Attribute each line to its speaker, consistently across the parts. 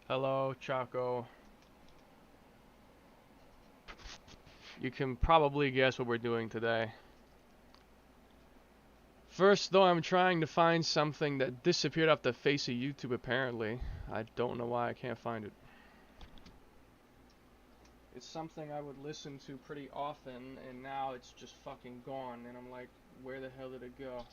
Speaker 1: Hello, Chaco. You can probably guess what we're doing today. First, though, I'm trying to find something that disappeared off the face of YouTube, apparently. I don't know why I can't find it. It's something I would listen to pretty often, and now it's just fucking gone, and I'm like, where the hell did it go?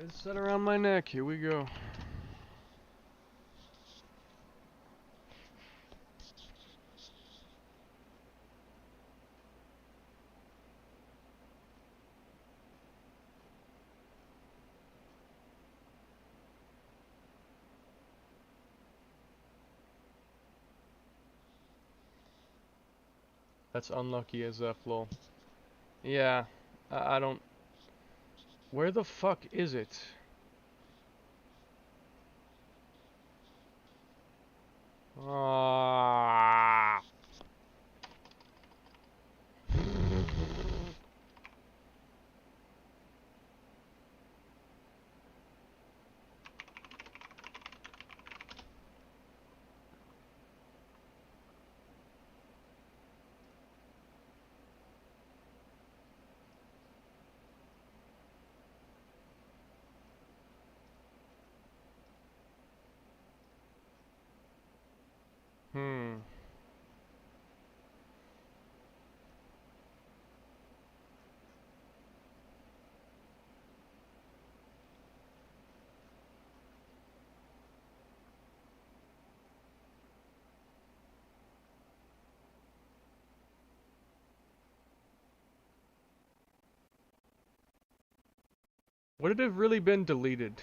Speaker 1: It's set around my neck, here we go. That's unlucky as F, lol. Yeah, I don't... Where the fuck is it? Ah. Hmm. Would it have really been deleted?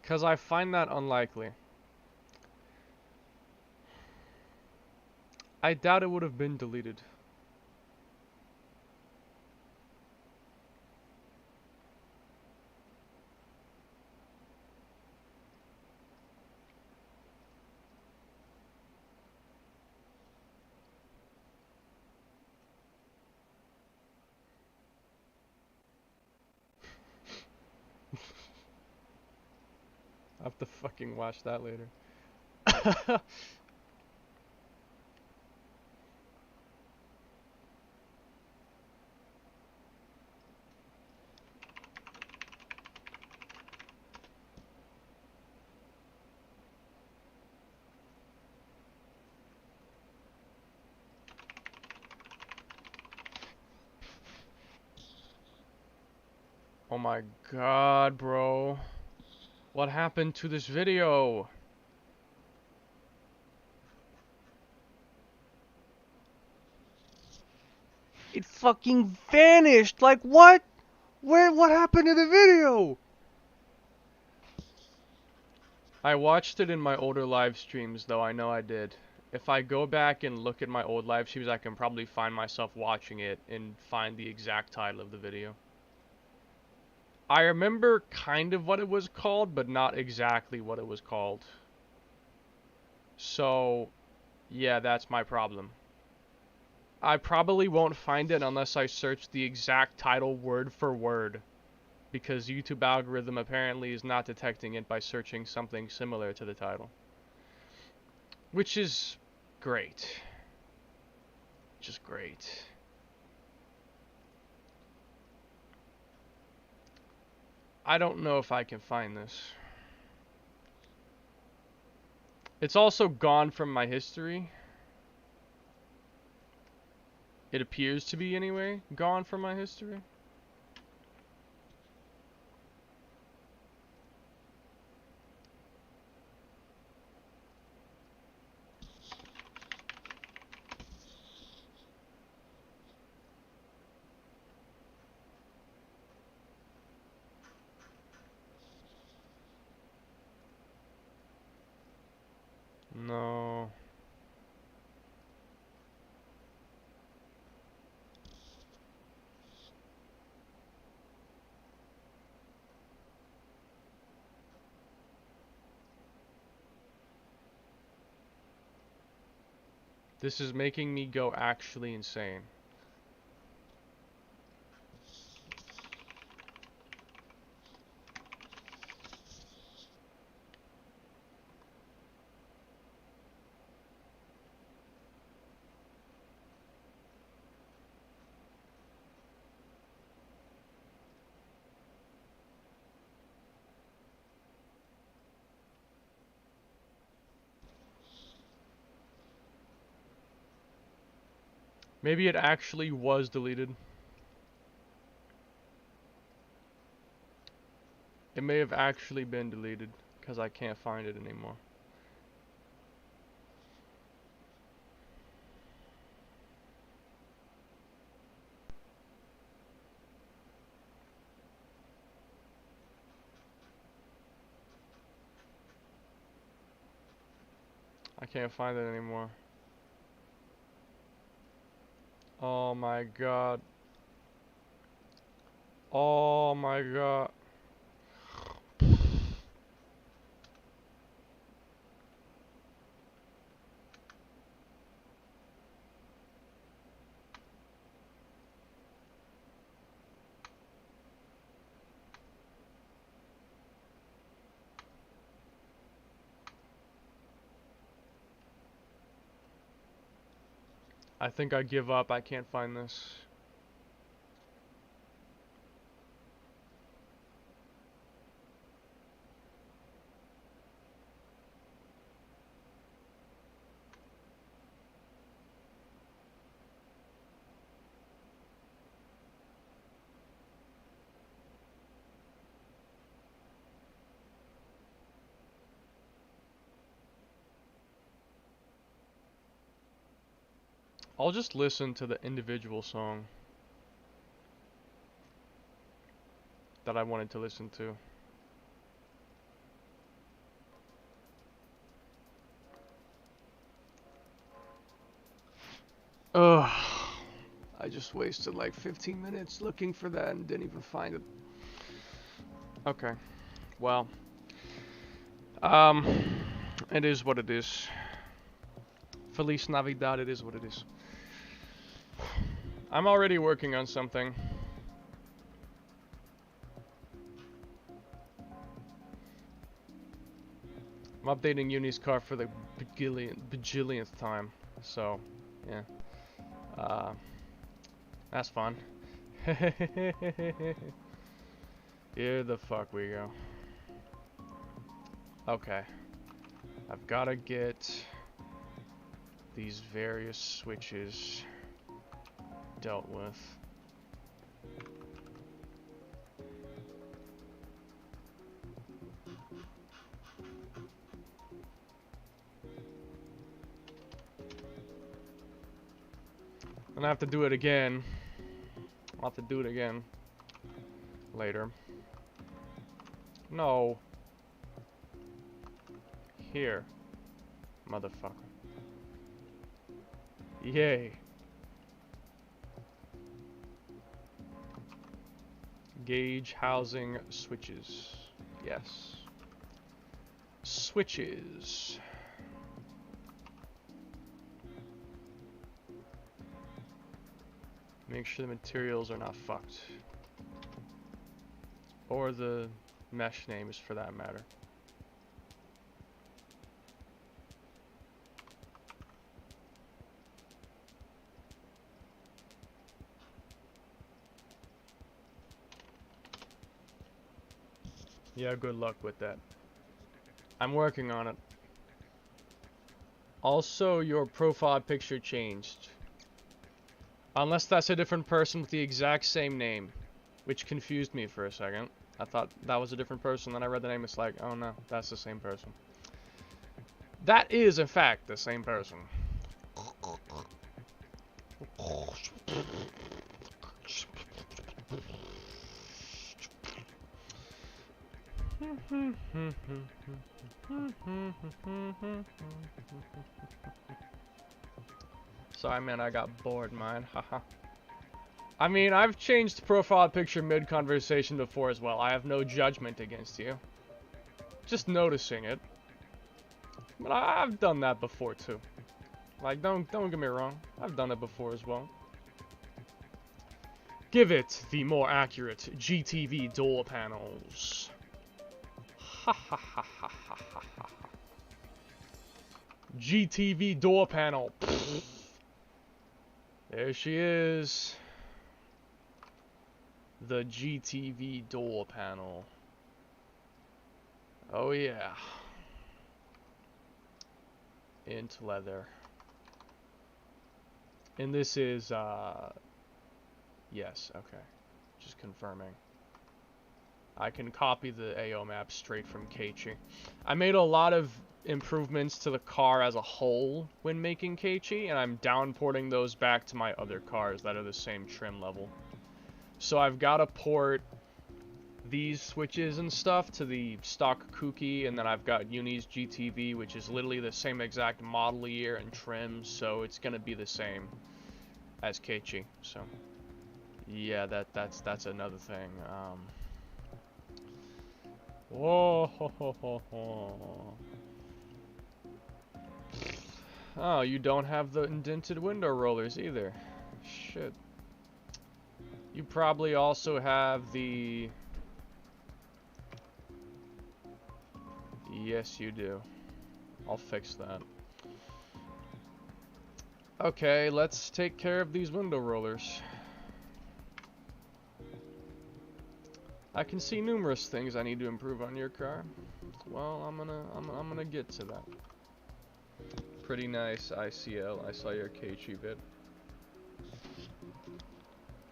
Speaker 1: Because I find that unlikely. I doubt it would have been deleted. I'll have to fucking watch that later. Oh my god, bro. What happened to this video? It fucking vanished! Like what? What happened to the video? I watched it in my older live streams, though, I know I did. If I go back and look at my old live streams, I can probably find myself watching it and find the exact title of the video. I remember kind of what it was called, but not exactly what it was called. So, yeah, that's my problem. I probably won't find it unless I search the exact title word for word, because YouTube algorithm apparently is not detecting it by searching something similar to the title. Which is great. Just great. I don't know if I can find this. It's also gone from my history. It appears to be, anyway, gone from my history. No. This is making me go actually insane. Maybe it actually was deleted. It may have actually been deleted because I can't find it anymore. I can't find it anymore. Oh my god. Oh my god. I think I give up. I can't find this. I'll just listen to the individual song that I wanted to listen to. Ugh. I just wasted like 15 minutes looking for that and didn't even find it. Okay. Well. It is what it is. Feliz Navidad, it is what it is. I'm already working on something. I'm updating Uni's car for the bajillionth time. So, yeah. That's fun. Here the fuck we go. Okay. I've gotta get these various switches dealt with. And I have to do it again. I'll have to do it again later. No. Here. Motherfucker. Yay. Gauge housing switches. Yes. Switches. Make sure the materials are not fucked. Or the mesh names for that matter. Yeah, good luck with that. I'm working on it. Also, your profile picture changed. Unless that's a different person with the exact same name. Which confused me for a second. I thought that was a different person, then I read the name, it's like, oh no, that's the same person. That is, in fact, the same person. Sorry, man, I got bored, man. Haha. I mean, I've changed profile picture mid-conversation before as well. I have no judgment against you. Just noticing it. But I've done that before, too. Like, don't get me wrong. I've done it before as well. Give it the more accurate GTV door panels. Ha ha ha ha ha ha ha. GTV door panel. There she is. The GTV door panel. Oh yeah. Into leather. And this is, yes, okay. Just confirming. I can copy the AO map straight from Keiichi. I made a lot of improvements to the car as a whole when making Keiichi, and I'm downporting those back to my other cars that are the same trim level. So I've got to port these switches and stuff to the stock Kuki, and then I've got Uni's GTV, which is literally the same exact model year and trim, so it's gonna be the same as Keiichi. So yeah, that's another thing. Whoa, ho, ho, ho, ho. Oh, you don't have the indented window rollers either. Shit. You probably also have the... Yes, you do. I'll fix that. Okay, let's take care of these window rollers. I can see numerous things I need to improve on your car. Well, I'm gonna get to that. Pretty nice ICL. I saw your Keiichi vid.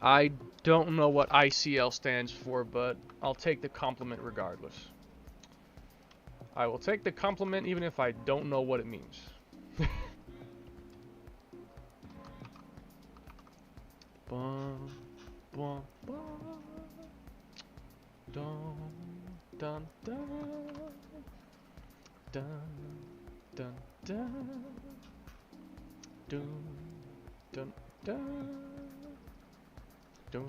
Speaker 1: I don't know what ICL stands for, but I'll take the compliment regardless. I will take the compliment even if I don't know what it means. Bum, bum, bum. Dun, dun, dun. Dun, dun, dun. Dun, dun, dun. Dun,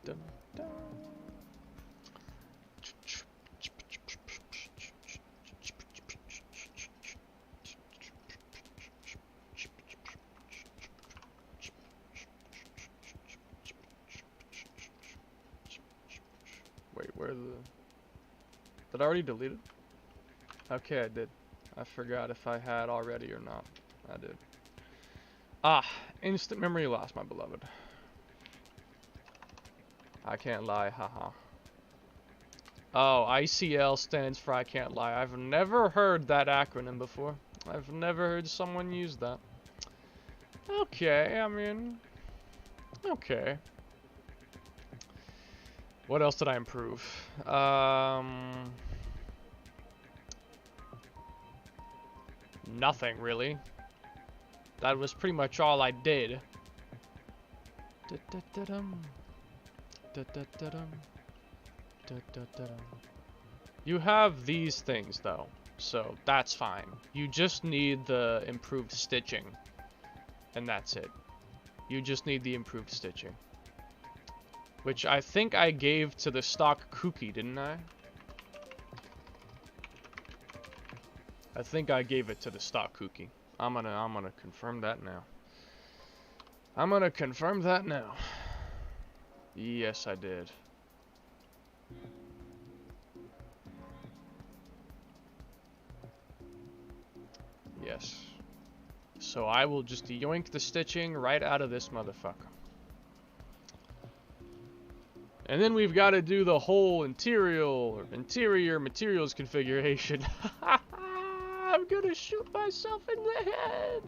Speaker 1: dun, dun. Wait, where the... Did I already delete it? Okay, I did. I forgot if I had already or not. I did. Ah, instant memory loss, my beloved. I can't lie, haha. Oh, ICL stands for I can't lie. I've never heard that acronym before. I've never heard someone use that. Okay, I mean... Okay. What else did I improve? Nothing, really. That was pretty much all I did. You have these things, though, so that's fine. You just need the improved stitching, and that's it. You just need the improved stitching. Which I think I gave to the stock Kuki, didn't I? I think I gave it to the stock Kuki. I'm gonna confirm that now. I'm gonna confirm that now. Yes, I did. Yes. So I will just yoink the stitching right out of this motherfucker. And then we've got to do the whole interior materials configuration. I'm gonna shoot myself in the head.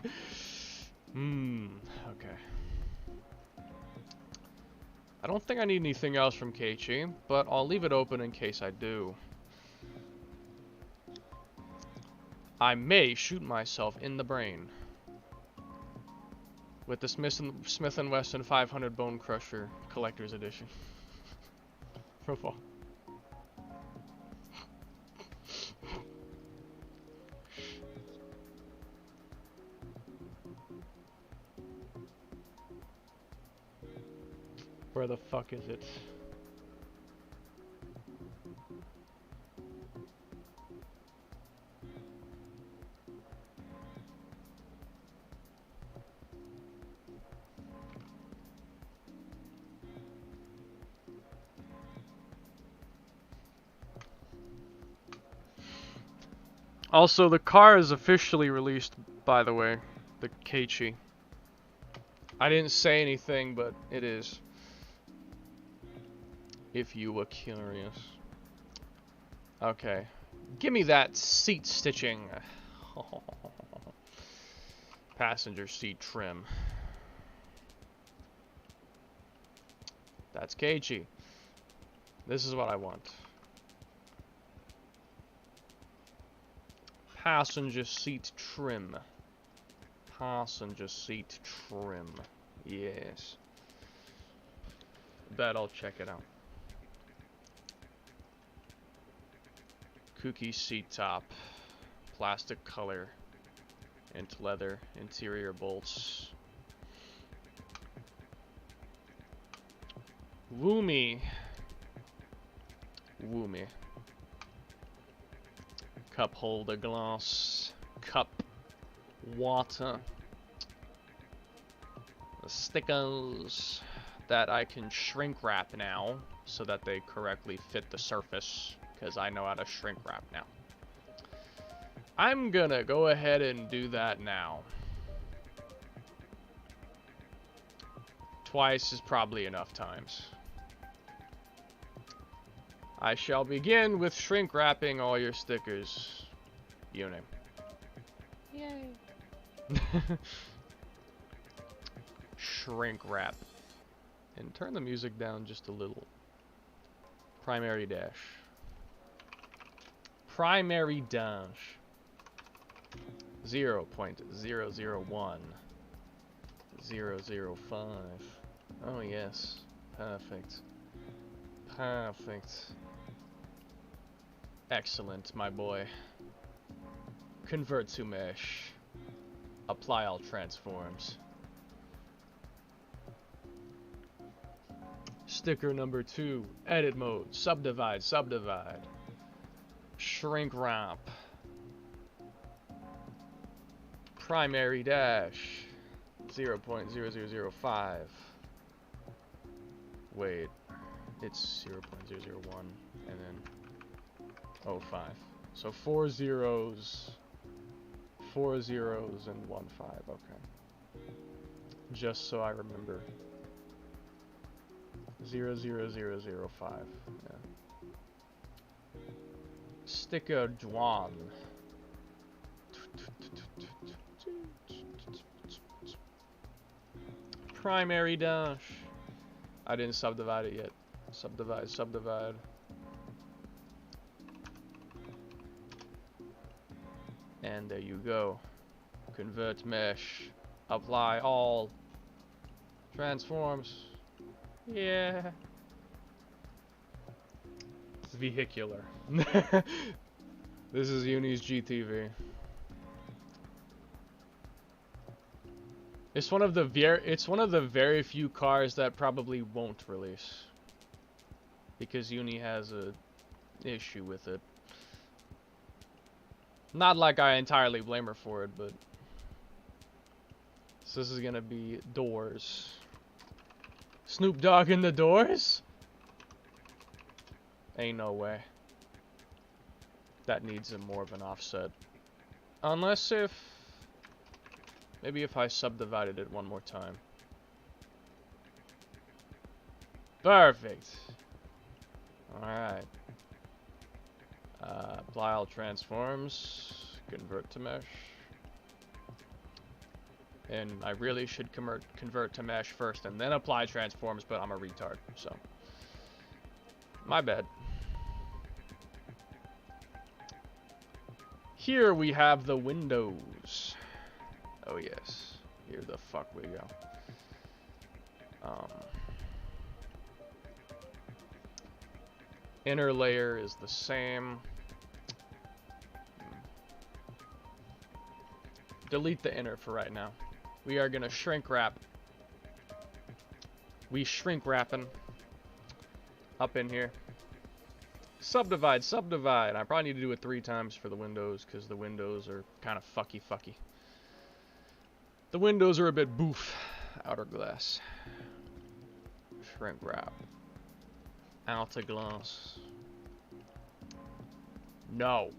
Speaker 1: Okay. I don't think I need anything else from Keiichi, but I'll leave it open in case I do. I may shoot myself in the brain with the Smith & Wesson 500 Bone Crusher Collector's Edition. Profile. Where the fuck is it? Also, the car is officially released, by the way. The Keiichi. I didn't say anything, but it is. If you were curious. Okay. Give me that seat stitching. Passenger seat trim. That's Keiichi. This is what I want. Passenger seat trim. Passenger seat trim. Yes. Bet I'll check it out. Kooky seat top. Plastic color. And leather. Interior bolts. Woomy. Woomy. Cup holder glass. Cup. Water. The stickers that I can shrink wrap now so that they correctly fit the surface, because I know how to shrink wrap now. I'm gonna go ahead and do that now. Twice is probably enough times. I shall begin with shrink wrapping all your stickers. Uni. Yay. Shrink wrap. And turn the music down just a little. Primary dash. Primary dash. 0.001. 005. Oh yes. Perfect. Perfect. Excellent, my boy. Convert to mesh. Apply all transforms. Sticker number 2. Edit mode. Subdivide. Subdivide. Shrink wrap. Primary dash. 0.0005. Wait. It's 0.001 and then 05. So 4 zeros. 4 zeros and 1 5. Okay. Just so I remember. 00005. Yeah. Sticker Dwan. Primary dash. I didn't subdivide it yet. Subdivide, subdivide. And there you go. Convert mesh. Apply all transforms. Yeah. It's vehicular. This is Uni's GTV. It's one of the very few cars that probably won't release. Because Uni has a issue with it. Not like I entirely blame her for it, but so this is gonna be doors. Snoop Dogg in the doors? Ain't no way. That needs more of an offset. Unless if... maybe if I subdivided it one more time. Perfect. Alright. Apply all transforms. Convert to mesh. And I really should convert to mesh first and then apply transforms, but I'm a retard, so. My bad. Here we have the windows. Oh yes. Here the fuck we go. Inner layer is the same. Delete the inner for right now. We are gonna shrink wrap. We shrink wrapping up in here. Subdivide, subdivide. I probably need to do it 3 times for the windows because the windows are kind of fucky. The windows are a bit boof. Outer glass. Shrink wrap. Outer glass. No.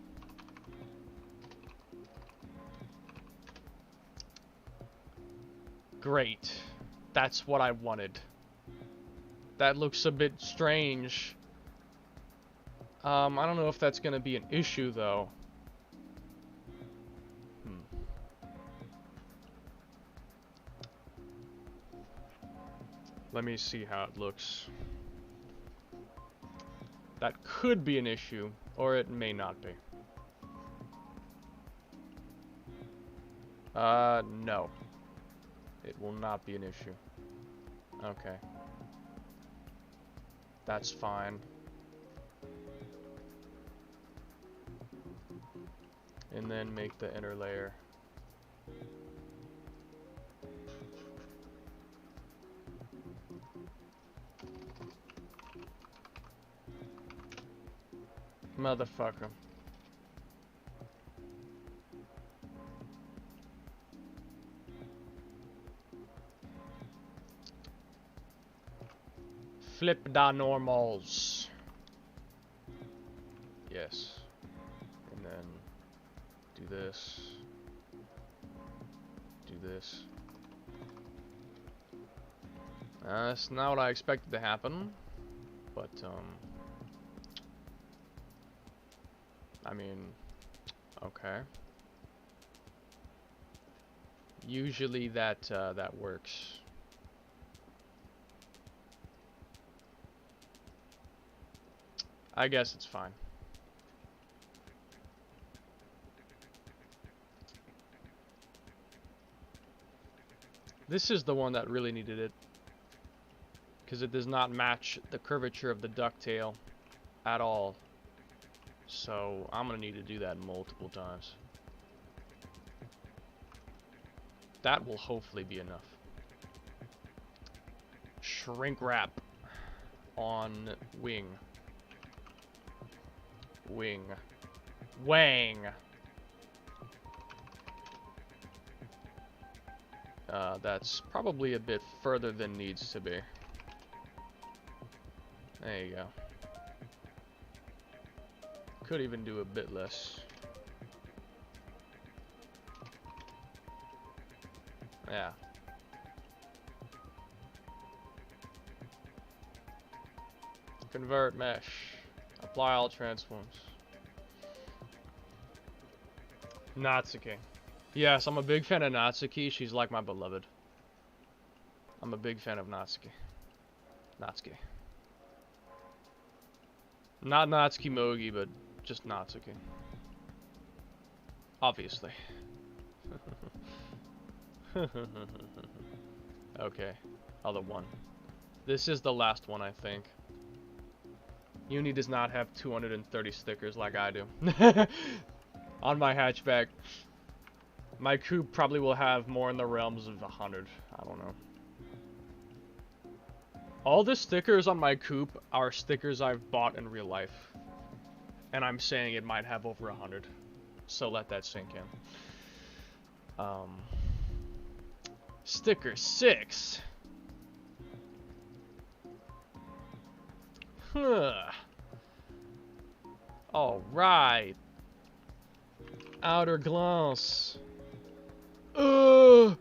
Speaker 1: Great. That's what I wanted. That looks a bit strange. I don't know if that's gonna be an issue, though. Let me see how it looks. That could be an issue, or it may not be. No. It will not be an issue. Okay. That's fine. And then make the inner layer. Motherfucker. Flip the normals. Yes. And then do this. Do this. That's not what I expected to happen. But, I mean, okay. Usually that works. I guess it's fine. This is the one that really needed it, because it does not match the curvature of the ducktail at all. So I'm gonna need to do that multiple times. That will hopefully be enough. Shrink wrap on wing. Wing. Wang. That's probably a bit further than needs to be. There you go. Could even do a bit less. Yeah. Convert mesh. Apply all transforms. Natsuki. Yes, I'm a big fan of Natsuki. She's like my beloved. I'm a big fan of Natsuki. Natsuki. Not Natsuki Mogi, but just Natsuki. Obviously. Okay. Other one. This is the last one, I think. Uni does not have 230 stickers like I do. On my hatchback. My coupe probably will have more in the realms of 100. I don't know. All the stickers on my coupe are stickers I've bought in real life. And I'm saying it might have over 100. So let that sink in. Sticker 6. Huh. Alright. Outer glass. There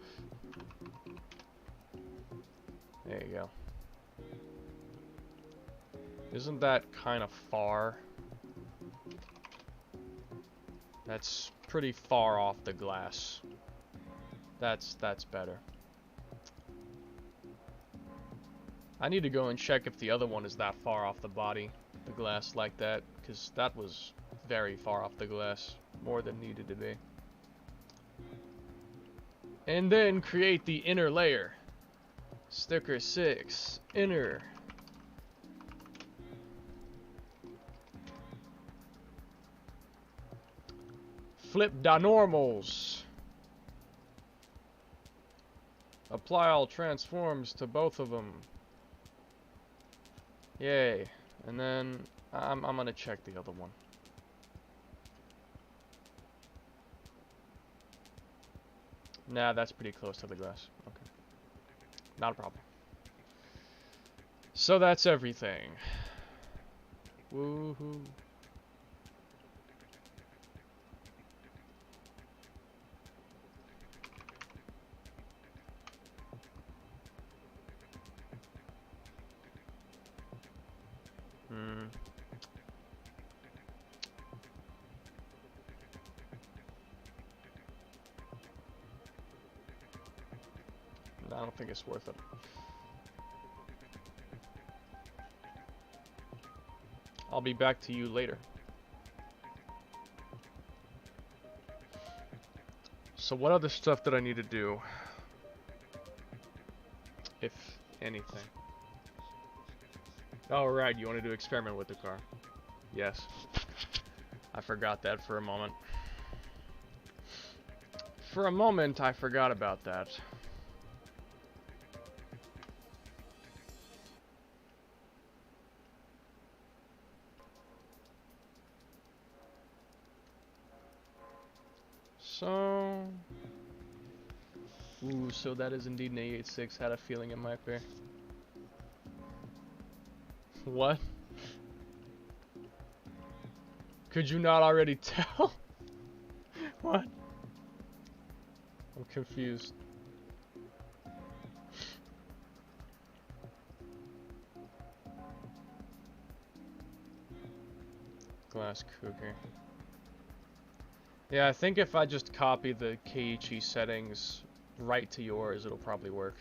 Speaker 1: you go. Isn't that kind of far? That's pretty far off the glass. That's better. I need to go and check if the other one is that far off the body, the glass like that, because that was very far off the glass, more than needed to be. And then create the inner layer. Sticker 6, inner. Flip the normals. Apply all transforms to both of them. Yay. And then I'm gonna check the other one. Nah, that's pretty close to the glass. Okay. Not a problem. So that's everything. Woohoo. don't think it's worth it. I'll be back to you later. So what other stuff did I need to do? If anything. Oh, right, you wanted to experiment with the car. Yes. I forgot that for a moment. For a moment, I forgot about that. So... Ooh, so that is indeed an A86. Had a feeling it might be. What? Could you not already tell? What? I'm confused. Glass cooker. Yeah, I think if I just copy the Keiichi settings right to yours, it'll probably work.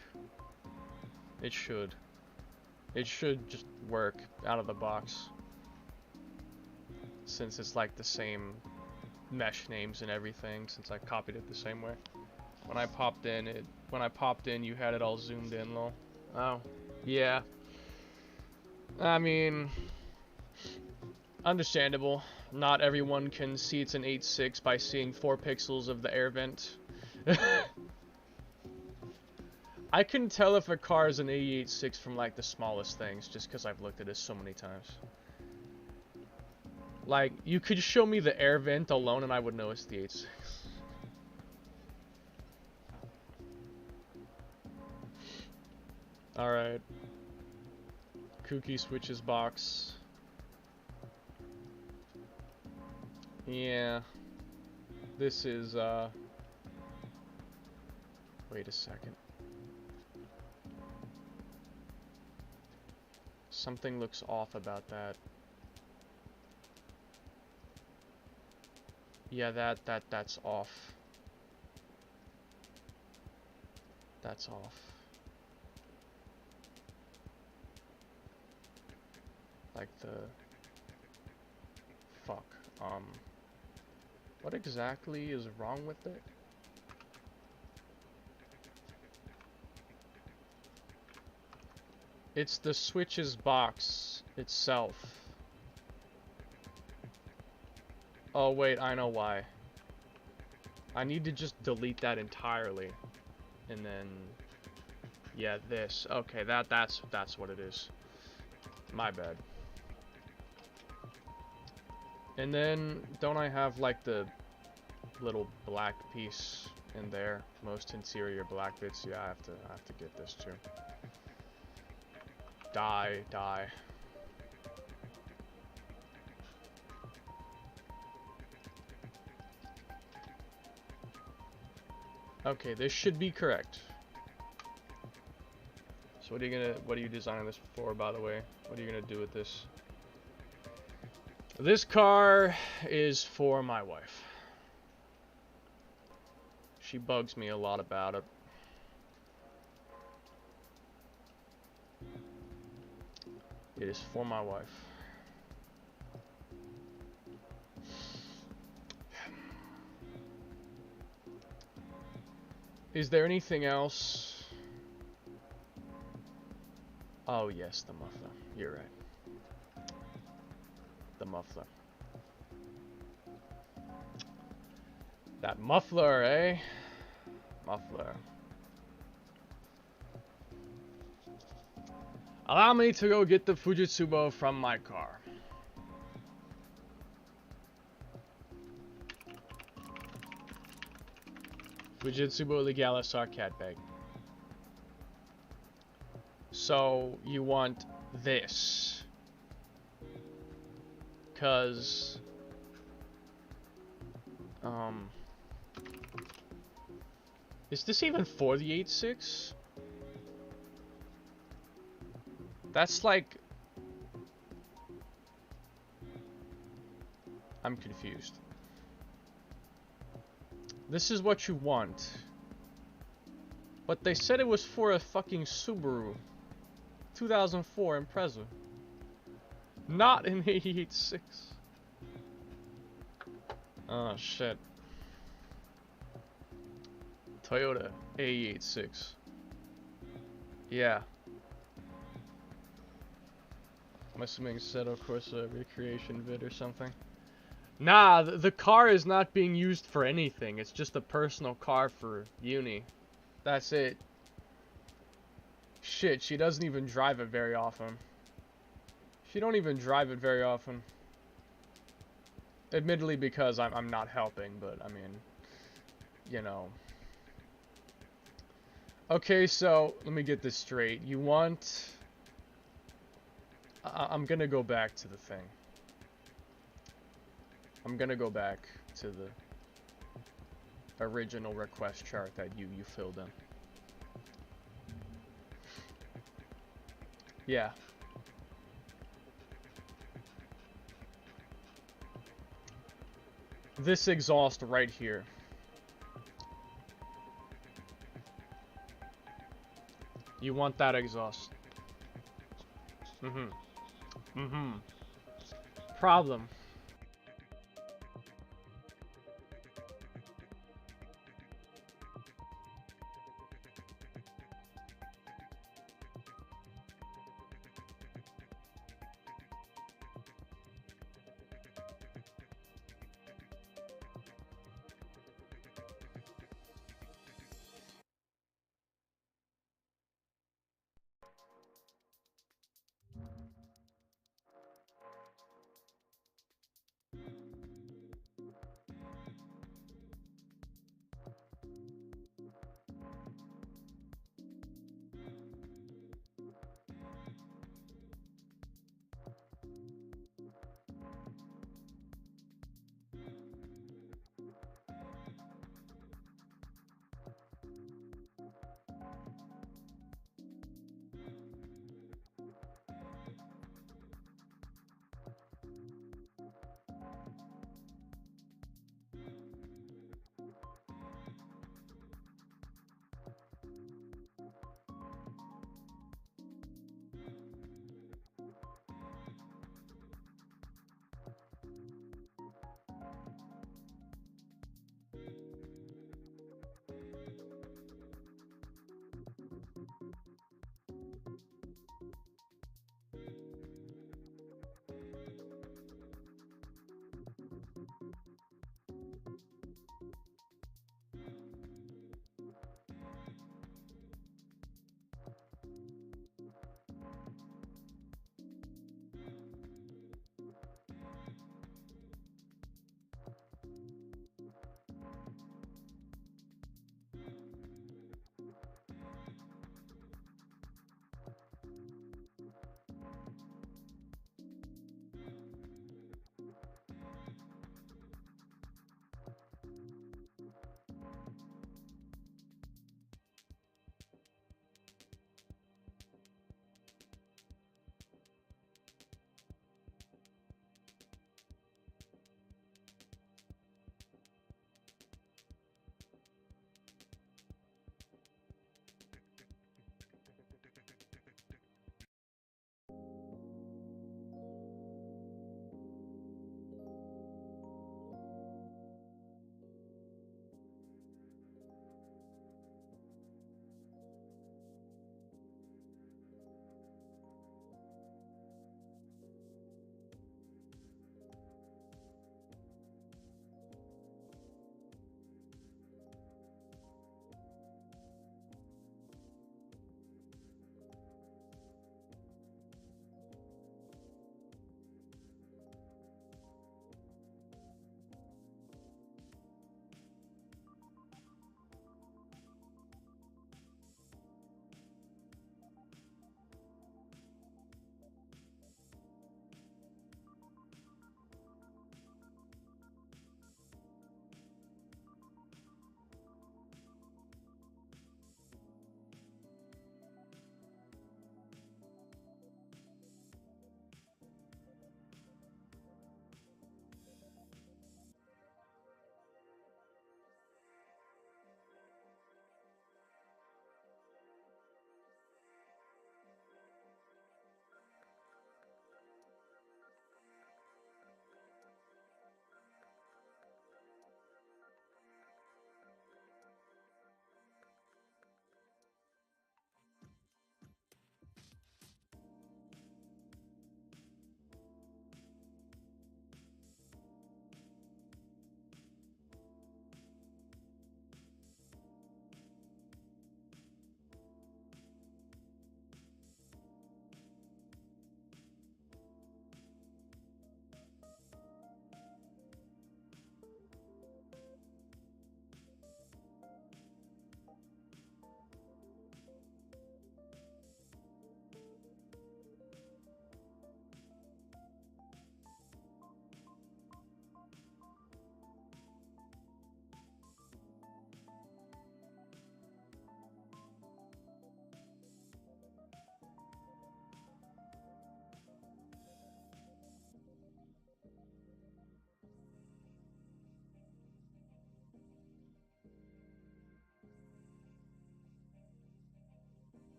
Speaker 1: It should. It should just work out of the box. Since it's like the same mesh names and everything, since I copied it the same way. When I popped in, you had it all zoomed in, lol. Oh, yeah. I mean, understandable. Not everyone can see it's an 8.6 by seeing 4 pixels of the air vent. I can tell if a car is an A86 from like the smallest things, just because I've looked at it so many times. Like, you could show me the air vent alone and I would know it's the 8.6. Alright. Kooky switches box. Yeah. This is, wait a second. Something looks off about that. Yeah, that's off. That's off. Like the... Fuck. What exactly is wrong with it? It's the switches box itself. Oh wait, I know why. I need to just delete that entirely. And then... Yeah, this. Okay, that's what it is. My bad. And then, don't I have like the little black piece in there? Most interior black bits? Yeah, I have to get this too. Die. Okay, this should be correct. So what are you designing this for, by the way? What are you gonna do with this? This car is for my wife. She bugs me a lot about it. It is for my wife. Is there anything else? Oh yes, the muffler. You're right. The muffler. That muffler, eh? Muffler. Allow me to go get the Fujitsubo from my car. Fujitsubo Legalis Arcade Bag. So, you want this. 'Cause... Is this even for the 8.6? That's like... I'm confused. This is what you want. But they said it was for a fucking Subaru. 2004 Impreza. Not an 886. Oh shit. Toyota A86. Yeah. I'm assuming Seto Corsa recreation vid or something. Nah, the car is not being used for anything. It's just a personal car for uni. That's it. Shit, she doesn't even drive it very often. She don't even drive it very often. Admittedly, because I'm not helping, but I mean, you know. Okay, so let me get this straight. You want... I'm gonna go back to the thing. I'm gonna go back to the original request chart that you filled in. Yeah. This exhaust right here. You want that exhaust. Problem.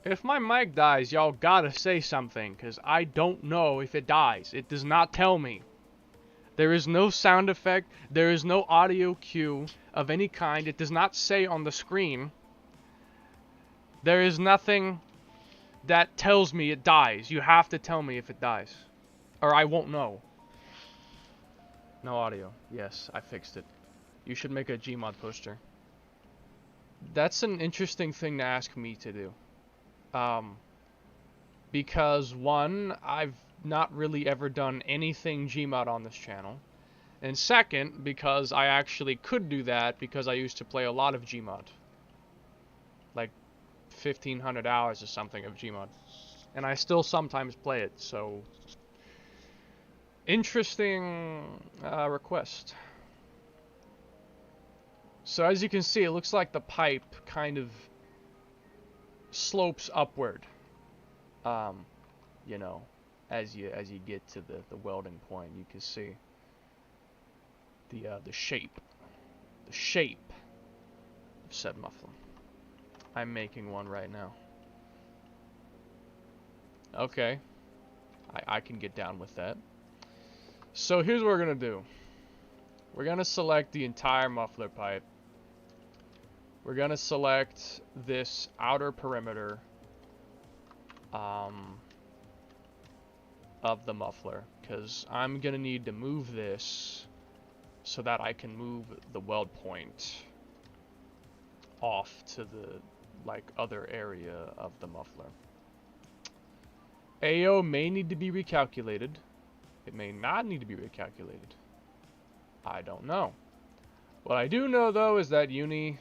Speaker 1: If my mic dies, y'all gotta say something, because I don't know if it dies. It does not tell me. There is no sound effect. There is no audio cue of any kind. It does not say on the screen. There is nothing that tells me it dies. You have to tell me if it dies, or I won't know. No audio. Yes, I fixed it. You should make a Gmod poster. That's an interesting thing to ask me to do. Because one, I've not really ever done anything Gmod on this channel. And second, because I actually could do that because I used to play a lot of Gmod. Like 1,500 hours or something of Gmod. And I still sometimes play it, so... Interesting request. So as you can see, it looks like the pipe kind of slopes upward. You know, as you get to the welding point, you can see the shape of said muffler. I'm making one right now. Okay, I can get down with that. So here's what we're gonna do. We're gonna select the entire muffler pipe. We're gonna select this outer perimeter of the muffler, because I'm gonna need to move this so that I can move the weld point off to the other area of the muffler. AO may need to be recalculated. It may not need to be recalculated. I don't know. What I do know though is that Uni,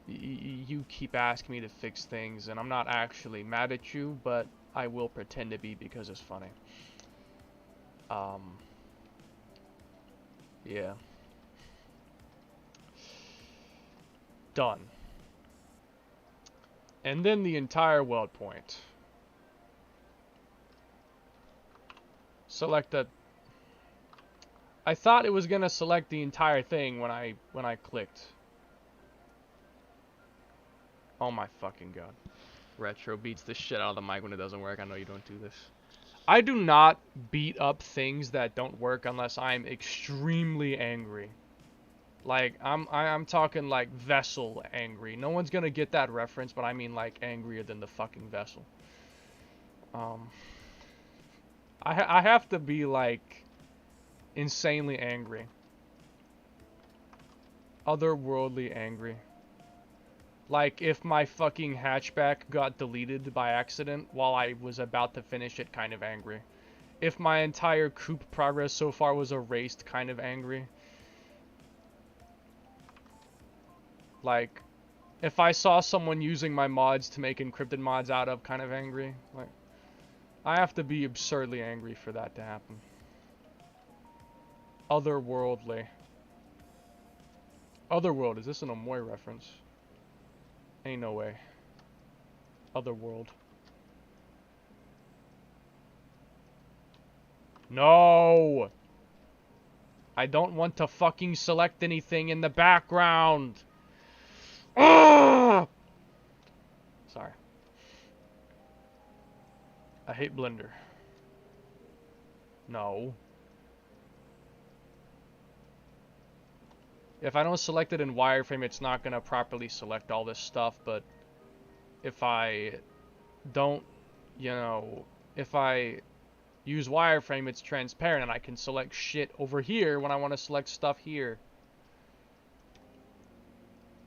Speaker 1: you keep asking me to fix things, and I'm not actually mad at you, but I will pretend to be because it's funny. Yeah. Done. And then the entire weld point. Select the... I thought it was gonna select the entire thing when I clicked. Oh my fucking god. Retro beats the shit out of the mic when it doesn't work. I know you don't do this. I do not beat up things that don't work unless I'm extremely angry. Like, I'm talking like Vessel angry. No one's gonna get that reference, but I mean like angrier than the fucking Vessel. I have to be like insanely angry. Otherworldly angry. Like if my fucking hatchback got deleted by accident while I was about to finish it, kind of angry. If my entire coupe progress so far was erased, kind of angry. Like, if I saw someone using my mods to make encrypted mods out of, kind of angry. Like, I have to be absurdly angry for that to happen. Otherworldly. Otherworld, is this an Amoy reference? Ain't no way. Otherworld. No! I don't want to fucking select anything in the background! Ugh! Sorry. I hate Blender. No. If I don't select it in wireframe, it's not gonna properly select all this stuff, but if I don't, you know, if I use wireframe, it's transparent and I can select shit over here when I want to select stuff here.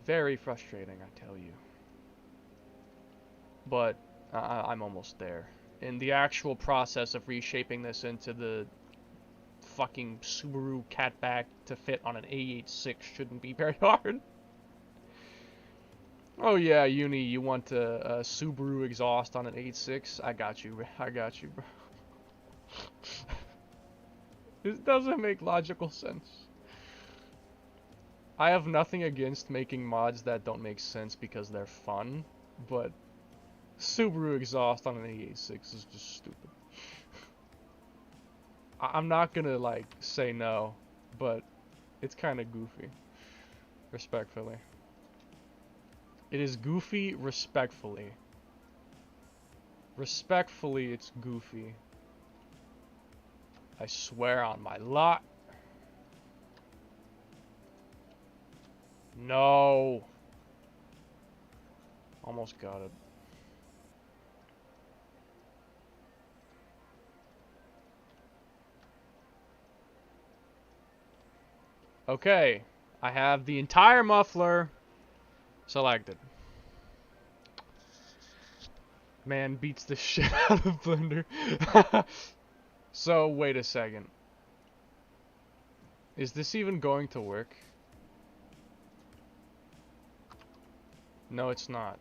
Speaker 1: Very frustrating, I tell you. But I'm almost there. In the actual process of reshaping this into the fucking Subaru catback to fit on an A86 shouldn't be very hard. Oh yeah, Uni, you want a Subaru exhaust on an 86? I got you, bro. This doesn't make logical sense. I have nothing against making mods that don't make sense because they're fun, but Subaru exhaust on an 86 is just stupid. I'm not gonna, like, say no, but it's kind of goofy. Respectfully. It is goofy respectfully. Respectfully, it's goofy. I swear on my lot. No. Almost got it. Okay. I have the entire muffler selected. Man beats the shit out of Blender. So, wait a second. Is this even going to work? No, it's not.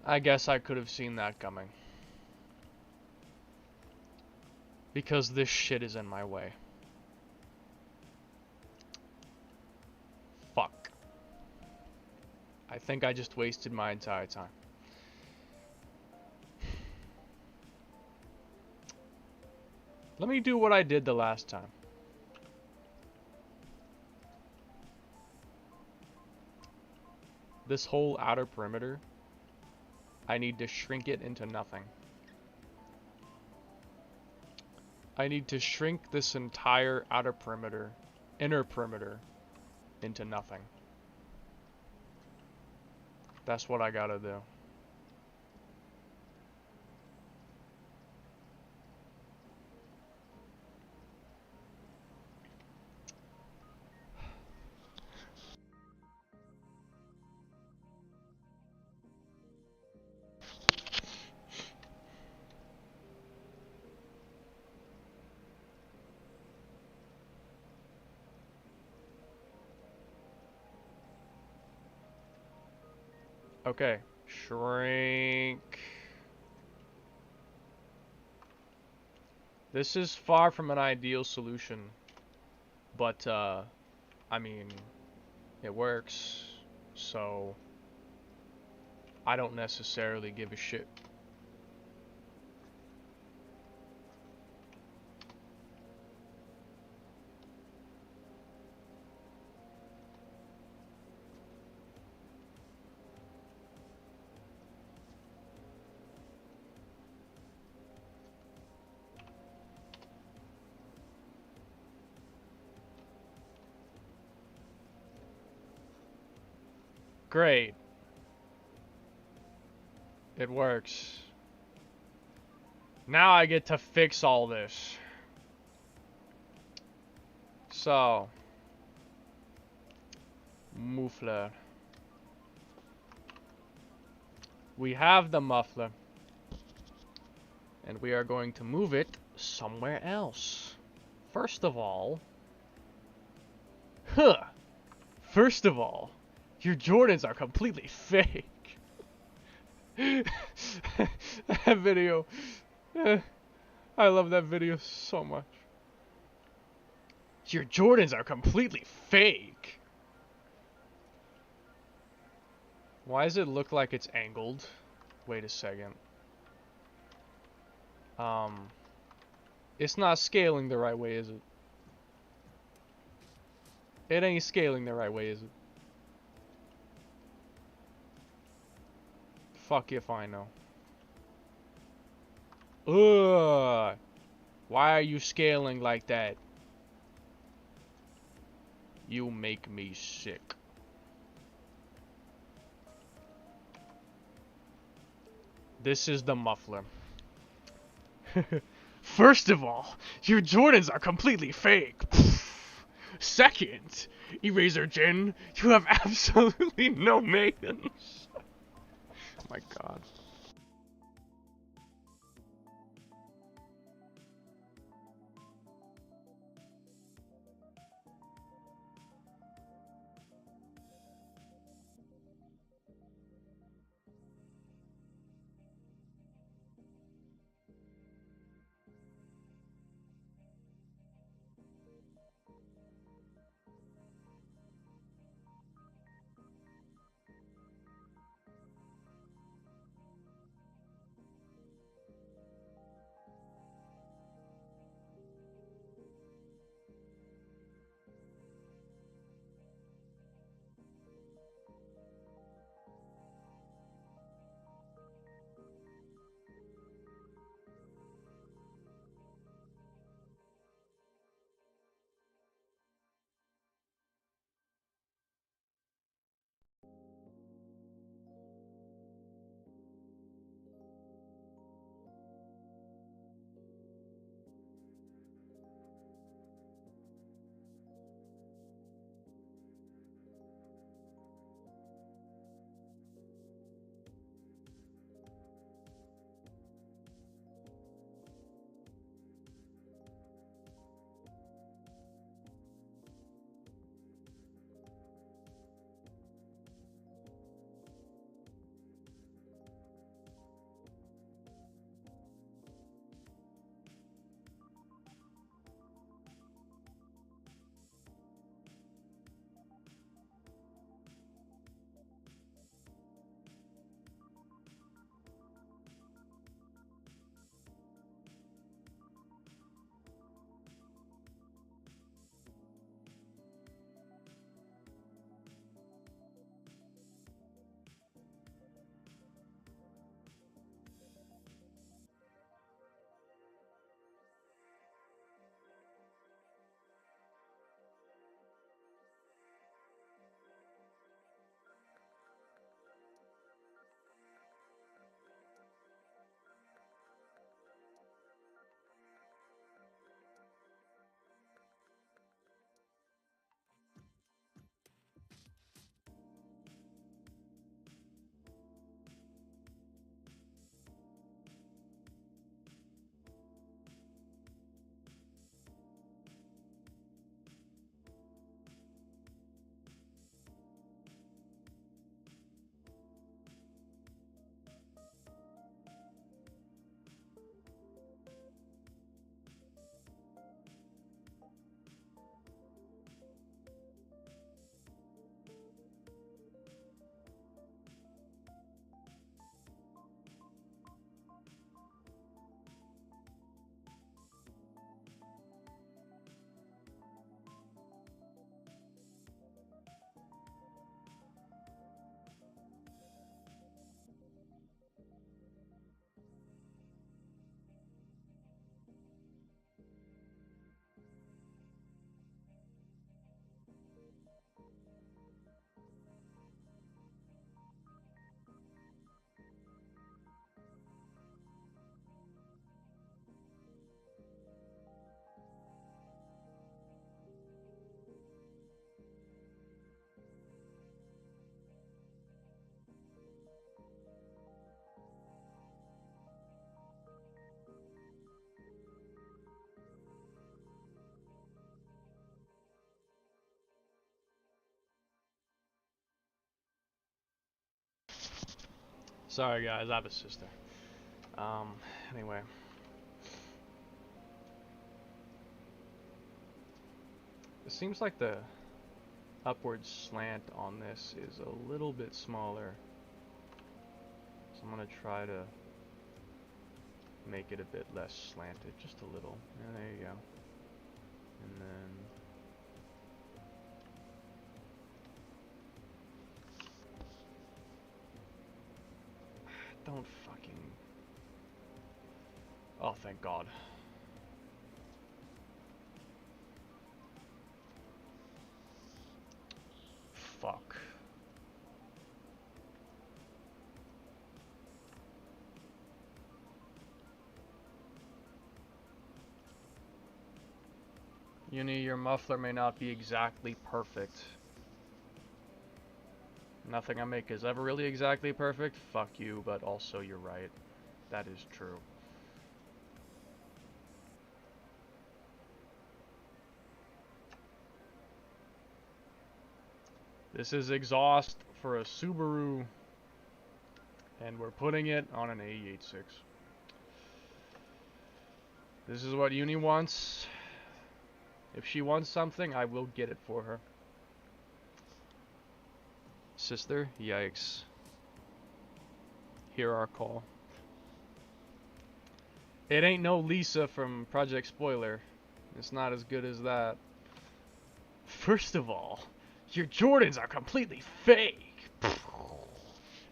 Speaker 1: I guess I could have seen that coming. Because this shit is in my way. Fuck. I think I just wasted my entire time. Let me do what I did the last time. This whole outer perimeter, I need to shrink it into nothing. I need to shrink this entire outer perimeter, inner perimeter, into nothing. That's what I gotta do. Okay, shrink. This is far from an ideal solution, but I mean, it works, so I don't necessarily give a shit. Great. It works. Now I get to fix all this. So, muffler. We have the muffler. And we are going to move it somewhere else. First of all... First of all, your Jordans are completely fake. That video. I love that video so much. Your Jordans are completely fake. Why does it look like it's angled? Wait a second. It's not scaling the right way, is it? It ain't scaling the right way, is it? Fuck if I know. Ugh. Why are you scaling like that? You make me sick. This is the muffler. First of all, your Jordans are completely fake. Second, Eraser Jin, you have absolutely no maintenance. Oh my god. Sorry guys, I have a sister. Anyway. It seems like the upward slant on this is a little bit smaller. So I'm gonna try to make it a bit less slanted, just a little. Yeah, there you go. And then don't fucking... Oh, thank God. Fuck. Uni, your muffler may not be exactly perfect. Nothing I make is ever really exactly perfect. Fuck you, but also you're right. That is true. This is exhaust for a Subaru, and we're putting it on an AE86. This is what Uni wants. If she wants something, I will get it for her. Sister, yikes. Hear our call. It ain't no Lisa from Project Spoiler. It's not as good as that. First of all, your Jordans are completely fake.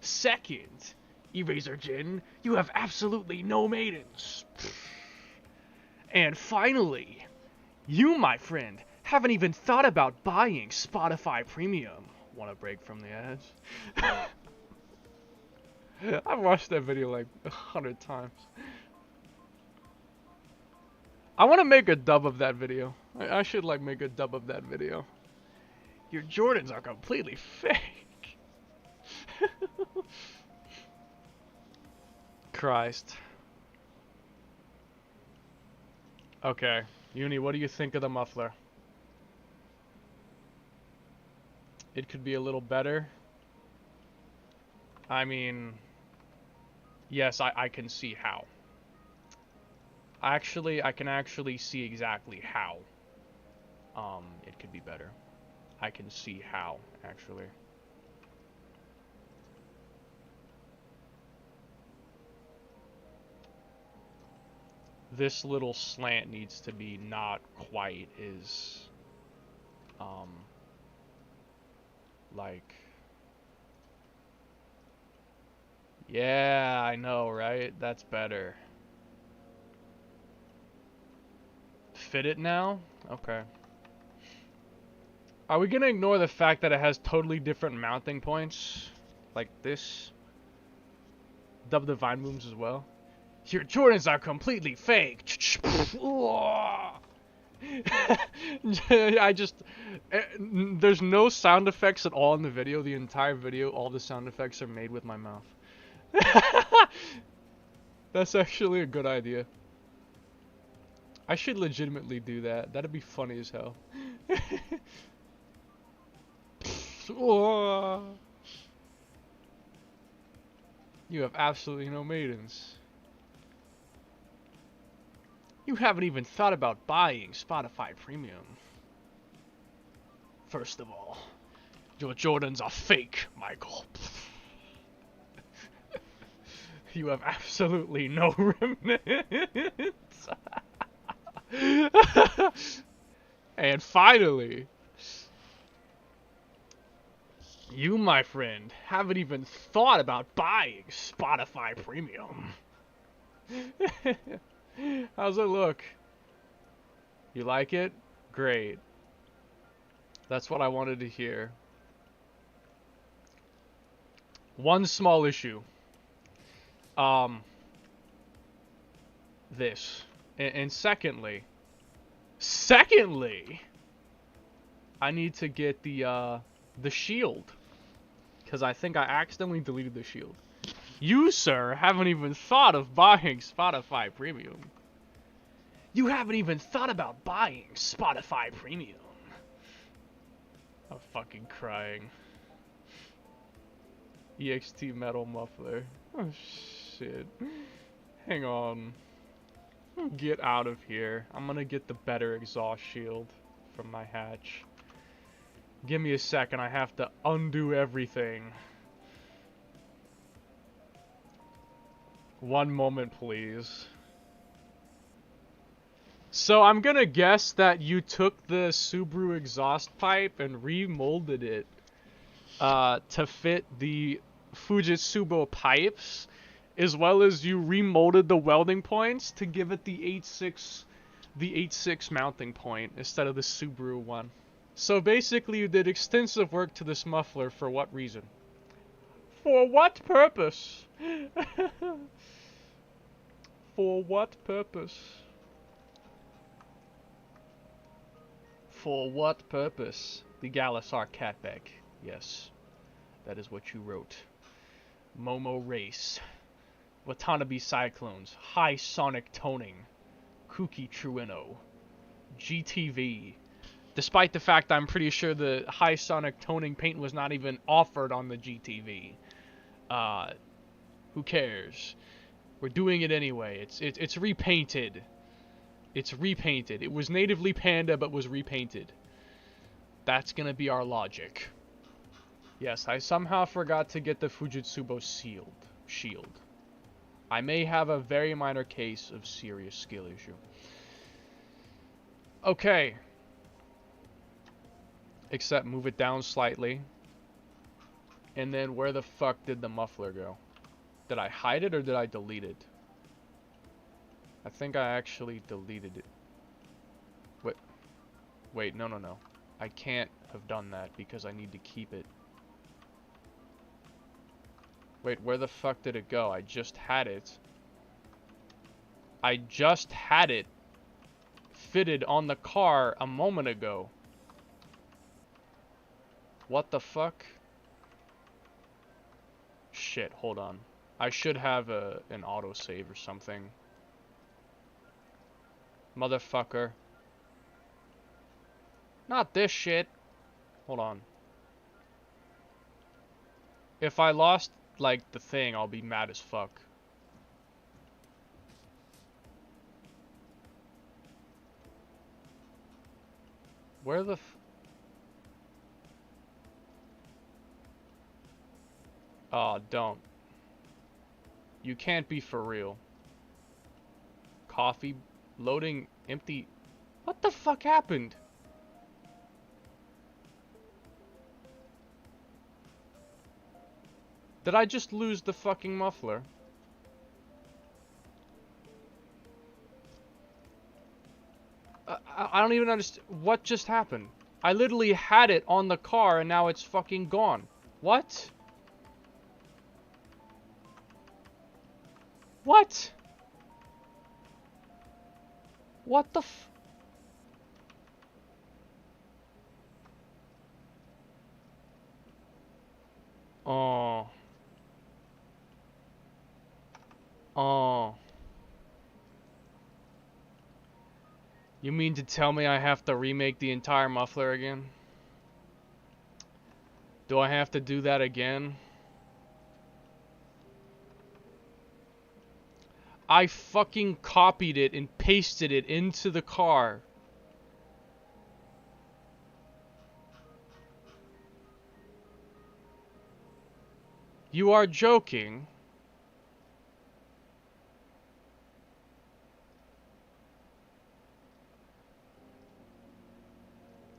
Speaker 1: Second, Eraser Jin, you have absolutely no maidens. And finally, you, my friend, haven't even thought about buying Spotify Premium. Want a break from the ads? I've watched that video like 100 times. I want to make a dub of that video. I should like make a dub of that video. Your Jordans are completely fake. Christ. Okay, Uni, what do you think of the muffler? It could be a little better. I mean, yes, I can see how. Actually, I can actually see exactly how it could be better. I can see how, actually. This little slant needs to be not quite as, like... Yeah, I know, right? That's better. Fit it now? Okay. Are we gonna ignore the fact that it has totally different mounting points? Like this? Dub the Vine Booms as well? Your Jordans are completely fake! I just... There's no sound effects at all in the video. The entire video, all the sound effects are made with my mouth. That's actually a good idea. I should legitimately do that. That'd be funny as hell. You have absolutely no maidens. You haven't even thought about buying Spotify Premium. First of all, your Jordans are fake, Michael. You have absolutely no remnants. And finally, you, my friend, haven't even thought about buying Spotify Premium. How's it look? You like it? Great. That's what I wanted to hear. One small issue. This. And secondly, I need to get the shield. Because I think I accidentally deleted the shield. You, sir, haven't even thought of buying Spotify Premium. You haven't even thought about buying Spotify Premium. I'm fucking crying. EXT metal muffler. Oh shit. Hang on. Get out of here. I'm gonna get the better exhaust shield from my hatch. Give me a second, I have to undo everything. One moment, please. So I'm gonna guess that you took the Subaru exhaust pipe and remolded it to fit the Fujitsu pipes, as well as you remolded the welding points to give it the 8.6 mounting point instead of the Subaru one. So basically you did extensive work to this muffler for what reason? For what purpose? For what purpose? For what purpose? The Galasar Catback. Yes, that is what you wrote. Momo Race. Watanabe Cyclones. High Sonic Toning. Kuki Trueno. GTV. Despite the fact I'm pretty sure the High Sonic Toning paint was not even offered on the GTV. Who cares? We're doing it anyway. It's repainted. It's repainted. It was natively Panda, but was repainted. That's gonna be our logic. Yes, I somehow forgot to get the Fujitsu shield. I may have a very minor case of serious skill issue. Okay. Except move it down slightly. And then where the fuck did the muffler go? Did I hide it or did I delete it? I think I actually deleted it. Wait, no. I can't have done that because I need to keep it. Wait, where the fuck did it go? I just had it. I just had it fitted on the car a moment ago. What the fuck? Shit, hold on. I should have an autosave or something. Motherfucker. Not this shit. Hold on. If I lost, like, the thing, I'll be mad as fuck. Where the Oh, don't. You can't be for real. Coffee loading empty. What the fuck happened? Did I just lose the fucking muffler? I don't even understand. What just happened? I literally had it on the car and now it's fucking gone. What? What? What the f- Oh. Oh. You mean to tell me I have to remake the entire muffler again? Do I have to do that again? I fucking copied it and pasted it into the car. You are joking.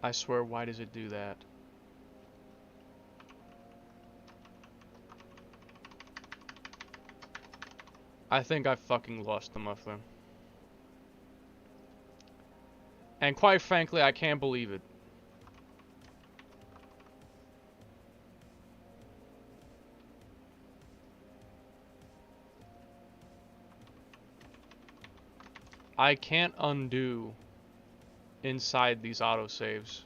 Speaker 1: I swear, why does it do that? I think I fucking lost the muffler. And quite frankly, I can't believe it. I can't undo inside these autosaves.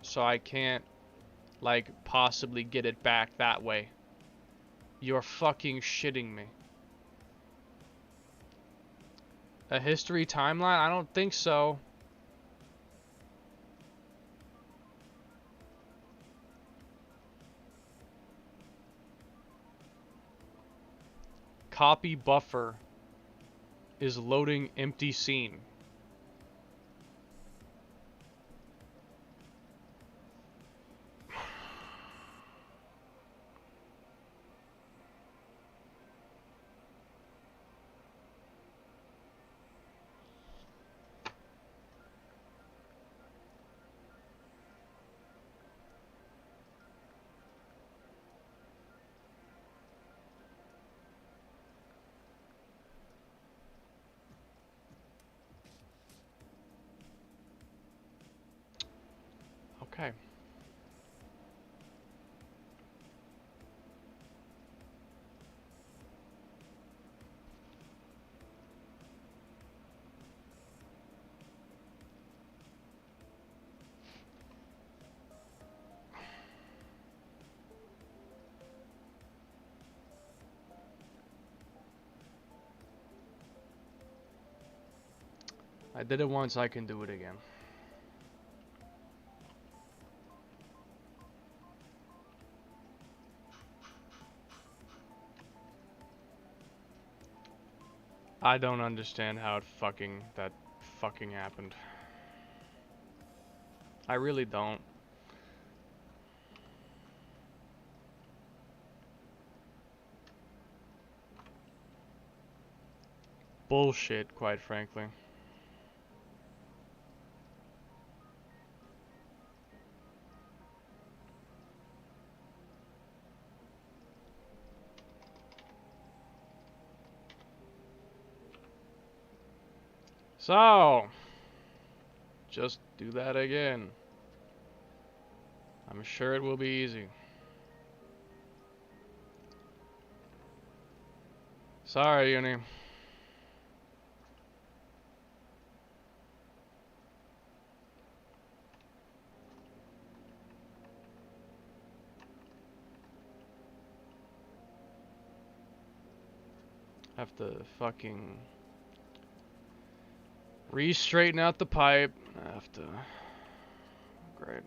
Speaker 1: So I can't, like, possibly get it back that way. You're fucking shitting me. A history timeline? I don't think so. copy buffer is loading empty scene. Okay. I did it once, I can do it again. I don't understand how that fucking happened. I really don't. Bullshit, quite frankly. So, just do that again. I'm sure it will be easy. Sorry, Uni. Have to fucking re-straighten out the pipe. I have to... Great.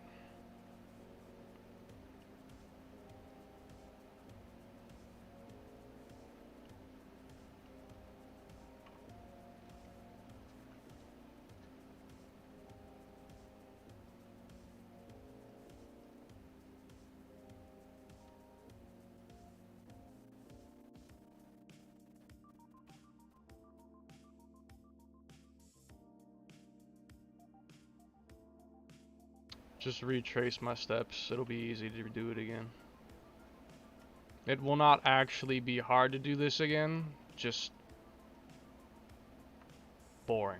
Speaker 1: Just retrace my steps. It'll be easy to do it again. It will not actually be hard to do this again. Just boring.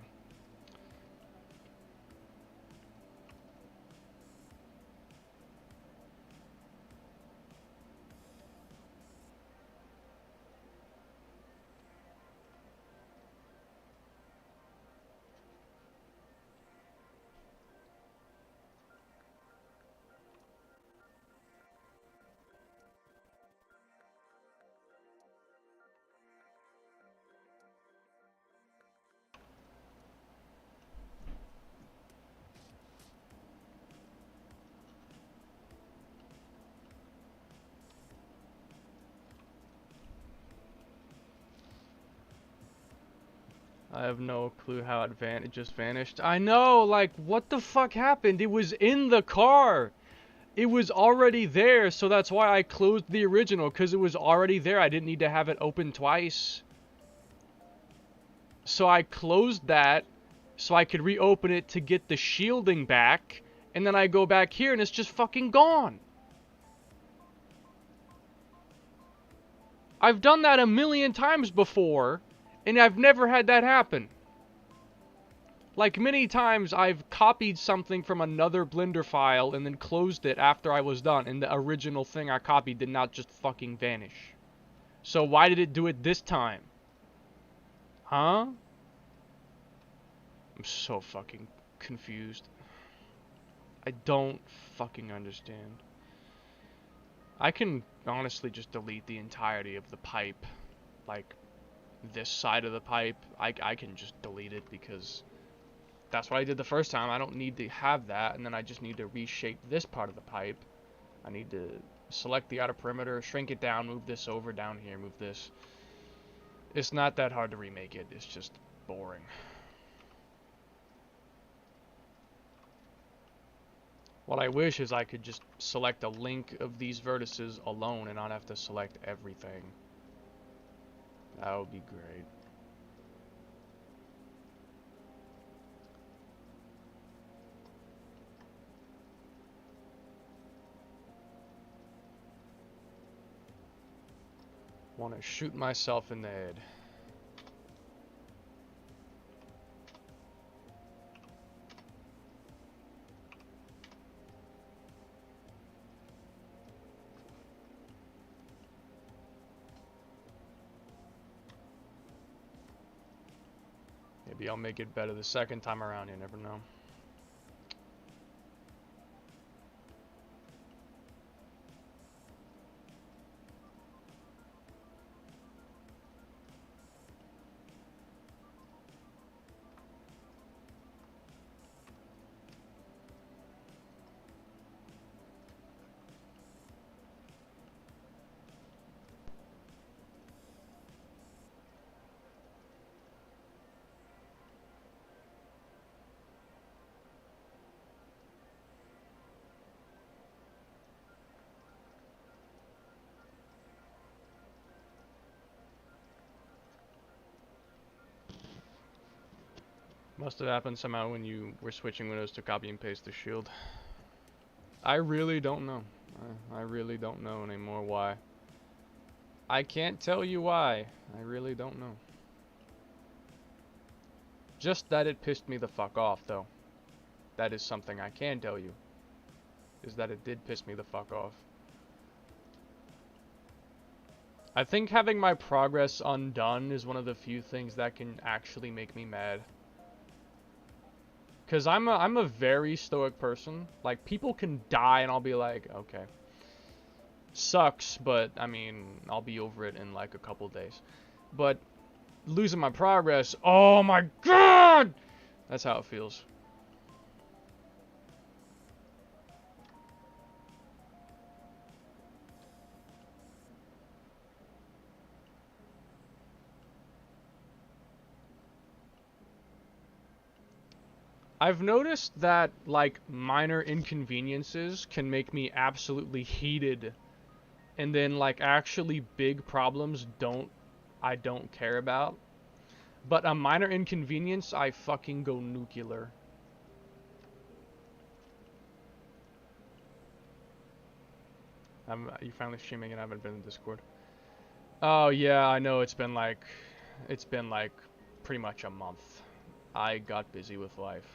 Speaker 1: I have no clue how it just vanished. I know, like, what the fuck happened? It was in the car. It was already there, so that's why I closed the original, because it was already there. I didn't need to have it open twice. So I closed that, so I could reopen it to get the shielding back, and then I go back here and it's just fucking gone. I've done that a million times before, and I've never had that happen. Like, many times I've copied something from another Blender file and then closed it after I was done, and the original thing I copied did not just fucking vanish. So why did it do it this time? Huh? I'm so fucking confused. I don't fucking understand. I can honestly just delete the entirety of the pipe. Like, this side of the pipe, I can just delete it because that's what I did the first time. I don't need to have that, and then I just need to reshape this part of the pipe. I need to select the outer perimeter, shrink it down, move this over down here, move this. It's not that hard to remake it, it's just boring. What I wish is I could just select a link of these vertices alone and not have to select everything. That would be great. Want to shoot myself in the head. Maybe I'll make it better the second time around, you never know. Must have happened somehow when you were switching windows to copy and paste the shield. I really don't know. I really don't know anymore why. I can't tell you why. I really don't know. Just that it pissed me the fuck off, though. That is something I can tell you. Is that it did piss me the fuck off. I think having my progress undone is one of the few things that can actually make me mad. Cause I'm a very stoic person. Like, people can die and I'll be like, okay. Sucks, but I mean, I'll be over it in like a couple days. But losing my progress, oh my god! That's how it feels. I've noticed that, like, minor inconveniences can make me absolutely heated. And then, like, actually big problems I don't care about. But a minor inconvenience, I fucking go nuclear. You finally streaming and I haven't been in Discord. Oh yeah, I know it's been like pretty much a month. I got busy with life.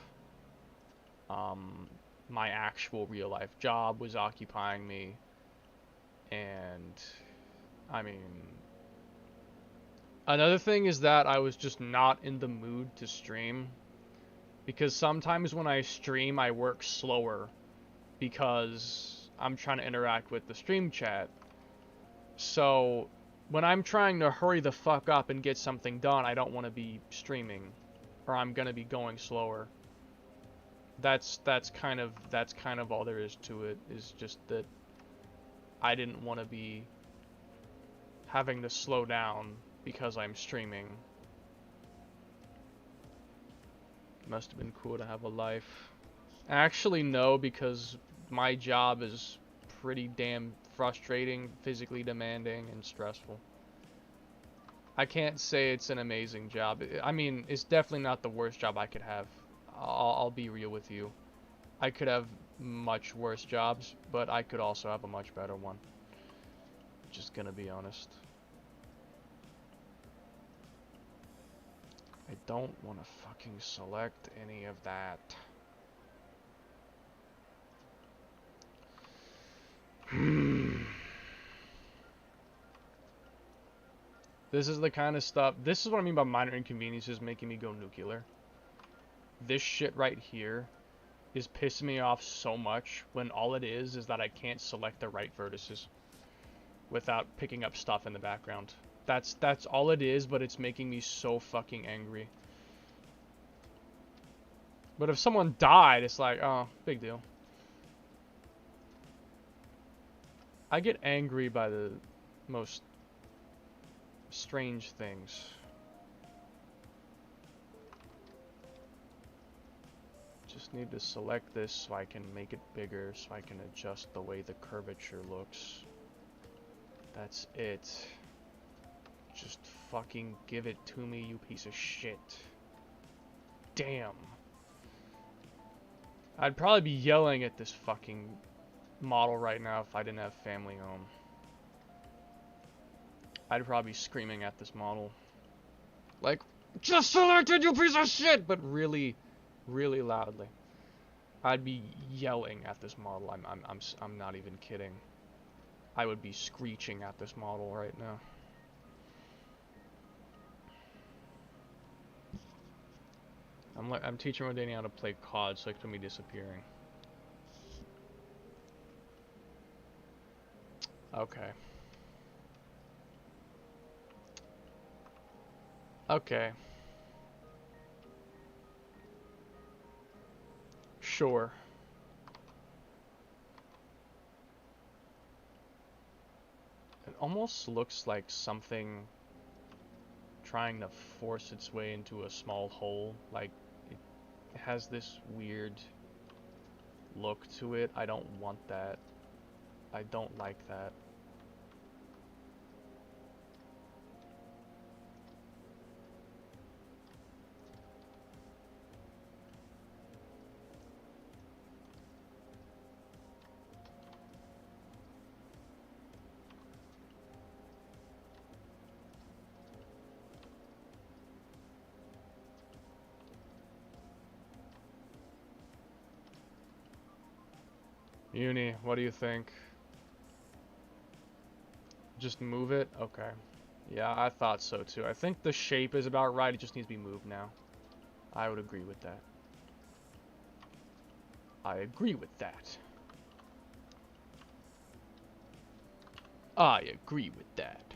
Speaker 1: My actual real life job was occupying me, and I mean, another thing is that I was just not in the mood to stream, because sometimes when I stream I work slower because I'm trying to interact with the stream chat. So when I'm trying to hurry the fuck up and get something done, I don't want to be streaming, or I'm gonna be going slower. That's kind of all there is to it, is just that I didn't want to be having to slow down because I'm streaming. Must have been cool to have a life. Actually, no, because my job is pretty damn frustrating, physically demanding, and stressful. I can't say it's an amazing job. I mean, it's definitely not the worst job I could have. I'll be real with you. I could have much worse jobs, but I could also have a much better one. Just gonna be honest. I don't want to fucking select any of that. This is the kind of stuff. This is what I mean by minor inconveniences making me go nuclear. This shit right here is pissing me off so much when all it is that I can't select the right vertices without picking up stuff in the background. That's all it is, but it's making me so fucking angry. But if someone died, it's like, oh, big deal. I get angry by the most strange things. Just need to select this so I can make it bigger, so I can adjust the way the curvature looks. That's it. Just fucking give it to me, you piece of shit. Damn. I'd probably be yelling at this fucking model right now if I didn't have family home. I'd probably be screaming at this model. Like, just selected, you piece of shit! But really, really loudly. I'd be yelling at this model. I'm not even kidding. I would be screeching at this model right now. I'm teaching Rodania how to play COD, so it can be disappearing. Okay. Okay. Sure. It almost looks like something trying to force its way into a small hole. Like, it has this weird look to it. I don't want that. I don't like that. Uni, what do you think? Just move it? Okay. Yeah, I thought so too. I think the shape is about right. It just needs to be moved now. I would agree with that. I agree with that. I agree with that.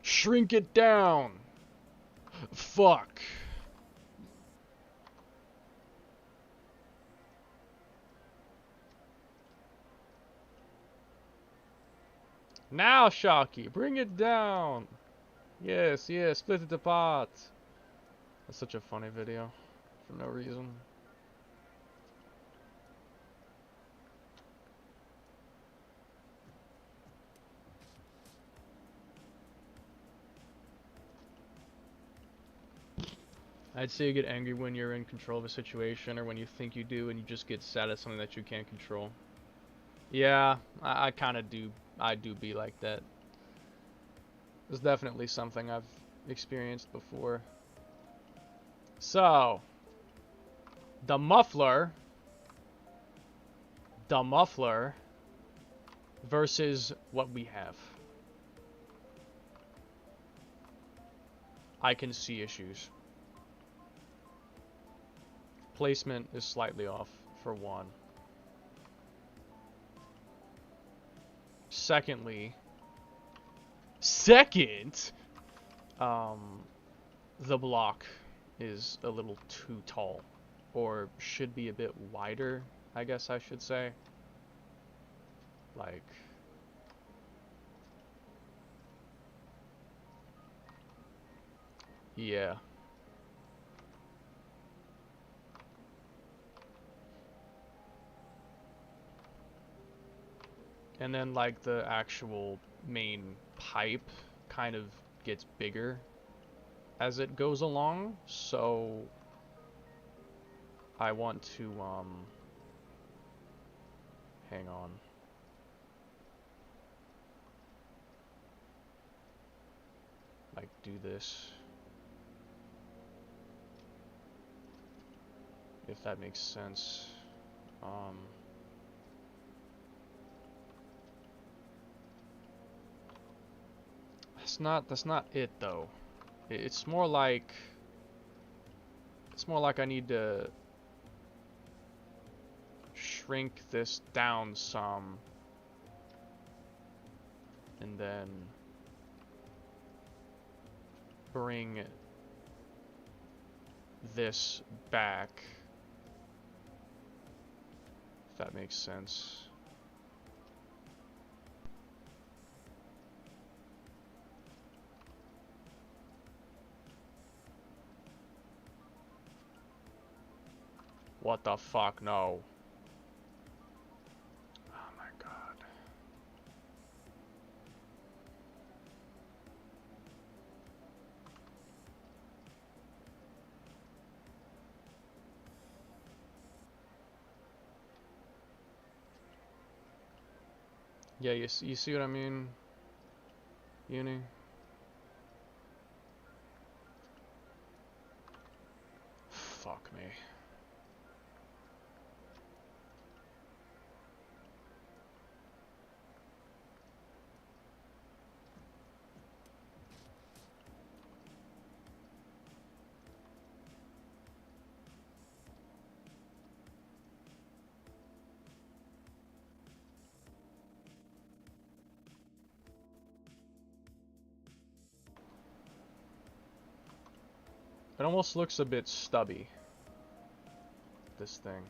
Speaker 1: Shrink it down! Fuck. Now, Shocky, bring it down! Yes, yes, split it apart! That's such a funny video. For no reason. I'd say you get angry when you're in control of a situation, or when you think you do, and you just get sad at something that you can't control. Yeah, I kind of do. I do be like that. It's definitely something I've experienced before. So, the muffler versus what we have. I can see issues. Placement is slightly off, for one. Second, the block is a little too tall, or should be a bit wider, I guess I should say. Like, yeah. And then, like, the actual main pipe kind of gets bigger as it goes along, so I want to, hang on. Like, do this. If that makes sense. That's not it though. It's more like I need to shrink this down some and then bring this back, if that makes sense. What the fuck? No. Oh my god. Yeah, you see what I mean? Uni? Fuck me. It almost looks a bit stubby, this thing.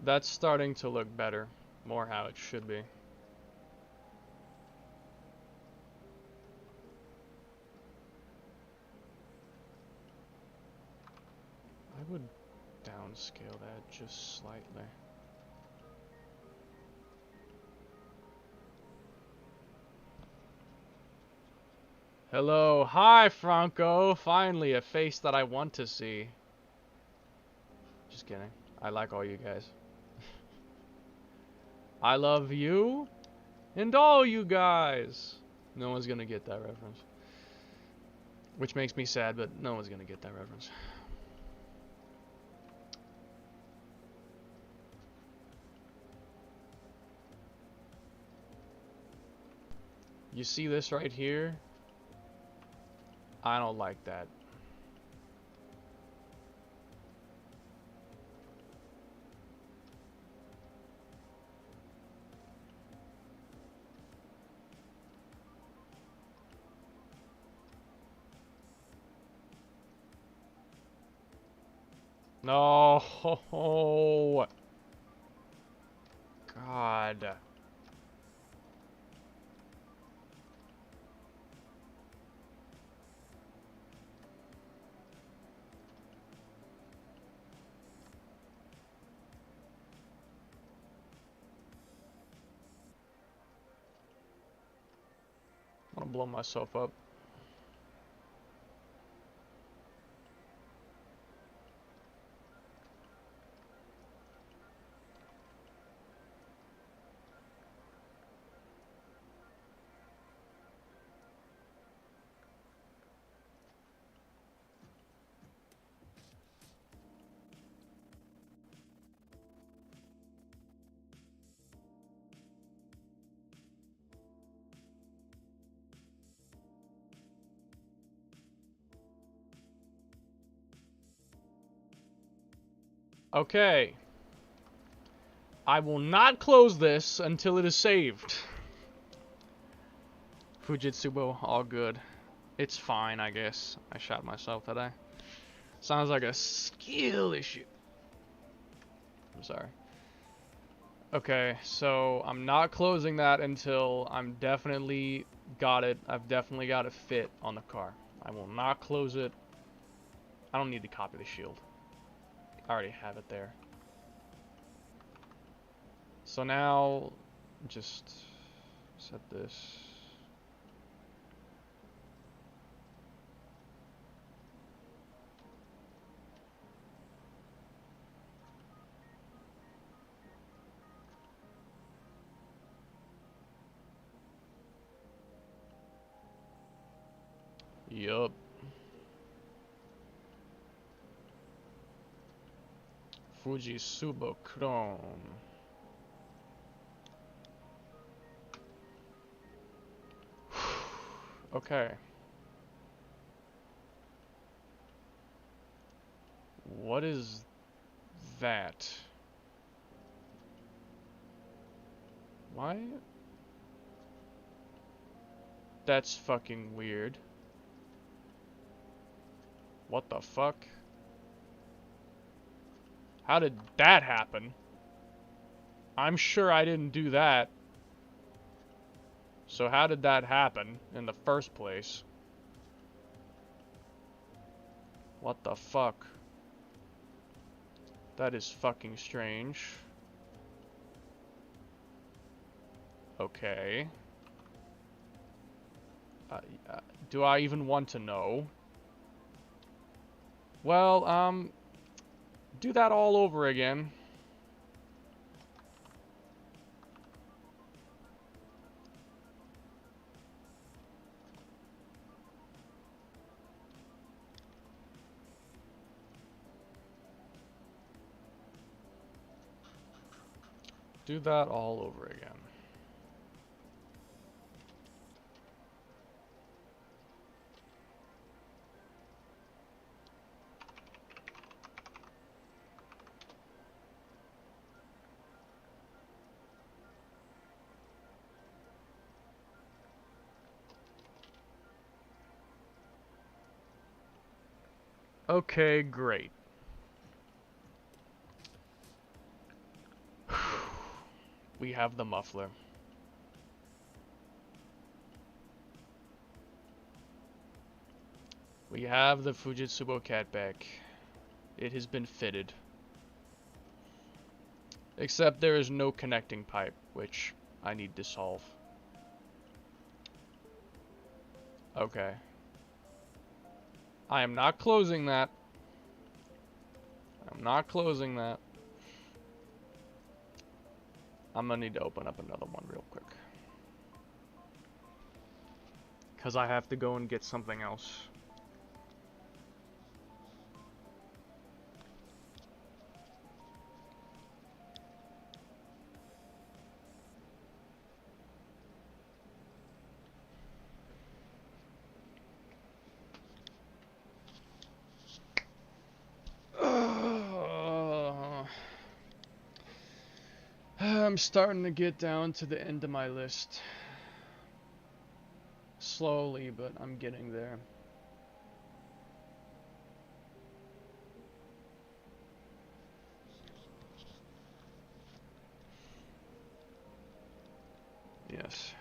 Speaker 1: That's starting to look better. More how it should be. I would downscale that just slightly. Hello, hi Franco! Finally, a face that I want to see. Just kidding. I like all you guys. I love you and all you guys. No one's gonna get that reference. Which makes me sad, but no one's gonna get that reference. You see this right here? I don't like that. No. God. I'm gonna blow myself up. Okay. I will not close this until it is saved. Fujitsubo, all good. It's fine, I guess. I shot myself today. Sounds like a skill issue. I'm sorry. Okay, so I'm not closing that until I'm definitely got it. I've definitely got it fit on the car. I will not close it. I don't need to copy the shield. I already have it there. So now, just set this. Yup. Fuji Subo Chrome. Okay. What is that? Why? That's fucking weird. What the fuck? How did that happen? I'm sure I didn't do that. So how did that happen in the first place? What the fuck? That is fucking strange. Okay. Do I even want to know? Well, do that all over again. Do that all over again. Okay, great. We have the muffler. We have the Fujitsubo cat back. It has been fitted. Except there is no connecting pipe, which I need to solve. Okay. I am not closing that. I'm not closing that. I'm gonna need to open up another one real quick. Because I have to go and get something else. I'm starting to get down to the end of my list. Slowly, but I'm getting there. Yes.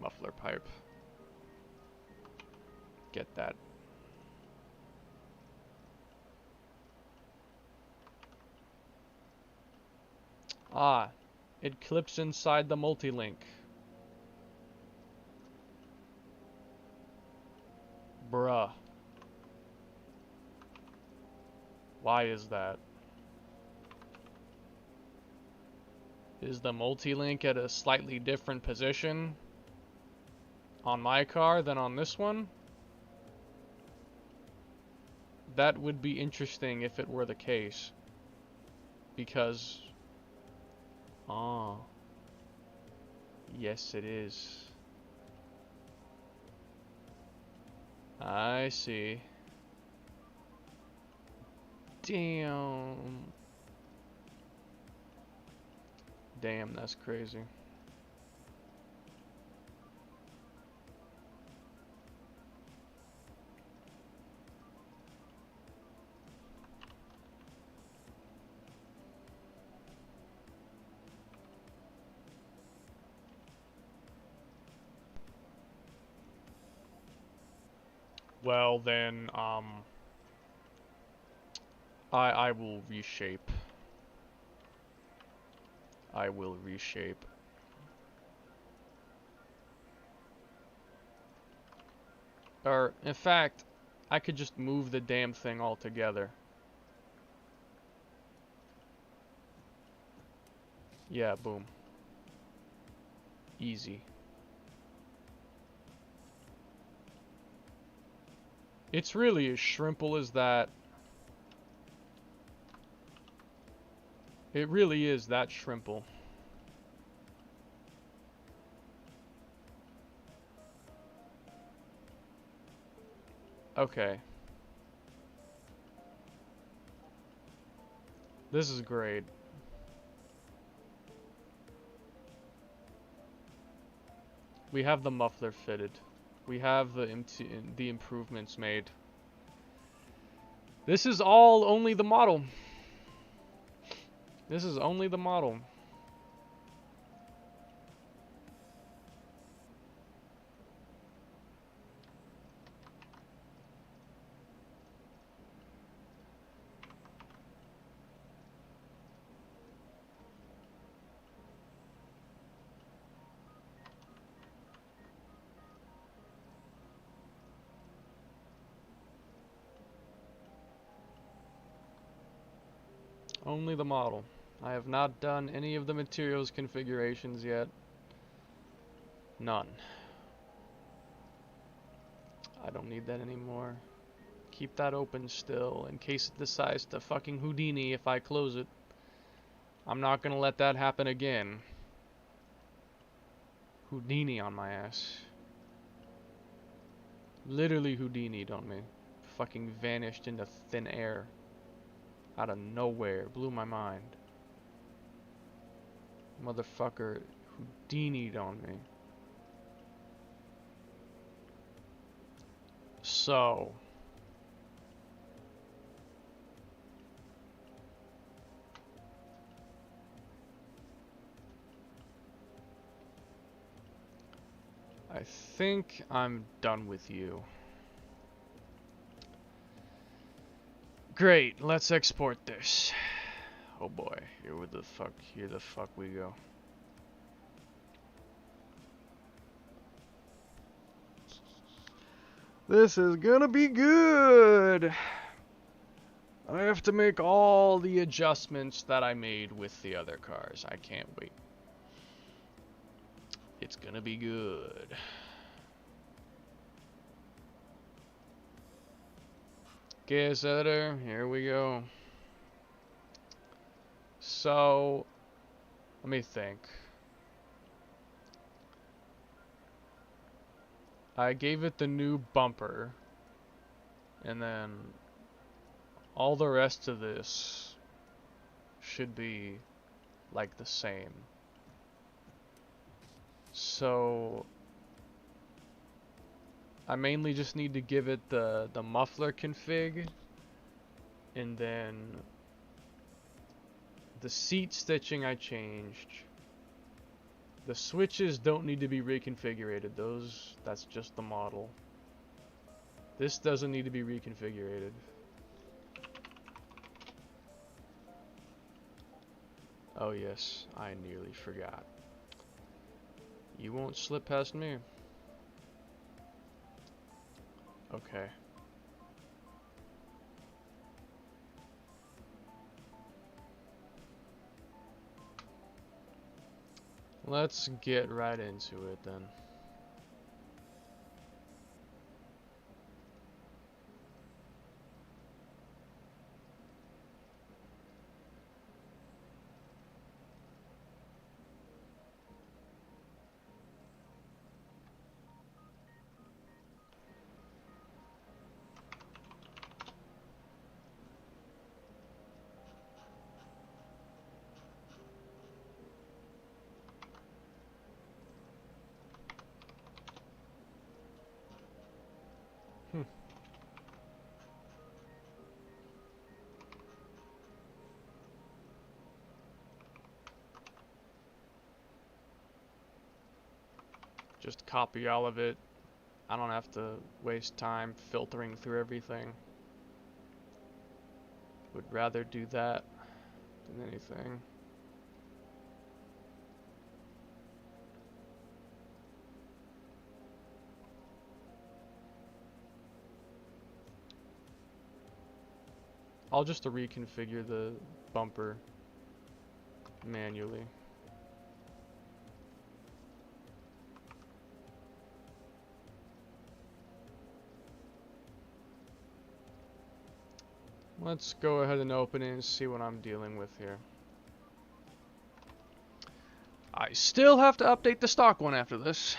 Speaker 1: Muffler pipe. Get that. Ah, it clips inside the multi-link. Bruh. Why is that? Is the multi-link at a slightly different position on my car than on this one? That would be interesting if it were the case. Because... oh. Yes, it is. I see. Damn. Damn, that's crazy. Well then, I will reshape. I will reshape. Or, in fact, I could just move the damn thing altogether. Yeah, boom. Easy. It's really as shrimple as that. It really is that shrimple. Okay. This is great. We have the muffler fitted. We have the improvements made. This is all only the model. This is only the model. Only the model. I have not done any of the materials configurations yet. None. I don't need that anymore. Keep that open still in case it decides to fucking Houdini if I close it. I'm not gonna let that happen again. Houdini on my ass. Literally Houdini'd on me. Fucking vanished into thin air. Out of nowhere. Blew my mind. Motherfucker Houdini'd on me. So. I think I'm done with you. Great, let's export this. Oh boy, here the fuck we go. This is gonna be good. I have to make all the adjustments that I made with the other cars. I can't wait. It's gonna be good. Gas editor, here we go. So, let me think. I gave it the new bumper, and then all the rest of this should be like the same. So I mainly just need to give it the muffler config, and then the seat stitching I changed. The switches don't need to be reconfigured. That's just the model. This doesn't need to be reconfigured. Oh yes, I nearly forgot. You won't slip past me. Okay. Let's get right into it then. Just copy all of it. I don't have to waste time filtering through everything. Would rather do that than anything. I'll just reconfigure the bumper manually. Let's go ahead and open it and see what I'm dealing with here. I still have to update the stock one after this.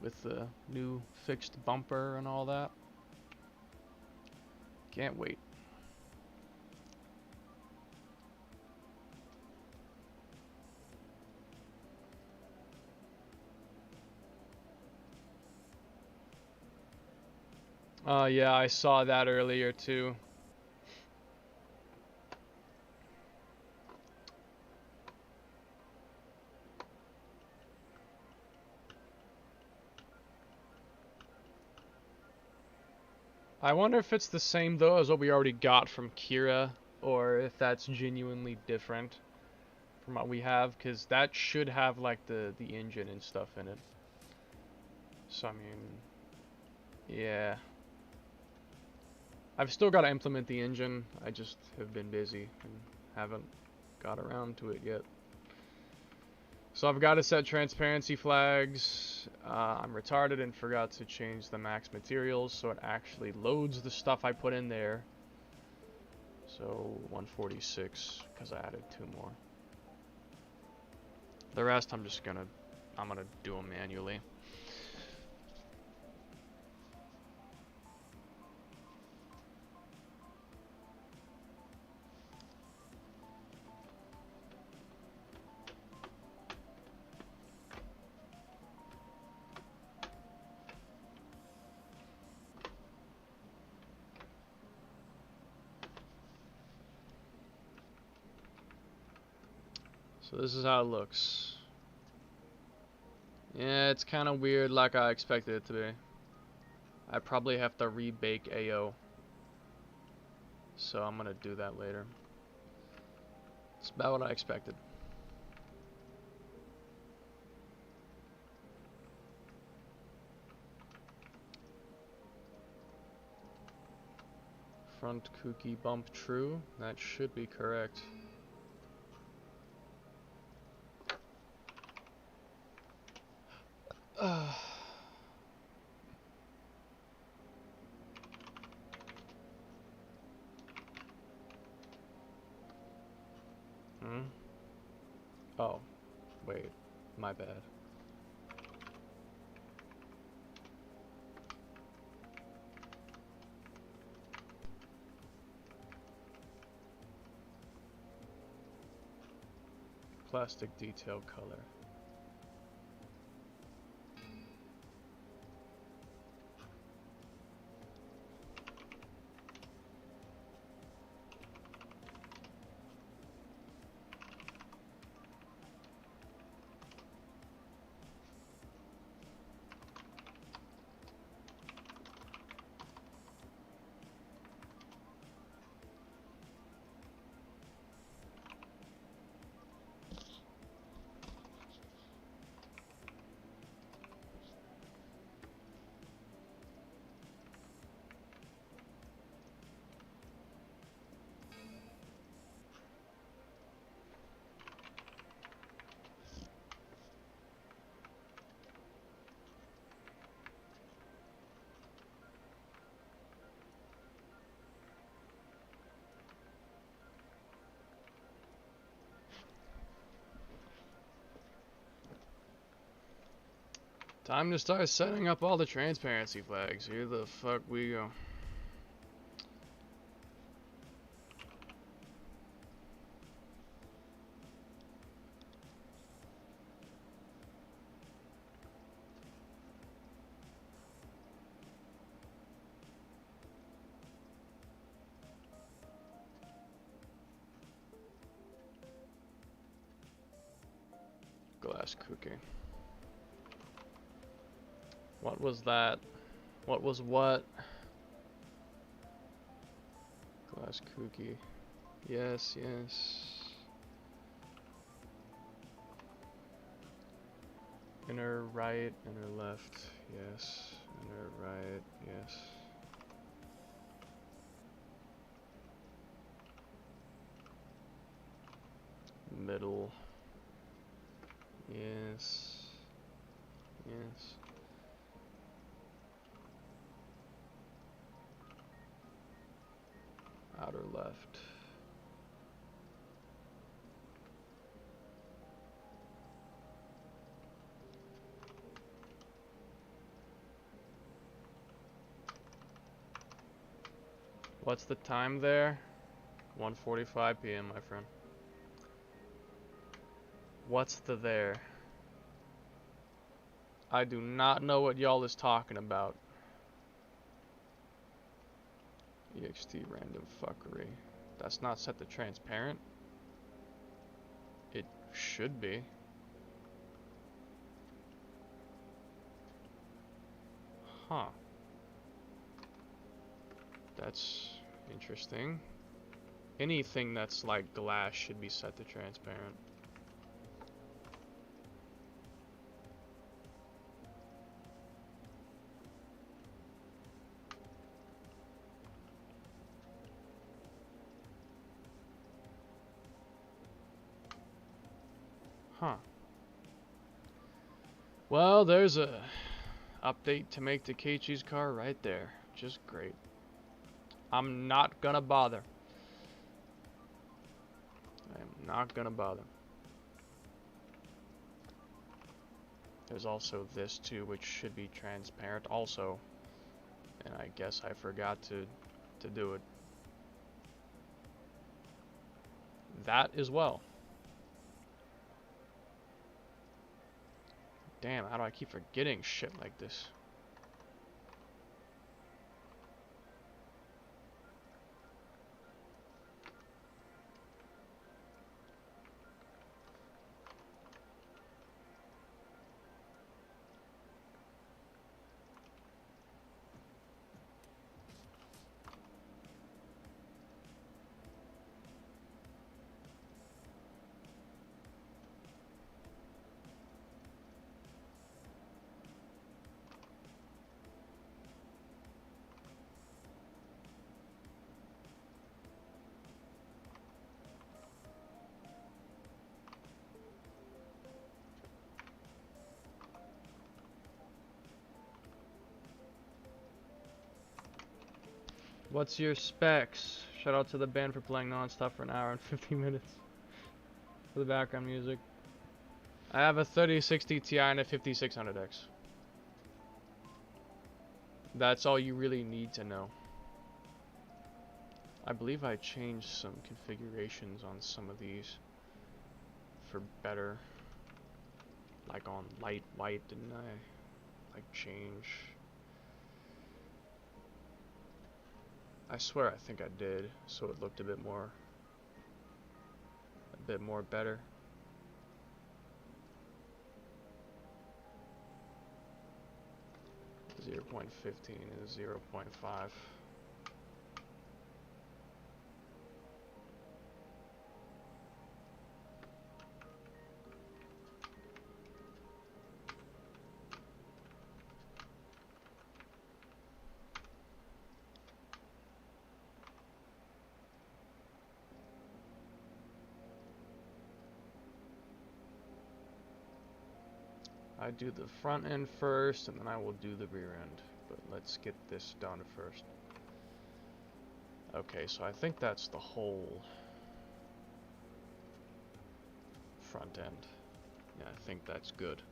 Speaker 1: With the new fixed bumper and all that. Can't wait. Yeah, I saw that earlier too. I wonder if it's the same though as what we already got from Kira, or if that's genuinely different from what we have, because that should have like the engine and stuff in it. So I mean, yeah. I've still got to implement the engine. I just have been busy and haven't got around to it yet. So I've got to set transparency flags. I'm retarded and forgot to change the max materials so it actually loads the stuff I put in there. So 146 because I added 2 more. The rest I'm gonna do them manually. So this is how it looks. Yeah, it's kind of weird like I expected it to be. I probably have to rebake AO. So I'm gonna do that later. It's about what I expected. Front kooky bump true. That should be correct. Oh, wait, my bad. Plastic detail color. Time to start setting up all the transparency flags. Here the fuck we go. Glass cookie. What was that? What was what? Glass cookie. Yes, yes. Inner right, inner left. Yes. Inner right, yes. Middle. Yes. Yes. Outer left. What's the time there? 1:45 p.m., my friend. What's the there? I do not know what y'all is talking about. EXT random fuckery. That's not set to transparent. It should be. Huh. That's interesting. Anything that's like glass should be set to transparent. Huh. Well, there's a update to make to Keiichi's car right there. Just great. I'm not gonna bother. I am not gonna bother. There's also this too, which should be transparent also. And I guess I forgot to do it. That as well. Damn, how do I keep forgetting shit like this? What's your specs? Shout out to the band for playing non-stop for an hour and 15 minutes for the background music. I have a 3060 Ti and a 5600X. That's all you really need to know. I believe I changed some configurations on some of these for better. Like on light white, didn't I? Like change. I swear I think I did, so it looked a bit more better. Zero 0.15 is 0.5. I do the front end first, and then I will do the rear end. But let's get this done first. Okay, so I think that's the whole front end. Yeah, I think that's good.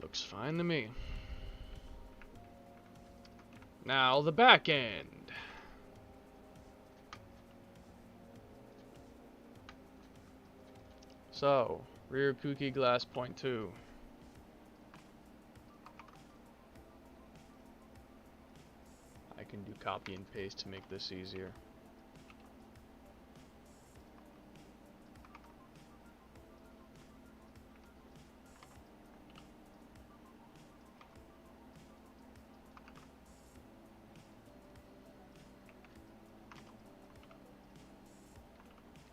Speaker 1: Looks fine to me. Now the back end. So, rear kooky glass 0.2. I can do copy and paste to make this easier.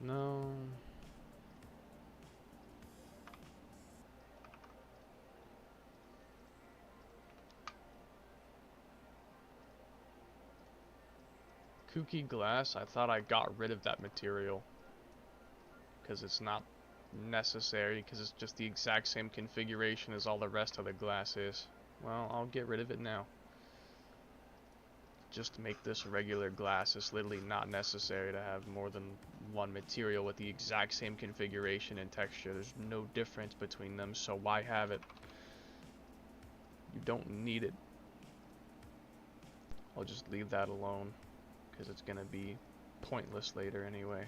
Speaker 1: No. Kooky glass, I thought I got rid of that material. Because it's not necessary, because it's just the exact same configuration as all the rest of the glass is. Well, I'll get rid of it now. Just to make this regular glass, it's literally not necessary to have more than one material with the exact same configuration and texture. There's no difference between them, so why have it? You don't need it. I'll just leave that alone. because it's gonna be pointless later anyway.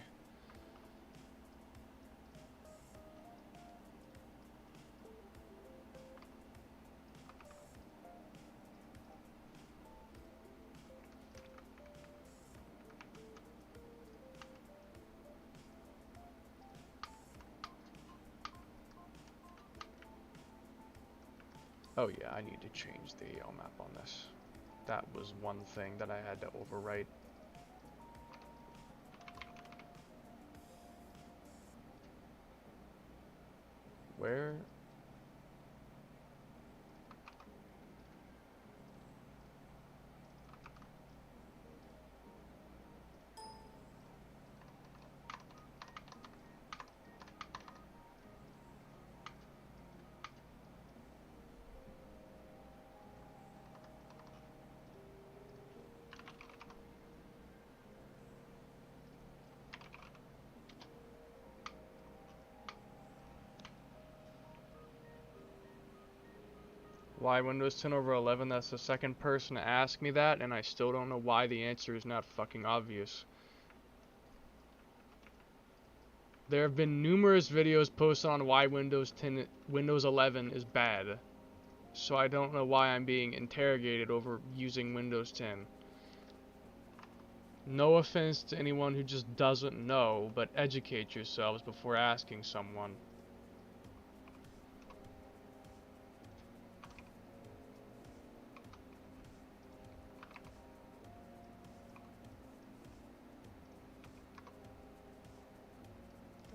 Speaker 1: Oh yeah, I need to change the AO map on this. That was one thing that I had to overwrite. Where? Why Windows 10 over 11? That's the second person to ask me that, and I still don't know why the answer is not fucking obvious. There have been numerous videos posted on why Windows 11 is bad. So I don't know why I'm being interrogated over using Windows 10. No offense to anyone who just doesn't know, but educate yourselves before asking someone.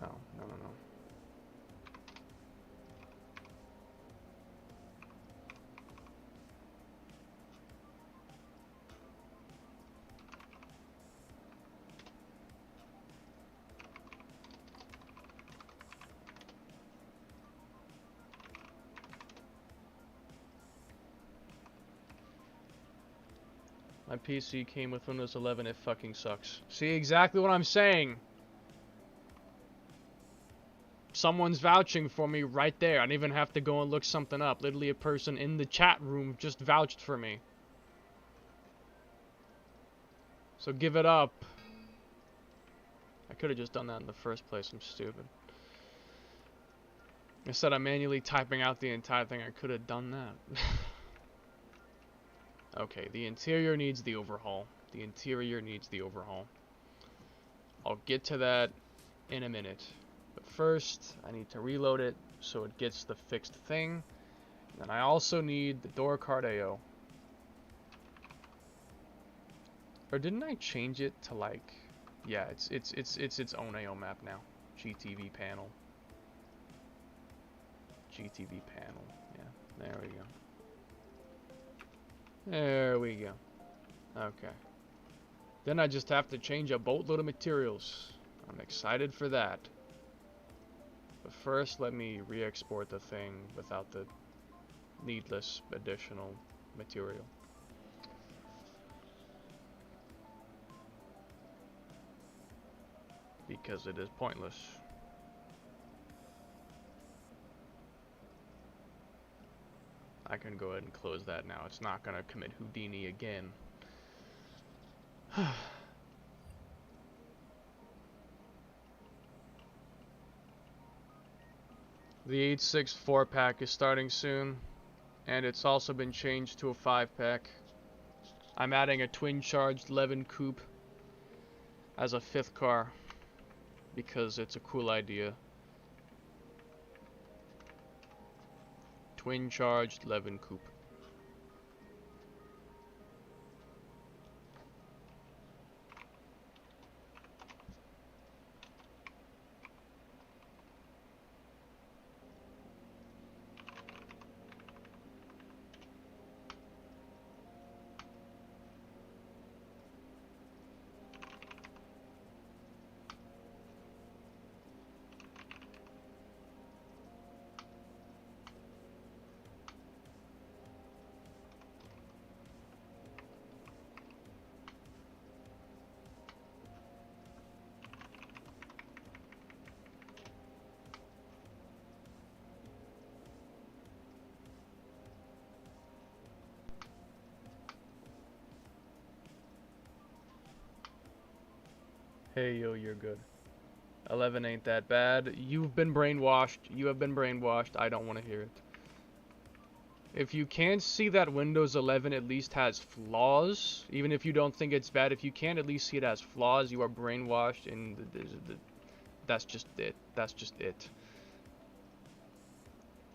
Speaker 1: Oh, no. My PC came with Windows 11, it fucking sucks. See, exactly what I'm saying. Someone's vouching for me right there. I didn't even have to go and look something up. Literally a person in the chat room just vouched for me. So give it up. I could have just done that in the first place. I'm stupid. Instead of manually typing out the entire thing, I could have done that. Okay, the interior needs the overhaul. The interior needs the overhaul. I'll get to that in a minute. But first, I need to reload it so it gets the fixed thing. And then I also need the door card AO. Or didn't I change it to like... Yeah, it's its own AO map now. GTV panel. GTV panel. Yeah, there we go. There we go. Okay. Then I just have to change a boatload of materials. I'm excited for that. But first, let me re-export the thing without the needless additional material. Because it is pointless. I can go ahead and close that now. It's not going to commit Houdini again. The 8.6 4-pack is starting soon, and it's also been changed to a 5-pack. I'm adding a twin-charged Levin coupe as a 5th car, because it's a cool idea. Twin-charged Levin coupe. Hey, yo, you're good. 11 ain't that bad. You've been brainwashed. You have been brainwashed. I don't want to hear it. If you can't see that Windows 11 at least has flaws, even if you don't think it's bad, if you can't at least see it has flaws, you are brainwashed, and that's just it. That's just it.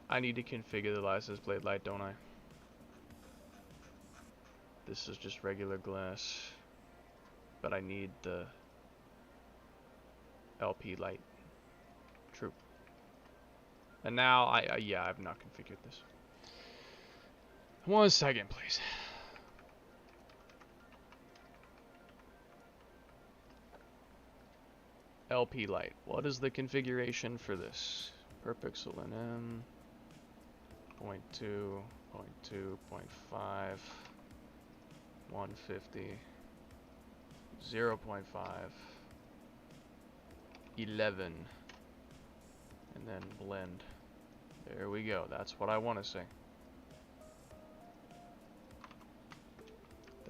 Speaker 1: I need to configure the license plate light, don't I? This is just regular glass, but I need the LP light. True. And now yeah, I've not configured this. 1 second, please. LP light. What is the configuration for this? Per pixel NM. 0.2, 0.2, 0.5, 150, 0.5, 11, and then blend. There we go. That's what I want to say.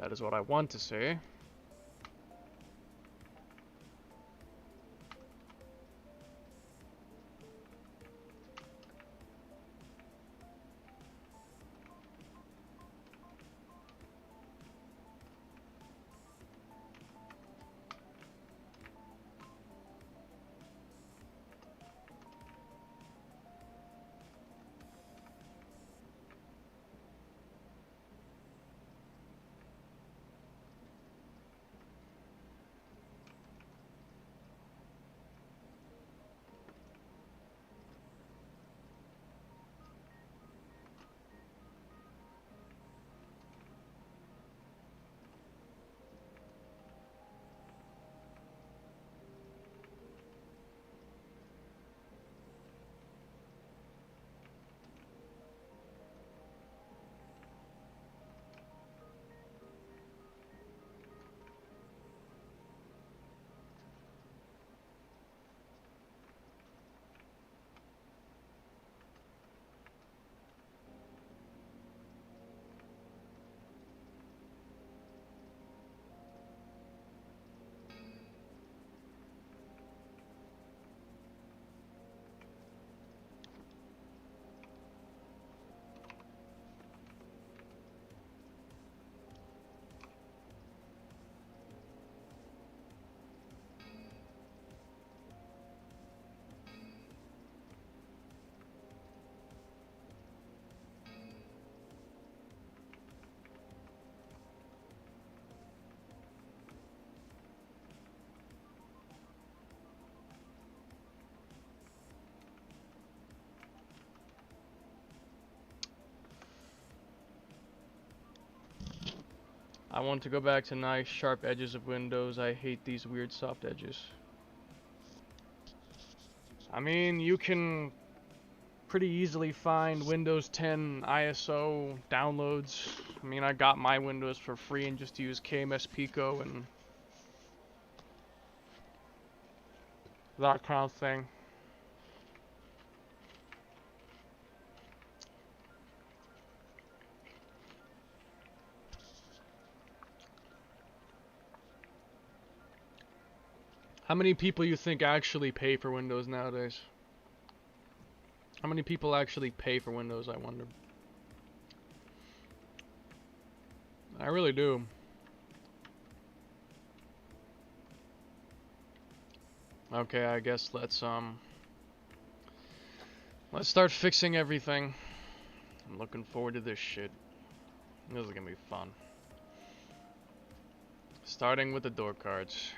Speaker 1: That is what I want to say. I want to go back to nice sharp edges of Windows. I hate these weird soft edges. I mean, you can pretty easily find Windows 10 ISO downloads. I mean, I got my Windows for free and just used KMS Pico and that kind of thing. How many people you think actually pay for Windows nowadays? How many people actually pay for Windows, I wonder? I really do. Okay, I guess let's start fixing everything. I'm looking forward to this shit. This is gonna be fun. Starting with the door cards.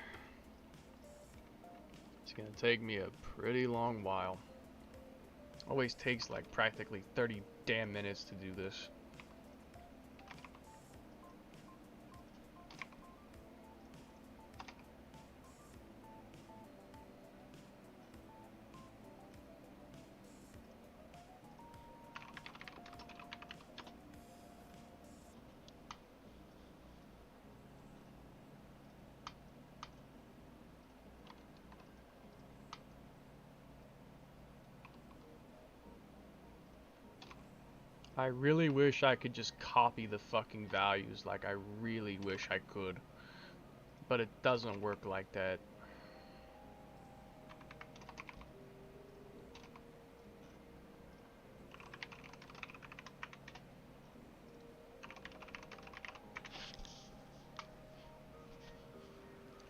Speaker 1: It's gonna take me a pretty long while. Always takes like practically 30 damn minutes to do this. I really wish I could just copy the fucking values, like I really wish I could. But it doesn't work like that.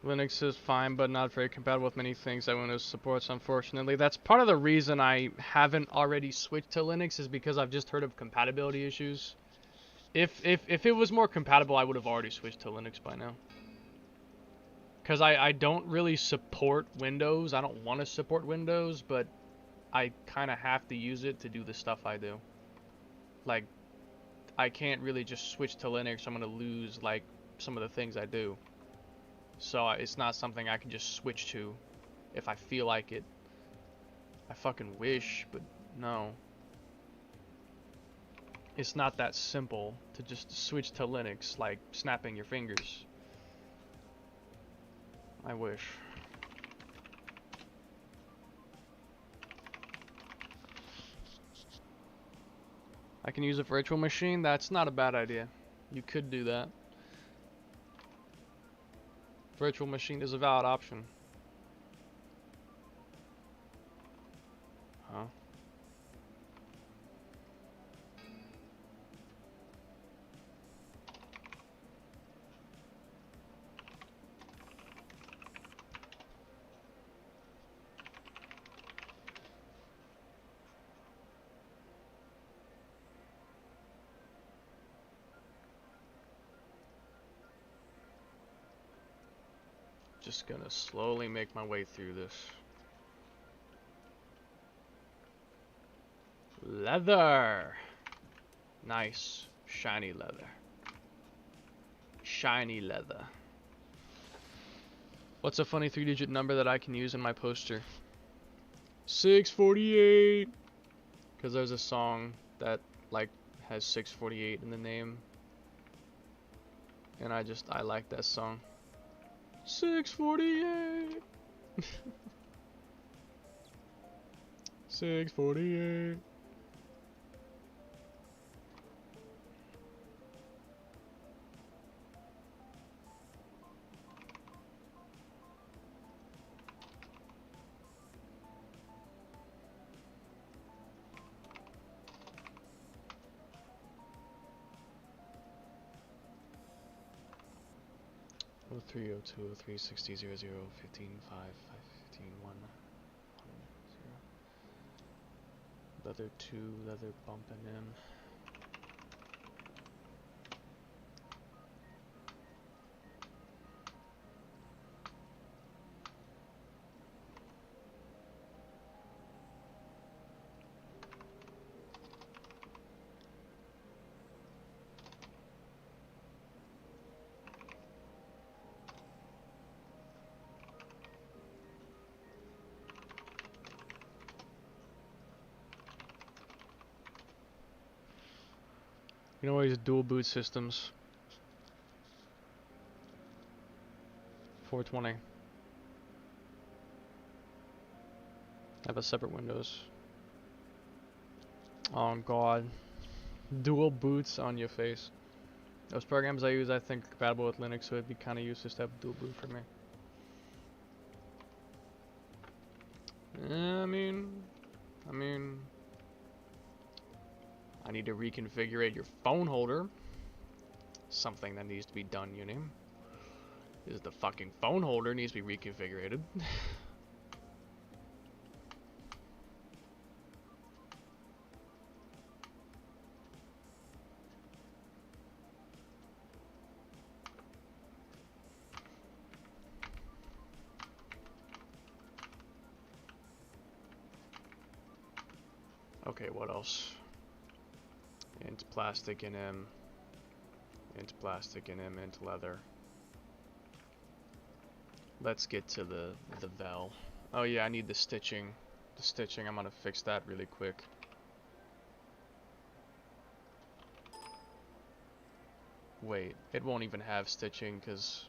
Speaker 1: Linux is fine, but not very compatible with many things that Windows supports, unfortunately. That's part of the reason I haven't already switched to Linux, is because I've just heard of compatibility issues. If it was more compatible, I would have already switched to Linux by now. Because I don't really support Windows. I don't want to support Windows, but I kind of have to use it to do the stuff I do. Like, I can't really just switch to Linux. I'm going to lose, like, some of the things I do. So it's not something I can just switch to if I feel like it. I fucking wish, but no. It's not that simple to just switch to Linux, like snapping your fingers. I wish. I can use a virtual machine? That's not a bad idea. You could do that. Virtual machine is a valid option. Huh? Just gonna slowly make my way through this. Leather! Nice. Shiny leather. Shiny leather. What's a funny 3-digit number that I can use in my poster? 648! Because there's a song that, like, has 648 in the name. And I like that song. 648! 648. Oh 0302 0360 00 15 5 15 1 0. Leather 2, leather bumping in. You know, always dual boot systems. 420. Have a separate Windows. Oh god. Dual boots on your face. Those programs I use I think are compatible with Linux, so it'd be kind of useless to have dual boot for me. I mean, I need to reconfigure your phone holder. Something that needs to be done, you know. Is the fucking phone holder needs to be reconfigured. Okay, what else? Into plastic and M. Into plastic and M into leather. Let's get to the vel. Oh yeah, I need the stitching. The stitching, I'm gonna fix that really quick. Wait, it won't even have stitching because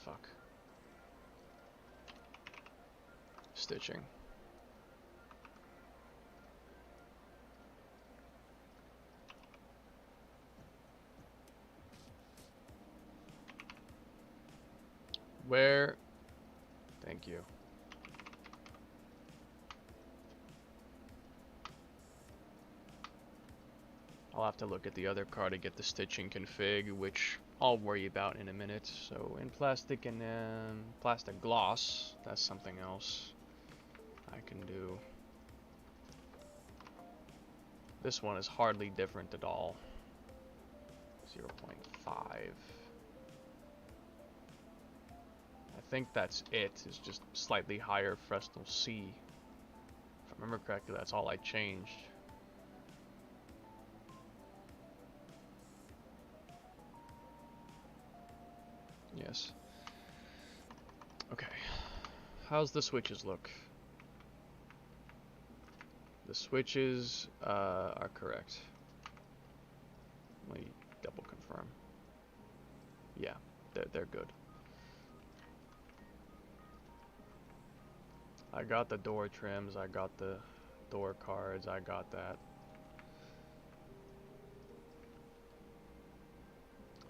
Speaker 1: fuck. Stitching. Where? Thank you. I'll have to look at the other card to get the stitching config, which I'll worry about in a minute. So in plastic and plastic gloss, that's something else I can do. This one is hardly different at all. 0.5. I think that's it. It's just slightly higher Fresnel C. If I remember correctly, that's all I changed. Yes. Okay. How's the switches look? The switches are correct. Let me double confirm. Yeah, they're good. I got the door trims, I got the door cards, I got that.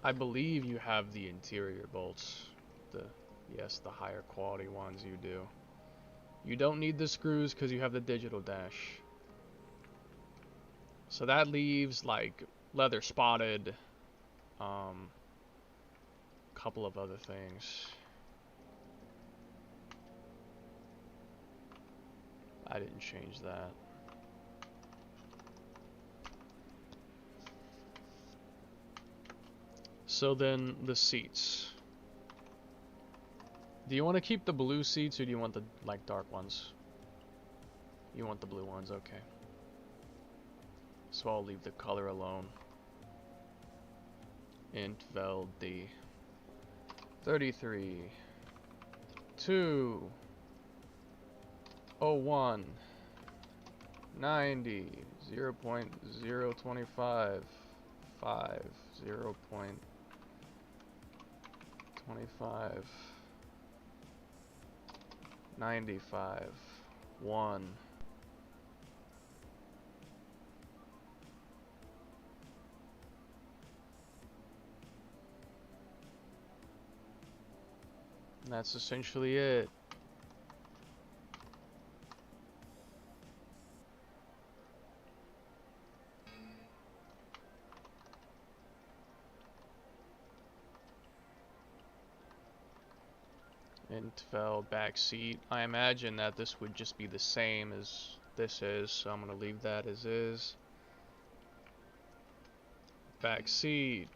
Speaker 1: I believe you have the interior bolts. Yes, the higher quality ones you do. You don't need the screws because you have the digital dash. So that leaves like leather spotted, couple of other things. I didn't change that. So then the seats. Do you want to keep the blue seats or do you want the like dark ones? You want the blue ones, okay. So I'll leave the color alone. Intvel D 33 2 01 90 0.025 5 0.25 95 1. And that's essentially it. Intvel back seat. I imagine that this would just be the same as this is, so I'm gonna leave that as is. Back seat.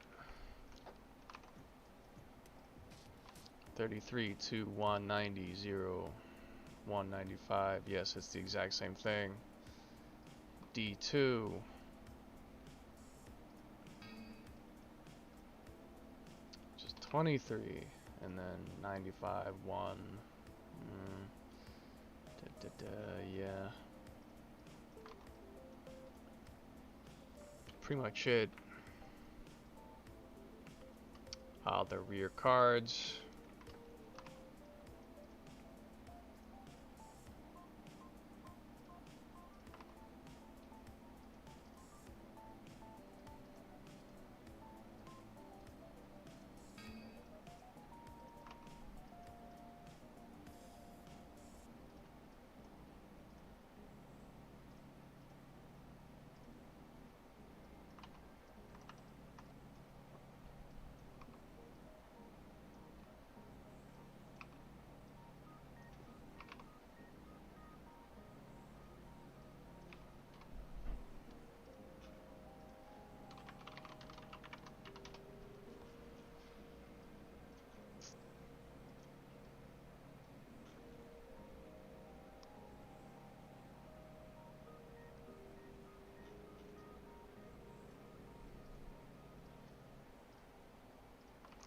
Speaker 1: 33 to 190 0 195. Yes, it's the exact same thing. D2. Just 23 and then 95 1. Yeah. Pretty much it. The rear cards.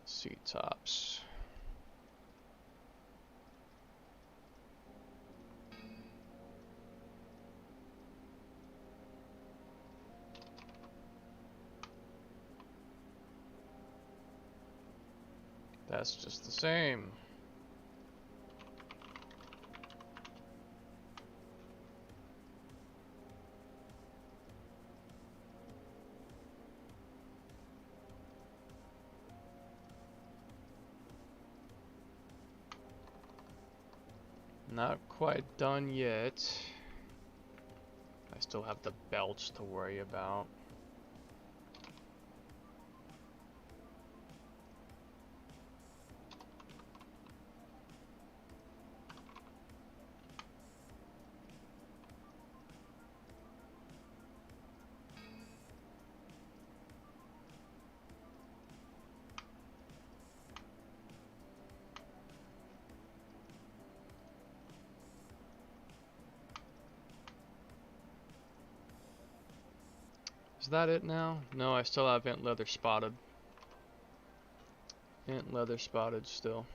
Speaker 1: Seat tops. That's just the same. Not quite done yet. I still have the belts to worry about. Is that it now? No, I still have ant leather spotted. Ant leather spotted still.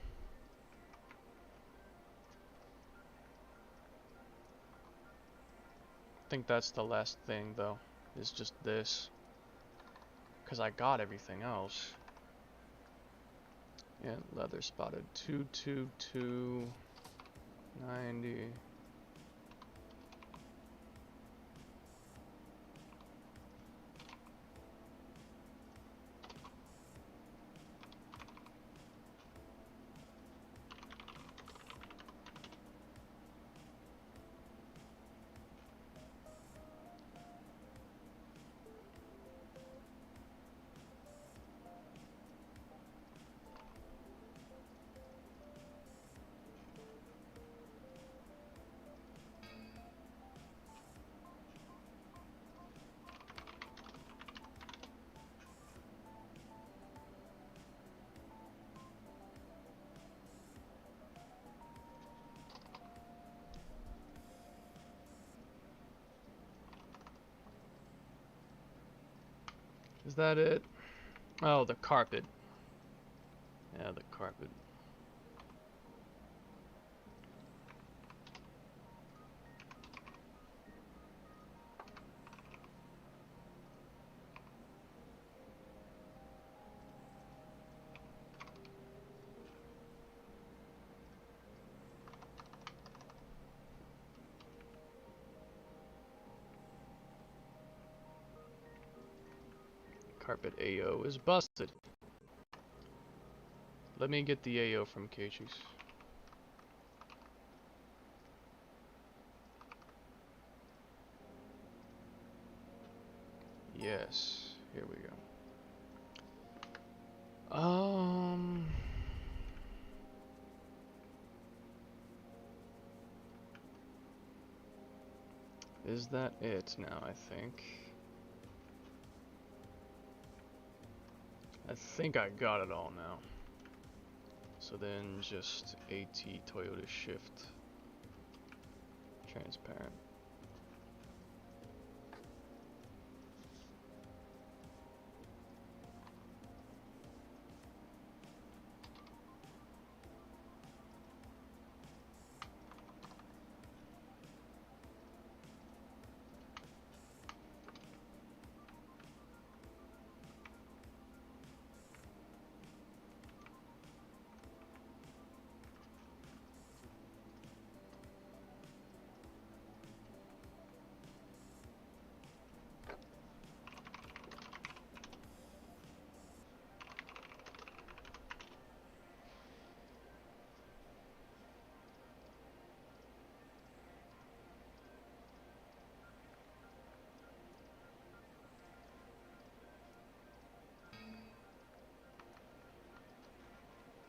Speaker 1: I think that's the last thing though, is just this. Because I got everything else. Ant leather spotted 22290. Is that it? Oh, the carpet. Yeah, the carpet. Carpet AO is busted. Let me get the AO from Casey's. Yes, here we go. Is that it now, I think? I think I got it all now. So then just AT Toyota Shift. Transparent.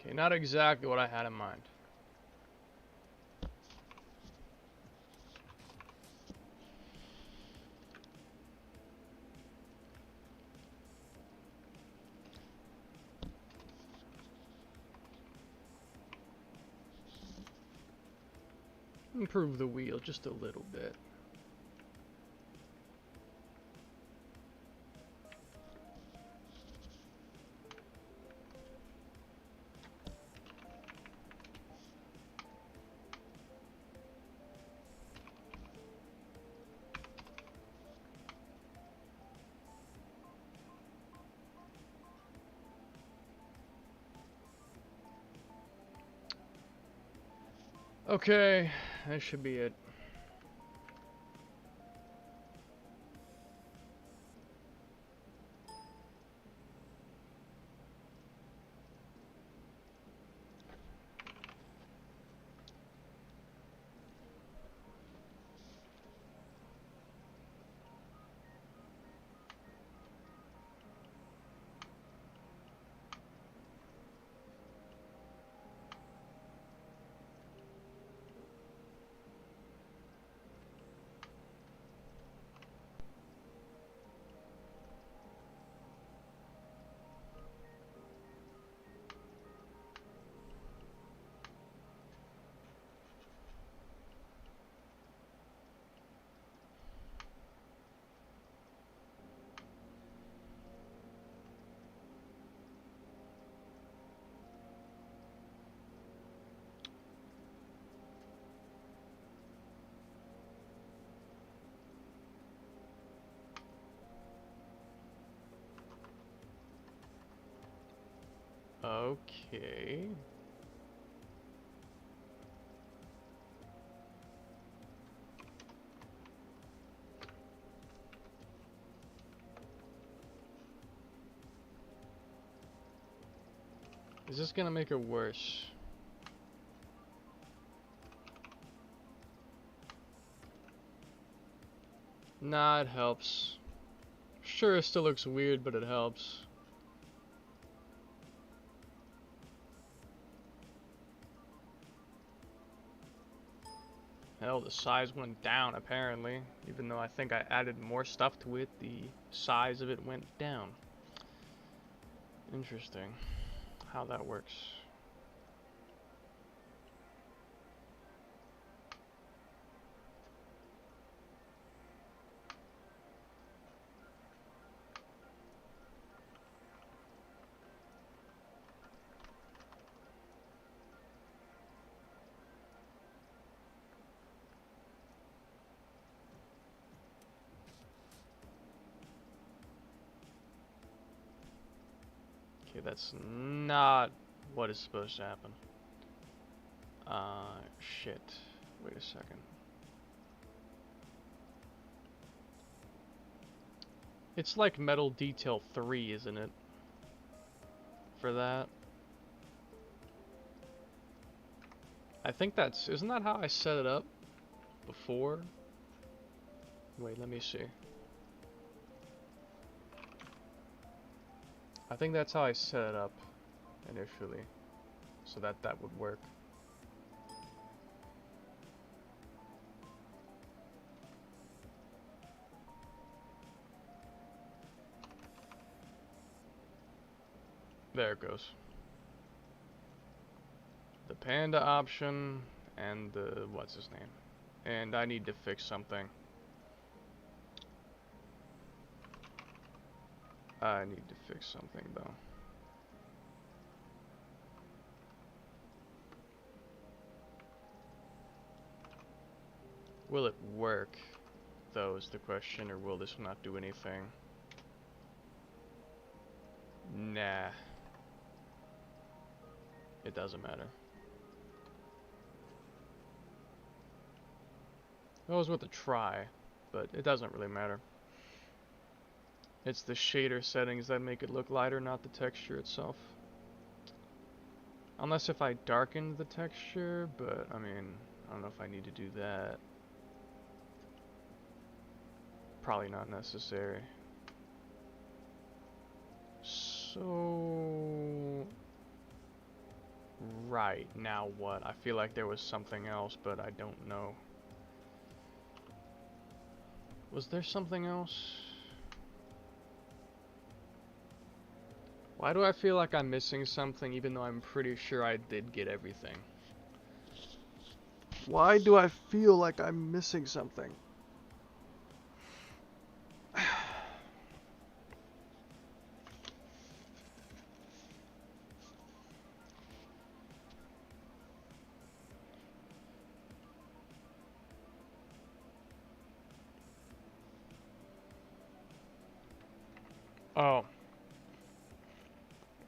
Speaker 1: Okay, not exactly what I had in mind. Improve the wheel just a little bit. Okay, that should be it. Okay. Is this gonna make it worse? Nah, it helps. Sure, it still looks weird, but it helps. Hell, the size went down apparently. Even though I think I added more stuff to it, the size of it went down. Interesting how that works. Okay, that's not what is supposed to happen. Shit. Wait a second. It's like Metal Detail 3, isn't it? For that. I think that's... Isn't that how I set it up before? Wait, let me see. I think that's how I set it up initially. So that would work. There it goes. The panda option and the what's his name. And I need to fix something. I need to fix something though. Will it work though is the question, or will this not do anything? Nah. It doesn't matter. It was worth a try, but it doesn't really matter. It's the shader settings that make it look lighter, not the texture itself. Unless if I darkened the texture, but I mean, I don't know if I need to do that. Probably not necessary. So... Right, now what? I feel like there was something else, but I don't know. Was there something else? Why do I feel like I'm missing something even though I'm pretty sure I did get everything? Why do I feel like I'm missing something? Oh.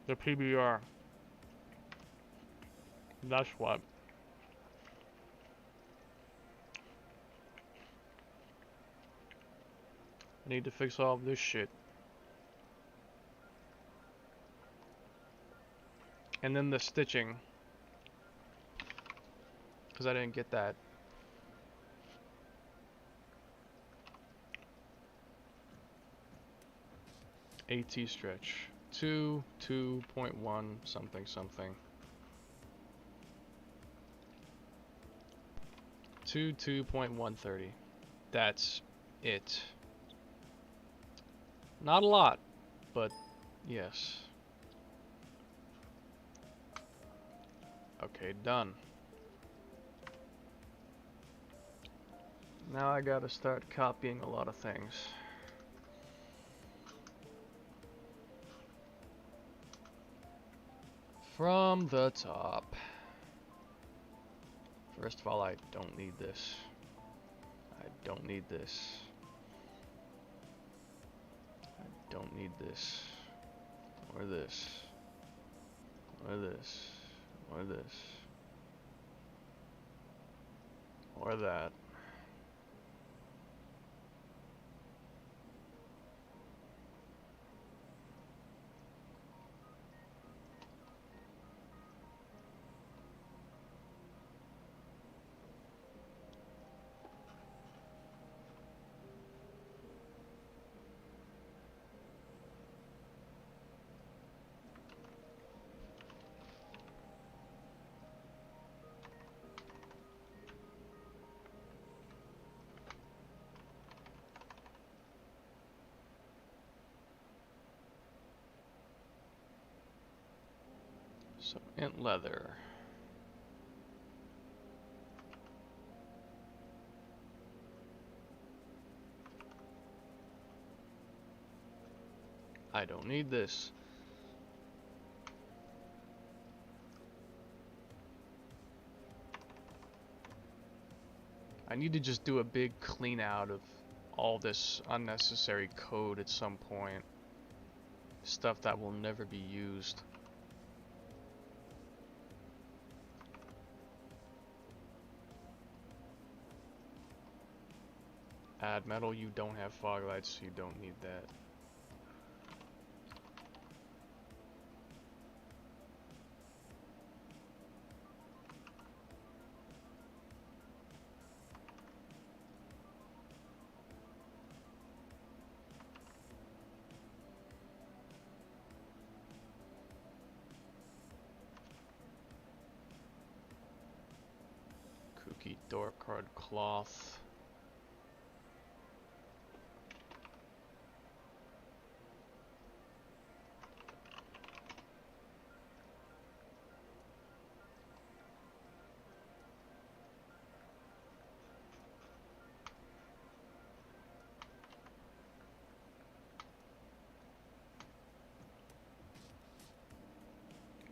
Speaker 1: The PBR. That's what. I need to fix all of this shit. And then the stitching. Because I didn't get that. AT stretch. 2.1 something something. 2.130. That's it. Not a lot, but yes. Okay, done. Now I gotta start copying a lot of things. From the top. First of all, I don't need this. I don't need this. I don't need this. Or this. Or this. Or this. Or that. So, int leather. I don't need this. I need to just do a big clean out of all this unnecessary code at some point. Stuff that will never be used. Add metal, you don't have fog lights, so you don't need that. Kooky door card cloth.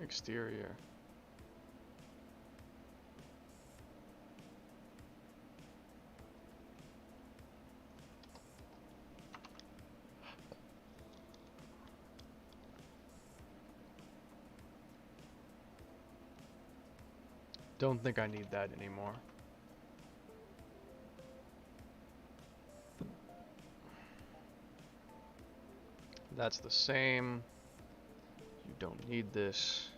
Speaker 1: Exterior. Don't think I need that anymore. That's the same. You don't need this.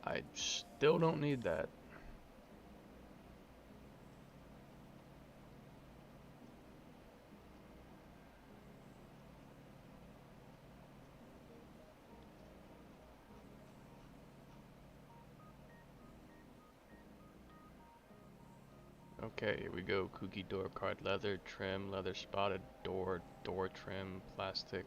Speaker 1: I still don't need that. Okay, here we go. Kooky door card, leather trim, leather spotted door, door trim, plastic.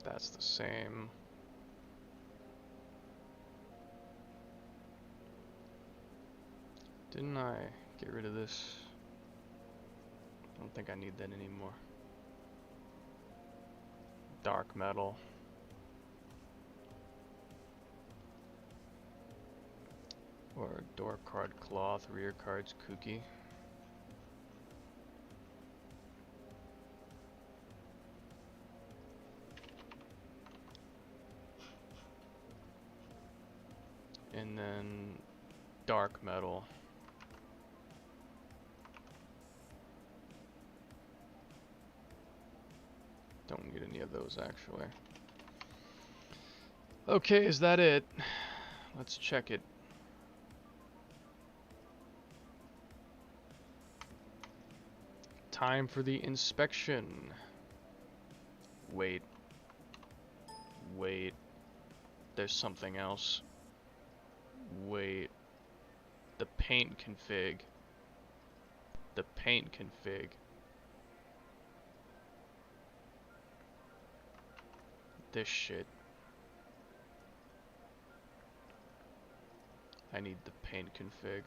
Speaker 1: That's the same. Didn't I get rid of this? I don't think I need that anymore. Dark metal. Or door card cloth, rear cards kooky. And then dark metal. Don't need any of those actually. Okay, is that it? Let's check it. Time for the inspection. Wait. Wait. There's something else. Wait. The paint config. The paint config. this shit. I need the paint config.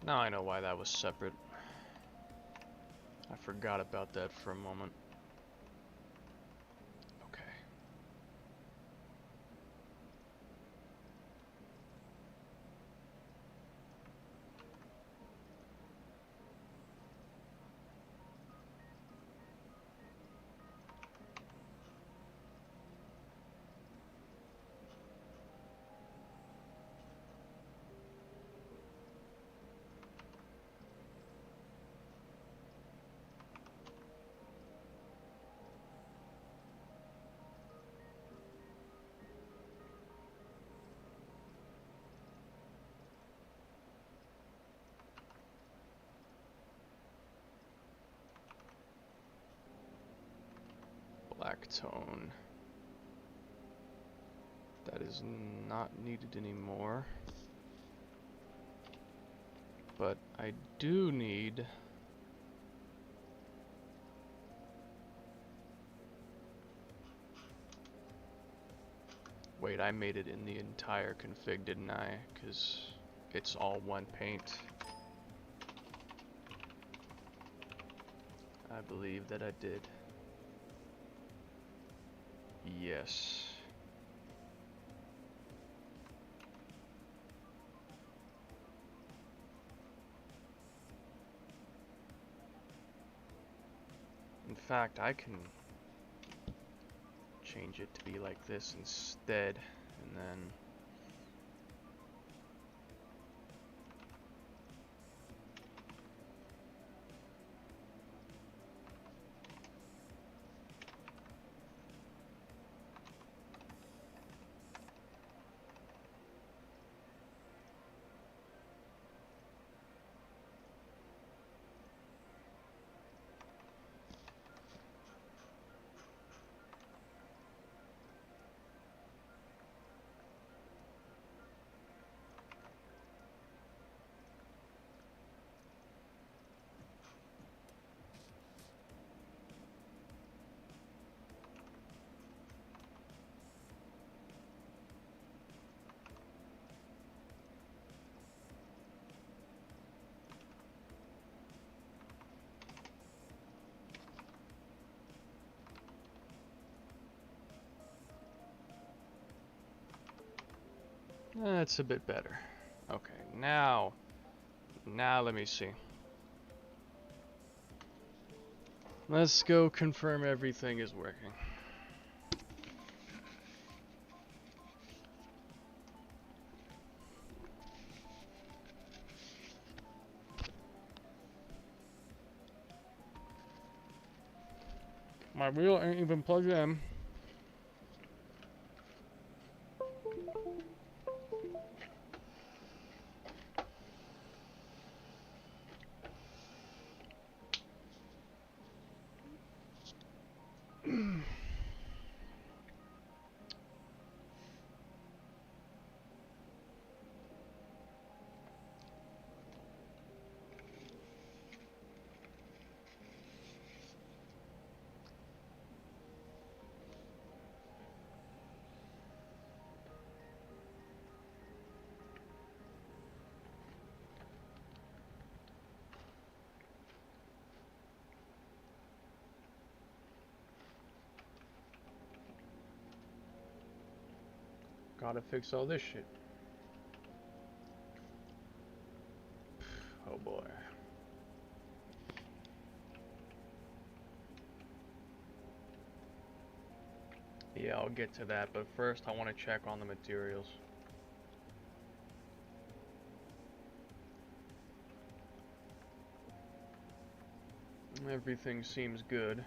Speaker 1: Now I know why that was separate. I forgot about that for a moment. Okay. Black tone. That is not needed anymore. But I do need... Wait, I made it in the entire config, didn't I? Because it's all one paint. I believe that I did. Yes. In fact, I can change it to be like this instead, and then that's a bit better. Okay, now let me see. Let's go confirm everything is working. My wheel ain't even plugged in. Gotta fix all this shit. Oh boy. Yeah, I'll get to that, but first I want to check on the materials. Everything seems good.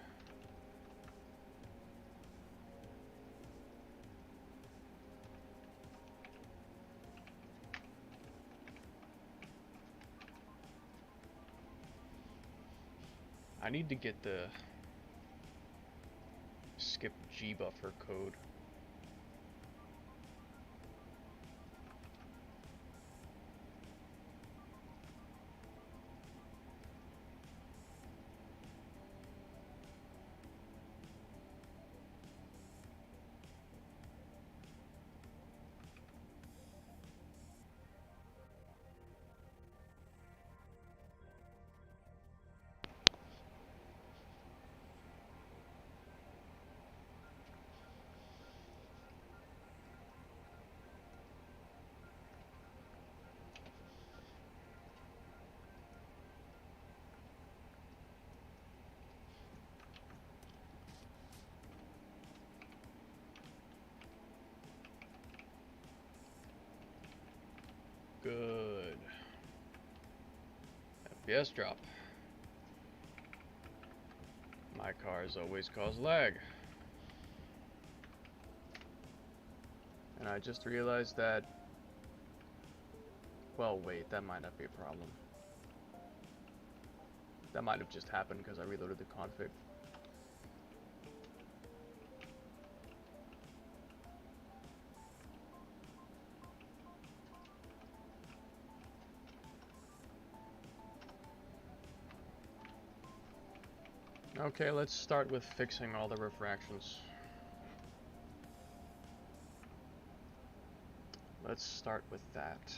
Speaker 1: I need to get the skip gbuffer code. Good. FPS drop. My cars always cause lag. And I just realized that... Well, wait, that might not be a problem. That might have just happened because I reloaded the config. Okay, let's start with fixing all the refractions. Let's start with that.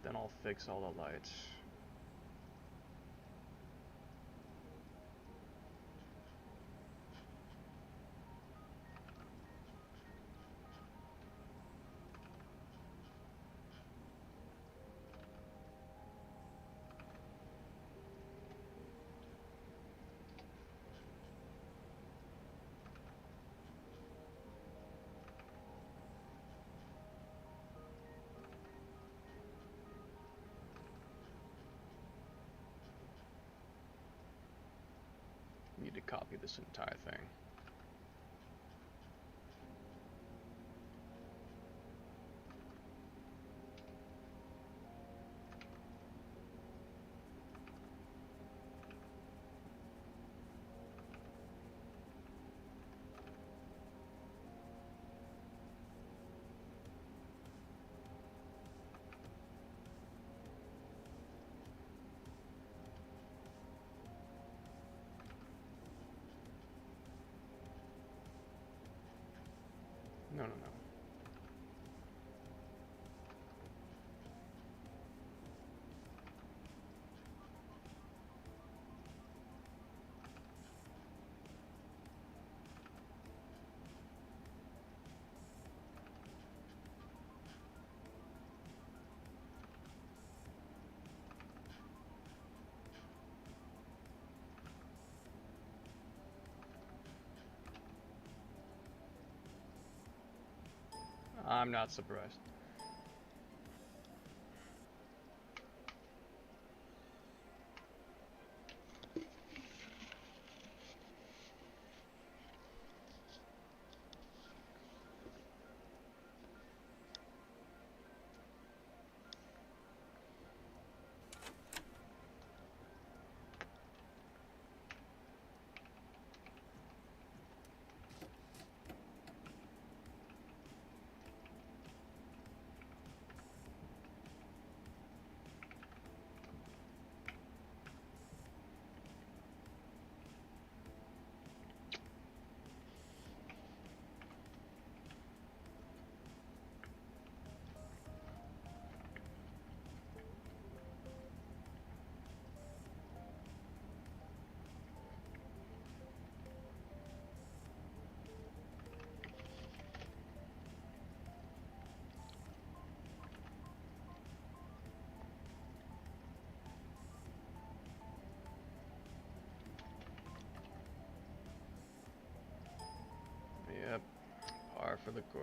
Speaker 1: Then I'll fix all the lights. Need to copy this entire thing. No, no, no. I'm not surprised.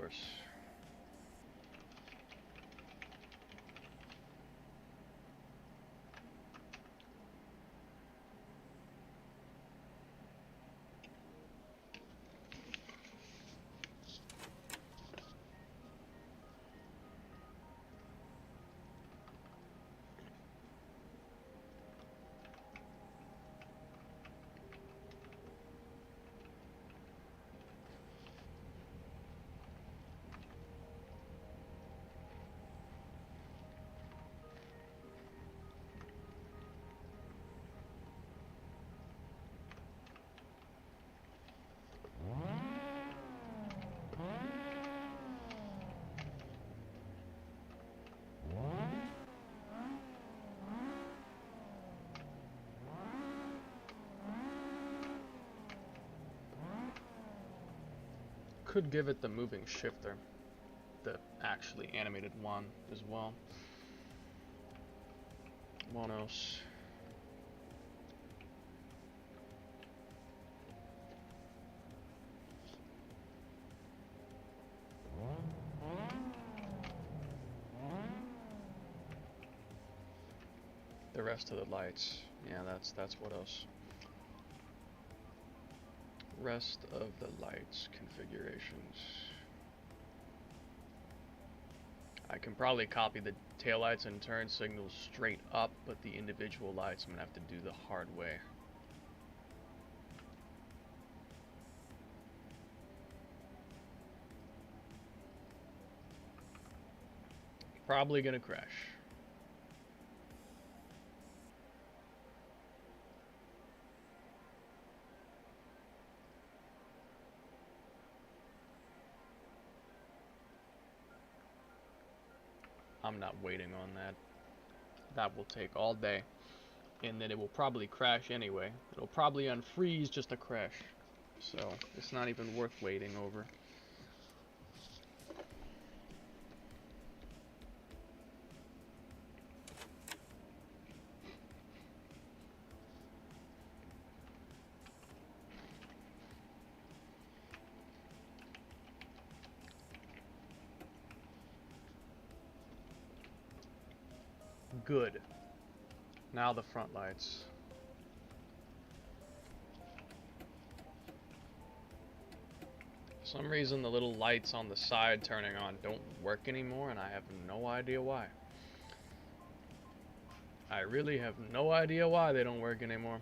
Speaker 1: course. Could give it the moving shifter, the actually animated one as well. What else? The rest of the lights. Yeah, that's what else. Rest of the lights configurations. I can probably copy the taillights and turn signals straight up, but the individual lights I'm gonna have to do the hard way. Probably gonna crash. I'm not waiting on that. That will take all day. And then it will probably crash anyway. It'll probably unfreeze just to crash. So, it's not even worth waiting over. Good. Now the front lights. For some reason the little lights on the side turning on don't work anymore, and I have no idea why. I really have no idea why they don't work anymore.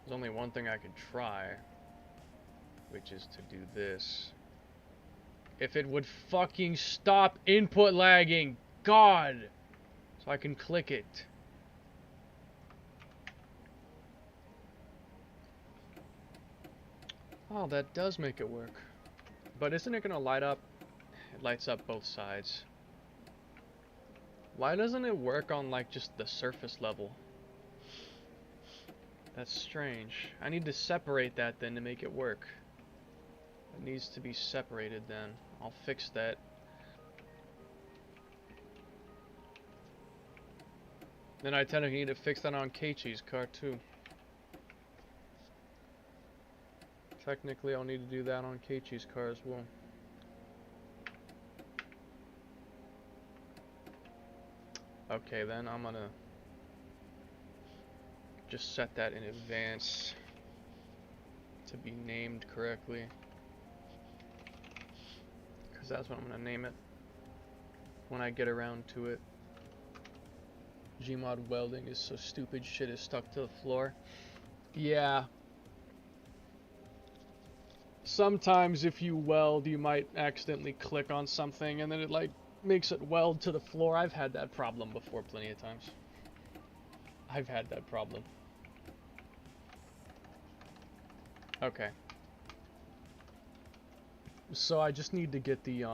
Speaker 1: There's only one thing I could try, which is to do this. If it would fucking stop input lagging, God, so I can click it. Oh, that does make it work. But isn't it gonna light up? It lights up both sides. Why doesn't it work on like just the surface level? That's strange. I need to separate that then to make it work. It needs to be separated then. I'll fix that. Then I technically need to fix that on Keiichi's car too. Technically, I'll need to do that on Keiichi's car as well. Okay, then I'm gonna just set that in advance to be named correctly, because that's what I'm gonna name it when I get around to it. Gmod welding is so stupid, shit is stuck to the floor. Yeah. Sometimes if you weld, you might accidentally click on something and then it like makes it weld to the floor. I've had that problem before plenty of times. I've had that problem. Okay. So I just need to get the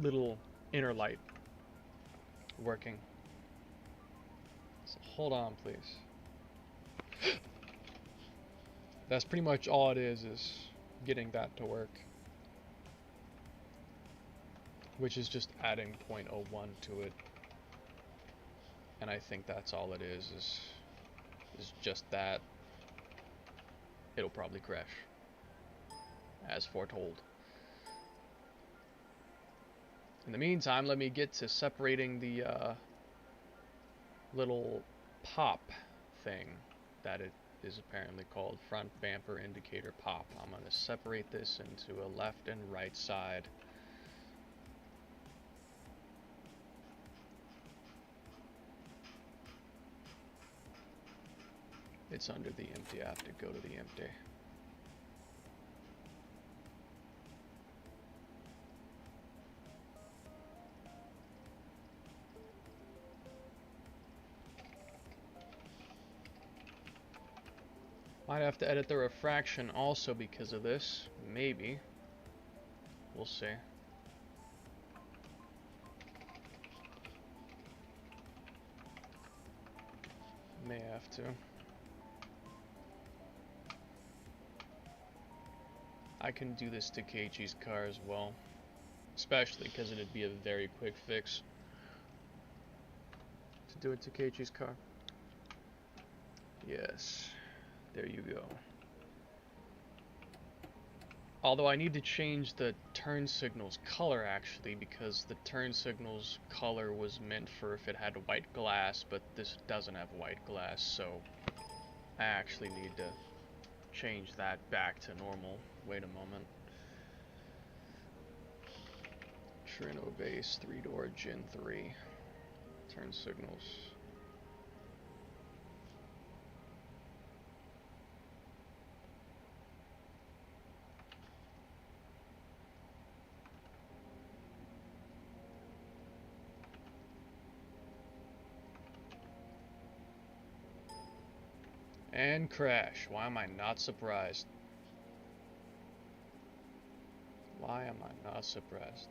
Speaker 1: little inner light working. So hold on, please. That's pretty much all it is getting that to work. Which is just adding 0.01 to it. And I think that's all it is just that. it'll probably crash, as foretold. In the meantime, let me get to separating the little pop thing that it is apparently called, front bumper indicator pop. I'm going to separate this into a left and right side. It's under the empty. I have to go to the empty. Might have to edit the refraction also because of this. Maybe. We'll see. May have to. I can do this to Keiichi's car as well. Especially because it'd be a very quick fix to do it to Keiichi's car. Yes. There you go. Although I need to change the turn signal's color actually, because the turn signal's color was meant for if it had white glass, but this doesn't have white glass, so I actually need to change that back to normal. Wait a moment. Trino base, 3-door Gen 3. Turn signals. And crash. Why am I not surprised? Why am I not surprised?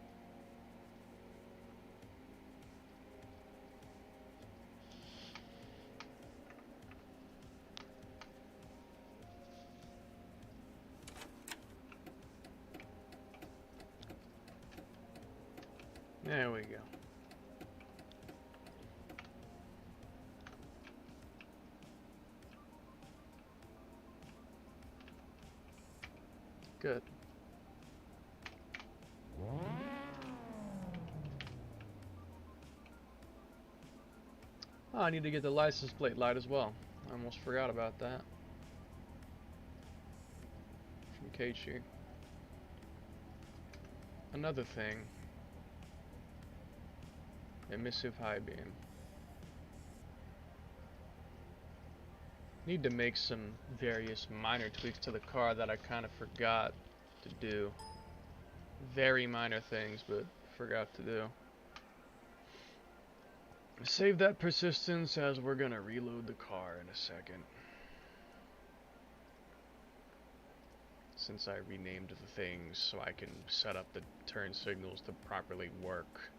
Speaker 1: There we go. Good. Oh, I need to get the license plate light as well. I almost forgot about that. From Keiichi. Another thing. Emissive high beam. Need to make some various minor tweaks to the car that I kind of forgot to do. Very minor things, but forgot to do. Save that persistence as we're gonna reload the car in a second. Since I renamed the things so I can set up the turn signals to properly work.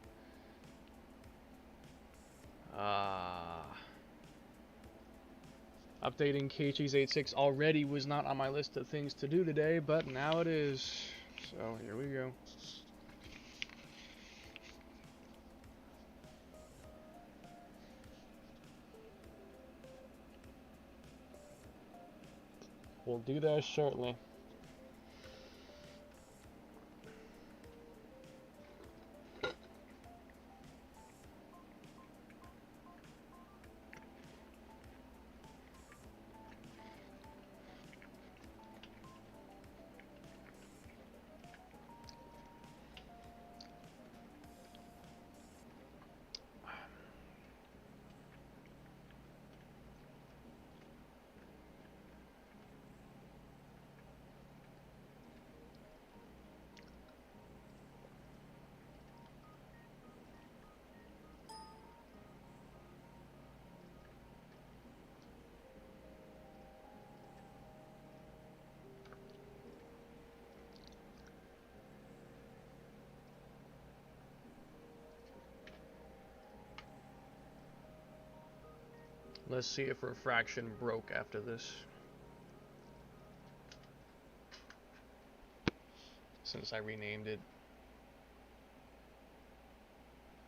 Speaker 1: Updating Keiichi's 8.6 already was not on my list of things to do today, but now it is. So here we go. We'll do that shortly. Let's see if refraction broke after this. Since I renamed it.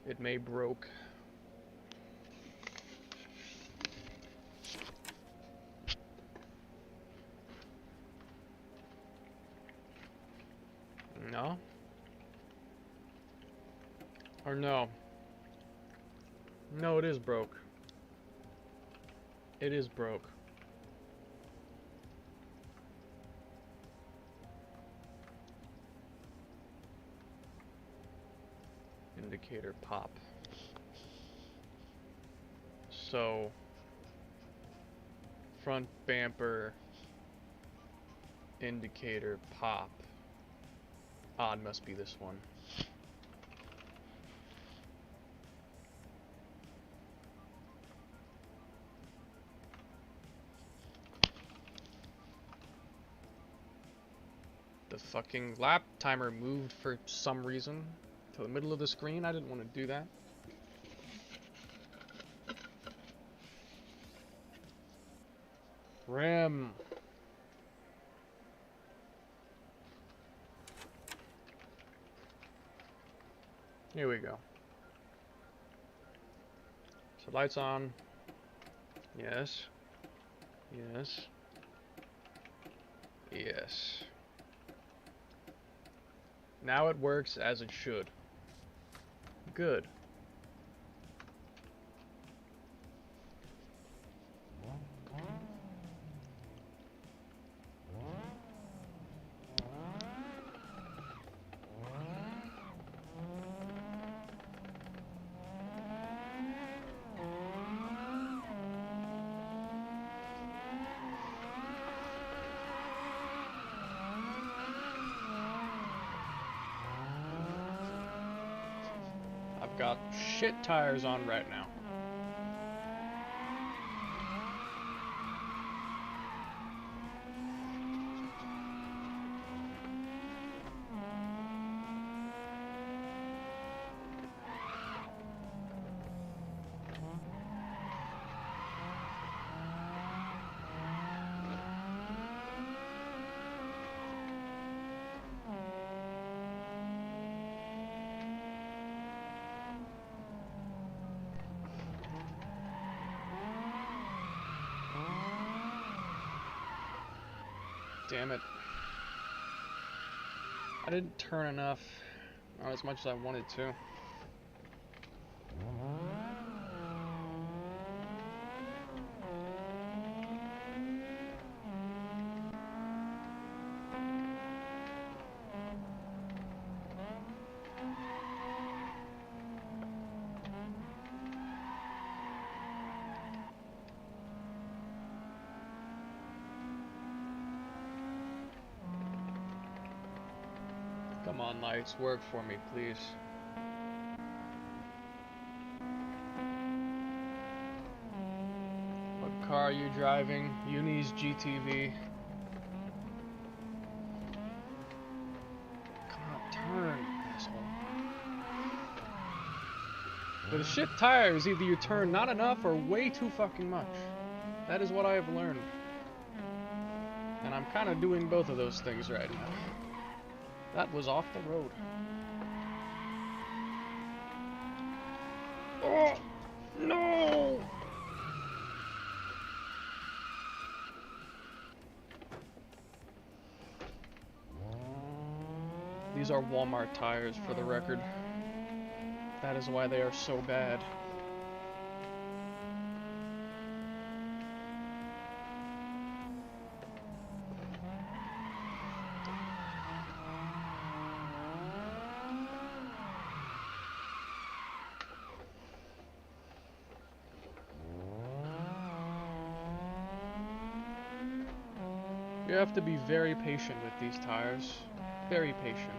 Speaker 1: It may broke. Or no. No, it is broke. It is broke. Indicator pop. So, front bumper indicator pop. Odd must be this one. The fucking lap timer moved for some reason to the middle of the screen. I didn't want to do that. Rim. Here we go. So lights on. Yes. Yes. Yes. Now it works as it should. Good. I've got shit tires on right now. Damn it. I didn't turn enough. Not as much as I wanted to. Come on, lights, work for me, please. What car are you driving? Uni's GTV. Come on, turn, asshole. With shit tires, either you turn not enough or way too fucking much. That is what I have learned. And I'm kind of doing both of those things right now. That was off the road. Oh, no! These are Walmart tires, for the record. That is why they are so bad. You have to be very patient with these tires. Very patient.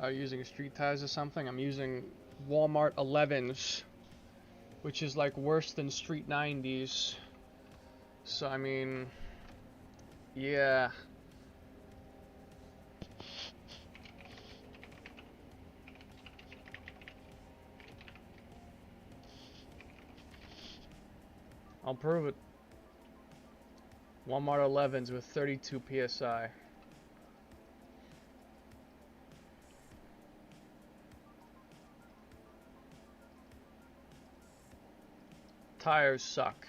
Speaker 1: using street ties or something. I'm using Walmart 11s, which is like worse than Street 90s. So I mean, yeah. I'll prove it. Walmart 11s with 32 PSI. Tires suck.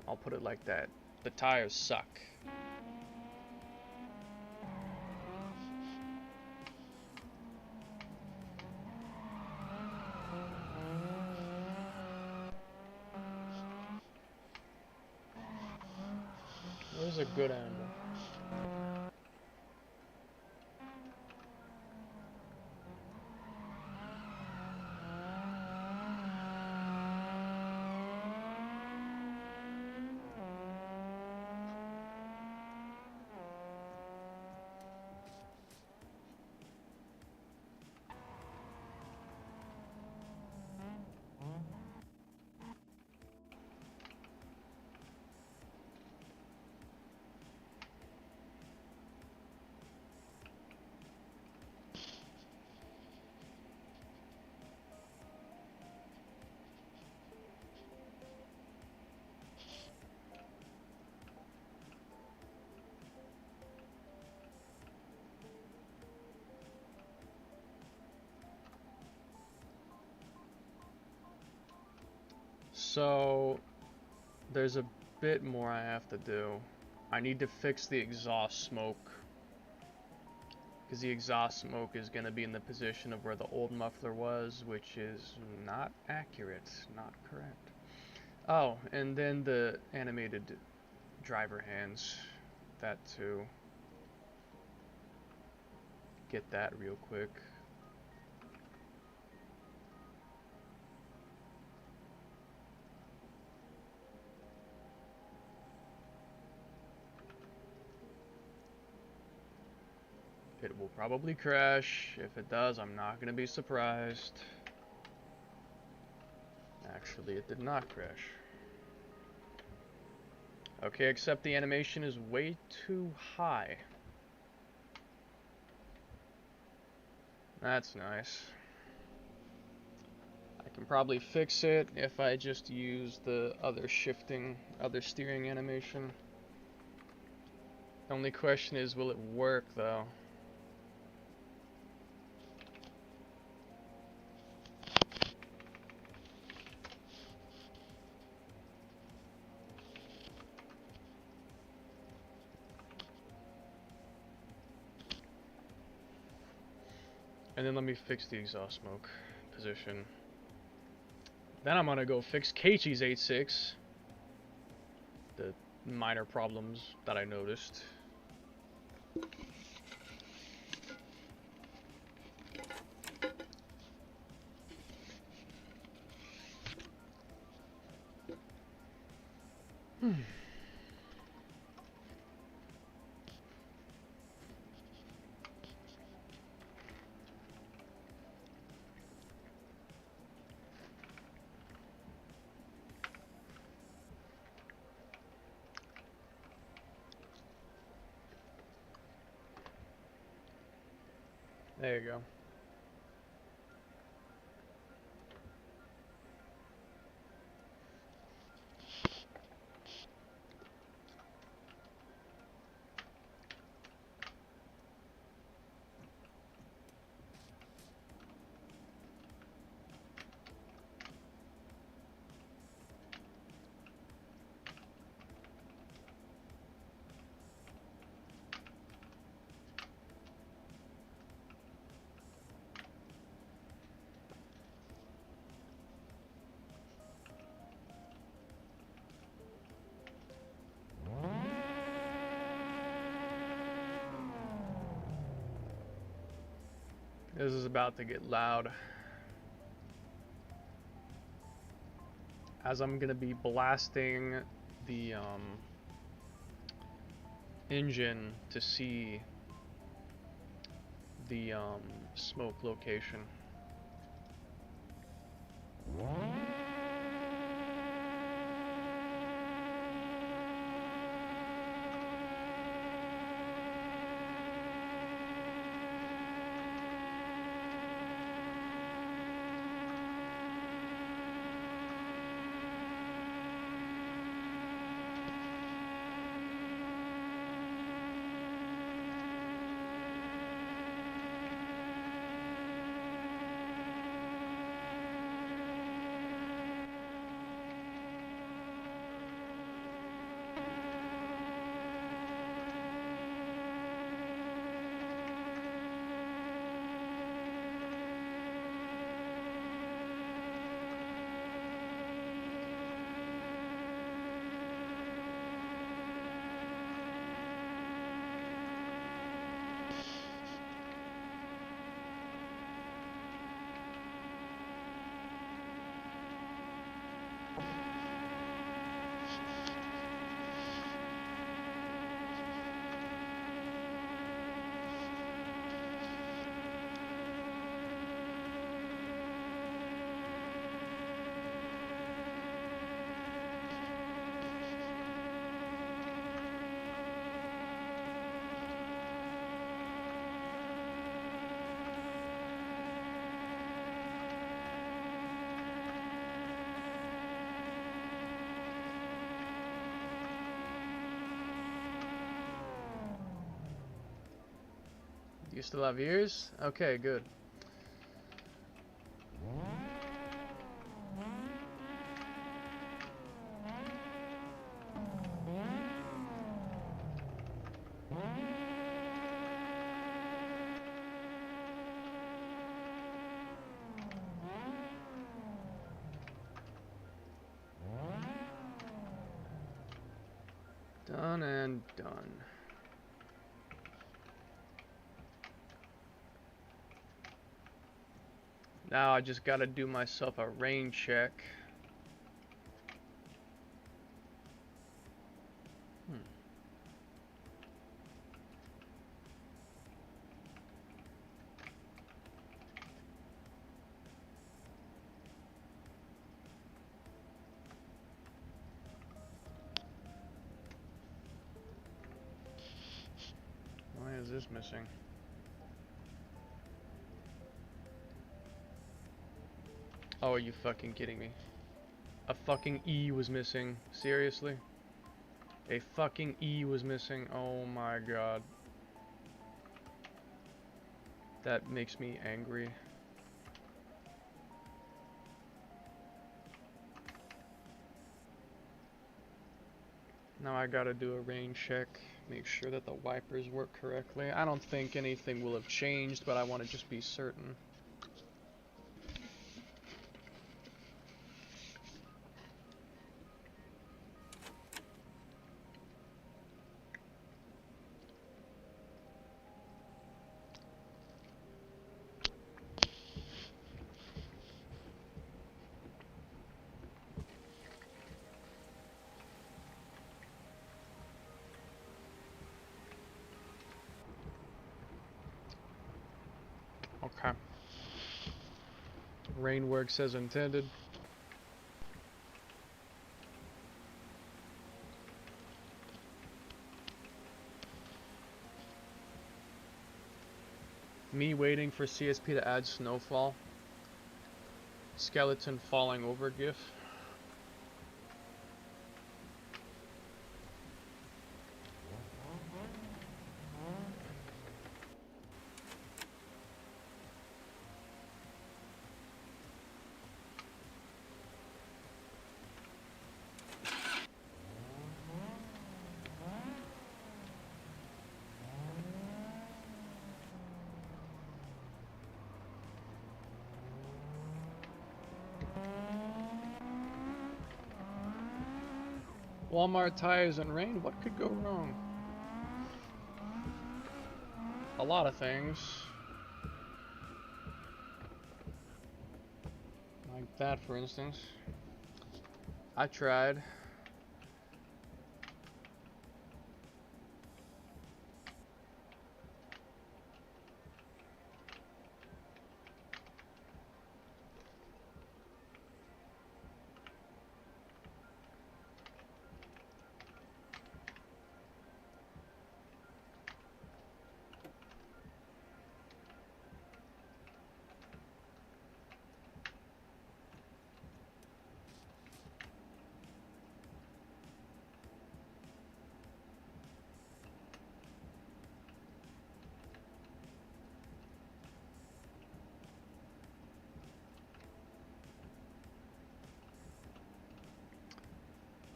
Speaker 1: I'll put it like that. The tires suck. Where's a good animal? So, there's a bit more I have to do. I need to fix the exhaust smoke, because the exhaust smoke is going to be in the position of where the old muffler was, which is not accurate, not correct. Oh, and then the animated driver hands, that too. Get that real quick. It will probably crash. If it does, I'm not going to be surprised. Actually, it did not crash. Okay, except the animation is way too high. That's nice. I can probably fix it if I just use the other steering animation. The only question is, will it work though? And then let me fix the exhaust smoke position. Then I'm gonna go fix Keiichi's 8.6. The minor problems that I noticed. There you go. This is about to get loud, as I'm gonna be blasting the engine to see the smoke location. You still have ears? Okay, good. Done and done. Now I just gotta do myself a rain check. Why is this missing? Oh, are you fucking kidding me? A fucking E was missing. Seriously? A fucking E was missing. Oh my god. That makes me angry. Now I gotta do a rain check. Make sure that the wipers work correctly. I don't think anything will have changed, but I want to just be certain. Okay. Rain works as intended. Me waiting for CSP to add snowfall. Skeleton falling over GIF. Walmart tires and rain, what could go wrong? A lot of things. Like that, for instance. I tried.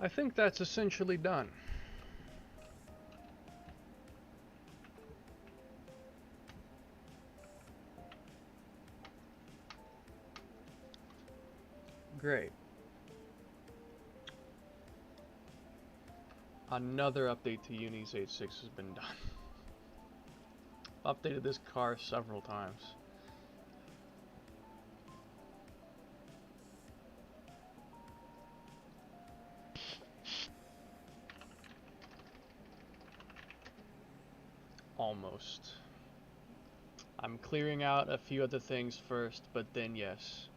Speaker 1: I think that's essentially done. Great. Another update to Unis 8.6 has been done. Updated this car several times. Almost. I'm clearing out a few other things first, but then yes.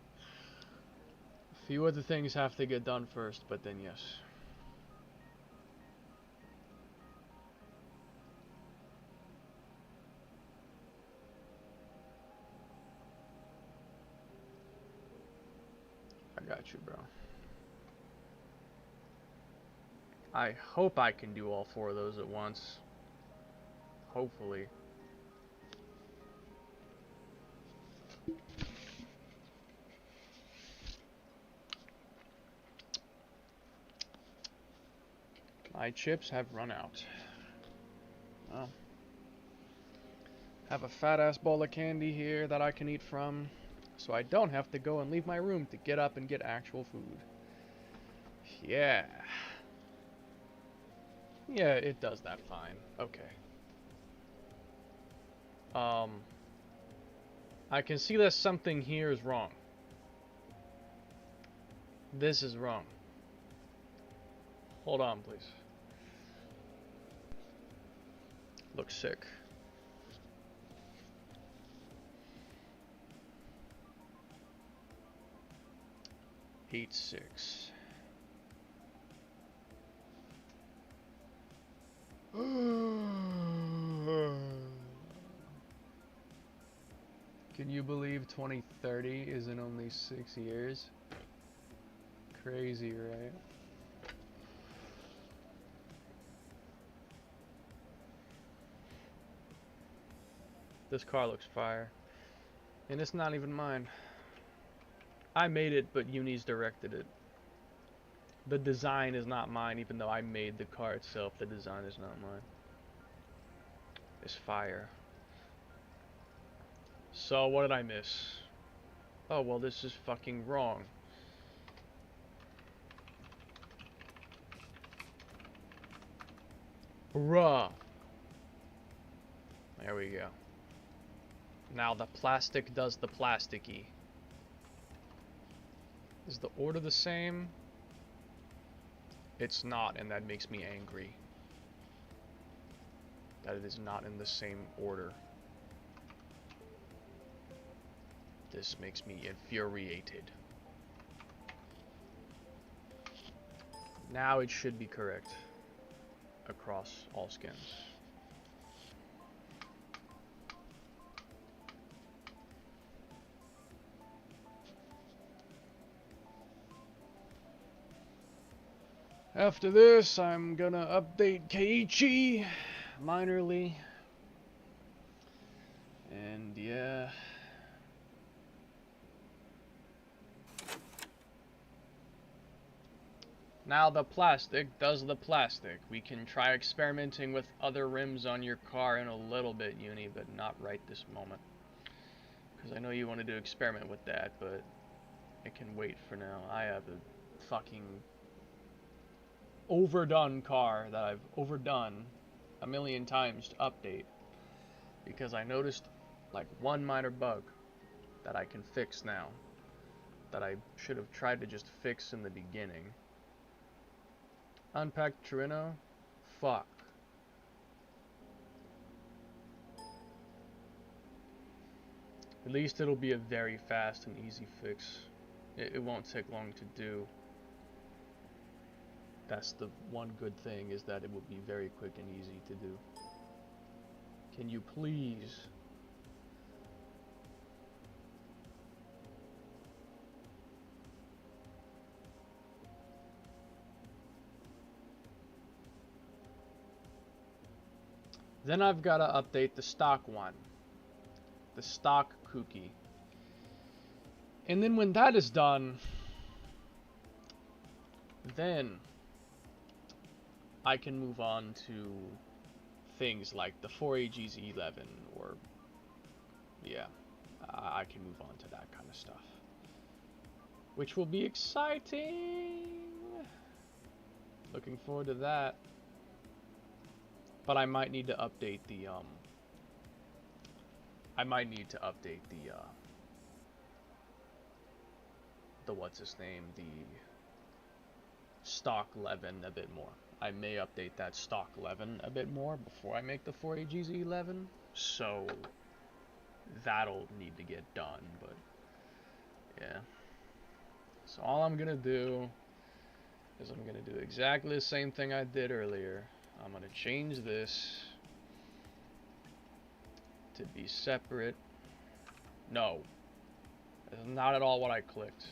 Speaker 1: A few other things have to get done first, but then yes. I got you, bro. I hope I can do all 4 of those at once. Hopefully. My chips have run out. Well, have a fat ass bowl of candy here that I can eat from, so I don't have to go and leave my room to get up and get actual food. Yeah. Yeah, it does that fine. Okay. I can see that something here is wrong. This is wrong. Hold on, please. Looks sick. Eight, 6. Can you believe 2030 is in only 6 years? Crazy, right? This car looks fire. And it's not even mine. I made it, but Unis directed it. The design is not mine, even though I made the car itself. The design is not mine. It's fire. So, what did I miss? Oh, well, this is fucking wrong. Bruh. There we go. Now the plastic does the plasticky. Is the order the same? It's not, and that makes me angry. That it is not in the same order. This makes me infuriated. Now it should be correct across all skins. After this, I'm gonna update Keiichi minorly. And yeah. Now the plastic does the plastic. We can try experimenting with other rims on your car in a little bit, Uni, but not right this moment. Because I know you wanted to experiment with that, but it can wait for now. I have a fucking overdone car that I've overdone a million times to update. Because I noticed like one minor bug that I can fix now. That I should have tried to just fix in the beginning. Unpacked Torino? Fuck. At least it'll be a very fast and easy fix. It won't take long to do. That's the one good thing, is that it will be very quick and easy to do. Can you please? Then I've got to update the stock one. The stock Kuki. And then when that is done, then I can move on to things like the 4AGZ11, or yeah, I can move on to that kind of stuff, which will be exciting. Looking forward to that. But I might need to update the the what's his name, the stock 11 a bit more. I may update that stock 11 a bit more before I make the 4AGZ11, so that'll need to get done, but yeah. So all I'm gonna do is I'm gonna do exactly the same thing I did earlier. I'm gonna change this to be separate. No, that's not at all what I clicked.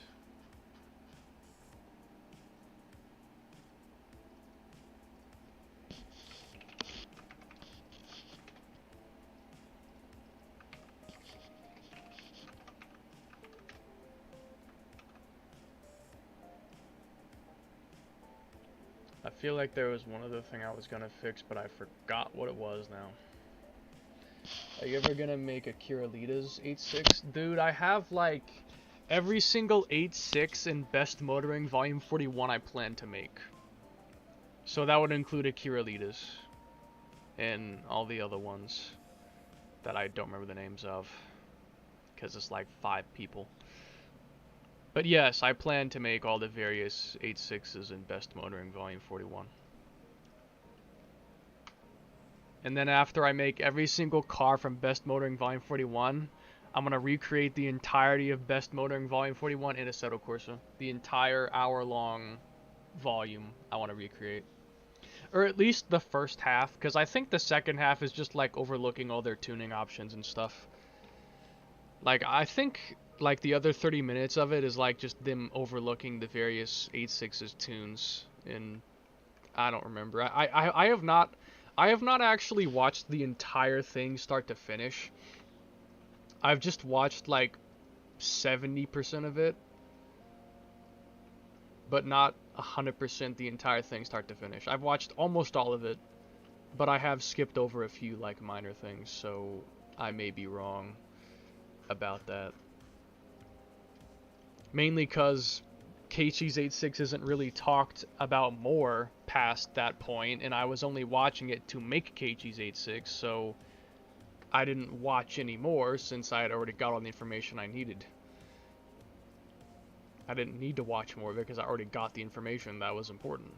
Speaker 1: I feel like there was one other thing I was gonna fix, but I forgot what it was now. Are you ever gonna make a Kiralitas 8.6? Dude, I have like every single 8.6 in Best Motoring Volume 41 I plan to make. So that would include a Kiralitas and all the other ones that I don't remember the names of, because it's like 5 people. But yes, I plan to make all the various 8.6s in Best Motoring Volume 41. And then after I make every single car from Best Motoring Volume 41, I'm going to recreate the entirety of Best Motoring Volume 41 in Assetto Corsa. The entire hour-long volume I want to recreate. Or at least the first half, because I think the second half is just like overlooking all their tuning options and stuff. Like, I think like the other 30 minutes of it is like just them overlooking the various 8.6's tunes, and I don't remember. I have not actually watched the entire thing start to finish. I've just watched like 70% of it, but not 100% the entire thing start to finish. I've watched almost all of it, but I have skipped over a few like minor things, so I may be wrong about that. Mainly because Keiichi's 8.6 isn't really talked about more past that point, and I was only watching it to make Keiichi's 8.6, so I didn't watch any more since I had already got all the information I needed. I didn't need to watch more because I already got the information that was important.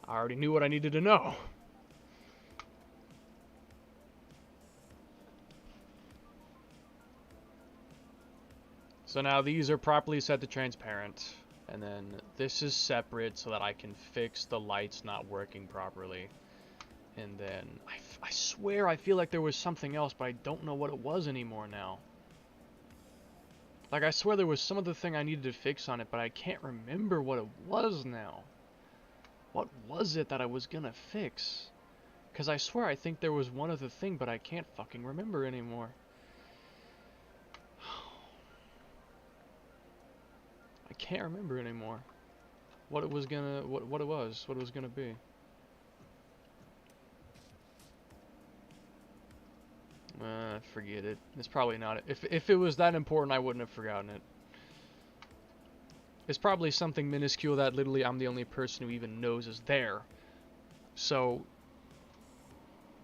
Speaker 1: I already knew what I needed to know. So now these are properly set to transparent, and then this is separate so that I can fix the lights not working properly. And then I swear I feel like there was something else, but I don't know what it was anymore now. Like, I swear there was some other thing I needed to fix on it, but I can't remember what it was now. What was it that I was gonna fix? Because I swear I think there was one other thing, but I can't fucking remember anymore. I can't remember anymore what it was gonna, what it was gonna be. Forget it. It's probably not. If it was that important, I wouldn't have forgotten it. It's probably something minuscule that literally I'm the only person who even knows is there. So,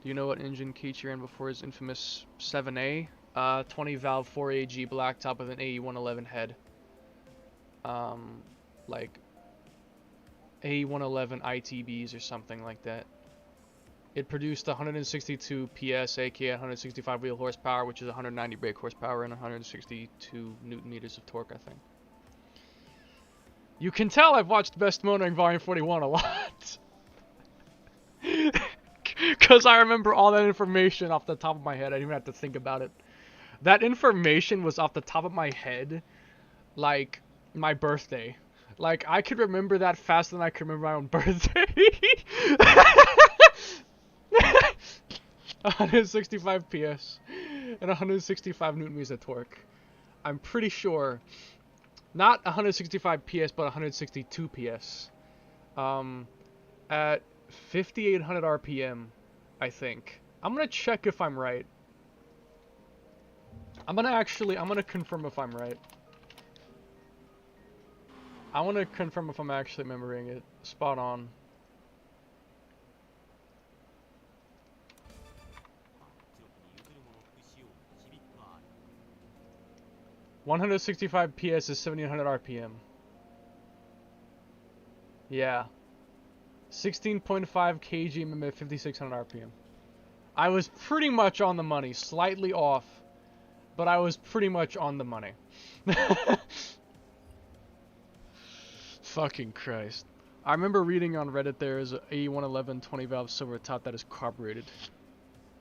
Speaker 1: do you know what engine Keiichi ran before his infamous 7A? 20 valve 4AG blacktop with an AE111 head. Like AE111 ITBs or something like that. It produced 162 PS, aka 165 wheel horsepower, which is 190 brake horsepower and 162 newton meters of torque, I think. You can tell I've watched Best Motoring Volume 41 a lot. Because I remember all that information off the top of my head. I didn't even have to think about it. That information was off the top of my head, like my birthday. Like, I could remember that faster than I could remember my own birthday. 165 PS and 165 newton meters of torque. I'm pretty sure, not 165 PS, but 162 PS. Um, at 5,800 RPM, I think. I'm gonna check if I'm right. I'm gonna confirm if I'm right. I want to confirm if I'm actually remembering it. Spot on. 165 PS is 1700 RPM. Yeah. 16.5 kg at 5600 RPM. I was pretty much on the money, slightly off, but I was pretty much on the money. Fucking Christ. I remember reading on Reddit there is a A111 20 valve silver top that is carbureted.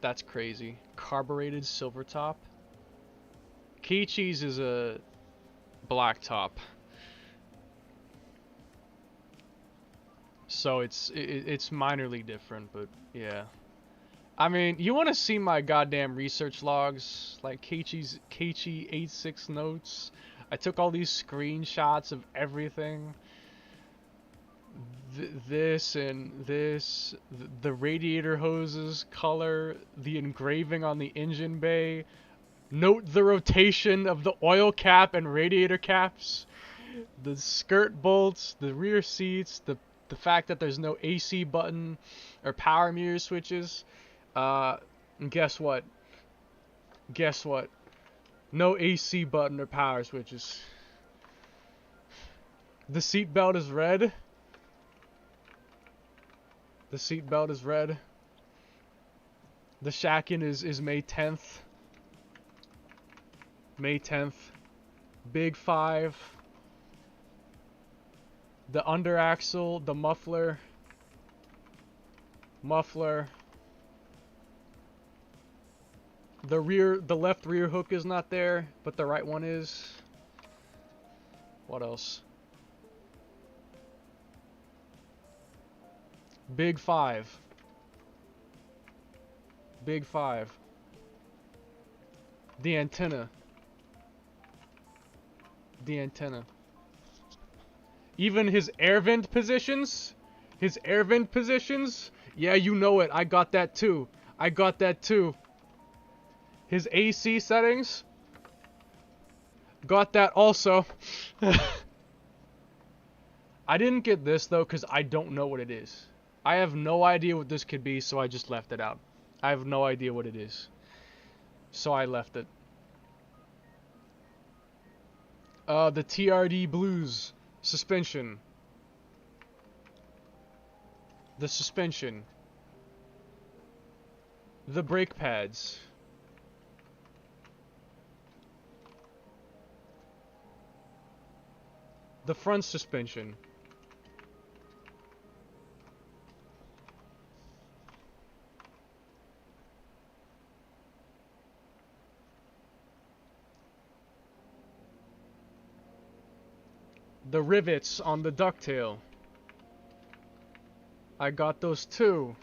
Speaker 1: That's crazy. Carbureted silver top? Keiichi's is a black top. So it's minorly different, but yeah. I mean, you want to see my goddamn research logs, like Keiichi 86 notes. I took all these screenshots of everything. This and this, the radiator hoses color, the engraving on the engine bay. Note the rotation of the oil cap and radiator caps, the skirt bolts, the rear seats, the fact that there's no AC button or power mirror switches. And guess what? Guess what? No AC button or power switches. The seat belt is red. The seat belt is red. The Shaken is May 10th. May 10th. Big 5. The under axle, the muffler. The left rear hook is not there, but the right one is. What else? Big 5. Big 5. The antenna. The antenna. Even his air vent positions. His air vent positions. Yeah, you know it. I got that too. I got that too. His AC settings. Got that also. I didn't get this though because I don't know what it is. I have no idea what this could be, so I just left it out. I have no idea what it is. So I left it. The TRD Blues suspension. The suspension. The brake pads. The front suspension. The rivets on the ducktail. I got those too.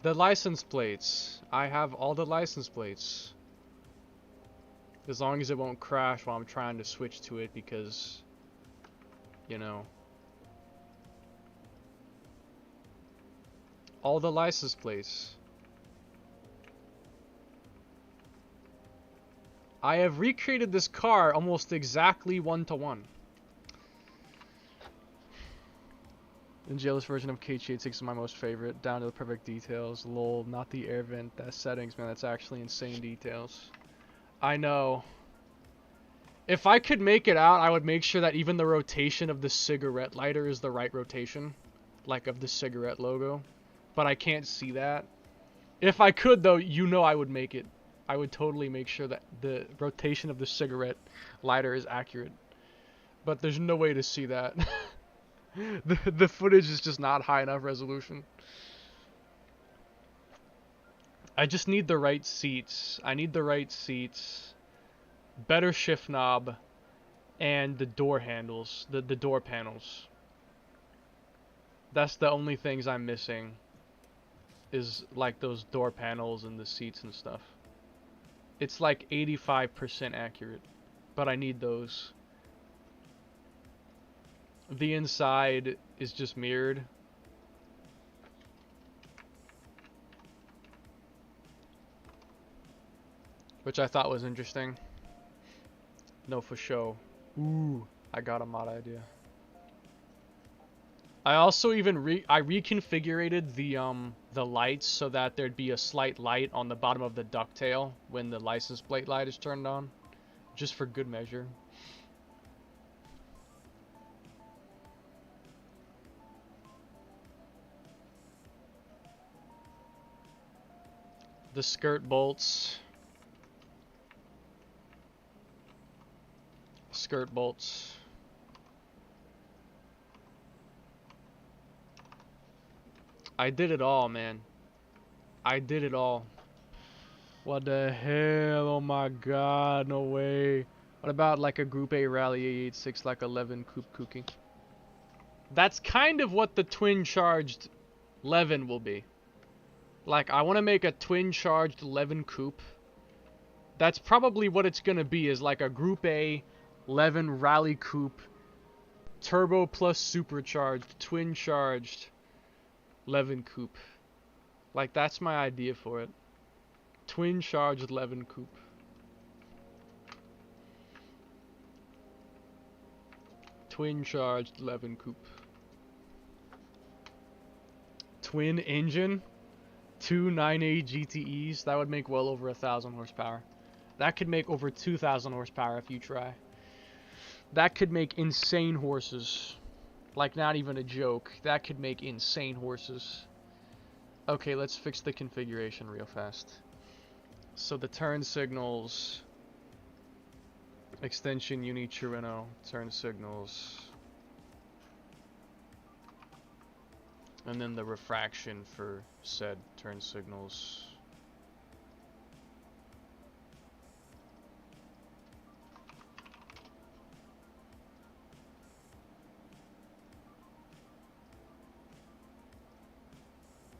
Speaker 1: The license plates. I have all the license plates. As long as it won't crash while I'm trying to switch to it because, you know. All the license plates. I have recreated this car almost exactly 1-to-1. The jailless version of Keiichi is my most favorite, down to the perfect details. Lol, not the air vent, that settings, man, that's actually insane details. I know. If I could make it out, I would make sure that even the rotation of the cigarette lighter is the right rotation. Like of the cigarette logo. But I can't see that. If I could though, you know I would make it. I would totally make sure that the rotation of the cigarette lighter is accurate. But there's no way to see that. the footage is just not high enough resolution. I just need the right seats. I need the right seats. Better shift knob. And the door handles. The door panels. That's the only things I'm missing. Is like those door panels and the seats and stuff. It's like 85% accurate. but I need those. The inside is just mirrored. Which I thought was interesting. No, for show. Ooh, I got a mod idea. I also even reconfigured the lights so that there'd be a slight light on the bottom of the ducktail when the license plate light is turned on, just for good measure. The skirt bolts. Skirt bolts. I did it all, man. I did it all. What the hell? Oh my god, no way. What about like a Group A Rally 886 like 11 coupe cooking? That's kind of what the twin charged 11 will be. Like, I want to make a twin charged 11 coupe. That's probably what it's gonna be, is like a Group A 11 Rally coupe, turbo plus supercharged, twin charged 11 coupe. Like, that's my idea for it. Twin charged 11 coupe. Twin charged 11 coupe. Twin engine, two 9A GTEs. That would make well over 1,000 horsepower. That could make over 2,000 horsepower if you try. That could make insane horses. Like, not even a joke. That could make insane horses. Okay, let's fix the configuration real fast. So the turn signals, extension Unichirino, turn signals, and then the refraction for said turn signals.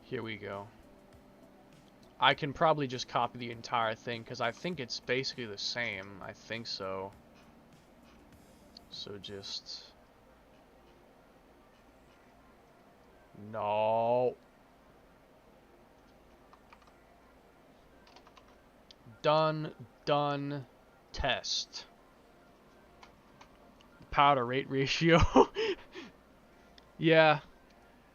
Speaker 1: Here we go. I can probably just copy the entire thing because I think it's basically the same. I think so. So just... No. Done. Test. Power to rate ratio. Yeah.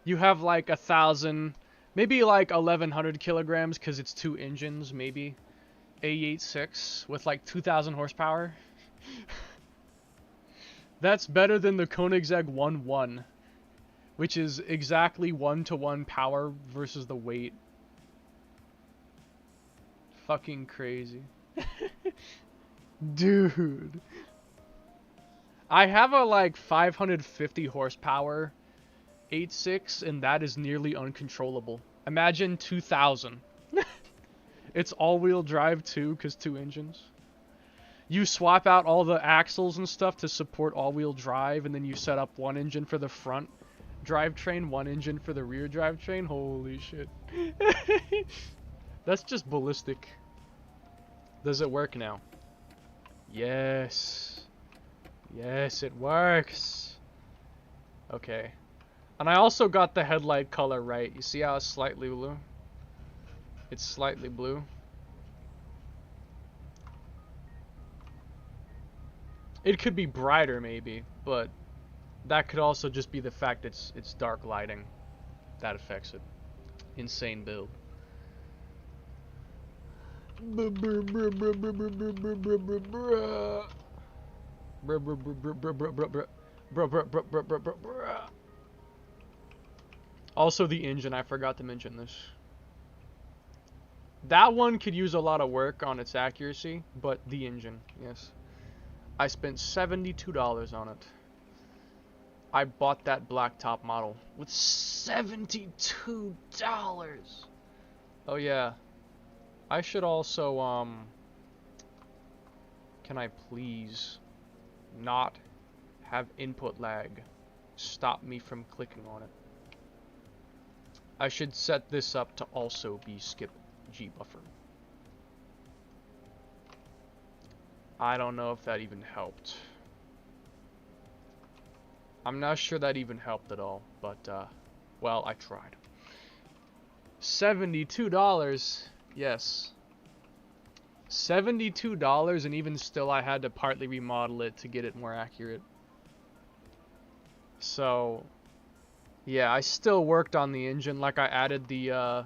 Speaker 1: You have like 1,000... Maybe like 1,100 kilograms because it's two engines, maybe. A86 with like 2,000 horsepower. That's better than the Koenigsegg 1.1, which is exactly 1-to-1 power versus the weight. Fucking crazy. Dude. I have a like 550 horsepower 8.6, and that is nearly uncontrollable. Imagine 2,000. It's all-wheel drive too, because two engines. You swap out all the axles and stuff to support all-wheel drive, and then you set up one engine for the front drivetrain, one engine for the rear drivetrain. Holy shit. That's just ballistic. Does it work now? Yes. Yes, it works. Okay. And I also got the headlight color right. You see how it's slightly blue? It's slightly blue. It could be brighter maybe, but that could also just be the fact it's dark lighting that affects it. Insane build. Also the engine, I forgot to mention this. That one could use a lot of work on its accuracy, but the engine, yes. I spent $72 on it. I bought that blacktop model with $72. Oh yeah. I should also, can I please not have input lag stop me from clicking on it? I should set this up to also be skip G buffer. I don't know if that even helped. I'm not sure that even helped at all, but, well, I tried. $72, yes. $72, and even still I had to partly remodel it to get it more accurate. So, yeah, I still worked on the engine. Like, I added the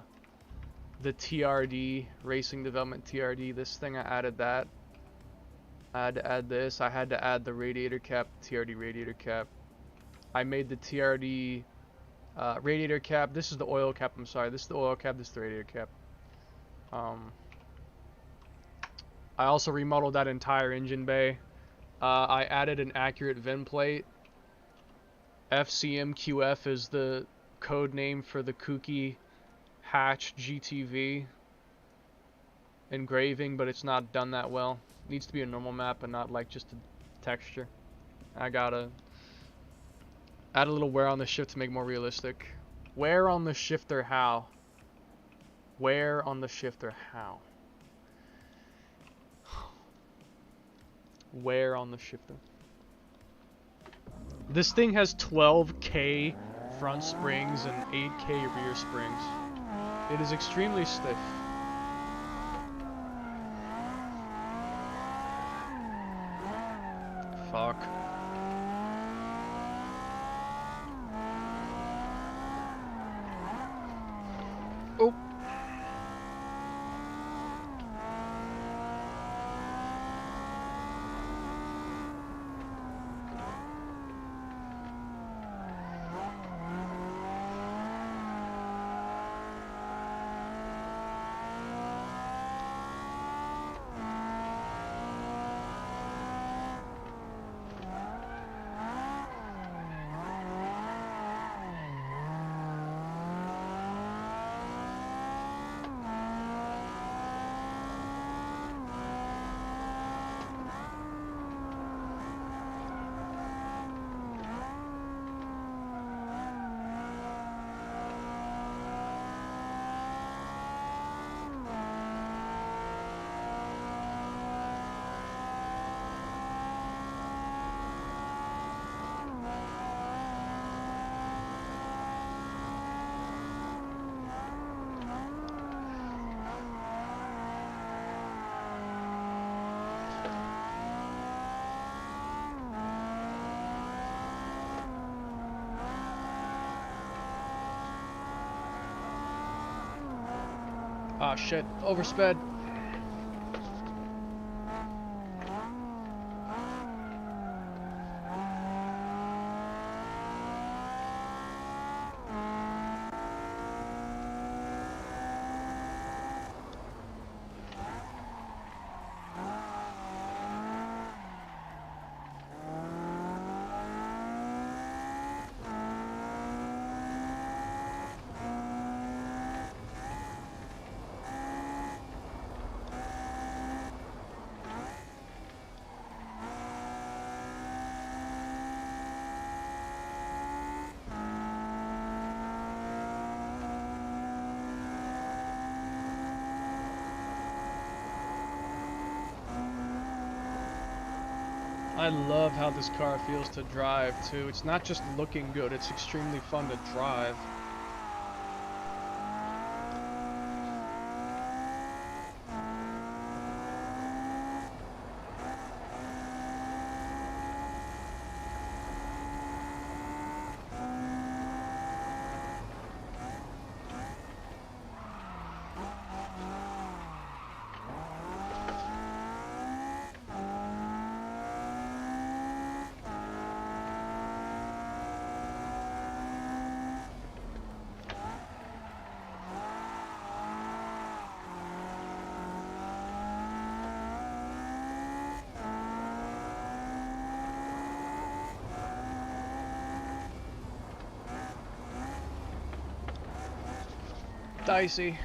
Speaker 1: TRD, Racing Development TRD, this thing, I added that. I had to add this. I had to add the radiator cap, TRD radiator cap. I made the TRD radiator cap. This is the oil cap, I'm sorry. This is the oil cap, this is the radiator cap. I also remodeled that entire engine bay. I added an accurate VIN plate. FCMQF is the code name for the Kuki hatch GTV engraving, but it's not done that well. It needs to be a normal map and not like just a texture. I gotta add a little wear on the shift to make it more realistic. Wear on the shifter how? Wear on the shifter how? Wear on the shifter. This thing has 12K front springs and 8K rear springs. It is extremely stiff. Fuck. Oh. Ah, shit. Oversped. I love how this car feels to drive, too. It's not just looking good, it's extremely fun to drive. Dicey.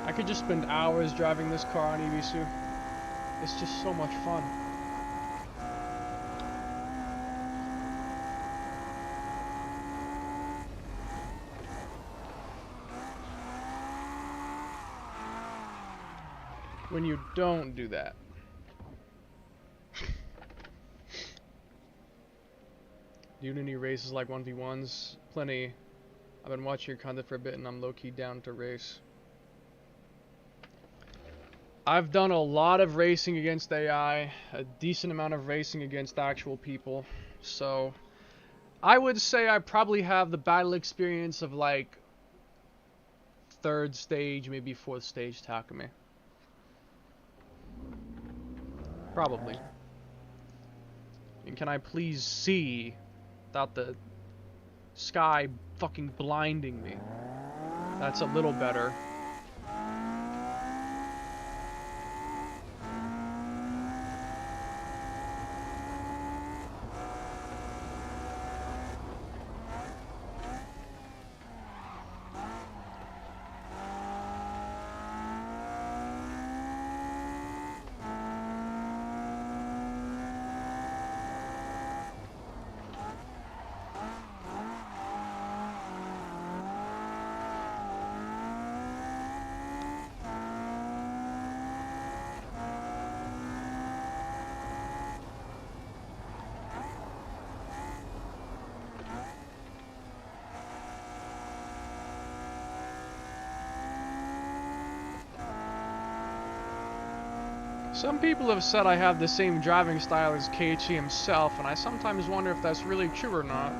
Speaker 1: I could just spend hours driving this car on Ibisu. It's just so much fun. when you don't do that. Do you do any races like 1v1s? Plenty. I've been watching your content for a bit and I'm low-key down to race. I've done a lot of racing against AI, a decent amount of racing against actual people, so I would say I probably have the battle experience of like 3rd stage, maybe 4th stage Takumi. Probably. And can I please see without the sky fucking blinding me? That's a little better. Some people have said I have the same driving style as Keiichi himself, and I sometimes wonder if that's really true or not.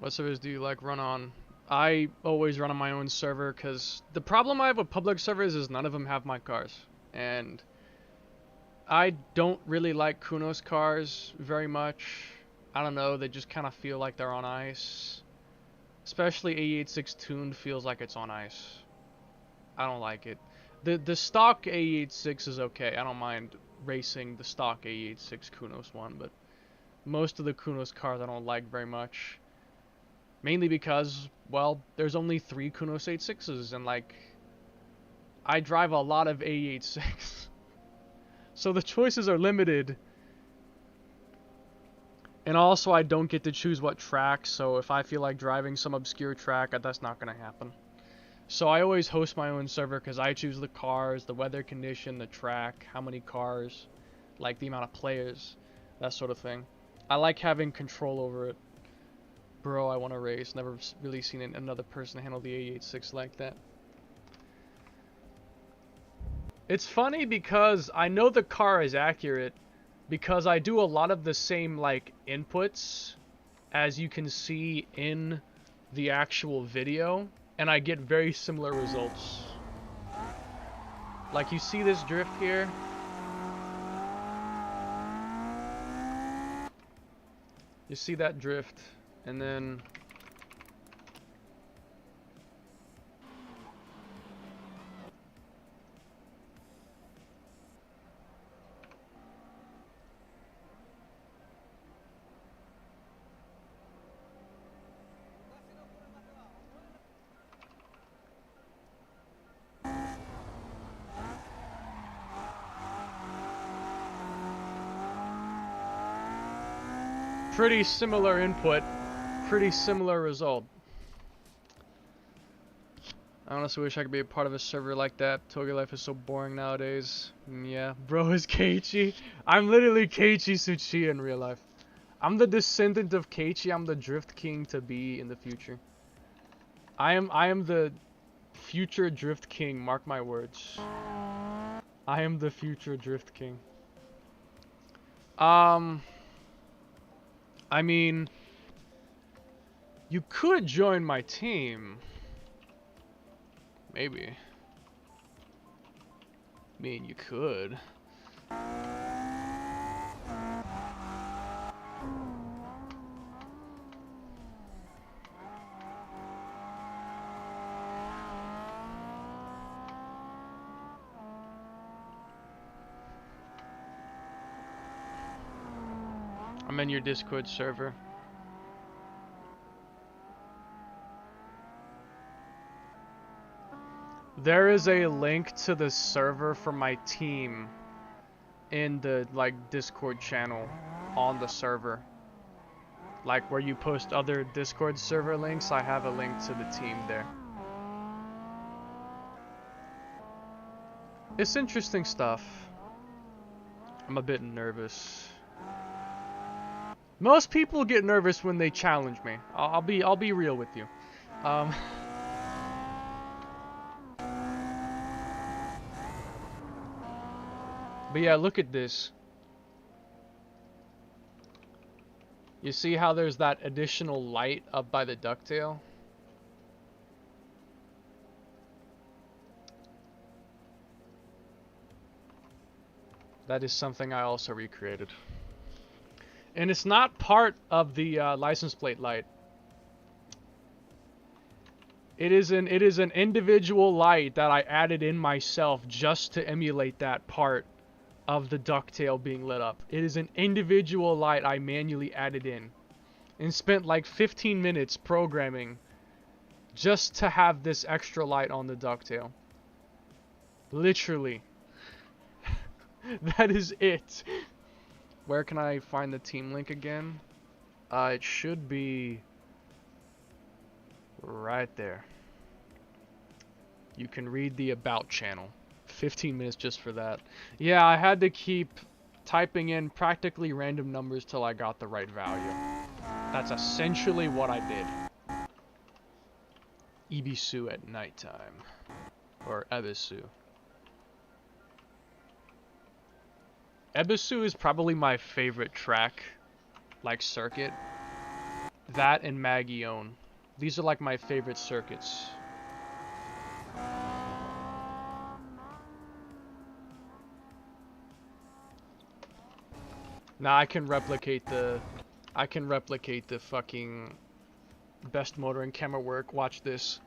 Speaker 1: What servers do you like run on? I always run on my own server because the problem I have with public servers is none of them have my cars. And I don't really like Kunos cars very much. I don't know, they just kind of feel like they're on ice. Especially AE86 tuned feels like it's on ice. I don't like it. The stock AE86 is okay. I don't mind racing the stock AE86 Kunos one, but most of the Kunos cars I don't like very much. Mainly because, well, there's only 3 Kunos 86s, and like, I drive a lot of AE86. So the choices are limited. And also I don't get to choose what track, so if I feel like driving some obscure track, that's not going to happen. So I always host my own server because I choose the cars, the weather condition, the track, how many cars, like the amount of players, that sort of thing. I like having control over it. Bro, I want to race. Never really seen another person handle the AE86 like that. It's funny because I know the car is accurate because I do a lot of the same like inputs as you can see in the actual video, and I get very similar results. Like, you see this drift here? You see that drift, and then pretty similar input pretty similar result. I honestly wish I could be a part of a server like that. Toge life is so boring nowadays. Yeah, bro is Keiichi. I'm literally Keiichi Tsuchiya in real life. I'm the descendant of Keiichi. I'm the Drift King to be in the future. I am the future Drift King. Mark my words. I am the future Drift King. I mean, you could join my team. Maybe. I mean, you could. I'm in your Discord server. There is a link to the server for my team in the Discord channel on the server. Like where you post other Discord server links, I have a link to the team there. It's interesting stuff. I'm a bit nervous. Most people get nervous when they challenge me. I'll be real with you. But yeah, look at this. You see how there's that additional light up by the ducktail? That is something I also recreated. And it's not part of the license plate light. It is an individual light that I added in myself just to emulate that part of the ducktail being lit up. It is an individual light I manually added in and spent like 15 minutes programming just to have this extra light on the ducktail. Literally. That is it. Where can I find the team link again? It should be right there. You can read the About channel. 15 minutes just for that. Yeah, I had to keep typing in practically random numbers till I got the right value. That's essentially what I did. Ibisu at nighttime. Or Ebisu. Ebisu is probably my favorite track, like circuit. That and Magione. These are like my favorite circuits. Now I can replicate the fucking best motor and camera work. Watch this.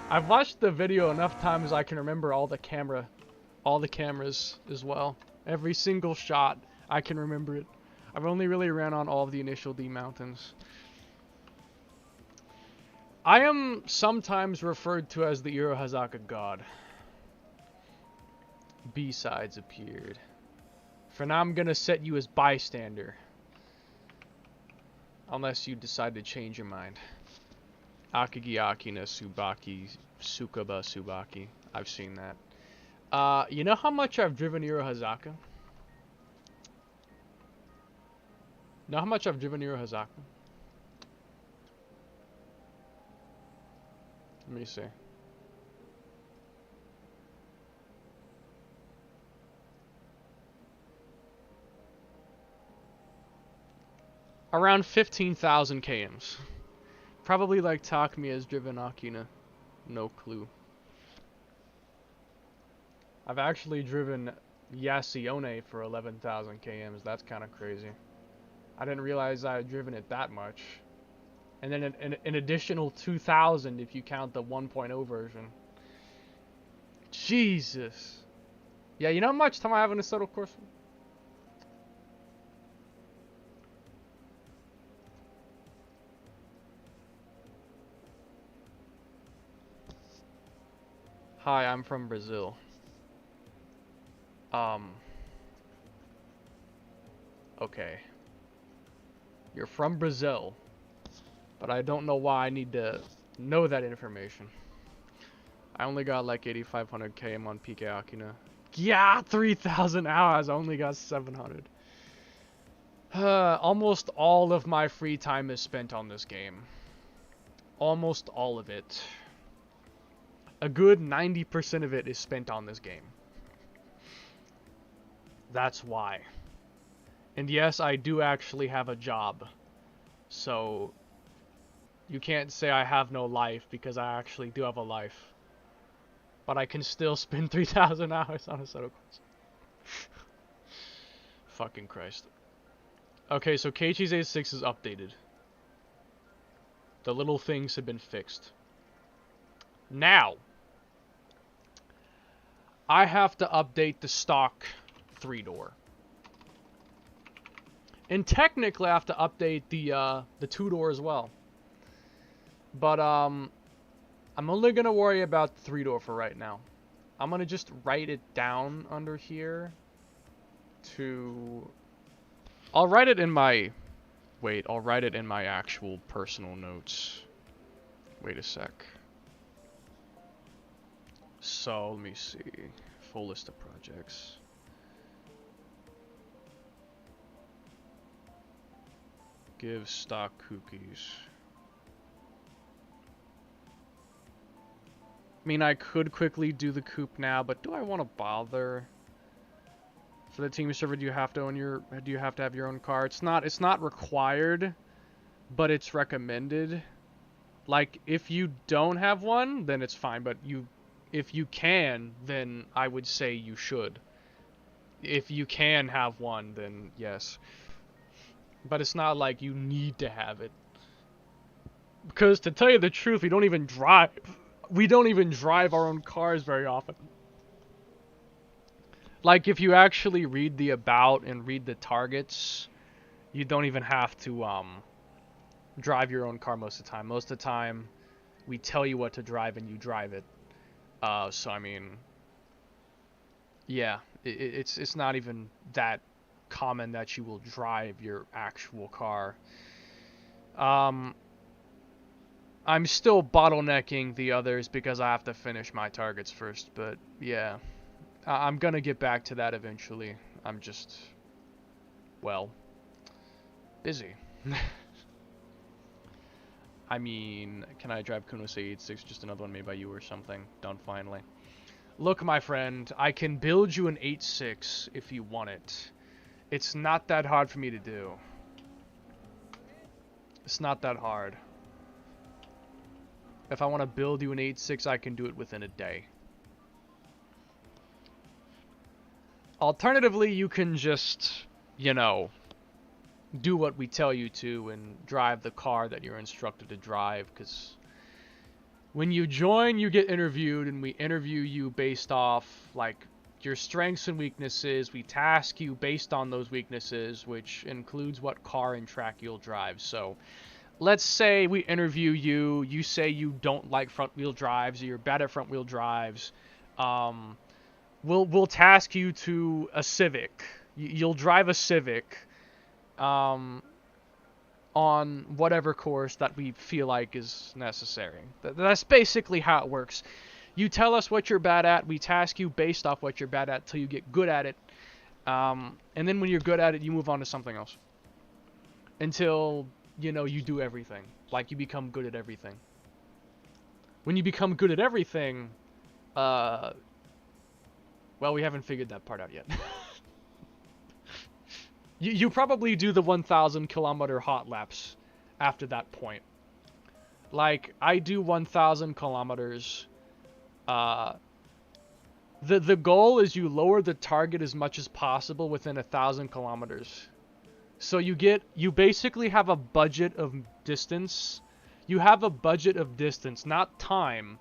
Speaker 1: I've watched the video enough times I can remember all the cameras as well. Every single shot, I can remember it. I've only really ran on all of the initial D mountains. I am sometimes referred to as the Iro Hazaka god. B-sides appeared. For now I'm gonna set you as bystander. Unless you decide to change your mind. Akagi Akina Subaki Sukaba Subaki. I've seen that. You know how much I've driven Iro Hazaka? Know how much I've driven Iro Hazaka? Let me see. Around 15,000 kms. Probably like Takumi has driven Akina. No clue. I've actually driven Yasione for 11,000 kms. That's kind of crazy. I didn't realize I had driven it that much. And then an additional 2,000 if you count the 1.0 version. Jesus. Yeah, you know how much time I have in a Soto course? Hi, I'm from Brazil. Okay. You're from Brazil, but I don't know why I need to know that information. I only got like 8,500 km on PK Akina. Yeah, 3,000 hours. I only got 700. Almost all of my free time is spent on this game. Almost all of it. A good 90% of it is spent on this game. That's why. And yes, I do actually have a job. So, you can't say I have no life because I actually do have a life. But I can still spend 3,000 hours on a set of quests. Fucking Christ. Okay, so Keiichi's A6 is updated. The little things have been fixed. Now, I have to update the stock 3-door. And technically I have to update the 2-door as well. But I'm only gonna worry about the 3-door for right now. I'm gonna just write it down under here to... I'll write it in my... Wait, I'll write it in my actual personal notes. Wait a sec. So, let me see. Full list of projects. Give stock cookies. I mean, I could quickly do the coupe now, but do I want to bother? For the team server, do you have to have your own car? It's not required, but it's recommended. Like, if you don't have one, then it's fine, but if you can, then I would say you should. If you can have one, then yes. But it's not like you need to have it. Because to tell you the truth, we don't even drive our own cars very often. Like, if you actually read the about and read the targets, you don't even have to drive your own car most of the time. Most of the time, we tell you what to drive and you drive it. So I mean, yeah, it's not even that common that you will drive your actual car. I'm still bottlenecking the others because I have to finish my targets first, but yeah. I'm gonna get back to that eventually. I'm just, well, busy. I mean, can I drive Kunos 86? Just another one made by you or something. Done finally. Look, my friend, I can build you an 86 if you want it. It's not that hard for me to do. It's not that hard. If I want to build you an 86, I can do it within a day. Alternatively, you can just, you know, do what we tell you to and drive the car that you're instructed to drive, because when you join, you get interviewed, and we interview you based off, like, your strengths and weaknesses. We task you based on those weaknesses, which includes what car and track you'll drive. So, let's say we interview you, you say you don't like front-wheel drives, or you're bad at front-wheel drives, We'll task you to a Civic. You'll drive a Civic on whatever course that we feel like is necessary. That's basically how it works. You tell us what you're bad at, we task you based off what you're bad at till you get good at it. And then when you're good at it, you move on to something else. Until, you know, you do everything. Like, you become good at everything. When you become good at everything, well, we haven't figured that part out yet. You probably do the 1,000 kilometer hot laps after that point. Like, I do 1,000 kilometers. The goal is you lower the target as much as possible within 1,000 kilometers. So you basically have a budget of distance. You have a budget of distance, not time,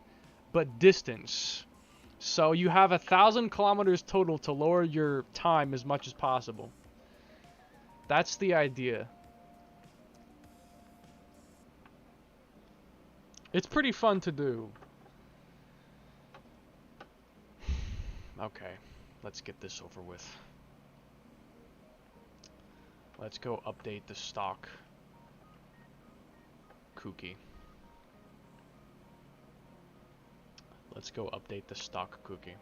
Speaker 1: but distance. So you have 1,000 kilometers total to lower your time as much as possible. That's the idea. It's pretty fun to do. Okay, let's get this over with. Let's go update the stock cookie. Let's go update the stock cookie.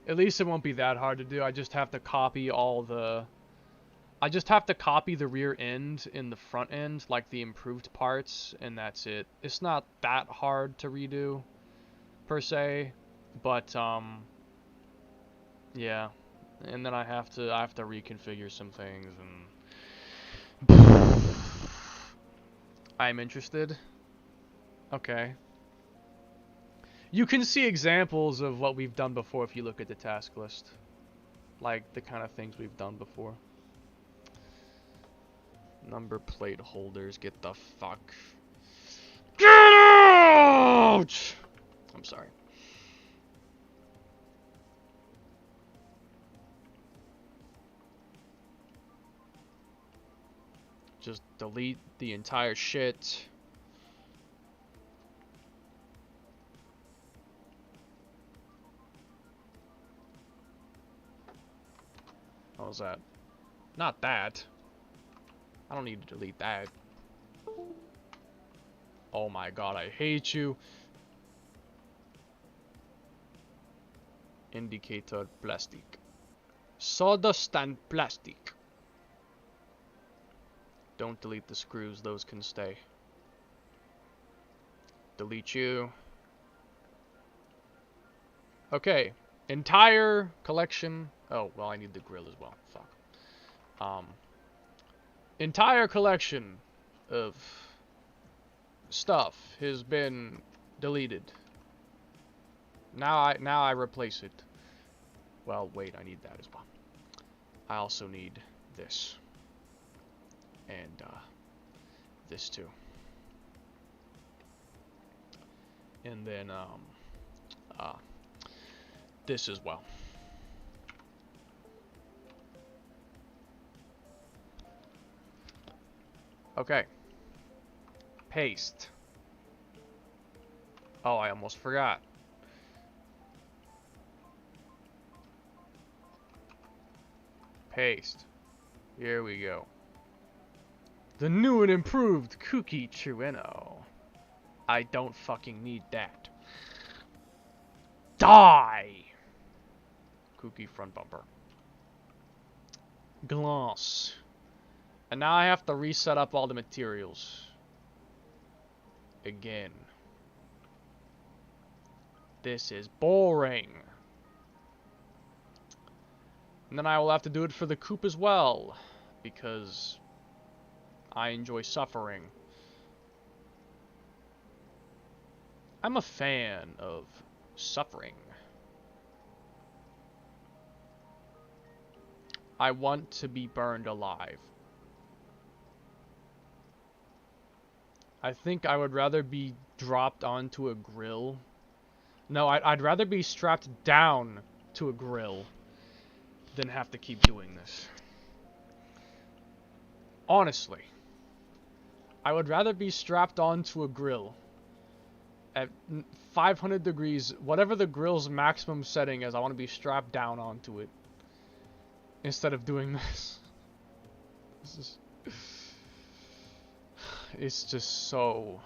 Speaker 1: At least it won't be that hard to do. I just have to copy all the... I just have to copy the rear end in the front end, like the improved parts, and that's it. It's not that hard to redo, per se, but, yeah. And then I have to reconfigure some things, and... I'm interested. Okay. You can see examples of what we've done before if you look at the task list. Like, the kind of things we've done before. Number plate holders, get the fuck... Get out! I'm sorry. Just delete the entire shit. What was that? Not that. I don't need to delete that. Oh my god, I hate you. Indicator plastic. Sawdust and plastic. Don't delete the screws, those can stay. Delete you. Okay. Entire collection. Oh, well, I need the grill as well. Fuck. Entire collection of stuff has been deleted. Now I replace it. Well, wait, I need that as well. I also need this. And, this too. And then, this as well. Okay. Paste. Oh, I almost forgot. Paste. Here we go. The new and improved Cookie Trueno. I don't fucking need that. Die! Cookie front bumper. Gloss. And now I have to reset up all the materials. Again. This is boring. And then I will have to do it for the coupe as well. Because I enjoy suffering. I'm a fan of suffering. I want to be burned alive. I think I would rather be dropped onto a grill. No, I'd rather be strapped down to a grill than have to keep doing this. Honestly. I would rather be strapped onto a grill at 500 degrees, whatever the grill's maximum setting is, I want to be strapped down onto it instead of doing this. This is... It's just so...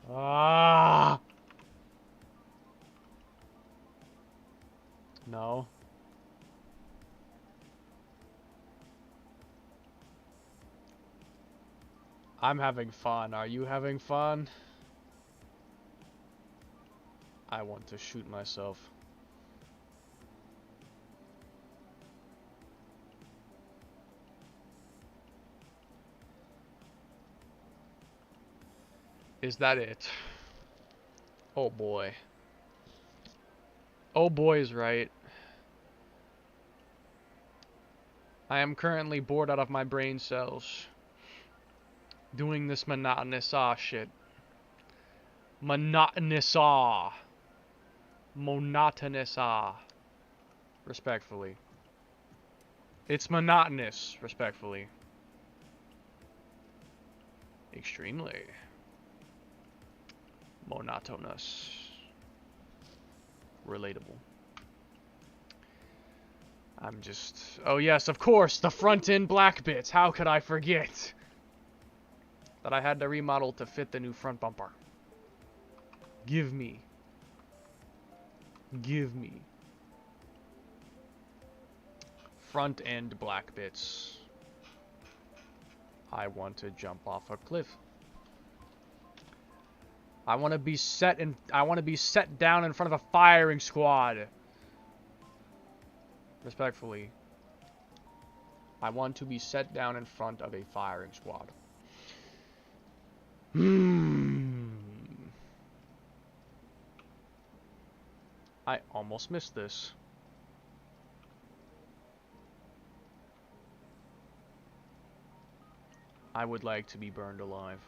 Speaker 1: Ah! No. I'm having fun. Are you having fun? I want to shoot myself. Is that it? Oh boy. Oh boy is right. I am currently bored out of my brain cells. Doing this monotonous shit. Monotonous Monotonous respectfully. It's monotonous, respectfully. Extremely. Monotonous. Relatable. I'm just... Oh yes, of course, the front-end black bits. How could I forget that I had to remodel to fit the new front bumper? Give me. Give me. Front-end black bits. I want to jump off a cliff. I want to be set down in front of a firing squad. Respectfully. I want to be set down in front of a firing squad. I almost missed this. I would like to be burned alive.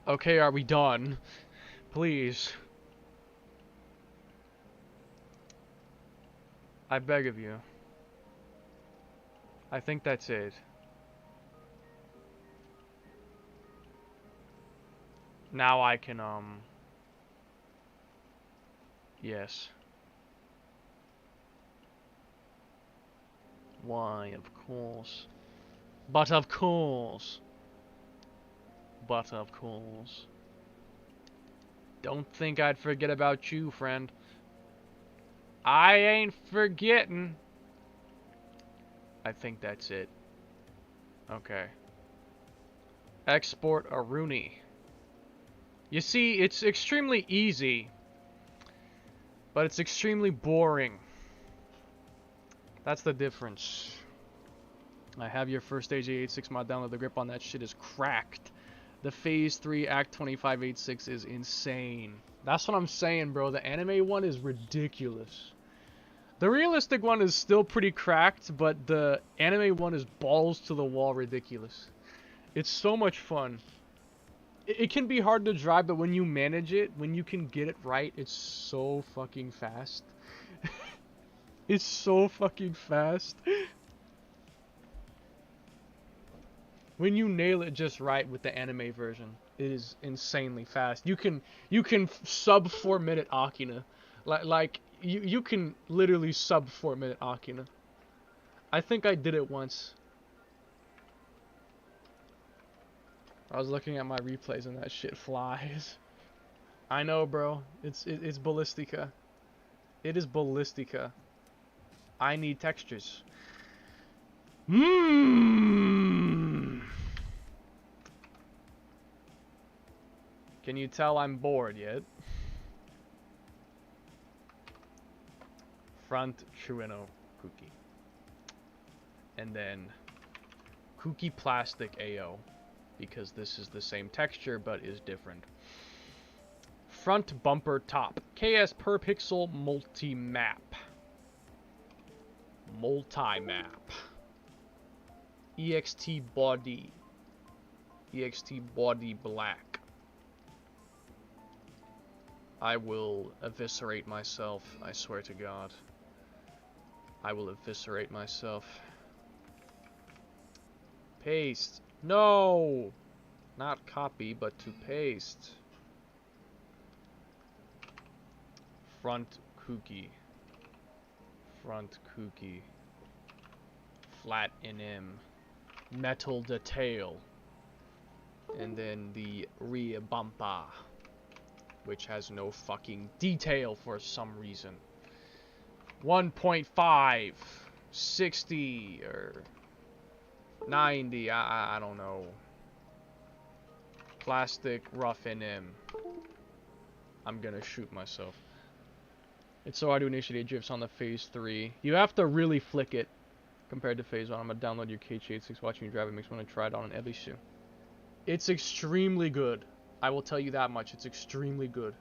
Speaker 1: Okay, are we done? Please. I beg of you. I think that's it. Now I can, yes. Why, of course. But of course. But of course. Don't think I'd forget about you, friend. I ain't forgetting. I think that's it. Okay. Export a Rooney. You see, it's extremely easy, but it's extremely boring. That's the difference. I have your first stage 886 mod download. The grip on that shit is cracked. The Phase 3 Act 2586 is insane. That's what I'm saying, bro. The anime one is ridiculous. The realistic one is still pretty cracked, but the anime one is balls to the wall ridiculous. It's so much fun. It can be hard to drive, but when you manage it, when you can get it right, it's so fucking fast. It's so fucking fast. When you nail it just right with the anime version, it is insanely fast. You can sub 4-minute Akina. Like you can literally sub 4-minute Akina. I think I did it once. I was looking at my replays and that shit flies. I know, bro. It's Ballistica. It is Ballistica. I need textures. Can you tell I'm bored yet? Front Chuino Kuki. And then Kuki Plastic AO. Because this is the same texture but is different. Front bumper top. KS per pixel multi-map. Multi-map. EXT body. EXT body black. I will eviscerate myself. I swear to God. I will eviscerate myself. Paste. No! Not copy, but to paste. Front Kuki. Front Kuki. Flat NM. Metal detail. And then the rear bumper, which has no fucking detail for some reason. 1.5. 60 or 90, I don't know. Plastic rough NM. I'm gonna shoot myself. It's so hard to initiate drifts on the Phase 3. You have to really flick it compared to Phase 1. I'm gonna download your KH86, watching you drive it makes me want to try it on an Ebisu. It's extremely good. I will tell you that much. It's extremely good.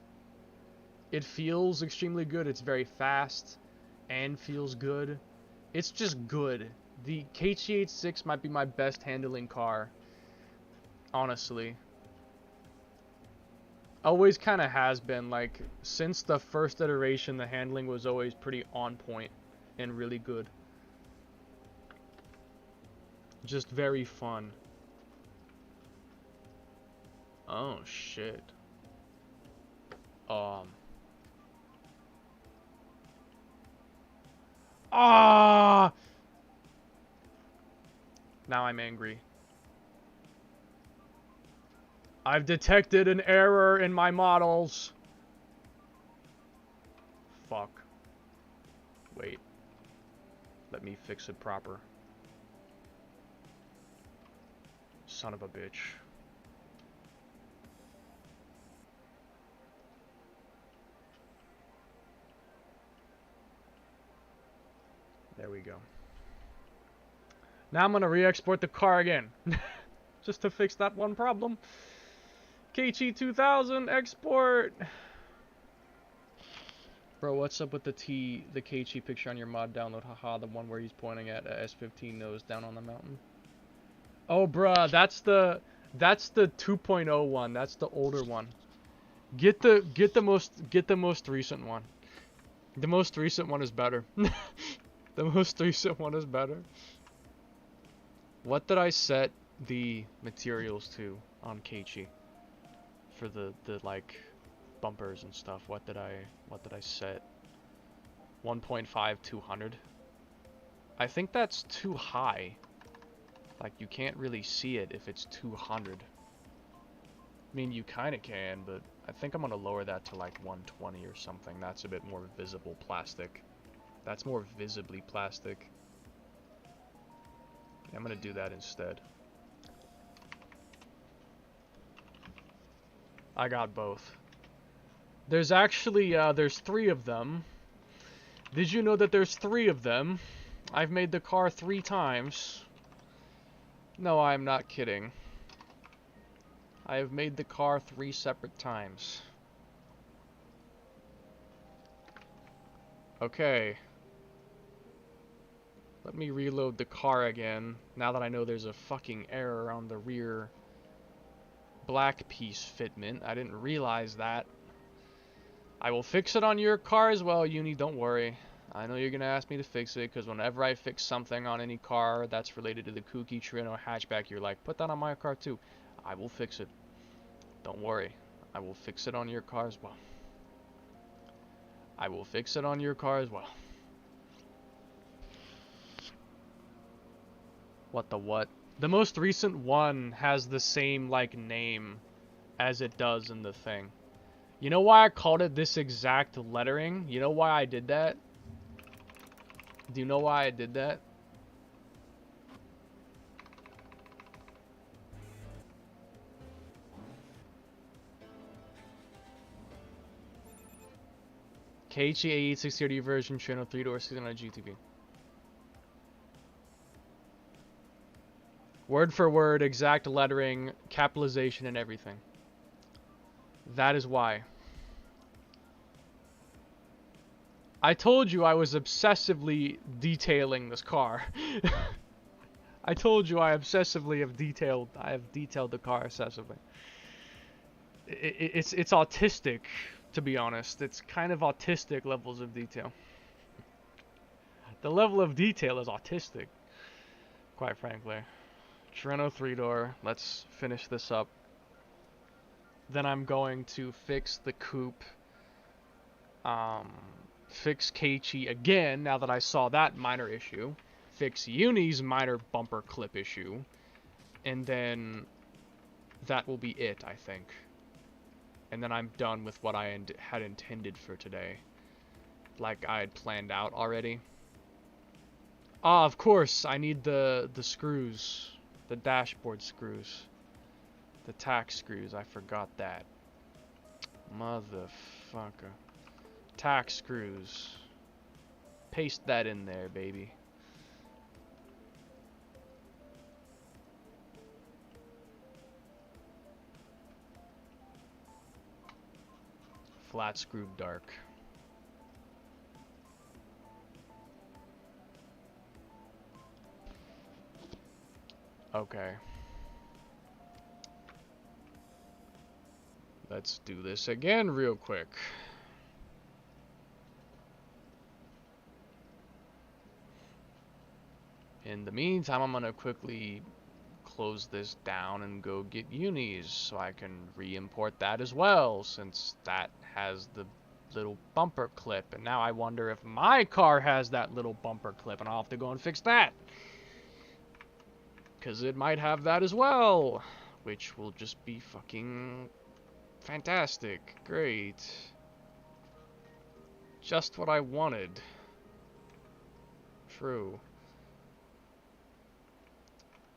Speaker 1: It feels extremely good. It's very fast and feels good. It's just good. The KT86 might be my best handling car, honestly. Always kind of has been, like, since the first iteration, the handling was always pretty on point and really good. Just very fun. Oh, shit. Ah! Now I'm angry. I've detected an error in my models. Fuck. Wait. Let me fix it proper. Son of a bitch. There we go. Now I'm gonna re-export the car again. Just to fix that one problem. KT2000 export. Bro, what's up with the KT picture on your mod download? Haha, the one where he's pointing at a S15 nose down on the mountain. Oh, bruh, that's the 2.0 one. That's the older one. Get the most recent one. The most recent one is better. The most recent one is better. What did I set the materials to on KT for the like bumpers and stuff? What did I set? 1.5 200. I think that's too high. Like, you can't really see it if it's 200. I mean, you kind of can, but I think I'm gonna lower that to like 120 or something. That's a bit more visible plastic. That's more visibly plastic. Yeah, I'm gonna do that instead. I got both. There's actually, there's 3 of them. Did you know that there's 3 of them? I've made the car 3 times. No, I'm not kidding. I have made the car 3 separate times. Okay. Let me reload the car again, now that I know there's a fucking error on the rear black piece fitment. I didn't realize that. I will fix it on your car as well, Uni, don't worry. I know you're gonna ask me to fix it, because whenever I fix something on any car that's related to the Kuki Trino hatchback, you're like, put that on my car too. I will fix it. Don't worry. I will fix it on your car as well. I will fix it on your car as well. What the what? The most recent one has the same, like, name as it does in the thing. You know why I called it this exact lettering? You know why I did that? Do you know why I did that? KHE 630 version, channel 3-door, 600 GTV. Word for word, exact lettering, capitalization, and everything. That is why. I told you I was obsessively detailing this car. I told you I have detailed the car excessively. It's autistic, to be honest. It's kind of autistic levels of detail. The level of detail is autistic, quite frankly. Treno 3-door. Let's finish this up. Then I'm going to fix the coupe. Fix Keiichi again, now that I saw that minor issue. Fix Uni's minor bumper clip issue. And then that will be it, I think. And then I'm done with what I had intended for today. Like I had planned out already. Ah, of course, I need the screws. The dashboard screws. The tack screws, I forgot that. Motherfucker. Tack screws. Paste that in there, baby. Flat screw dark. Okay. Let's do this again real quick. In the meantime, I'm gonna quickly close this down and go get unis so I can re-import that as well, since that has the little bumper clip. And now I wonder if my car has that little bumper clip, and I'll have to go and fix that. Because it might have that as well, which will just be fucking fantastic. Great. Just what I wanted. True.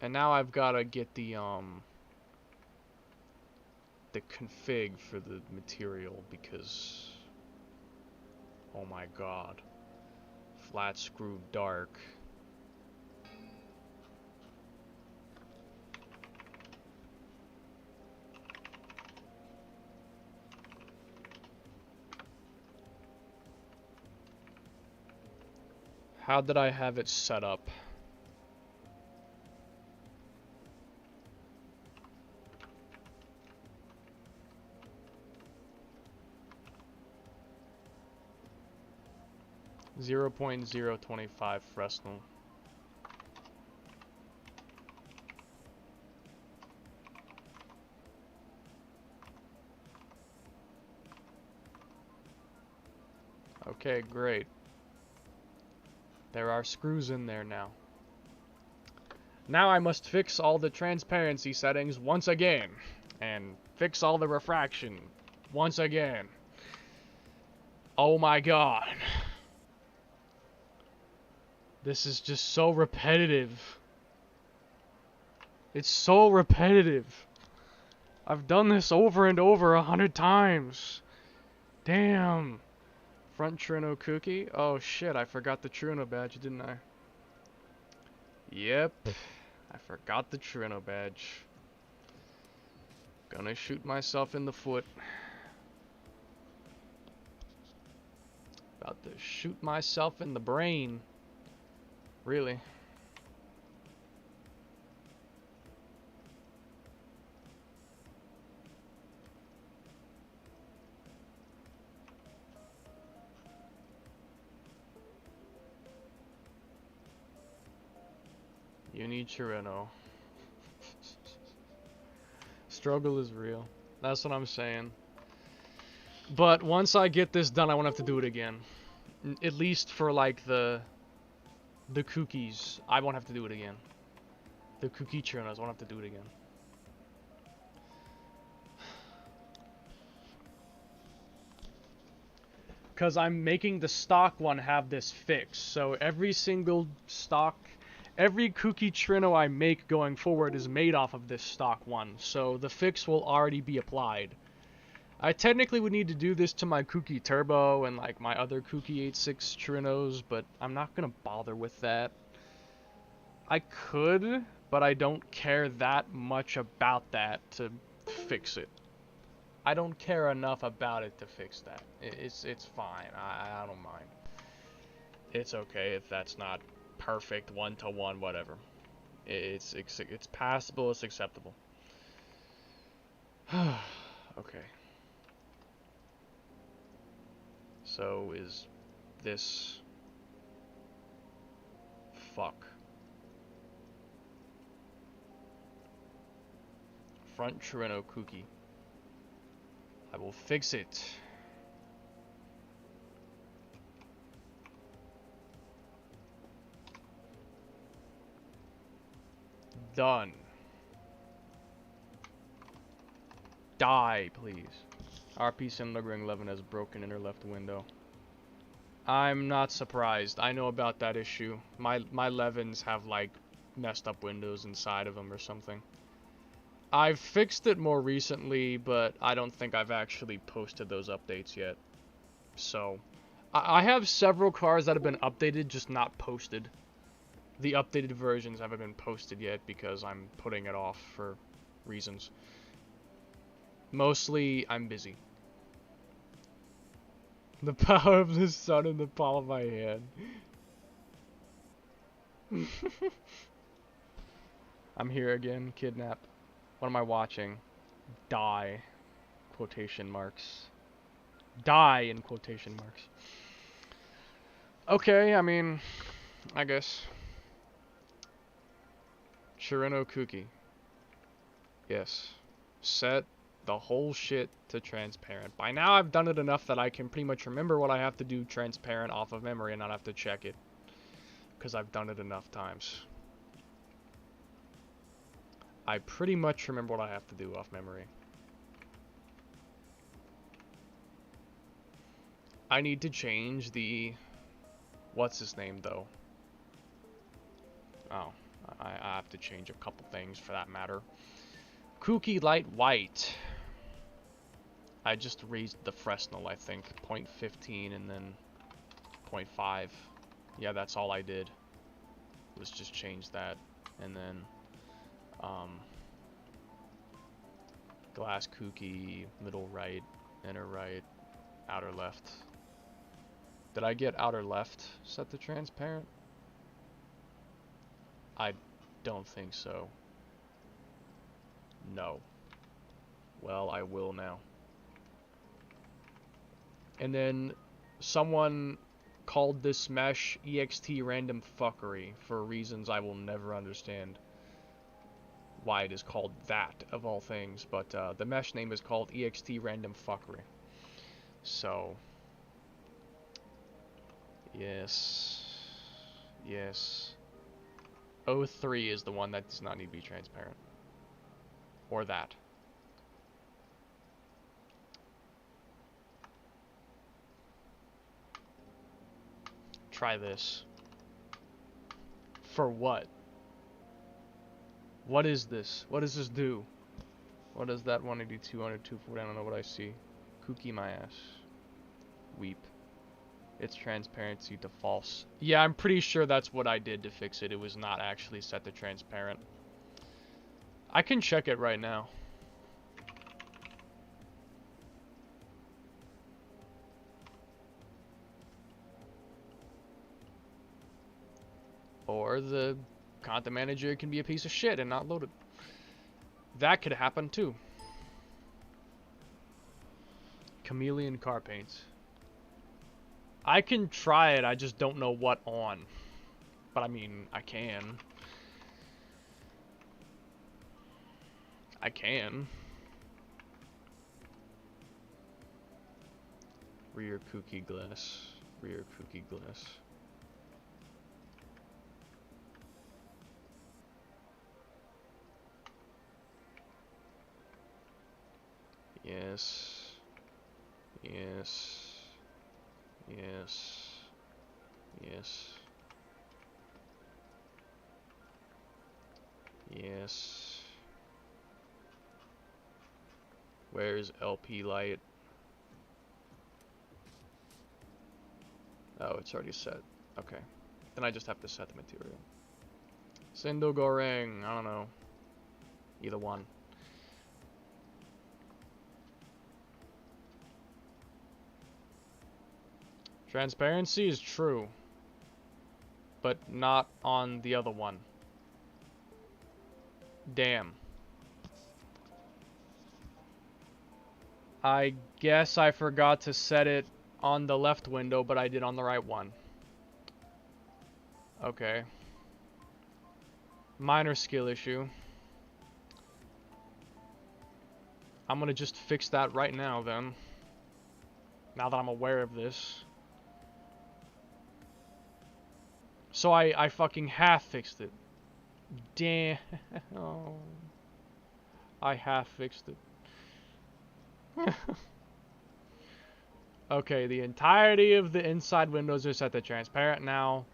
Speaker 1: And now I've got to get the config for the material, because oh my god. Flat screw dark. How did I have it set up? .0.025 Fresnel. Okay, great. There are screws in there now. Now I must fix all the transparency settings once again. And fix all the refraction once again. Oh my god. This is just so repetitive. It's so repetitive. I've done this over and over 100 times. Damn. Front Trino cookie? Oh shit, I forgot the Trino badge, didn't I? Yep. I forgot the Trino badge. Gonna shoot myself in the foot. About to shoot myself in the brain. Really? You need Chireno. Struggle is real. That's what I'm saying. But once I get this done, I won't have to do it again. At least for like the cookies, I won't have to do it again. The cookie churnos, I won't have to do it again. Because I'm making the stock one have this fix. So every single stock, every cookie Trino I make going forward is made off of this stock one. So the fix will already be applied. I technically would need to do this to my Cookie Turbo and like my other Cookie 86 Trinos, but I'm not going to bother with that. I could, but I don't care that much about that to fix it. I don't care enough about it to fix that. It's fine. I don't mind. It's okay if that's not perfect one-to-one, whatever. It's passable, it's acceptable. Okay. So is this... Fuck. Front Trino cookie. I will fix it. Done. Die, please. RP Nürburgring 11 has broken inner left window. I'm not surprised. I know about that issue. My 11s have like messed up windows inside of them or something. I've fixed it more recently, but I don't think I've actually posted those updates yet. So, I have several cars that have been updated, just not posted. The updated versions haven't been posted yet because I'm putting it off for reasons. Mostly, I'm busy. The power of the sun in the palm of my hand. I'm here again. Kidnap. What am I watching? Die. Quotation marks. Die in quotation marks. Okay, I mean, I guess. Chirino Kuki. Yes. Set the whole shit to transparent. By now I've done it enough that I can pretty much remember what I have to do transparent off of memory and not have to check it. Because I've done it enough times. I pretty much remember what I have to do off memory. I need to change the... What's his name, though? Oh, I have to change a couple things for that matter. Kuki Light White. I just raised the Fresnel, I think. 0.15 and then 0.5. Yeah, that's all I did. Was just change that. And then... Glass Kuki, middle right, inner right, outer left. Did I get outer left set to transparent? I don't think so. No. Well, I will now. And then someone called this mesh EXT random fuckery for reasons I will never understand why it is called that of all things, but the mesh name is called EXT random fuckery. So yes. Yes. 03 is the one that does not need to be transparent. Or that. Try this. For what? What is this? What does this do? What does that 182, 102, I don't know what I see. Kuki my ass. Weep. Its transparency to false. Yeah, I'm pretty sure that's what I did to fix it. It was not actually set to transparent. I can check it right now. Or the content manager can be a piece of shit and not loaded. That could happen too. Chameleon car paints. I can try it, I just don't know what on. But I mean, I can. I can. Rear Kuki glass. Rear Kuki glass. Yes. Yes. Yes. Yes. Yes. Where's LP light? Oh, it's already set. Okay. Then I just have to set the material. Sindo Goreng. I don't know. Either one. Transparency is true. But not on the other one. Damn. I guess I forgot to set it on the left window, but I did on the right one. Okay. Minor skill issue. I'm gonna just fix that right now then. Now that I'm aware of this. So I fucking half fixed it. Damn. Oh. I half fixed it. Okay, the entirety of the inside windows are set to transparent now.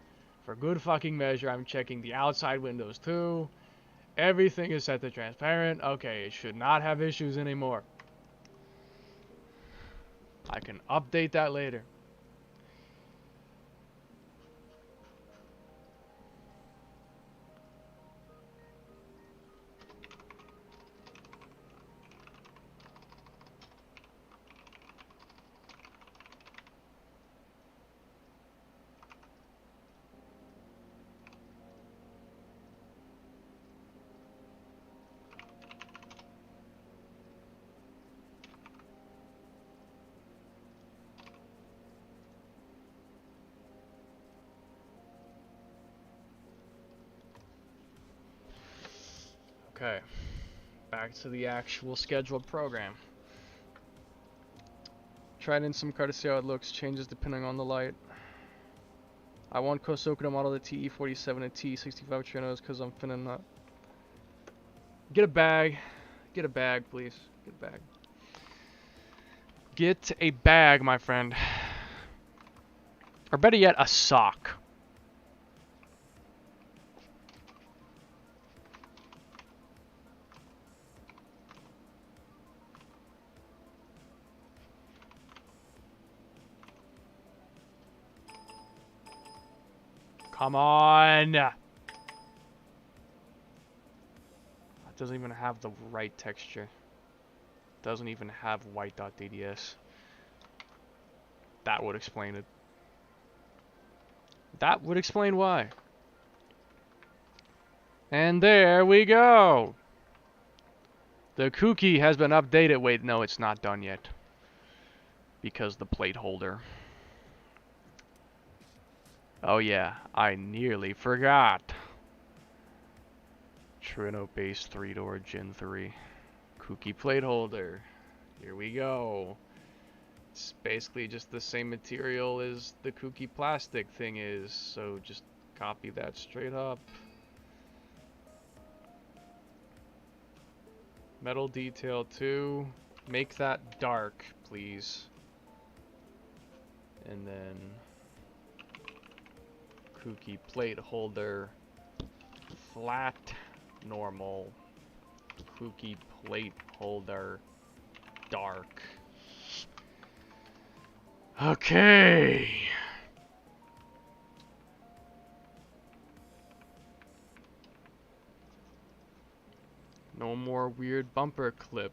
Speaker 1: For good fucking measure, I'm checking the outside windows too. Everything is set to transparent. Okay, it should not have issues anymore. I can update that later. Okay. Back to the actual scheduled program. Tried in some car to see how it looks. Changes depending on the light. I want Kosoku to model the TE47 and TE65 Trinos because I'm finna not. Get a bag. Get a bag, please. Get a bag. Get a bag, my friend. Or better yet, a sock. Come on! That doesn't even have the right texture. Doesn't even have white.dds. That would explain it. That would explain why. And there we go! The cookie has been updated. Wait, no, it's not done yet. Because the plate holder. Oh yeah, I nearly forgot. Trino base 3-door Gen 3. Kooky plate holder. Here we go. It's basically just the same material as the Kooky plastic thing is, so just copy that straight up. Metal detail 2. Make that dark, please. And then Kooky plate holder flat normal. Kooky plate holder dark. Okay. No more weird bumper clip.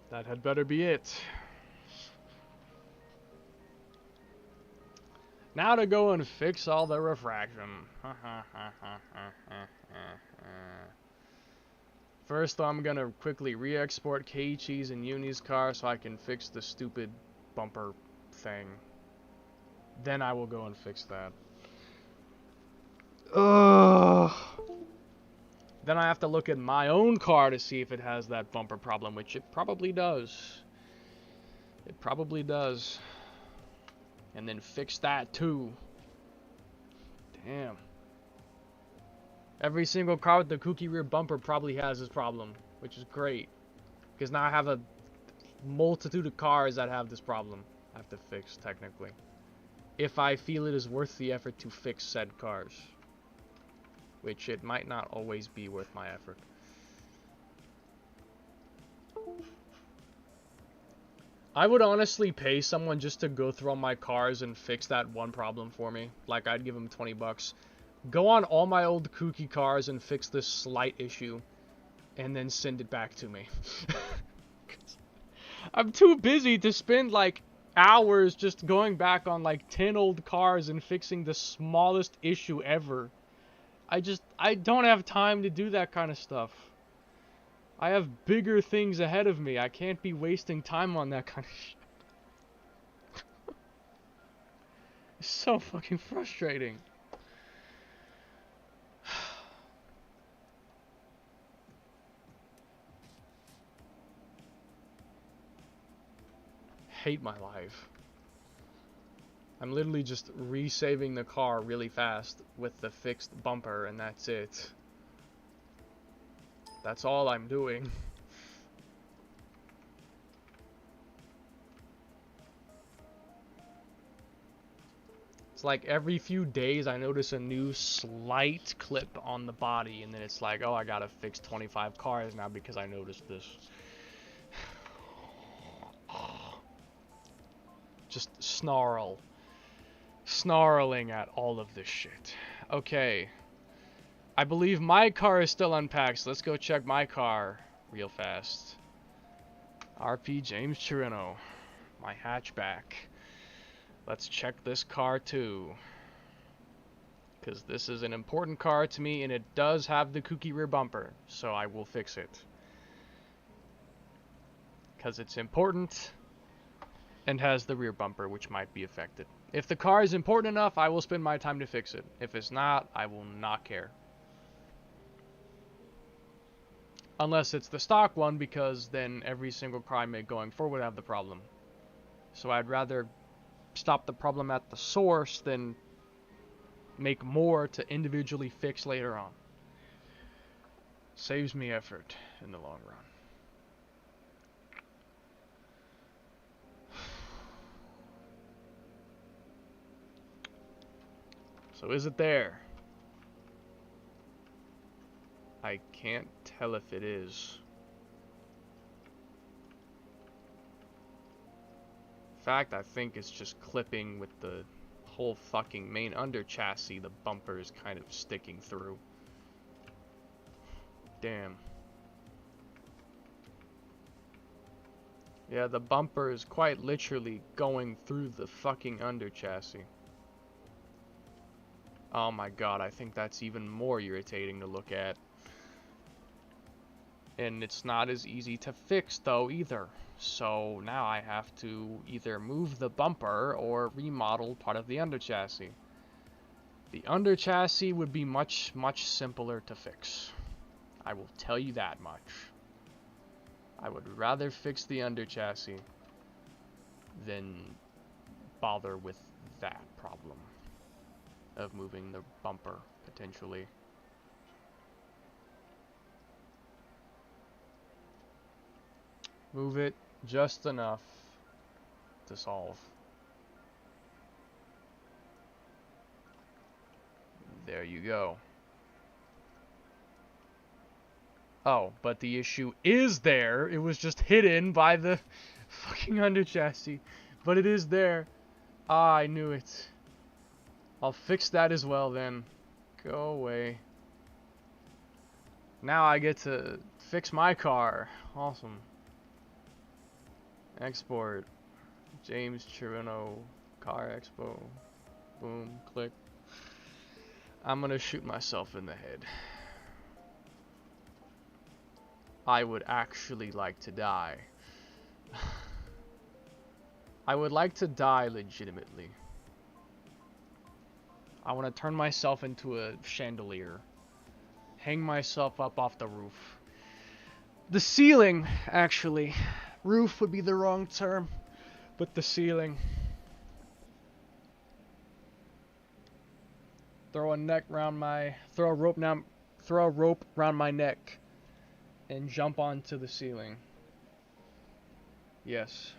Speaker 1: That had better be it. Now to go and fix all the refraction. First, I'm gonna quickly re-export Keiichi's and Uni's car so I can fix the stupid bumper thing. Then I will go and fix that. Ugh. Then I have to look at my own car to see if it has that bumper problem, which it probably does. It probably does. And then fix that too. Damn. Every single car with the kooky rear bumper probably has this problem, which is great. Because now I have a multitude of cars that have this problem I have to fix, technically. If I feel it is worth the effort to fix said cars. Which it might not always be worth my effort. I would honestly pay someone just to go through all my cars and fix that one problem for me. Like, I'd give them 20 bucks. Go on all my old kooky cars and fix this slight issue. And then send it back to me. I'm too busy to spend, like, hours just going back on, like, 10 old cars and fixing the smallest issue ever. I don't have time to do that kind of stuff. I have bigger things ahead of me. I can't be wasting time on that kind of shit. It's so fucking frustrating. Hate my life. I'm literally just resaving the car really fast with the fixed bumper, and that's it. That's all I'm doing. It's like every few days I notice a new slight clip on the body, and then it's like, oh, I gotta fix 25 cars now because I noticed this. Just snarling at all of this shit. Okay. I believe my car is still unpacked, so let's go check my car real fast. RP James Chirino. my hatchback. Let's check this car too, because this is an important car to me, and it does have the kooky rear bumper, so I will fix it. Because it's important, and has the rear bumper, which might be affected. If the car is important enough, I will spend my time to fix it. If it's not, I will not care. Unless it's the stock one, because then every single car I make going forward would have the problem. So I'd rather stop the problem at the source than make more to individually fix later on. Saves me effort in the long run. So is it there? I can't tell if it is. In fact, I think it's just clipping with the whole fucking main under chassis. The bumper is kind of sticking through. Damn. Yeah, the bumper is quite literally going through the fucking under chassis. Oh my god, I think that's even more irritating to look at. And it's not as easy to fix though either. So now I have to either move the bumper or remodel part of the under chassis. The under chassis would be much simpler to fix. I will tell you that much. I would rather fix the under chassis than bother with that problem of moving the bumper potentially. Move it just enough to solve. There you go. Oh, but the issue is there. It was just hidden by the fucking under chassis. But it is there. Ah, I knew it. I'll fix that as well then. Go away. Now I get to fix my car. Awesome. Export. James Chirino Car Expo. Boom. Click. I'm gonna shoot myself in the head. I would actually like to die. I would like to die legitimately. I want to turn myself into a chandelier. Hang myself up off the roof. The ceiling, actually. Roof would be the wrong term, but the ceiling. Throw a rope round my neck and jump onto the ceiling. Yes.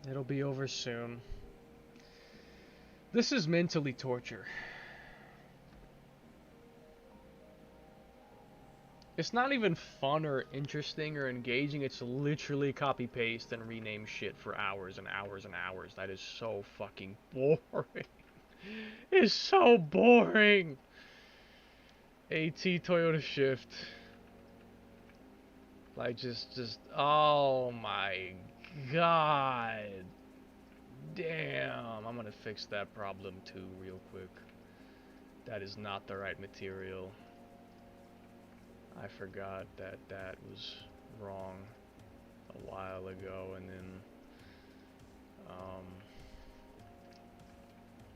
Speaker 1: It'll be over soon. This is mentally torture. It's not even fun or interesting or engaging. It's literally copy paste and rename shit for hours and hours and hours. That is so fucking boring. It's so boring. AT Toyota Shift. Like just oh my god. Damn, I'm gonna fix that problem too real quick. That is not the right material. I forgot that that was wrong a while ago, and then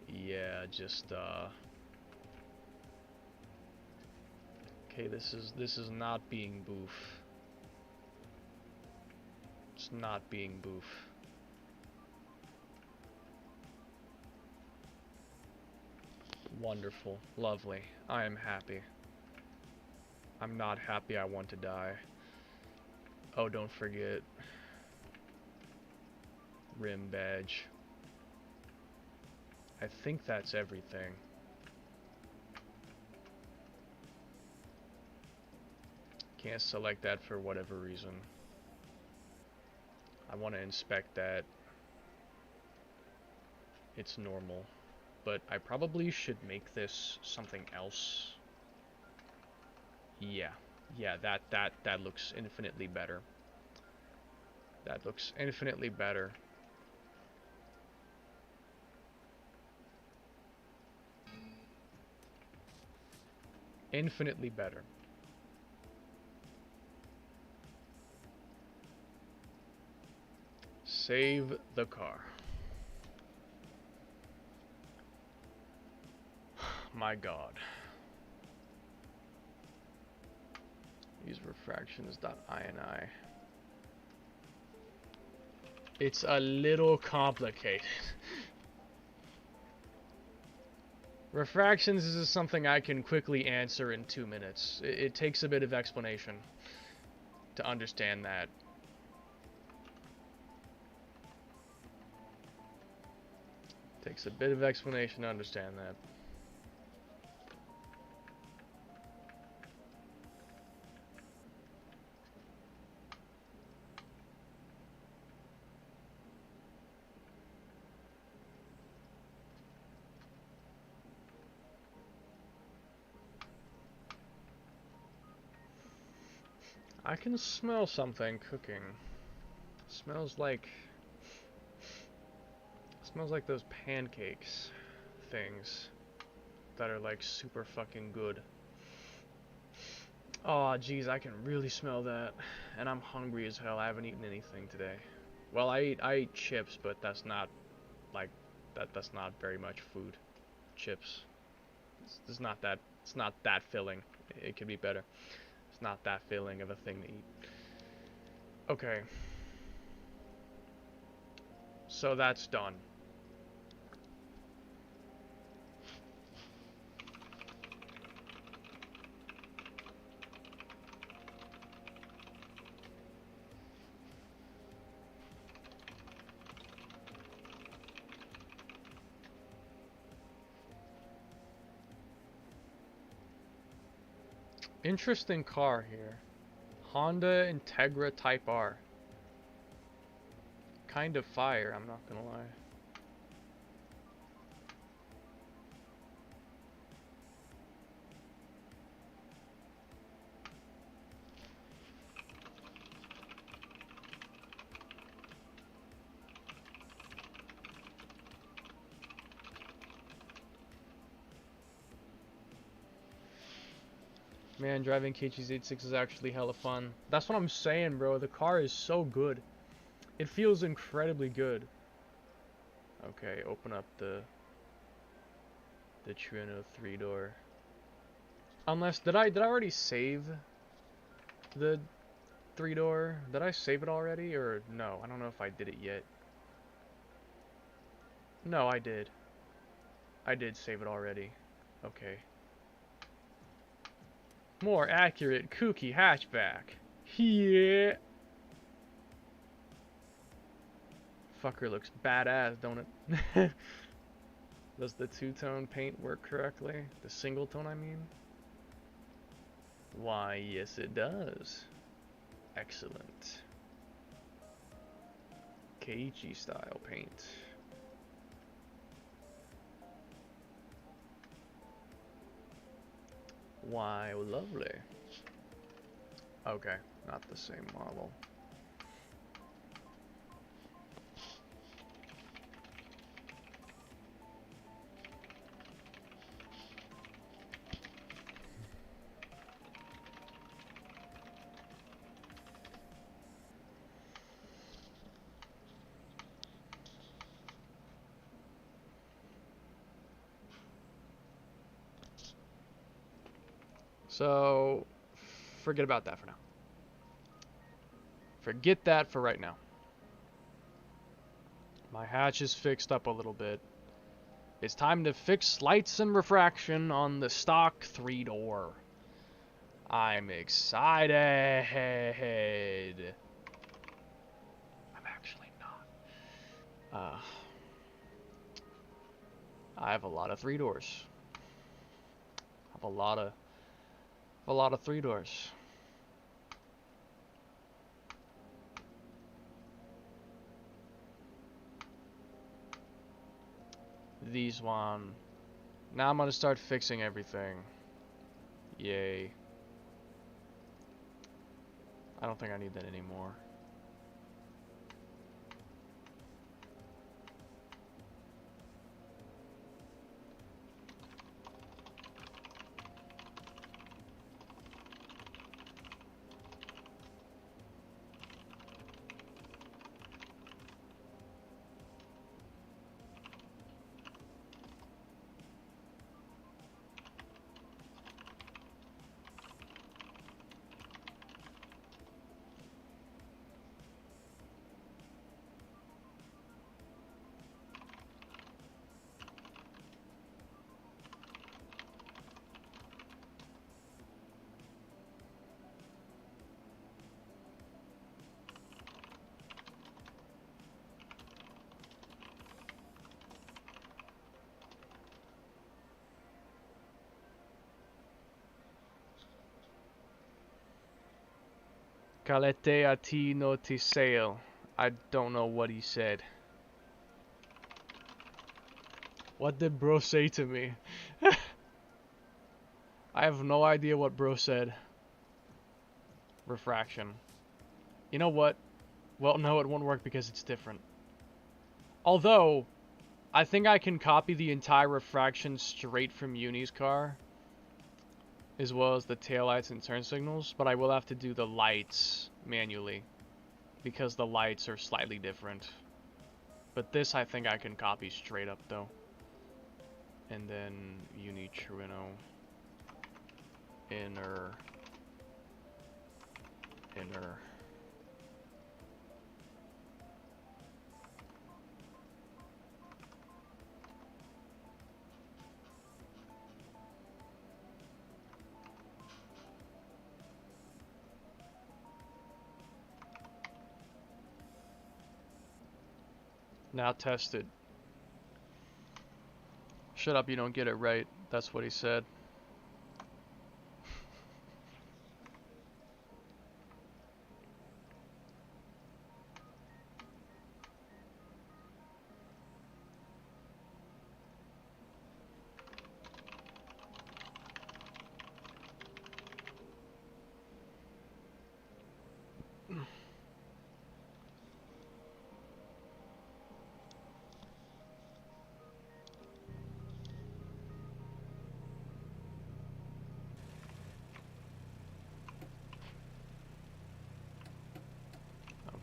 Speaker 1: yeah, just okay, this is not being boof. It's not being boof. Wonderful, lovely. I am happy. I'm not happy. I want to die. Oh, don't forget. Rim badge. I think that's everything. Can't select that for whatever reason. I want to inspect that. It's normal. but I probably should make this something else. Yeah, yeah, that looks infinitely better. That looks infinitely better. Infinitely better. Save the car. My God. Use refractions.ini. It's a little complicated. Refractions is something I can quickly answer in 2 minutes. It takes a bit of explanation to understand that. Takes a bit of explanation to understand that. I can smell something cooking. Smells like those pancakes things that are like super fucking good. Oh, geez, I can really smell that, and I'm hungry as hell. I haven't eaten anything today. Well, I ate chips, but that's not like that's not very much food. Chips. It's not that filling. It could be better. It's not that filling of a thing to eat. Okay. So that's done. Interesting car here. Honda Integra Type R. Kind of fire, I'm not gonna lie. Man, driving KG's 86 is actually hella fun. That's what I'm saying, bro. The car is so good. It feels incredibly good. Okay, open up the Trino 3-door. Unless did I already save the 3-door? Did I save it already or no? I don't know if I did it yet. No, I did. I did save it already. Okay. More accurate kooky hatchback. Yeah. Fucker looks badass, don't it? Does the two-tone paint work correctly? The single tone, I mean? Why, yes it does. Excellent. Keiichi style paint. Why, lovely. Okay, not the same model. So, forget about that for now. Forget that for right now. My hatch is fixed up a little bit. It's time to fix lights and refraction on the stock 3-door. I'm excited. I'm actually not. I have a lot of 3-doors. I have a lot of 3-doors. These one. Now I'm gonna start fixing everything. Yay. I don't think I need that anymore. Calete a ti no te sale. I don't know what he said. What did bro say to me? I have no idea what bro said. Refraction. You know what? Well, no, it won't work because it's different. Although, I think I can copy the entire refraction straight from Uni's car, as well as the taillights and turn signals, but I will have to do the lights manually, because the lights are slightly different. But this I think I can copy straight up though. And then Uni Truino, inner. Now tested. Shut up, you don't get it right. That's what he said.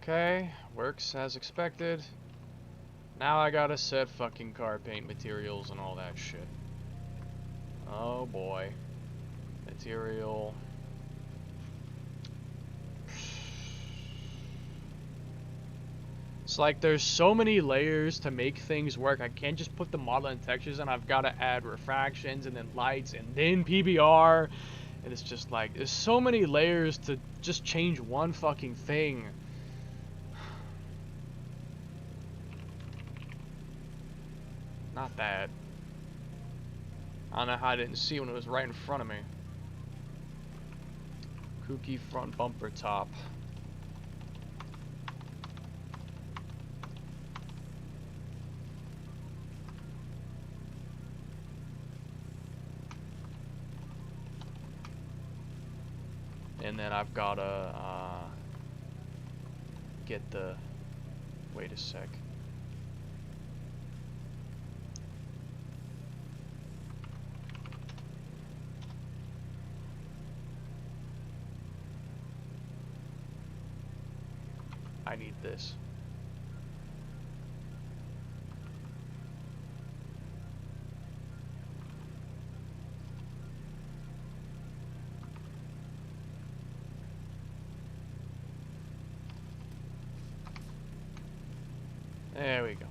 Speaker 1: Okay, works as expected. Now I gotta set fucking car paint materials and all that shit. Oh boy. Material. It's like there's so many layers to make things work. I can't just put the model and textures in. I've gotta add refractions and then lights and then PBR. And it's just like, there's so many layers to just change one fucking thing. Not that. I don't know how I didn't see when it was right in front of me. Kooky front bumper top. And then I've gotta get the, wait a sec. I need this. There we go.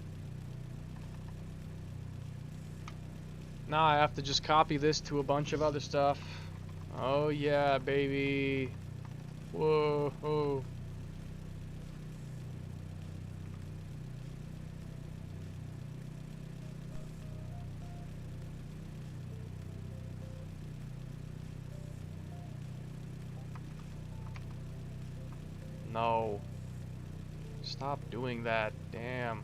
Speaker 1: Now I have to just copy this to a bunch of other stuff. Oh yeah, baby. Whoa. Whoa. No. Stop doing that. Damn.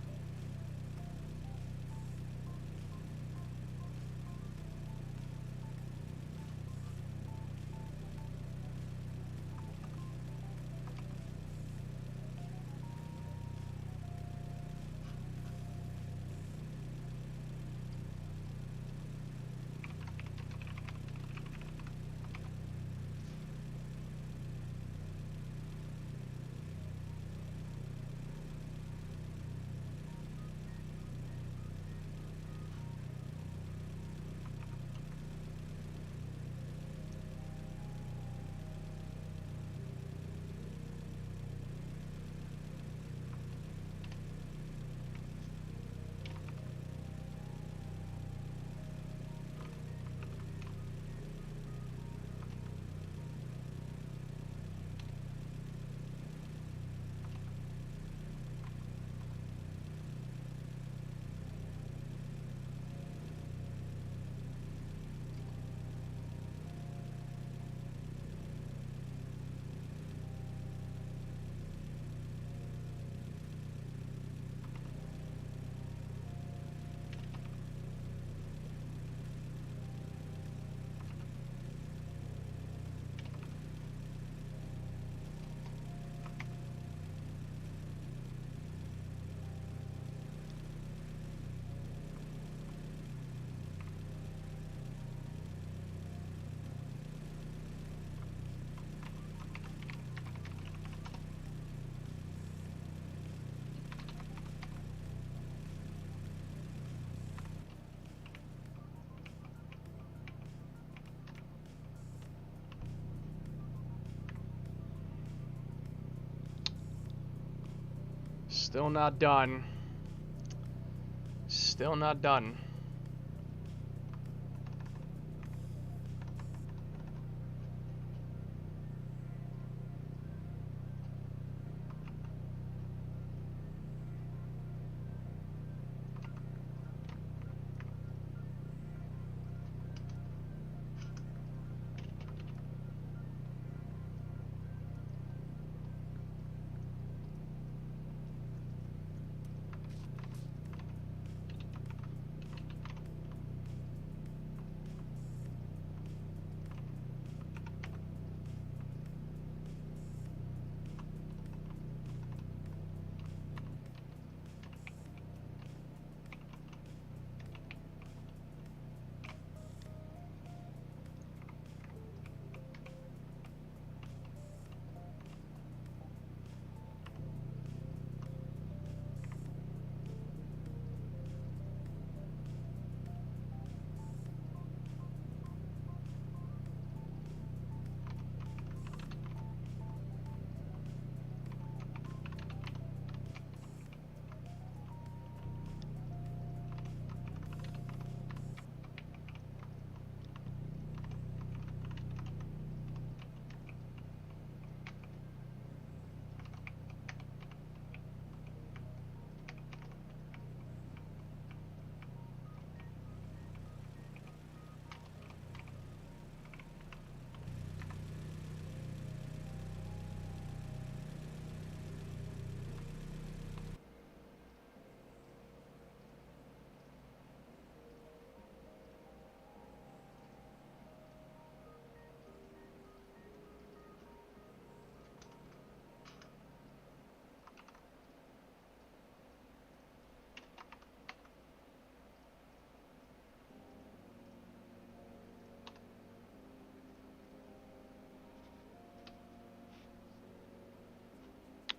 Speaker 1: Still not done. Still not done.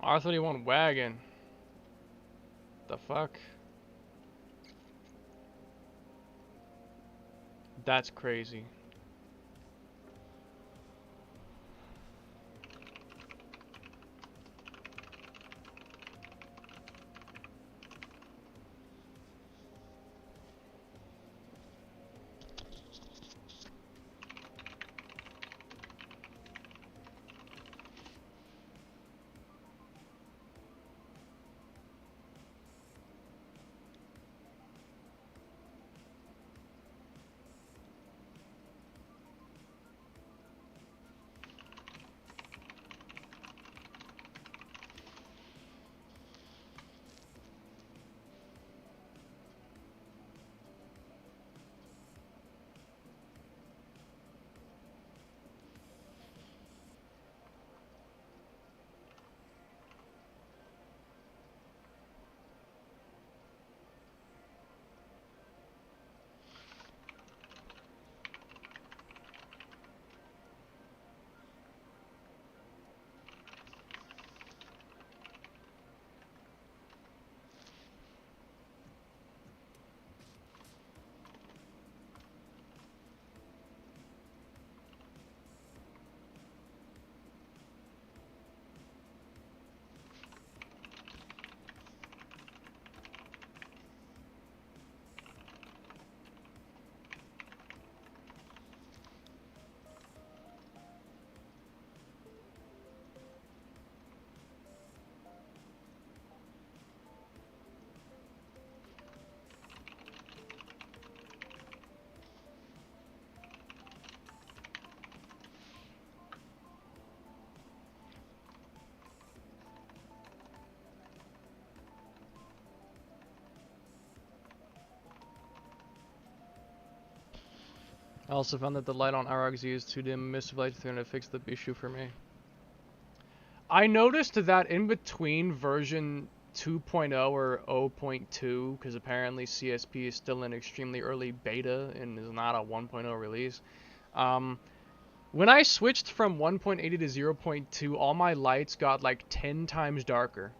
Speaker 1: R31 wagon. The fuck? That's crazy. I also found that the light on RXZ is too dim. Emissive light is going to fix the issue for me. I noticed that in between version 2.0 or 0.2, because apparently CSP is still in extremely early beta and is not a 1.0 release. When I switched from 1.80 to 0.2, all my lights got like 10 times darker.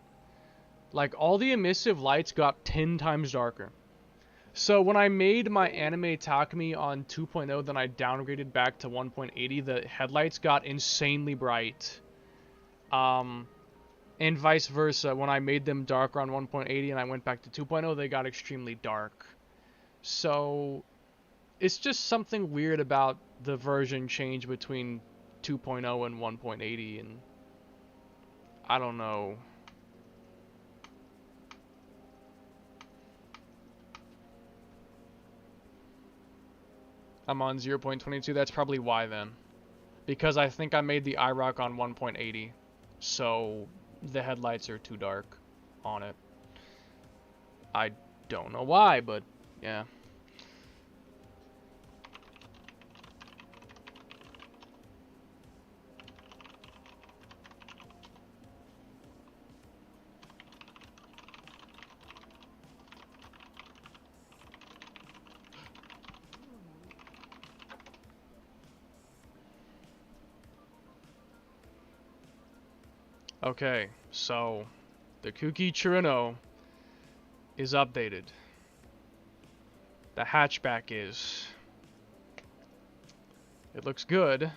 Speaker 1: Like all the emissive lights got 10 times darker. So when I made my Anime Takumi on 2.0, then I downgraded back to 1.80, the headlights got insanely bright. And vice versa, when I made them darker on 1.80 and I went back to 2.0, they got extremely dark. So it's just something weird about the version change between 2.0 and 1.80, and I don't know. I'm on 0.22, that's probably why then. Because I think I made the IROC on 1.80, so the headlights are too dark on it. I don't know why, but yeah. Okay, so the Kuki Chirino is updated. The hatchback is. It looks good.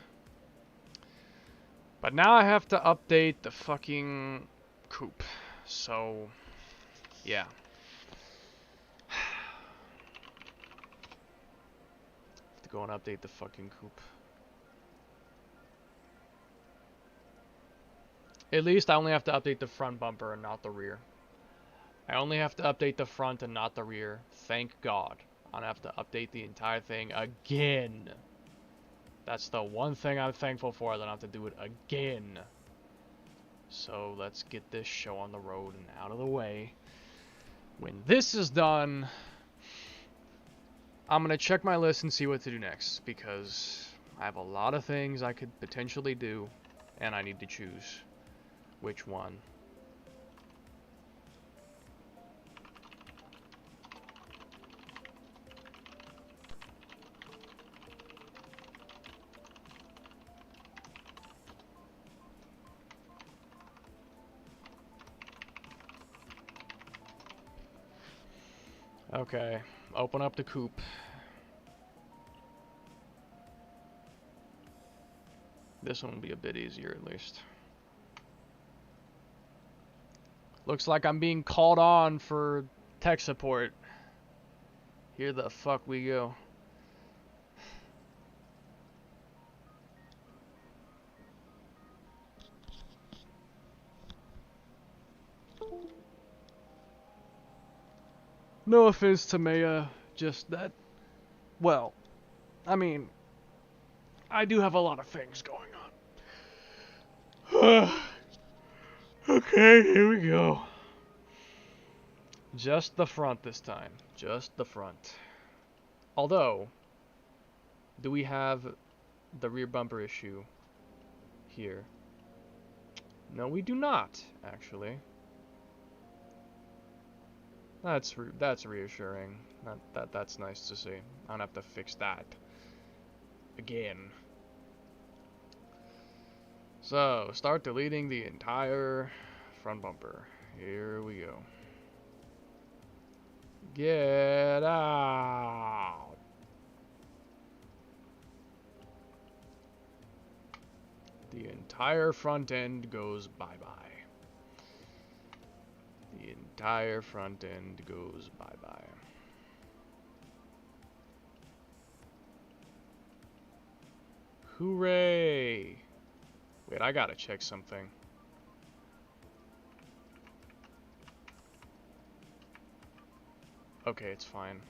Speaker 1: But now I have to update the fucking coupe. So, yeah. Have to go and update the fucking coupe. At least I only have to update the front bumper and not the rear. I only have to update the front and not the rear. Thank God. I don't have to update the entire thing again. That's the one thing I'm thankful for. I don't have to do it again. So let's get this show on the road and out of the way. When this is done, I'm going to check my list and see what to do next. Because I have a lot of things I could potentially do. And I need to choose which one. Okay, open up the coupe. This one will be a bit easier at least. Looks like I'm being called on for tech support. Here the fuck we go. No offense to Maya, just that, well, I mean, I do have a lot of things going on. Okay, here we go. Just the front this time. Just the front. Although, do we have the rear bumper issue here? No, we do not, actually. That's reassuring. That's nice to see. I don't have to fix that again. So, start deleting the entire front bumper. Here we go. Get out. The entire front end goes bye-bye. The entire front end goes bye-bye. Hooray! Wait, I gotta check something. Okay, it's fine.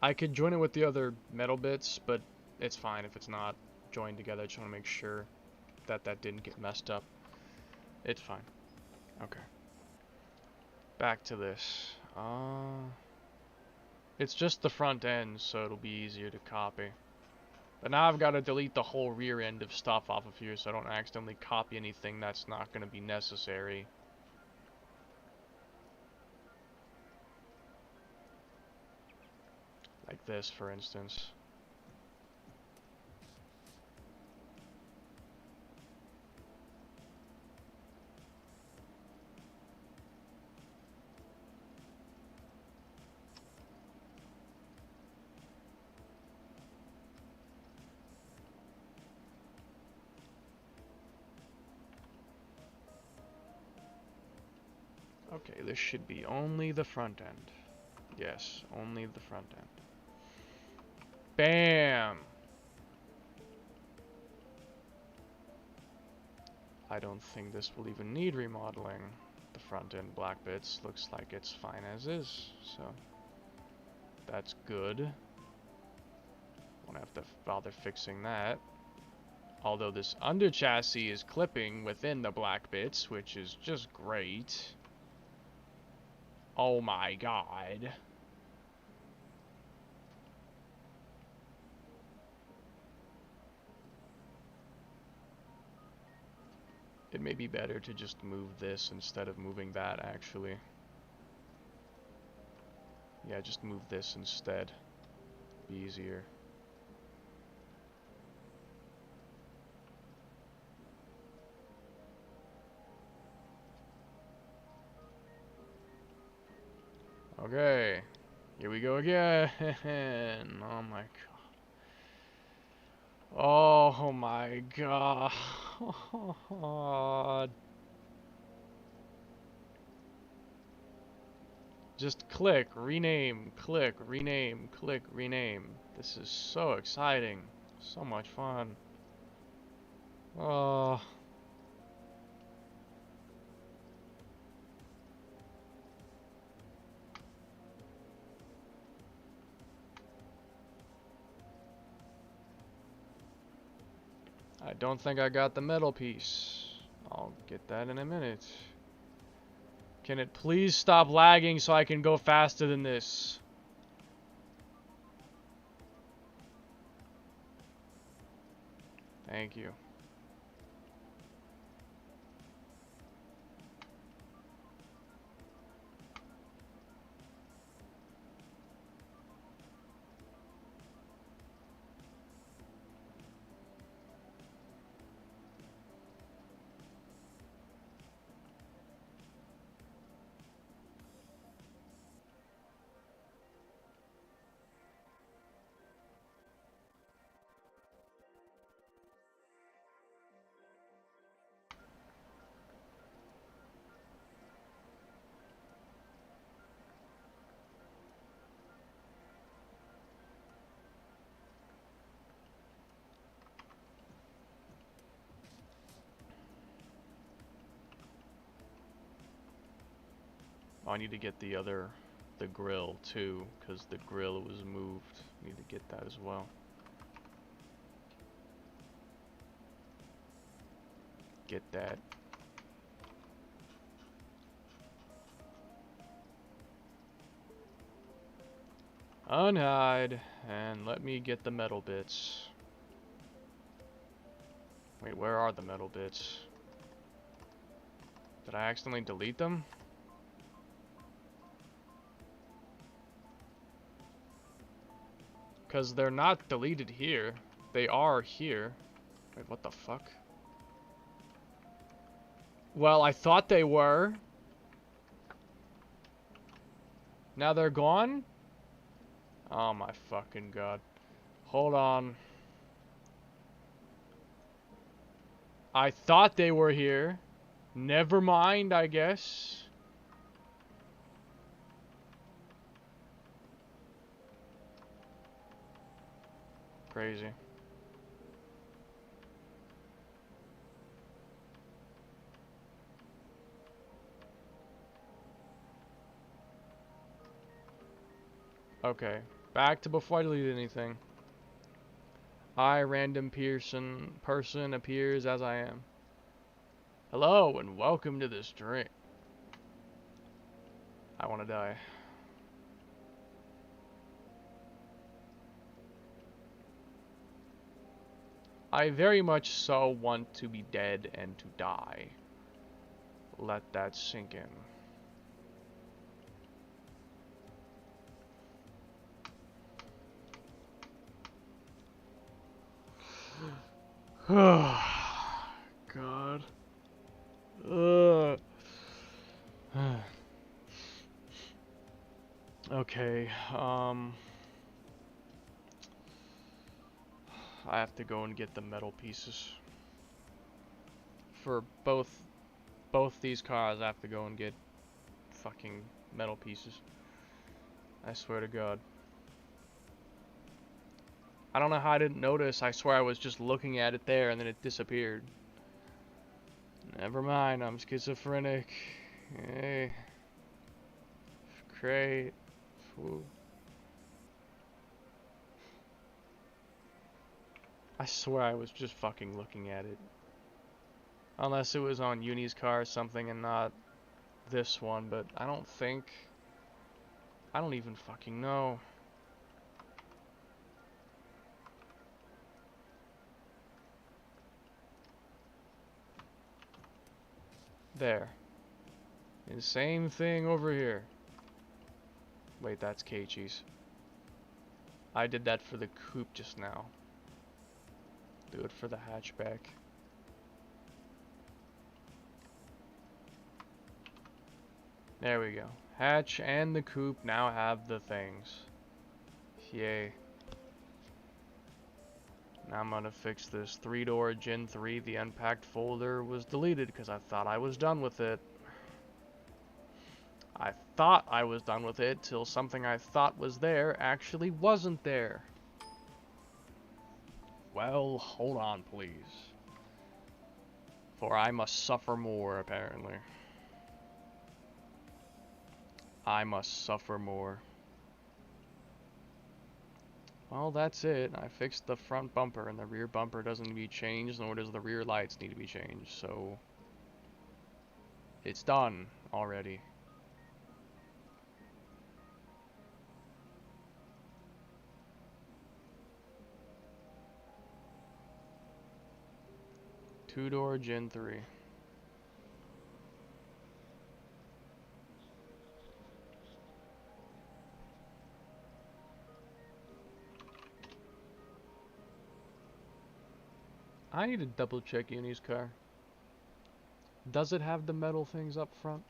Speaker 1: I could join it with the other metal bits, but it's fine if it's not joined together. I just want to make sure that that didn't get messed up. It's fine. Okay. Back to this. It's just the front end, so it'll be easier to copy. But now I've got to delete the whole rear end of stuff off of here so I don't accidentally copy anything that's not going to be necessary. Like this, for instance. Okay, this should be only the front end. Yes, only the front end. Bam! I don't think this will even need remodeling. The front end black bits looks like it's fine as is, so that's good. Won't have to bother fixing that. Although this under chassis is clipping within the black bits, which is just great. Oh my god. It may be better to just move this instead of moving that, actually. Yeah, just move this instead. Be easier. Okay, here we go again. Oh my god. Oh my god. Just click, rename, click, rename, click, rename. This is so exciting. So much fun. Oh. I don't think I got the metal piece. I'll get that in a minute. Can it please stop lagging so I can go faster than this? Thank you. Oh, I need to get the grill too, because the grill was moved. Need to get that as well. Get that. Unhide, and let me get the metal bits. Wait, where are the metal bits? Did I accidentally delete them? Because they're not deleted here. They are here. Wait, what the fuck? Well, I thought they were. Now they're gone? Oh my fucking god. Hold on. I thought they were here. Never mind, I guess. Crazy. Okay, back to before I delete anything. I, random person appears as I am. Hello and welcome to the stream. I want to die. I very much so want to be dead and to die. Let that sink in. God. Okay, I have to go and get the metal pieces. For both these cars, I have to go and get fucking metal pieces. I swear to God. I don't know how I didn't notice. I swear I was just looking at it there and then it disappeared. Never mind, I'm schizophrenic. Hey. Great. Whew. I swear I was just fucking looking at it. Unless it was on Uni's car or something and not this one, but I don't think... I don't even fucking know. There. And same thing over here. Wait, that's Keiichi's. I did that for the coupe just now. Do it for the hatchback. There we go. Hatch and the coupe now have the things. Yay. Now I'm gonna fix this 3-door Gen 3. The unpacked folder was deleted because I thought I was done with it. I thought I was done with it till something I thought was there actually wasn't there. Well, hold on, please. For I must suffer more, apparently. I must suffer more. Well, that's it. I fixed the front bumper, and the rear bumper doesn't need to be changed, nor does the rear lights need to be changed, so... It's done already. Two-door Gen 3. I need to double check Uni's car. Does it have the metal things up front?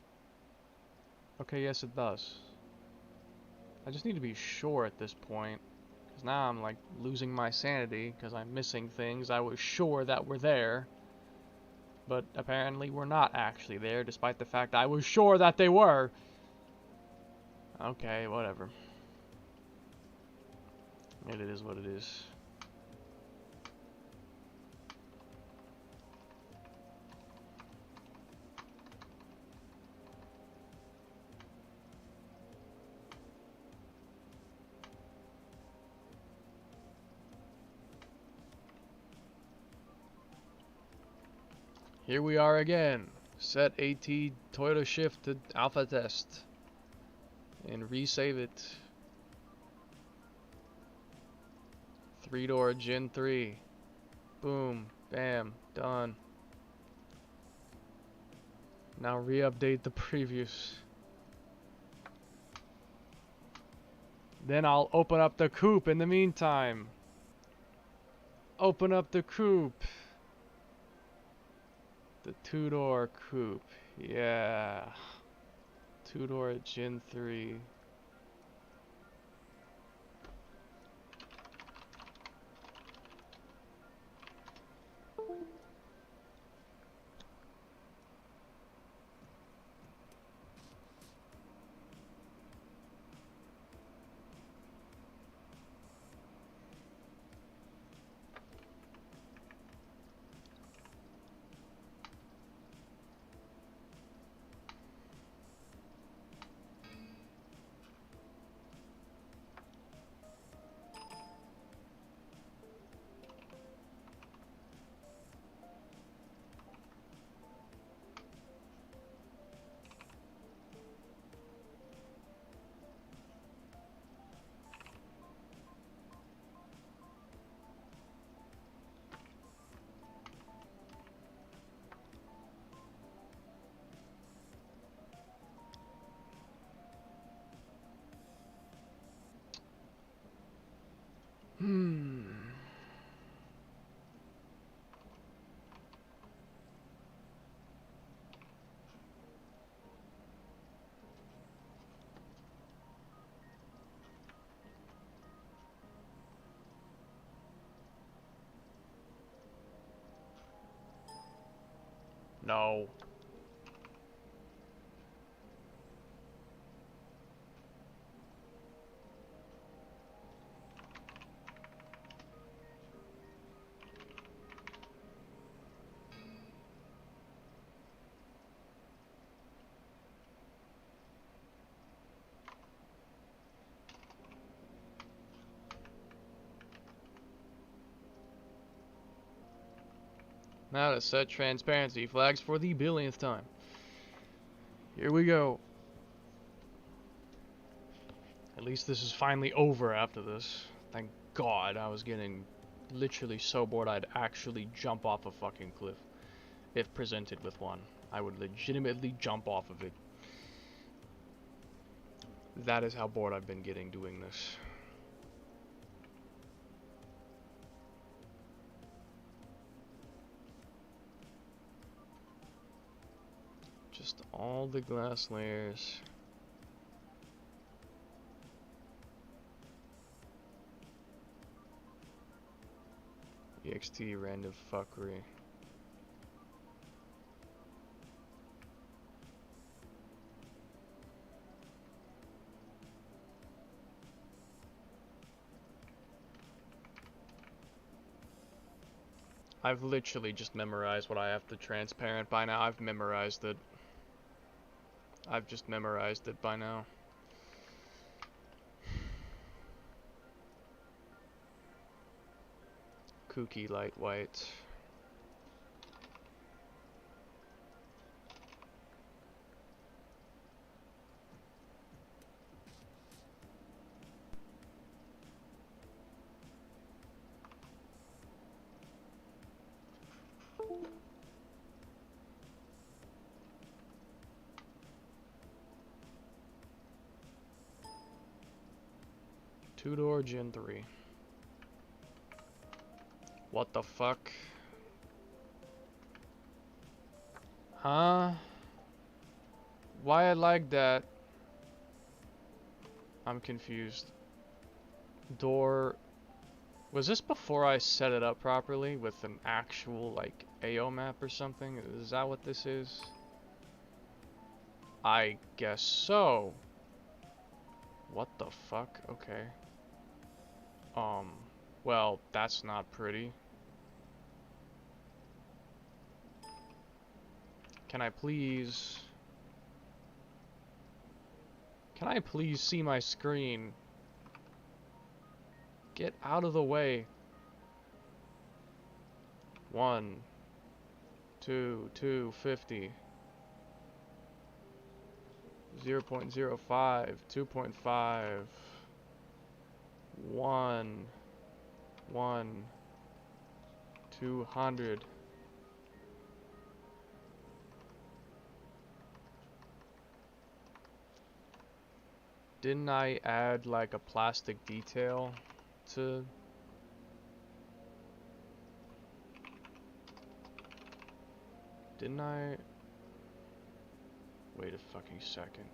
Speaker 1: Okay, yes it does. I just need to be sure at this point. Because now I'm like losing my sanity because I'm missing things I was sure that were there. But apparently we're not actually there, despite the fact I was sure that they were. Okay, whatever. It is what it is. Here we are again. Set AT Toyota shift to alpha test. And resave it. 3-door Gen 3. Boom. Bam. Done. Now re-update the previous. Then I'll open up the coupe in the meantime. Open up the coupe. The 2-door coupe. Yeah. 2-door Gen 3. No. Now to set transparency flags for the billionth time. Here we go. At least this is finally over after this. Thank God. I was getting literally so bored I'd actually jump off a fucking cliff. If presented with one, I would legitimately jump off of it. That is how bored I've been getting doing this. Just all the glass layers. EXT random fuckery. I've literally just memorized what I have to transparent by now. I've memorized it. I've just memorized it by now. Kooky light white. Two-door Gen 3. What the fuck? Huh? Why I like that? I'm confused. Door... Was this before I set it up properly with an actual, like, AO map or something? Is that what this is? I guess so. What the fuck? Okay. Well, that's not pretty. Can I please... Can I please see my screen? Get out of the way. 1, 2, 250. 0.05, 2.5. 1, 200. Didn't I add like a plastic detail to... Didn't I... Wait a fucking second.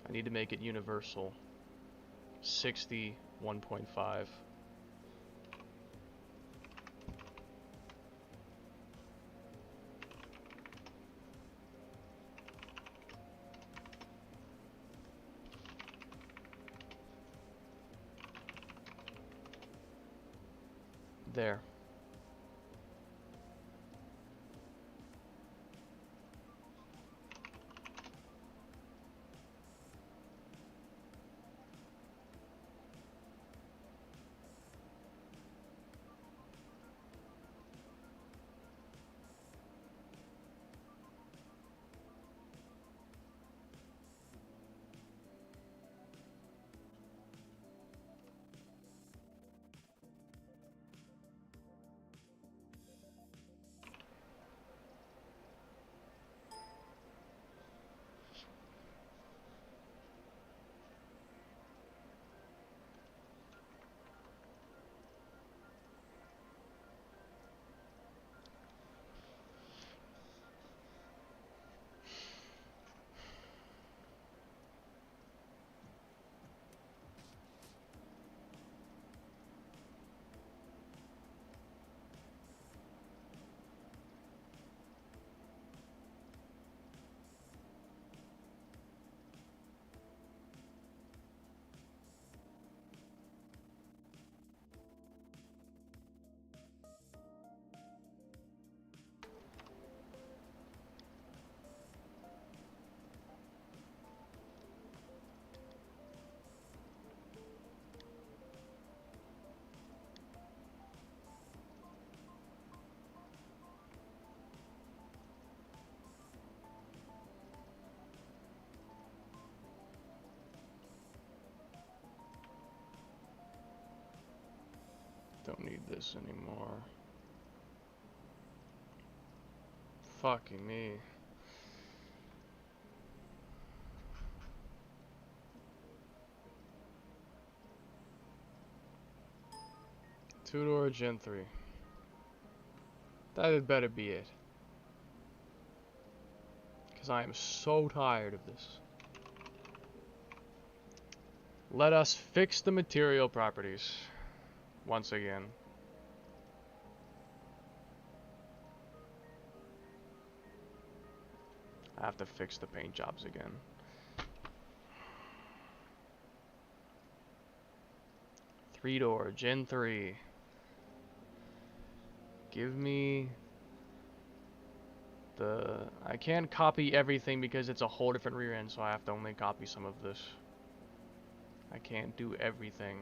Speaker 1: I need to make it universal. 60, 1.5. There. Don't need this anymore. Fucking me. Two-door Gen 3. That had better be it. Because I am so tired of this. Let us fix the material properties. Once again. I have to fix the paint jobs again. Three-door Gen 3. Give me the... I can't copy everything because it's a whole different rear end, so I have to only copy some of this. I can't do everything.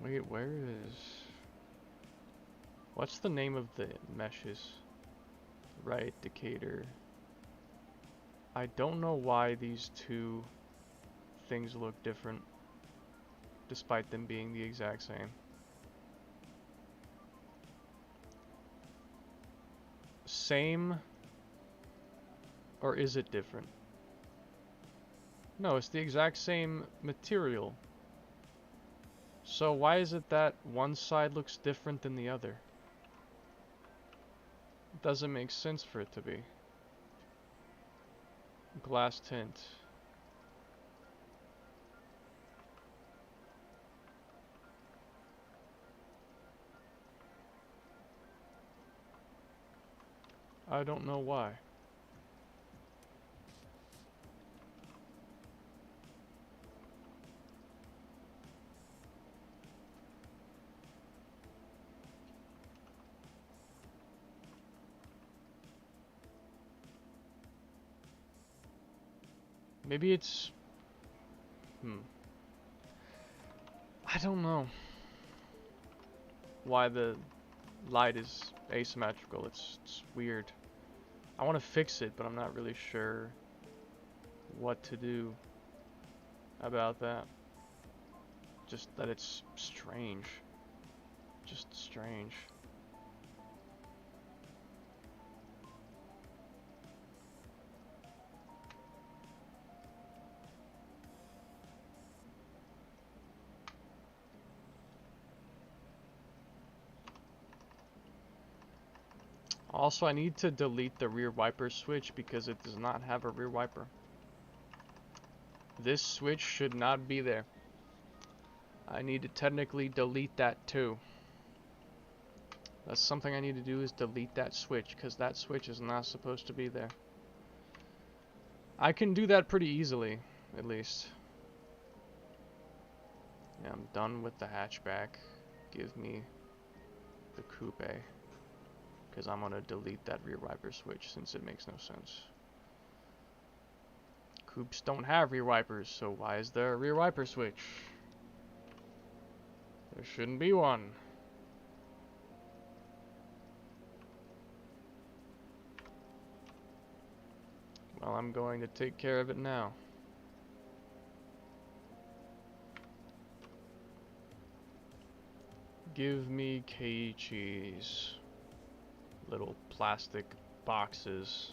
Speaker 1: Wait, where is... What's the name of the meshes? Right, Decatur. I don't know why these two things look different, despite them being the exact same. Same, or is it different? No, it's the exact same material. So why is it that one side looks different than the other? It doesn't make sense for it to be. Glass tint. I don't know why. Maybe it's... I don't know why the light is asymmetrical. It's weird. I want to fix it, but I'm not really sure what to do about that. Just that it's strange. Just strange. Also, I need to delete the rear wiper switch because it does not have a rear wiper. This switch should not be there. I need to technically delete that too. That's something I need to do, is delete that switch, because that switch is not supposed to be there. I can do that pretty easily, at least. Yeah, I'm done with the hatchback. Give me the coupe. Because I'm going to delete that rear wiper switch since it makes no sense. Coupes don't have rear wipers, so why is there a rear wiper switch? There shouldn't be one. Well, I'm going to take care of it now. Give me K-cheese. Little plastic boxes.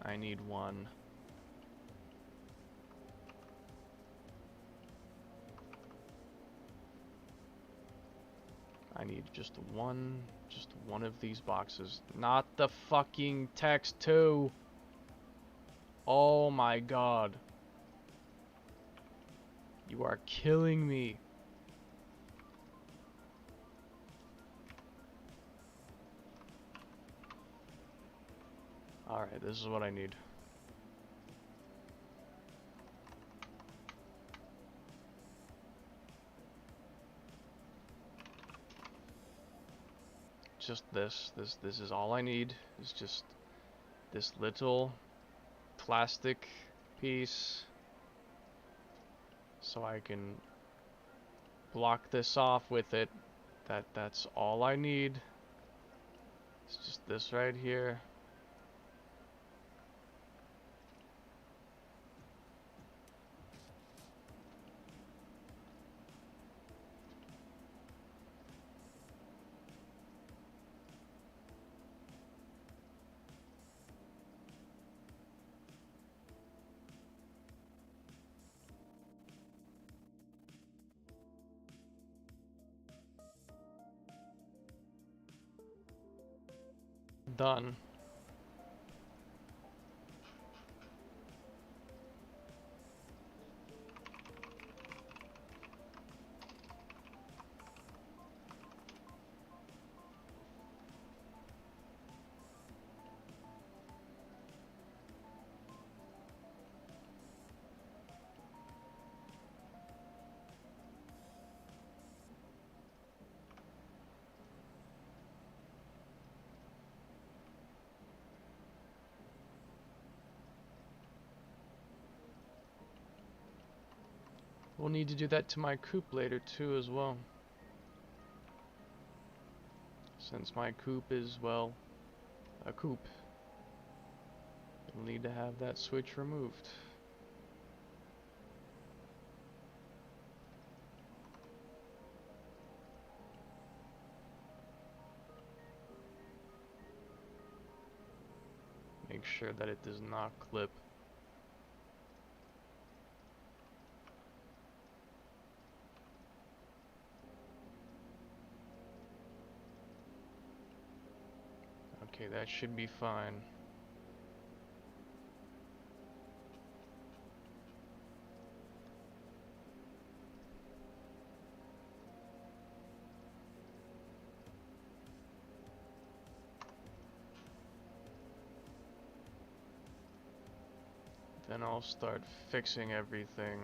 Speaker 1: I need one. I need just one of these boxes. Not the fucking text too. Oh my god. You are killing me. Alright, this is what I need. Just this is all I need. It's just this little plastic piece so I can block this off with it. That's all I need. It's just this right here. Done. We'll need to do that to my coop later too as well. Since my coop is, well, a coop. We'll need to have that switch removed. Make sure that it does not clip. Okay, that should be fine. Then I'll start fixing everything.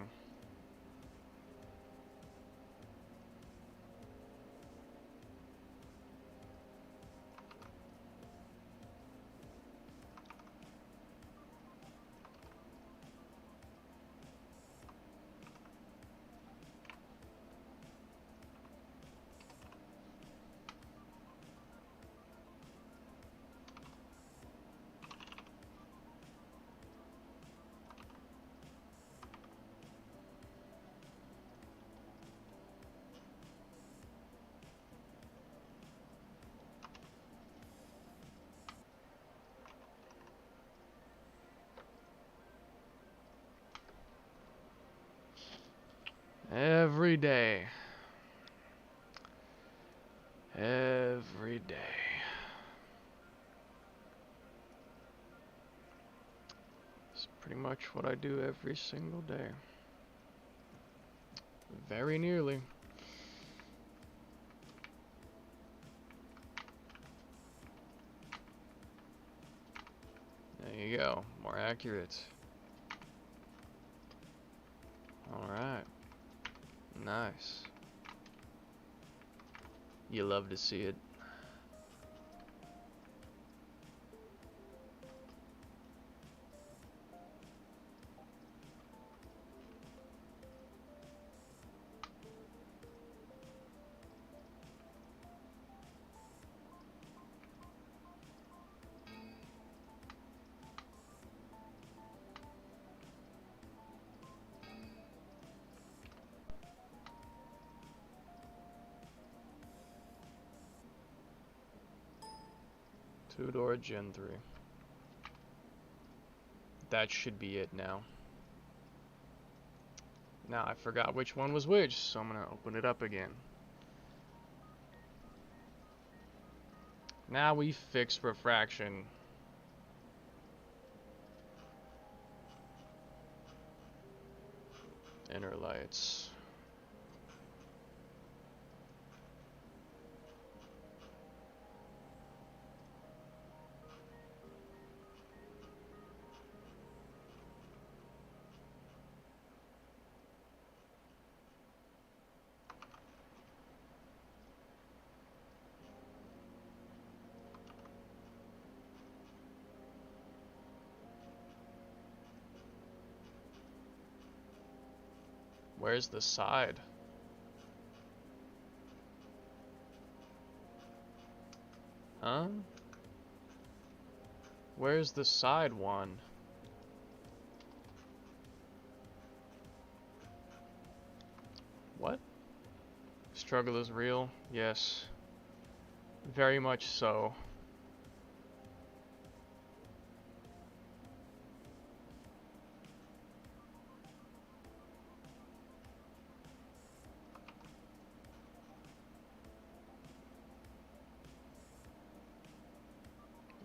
Speaker 1: Every day. Every day. It's pretty much what I do every single day. Very nearly. There you go. More accurate. Alright. Nice. You love to see it. Two-door Gen 3. That should be it now. Now I forgot which one was which, so I'm gonna open it up again. Now we fix refraction. Inner lights. Where's the side? Huh? Where's the side one? What? Struggle is real? Yes. Very much so.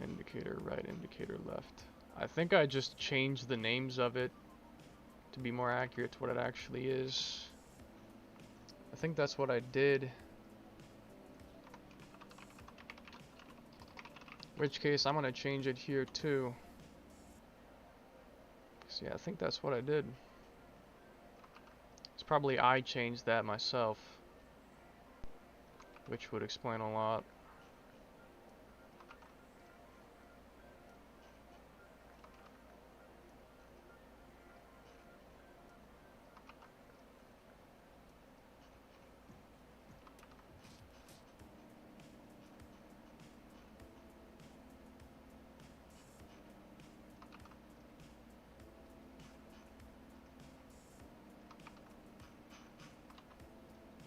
Speaker 1: Indicator right, indicator left. I think I just changed the names of it to be more accurate to what it actually is. I think that's what I did. In which case, I'm gonna change it here too. So yeah, I think that's what I did. It's probably I changed that myself, which would explain a lot.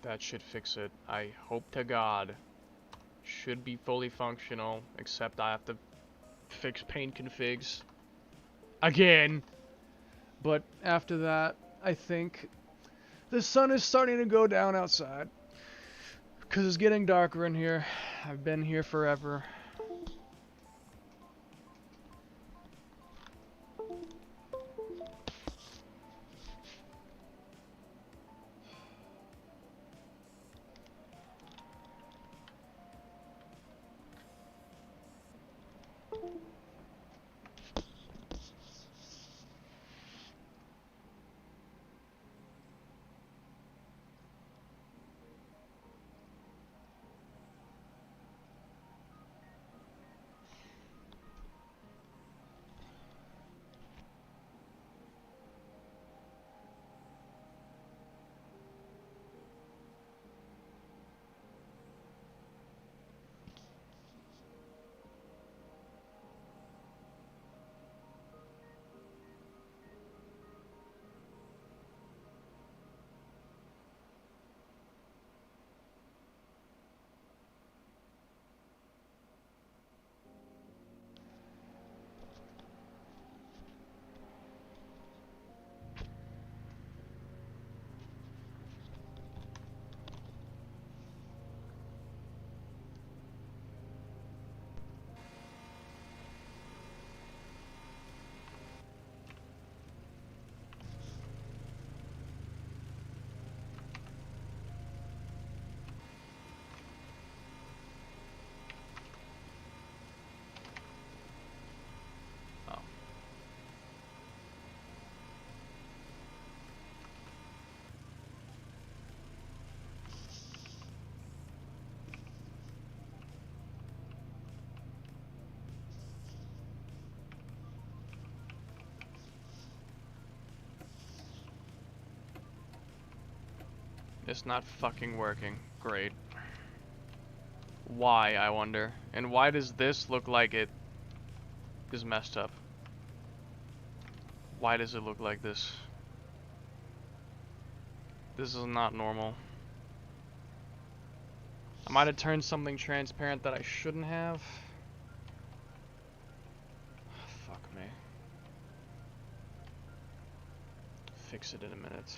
Speaker 1: That should fix it. I hope to God. Should be fully functional, except I have to fix paint configs again. But after that, I think the sun is starting to go down outside because it's getting darker in here. I've been here forever. It's not fucking working. Great. Why, I wonder? And why does this look like it is messed up? Why does it look like this? This is not normal. I might have turned something transparent that I shouldn't have. Fuck me. Fix it in a minute.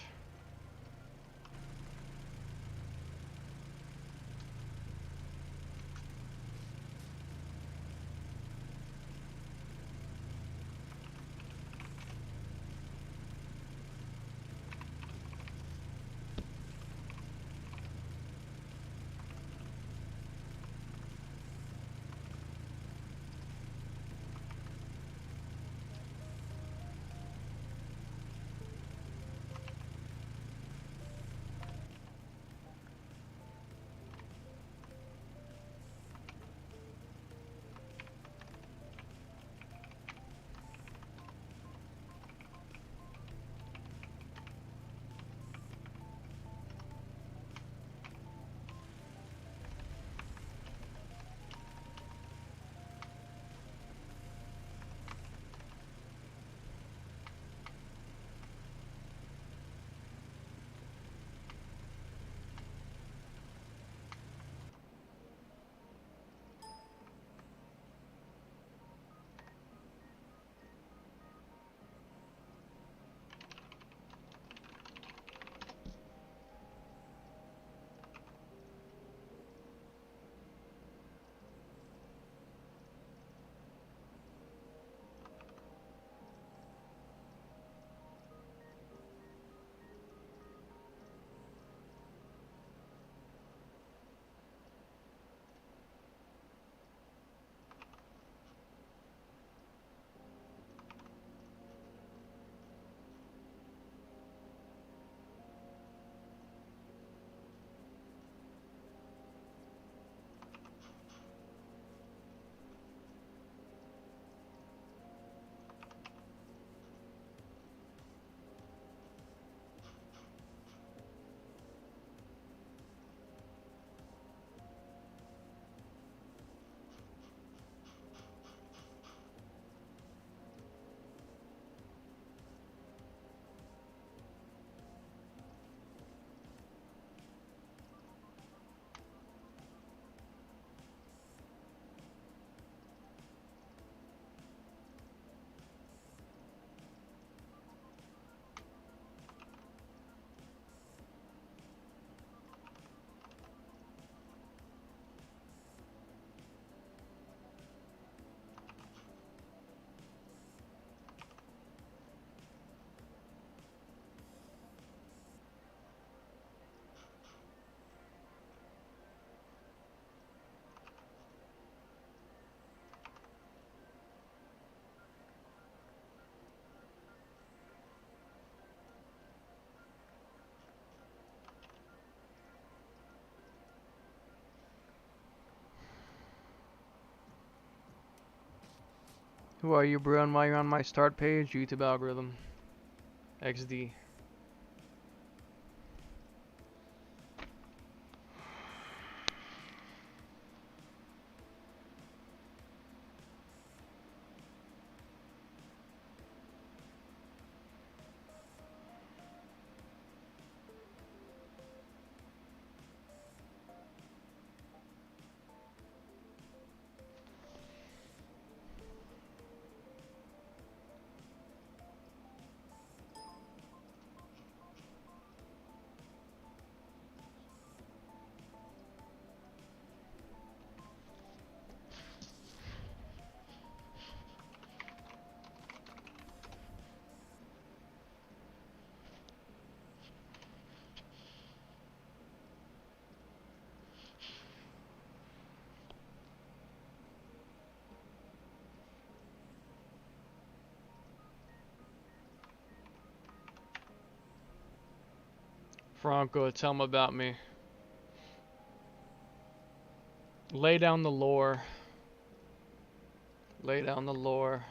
Speaker 1: Who are you, bro? And why you're on my start page? YouTube algorithm. XD. Franco, tell him about me. Lay down the lore. Lay down the lore.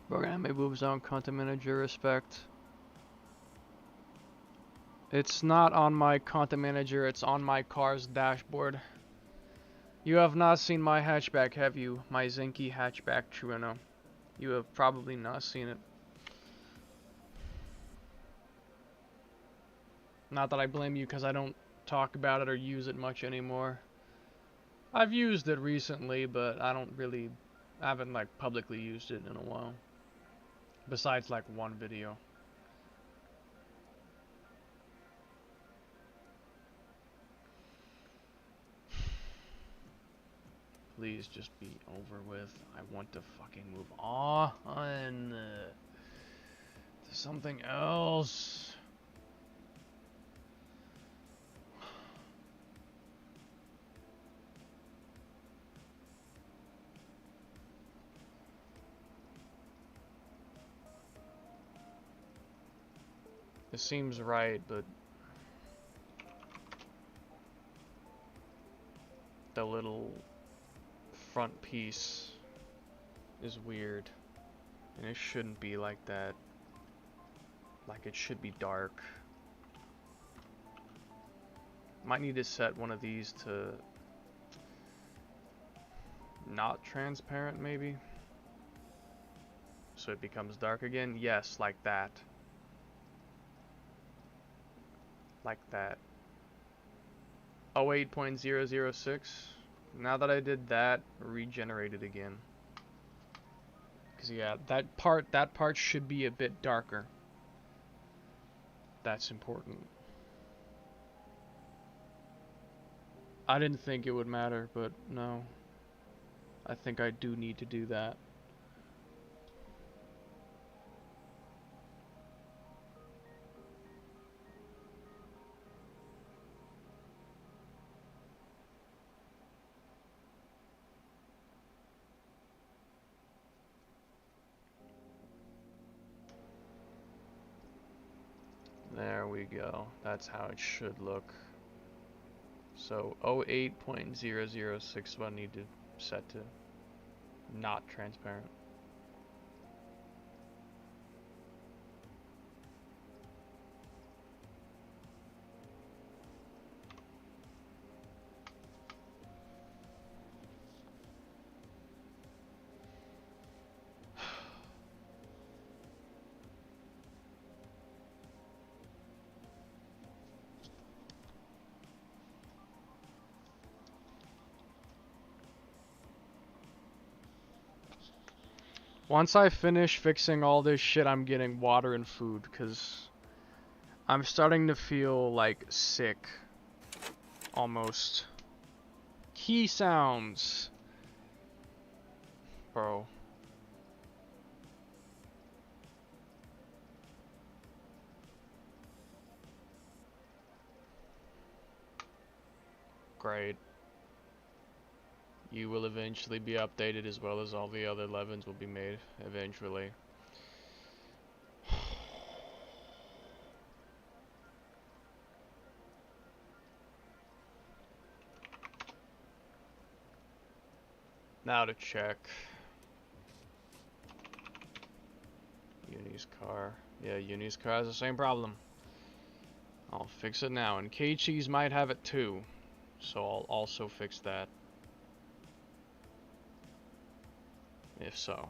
Speaker 1: Programme moves on content manager respect. It's not on my content manager, it's on my car's dashboard. You have not seen my hatchback, have you? My Zinky hatchback Trueno. You have probably not seen it. Not that I blame you, because I don't talk about it or use it much anymore. I've used it recently, but I haven't like publicly used it in a while. Besides like one video. Please just be over with. I want to fucking move on to something else. It seems right, but the little front piece is weird, and it shouldn't be like that. Like, it should be dark. Might need to set one of these to not transparent, maybe, so it becomes dark again. Yes, like that. Like that. 08.006. Now that I did that, regenerate it again. Cause yeah, that part should be a bit darker. That's important. I didn't think it would matter, but no. I think I do need to do that. There we go. That's how it should look. So 08.006 I need to set to not transparent. Once I finish fixing all this shit, I'm getting water and food, because I'm starting to feel, like, sick. Almost. Key sounds. Bro. Great. You will eventually be updated, as well as all the other 11s will be made eventually. Now to check. Uni's car. Yeah, Uni's car has the same problem. I'll fix it now, and K-Cheese might have it too. So I'll also fix that. If so.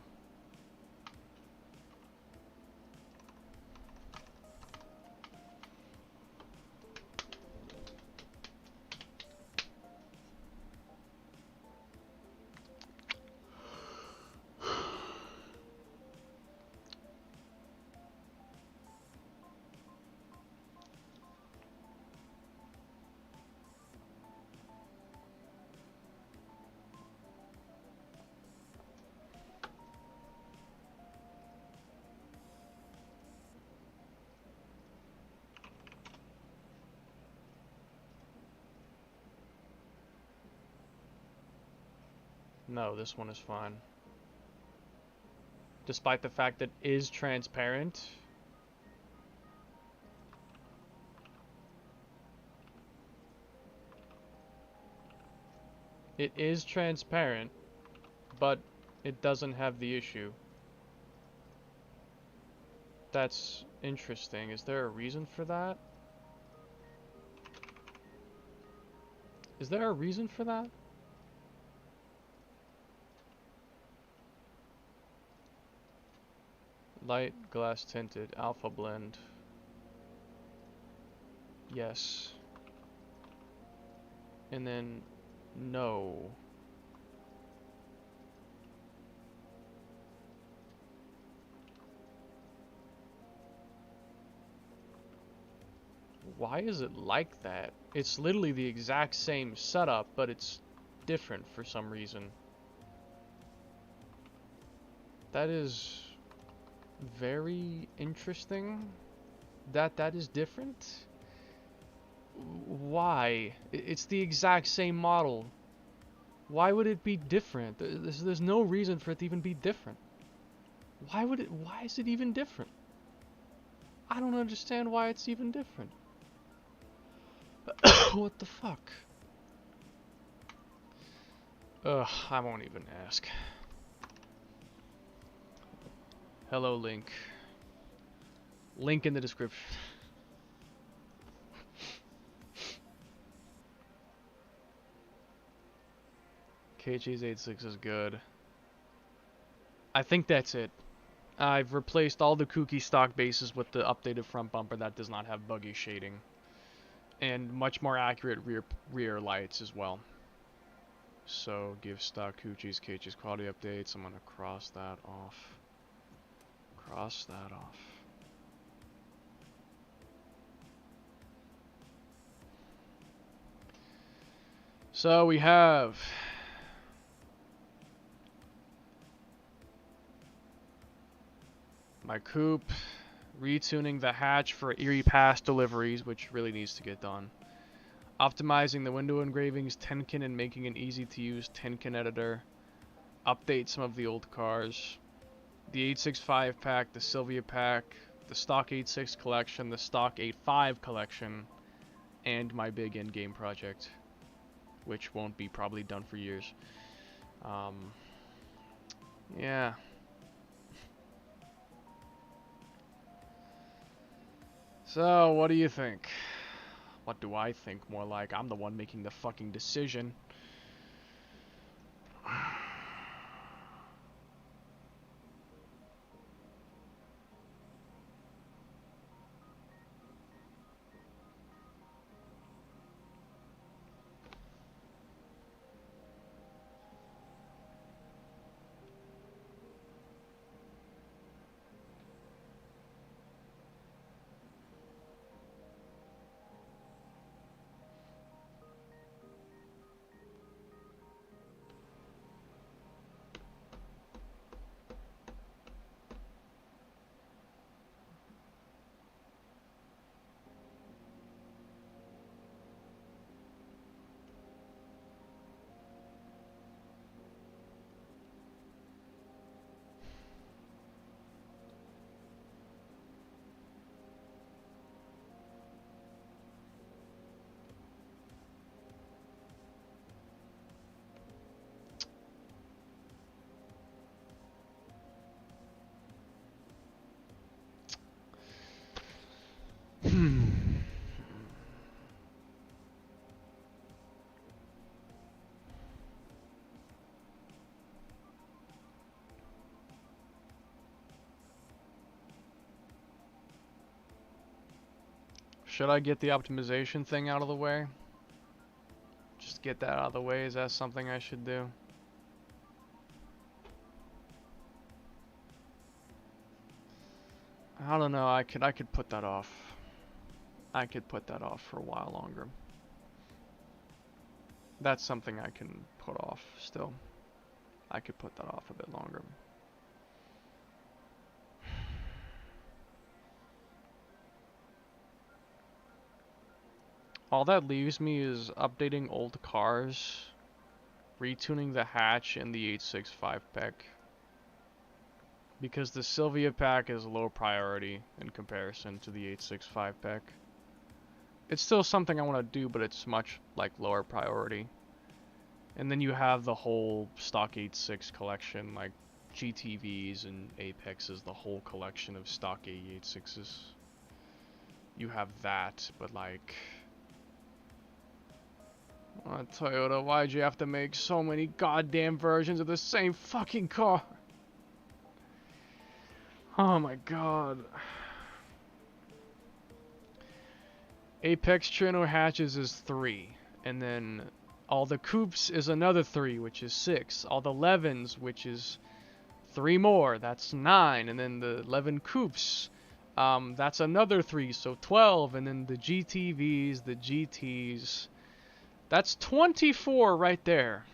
Speaker 1: No, this one is fine. Despite the fact that it is transparent. It is transparent, but it doesn't have the issue. That's interesting. Is there a reason for that? Is there a reason for that? Light glass tinted alpha blend. Yes. And then no. Why is it like that? It's literally the exact same setup, but it's different for some reason. That is very interesting. That is different. Why? It's the exact same model. Why would it be different? There's no reason for it to even be different. Why is it even different? I don't understand why it's even different. What the fuck? Ugh, I won't even ask. Hello, Link. Link in the description. KH's86 is good. I think that's it. I've replaced all the kooky stock bases with the updated front bumper that does not have buggy shading. And much more accurate rear lights as well. So, give stock Coochie's KH's quality updates. I'm gonna cross that off. Cross that off. So we have my coupe, retuning the hatch for Erie Pass deliveries, which really needs to get done. Optimizing the window engravings, Tenkin, and making an easy-to-use Tenkin editor. Update some of the old cars. The 865 pack, the Sylvia pack, the stock 86 collection, the stock 85 collection, and my big in-game project, which won't be probably done for years. Yeah. So, what do you think? What do I think? More like I'm the one making the fucking decision. Should I get the optimization thing out of the way? Just get that out of the way. Is that something I should do? I don't know. I could put that off. I could put that off for a while longer. That's something I can put off still. I could put that off a bit longer. All that leaves me is updating old cars, retuning the hatch in the 865 pack. Because the Sylvia pack is low priority in comparison to the 865 pack. It's still something I want to do, but it's much like lower priority. And then you have the whole stock 86 collection, like GTVs and Apexes, the whole collection of stock AE86s. You have that, but like... Toyota, why'd you have to make so many goddamn versions of the same fucking car? Oh my god. Apex Trino hatches is 3, and then all the coupes is another 3, which is 6. All the 11s, which is 3 more, that's 9, and then the 11 coupes, that's another 3, so 12, and then the GTVs, the GTs, that's 24 right there.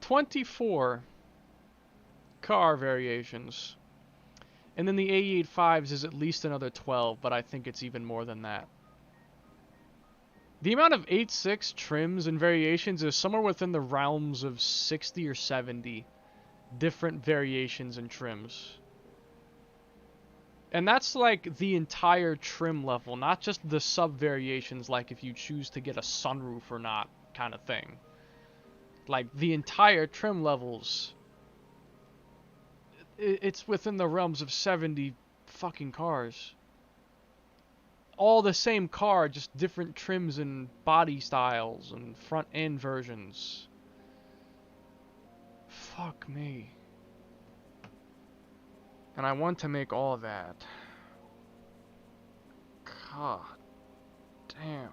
Speaker 1: 24 car variations. And then the AE85s is at least another 12, but I think it's even more than that. The amount of 8.6 trims and variations is somewhere within the realms of 60 or 70 different variations and trims. And that's like the entire trim level, not just the sub-variations, like if you choose to get a sunroof or not kind of thing. Like, the entire trim levels, it's within the realms of 70 fucking cars. All the same car, just different trims and body styles and front end versions. Fuck me. And I want to make all of that. God damn.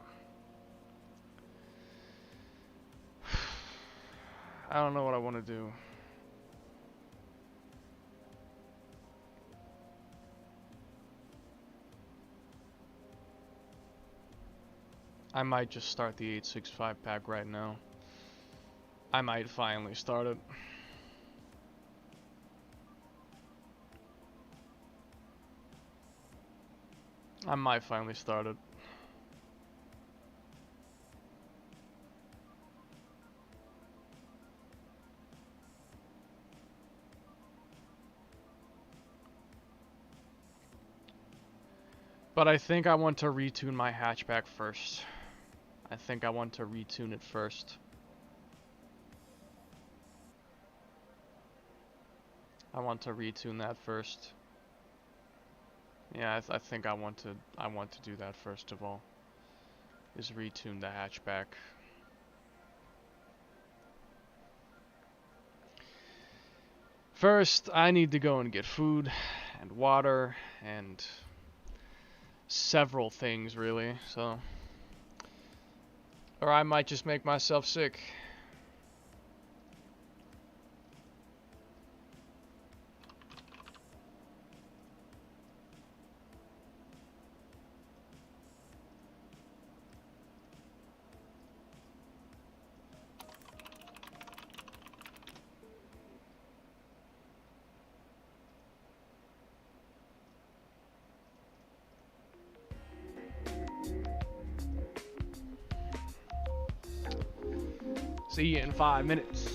Speaker 1: I don't know what I want to do. I might just start the 865 pack right now. I might finally start it. I might finally start it. But I think I want to retune my hatchback first. I think I want to retune it first. I want to retune that first. Yeah, I think I want to do that first of all. Is retune the hatchback. First, I need to go and get food and water and several things really, so. Or I might just make myself sick. See you in 5 minutes.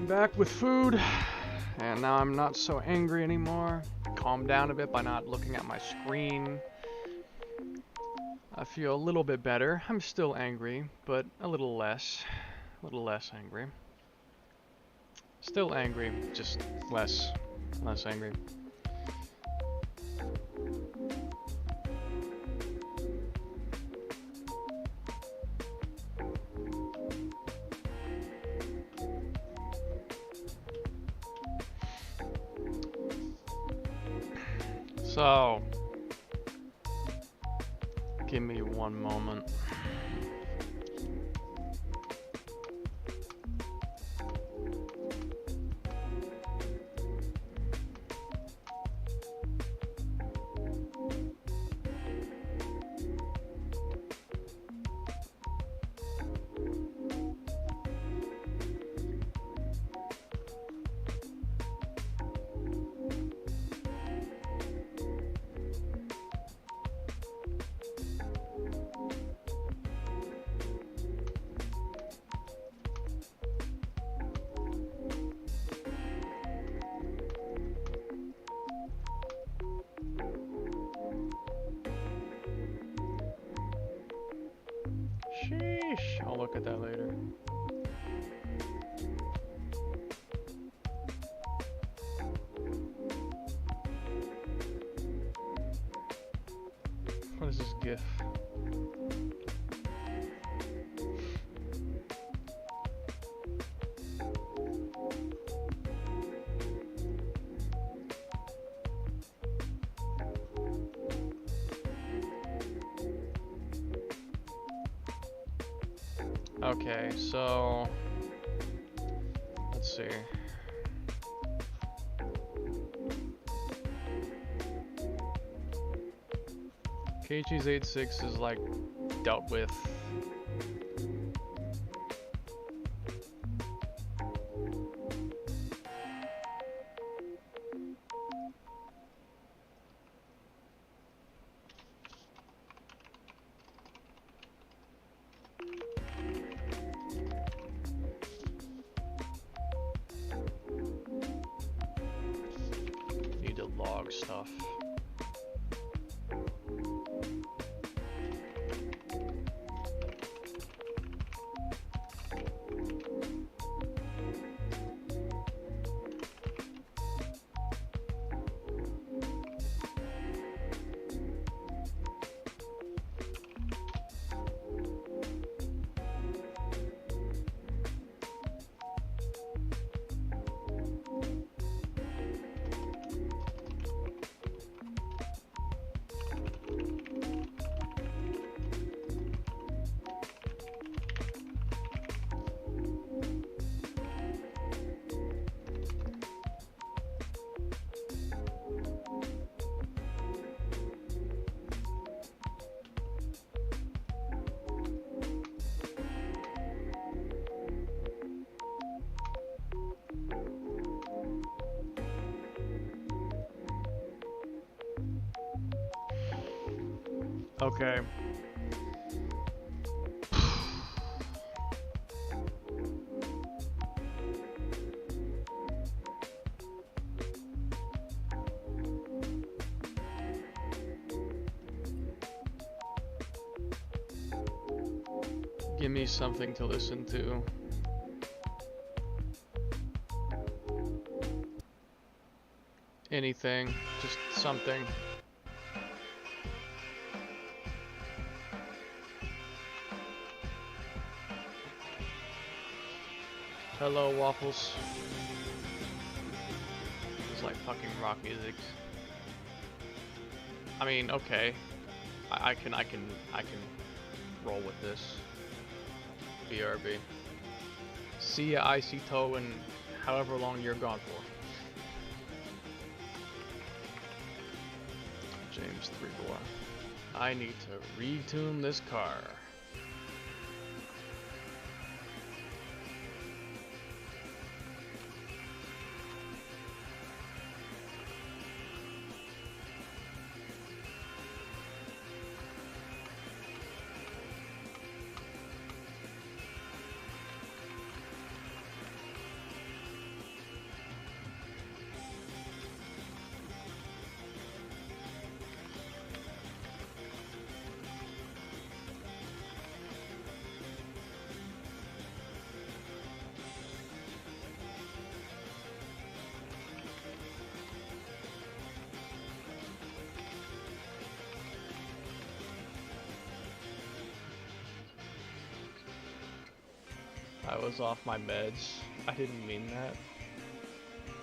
Speaker 1: I'm back with food, and now I'm not so angry anymore. Calmed down a bit by not looking at my screen. I feel a little bit better. I'm still angry, but a little less. A little less angry. Still angry, just less angry. So, give me one moment. Sheesh, I'll look at that later. What is this GIF? Okay, so let's see. KG's 8.6 is like dealt with. Need to log stuff. Okay. Give me something to listen to. Anything, just something. Hello, Waffles. It's like fucking rock music. I mean, okay. I can roll with this. BRB. See ya, Icy Toe, and however long you're gone for. James 3-4. I need to retune this car. I was off my meds. I didn't mean that.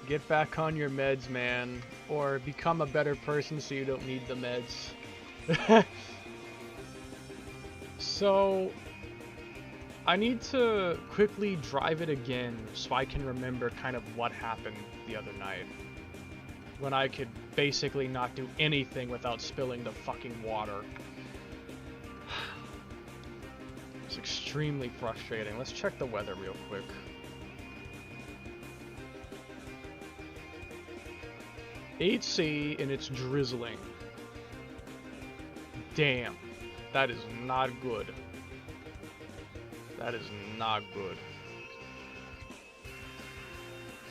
Speaker 1: Get back on your meds, man. Or become a better person so you don't need the meds. So, I need to quickly drive it again so I can remember kind of what happened the other night. When I could basically not do anything without spilling the fucking water. It's extremely frustrating. Let's check the weather real quick. HC and it's drizzling. Damn. That is not good. That is not good.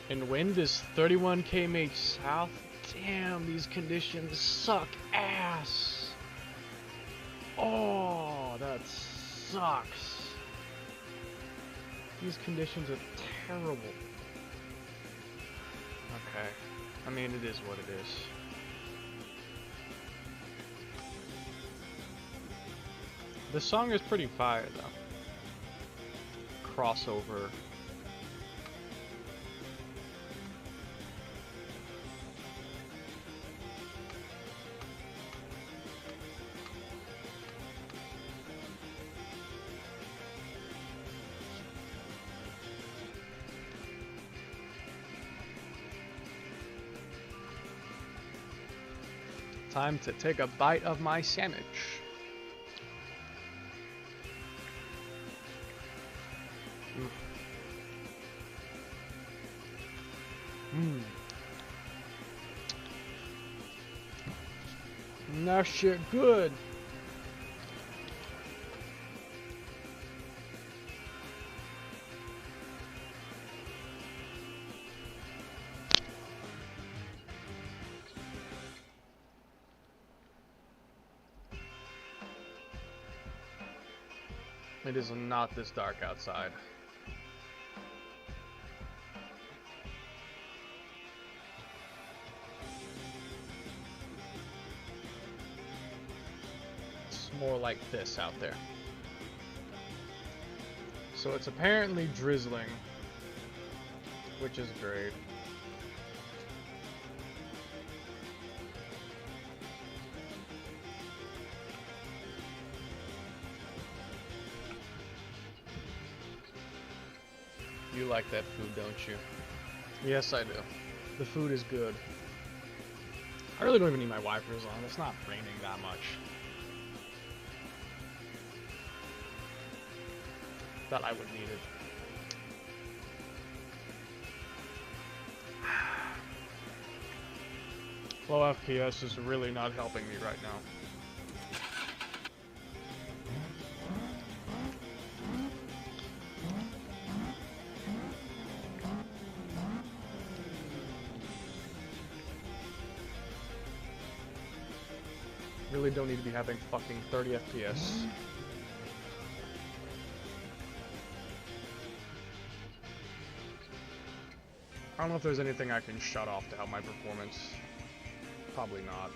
Speaker 1: And wind is 31 km south. Damn, these conditions suck ass. Oh, that sucks. These conditions are terrible. Okay. I mean, it is what it is. The song is pretty fire, though. Crossover. Time to take a bite of my sandwich. That shit good. It is not this dark outside. It's more like this out there. So it's apparently drizzling, which is great. You like that food, don't you? Yes, I do. The food is good. I really don't even need my wipers on. It's not raining that much. That I would need it. Low FPS is really not helping me right now. Really don't need to be having fucking 30 FPS. I don't know if there's anything I can shut off to help my performance. Probably not.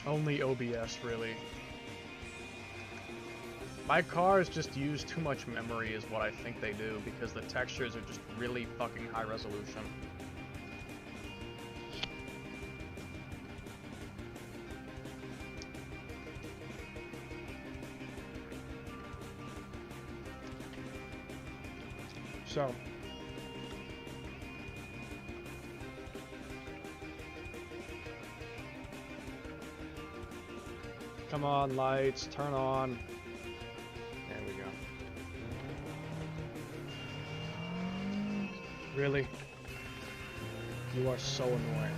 Speaker 1: Only OBS, really. My cars just use too much memory is what I think they do, because the textures are just really fucking high resolution. So, come on, lights, turn on. There we go. Really? You are so annoying.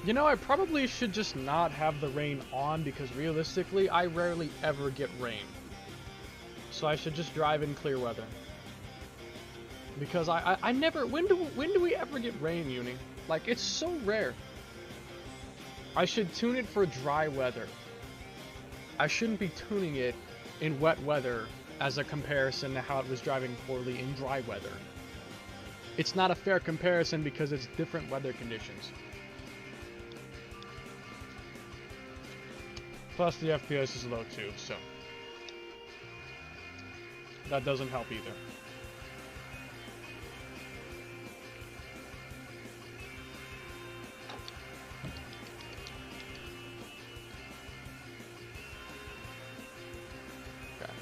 Speaker 1: You know, I probably should just not have the rain on, because realistically, I rarely ever get rain. So I should just drive in clear weather. Because I never, when do we ever get rain, Uni? Like, it's so rare. I should tune it for dry weather. I shouldn't be tuning it in wet weather as a comparison to how it was driving poorly in dry weather. It's not a fair comparison because it's different weather conditions. Plus the FPS is low too, so that doesn't help either. Okay.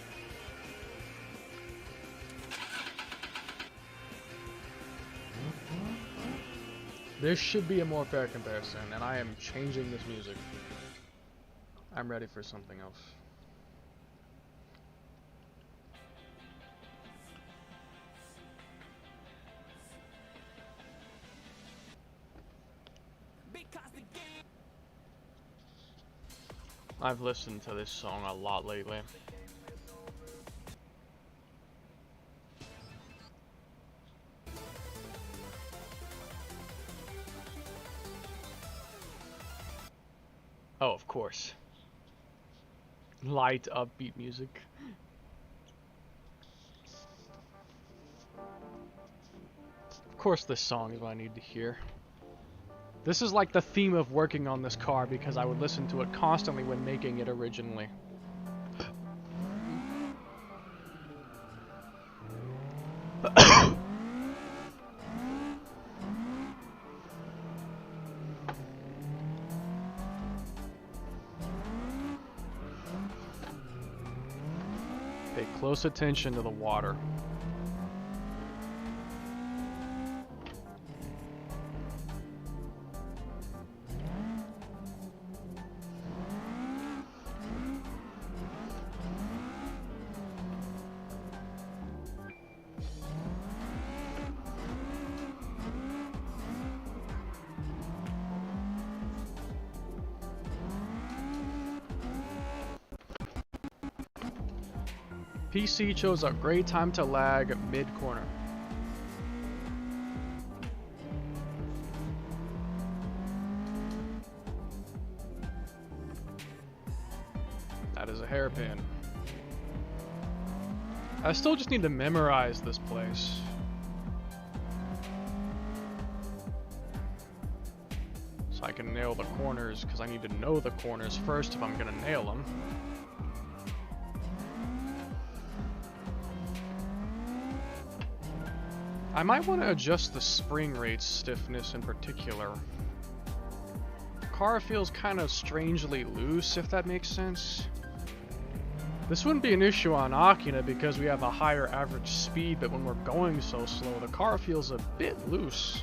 Speaker 1: This should be a more fair comparison, and I am changing this music. I'm ready for something else. I've listened to this song a lot lately. Oh, of course. Light, upbeat music. Of course this song is what I need to hear. This is like the theme of working on this car because I would listen to it constantly when making it originally. Pay close attention to the water. PC chose a great time to lag mid-corner. That is a hairpin. I still just need to memorize this place. So I can nail the corners, because I need to know the corners first if I'm gonna nail them. I might want to adjust the spring rate stiffness in particular. The car feels kind of strangely loose, if that makes sense. This wouldn't be an issue on Akina because we have a higher average speed, but when we're going so slow, the car feels a bit loose.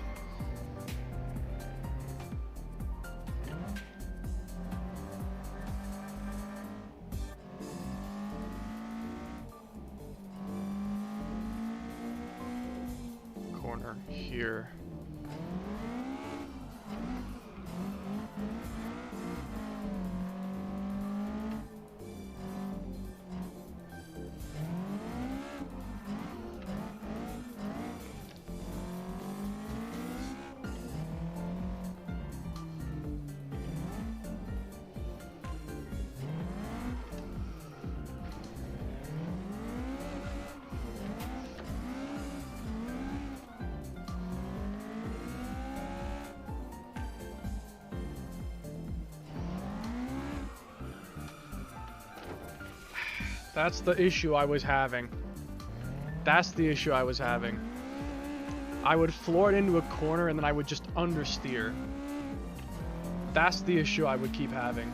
Speaker 1: Corner here. That's the issue I was having. That's the issue I was having. I would floor it into a corner and then I would just understeer. That's the issue I would keep having.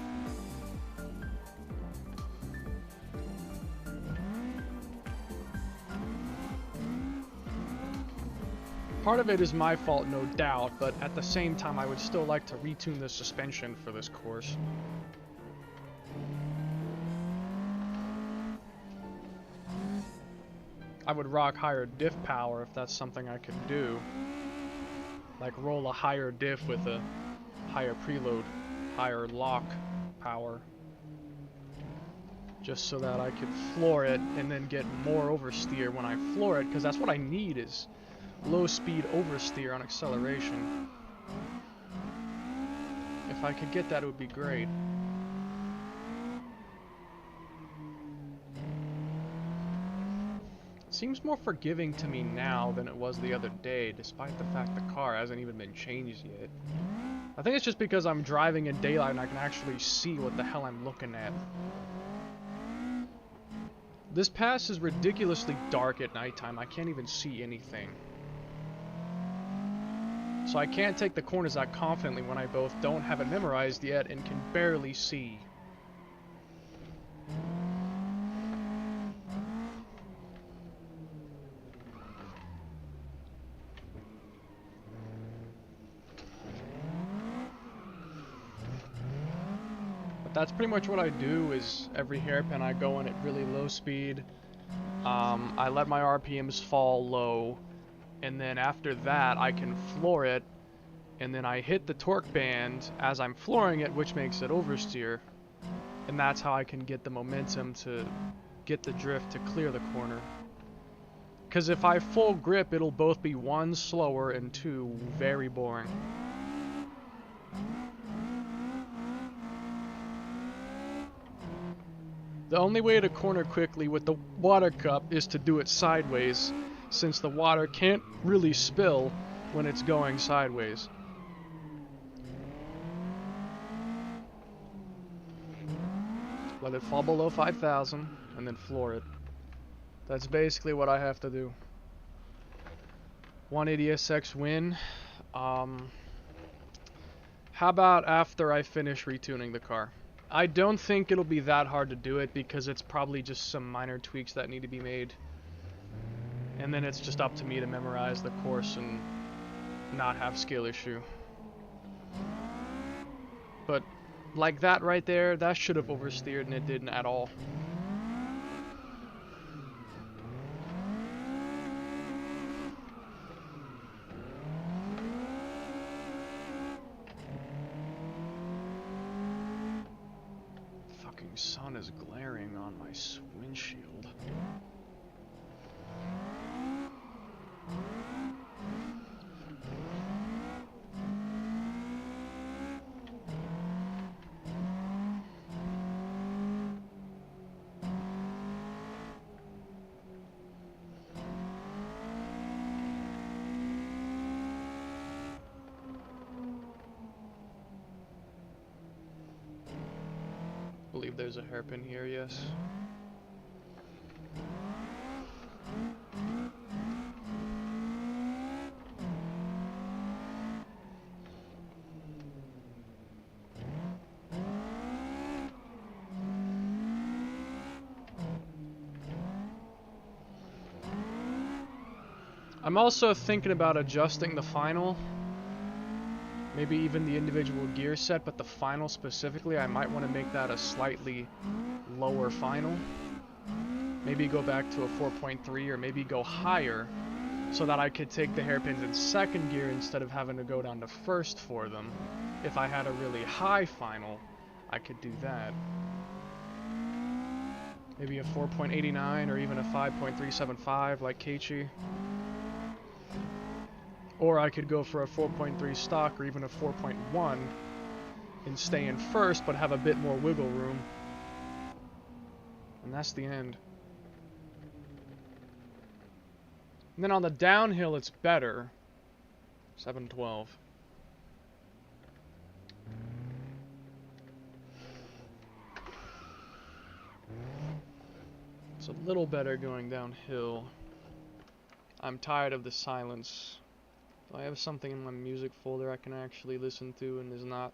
Speaker 1: Part of it is my fault, no doubt, but at the same time I would still like to retune the suspension for this course. I would rock higher diff power if that's something I could do. Like roll a higher diff with a higher preload, higher lock power. Just so that I could floor it and then get more oversteer when I floor it, because that's what I need is low speed oversteer on acceleration. If I could get that, it would be great. seems more forgiving to me now than it was the other day, despite the fact the car hasn't even been changed yet. I think it's just because I'm driving in daylight and I can actually see what the hell I'm looking at. This pass is ridiculously dark at nighttime. I can't even see anything. So I can't take the corners that confidently when I both don't have it memorized yet and can barely see. That's pretty much what I do. Is every hairpin I go in at really low speed. I let my RPMs fall low, and then after that I can floor it, and then I hit the torque band as I'm flooring it, which makes it oversteer, and that's how I can get the momentum to get the drift to clear the corner. Because if I full grip, it'll both be 1, slower, and 2, very boring. The only way to corner quickly with the water cup is to do it sideways, since the water can't really spill when it's going sideways. Let it fall below 5,000 and then floor it. That's basically what I have to do. 180SX win. How about after I finish retuning the car? I don't think it'll be that hard to do it because it's probably just some minor tweaks that need to be made. And then it's just up to me to memorize the course and not have skill issue. But like that right there, that should have oversteered and it didn't at all. Sun is glaring on my windshield. I believe there's a hairpin here, yes. I'm also thinking about adjusting the final. Maybe even the individual gear set, but the final specifically, I might want to make that a slightly lower final. Maybe go back to a 4.3 or maybe go higher so that I could take the hairpins in second gear instead of having to go down to first for them. If I had a really high final, I could do that. Maybe a 4.89 or even a 5.375 like Keiichi. Or I could go for a 4.3 stock or even a 4.1 and stay in first but have a bit more wiggle room. And that's the end. And then on the downhill it's better. 712. It's a little better going downhill. I'm tired of the silence. I have something in my music folder I can actually listen to and is not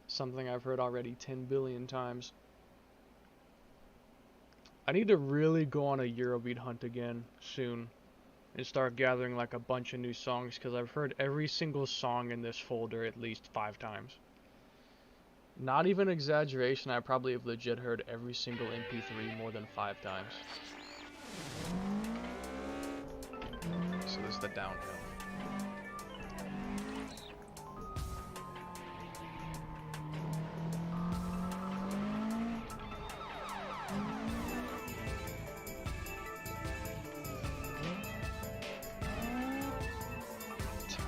Speaker 1: something I've heard already 10 billion times. I need to really go on a Eurobeat hunt again soon and start gathering like a bunch of new songs because I've heard every single song in this folder at least 5 times. Not even exaggeration, I probably have legit heard every single MP3 more than 5 times. So this is the downhill.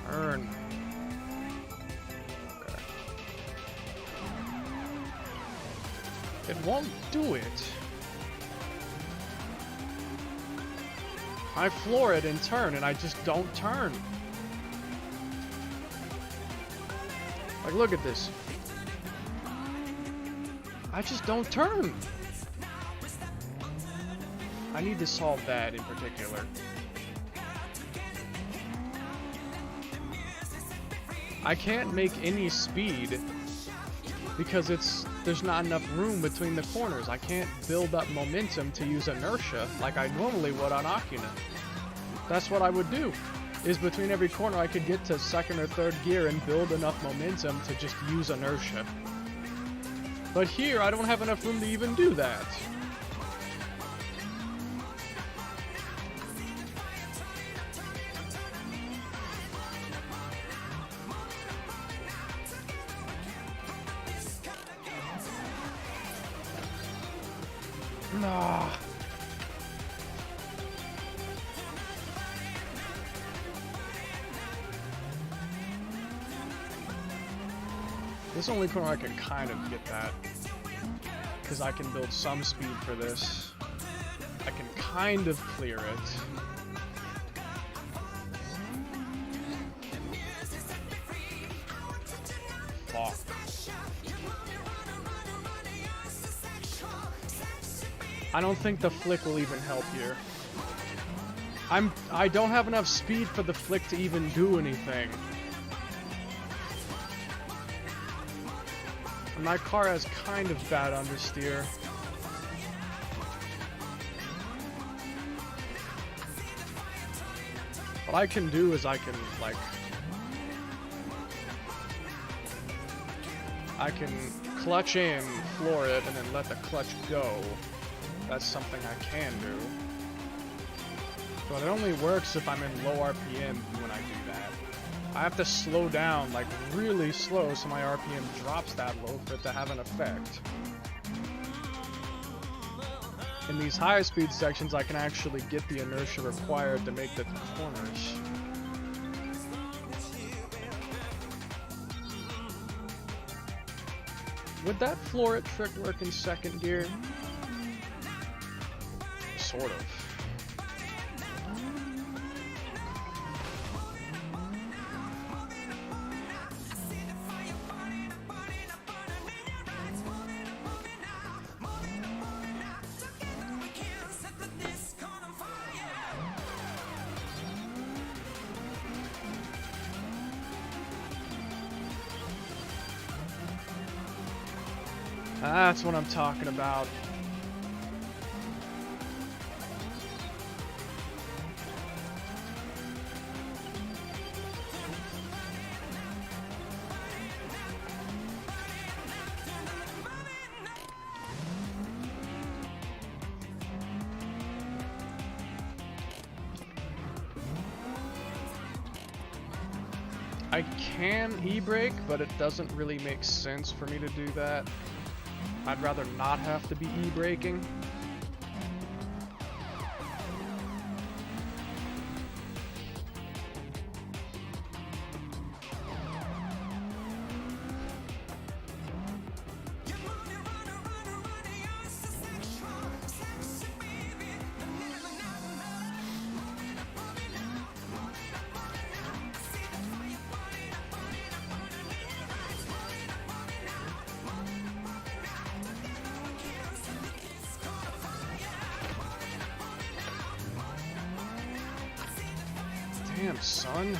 Speaker 1: Turn. Okay. It won't do it. I floor it and turn, and I just don't turn. Like, look at this. I just don't turn. I need to solve that in particular. I can't make any speed because there's not enough room between the corners. I can't build up momentum to use inertia like I normally would on Akuna. That's what I would do, is between every corner I could get to second or third gear and build enough momentum to just use inertia. But here, I don't have enough room to even do that. Nah. This only corner I can kind of get that, because I can build some speed for this. I can kind of clear it. Fuck. I don't think the flick will even help here. I don't have enough speed for the flick to even do anything. And my car has kind of bad understeer. What I can do is I can clutch in, floor it, and then let the clutch go. That's something I can do. But it only works if I'm in low RPM when I do that. I have to slow down, like really slow, so my RPM drops that low for it to have an effect. In these higher speed sections, I can actually get the inertia required to make the corners. Would that floor it trick work in second gear? Sort of. That's what I'm talking about. I can e-brake, but it doesn't really make sense for me to do that. I'd rather not have to be e-braking. Damn, son.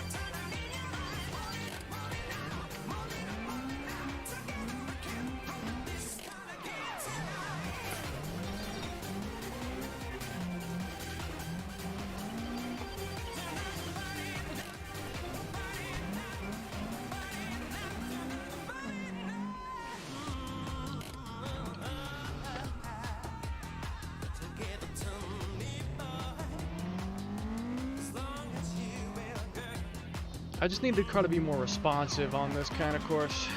Speaker 1: I just need to try to be more responsive on this kind of course.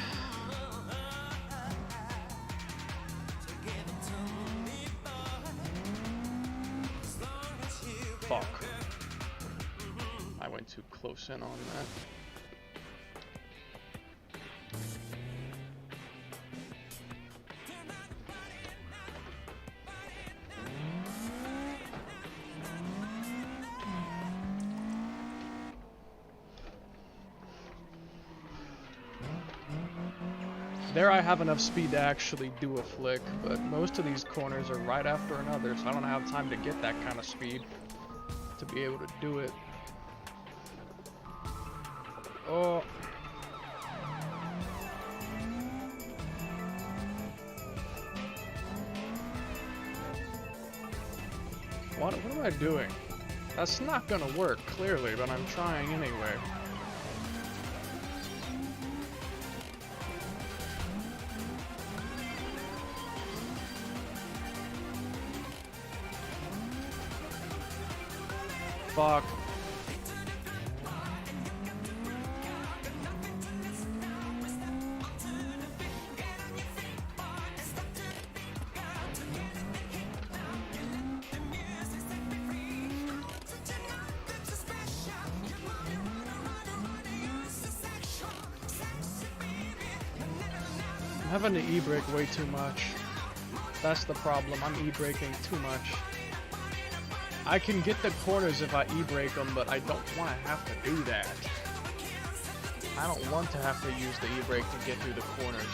Speaker 1: Fuck. I went too close in on that. There I have enough speed to actually do a flick, but most of these corners are right after another, so I don't have time to get that kind of speed to be able to do it. Oh. What am I doing? That's not gonna work, clearly, but I'm trying anyway. Fuck. I'm having to e-brake way too much. That's the problem, I'm e-braking too much. I can get the corners if I e-brake them, but I don't want to have to do that. I don't want to have to use the e-brake to get through the corners.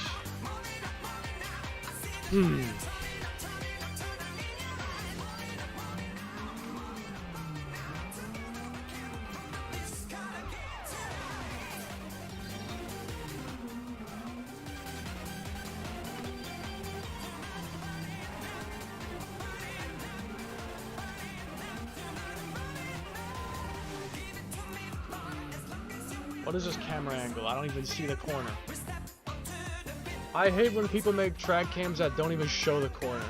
Speaker 1: What is this camera angle? I don't even see the corner. I hate when people make track cams that don't even show the corner.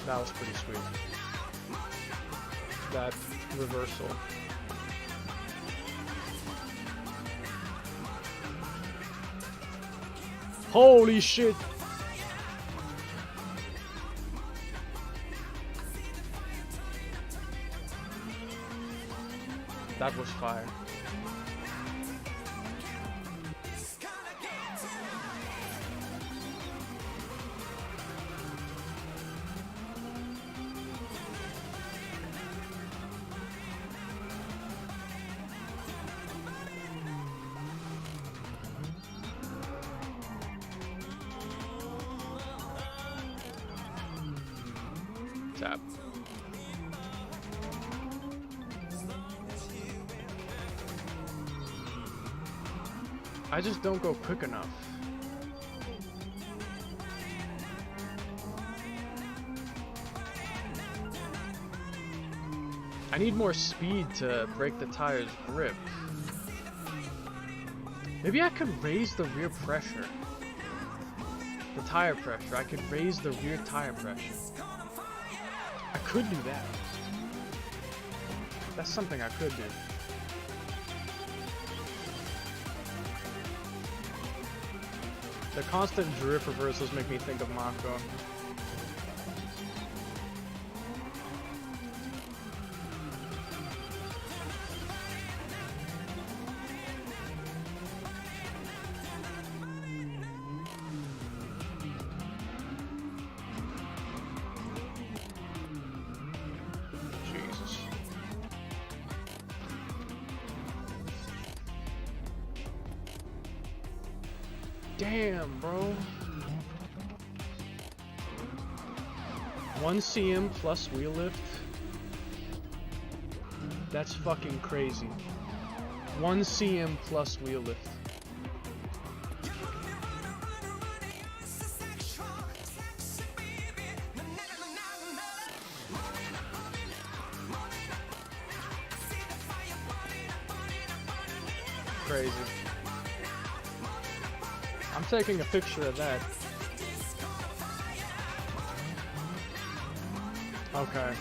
Speaker 1: That was pretty sweet. That reversal. Holy shit! That was fire. Tap. I just don't go quick enough. I need more speed to break the tire's grip. Maybe I could raise the rear pressure. The tire pressure. I could raise the rear tire pressure. I could do that. That's something I could do. The constant drift reversals make me think of Mako. Jesus. Damn, bro. 1 cm plus wheel lift. That's fucking crazy. 1 cm plus wheel lift. Crazy. I'm taking a picture of that. Okay.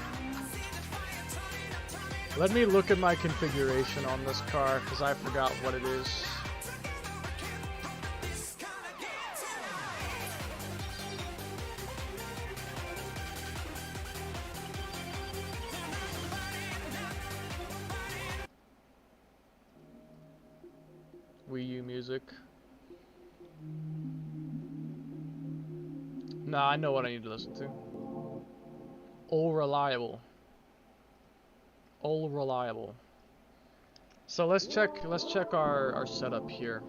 Speaker 1: Let me look at my configuration on this car, because I forgot what it is. Wii U music. Nah, I know what I need to listen to. All reliable. All reliable. So let's check our setup here.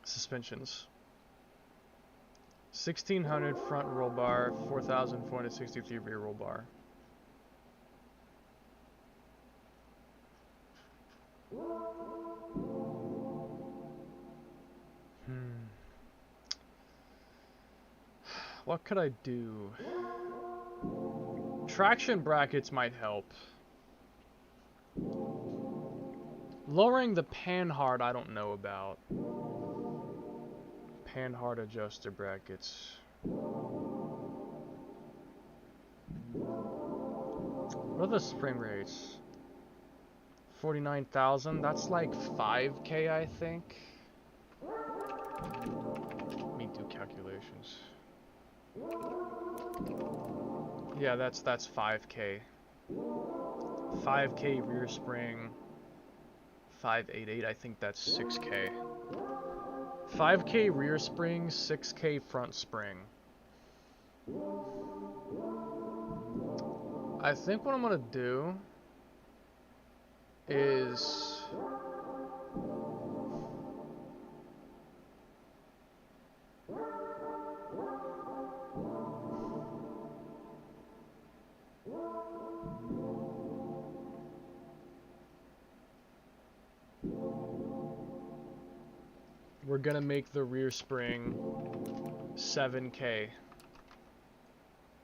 Speaker 1: Suspensions. 1600 front roll bar, 4463 rear roll bar. What could I do? Traction brackets might help. Lowering the panhard I don't know about. Panhard adjuster brackets. What are the spring rates? 49,000, that's like 5K I think. Let me do calculations. Yeah, that's 5K. 5K rear spring. 588, I think that's 6K. 5K rear spring, 6K front spring. I think what I'm gonna do is we're gonna make the rear spring 7K.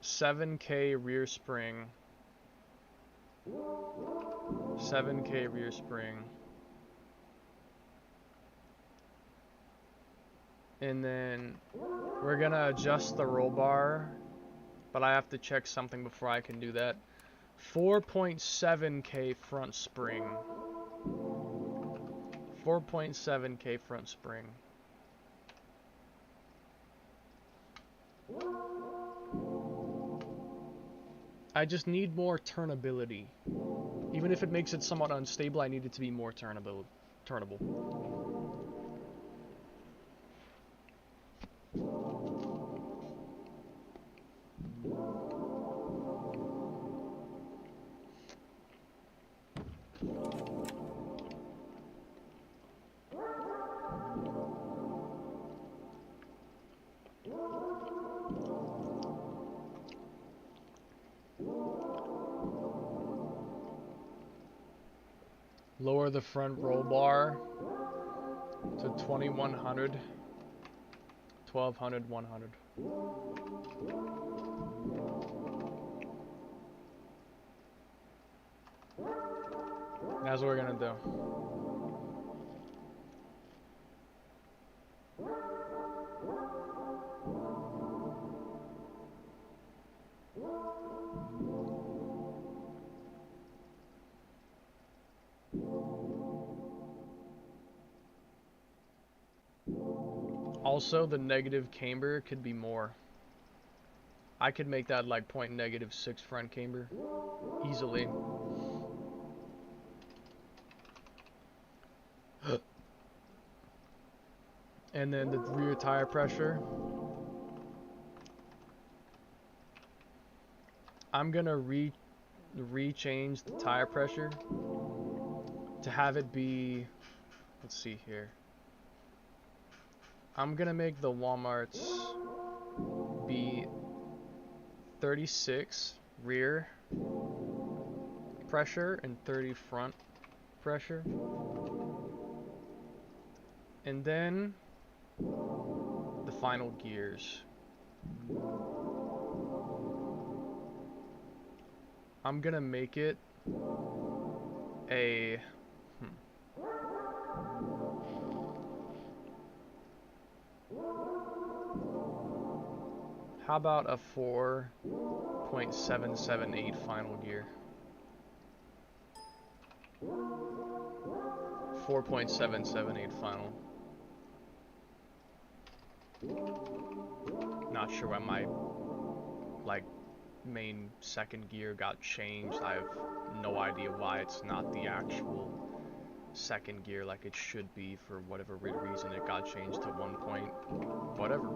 Speaker 1: 7K rear spring. 7K rear spring. And then we're gonna adjust the roll bar, but I have to check something before I can do that. 4.7K front spring. 4.7K front spring. I just need more turnability. Even if it makes it somewhat unstable, I need it to be more turnable. Lower the front roll bar to 2100, 1200, 100. That's what we're gonna do. Also, the negative camber could be more. I could make that like .-6 front camber easily. And then the rear tire pressure. I'm gonna re-change the tire pressure to have it be, let's see here. I'm gonna make the Walmarts be 36 rear pressure and 30 front pressure. And then the final gears. I'm gonna make it a how about a 4.778 final gear? 4.778 final. Not sure why my main second gear got changed. I have no idea why it's not the actual second gear like it should be for whatever weird reason it got changed to 1 point whatever.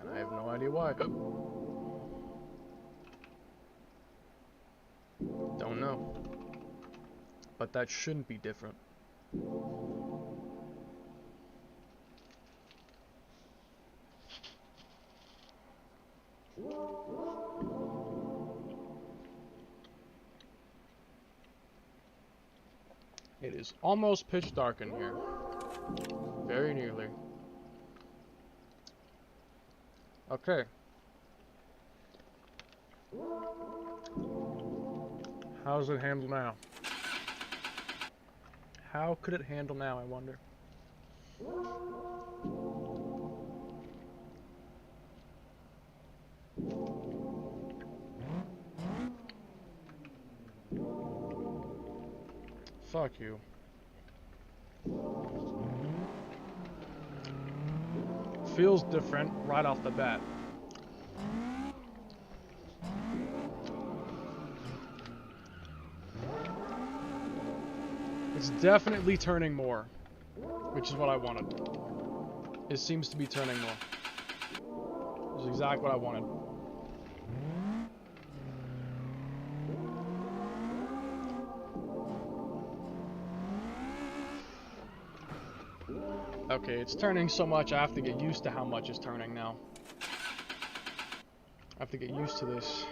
Speaker 1: And I have no idea why. Don't know. But that shouldn't be different. It is almost pitch dark in here. Very nearly. Okay. How does it handle now? How could it handle now, I wonder? Fuck you. Feels different right off the bat. It's definitely turning more, which is what I wanted. It seems to be turning more. This is exactly what I wanted. Okay, it's turning so much I have to get used to how much it's turning now. I have to get used to this.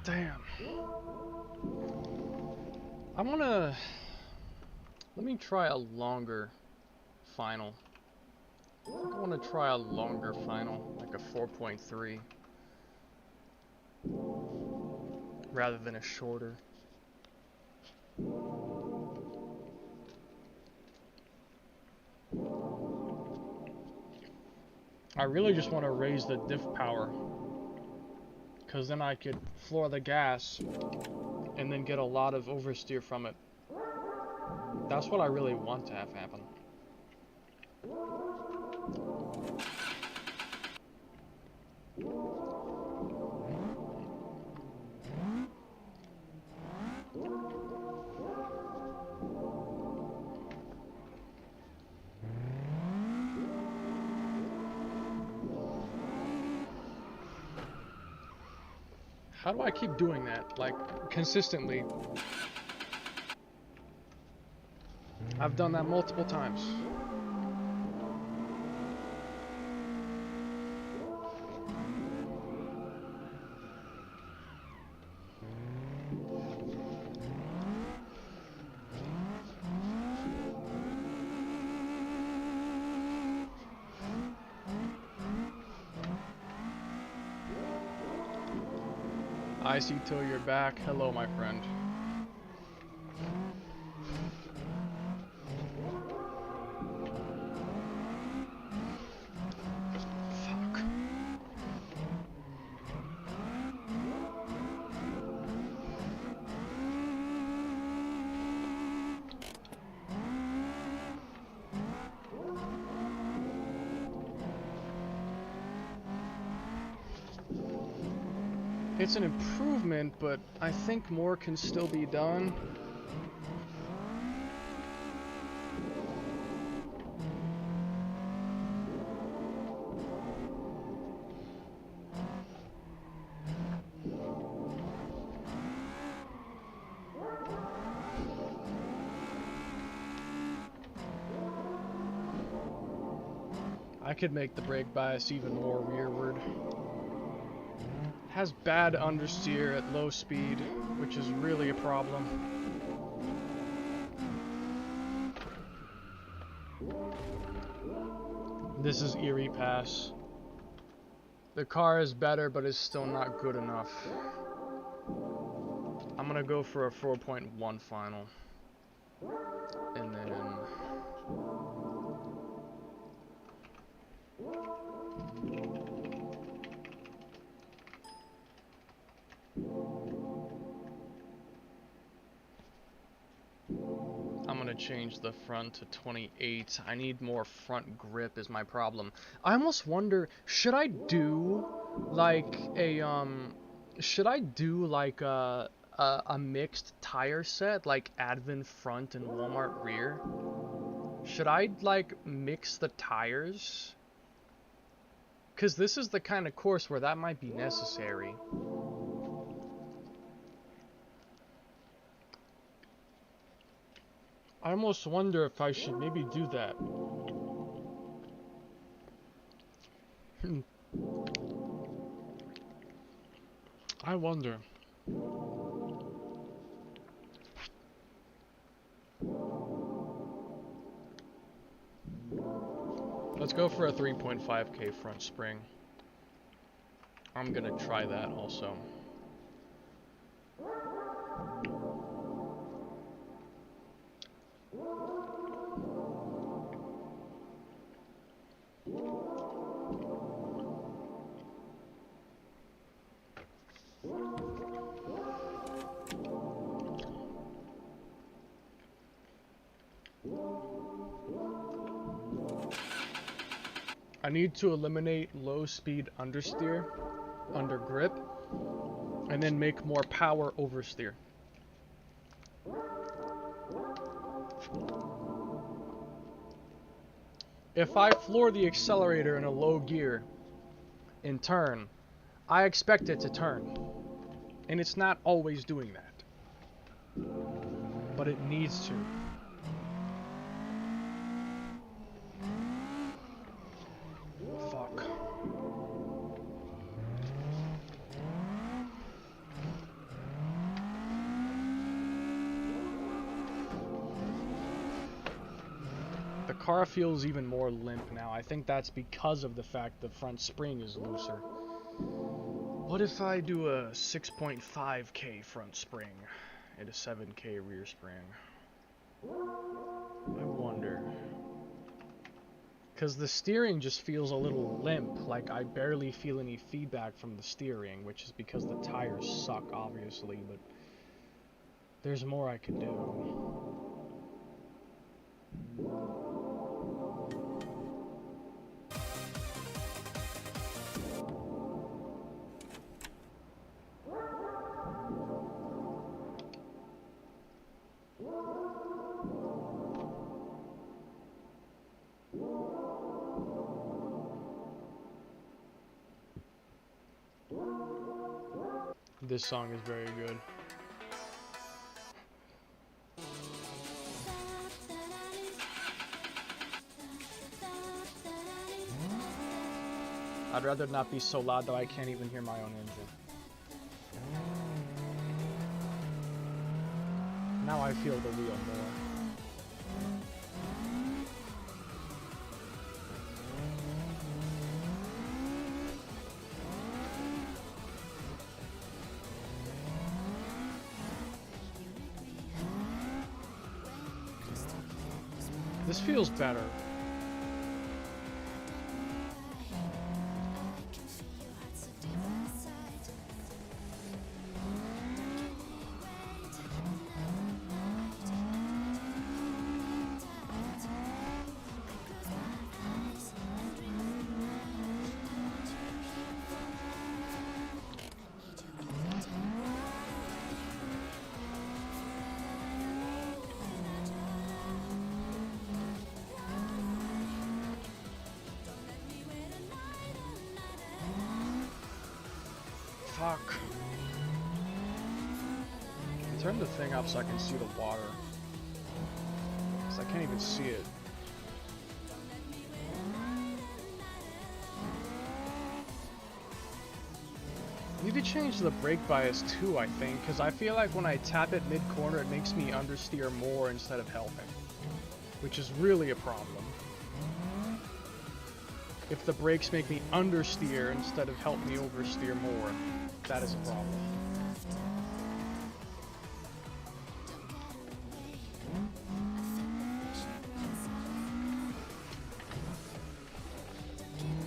Speaker 1: Damn. Let me try a longer final. I think I want to try a longer final, like a 4.3. Rather than a shorter. I really just want to raise the diff power. Because then I could floor the gas and then get a lot of oversteer from it. That's what I really want to have happen. How do I keep doing that, like, consistently? I've done that multiple times. I see till you're back. Hello, my friend. Fuck. It's an improvement, but I think more can still be done. I could make the brake bias even more rearward. Has bad understeer at low speed, which is really a problem. This is Erie Pass. The car is better, but it's still not good enough. I'm gonna go for a 4.1 final. And then... I'm gonna change the front to 28. I need more front grip is my problem. I almost wonder, should I do like a mixed tire set like Advent front and Walmart rear? Should I like mix the tires? Cause this is the kind of course where that might be necessary. I almost wonder if I should maybe do that. I wonder. Let's go for a 3.5K front spring. I'm gonna try that also. I need to eliminate low speed understeer, under grip, and then make more power oversteer. If I floor the accelerator in a low gear in turn, I expect it to turn. And it's not always doing that. But it needs to. Fuck. The car feels even more limp now. I think that's because of the fact the front spring is looser. What if I do a 6.5K front spring and a 7K rear spring? I wonder. Because the steering just feels a little limp, like I barely feel any feedback from the steering, which is because the tires suck, obviously, but there's more I can do. This song is very good. I'd rather not be so loud that I can't even hear my own engine. Now I feel the wheel more. This feels better. Fuck. Turn the thing up so I can see the water. Because I can't even see it. I need to change the brake bias too, I think, because I feel like when I tap it mid-corner it makes me understeer more instead of helping. Which is really a problem. If the brakes make me understeer instead of help me oversteer more, that is a problem.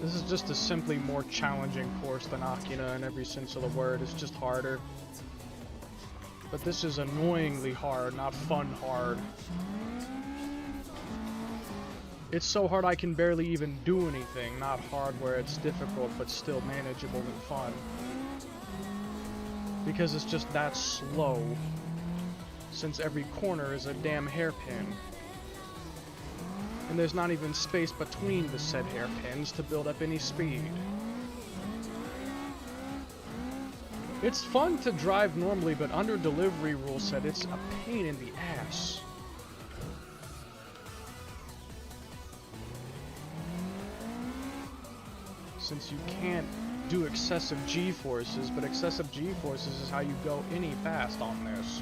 Speaker 1: This is just a simply more challenging course than Akina in every sense of the word. It's just harder. But this is annoyingly hard, not fun hard. It's so hard I can barely even do anything, not hard where it's difficult but still manageable and fun. Because it's just that slow, since every corner is a damn hairpin. And there's not even space between the said hairpins to build up any speed. It's fun to drive normally, but under delivery rule set, it's a pain in the ass. Since you can't do excessive G-forces, but excessive G-forces is how you go any fast on this.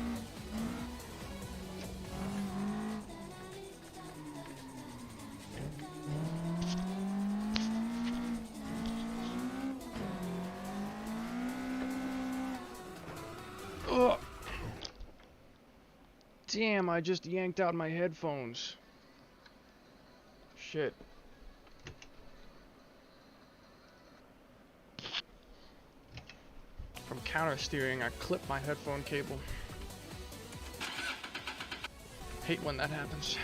Speaker 1: Ugh. Damn, I just yanked out my headphones. Shit. From counter steering, I clipped my headphone cable. Hate when that happens.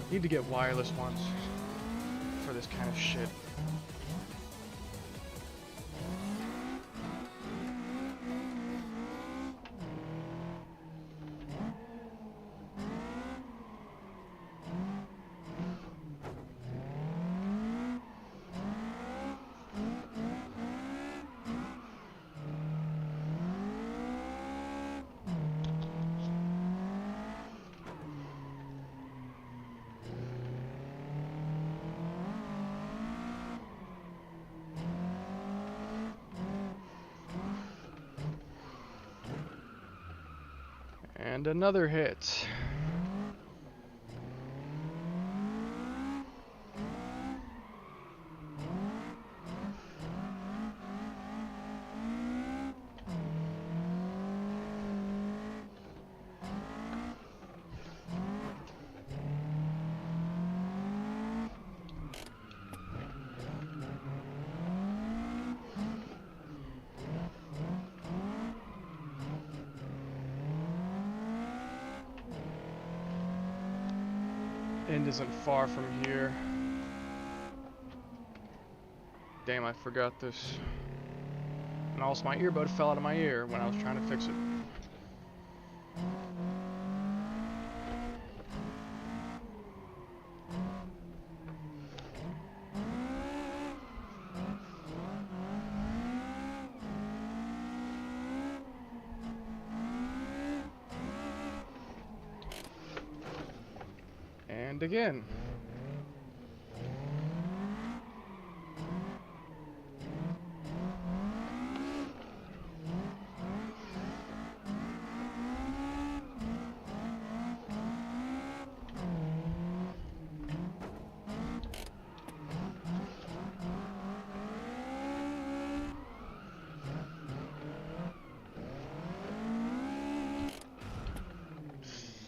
Speaker 1: Need to get wireless ones for this kind of shit. And another hit. End isn't far from here. Damn, I forgot this. And also my earbud fell out of my ear when I was trying to fix it. And again.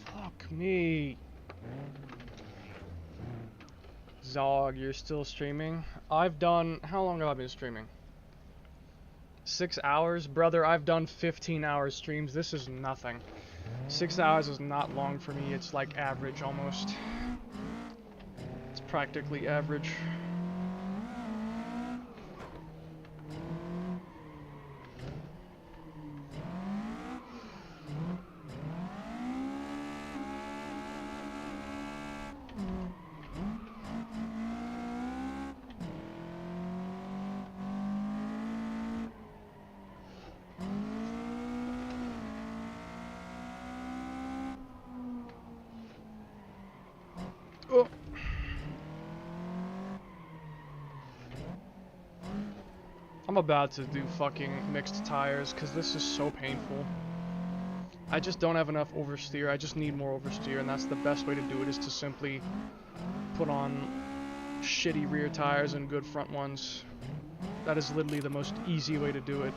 Speaker 1: Fuck me. Zog, you're still streaming? I've done... How long have I been streaming? 6 hours? Brother, I've done 15-hour streams. This is nothing. 6 hours is not long for me. It's like average, almost. It's practically average. Oh. I'm about to do fucking mixed tires because this is so painful. I just don't have enough oversteer. I just need more oversteer, and that's the best way to do it, is to simply put on shitty rear tires and good front ones. That is literally the most easy way to do it.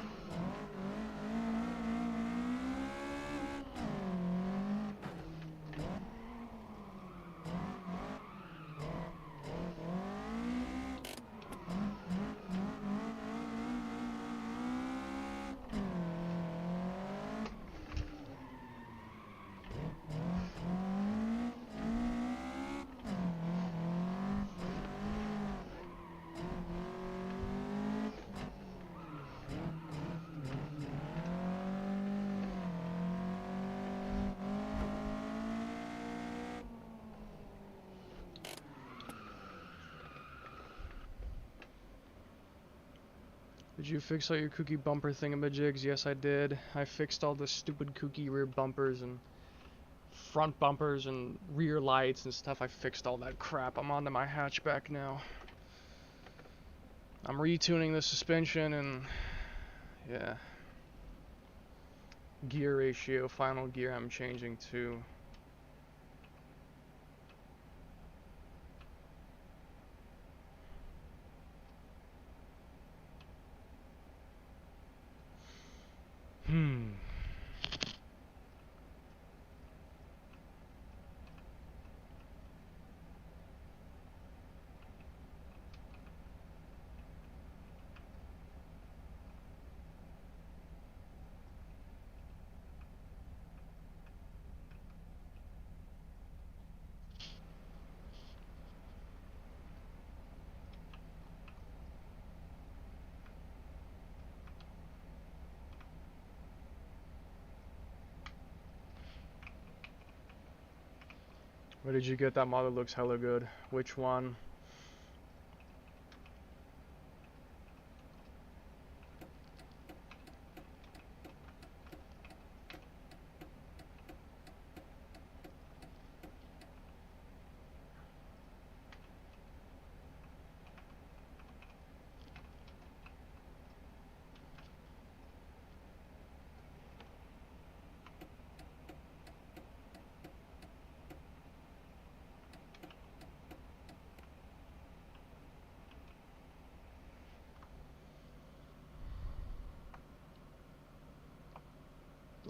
Speaker 1: Did you fix all your kooky bumper thingamajigs? Yes, I did. I fixed all the stupid kooky rear bumpers and front bumpers and rear lights and stuff. I fixed all that crap. I'm onto my hatchback now. I'm retuning the suspension and yeah. Gear ratio, final gear I'm changing to. Where did you get that model? Looks hella good. Which one?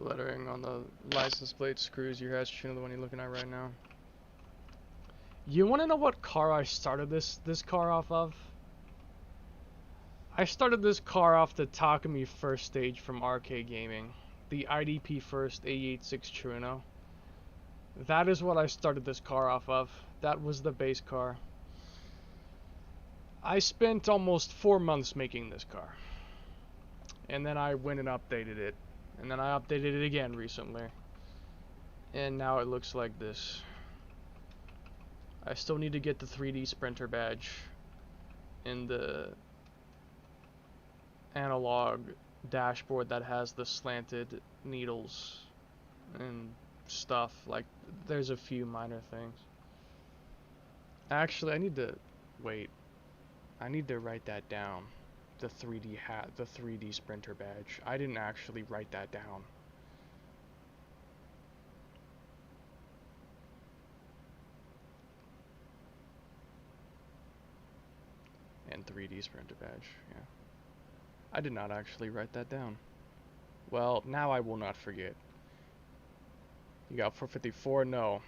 Speaker 1: The lettering on the license plate screws your hatch, the one you're looking at right now. You want to know what car I started this car off of? I started this car off the Takumi First Stage from RK Gaming, the IDP First A86 Trueno. That is what I started this car off of. That was the base car. I spent almost 4 months making this car, and then I went and updated it, and then I updated it again recently, and now it looks like this. I still need to get the 3D Sprinter badge in the analog dashboard that has the slanted needles and stuff. Like, there's a few minor things. Actually, I need to wait. I need to write that down. The 3D Sprinter badge. I didn't actually write that down. And 3D Sprinter badge, yeah. I did not actually write that down. Well, now I will not forget. You got 454? No.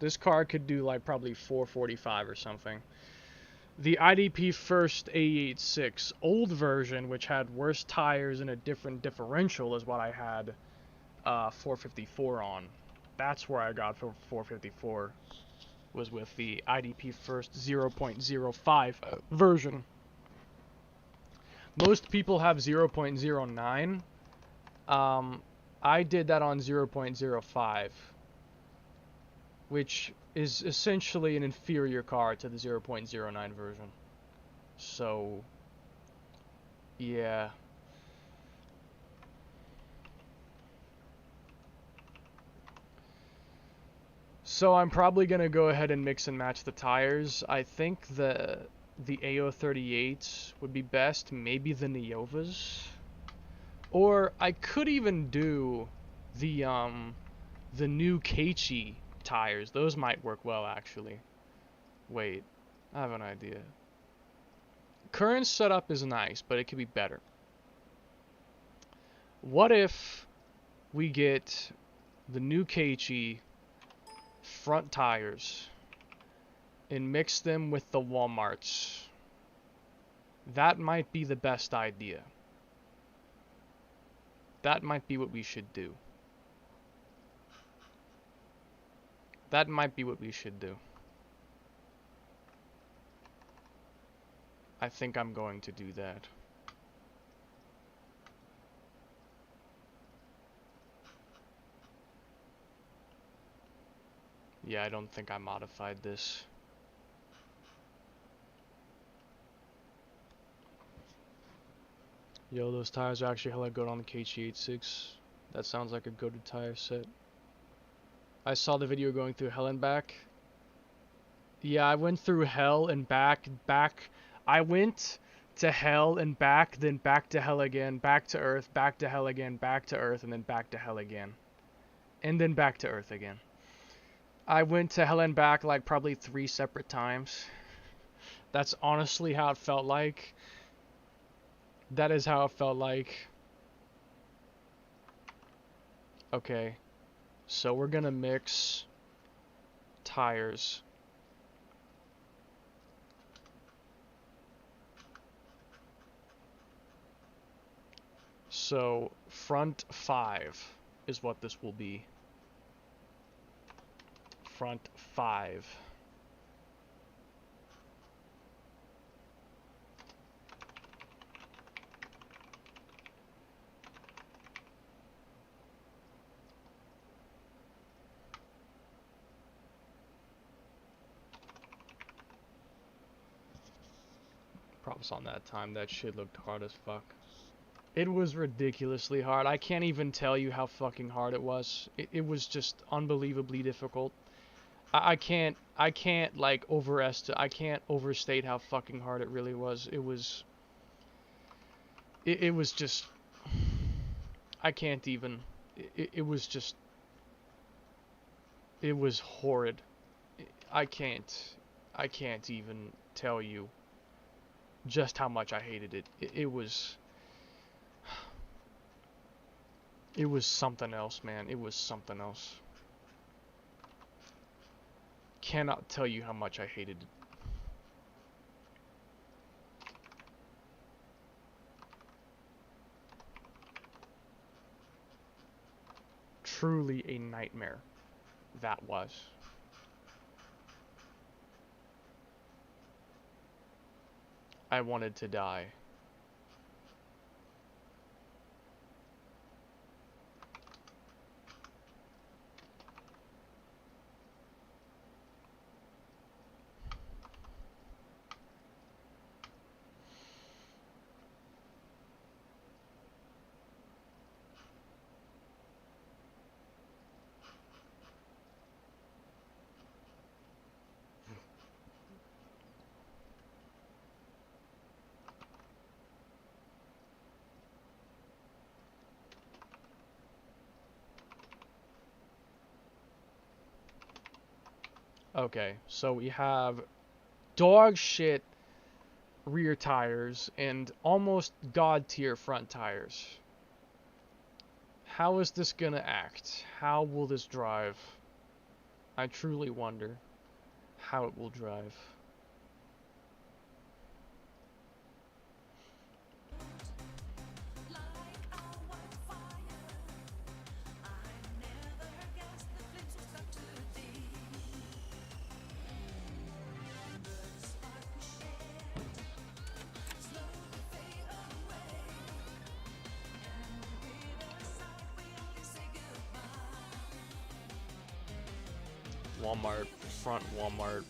Speaker 1: This car could do like probably 445 or something. The IDP First A86 old version, which had worse tires and a different differential, is what I had 454 on. That's where I got for 454. Was with the IDP First 0.05 version. Most people have 0.09. I did that on 0.05, which is essentially an inferior car to the 0.09 version. So, yeah. So I'm probably gonna go ahead and mix and match the tires. I think the AO38s would be best, maybe the Neovas. Or I could even do the new Keiichi tires. Those might work well, actually. Wait, I have an idea. Current setup is nice, but it could be better. What if we get the new Keiichi front tires and mix them with the Walmarts? That might be the best idea. That might be what we should do. That might be what we should do. I think I'm going to do that. Yeah, I don't think I modified this. Yo, those tires are actually hella good on the Keiichi 86. That sounds like a goated tire set. I saw the video going through hell and back. Yeah, I went through hell and back. I went to hell and back, then back to hell again, back to earth, back to hell again, back to earth, and then back to hell again. And then back to earth again. I went to hell and back like probably 3 separate times. That's honestly how it felt like. That is how it felt like. Okay. So we're gonna mix tires. So front 5 is what this will be. Front 5. Props on that time. That shit looked hard as fuck. It was ridiculously hard. I can't even tell you how fucking hard it was. It was just unbelievably difficult. I can't like I can't overstate how fucking hard it really was. It was just, I can't even, it was just, it was horrid. I can't even tell you just how much I hated it. It was something else, man. It was something else. Cannot tell you how much I hated it. Truly a nightmare, that was. I wanted to die. Okay, so we have dog shit rear tires and almost god tier front tires. How is this gonna act? How will this drive? I truly wonder how it will drive. Walmart, front Walmart.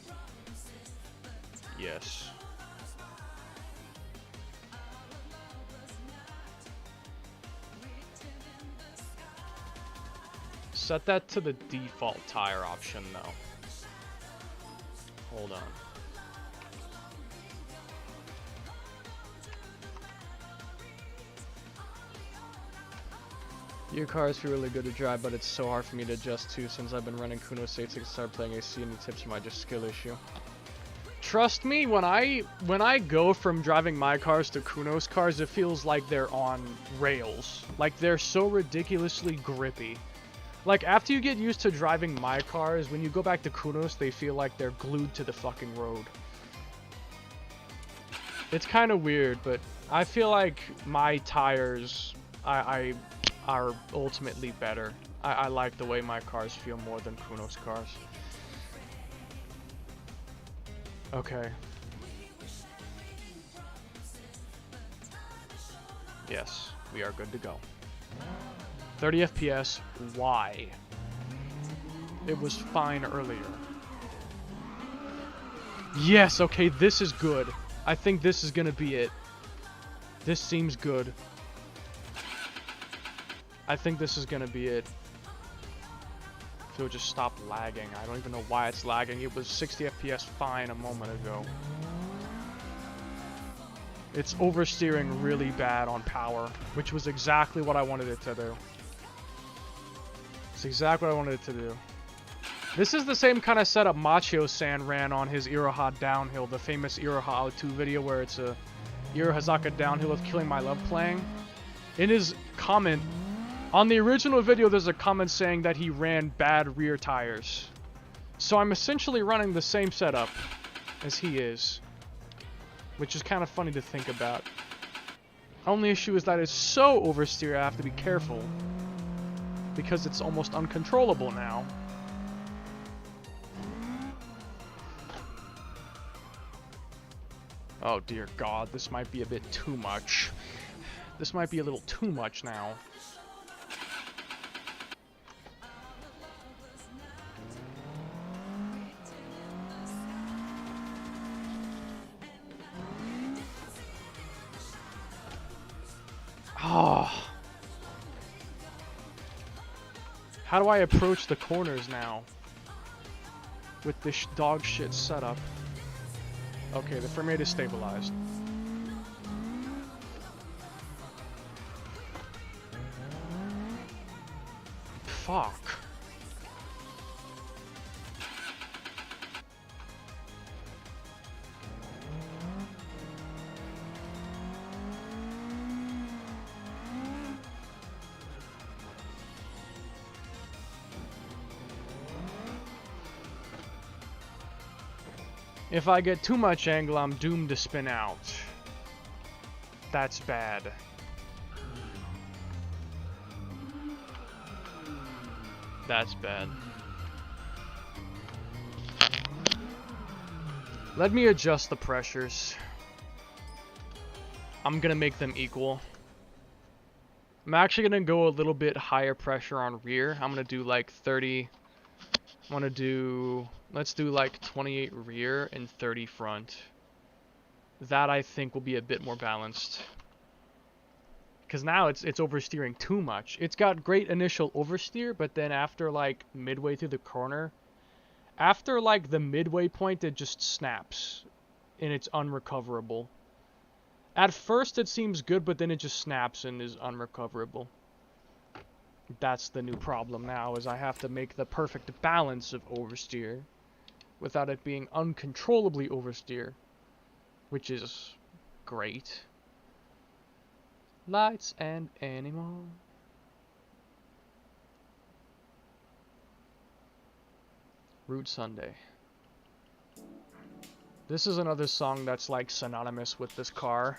Speaker 1: Yes. Set that to the default tire option though. Hold on. Your cars feel really good to drive, but it's so hard for me to adjust to since I've been running Kuno States and start playing AC. Any tips from my just skill issue? Trust me, when I go from driving my cars to Kuno's cars, it feels like they're on rails. Like they're so ridiculously grippy. Like after you get used to driving my cars, when you go back to Kuno's, they feel like they're glued to the fucking road. It's kind of weird, but I feel like my tires, I are ultimately better. I like the way my cars feel more than Kuno's cars. Okay. Yes, we are good to go. 30 FPS, why? It was fine earlier. Yes, okay, this is good. I think this is gonna be it. This seems good. I think this is gonna be it. If it would just stop lagging. I don't even know why it's lagging. It was 60 FPS fine a moment ago. It's oversteering really bad on power, which was exactly what I wanted it to do. It's exactly what I wanted it to do. This is the same kind of setup Machio-san ran on his Iroha downhill, the famous Iroha O2 video where it's a Irohazaka downhill of Killing My Love playing. In his comment, on the original video there's a comment saying that he ran bad rear tires. So I'm essentially running the same setup as he is, which is kind of funny to think about. Only issue is that it's so oversteer I have to be careful, because it's almost uncontrollable now. Oh dear God, this might be a bit too much. This might be a little too much now. Oh. How do I approach the corners now with this dog shit setup? Okay, the frame rate is stabilized. Fuck. If I get too much angle, I'm doomed to spin out. That's bad. That's bad. Let me adjust the pressures. I'm gonna make them equal. I'm actually gonna go a little bit higher pressure on rear. I'm gonna do like 30. I want to do, let's do like 28 rear and 30 front. That I think will be a bit more balanced. Because now it's oversteering too much. It's got great initial oversteer, but then after like midway through the corner, after like the midway point, it just snaps. And it's unrecoverable. At first it seems good, but then it just snaps and is unrecoverable. That's the new problem now, is I have to make the perfect balance of oversteer without it being uncontrollably oversteer, which is great. Lights and animal. Root Sunday. This is another song that's like synonymous with this car.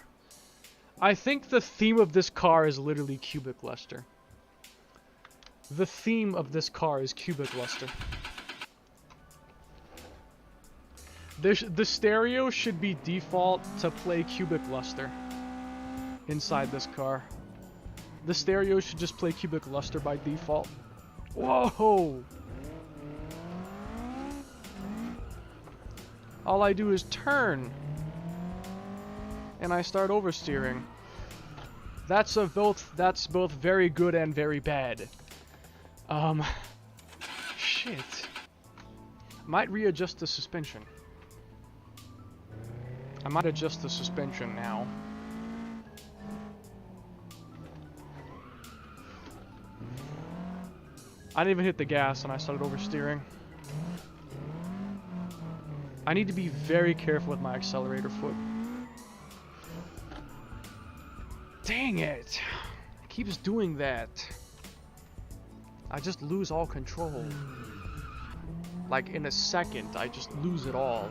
Speaker 1: I think the theme of this car is literally cubic luster. The theme of this car is cubic luster. The stereo should be default to play cubic luster inside this car. The stereo should just play cubic luster by default. Whoa! All I do is turn, and I start oversteering. That's both very good and very bad. Shit. Might readjust the suspension. I might adjust the suspension now. I didn't even hit the gas and I started oversteering. I need to be very careful with my accelerator foot. Dang it! It keeps doing that. I just lose all control. Like in a second, I just lose it all.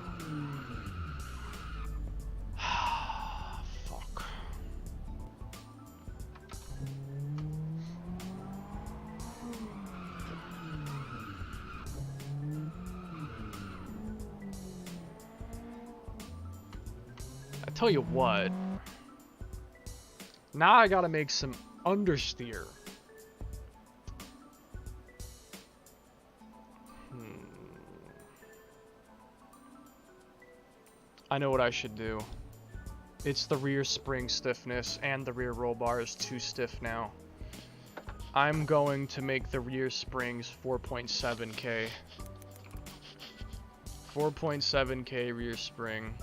Speaker 1: Fuck. I tell you what. Now I gotta make some understeer. I know what I should do. It's the rear spring stiffness, and the rear roll bar is too stiff now. I'm going to make the rear springs 4.7K. 4.7K rear spring.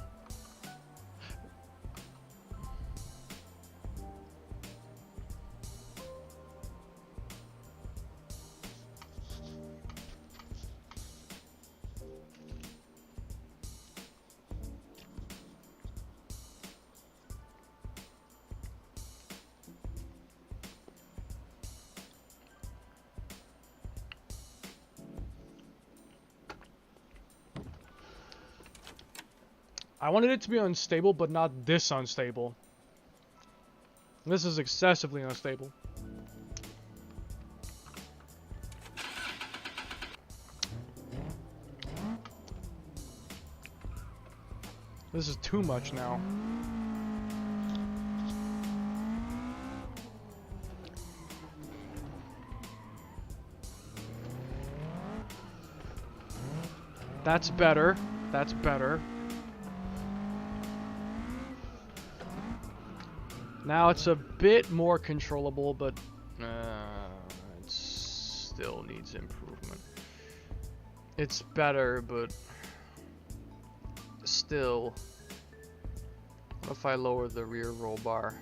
Speaker 1: I wanted it to be unstable, but not this unstable. This is excessively unstable. This is too much now. That's better. That's better. Now it's a bit more controllable, but it still needs improvement. It's better, but still. What if I lower the rear roll bar?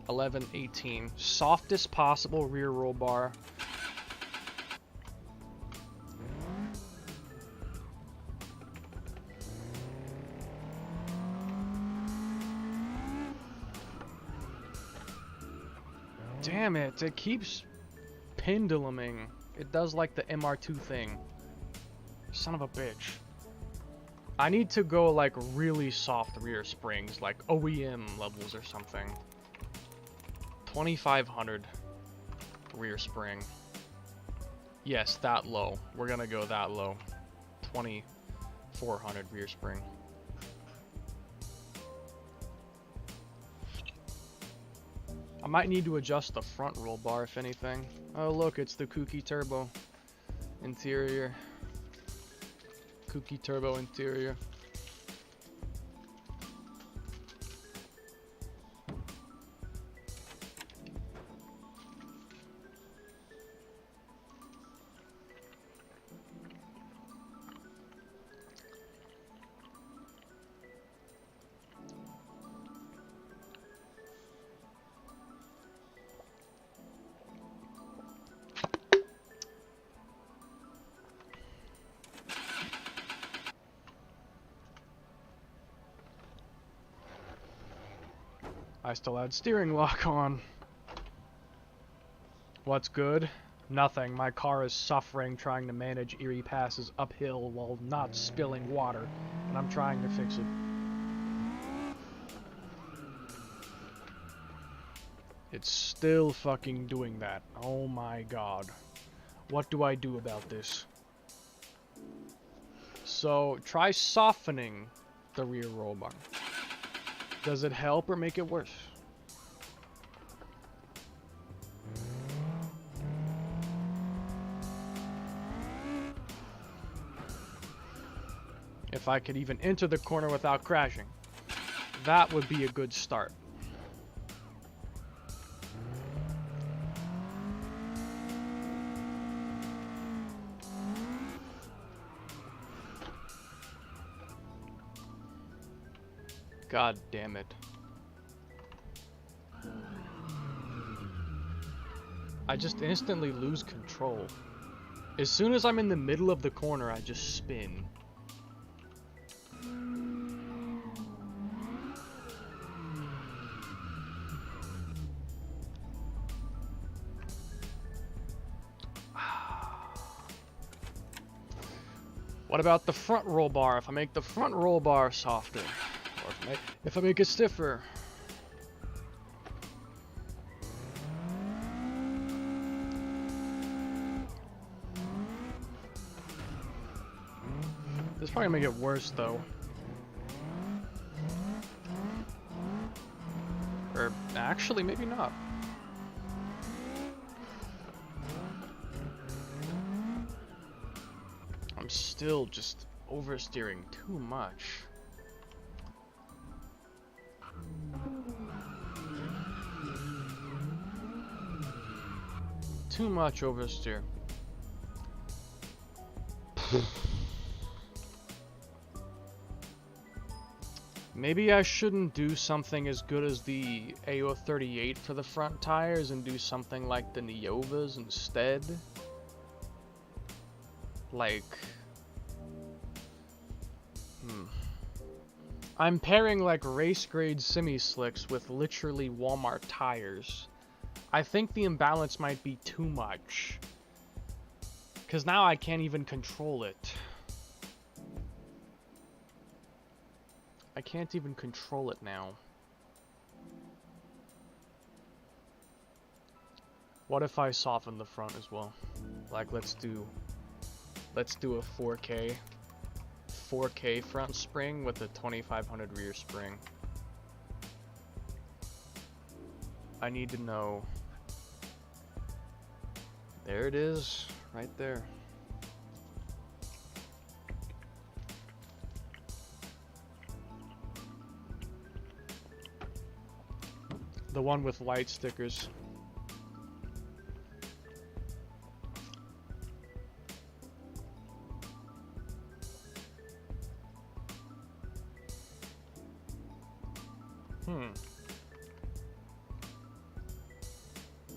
Speaker 1: 11, 18. Softest possible rear roll bar. Damn it, it keeps penduluming. It does like the MR2 thing. Son of a bitch. I need to go like really soft rear springs, like OEM levels or something. 2500 rear spring. Yes, that low. We're gonna go that low. 2400 rear spring. I might need to adjust the front roll bar if anything. Oh look, it's the Kooky Turbo interior. Kooky Turbo interior. I still had steering lock on. What's good? Nothing. My car is suffering trying to manage Erie passes uphill while not spilling water, and I'm trying to fix it. It's still fucking doing that. Oh my god. What do I do about this? So, try softening the rear roll bar. Does it help or make it worse? If I could even enter the corner without crashing, that would be a good start. God damn it. I just instantly lose control. As soon as I'm in the middle of the corner, I just spin. What about the front roll bar? If I make the front roll bar softer, or if I make it stiffer. This probably make it worse though. Or actually, maybe not. I'm still just oversteering too much. Too much oversteer. Maybe I shouldn't do something as good as the AO38 for the front tires and do something like the Neovas instead. Like, I'm pairing like race grade semi-slicks with literally Walmart tires. I think the imbalance might be too much. 'Cause now I can't even control it. I can't even control it now. What if I soften the front as well? Like let's do a 4K front spring with a 2500 rear spring. I need to know. There it is, right there. The one with light stickers.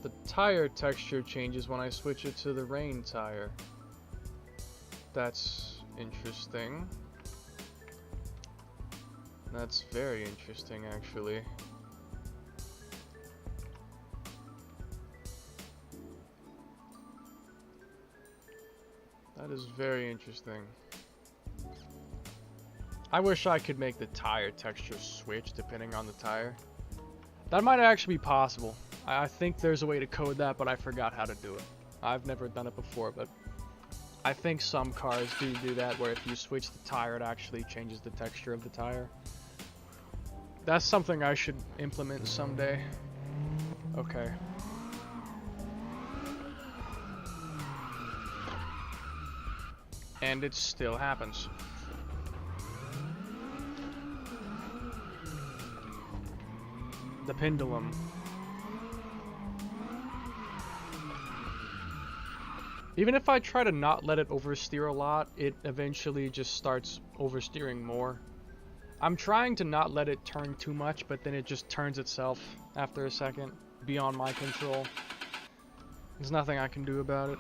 Speaker 1: The tire texture changes when I switch it to the rain tire. That's interesting. That's very interesting, actually. That is very interesting. I wish I could make the tire texture switch depending on the tire. That might actually be possible. I think there's a way to code that, but I forgot how to do it. I've never done it before, but I think some cars do that, where if you switch the tire, it actually changes the texture of the tire. That's something I should implement someday. Okay. And it still happens. The pendulum. Even if I try to not let it oversteer a lot, it eventually just starts oversteering more. I'm trying to not let it turn too much, but then it just turns itself after a second, beyond my control. There's nothing I can do about it.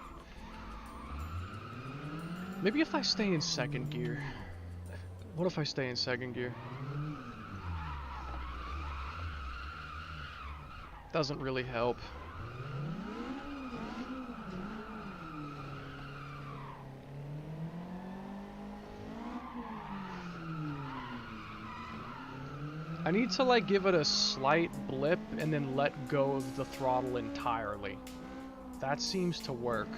Speaker 1: Maybe if I stay in second gear. What if I stay in second gear? Doesn't really help. I need to like give it a slight blip and then let go of the throttle entirely. That seems to work.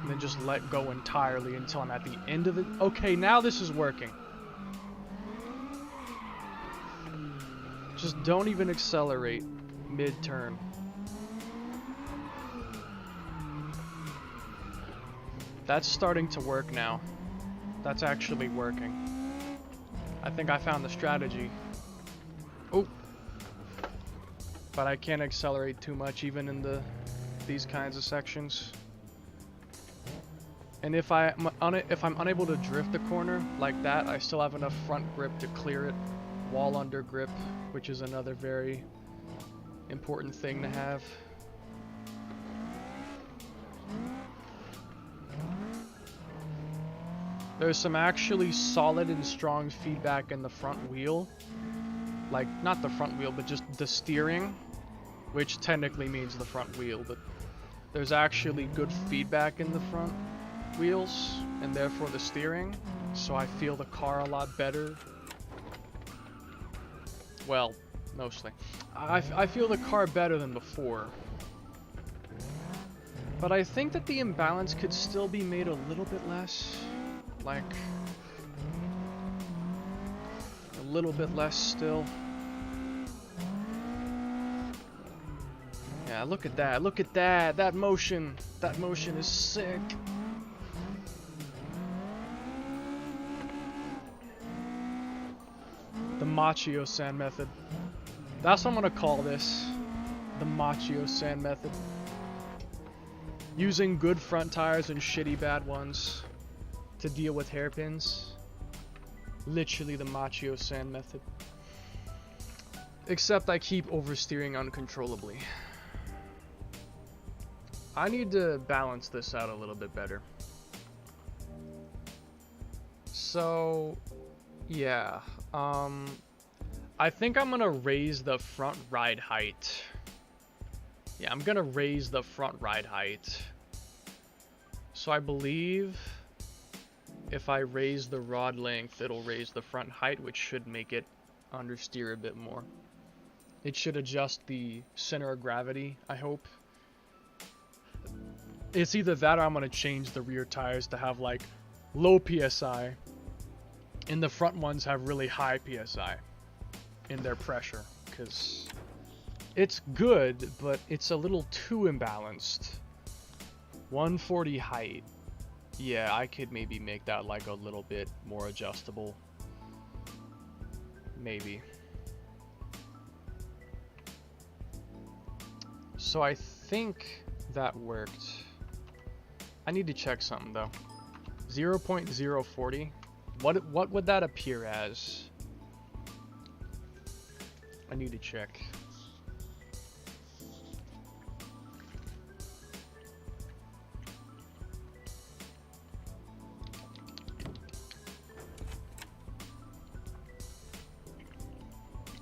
Speaker 1: And then just let go entirely until I'm at the end of it. Okay, now this is working. Just don't even accelerate mid-turn. That's starting to work now. That's actually working. I think I found the strategy. Oh. But I can't accelerate too much even in these kinds of sections. And if I'm unable to drift the corner like that, I still have enough front grip to clear it. Wall under grip, which is another very important thing to have. There's some actually solid and strong feedback in the front wheel. Like, not the front wheel, but just the steering, which technically means the front wheel, but there's actually good feedback in the front wheels, and therefore the steering, so I feel the car a lot better. Well, mostly. I feel the car better than before. But I think that the imbalance could still be made a little bit less. Like, a little bit less still. Yeah, look at that. Look at that. That motion. That motion is sick. The Machio-san method. That's what I'm gonna call this. The Machio-san method. Using good front tires and shitty bad ones to deal with hairpins. Literally the Machio-san method. Except I keep oversteering uncontrollably. I need to balance this out a little bit better. So, yeah. I think I'm gonna raise the front ride height. Yeah, I'm gonna raise the front ride height. So I believe if I raise the rod length, it'll raise the front height, which should make it understeer a bit more. It should adjust the center of gravity, I hope. It's either that or I'm gonna change the rear tires to have like low PSI, and the front ones have really high PSI in their pressure, because it's good, but it's a little too imbalanced. 140 height. Yeah, I could maybe make that like a little bit more adjustable. Maybe. So I think that worked. I need to check something though. 0.040. What would that appear as? I need to check.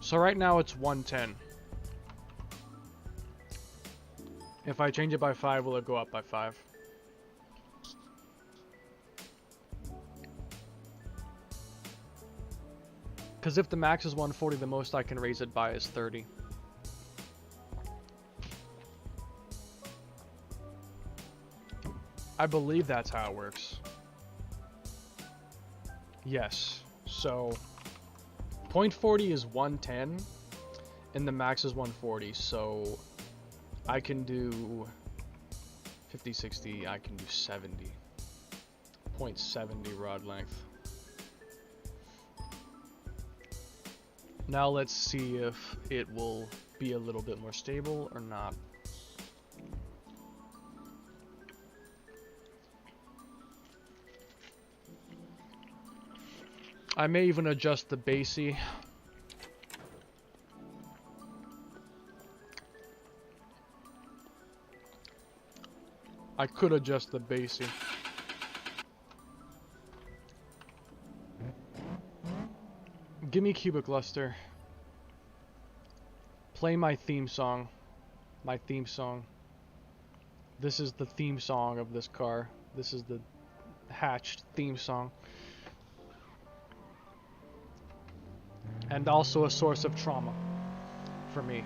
Speaker 1: So right now it's 110. If I change it by 5, will it go up by 5? Because if the max is 140, the most I can raise it by is 30. I believe that's how it works. Yes. So 0.40 is 110 and the max is 140. So I can do 50, 60, I can do 70. 0.70 rod length. Now let's see if it will be a little bit more stable or not. I may even adjust the basey. I could adjust the basey. Give me Cubic Luster. Play my theme song. My theme song. This is the theme song of this car. This is the hatched theme song. And also a source of trauma for me.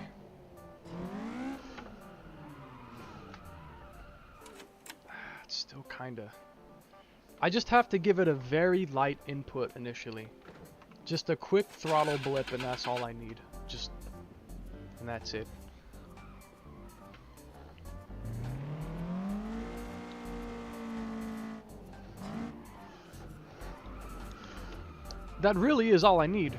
Speaker 1: It's still kinda... I just have to give it a very light input initially. Just a quick throttle blip and that's all I need. And that's it. That really is all I need.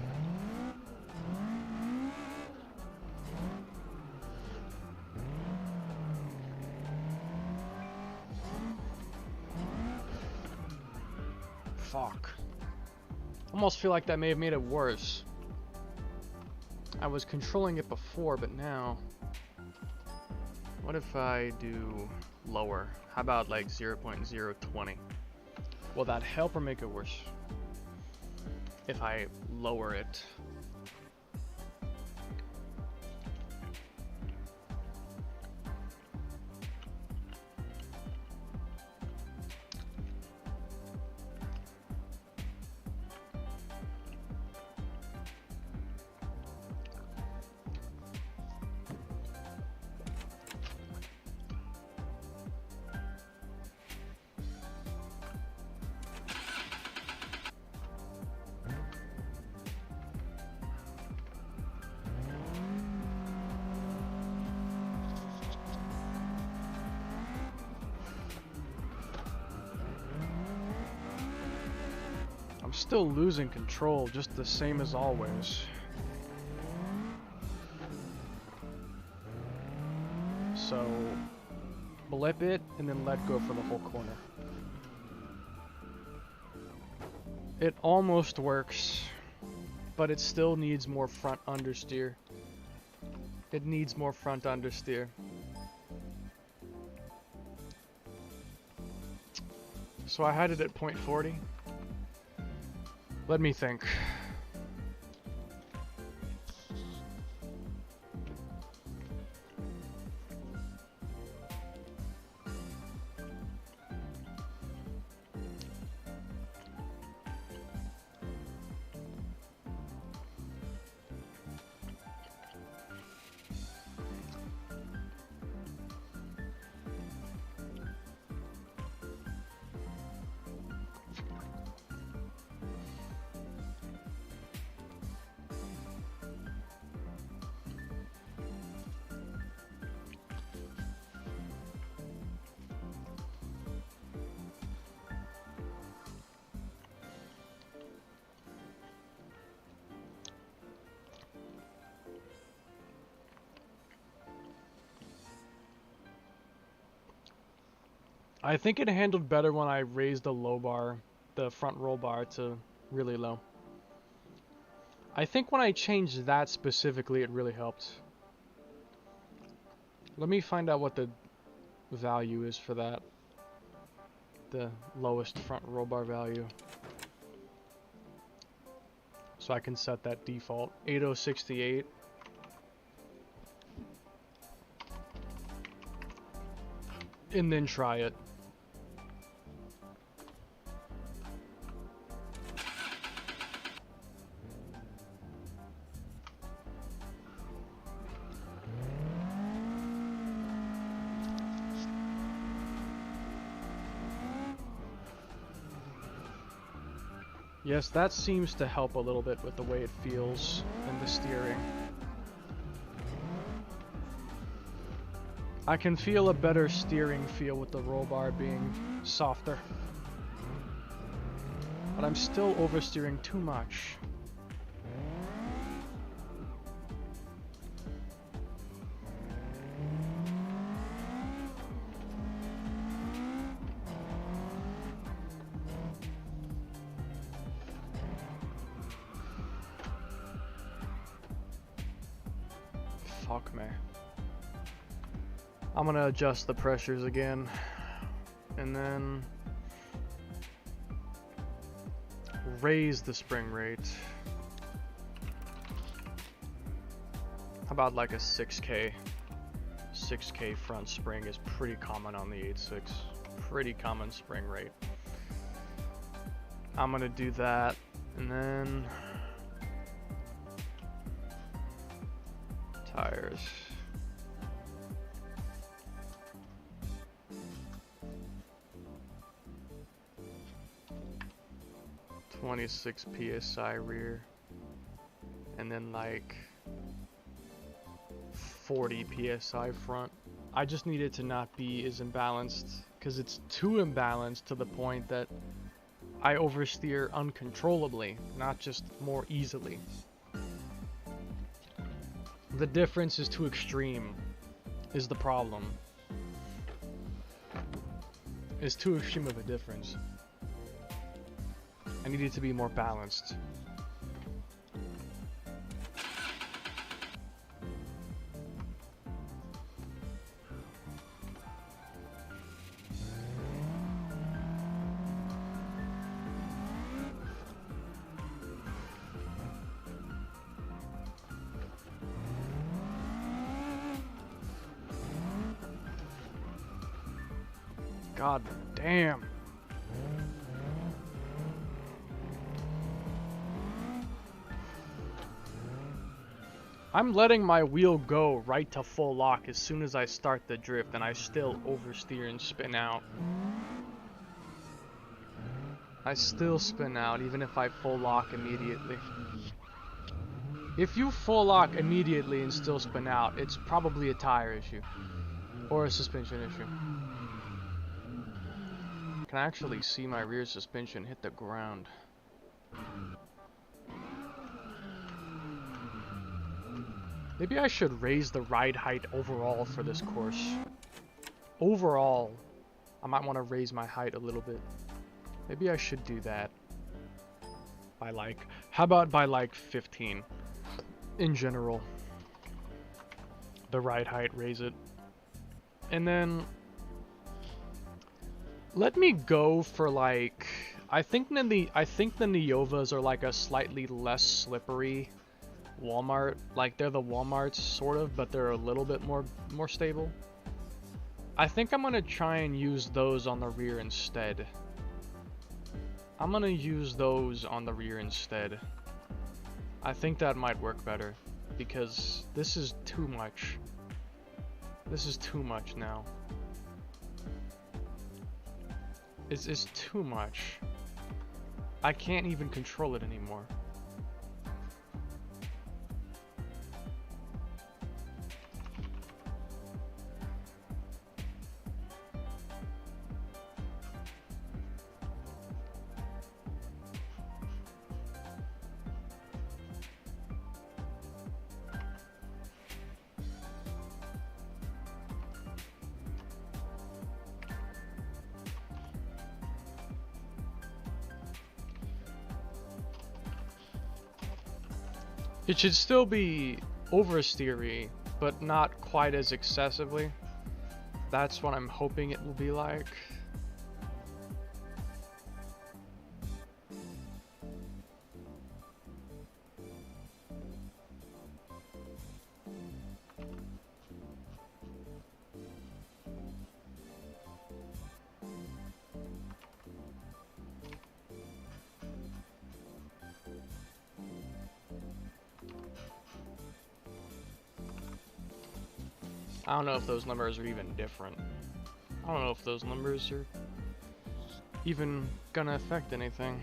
Speaker 1: Fuck. Almost feel like that may have made it worse. I was controlling it before, but now... What if I do lower? How about like 0.020? Will that help or make it worse? If I lower it. I'm still losing control, just the same as always. So, blip it and then let go for the whole corner. It almost works, but it still needs more front understeer. It needs more front understeer. So I had it at 0.40. Let me think. I think it handled better when I raised the low bar, the front roll bar to really low. I think when I changed that specifically, it really helped. Let me find out what the value is for that. The lowest front roll bar value. So I can set that default 8068. And then try it. Yes, that seems to help a little bit with the way it feels and the steering. I can feel a better steering feel with the roll bar being softer. But I'm still oversteering too much. Fuck me. I'm gonna adjust the pressures again, and then raise the spring rate. How about like a 6K? 6K front spring is pretty common on the 8.6. Pretty common spring rate. I'm gonna do that, and then tires. .26 PSI rear, and then like 40 PSI front. I just need it to not be as imbalanced, because it's too imbalanced to the point that I oversteer uncontrollably, not just more easily. The difference is too extreme, is the problem. It's too extreme of a difference. I need it to be more balanced. God damn. I'm letting my wheel go right to full lock as soon as I start the drift, and I still oversteer and spin out. I still spin out even if I full lock immediately. If you full lock immediately and still spin out, it's probably a tire issue. Or a suspension issue. I can actually see my rear suspension hit the ground. Maybe I should raise the ride height overall for this course. Overall, I might want to raise my height a little bit. Maybe I should do that. By like, how about by like 15? In general. The ride height, raise it. And then, let me go for like, I think the Neovas are like a slightly less slippery Walmart. Like they're the Walmarts sort of, but they're a little bit more stable. I think I'm gonna try and use those on the rear instead. I'm gonna use those on the rear instead. I think that might work better because this is too much. This is too much now. It's too much. I can't even control it anymore. It should still be oversteery, but not quite as excessively. That's what I'm hoping it will be like. I don't know if those numbers are even different. I don't know if those numbers are even gonna affect anything.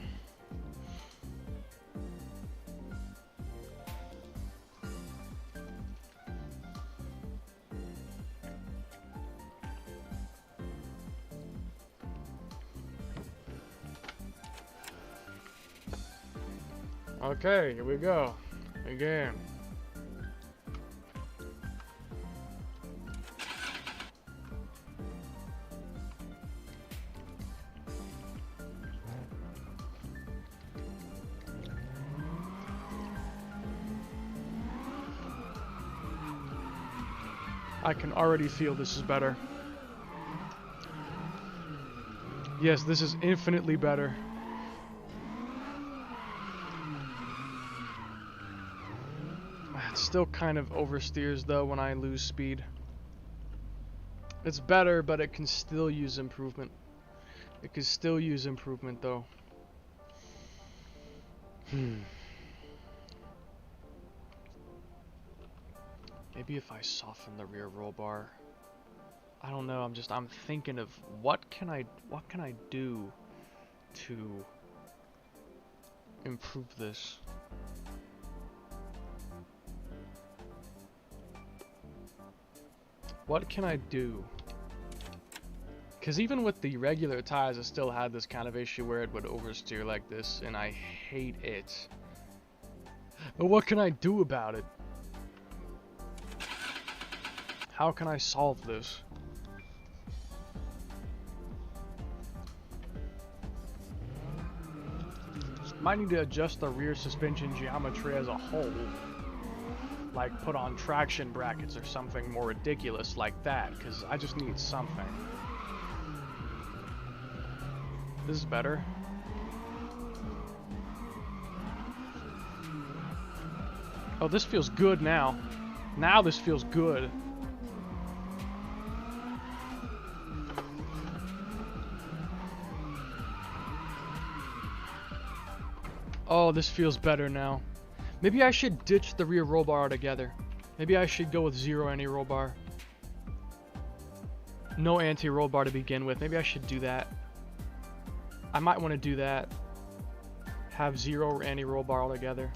Speaker 1: Okay, here we go. Again. I can already feel this is better. Yes, this is infinitely better. It still kind of oversteers though when I lose speed. It's better, but it can still use improvement. It can still use improvement though. Maybe if I soften the rear roll bar. I don't know, I'm thinking of what can I do to improve this? What can I do? Because even with the regular tires, I still had this kind of issue where it would oversteer like this, and I hate it. But what can I do about it? How can I solve this? Might need to adjust the rear suspension geometry as a whole. Like put on traction brackets or something more ridiculous like that, because I just need something. This is better. Oh, this feels good now. Now this feels good. Oh, this feels better now. Maybe I should ditch the rear roll bar altogether. Maybe I should go with 0 anti-roll bar. No anti-roll bar to begin with. Maybe I should do that. I might want to do that. Have 0 anti-roll bar altogether.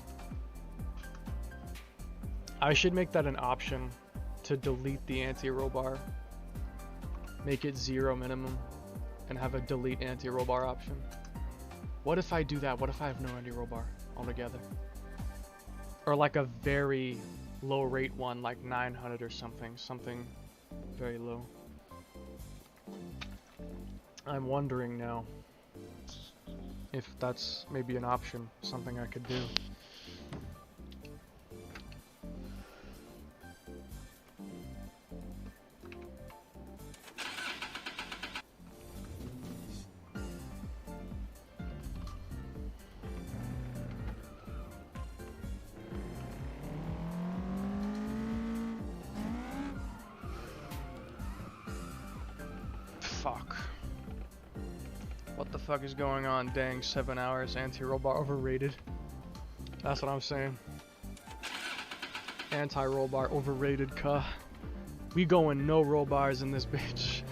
Speaker 1: I should make that an option to delete the anti-roll bar. Make it 0 minimum and have a delete anti-roll bar option. What if I do that? What if I have no anti-roll bar altogether? Or like a very low rate one, like 900 or something. Something very low. I'm wondering now if that's maybe an option, something I could do. Fuck. What the fuck is going on? Dang, 7 hours, anti-roll bar overrated. That's what I'm saying. Anti-roll bar overrated, cuh. We going no roll bars in this bitch.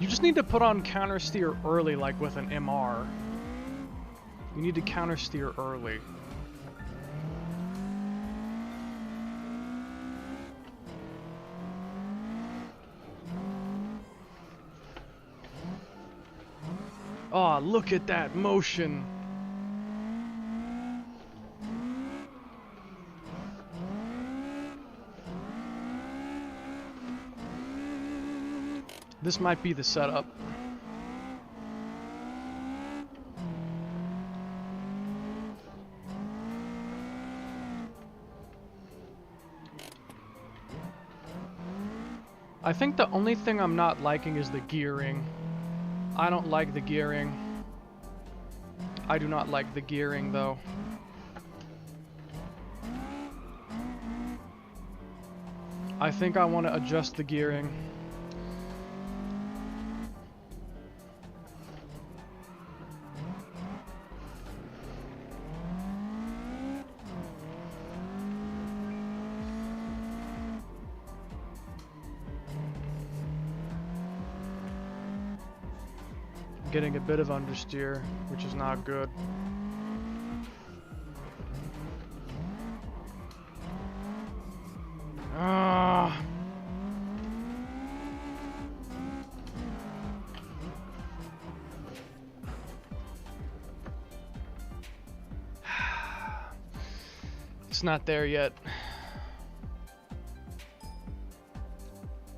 Speaker 1: You just need to put on counter steer early, like with an MR. You need to counter steer early. Oh, look at that motion. This might be the setup. I think the only thing I'm not liking is the gearing. I don't like the gearing. I do not like the gearing though. I think I want to adjust the gearing. Getting a bit of understeer, which is not good. It's not there yet.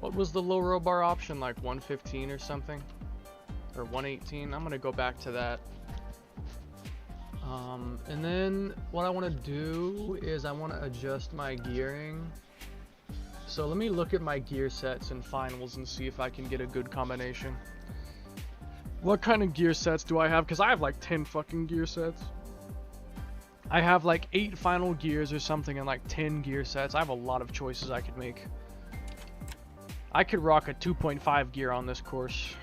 Speaker 1: What was the low roll bar option, like 115 or something? Or 118. I'm gonna go back to that. And then what I want to do is I want to adjust my gearing. So let me look at my gear sets and finals and see if I can get a good combination. What kind of gear sets do I have? Because I have like 10 fucking gear sets. I have like 8 final gears or something and like 10 gear sets. I have a lot of choices I could make. I could rock a 2.5 gear on this course.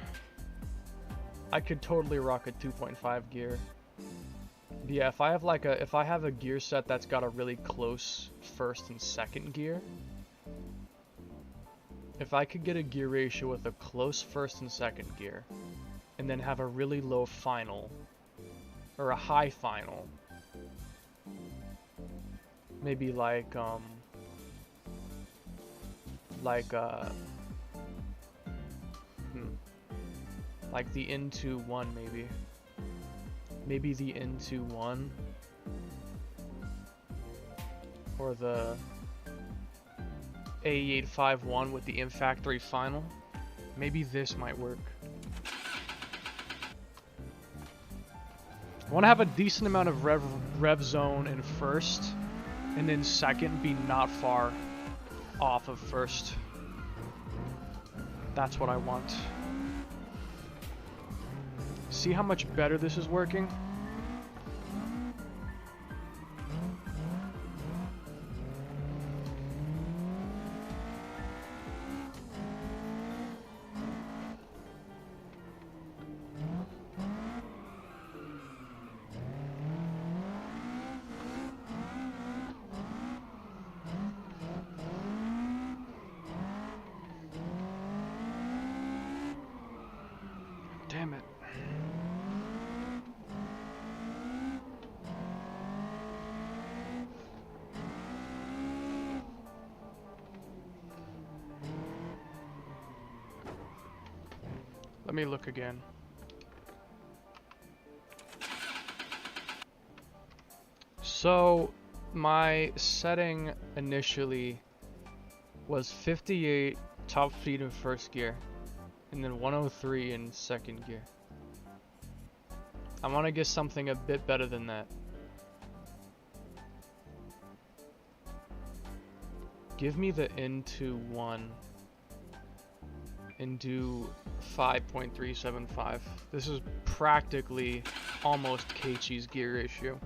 Speaker 1: I could totally rock a 2.5 gear. But yeah, if I have a gear set that's got a really close first and second gear, if I could get a gear ratio with a close first and second gear, and then have a really low final, or a high final, maybe like the into one, maybe the into one, or the A851 with the in-factory final. Maybe this might work. I want to have a decent amount of rev zone in first, and then second be not far off of first. That's what I want. See how much better this is working? Let me look again. So, my setting initially was 58 top speed in first gear, and then 103 in second gear. I want to get something a bit better than that. Give me the N2 1 and do 5.375. This is practically almost Keiichi's gear ratio.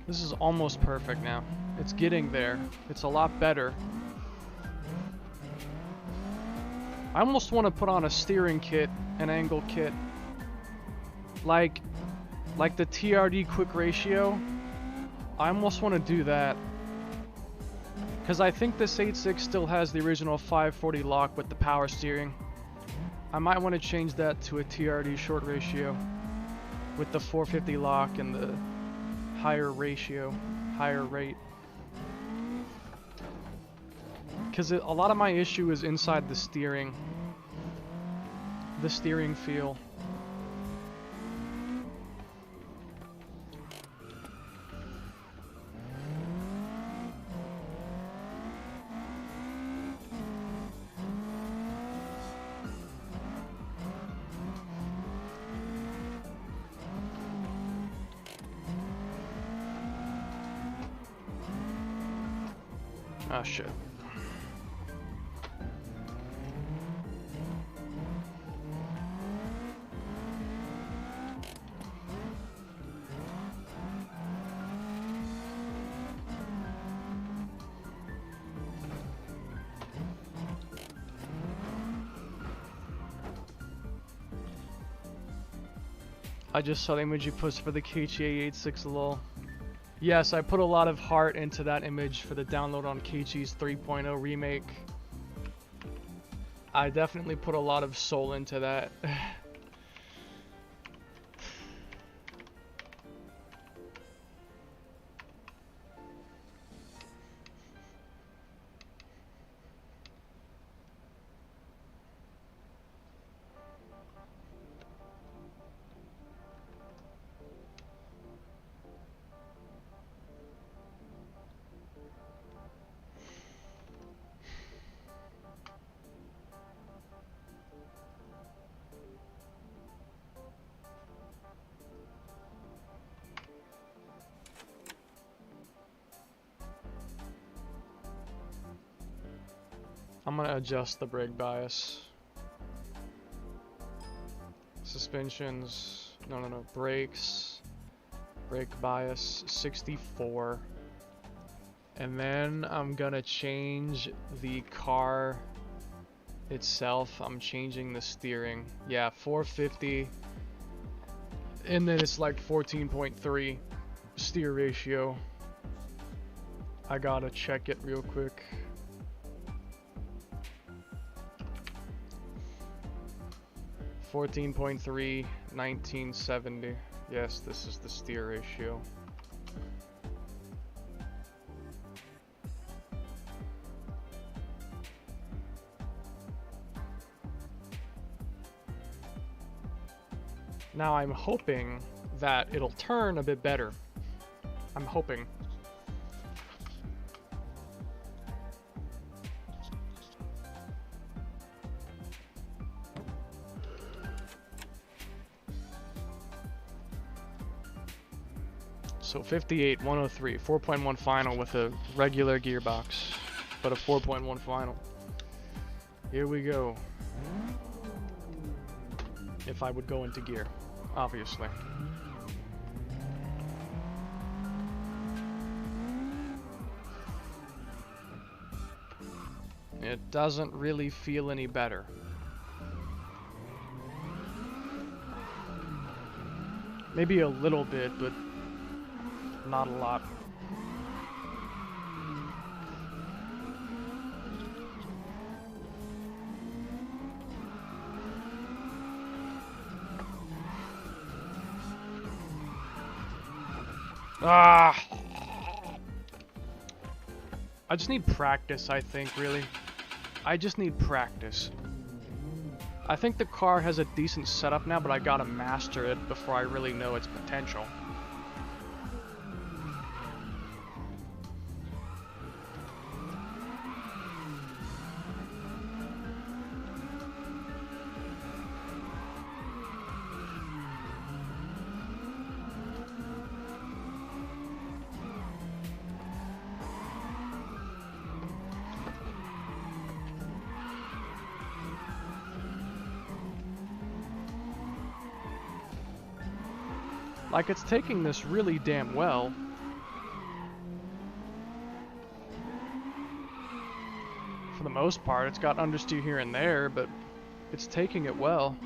Speaker 1: This is almost perfect now. It's getting there. It's a lot better. I almost want to put on a steering kit, an angle kit. Like the TRD quick ratio. I almost want to do that. Because I think this 8.6 still has the original 540 lock with the power steering. I might want to change that to a TRD short ratio with the 450 lock and the higher ratio, higher rate. Because a lot of my issue is inside the steering feel. Ah, shit. I just saw the image you posted for the Keiichi A86 lol. Yes, I put a lot of heart into that image for the download on Keiichi's 3.0 remake. I definitely put a lot of soul into that. I'm gonna adjust the brake bias. Suspensions, no, brakes. Brake bias, 64. And then I'm gonna change the car itself. I'm changing the steering. Yeah, 450. And then it's like 14.3 steer ratio. I gotta check it real quick. $14.3, 1970. Yes, this is the steer ratio. Now I'm hoping that it'll turn a bit better. I'm hoping. So 58, 103, 4.1 final with a regular gearbox, but a 4.1 final. Here we go. If I would go into gear, obviously. it doesn't really feel any better. Maybe a little bit, but not a lot. Ah! I just need practice, I think, really. I just need practice. I think the car has a decent setup now, but I gotta master it before I really know its potential. Like, it's taking this really damn well. For the most part, it's got understeer here and there, but it's taking it well.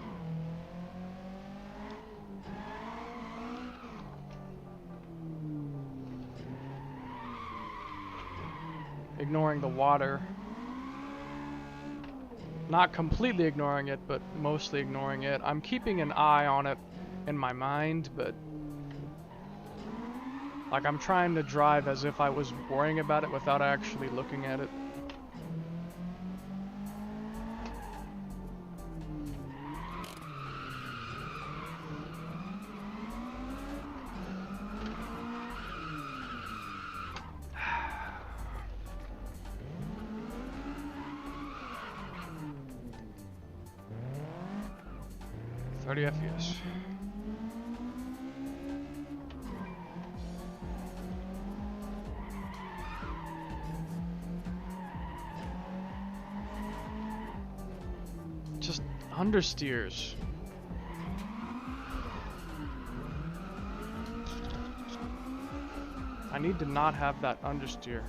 Speaker 1: Ignoring the water. Not completely ignoring it, but mostly ignoring it. I'm keeping an eye on it in my mind, but like, I'm trying to drive as if I was worrying about it without actually looking at it. FPS. Just understeers. I need to not have that understeer.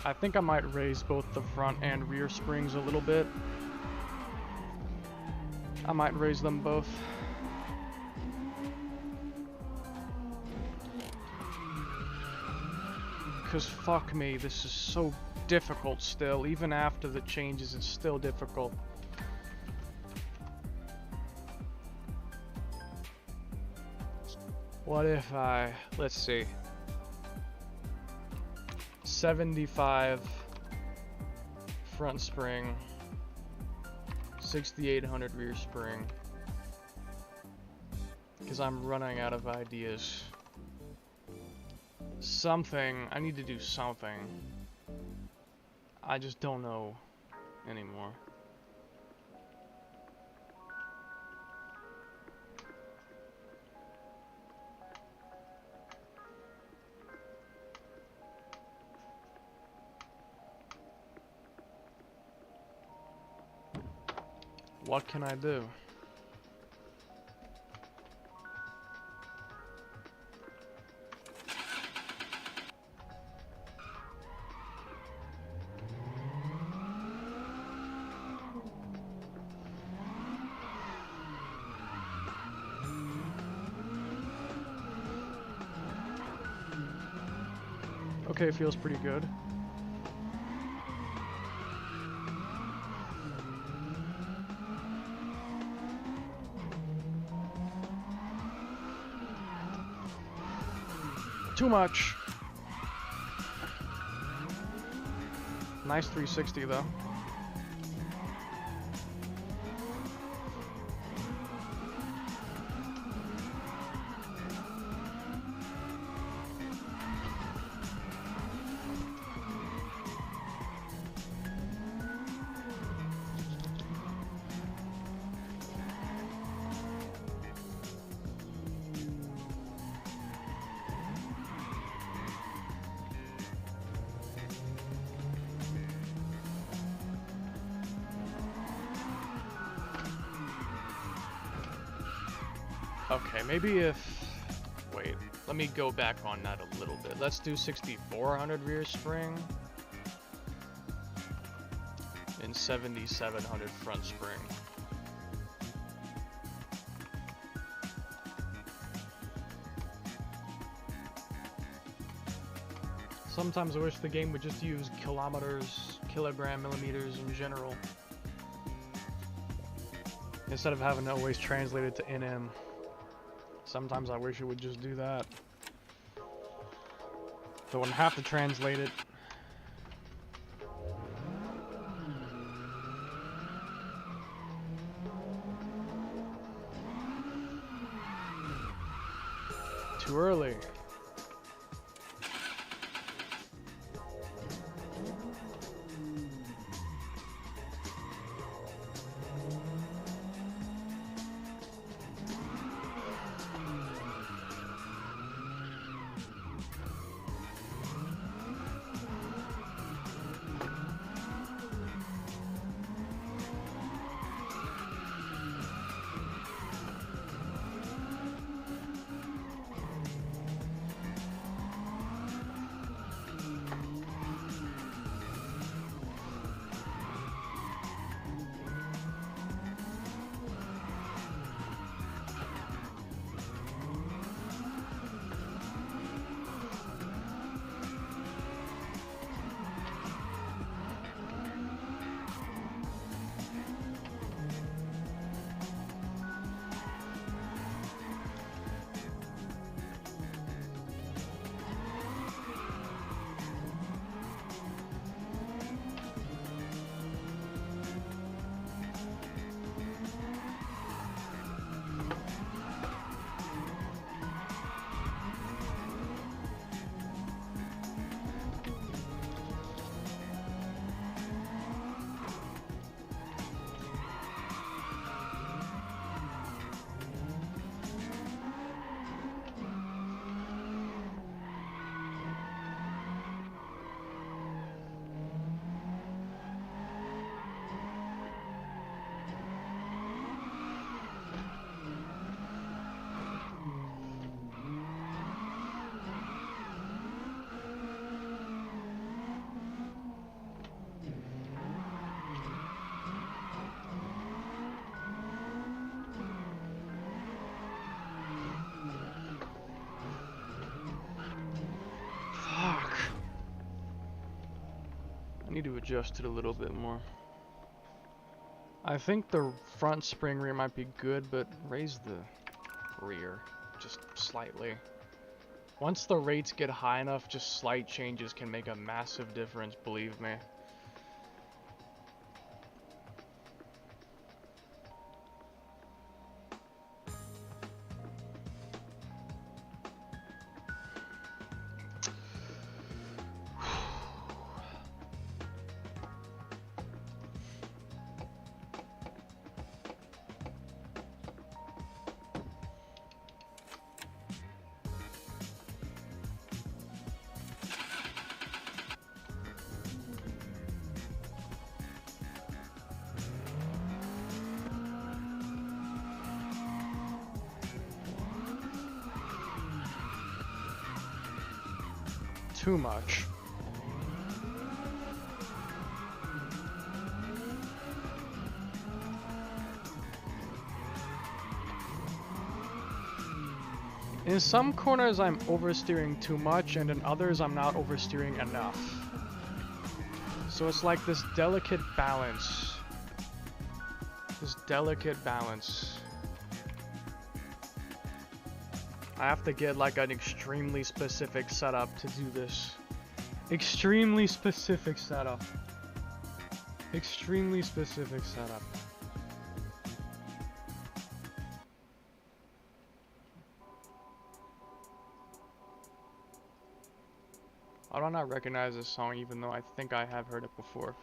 Speaker 1: I think I might raise both the front and rear springs a little bit. I might raise them both. Because fuck me, this is so difficult still. Even after the changes, it's still difficult. What if I, let's see, 75 front spring, 6800 rear spring, because I'm running out of ideas. Something, I need to do something. I just don't know anymore. What can I do? Okay, it feels pretty good. Too much. Nice 360 though. Okay, maybe if... Wait, let me go back on that a little bit. Let's do 6400 rear spring. And 7700 front spring. Sometimes I wish the game would just use kilometers, kilogram, millimeters in general, instead of having to always translate it to NM. Sometimes I wish it would just do that, so I wouldn't have to translate it. Too early. I need to adjust it a little bit more. I think the front spring rear might be good, but raise the rear just slightly. Once the rates get high enough, just slight changes can make a massive difference, believe me. Too much. In some corners I'm oversteering too much, and in others I'm not oversteering enough. So it's like this delicate balance. I have to get like an extremely specific setup to do this. Extremely specific setup. I do not recognize this song, even though I think I have heard it before.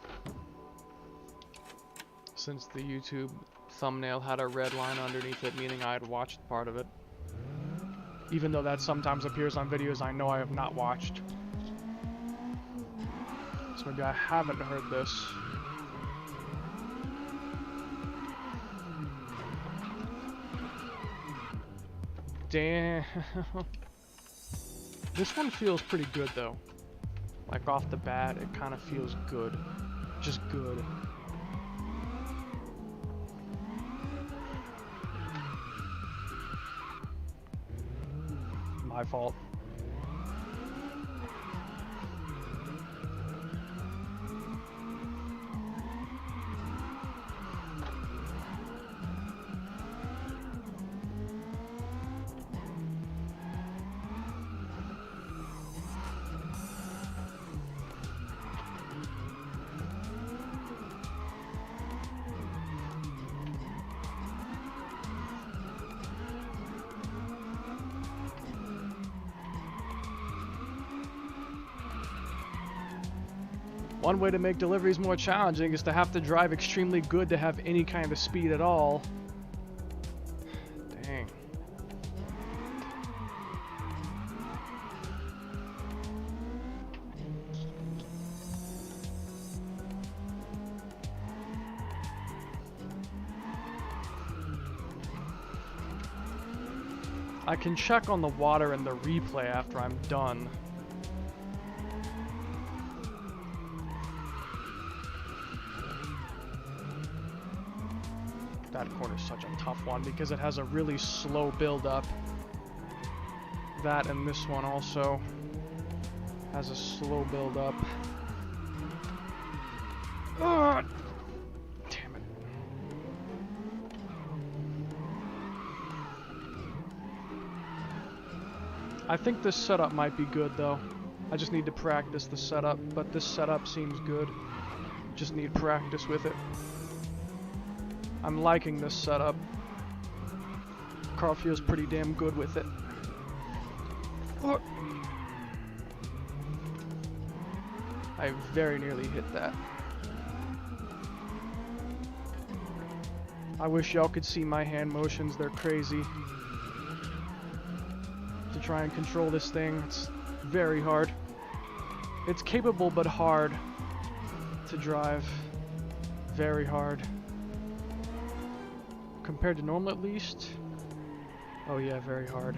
Speaker 1: Since the YouTube thumbnail had a red line underneath it, meaning I had watched part of it. Even though that sometimes appears on videos I know I have not watched. So maybe I haven't heard this. Damn. This one feels pretty good though. Like off the bat, it kind of feels good. Just good. My fault. One way to make deliveries more challenging is to have to drive extremely good to have any kind of speed at all. Dang. I can check on the water in the replay after I'm done. That corner's such a tough one because it has a really slow build up. That and this one also has a slow build up. Ugh. Damn it. I think this setup might be good though. I just need to practice the setup, but this setup seems good. Just need practice with it. I'm liking this setup. Car feels pretty damn good with it. I very nearly hit that. I wish y'all could see my hand motions, they're crazy. To try and control this thing, it's very hard. It's capable but hard to drive. Very hard. Compared to normal at least. Oh yeah, very hard.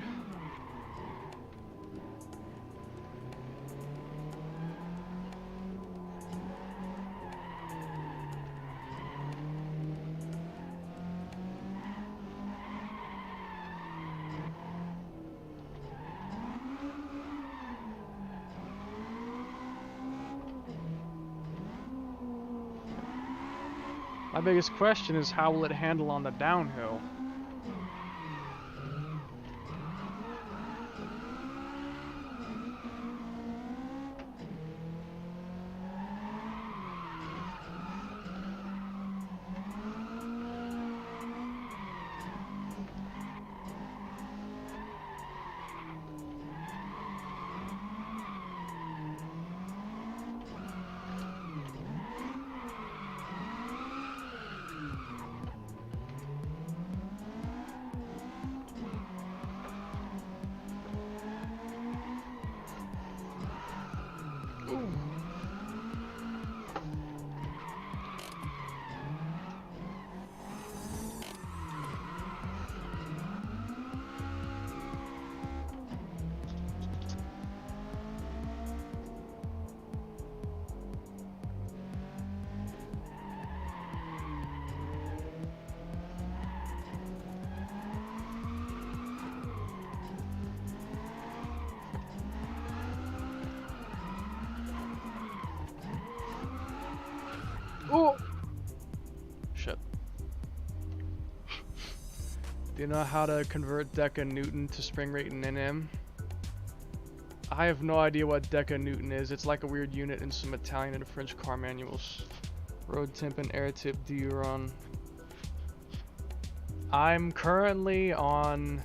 Speaker 1: My biggest question is how will it handle on the downhill? Oh! Shit. Do you know how to convert deca-newton to spring rate in NM? I have no idea what deca-newton is. It's like a weird unit in some Italian and French car manuals. Road temp and air tip do you run? I'm currently on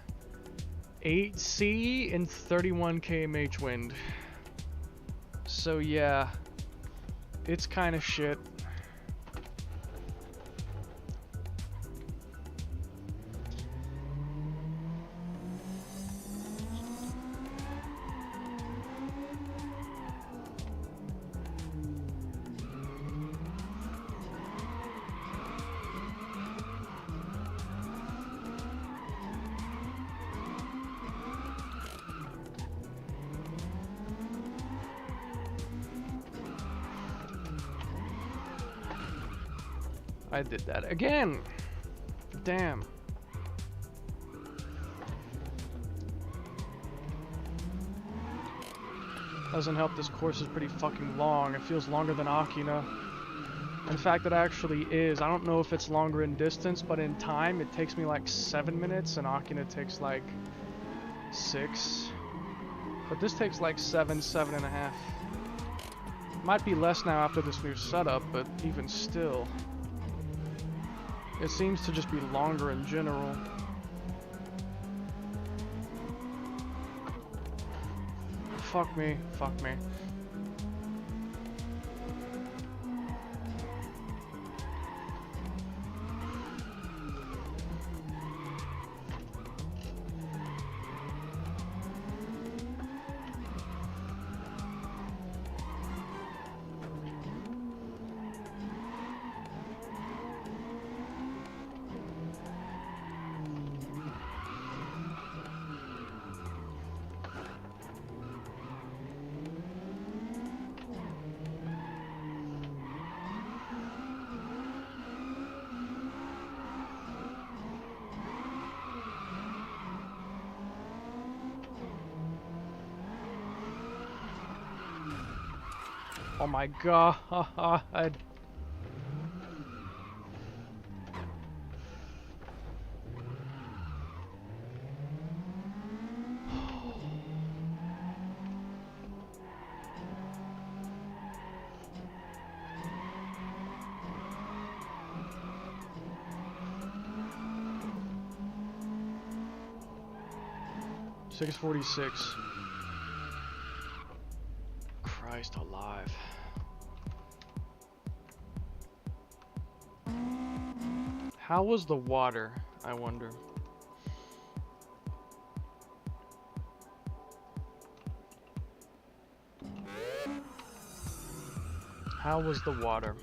Speaker 1: 8C and 31 kmh wind. So yeah, it's kind of shit. I did that again. Damn. Doesn't help this course is pretty fucking long. It feels longer than Akina. In fact, it actually is. I don't know if it's longer in distance, but in time it takes me like 7 minutes and Akina takes like 6. But this takes like 7.5. Might be less now after this new setup, but even still. It seems to just be longer in general. Fuck me, fuck me. Oh my god. 6:46. Christ alive. How was the water, I wonder? How was the water?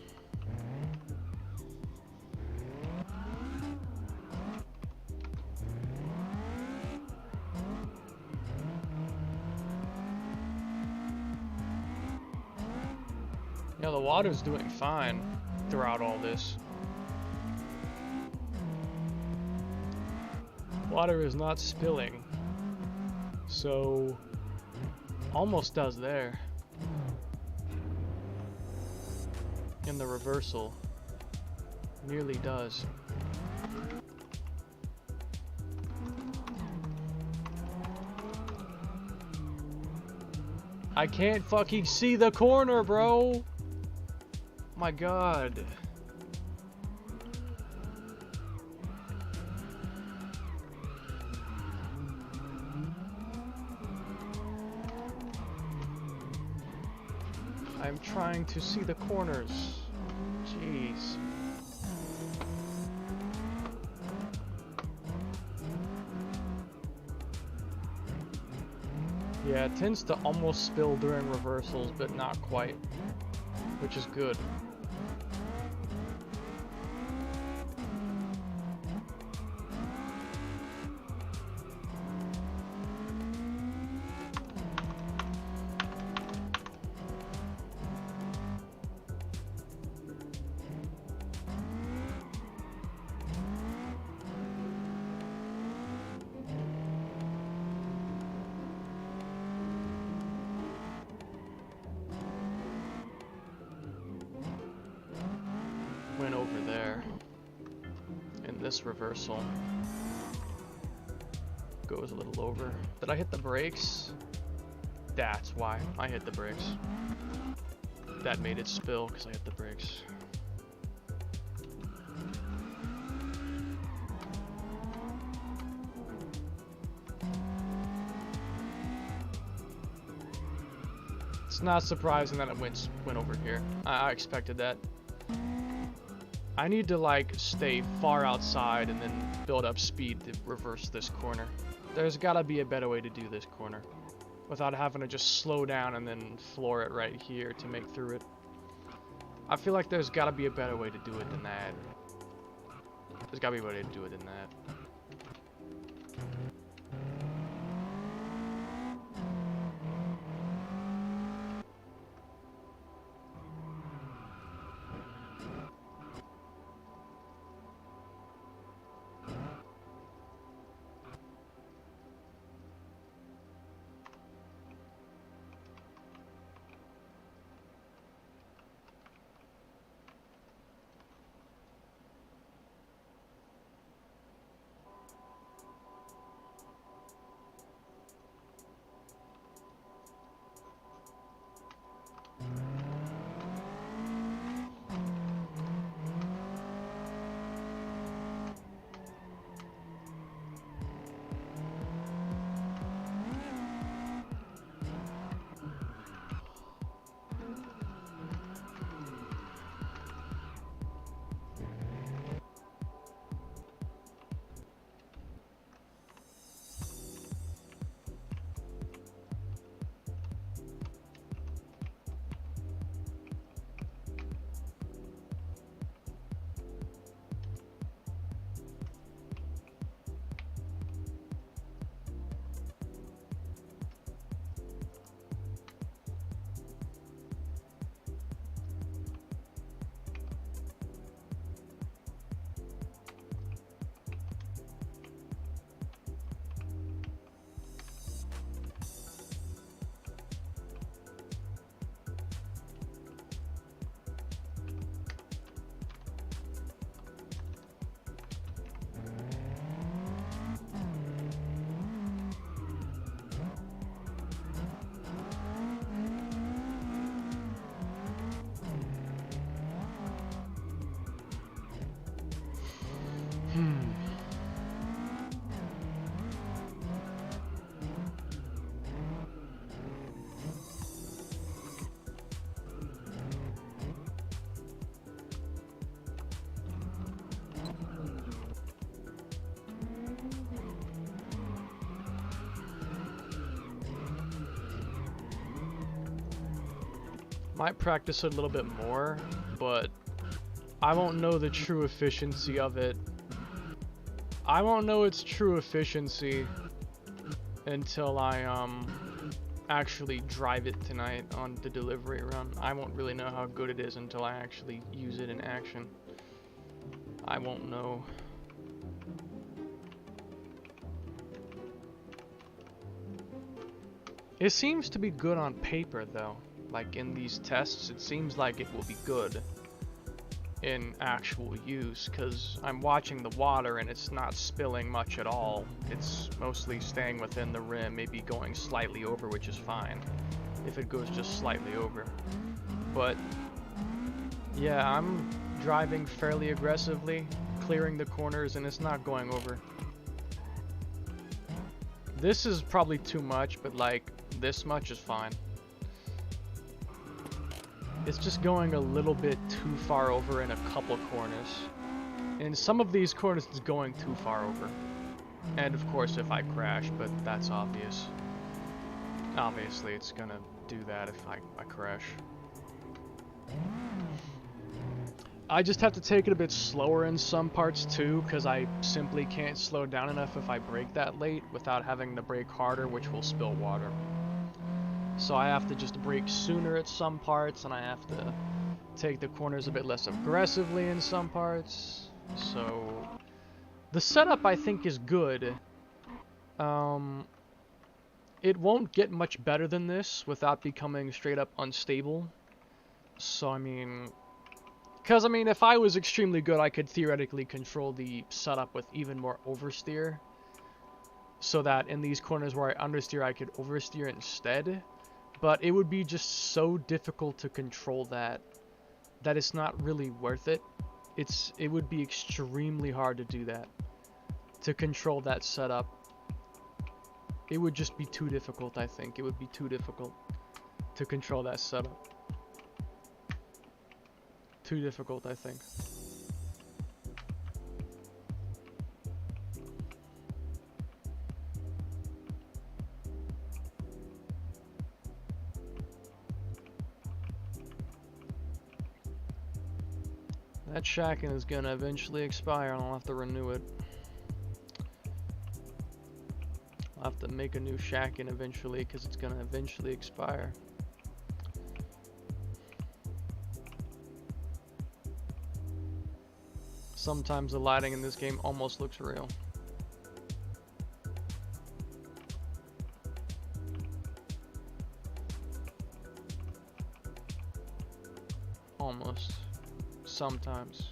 Speaker 1: Yeah, the water's doing fine throughout all this. Water is not spilling, so almost does there. In the reversal, nearly does. I can't fucking see the corner, bro. My god. I'm trying to see the corners. Jeez. Yeah, it tends to almost spill during reversals, but not quite, which is good. Went over there in this reversal. Goes a little over. Did I hit the brakes? That's why I hit the brakes. That made it spill because I hit the brakes. It's not surprising that it went over here. I expected that. I need to like stay far outside and then build up speed to reverse this corner. There's gotta be a better way to do this corner without having to just slow down and then floor it right here to make through it. I feel like there's gotta be a better way to do it than that. There's gotta be a way to do it than that. Might practice it a little bit more, but I won't know the true efficiency of it. I won't know its true efficiency until I actually drive it tonight on the delivery run. I won't really know how good it is until I actually use it in action. I won't know. It seems to be good on paper though. Like in these tests, it seems like it will be good in actual use, because I'm watching the water and it's not spilling much at all. It's mostly staying within the rim, maybe going slightly over, which is fine if it goes just slightly over. But yeah, I'm driving fairly aggressively, clearing the corners, and it's not going over. This is probably too much, but like this much is fine. It's just going a little bit too far over in a couple corners. In some of these corners, it's going too far over. And of course, if I crash, but that's obvious. Obviously, it's gonna do that if I crash. I just have to take it a bit slower in some parts too, because I simply can't slow down enough if I brake that late without having to brake harder, which will spill water. So I have to just brake sooner at some parts, and I have to take the corners a bit less aggressively in some parts. So the setup I think is good. It won't get much better than this without becoming straight up unstable. So I mean, because I mean, if I was extremely good, I could theoretically control the setup with even more oversteer, so that in these corners where I understeer, I could oversteer instead. But it would be just so difficult to control that it's not really worth it. It would be extremely hard to do that, to control that setup. It would just be too difficult, I think. It would be too difficult to control that setup. Too difficult, I think. That shacking is gonna eventually expire and I'll have to renew it. I'll have to make a new shacking eventually because it's gonna eventually expire. Sometimes the lighting in this game almost looks real. Almost. Sometimes.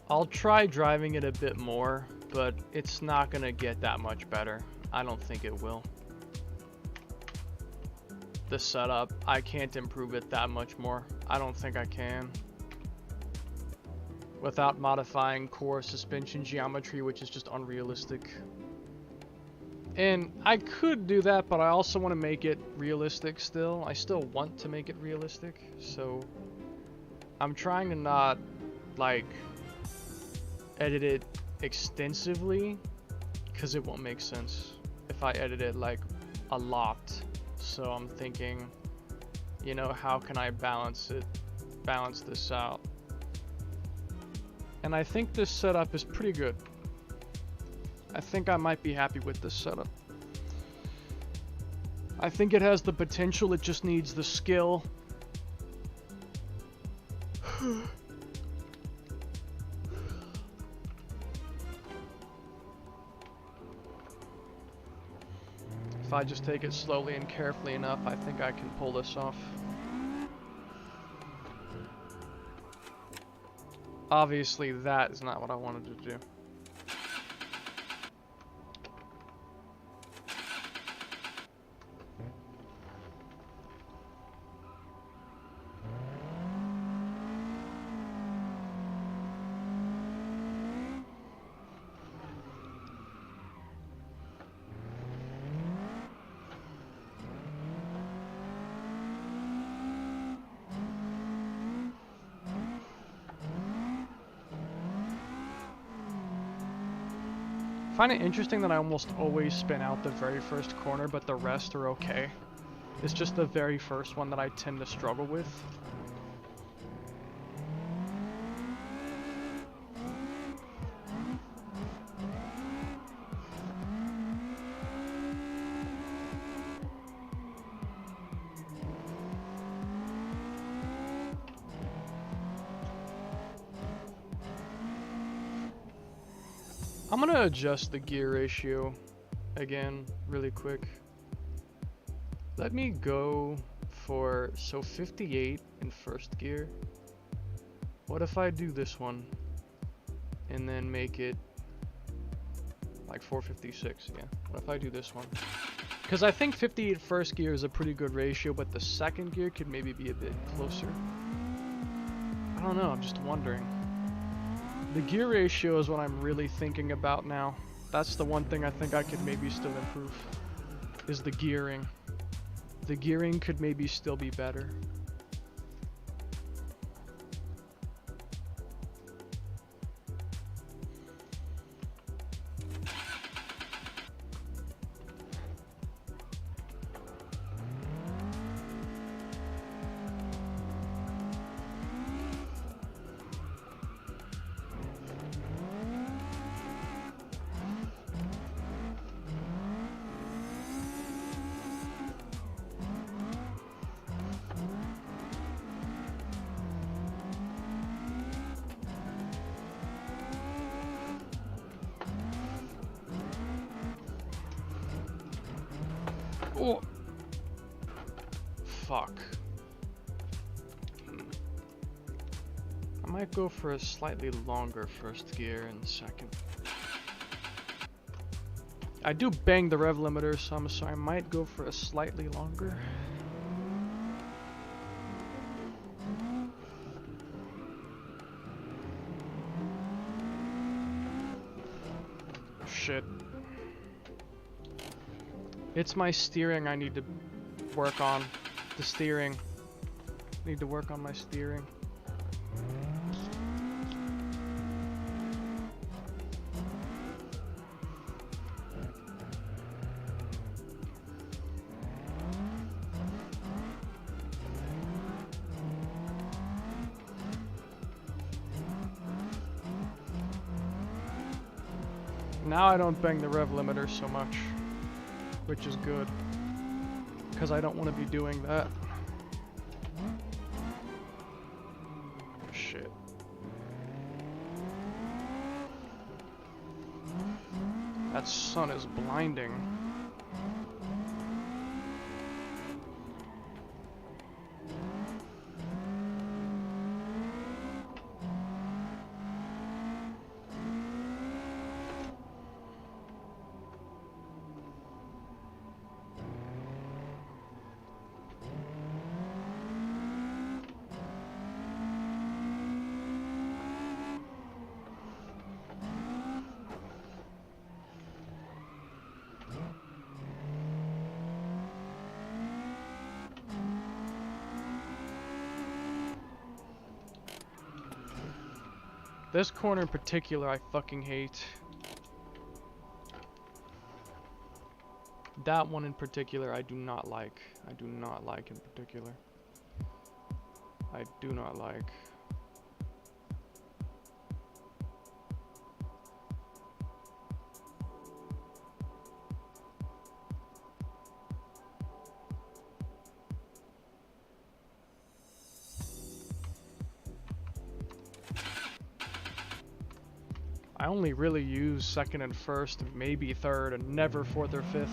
Speaker 1: I'll try driving it a bit more, but it's not gonna get that much better. I don't think it will. The setup, I can't improve it that much more. I don't think I can. Without modifying core suspension geometry, which is just unrealistic. And I could do that, but I also want to make it realistic still. I still want to make it realistic, so I'm trying to not, like, edit it extensively, because it won't make sense if I edit it like a lot. So I'm thinking, you know, how can I balance this out? And I think this setup is pretty good. I think I might be happy with this setup. I think it has the potential, it just needs the skill. If I just take it slowly and carefully enough, I think I can pull this off. Obviously, that is not what I wanted to do. Find it interesting that I almost always spin out the very first corner, but the rest are okay. It's just the very first one that I tend to struggle with. I'm gonna adjust the gear ratio again really quick. Let me go for, so 58 in first gear. What if I do this one and then make it like 456? Yeah, what if I do this one? Because I think 58 first gear is a pretty good ratio, but the second gear could maybe be a bit closer. I don't know, I'm just wondering. The gear ratio is what I'm really thinking about now. That's the one thing I think I could maybe still improve, is the gearing. The gearing could maybe still be better. Oh, fuck. I might go for a slightly longer first gear and second. I do bang the rev limiter some, so I might go for a slightly longer. Shit. It's my steering I need to work on. The steering. Need to work on my steering. Now I don't bang the rev limiter so much, which is good, because I don't want to be doing that. Shit. That sun is blinding. This corner in particular, I fucking hate. That one in particular, I do not like. I do not like in particular. I do not like. I only really use second and first, maybe third, and never fourth or fifth.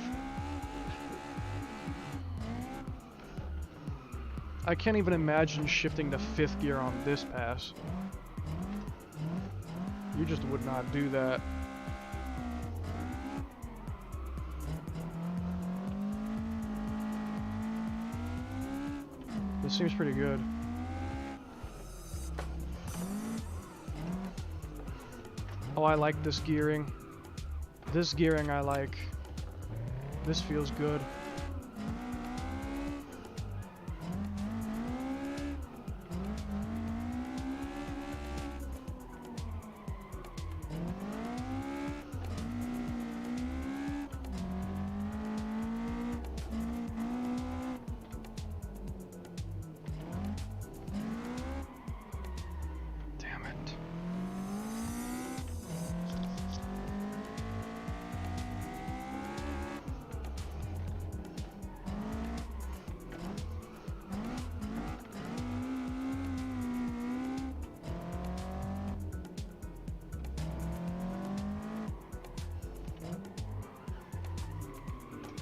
Speaker 1: I can't even imagine shifting to fifth gear on this pass. You just would not do that. This seems pretty good. Oh, I like this gearing. This gearing I like. This feels good.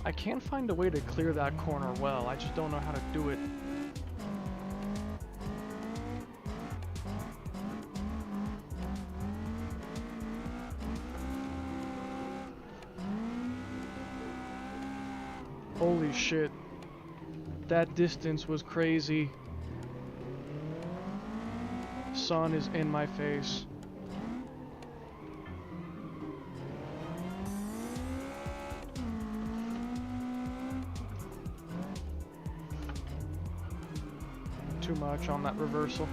Speaker 1: I can find a way to clear that corner well, I just don't know how to do it. Holy shit. That distance was crazy. Sun is in my face. Too much on that reversal.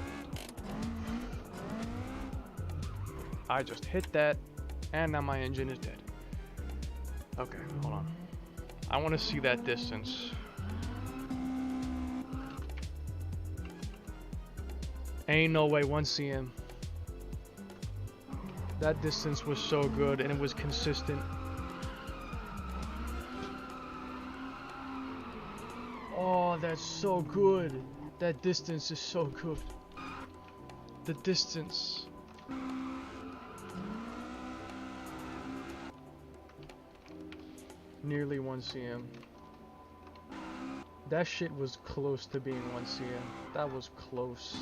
Speaker 1: I just hit that, and now my engine is dead. Okay, hold on. I want to see that distance. Ain't no way 1 cm. That distance was so good and it was consistent. Oh, that's so good. That distance is so good. The distance. Nearly 1 cm. That shit was close to being 1 cm. That was close.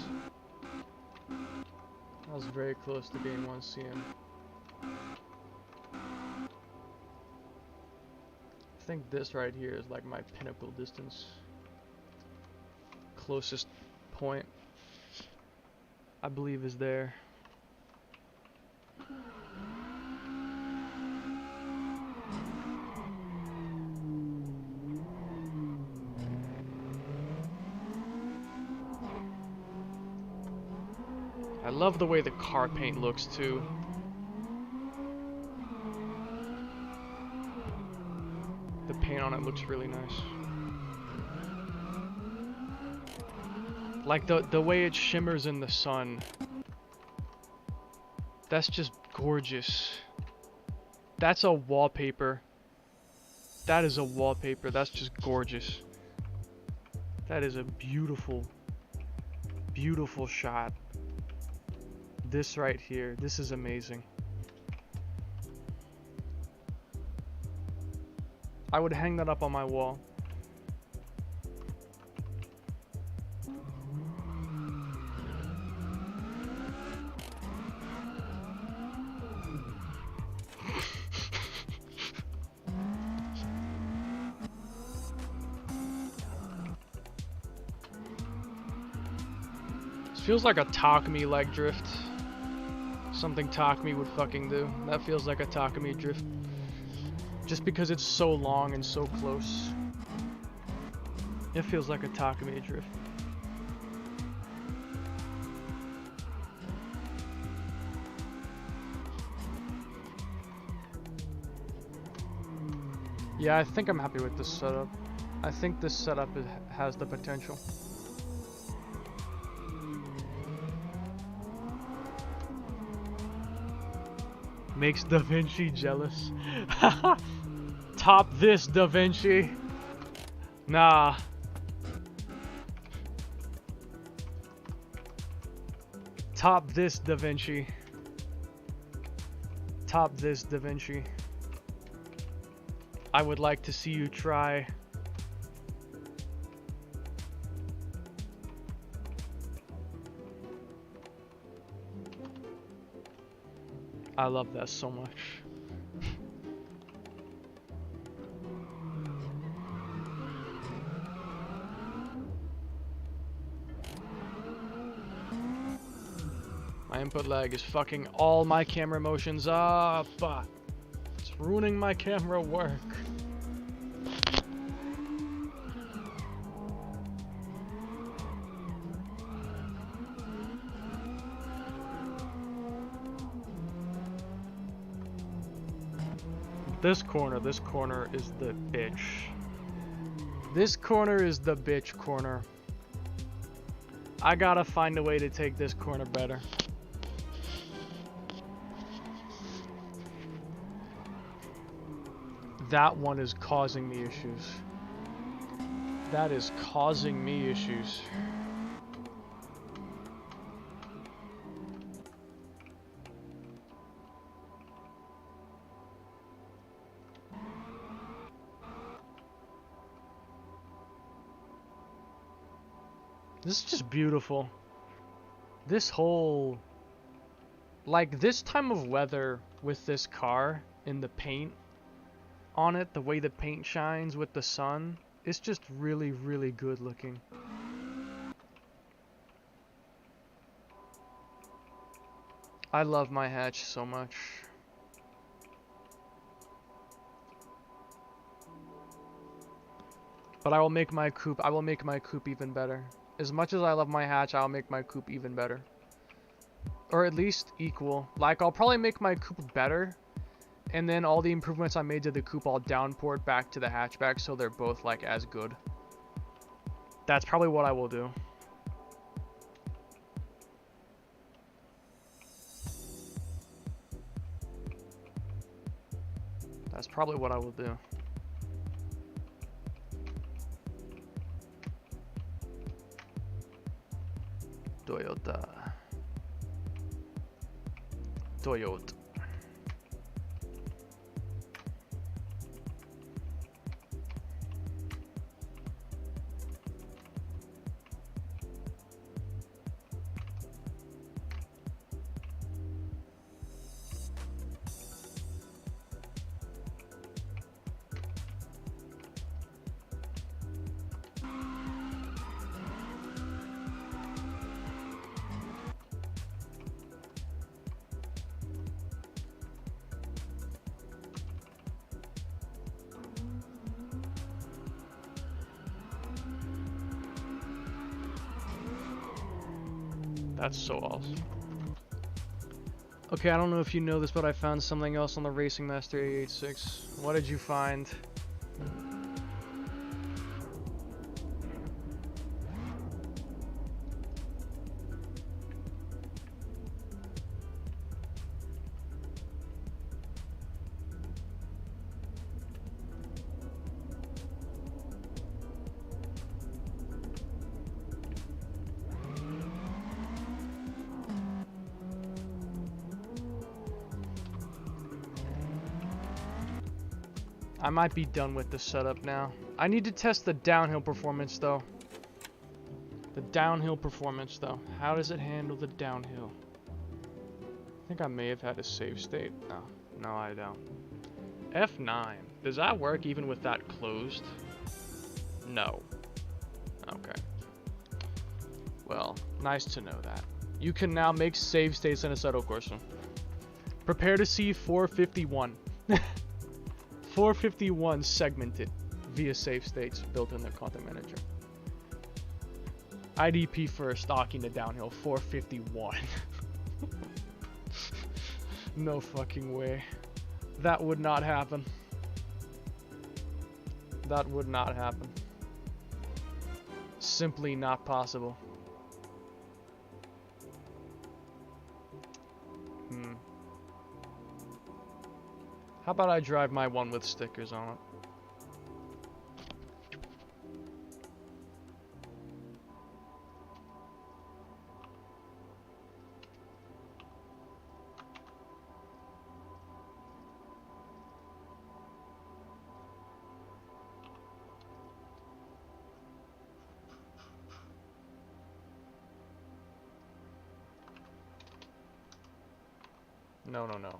Speaker 1: That was very close to being 1 cm. I think this right here is like my pinnacle distance. Closest point, I believe, is there. I love the way the car paint looks too. The paint on it looks really nice. Like the way it shimmers in the sun. That's just gorgeous. That's a wallpaper. That is a wallpaper. That's just gorgeous. That is a beautiful, beautiful shot. This right here, this is amazing. I would hang that up on my wall. This feels like a Takumi leg drift. Something Takumi would fucking do. That feels like a Takumi drift. Just because it's so long and so close. It feels like a Takumi drift. Yeah, I think I'm happy with this setup. I think this setup has the potential. Makes Da Vinci jealous. Top this, Da Vinci. Nah. Top this, Da Vinci. Top this, Da Vinci. I would like to see you try. I love that so much. My input lag is fucking all my camera motions up. It's ruining my camera work. This corner is the bitch. This corner is the bitch corner. I gotta find a way to take this corner better. That one is causing me issues. That is causing me issues. This is just beautiful. This whole... Like, this time of weather with this car and the paint on it, the way the paint shines with the sun, it's just really, really good looking. I love my hatch so much. But I will make my coupe even better. As much as I love my hatch, I'll make my coupe even better. Or at least equal. Like, I'll probably make my coupe better, and then all the improvements I made to the coupe I'll downport back to the hatchback so they're both, like, as good. That's probably what I will do. That's probably what I will do. Toyota. Toyota. That's so awesome. Okay, I don't know if you know this, but I found something else on the Racing Master A86. What did you find? I might be done with the setup now. I need to test the downhill performance though. The downhill performance though. How does it handle the downhill? I think I may have had a save state. No, I don't. F9. Does that work even with that closed? No. Okay. Well, nice to know that. You can now make save states in Assetto Corsa. Prepare to see 451. 451 segmented via save states built in the content manager. IDP first, stocking the downhill, 451. No fucking way. That would not happen. That would not happen. Simply not possible. How about I drive my one with stickers on it? No, no, no.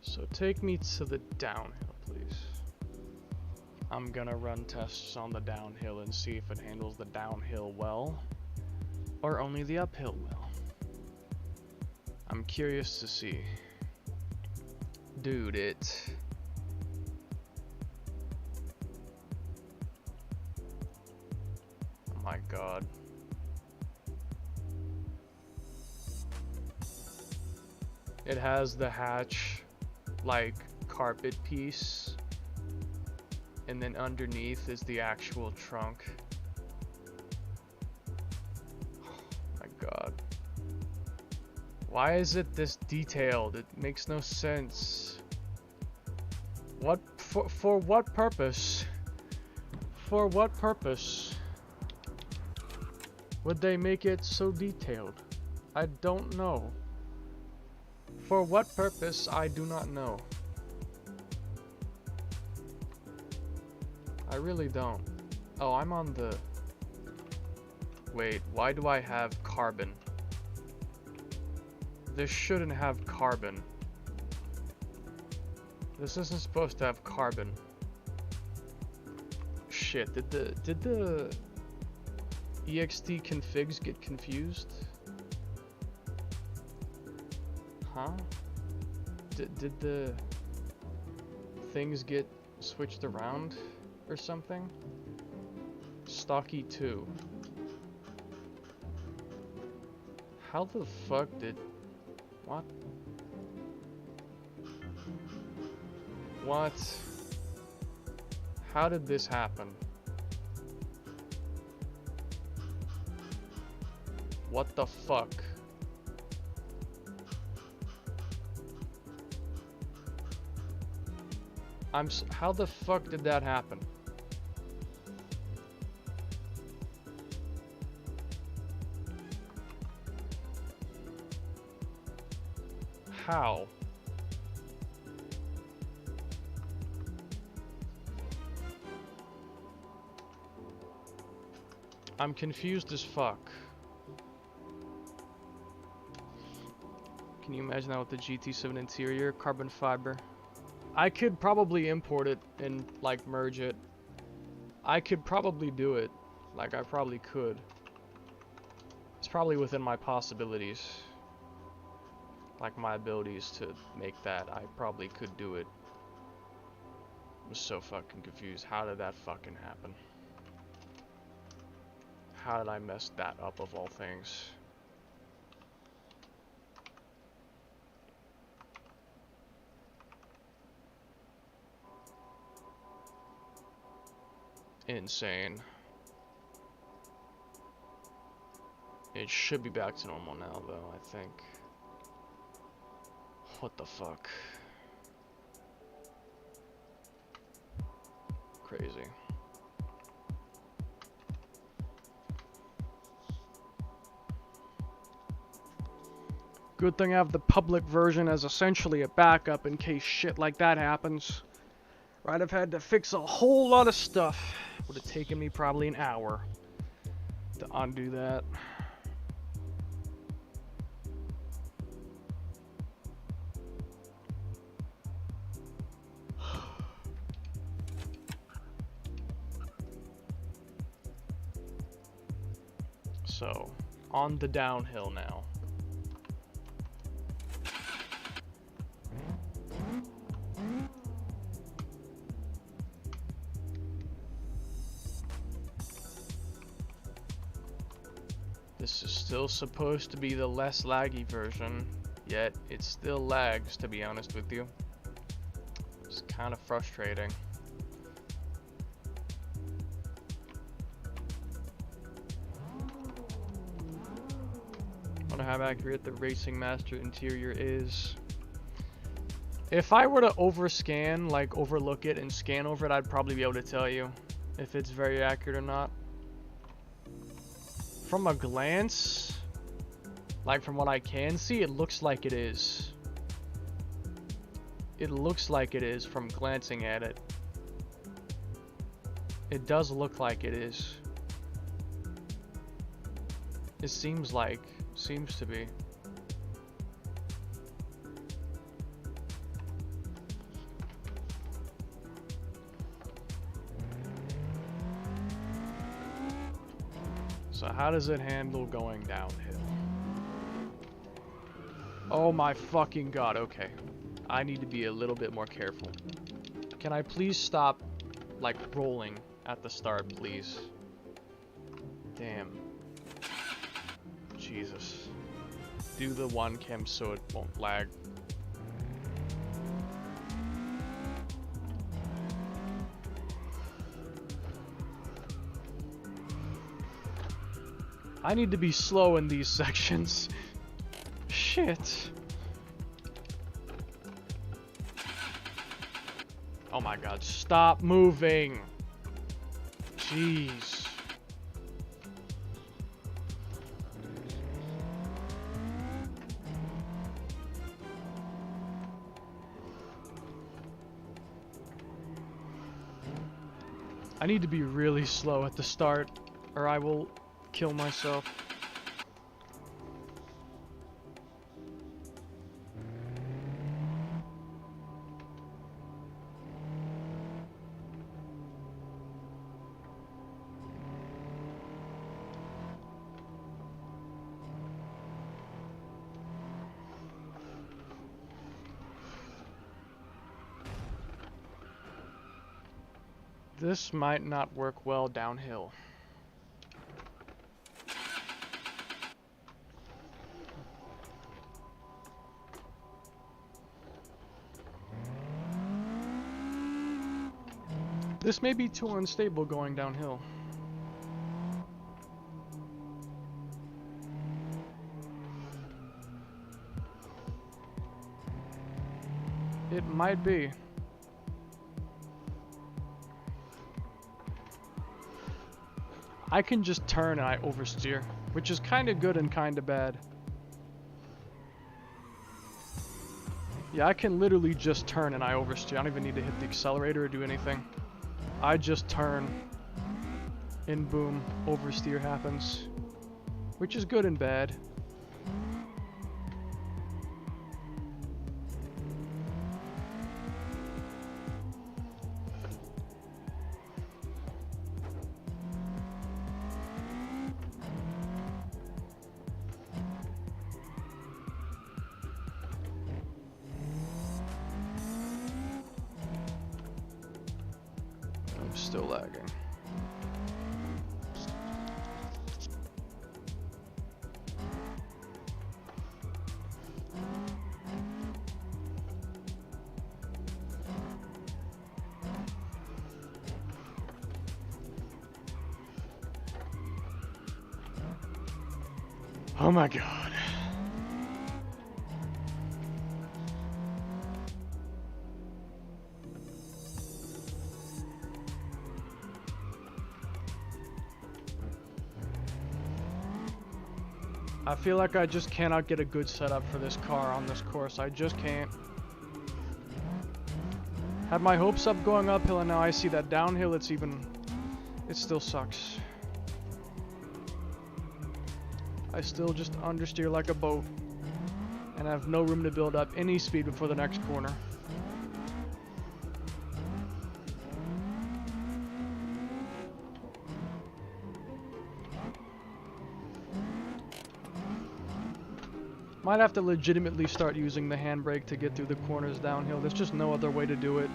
Speaker 1: So take me to the downhill, please. I'm gonna run tests on the downhill and see if it handles the downhill well, or only the uphill well. I'm curious to see. Dude, oh my god. It has the hatch, like, carpet piece. And then underneath is the actual trunk. Oh my god. Why is it this detailed? It makes no sense. What for what purpose? For what purpose would they make it so detailed? I don't know. For what purpose, I do not know. I really don't. Oh, I'm on the... Wait, why do I have carbon? This shouldn't have carbon. This isn't supposed to have carbon. Shit, did the ext configs get confused? Huh? Did the things get switched around or something? Stocky 2. How the fuck did... What? What? How did this happen? What the fuck? How the fuck did that happen? How? I'm confused as fuck. Can you imagine that with the GT7 interior, carbon fiber? I could probably import it and like merge it. I could probably do it. Like I probably could. It's probably within my possibilities. Like my abilities to make that. I probably could do it. I'm so fucking confused. How did that fucking happen? How did I mess that up of all things? Insane. It should be back to normal now though, I think. What the fuck? Crazy. Good thing I have the public version as essentially a backup in case shit like that happens. Right, I've had to fix a whole lot of stuff. Would have taken me probably an hour to undo that. So, on the downhill now. This is still supposed to be the less laggy version, yet it still lags, to be honest with you. It's kind of frustrating. Wonder how accurate the Racing Master interior is. If I were to overscan, like overlook it and scan over it, I'd probably be able to tell you if it's very accurate or not. From a glance, like from what I can see, it looks like it is. It looks like it is from glancing at it. It does look like it is. It seems to be. So how does it handle going downhill? Oh my fucking god, okay. I need to be a little bit more careful. Can I please stop, like, rolling at the start, please? Damn. Jesus. Do the one chem so it won't lag. I need to be slow in these sections. Shit. Oh my god, stop moving. Jeez. I need to be really slow at the start, or I will kill myself. This might not work well downhill. This may be too unstable going downhill. It might be. I can just turn and I oversteer, which is kind of good and kind of bad. Yeah, I can literally just turn and I oversteer. I don't even need to hit the accelerator or do anything. I just turn and boom, oversteer happens, which is good and bad. Still lagging. Oh my god. I feel like I just cannot get a good setup for this car on this course. I just can't. Had my hopes up going uphill, and now I see that downhill it still sucks. I still just understeer like a boat, and I have no room to build up any speed before the next corner. Might have to legitimately start using the handbrake to get through the corners downhill. There's just no other way to do it.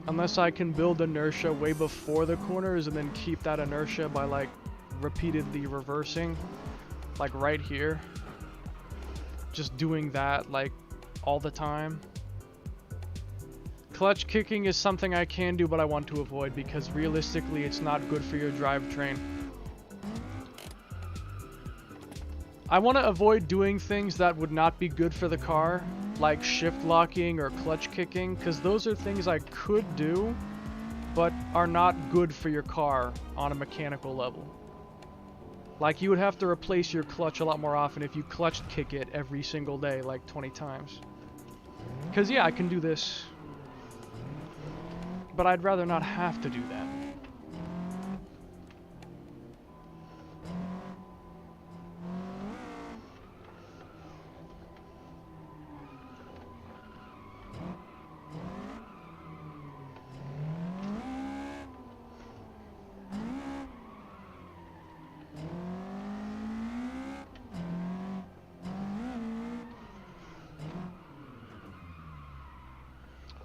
Speaker 1: Unless I can build inertia way before the corners and then keep that inertia by like repeatedly reversing. Like right here. Just doing that like all the time. Clutch kicking is something I can do but I want to avoid because realistically it's not good for your drivetrain. I want to avoid doing things that would not be good for the car, like shift locking or clutch kicking, because those are things I could do, but are not good for your car on a mechanical level. Like, you would have to replace your clutch a lot more often if you clutch kick it every single day, like 20 times. Because, yeah, I can do this, but I'd rather not have to do that.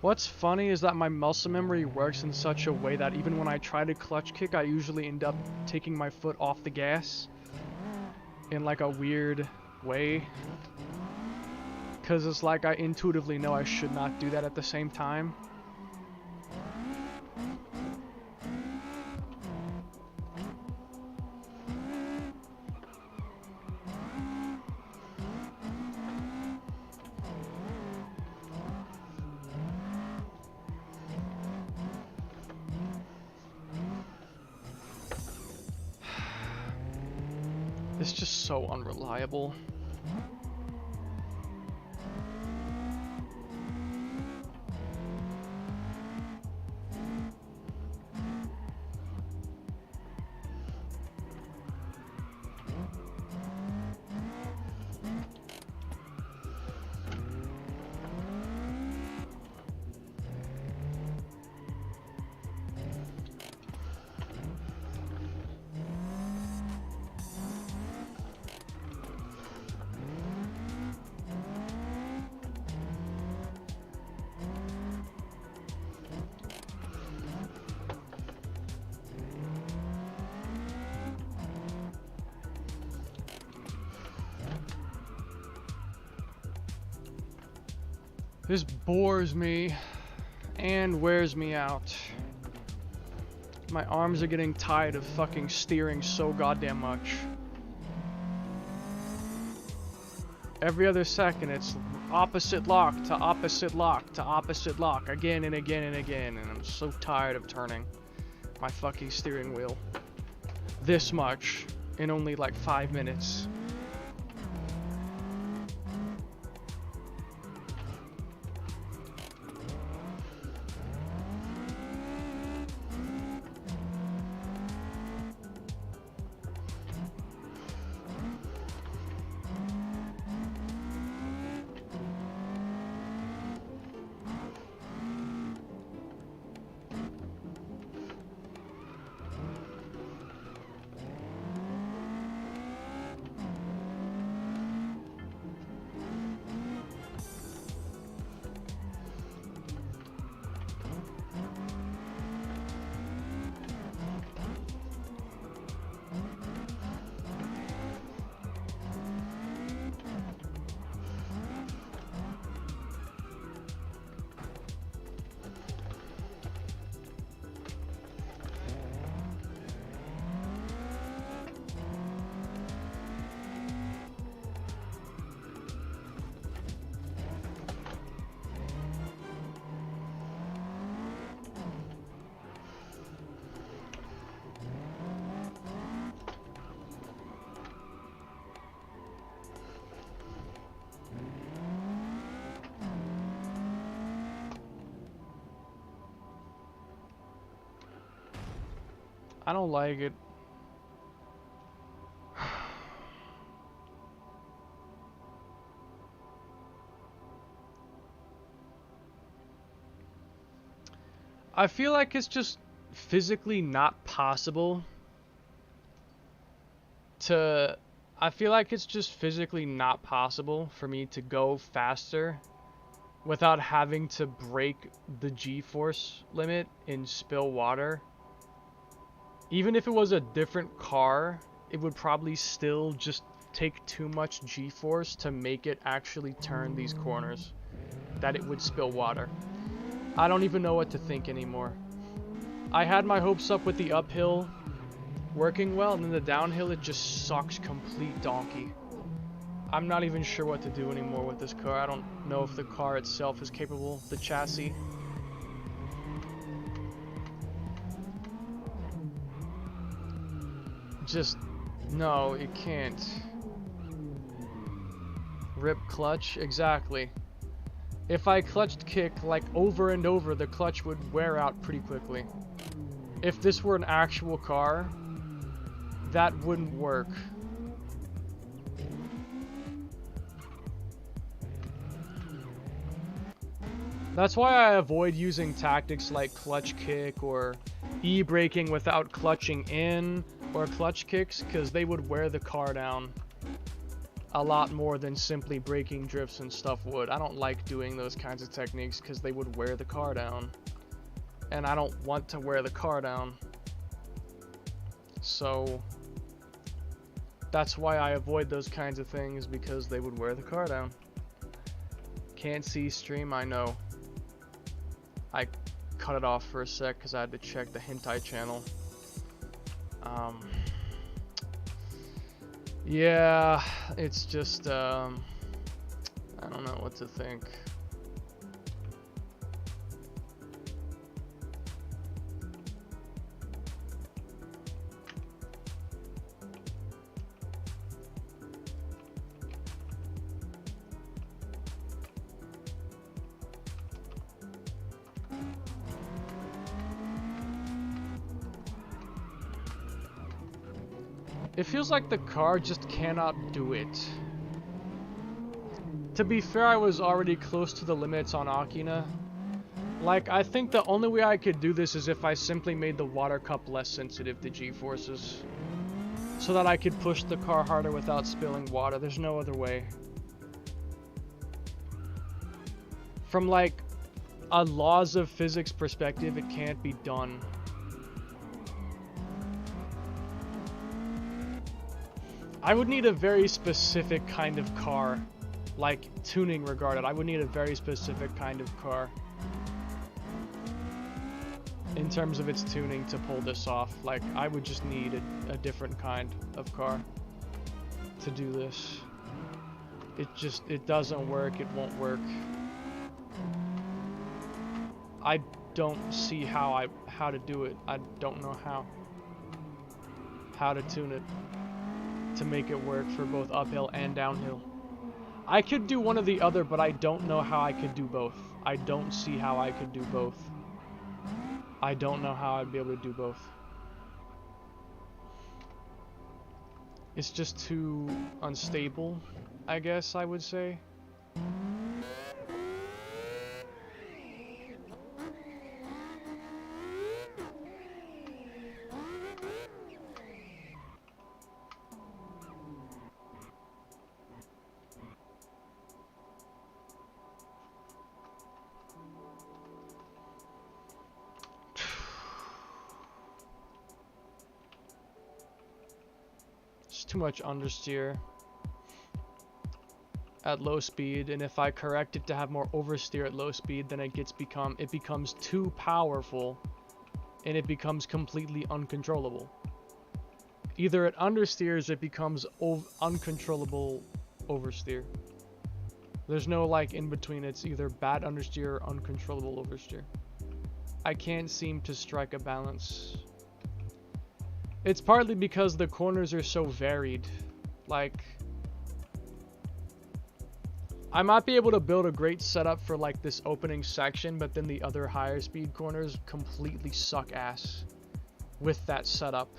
Speaker 1: What's funny is that my muscle memory works in such a way that even when I try to clutch kick, I usually end up taking my foot off the gas in like a weird way. Because it's like I intuitively know I should not do that at the same time. It's just so unreliable. This bores me and wears me out. My arms are getting tired of fucking steering so goddamn much. Every other second it's opposite lock to opposite lock to opposite lock again and again and again, and I'm so tired of turning my fucking steering wheel this much in only like 5 minutes. I don't like it. I feel like it's just physically not possible to... I feel like it's just physically not possible for me to go faster without having to break the G-force limit in spill water. Even if it was a different car, it would probably still just take too much G-force to make it actually turn these corners, that it would spill water. I don't even know what to think anymore. I had my hopes up with the uphill working well, and then the downhill, it just sucks complete donkey. I'm not even sure what to do anymore with this car. I don't know if the car itself is capable, the chassis. Just, no, it can't. Rip clutch, exactly. If I clutched kick like over and over, the clutch would wear out pretty quickly. If this were an actual car, that wouldn't work. That's why I avoid using tactics like clutch kick or e-braking without clutching in, or clutch kicks, because they would wear the car down a lot more than simply braking drifts and stuff would. I don't like doing those kinds of techniques because they would wear the car down, and I don't want to wear the car down. So that's why I avoid those kinds of things, because they would wear the car down. Can't see stream, I know. I cut it off for a sec because I had to check the hentai channel. Yeah, it's just, I don't know what to think. It feels like the car just cannot do it. To be fair, I was already close to the limits on Akina. Like, I think the only way I could do this is if I simply made the water cup less sensitive to G-forces. So that I could push the car harder without spilling water. There's no other way. From, like, a laws of physics perspective, it can't be done. I would need a very specific kind of car. Like, tuning regarded. I would need a very specific kind of car. In terms of its tuning to pull this off. Like, I would just need a different kind of car to do this. It doesn't work. It won't work. I don't see how to do it. I don't know how to tune it to make it work for both uphill and downhill. I could do one or the other, but I don't know how I could do both. I don't see how I could do both. I don't know how I'd be able to do both. It's just too unstable, I guess I would say. Too much understeer at low speed, and if I correct it to have more oversteer at low speed, then it becomes too powerful and it becomes completely uncontrollable. Either it understeers, it becomes uncontrollable oversteer. There's no like in between. It's either bad understeer or uncontrollable oversteer. I can't seem to strike a balance. It's partly because the corners are so varied. Like, I might be able to build a great setup for like this opening section, but then the other higher speed corners completely suck ass with that setup.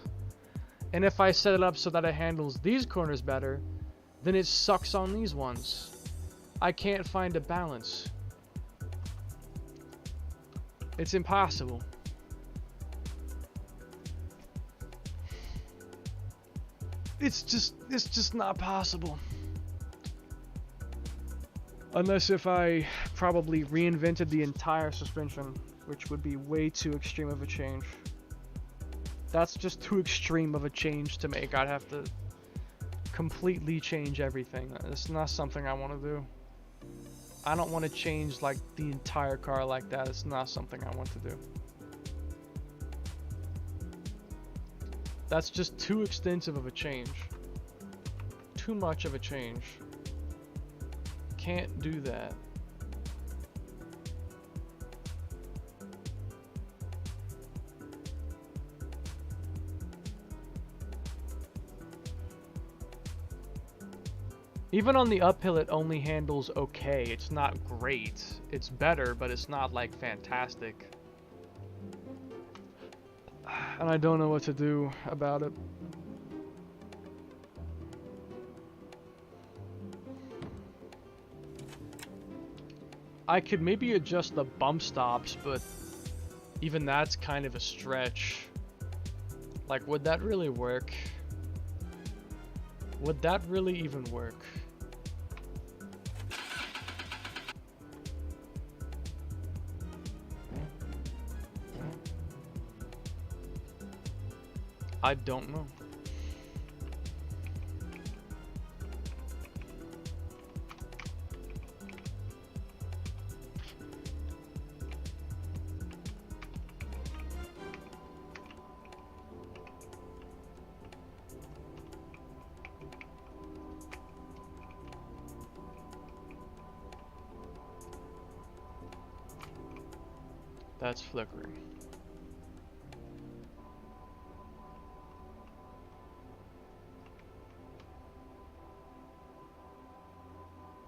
Speaker 1: And if I set it up so that it handles these corners better, then it sucks on these ones. I can't find a balance. It's impossible. It's just not possible. Unless if I probably reinvented the entire suspension, which would be way too extreme of a change. That's just too extreme of a change to make. I'd have to completely change everything. It's not something I want to do. I don't want to change like the entire car like that. It's not something I want to do. That's just too extensive of a change. Too much of a change. Can't do that. Even on the uphill, it only handles okay. It's not great. It's better, but it's not like fantastic. And I don't know what to do about it. I could maybe adjust the bump stops, but even that's kind of a stretch. Like, would that really work? Would that really even work? I don't know. That's flickering.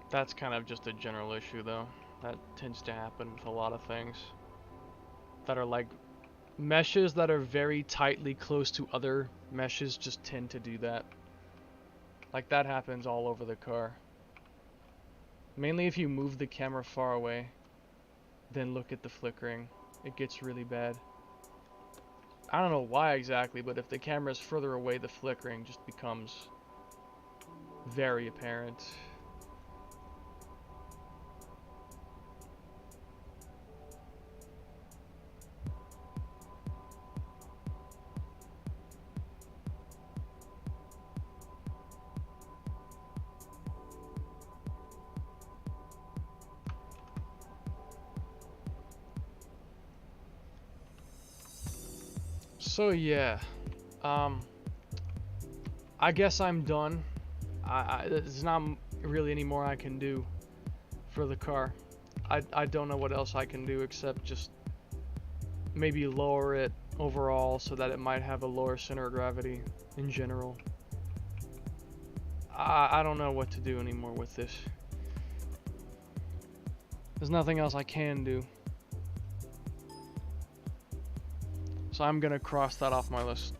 Speaker 1: That's kind of just a general issue though. That tends to happen with a lot of things that are like meshes that are very tightly close to other Meshes just tend to do that. Like, that happens all over the car. Mainly if you move the camera far away, then look at the flickering. It gets really bad. I don't know why exactly, but if the camera is further away, the flickering just becomes very apparent. So yeah, I guess I'm done. There's not really any more I can do for the car. I don't know what else I can do except just maybe lower it overall so that it might have a lower center of gravity in general. I don't know what to do anymore with this. There's nothing else I can do. So I'm gonna cross that off my list.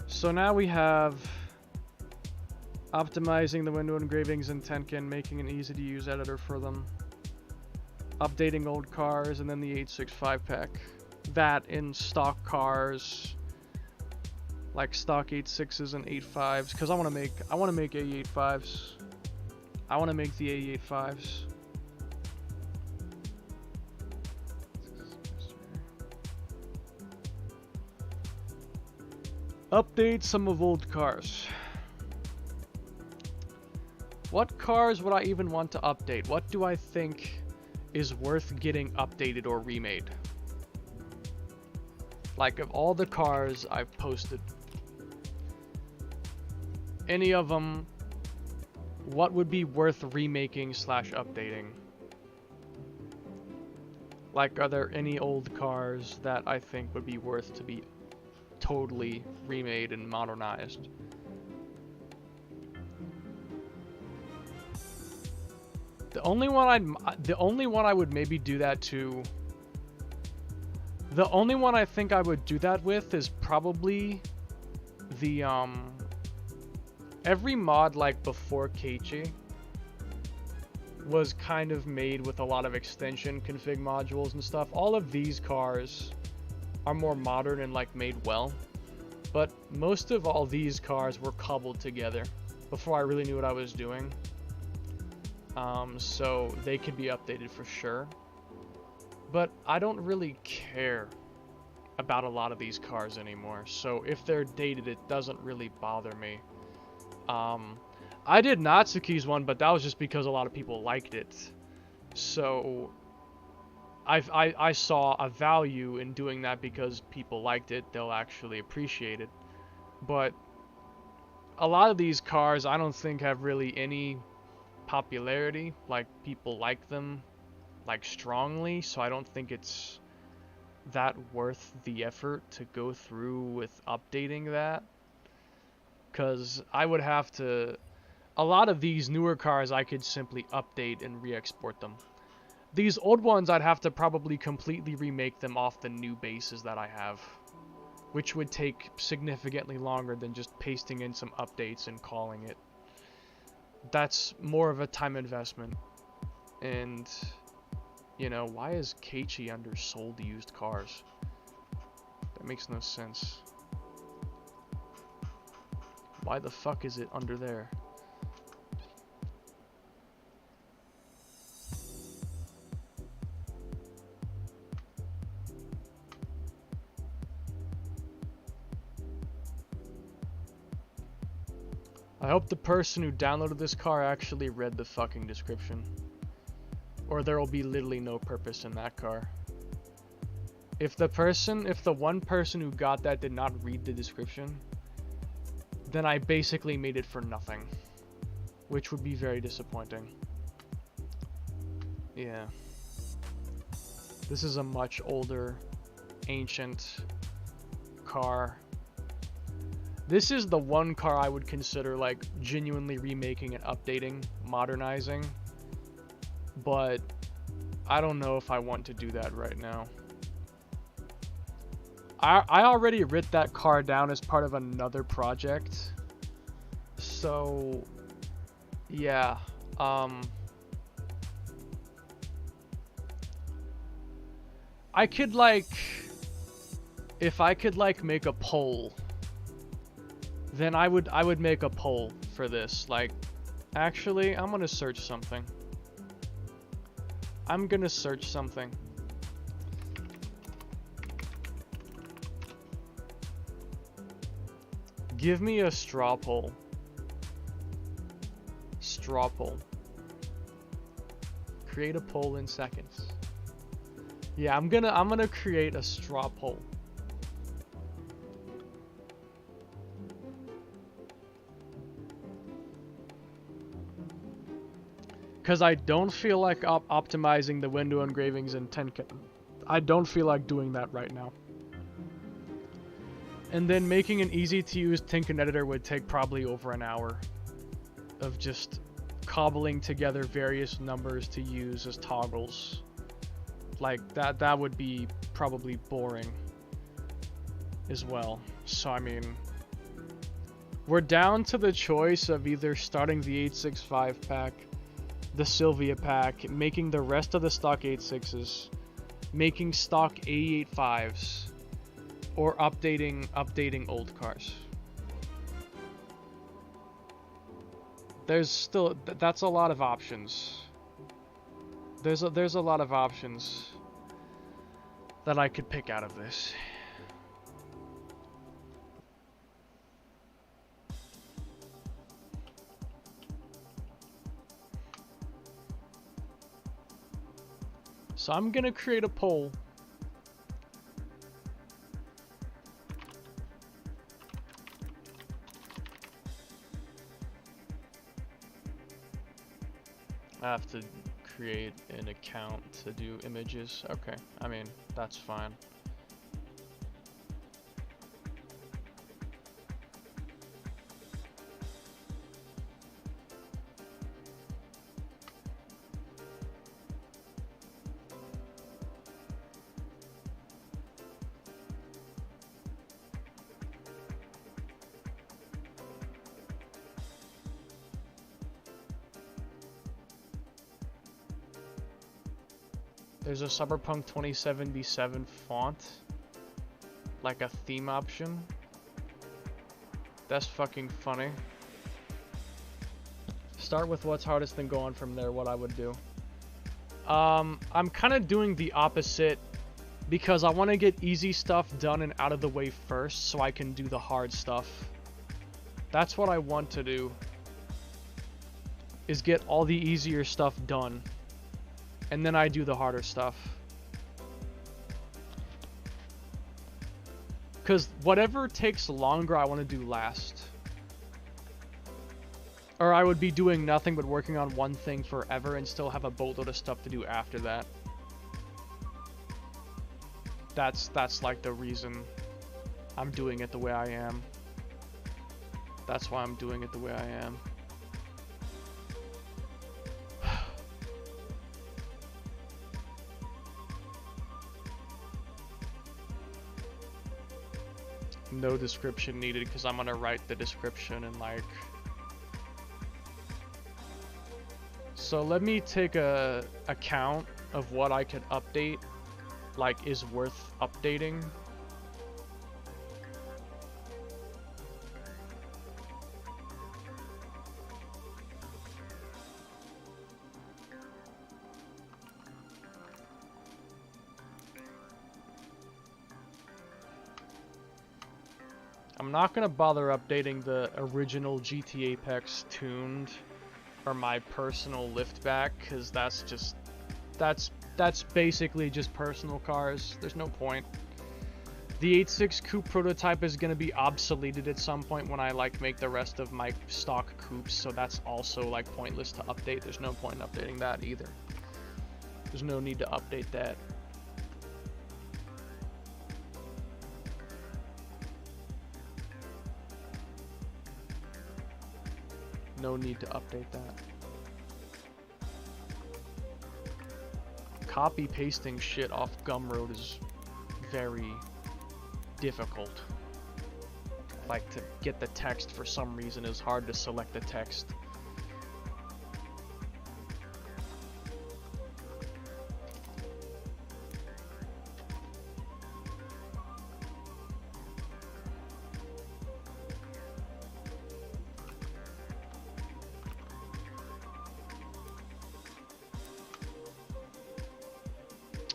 Speaker 1: So now we have optimizing the window engravings in Tenken, making an easy to use editor for them, updating old cars, and then the 865 pack. That in stock cars, like stock 86s and 85s, because I want to make A85s. I want to make the A85s. Update some of old cars. What cars would I even want to update? What do I think is worth getting updated or remade? Like, of all the cars I've posted, any of them, what would be worth remaking / updating? Like, are there any old cars that I think would be worth to be totally remade and modernized? The only one I would maybe do that to, the only one I think I would do that with is probably the every mod like before Keiichi was kind of made with a lot of extension config modules and stuff. All of these cars are more modern and like made well, but most of all these cars were cobbled together before I really knew what I was doing. So they could be updated for sure, but I don't really care about a lot of these cars anymore, so if they're dated it doesn't really bother me. I did Natsuki's one, but that was just because a lot of people liked it, so I saw a value in doing that because people liked it. They'll actually appreciate it. But a lot of these cars I don't think have really any popularity. Like, people like them like strongly, so I don't think it's that worth the effort to go through with updating that, because I would have to, a lot of these newer cars I could simply update and re-export them. These old ones I'd have to probably completely remake them off the new bases that I have, which would take significantly longer than just pasting in some updates and calling it. That's more of a time investment. And, you know, why is Keiichi under sold used cars? That makes no sense. Why the fuck is it under there? I hope the person who downloaded this car actually read the fucking description, or there will be literally no purpose in that car. If the one person who got that did not read the description, then I basically made it for nothing, which would be very disappointing. Yeah. This is a much older, ancient car. This is the one car I would consider like genuinely remaking and updating, modernizing. But I don't know if I want to do that right now. I already writ that car down as part of another project. So yeah, I could like, if I could like make a poll, then I would make a poll for this. Like, actually, I'm gonna search something. I'm gonna search something. Give me a straw poll. Straw poll. Create a poll in seconds. Yeah, I'm gonna create a straw poll. Cause I don't feel like optimizing the window engravings in Tenkan. I don't feel like doing that right now. And then making an easy to use Tenkan editor would take probably over an hour of just cobbling together various numbers to use as toggles. Like that would be probably boring as well. So I mean, we're down to the choice of either starting the 865 pack, the Sylvia pack, making the rest of the stock 86s, making stock 885s, or updating old cars. There's still that's a lot of options. There's a lot of options that I could pick out of this. So I'm gonna create a poll. I have to create an account to do images. Okay, I mean, that's fine. There's a Cyberpunk 2077 font, like a theme option. That's fucking funny. Start with what's hardest, then go on from there, what I would do. I'm kind of doing the opposite because I want to get easy stuff done and out of the way first so I can do the hard stuff. That's what I want to do, is get all the easier stuff done. And then I do the harder stuff. Because whatever takes longer, I want to do last. Or I would be doing nothing but working on one thing forever and still have a boatload of stuff to do after that. That's like the reason I'm doing it the way I am. That's why I'm doing it the way I am. No description needed because I'm gonna write the description and like. So let me take a count of what I could update, like is worth updating. I'm not gonna bother updating the original GT Apex tuned or my personal liftback because that's basically just personal cars. There's no point. The 86 coupe prototype is gonna be obsoleted at some point when I like make the rest of my stock coupes, so that's also like pointless to update. There's no point in updating that either. There's no need to update that. No need to update that. Copy pasting shit off Gumroad is very difficult. Like, to get the text for some reason is hard to select the text.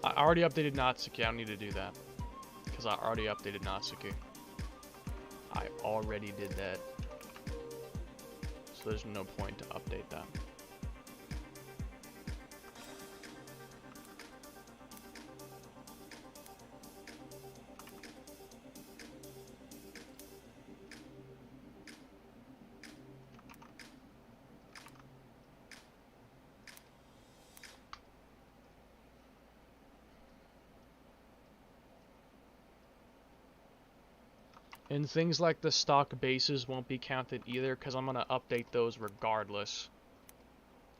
Speaker 1: I already updated Natsuki. I don't need to do that because I already updated Natsuki. I already did that. So there's no point to update that. And things like the stock bases won't be counted either because I'm going to update those regardless.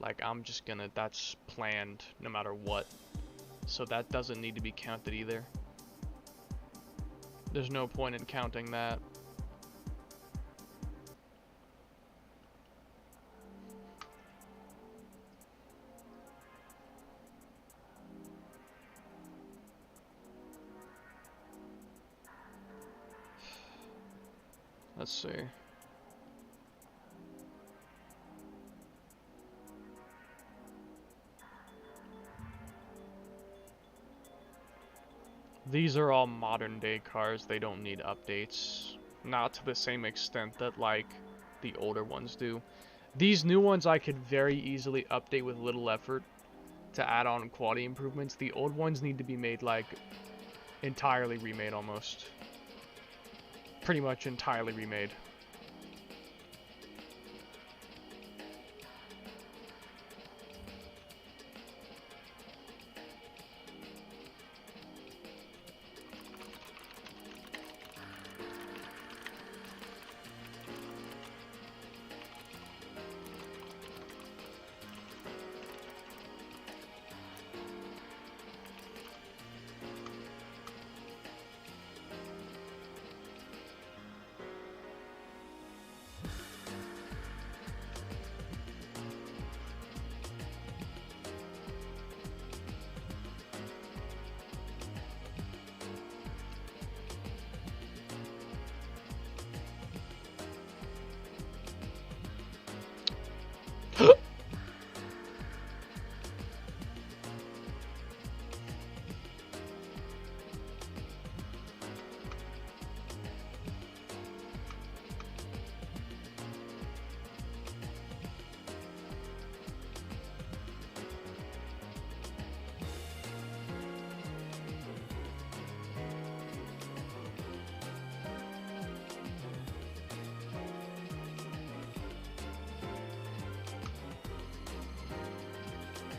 Speaker 1: Like, I'm just gonna, that's planned no matter what. So that doesn't need to be counted either. There's no point in counting that. Let's see. These are all modern day cars. They don't need updates. Not to the same extent that, like, the older ones do. These new ones I could very easily update with little effort to add on quality improvements. The old ones need to be made, like, entirely remade almost. Pretty much entirely remade.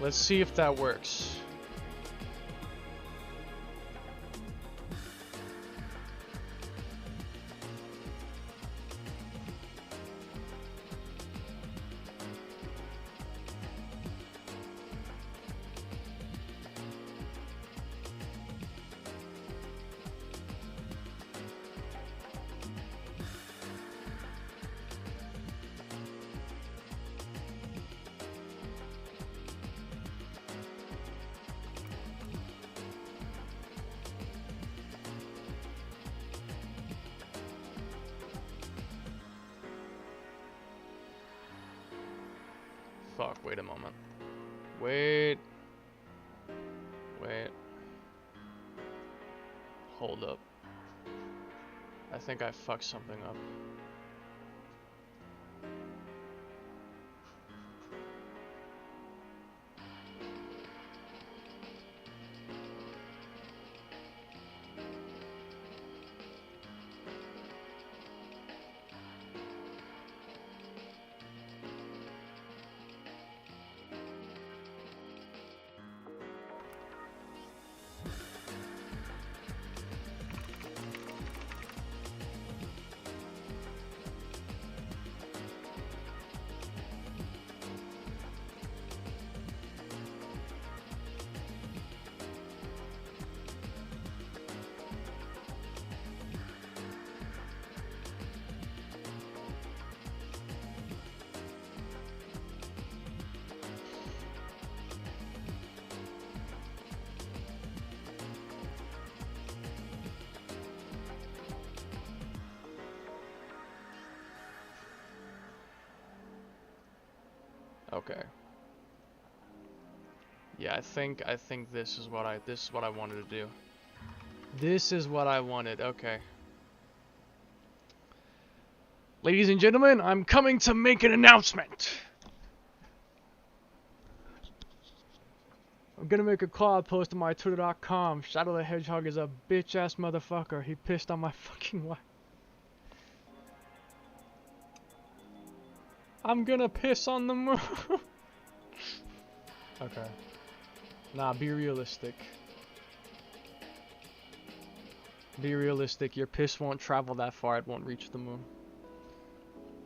Speaker 1: Let's see if that works. Fuck, wait a moment. Wait. Hold up. I think I fucked something up. Okay. Yeah, I think this is what I wanted to do. This is what I wanted. Okay. Ladies and gentlemen, I'm coming to make an announcement. I'm gonna make a cloud post on my twitter.com. Shadow the Hedgehog is a bitch ass motherfucker. He pissed on my fucking wife. I'm gonna piss on the moon. Okay. Nah, be realistic. Be realistic. Your piss won't travel that far. It won't reach the moon.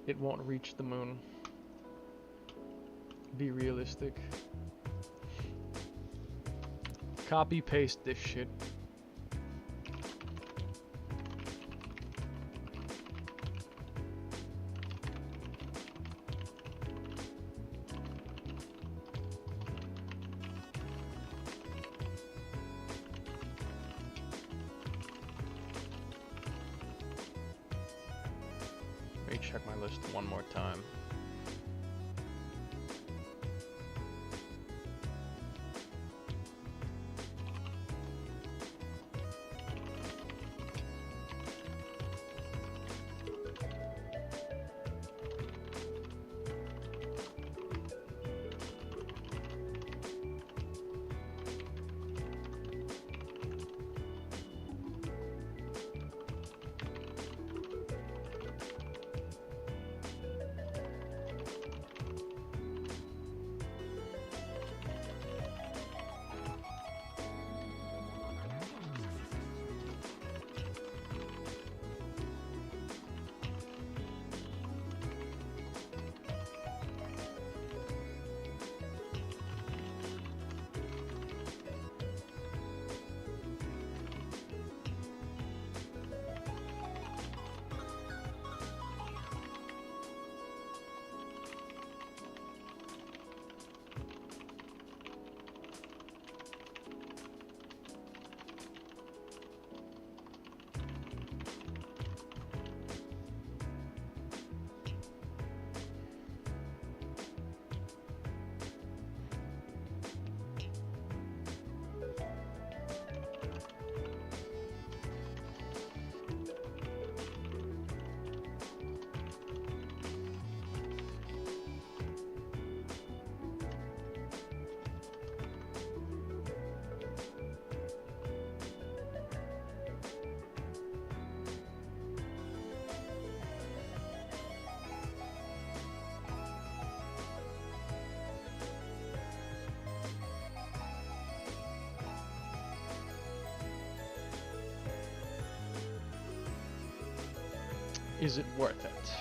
Speaker 1: It won't reach the moon. Be realistic. Copy paste this shit. Let me check my list one more time. Is it worth it?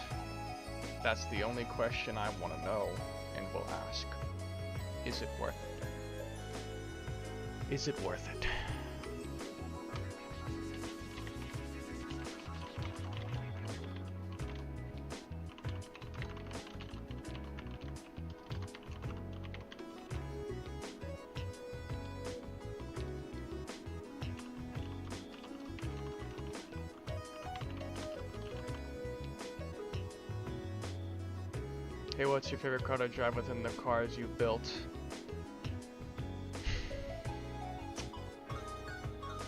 Speaker 1: That's the only question I want to know and will ask. Is it worth it? Is it worth it? Hey, what's your favorite car to drive within the cars you've built?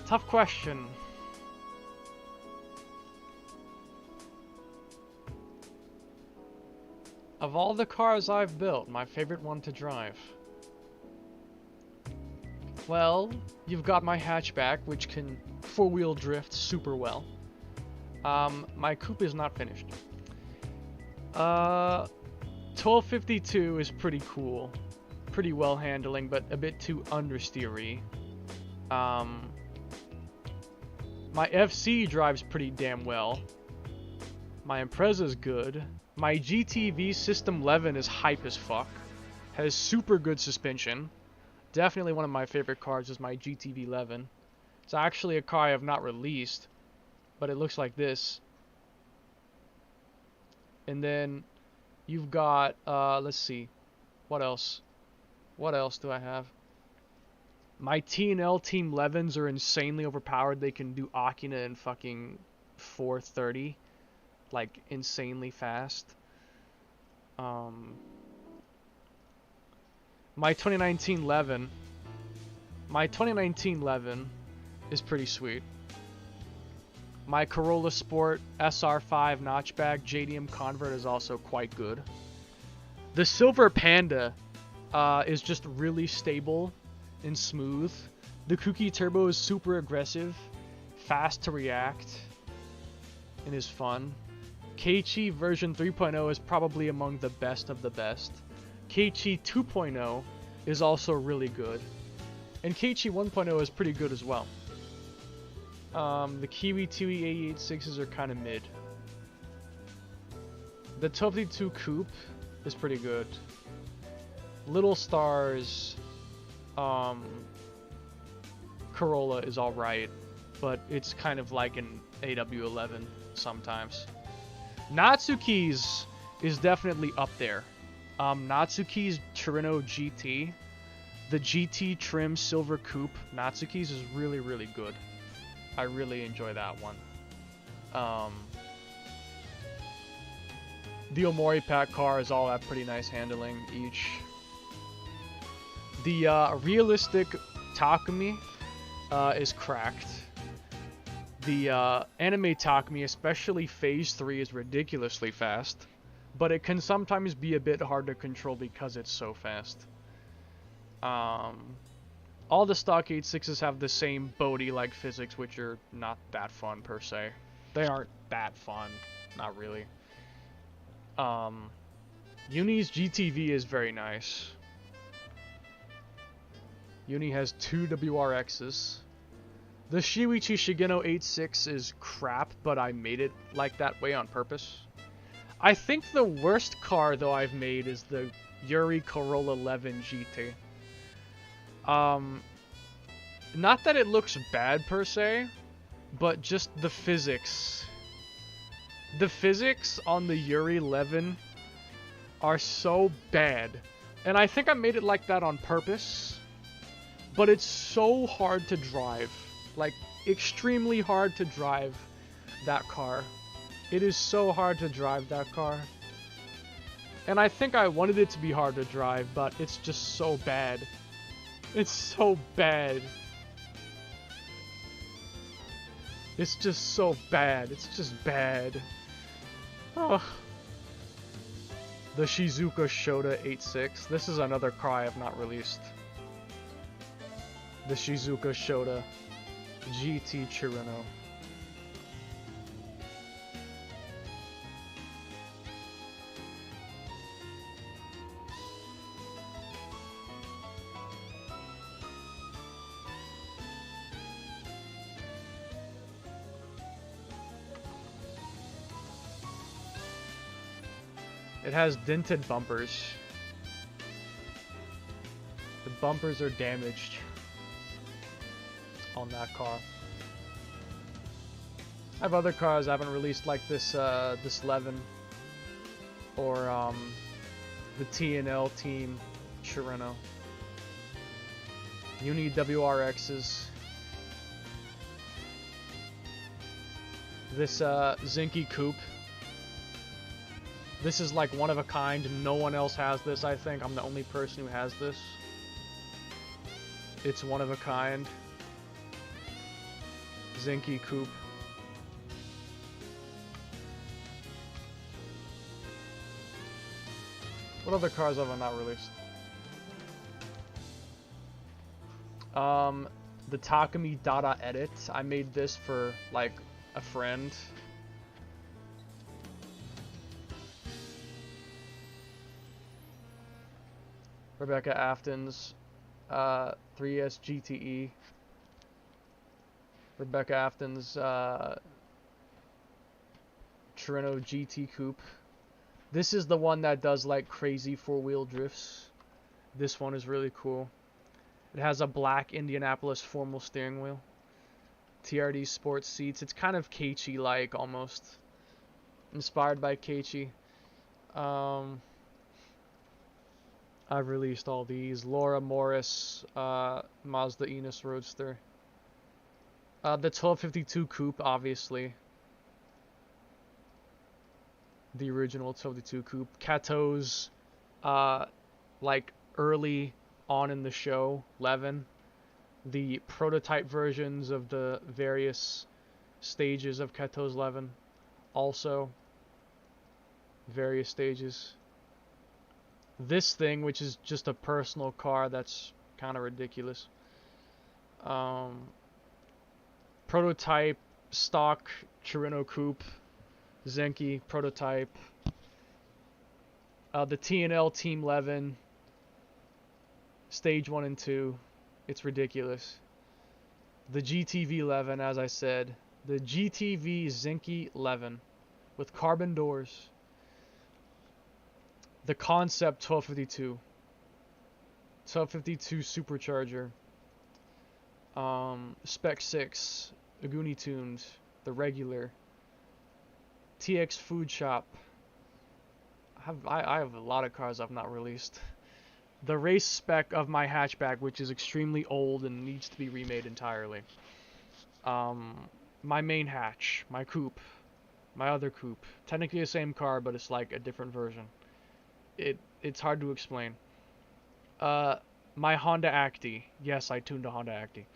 Speaker 1: Tough question. Of all the cars I've built, my favorite one to drive. Well, you've got my hatchback, which can four-wheel drift super well. My coupe is not finished. 1252 is pretty cool. Pretty well handling, but a bit too understeery. My FC drives pretty damn well. My Impreza's good. My GTV System 11 is hype as fuck. Has super good suspension. Definitely one of my favorite cars is my GTV 11. It's actually a car I have not released, but it looks like this. And then you've got, let's see, what else? What else do I have? My T&L Team 11s are insanely overpowered. They can do Akina in fucking 430, like insanely fast. My 2019 Levin. My 2019 Levin is pretty sweet. My Corolla Sport SR5 notchback JDM convert is also quite good. The Silver Panda is just really stable and smooth. The Kuki Turbo is super aggressive, fast to react, and is fun. Keiichi version 3.0 is probably among the best of the best. Keiichi 2.0 is also really good. And Keiichi 1.0 is pretty good as well. The Kiwi Tiwi A86s are kind of mid. The 1252 Coupe is pretty good. Little Stars Corolla is alright, but it's kind of like an AW11 sometimes. Natsuki's is definitely up there. Natsuki's Torino GT, the GT trim silver coupe, Natsuki's is really, really good. I really enjoy that one. The Omori Pack car is all at pretty nice handling each. The realistic Takumi is cracked. The anime Takumi, especially Phase 3, is ridiculously fast, but it can sometimes be a bit hard to control because it's so fast. All the stock 86s have the same Bodhi-like physics, which are not that fun per se. They aren't that fun, not really. Uni's GTV is very nice. Uni has 2 WRXs. The Shiwichi Shigeno 86 is crap, but I made it like that way on purpose. I think the worst car, though, I've made is the Yuri Corolla 11 GT. Not that it looks bad per se, but just the physics. The physics on the Yuri 11 are so bad. And I think I made it like that on purpose. But it's so hard to drive. Like, extremely hard to drive that car. It is so hard to drive that car. And I think I wanted it to be hard to drive, but it's just so bad. It's so bad. It's just so bad. It's just bad. Oh. The Shizuka Shota 86. This is another car I have not released. The Shizuka Shota GT Chirino. It has dented bumpers. The bumpers are damaged on that car. I have other cars I haven't released, like this this Levin, or the T&L Team Chirino. Uni WRXs. This Zinky Coupe. This is like one of a kind. No one else has this, I think. I'm the only person who has this. It's one of a kind. Zinky Coupe. What other cars have I not released? The Takumi Dada Edit. I made this for, like, a friend. Rebecca Afton's 3S GTE. Rebecca Afton's Torino GT Coupe. This is the one that does like crazy four-wheel drifts. This one is really cool. It has a black Indianapolis formal steering wheel. TRD sports seats. It's kind of Keiichi-like almost. Inspired by Keiichi. I've released all these. Laura Morris, Mazda Enos Roadster. The 1252 Coupe, obviously. The original 1252 Coupe. Kato's, like, early on in the show, Levin. The prototype versions of the various stages of Keto's Levin, also various stages. This thing, which is just a personal car, that's kind of ridiculous. Prototype, stock, Chirino Coupe, Zenki, prototype. The TNL Team Levin, stage 1 and 2. It's ridiculous. The GTV Levin, as I said. The GTV Zenki Levin with carbon doors. The Concept 1252. 1252 Supercharger. Spec 6. Aguni tuned. The regular. TX Food Shop. I have a lot of cars I've not released. The race spec of my hatchback, which is extremely old and needs to be remade entirely. My main hatch, my coupe, my other coupe. Technically the same car, but it's like a different version. It's hard to explain. My Honda Acti. Yes, I tuned a Honda Acti.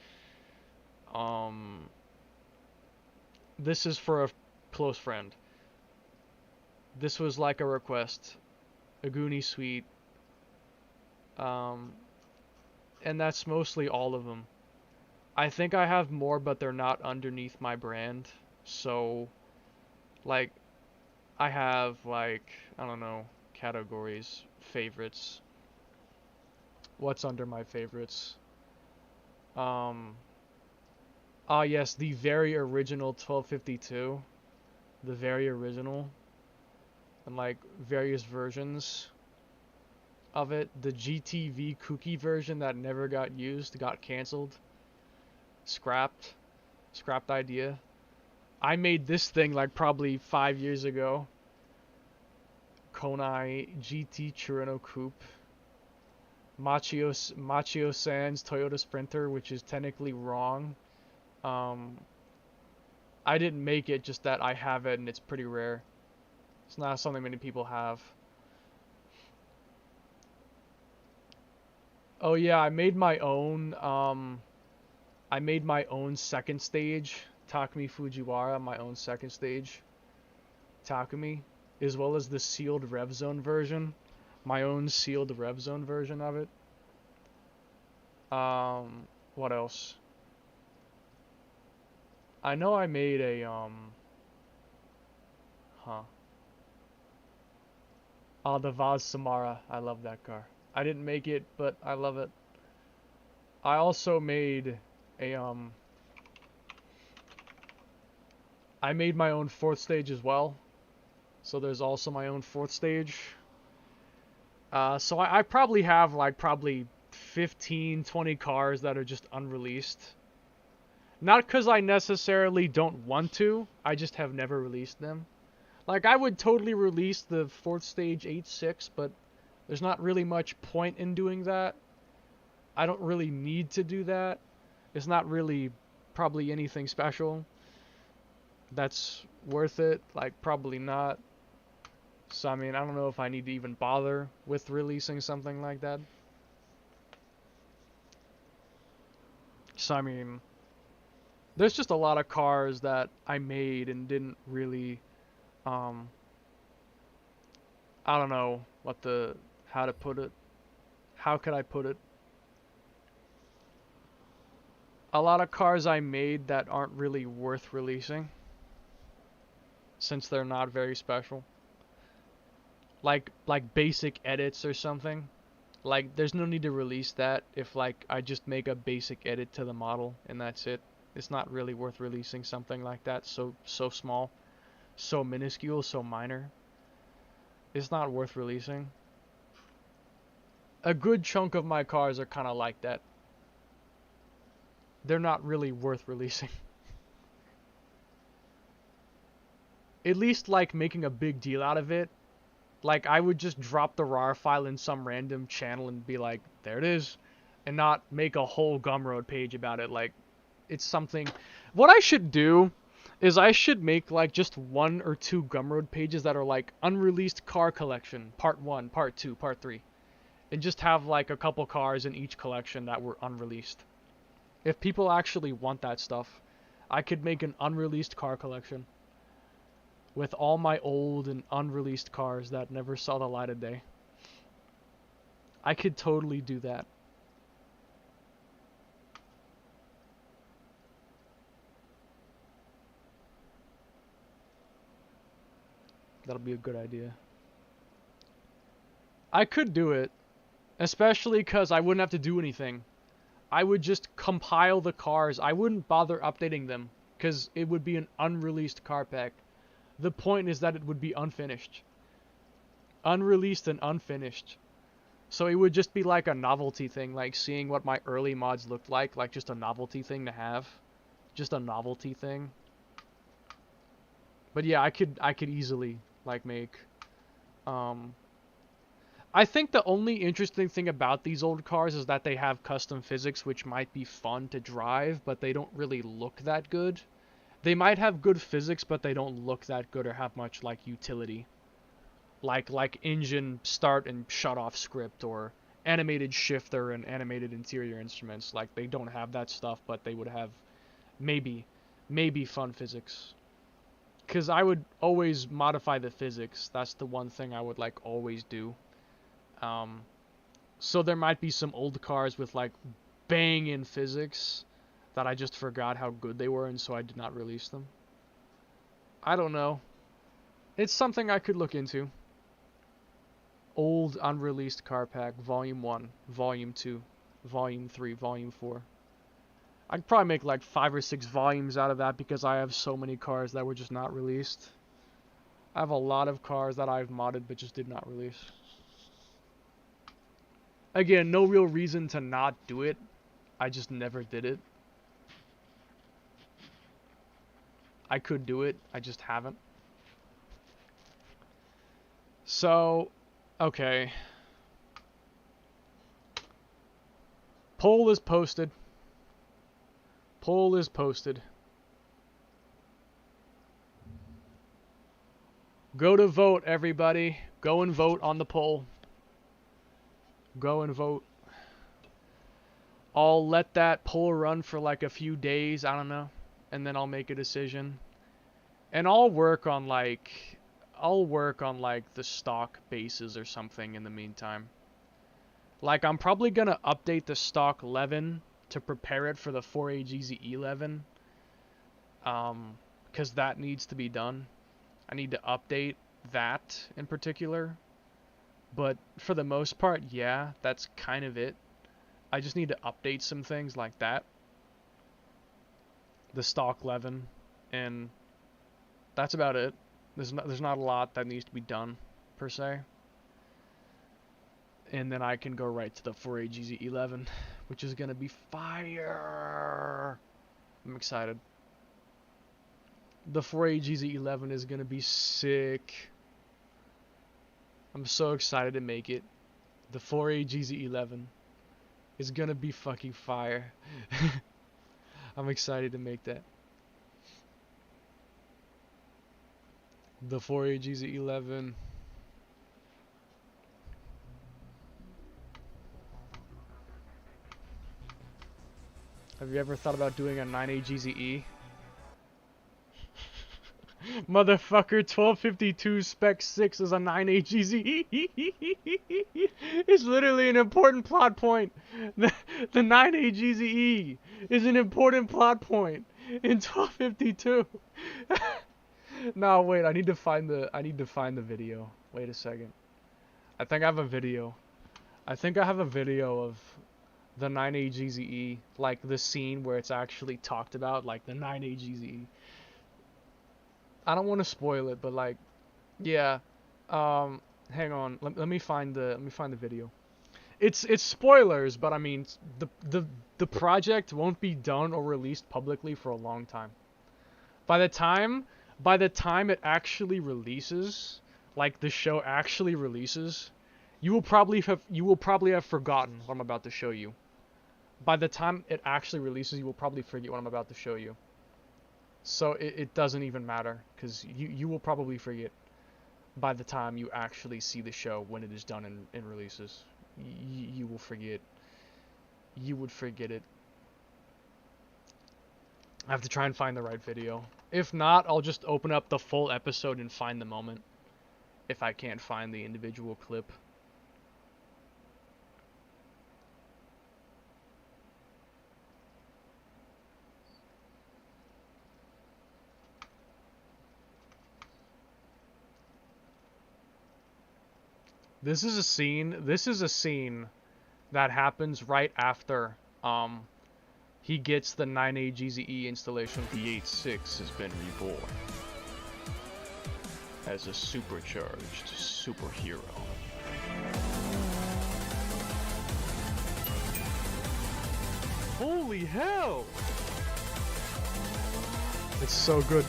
Speaker 1: This is for a close friend. This was like a request. Aguni Suite. And that's mostly all of them. I think I have more, but they're not underneath my brand. So, like, I have, like, I don't know, categories, favorites. What's under my favorites? Yes, the very original 1252. The very original. And, like, various versions of it. The GTV Kooky version that never got used, got canceled. Scrapped idea. I made this thing like probably 5 years ago. Konai GT Chirino Coupe. Machio Sans Toyota Sprinter, which is technically wrong. I didn't make it, just that I have it and it's pretty rare. It's not something many people have. Oh yeah, I made my own second stage, Takumi Fujiwara, my own second stage, Takumi, as well as the sealed Rev Zone version, my own sealed Rev Zone version of it. What else? I know I made a, the Vaz Samara, I love that car. I didn't make it, but I love it. I also made a, I made my own fourth stage as well. So there's also my own fourth stage. So I probably have like probably 15, 20 cars that are just unreleased. Not because I necessarily don't want to, I just have never released them. Like, I would totally release the fourth stage 8.6, but there's not really much point in doing that. I don't really need to do that. It's not really probably anything special that's worth it. Like, probably not. So, I mean, I don't know if I need to even bother with releasing something like that. So, I mean, there's just a lot of cars that I made and didn't really, I don't know how to put it. How could I put it? A lot of cars I made that aren't really worth releasing, since they're not very special. Like basic edits or something. Like, there's no need to release that if, like, I just make a basic edit to the model and that's it. It's not really worth releasing something like that, so small, so minuscule, so minor. It's not worth releasing. A good chunk of my cars are kind of like that. They're not really worth releasing. At least, like, making a big deal out of it. Like, I would just drop the RAR file in some random channel and be like, there it is. And not make a whole Gumroad page about it. Like, it's something... What I should do is I should make, like, just 1 or 2 Gumroad pages that are, like, unreleased car collection. Part 1, Part 2, Part 3. and just have like a couple cars in each collection that were unreleased. If people actually want that stuff, I could make an unreleased car collection with all my old and unreleased cars that never saw the light of day. I could totally do that. That'll be a good idea. I could do it, especially because I wouldn't have to do anything. I would just compile the cars. I wouldn't bother updating them, because it would be an unreleased car pack. The point is that it would be unfinished. Unreleased and unfinished. So it would just be like a novelty thing, like seeing what my early mods looked like just a novelty thing to have. Just a novelty thing. But yeah, I could easily like make I think the only interesting thing about these old cars is that they have custom physics, which might be fun to drive, but they don't really look that good. They might have good physics, but they don't look that good or have much like utility. Like engine start and shut off script or animated shifter and animated interior instruments. Like they don't have that stuff, but they would have maybe fun physics. Cause I would always modify the physics. That's the one thing I would like always do. So there might be some old cars with like banging physics that I just forgot how good they were and so I did not release them. I don't know. It's something I could look into. Old unreleased car pack, Volume 1, Volume 2, Volume 3, Volume 4. I could probably make like 5 or 6 volumes out of that because I have so many cars that were just not released. I have a lot of cars that I've modded but just did not release. Again, no real reason to not do it. I just never did it. I could do it, I just haven't. So, okay. Poll is posted. Poll is posted. Go to vote, everybody. Go and vote on the poll. Go and vote. I'll let that poll run for like a few days, I don't know, and then I'll make a decision. And I'll work on like the stock bases or something in the meantime. Like I'm probably gonna update the stock 11 to prepare it for the 4AGZ11. Because that needs to be done. I need to update that in particular. But for the most part, yeah, that's kind of it. I just need to update some things like that. The stock 11, and that's about it. There's not a lot that needs to be done, per se. And then I can go right to the 4AGZ11, which is gonna be fire. I'm excited. The 4AGZ11 is gonna be sick. I'm so excited to make it. The 4AGZ11 is gonna be fucking fire. I'm excited to make that. The 4AGZ11. Have you ever thought about doing a 9AGZE? Motherfucker, 1252 Spec 6 is a 9AGZE. It's literally an important plot point. The 9AGZE is an important plot point in 1252. No, wait, I need to find the video. Wait a second. I think I have a video. I think I have a video of the 9AGZE, like the scene where it's actually talked about, like the 9AGZE. I don't want to spoil it, but like, yeah. Hang on. Let me find the video. It's spoilers, but I mean the project won't be done or released publicly for a long time. By the time it actually releases, like the show actually releases, you will probably have forgotten what I'm about to show you. By the time it actually releases, you will probably forget what I'm about to show you. So it doesn't even matter, because you will probably forget by the time you actually see the show when it is done and releases. you will forget. You would forget it. I have to try and find the right video. If not, I'll just open up the full episode and find the moment. If I can't find the individual clip. This is a scene that happens right after he gets the 9A GZE installation. The 8.6 has been reborn as a supercharged superhero. Holy hell! It's so good.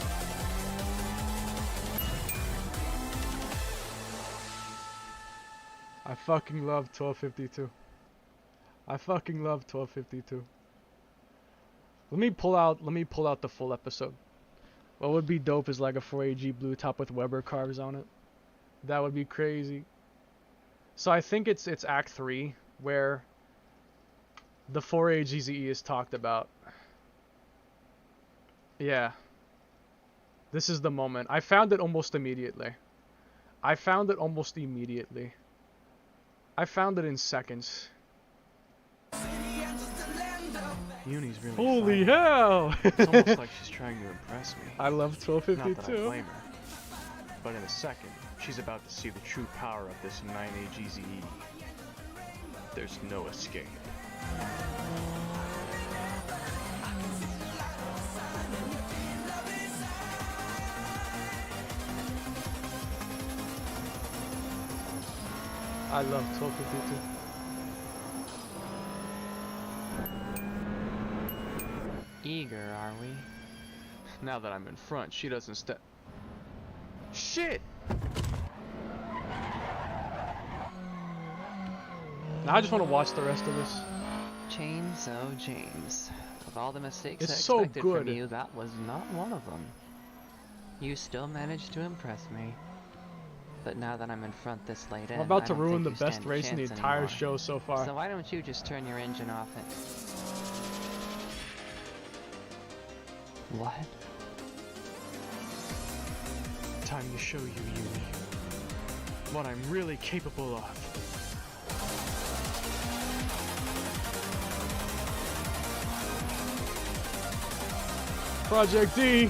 Speaker 1: I fucking love 1252. I fucking love 1252. Let me pull out the full episode. What would be dope is like a 4AG blue top with Weber carves on it. That would be crazy. So I think it's Act 3 where the 4A GZE is talked about. Yeah. This is the moment. I found it almost immediately. I found it in seconds.
Speaker 2: Uni's really
Speaker 1: Holy
Speaker 2: fine.
Speaker 1: hell!
Speaker 2: It's almost like she's trying to impress me.
Speaker 1: I love
Speaker 2: Not that I
Speaker 1: 1252.
Speaker 2: blame her. But in a second, she's about to see the true power of this 9A GZE. There's no escape.
Speaker 1: I love 1252.
Speaker 2: Eager, are we? Now that I'm in front, she doesn't step. Shit!
Speaker 1: Now I just want to watch the rest of this.
Speaker 3: James, oh James. Of all the mistakes
Speaker 1: It's
Speaker 3: I
Speaker 1: so
Speaker 3: expected
Speaker 1: good.
Speaker 3: from you, that was not one of them. You still managed to impress me. But now that I'm in front this late in,
Speaker 1: I'm about
Speaker 3: I
Speaker 1: to
Speaker 3: don't
Speaker 1: ruin
Speaker 3: think
Speaker 1: the
Speaker 3: you
Speaker 1: best
Speaker 3: stand a
Speaker 1: race in the
Speaker 3: chance
Speaker 1: entire
Speaker 3: anymore.
Speaker 1: show so far.
Speaker 3: So why don't you just turn your engine off and... What?
Speaker 2: Time to show you, Yui, what I'm really capable of.
Speaker 1: Project D.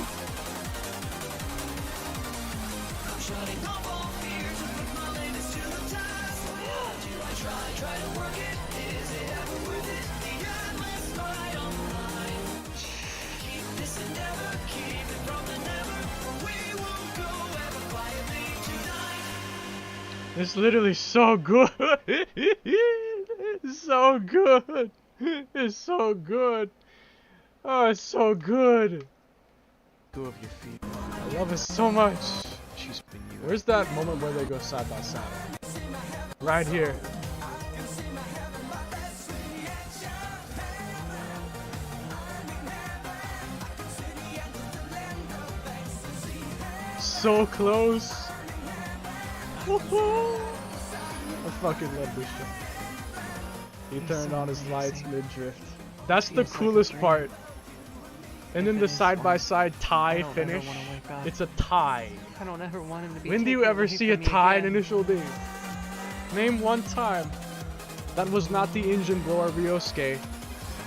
Speaker 1: It's literally so good. It's so good. It's so good. Oh, it's so good.
Speaker 2: Go of your feet.
Speaker 1: I love it so much.
Speaker 2: She's been you.
Speaker 1: Where's that moment where they go side by side? Right here. So close. I fucking love this shit. He turned on his lights mid-drift. That's the coolest part. And then the side-by-side tie finish. It's a tie.
Speaker 3: I don't ever want him to be
Speaker 1: When do you
Speaker 3: taken
Speaker 1: ever
Speaker 3: away
Speaker 1: see a
Speaker 3: from me
Speaker 1: tie in
Speaker 3: again.
Speaker 1: Initial D? Name one time. That was not the engine blower Ryosuke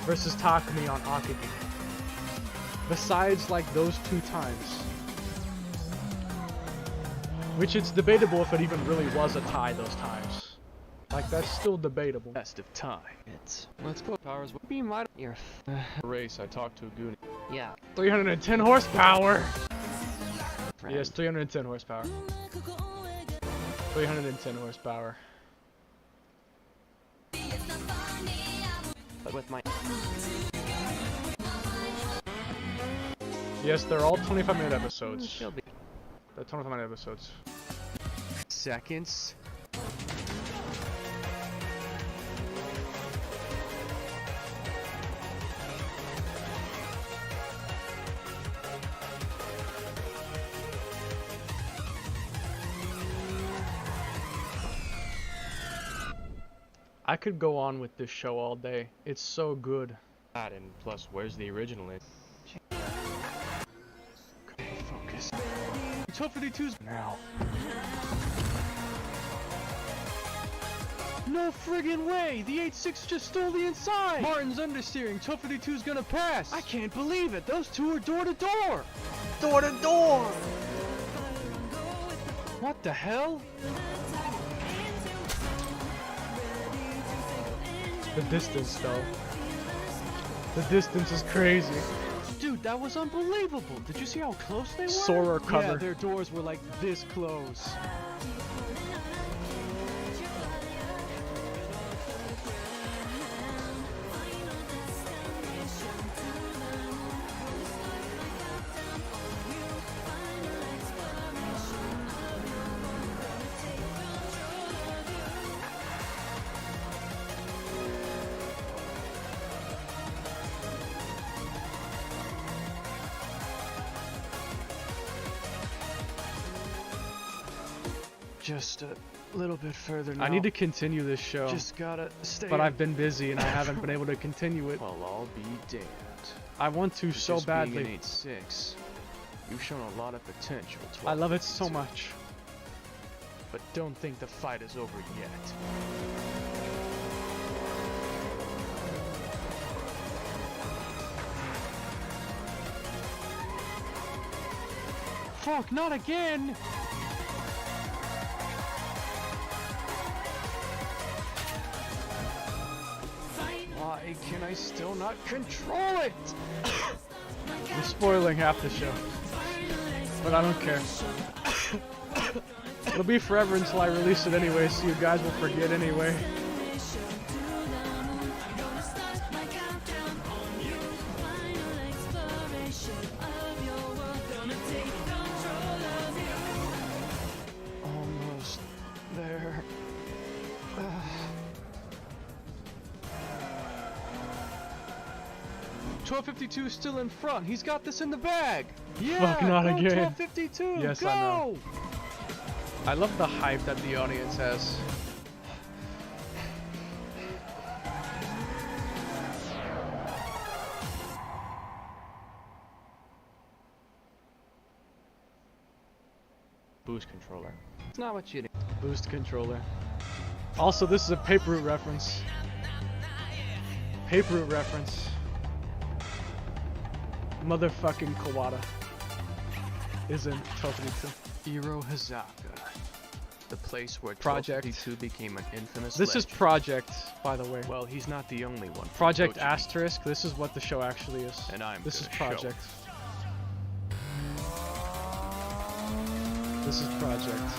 Speaker 1: versus Takumi on Akagi. Besides, like, those two times. Which it's debatable if it even really was a tie those times. Like, that's still debatable.
Speaker 2: Best of time.
Speaker 3: It's...
Speaker 2: Let's go, Powers.
Speaker 3: Be my... You're...
Speaker 2: Race, I talked to a Goonie.
Speaker 3: yeah.
Speaker 1: 310 horsepower!
Speaker 3: Friend.
Speaker 1: Yes, 310 horsepower. 310 horsepower.
Speaker 3: But with my...
Speaker 1: Yes, they're all 25-minute episodes.
Speaker 3: She'll be...
Speaker 1: They're 25-minute episodes.
Speaker 2: Seconds.
Speaker 1: I could go on with this show all day. It's so good.
Speaker 2: That and plus, where's the original? Okay, focus. 1252's now. No friggin' way! The 8-6 just stole the inside! Martin's understeering. 1252's gonna pass! I can't believe it! Those two are door to door! Door to door! What the hell?
Speaker 1: The distance, though. The distance is crazy.
Speaker 2: Dude, that was unbelievable! Did you see how close they were?
Speaker 1: Sora cover.
Speaker 2: Yeah, their doors were like this close. Just a little bit further now.
Speaker 1: I need to continue this show,
Speaker 2: Just gotta stay.
Speaker 1: but I've been busy and I haven't been able to continue it.
Speaker 2: Well, I'll be damned.
Speaker 1: I want to so
Speaker 2: Just
Speaker 1: badly.
Speaker 2: Being an 8-6, you've shown a lot of potential.
Speaker 1: I love it so
Speaker 2: 1252.
Speaker 1: much.
Speaker 2: But don't think the fight is over yet. Fuck, not again! Why can I still not control it?
Speaker 1: You're spoiling half the show. But I don't care. It'll be forever until I release it anyway, so you guys will forget anyway.
Speaker 2: Almost there. 1252 still in front. He's got this in the bag. Yeah,
Speaker 1: Fuck, not
Speaker 2: go
Speaker 1: again.
Speaker 2: 1252.
Speaker 1: Yes,
Speaker 2: go.
Speaker 1: I know. I love the hype that the audience has.
Speaker 2: Boost controller. It's not what you do.
Speaker 1: Boost controller. Also, this is a Paper Route reference. Paper Route reference. Motherfucking Kawada is in 1252.
Speaker 2: Iro Hazaka. The place where
Speaker 1: Project.
Speaker 2: 1252 became an infamous
Speaker 1: This is
Speaker 2: legend.
Speaker 1: Project, by the way.
Speaker 2: Well, he's not the only one. from
Speaker 1: Project
Speaker 2: Tochigi.
Speaker 1: Asterisk. This is what the show actually is.
Speaker 2: And I'm
Speaker 1: This is
Speaker 2: gonna show
Speaker 1: Project. This is Project.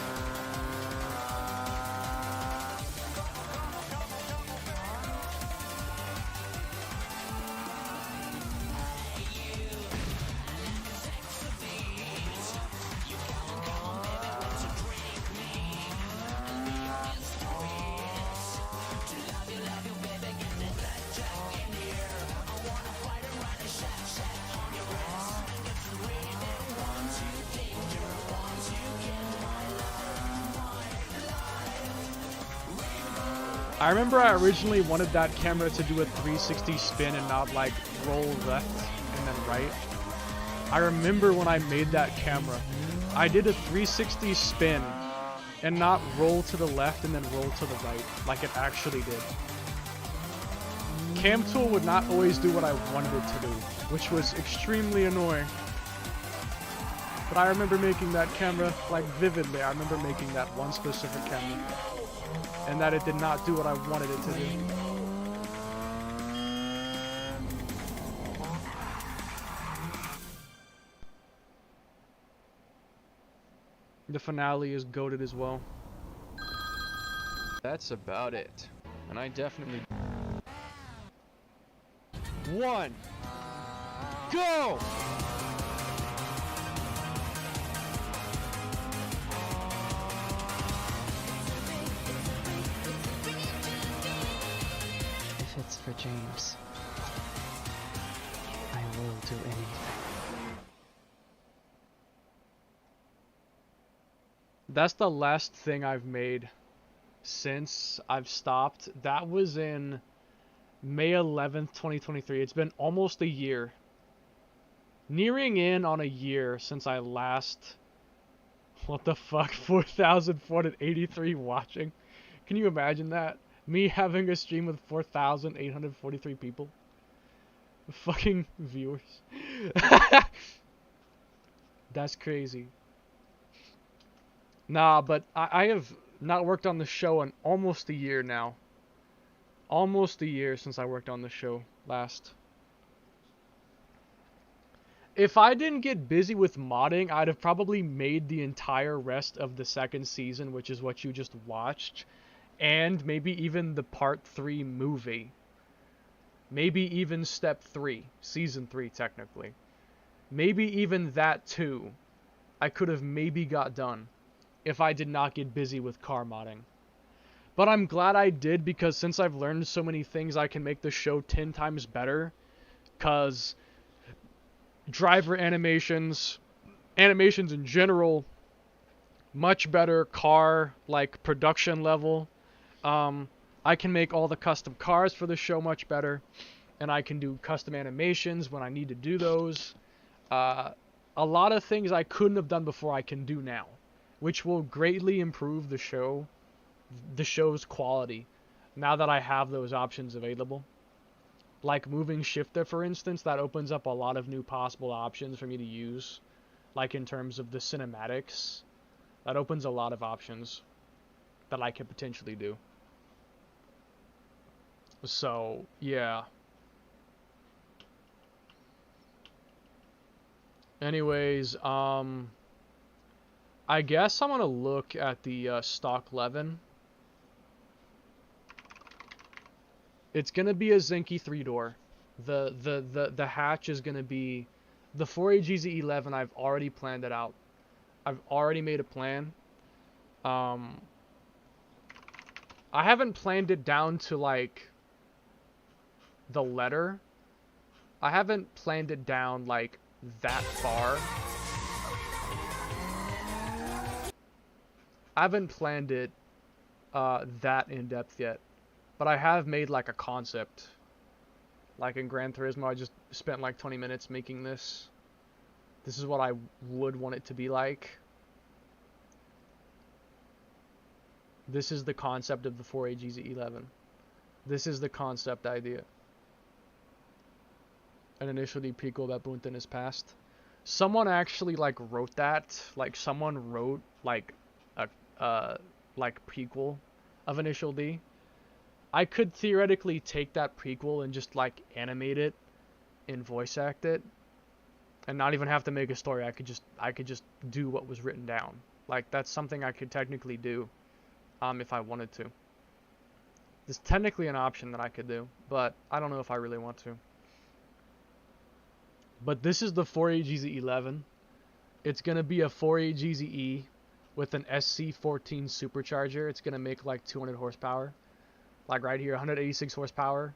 Speaker 1: I remember I originally wanted that camera to do a 360 spin and not like roll left and then right. I remember when I made that camera, I did a 360 spin and not roll to the left and then roll to the right like it actually did. CamTool would not always do what I wanted it to do, which was extremely annoying. But I remember making that camera like vividly. I remember making that one specific camera. And that it did not do what I wanted it to do. The finale is goated as well.
Speaker 2: That's about it. And I definitely... One! Go!
Speaker 3: If it's for James, I will do anything.
Speaker 1: That's the last thing I've made since I've stopped. That was in May 11th, 2023. It's been almost a year. Nearing in on a year since I last... What the fuck? 4,483 watching? Can you imagine that? Me having a stream with 4,843 people? Fucking viewers. That's crazy. Nah, but I have not worked on the show in almost a year now. Almost a year since I worked on the show last. If I didn't get busy with modding, I'd have probably made the entire rest of the second season, which is what you just watched, and maybe even the part 3 movie. Maybe even step 3, season 3 technically. Maybe even that too, I could have maybe got done if I did not get busy with car modding. But I'm glad I did, because since I've learned so many things, I can make the show 10 times better, because driver animations in general, much better car, like, production level. I can make all the custom cars for the show much better, and I can do custom animations when I need to do those. A lot of things I couldn't have done before I can do now, which will greatly improve the show's quality, now that I have those options available. Like moving shifter, for instance, that opens up a lot of new possible options for me to use. Like in terms of the cinematics, that opens a lot of options that I could potentially do. So, yeah. Anyways, I guess I'm gonna look at the stock Levin. It's gonna be a Zenki 3-door. The hatch is gonna be the 4AGZ11. I've already planned it out. I've already made a plan. I haven't planned it down to like the letter. I haven't planned it down like that far. I haven't planned it that in depth yet. But I have made like a concept. Like in Gran Turismo, I just spent like 20 minutes making this. This is what I would want it to be like. This is the concept of the 4AGZ11. This is the concept idea. An initially prequel that Bunten is past. Someone actually like wrote that. Like someone wrote like a like prequel of Initial D. I could theoretically take that prequel and just like animate it and voice act it and not even have to make a story. I could just do what was written down. Like that's something I could technically do if I wanted to. There's technically an option that I could do, but I don't know if I really want to. But this is the 4AGZ11. It's going to be a 4AGZE with an SC14 supercharger. It's going to make like 200 horsepower. Like right here, 186 horsepower,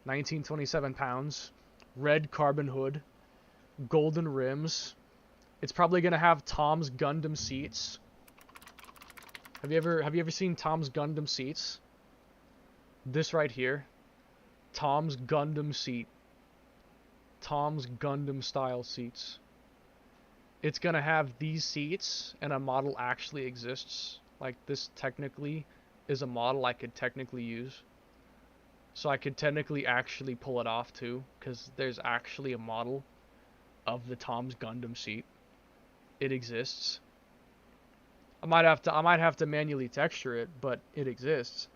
Speaker 1: 1927 pounds, red carbon hood, golden rims. It's probably gonna have Tom's Gundam seats. Have you ever seen Tom's Gundam seats? This right here, Tom's Gundam seat. Tom's Gundam style seats. It's gonna have these seats, and a model actually exists. Like this technically is a model I could technically use. So I could technically actually pull it off too, because there's actually a model of the Tom's Gundam seat. It exists. I might have to manually texture it, but it exists.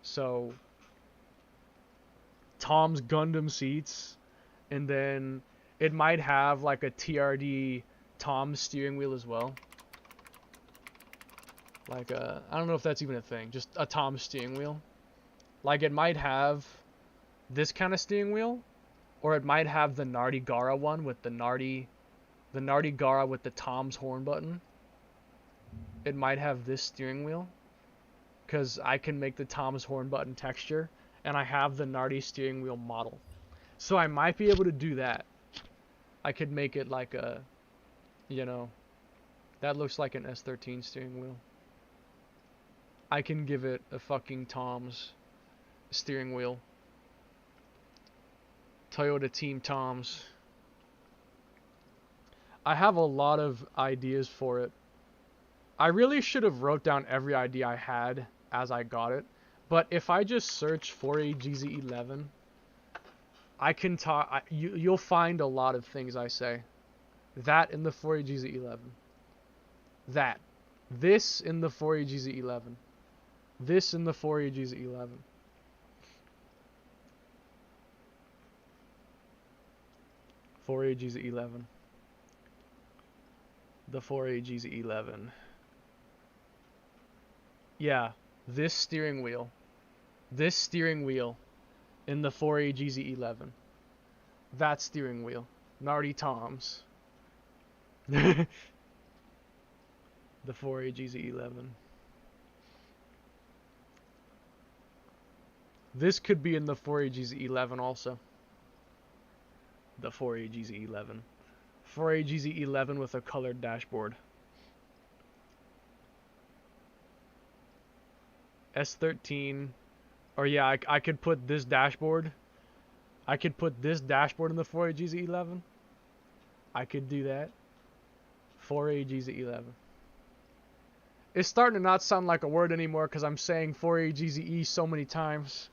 Speaker 1: So Tom's Gundam seats, and then it might have like a TRD Tom steering wheel as well. Like I don't know if that's even a thing, just a Tom steering wheel. Like it might have this kind of steering wheel, or it might have the Nardi Gara one with the Nardi Gara with the Tom's horn button. It might have this steering wheel, because I can make the Tom's horn button texture, and I have the Nardi steering wheel model. So I might be able to do that. I could make it like a, you know, that looks like an S13 steering wheel. I can give it a fucking Tom's steering wheel. Toyota Team Tom's. I have a lot of ideas for it. I really should have wrote down every idea I had as I got it. But if I just search 4AGZ11, I can talk. You'll find a lot of things I say. That in the 4AGZ11. That. This in the 4AGZ11. This in the 4AGZ11. The 4AGZ11. Yeah, this steering wheel. This steering wheel in the 4AGZ11. That steering wheel. Nardi Toms. The 4AGZ11. This could be in the 4AGZ11 also. The 4AGZ11. 4AGZ11 with a colored dashboard. S13. Or yeah, I could put this dashboard. I could put this dashboard in the 4AGZ11. I could do that. 4AGZ11. It's starting to not sound like a word anymore because I'm saying 4AGZE so many times.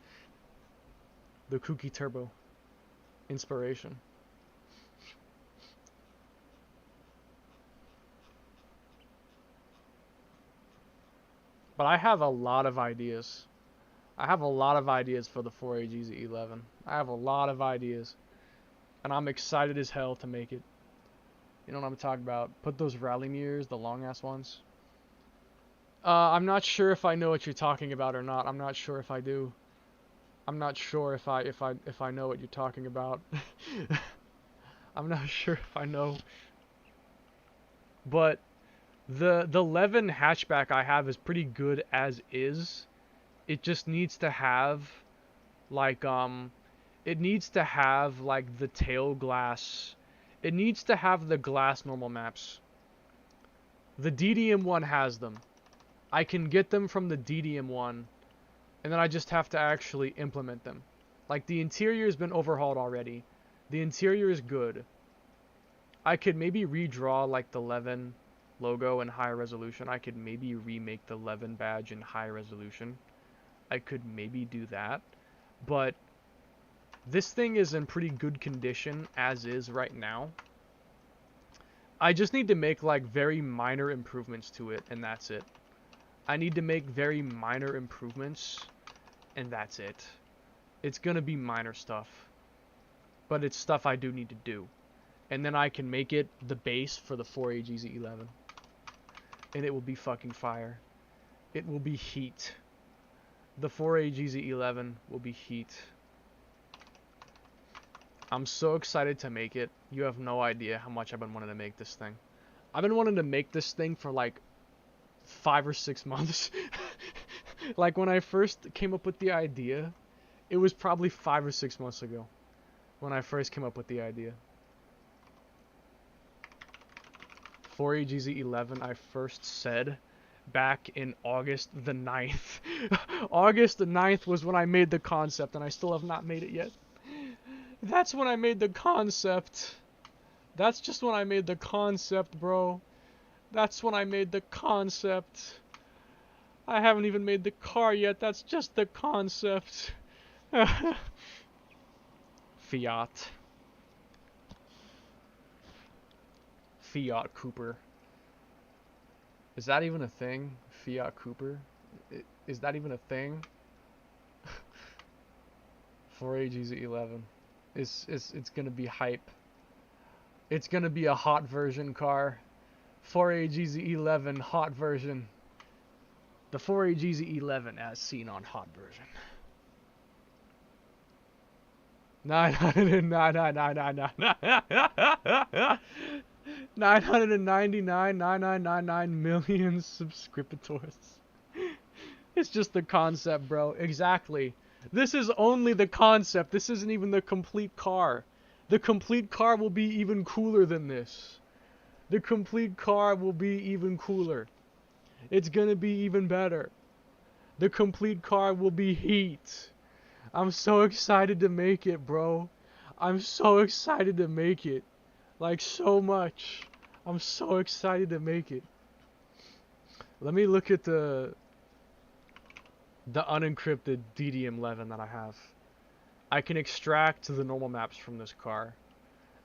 Speaker 1: The Kooky Turbo. Inspiration. But I have a lot of ideas. I have a lot of ideas for the 4AGZ11. I have a lot of ideas. And I'm excited as hell to make it. You know what I'm talking about? Put those rally mirrors, the long ass ones. I'm not sure if I know what you're talking about or not. I'm not sure if I do. I'm not sure if I know what you're talking about. I'm not sure if I know. But the 11 hatchback I have is pretty good as is. It just needs to have like it needs to have like the tail glass. It needs to have the glass normal maps. The DDM one has them. I can get them from the DDM one, and then I just have to actually implement them. Like the interior has been overhauled already. The interior is good. I could maybe redraw like the 11 logo in high resolution. I could maybe remake the 11 badge in high resolution. I could maybe do that. But this thing is in pretty good condition as is right now. I just need to make like very minor improvements to it, and that's it. I need to make very minor improvements, and that's it. It's gonna be minor stuff. But it's stuff I do need to do. And then I can make it the base for the 4AGZ11. And it will be fucking fire. It will be heat. The 4AGZ11 will be heat. I'm so excited to make it. You have no idea how much I've been wanting to make this thing. I've been wanting to make this thing for like 5 or 6 months. Like when I first came up with the idea, it was probably 5 or 6 months ago when I first came up with the idea. 4AGZ11 I first said back in August the 9th. August the 9th was when I made the concept, and I still have not made it yet. That's when I made the concept. That's just when I made the concept, bro. That's when I made the concept. I haven't even made the car yet. That's just the concept. Fiat. Fiat Cooper. Is that even a thing? Fiat Cooper? Is that even a thing? 4AGZ11. It's gonna be hype. It's gonna be a hot version car. 4AGZ11 hot version. The 4AGZ11 as seen on hot version. 999 million subscriptors. It's just the concept, bro. Exactly. This is only the concept. This isn't even the complete car. The complete car will be even cooler than this. The complete car will be even cooler. It's gonna be even better. The complete car will be heat. I'm so excited to make it, bro. I'm so excited to make it. Like, so much. I'm so excited to make it. Let me look at the unencrypted DDM11 that I have. I can extract the normal maps from this car.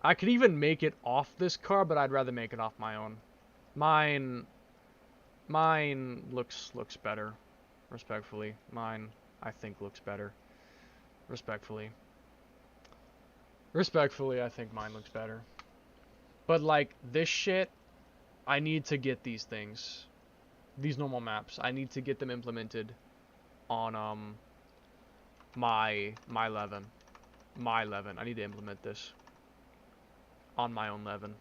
Speaker 1: I could even make it off this car, but I'd rather make it off my own. Mine looks better, respectfully. Mine, I think, looks better, respectfully. Respectfully, I think mine looks better. But like this shit, I need to get these things, these normal maps. I need to get them implemented on my 11. My 11. I need to implement this on my own 11.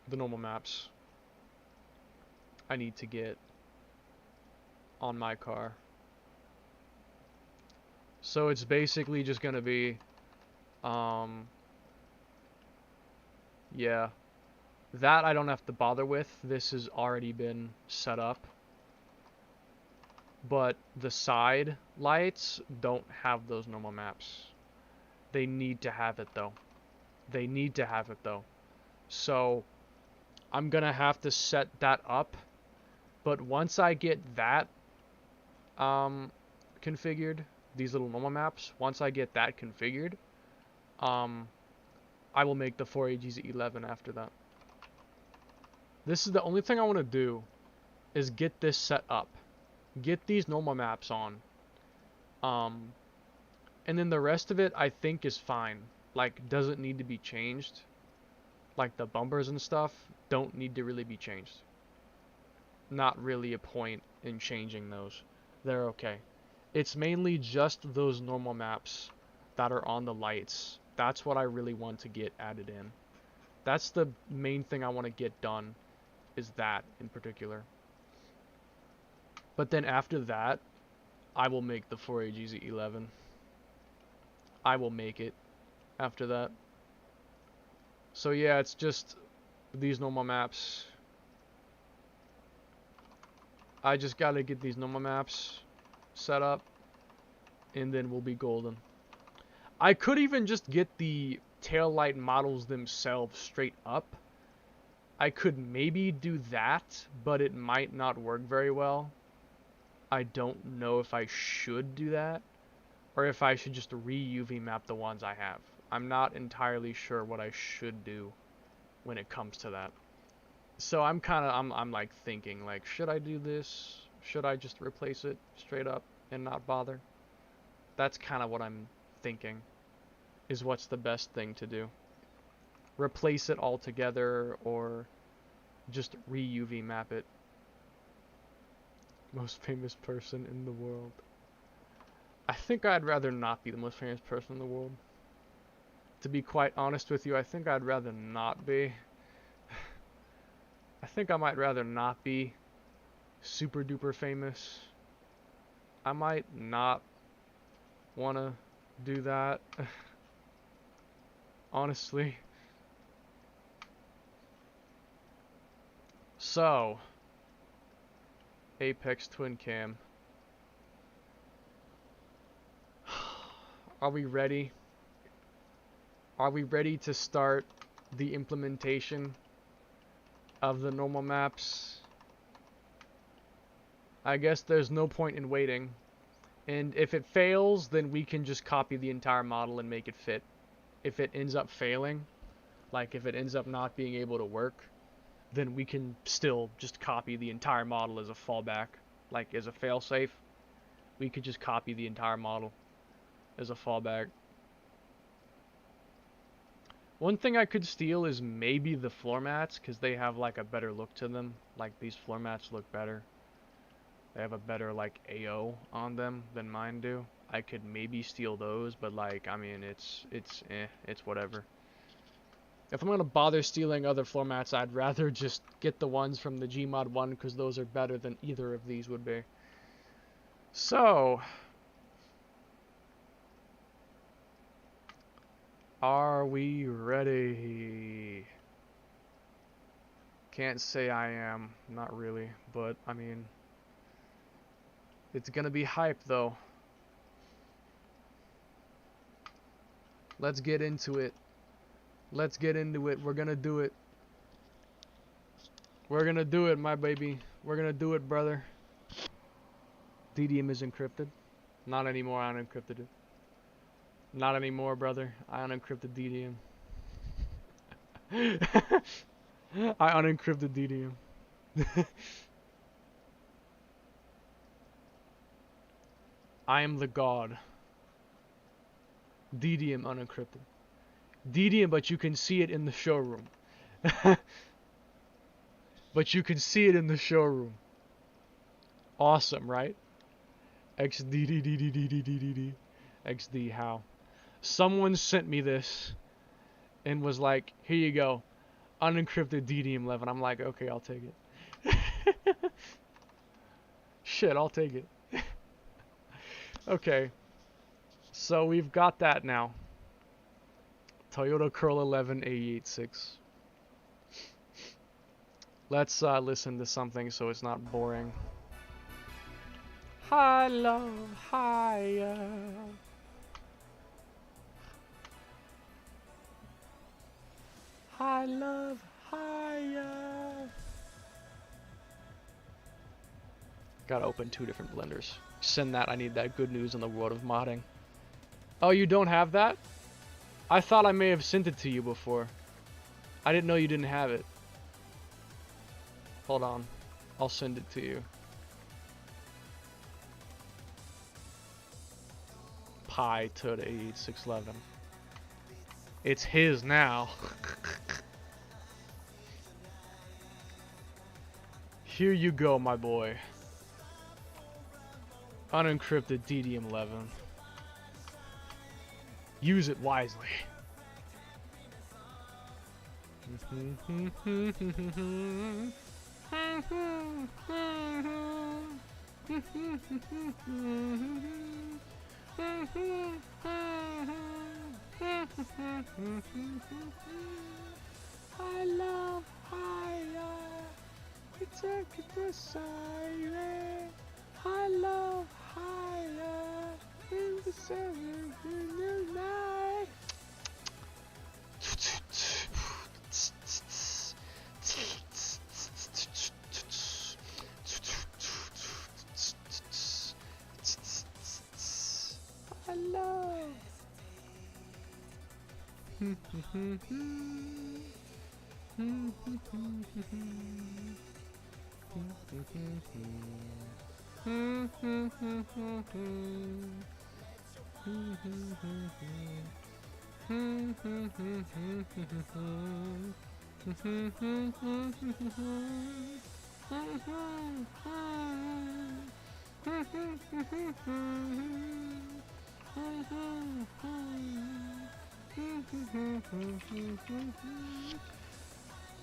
Speaker 1: The normal maps I need to get on my car. So it's basically just gonna be yeah, that I don't have to bother with. This has already been set up. But the side lights don't have those normal maps. They need to have it though. They need to have it though. So I'm gonna have to set that up. But once I get that configured, these little normal maps, once I get that configured, I will make the 4AGZ11 after that. This is the only thing I want to do, is get this set up. Get these normal maps on. And then the rest of it I think is fine. Like, doesn't need to be changed. Like the bumpers and stuff don't need to really be changed. Not really a point in changing those. They're okay. It's mainly just those normal maps that are on the lights. That's what I really want to get added in. That's the main thing I want to get done, is that in particular. But then after that, I will make the 4AGZ11. I will make it after that. So yeah, it's just these normal maps. I just gotta get these normal maps set up, and then we'll be golden. I could even just get the taillight models themselves straight up. I could maybe do that, but it might not work very well. I don't know if I should do that, or if I should just re-UV map the ones I have. I'm not entirely sure what I should do when it comes to that. So I'm like thinking, like, should I do this? Should I just replace it straight up and not bother? That's kind of what I'm thinking, is what's the best thing to do. Replace it altogether, or just re-UV map it. Most famous person in the world. I think I'd rather not be the most famous person in the world. To be quite honest with you, I think I'd rather not be. I think I might rather not be super duper famous. I might not want to do that. Honestly. So, Apex Twin Cam. Are we ready? Are we ready to start the implementation of the normal maps? I guess there's no point in waiting. And if it fails, then we can just copy the entire model and make it fit. If it ends up failing, like if it ends up not being able to work, then we can still just copy the entire model as a fallback, like as a failsafe. We could just copy the entire model as a fallback. One thing I could steal is maybe the floor mats, because they have like a better look to them. Like, these floor mats look better. They have a better like AO on them than mine do. I could maybe steal those, but like, I mean, it's whatever. If I'm gonna bother stealing other floor mats, I'd rather just get the ones from the Gmod 1, because those are better than either of these would be. So, are we ready? Can't say I am, not really, but I mean, it's gonna be hype though. Let's get into it. Let's get into it. We're gonna do it. We're gonna do it, my baby. We're gonna do it, brother. DDM is encrypted. Not anymore, I unencrypted it. Not anymore, brother. I unencrypted DDM. I unencrypted DDM. I am the god. DDM unencrypted. DDM, but you can see it in the showroom. But you can see it in the showroom. Awesome, right? XD. XD, how? Someone sent me this and was like, here you go. Unencrypted DDM11. I'm like, okay, I'll take it. Shit, I'll take it. Okay. So we've got that now. Toyota Corolla 11 AE86. Let's listen to something so it's not boring. High love, higher. High love, higher. Gotta open 2 different blenders. Send that, I need that good news in the world of modding. Oh, you don't have that? I thought I may have sent it to you before. I didn't know you didn't have it. Hold on. I'll send it to you. Pi to the 8611. It's his now. Here you go, my boy. Unencrypted DDM11. Use it wisely. I love higher. It's a siren. I love higher. In the seven in the night. I love.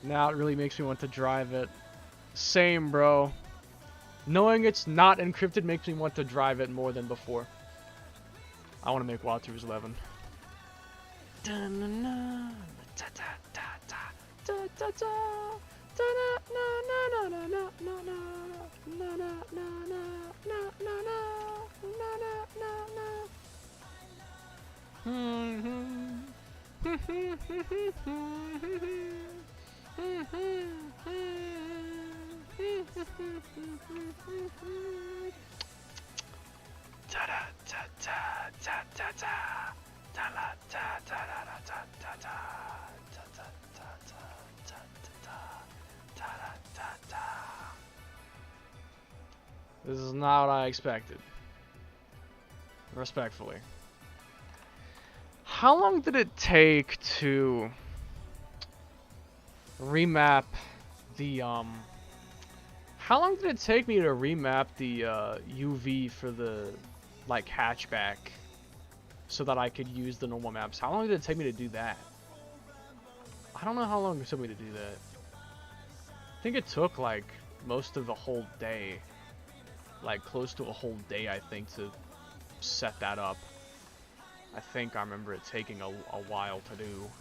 Speaker 1: Now it really makes me want to drive it. Same, bro. Knowing it's not encrypted makes me want to drive it more than before. I want to make Wild Tours 11. This is not what I expected. Respectfully. How long did it take to remap the how long did it take me to remap the UV for the like hatchback so that I could use the normal maps? How long did it take me to do that? I don't know how long it took me to do that. I think it took like most of the whole day. Like close to a whole day, I think, to set that up. I think I remember it taking a while to do.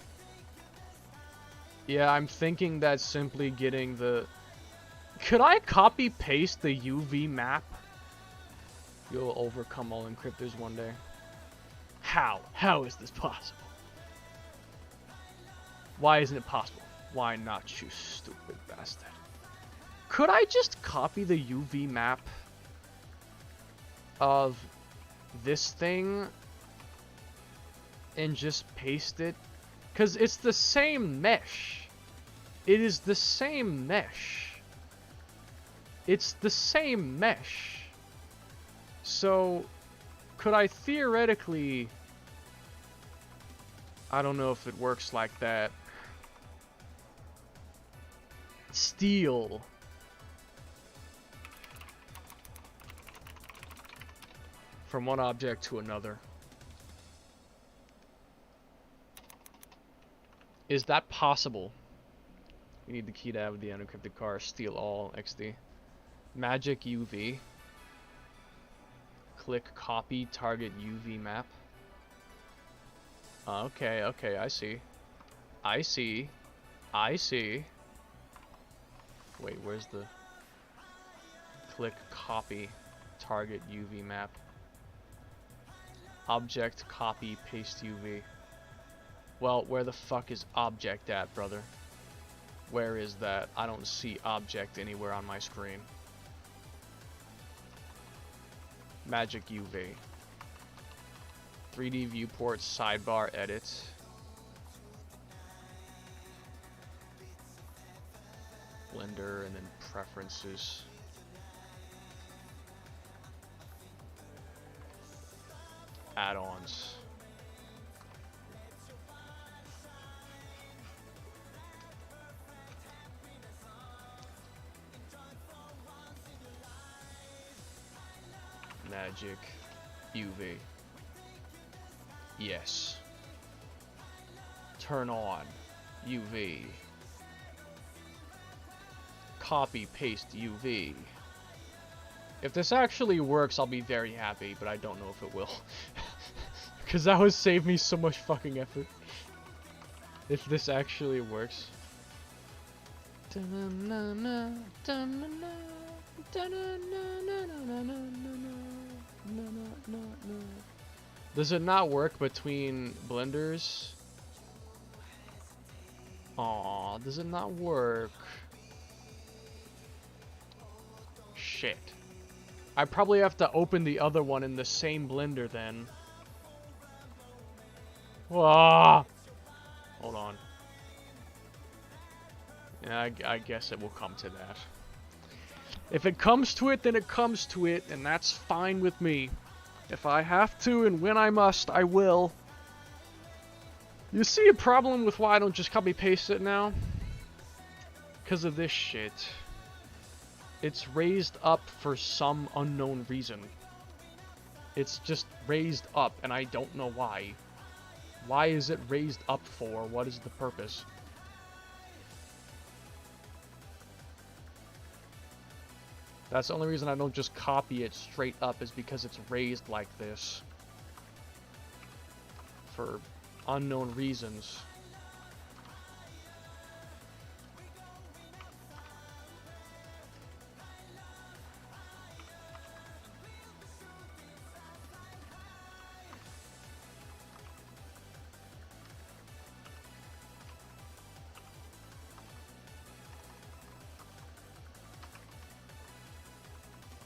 Speaker 1: Yeah, I'm thinking that simply getting the... Could I copy paste the UV map? You'll overcome all encryptors one day. How? How is this possible? Why isn't it possible? Why not, you stupid bastard? Could I just copy the UV map of this thing and just paste it? Because it's the same mesh. It is the same mesh. It's the same mesh. So, could I theoretically... I don't know if it works like that. Steal. From one object to another. Is that possible? You need the key to have the unencrypted car. Steal all. XD. Magic UV. Click copy target UV map. Okay, okay, I see. I see. I see. Wait, where's the... Click copy target UV map. Object copy paste UV. Well, where the fuck is object at, brother? Where is that? I don't see object anywhere on my screen. Magic UV. 3D viewport sidebar edit. Blender and then preferences. Add-ons. Magic UV. Yes. Turn on UV. Copy paste UV. If this actually works, I'll be very happy, but I don't know if it will. Because that would save me so much fucking effort. If this actually works. Does it not work between blenders? Aw, does it not work? Shit. I probably have to open the other one in the same blender then. Ah! Hold on. Yeah, I guess it will come to that. If it comes to it, then it comes to it, and that's fine with me. If I have to, and when I must, I will. You see a problem with why I don't just copy-paste it now? Because of this shit. It's raised up for some unknown reason. It's just raised up, and I don't know why. Why is it raised up for? What is the purpose? That's the only reason I don't just copy it straight up, is because it's raised like this. For unknown reasons.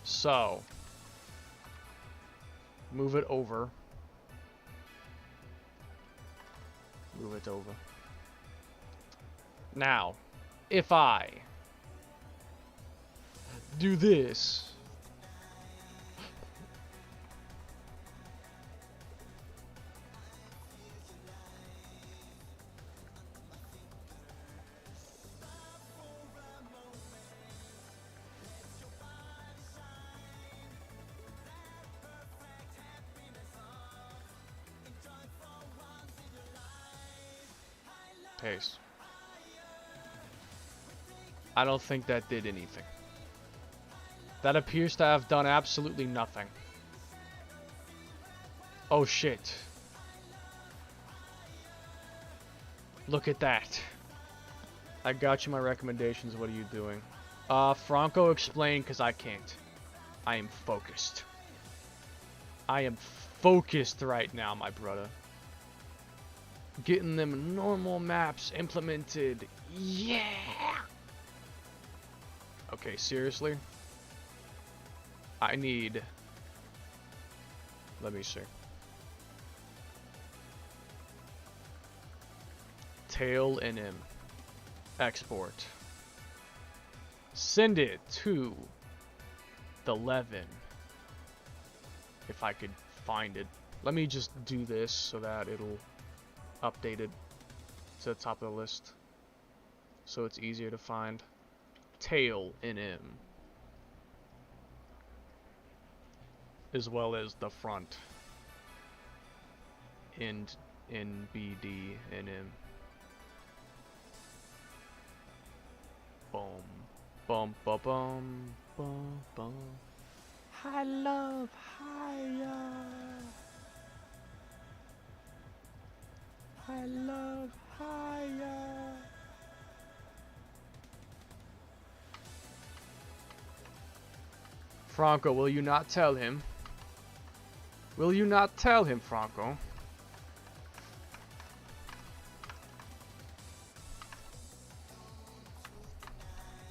Speaker 1: So, move it over. Move it over. Now, if I do this, paste. I don't think that did anything. That appears to have done absolutely nothing. Oh shit. Look at that. I got you my recommendations. What are you doing? Franco, explain, because I can't. I am focused. I am focused right now, my brother. Getting them normal maps implemented. Yeah! Okay, seriously? I need... Let me see. Tail NM. Export. Send it to the 11. If I could find it. Let me just do this so that it'll update it to the top of the list. So it's easier to find. Tail NM. As well as the front. And NBD NM. Boom. Bum ba bum bum bum. I love higher. I love higher. Franco, will you not tell him? Will you not tell him, Franco?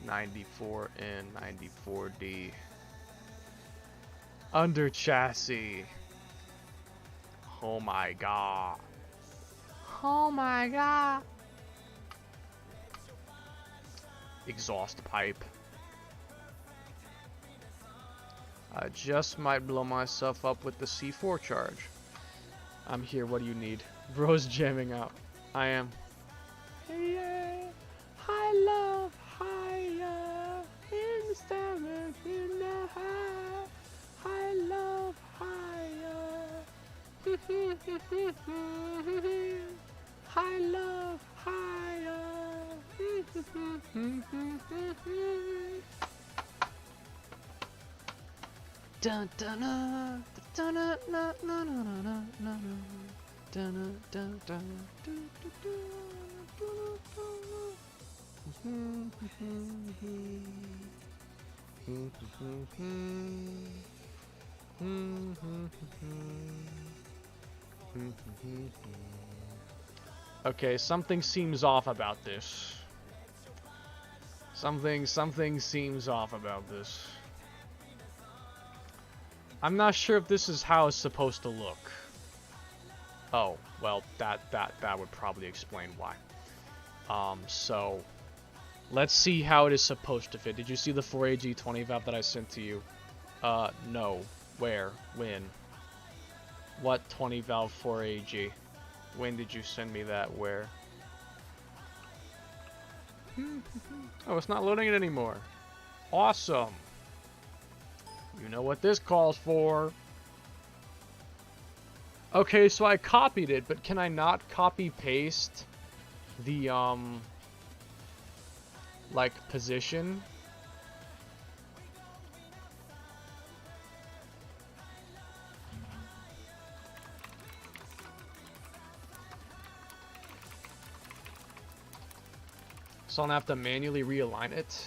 Speaker 1: (94N, 94D). Under chassis. Oh my god. Oh my god. Exhaust pipe. I just might blow myself up with the C4 charge. I'm here, what do you need? Bro's jamming out. I am. Yeah, I love higher in the stomach, in the high. I love higher. I love higher. Dun dun dun dun dun dun dun dun dun dun Okay, something seems off about this. Something seems off about this. I'm not sure if this is how it's supposed to look. Oh, well, that would probably explain why. So let's see how it is supposed to fit. Did you see the 4AG 20 valve that I sent to you? No. Where? When? What 20 valve 4AG? When did you send me that? Where? Oh, it's not loading it anymore. Awesome. You know what this calls for. Okay, so I copied it, but can I not copy paste the like position? So I'm gonna have to manually realign it.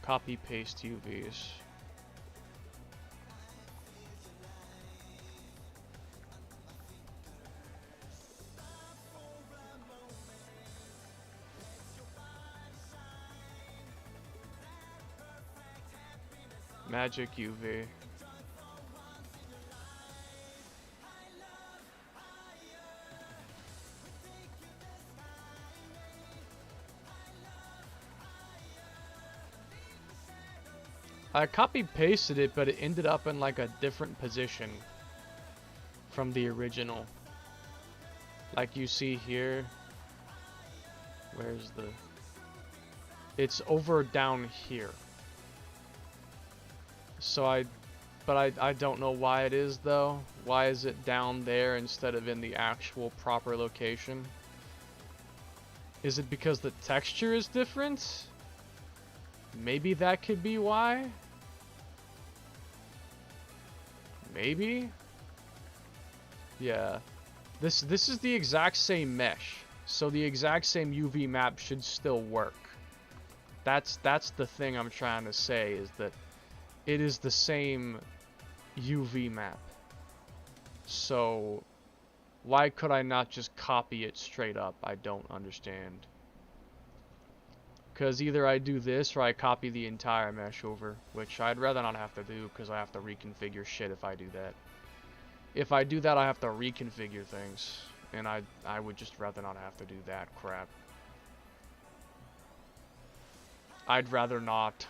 Speaker 1: Copy paste UVs. Magic UV. I copy pasted it, but it ended up in like a different position from the original. Like you see here. Where's the... It's over down here. So I But I don't know why it is, though. Why is it down there instead of in the actual proper location? Is it because the texture is different? Maybe that could be why? Maybe? Yeah. This is the exact same mesh. So the exact same UV map should still work. That's the thing I'm trying to say, is that it is the same UV map. So why could I not just copy it straight up? I don't understand. Because either I do this or I copy the entire mesh over, which I'd rather not have to do because I have to reconfigure shit if I do that. If I do that, I have to reconfigure things, and I would just rather not have to do that crap. I'd rather not.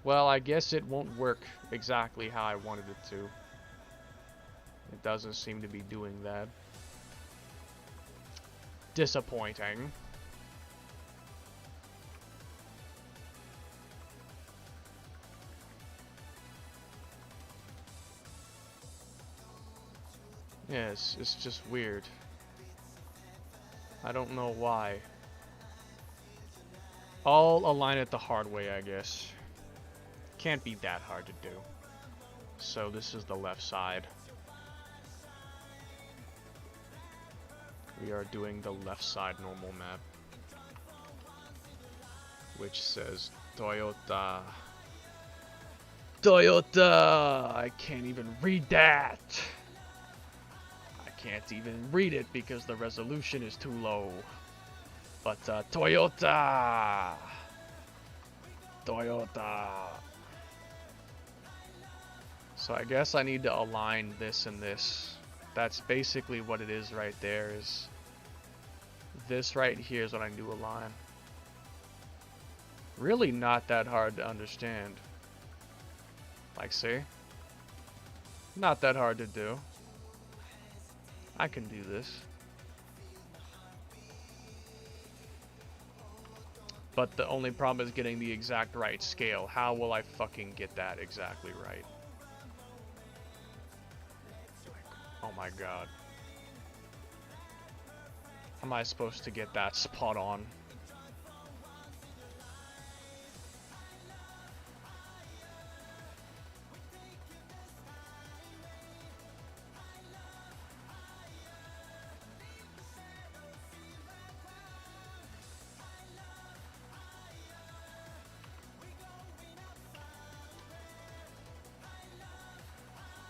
Speaker 1: Well, I guess it won't work exactly how I wanted it to. It doesn't seem to be doing that. Disappointing. Yes, it's just weird. I don't know why. I'll align it the hard way, I guess. Can't be that hard to do. So this is the left side. We are doing the left side normal map, which says Toyota. Toyota! I can't even read that! I can't even read it because the resolution is too low. But Toyota! Toyota! So I guess I need to align this and this. That's basically what it is right there, is this right here is what I need to align. Really not that hard to understand. Like, see? Not that hard to do. I can do this. But the only problem is getting the exact right scale. How will I fucking get that exactly right? Oh my god. How am I supposed to get that spot on?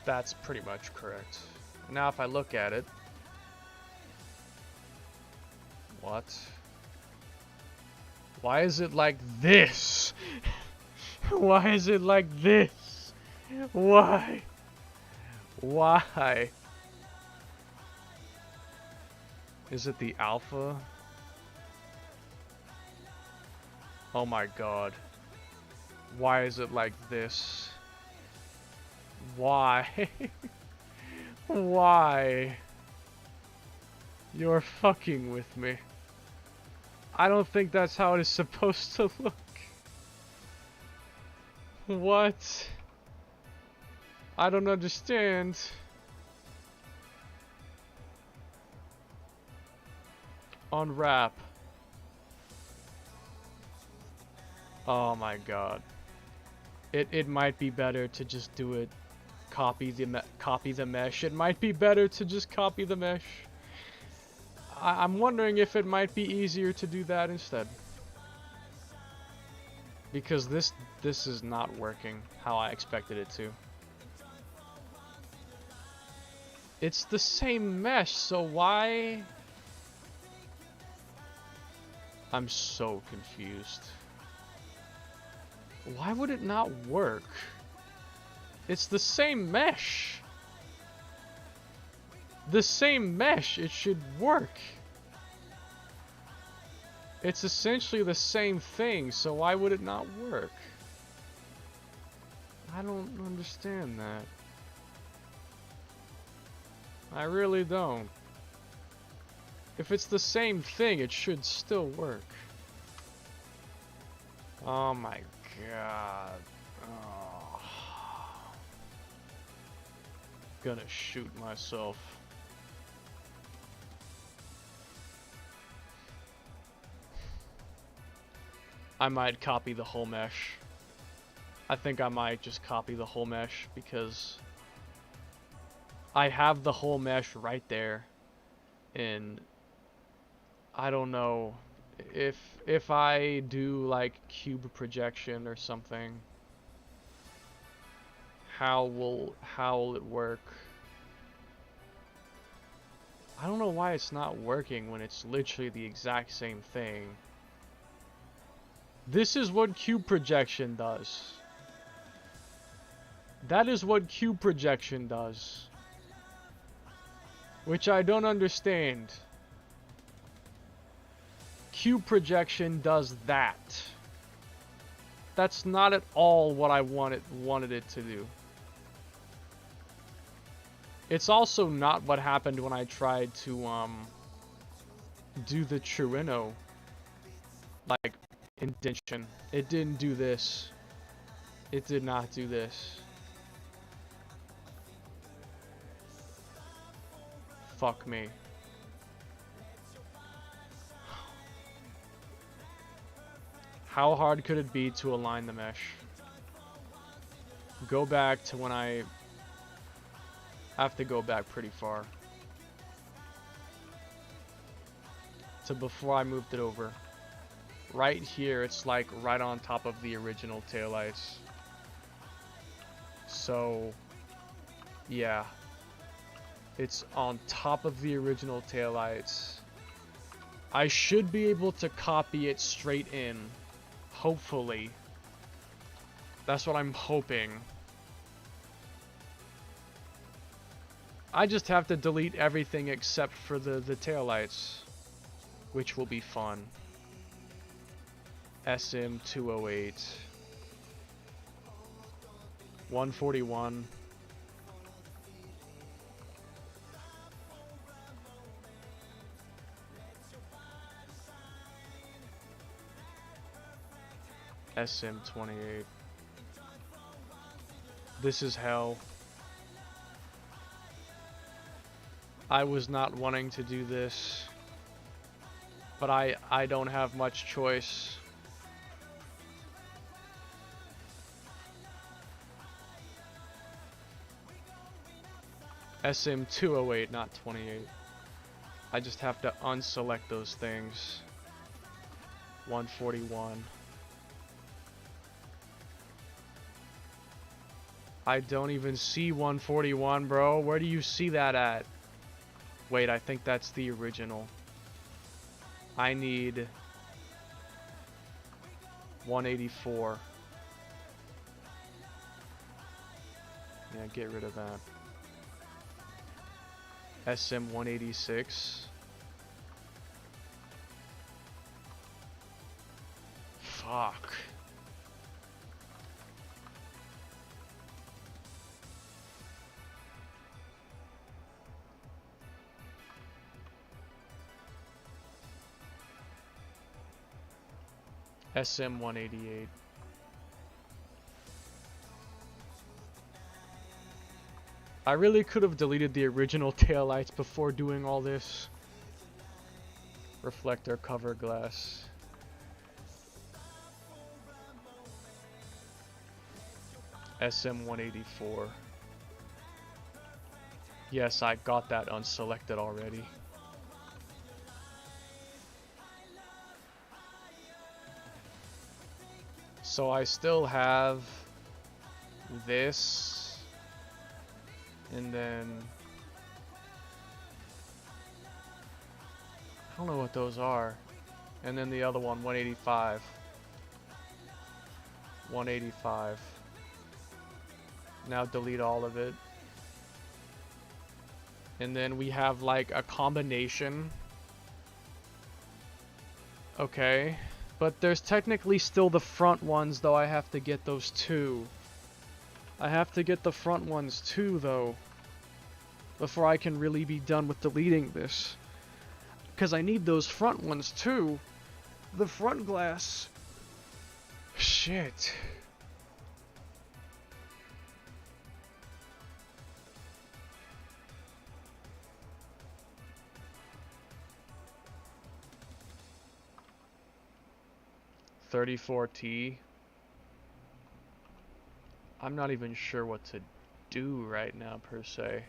Speaker 1: That's pretty much correct. Now if I look at it... What? Why is it like this? Why is it like this? Why? Why? Is it the alpha? Oh my god. Why is it like this? Why? Why? You're fucking with me. I don't think that's how it is supposed to look. What? I don't understand. Unwrap. Oh my god. It might be better to just do it. Copy the mesh. It might be better to just copy the mesh. I'm wondering if it might be easier to do that instead. Because this is not working how I expected it to. It's the same mesh, so why? I'm so confused. Why would it not work? It's the same mesh. The same mesh, it should work. It's essentially the same thing, so why would it not work? I don't understand that. I really don't. If it's the same thing, it should still work. Oh my God. Oh. Gonna shoot myself. I might copy the whole mesh. I think I might just copy the whole mesh because I have the whole mesh right there, and I don't know if I do like cube projection or something, how will it work? I don't know why it's not working when it's literally the exact same thing. This is what cube projection does. That is what cube projection does. Which I don't understand. Cube projection does that. That's not at all what I wanted it to do. It's also not what happened when I tried to do the Chirino like indentation. It didn't do this. It did not do this. Fuck me. How hard could it be to align the mesh? Go back to when I have to go back pretty far. To before I moved it over. Right here, it's like right on top of the original taillights. So, yeah. It's on top of the original taillights. I should be able to copy it straight in. Hopefully. That's what I'm hoping. I just have to delete everything except for the taillights, which will be fun. SM208. 141. SM28. This is hell. I was not wanting to do this, but I don't have much choice. SM208, not 28. I just have to unselect those things. 141. I don't even see 141, bro. Where do you see that at? Wait, I think that's the original. I need 184. Yeah, get rid of that. SM186. Fuck. SM188. I really could have deleted the original taillights before doing all this. Reflector cover glass. SM184. Yes, I got that unselected already. So I still have this, and then I don't know what those are, and then the other one, 185. 185. Now delete all of it. And then we have like a combination. Okay. But there's technically still the front ones, though. I have to get those too. I have to get the front ones too, though, before I can really be done with deleting this. Because I need those front ones too. The front glass Shit. $34T. I'm not even sure what to do right now per se.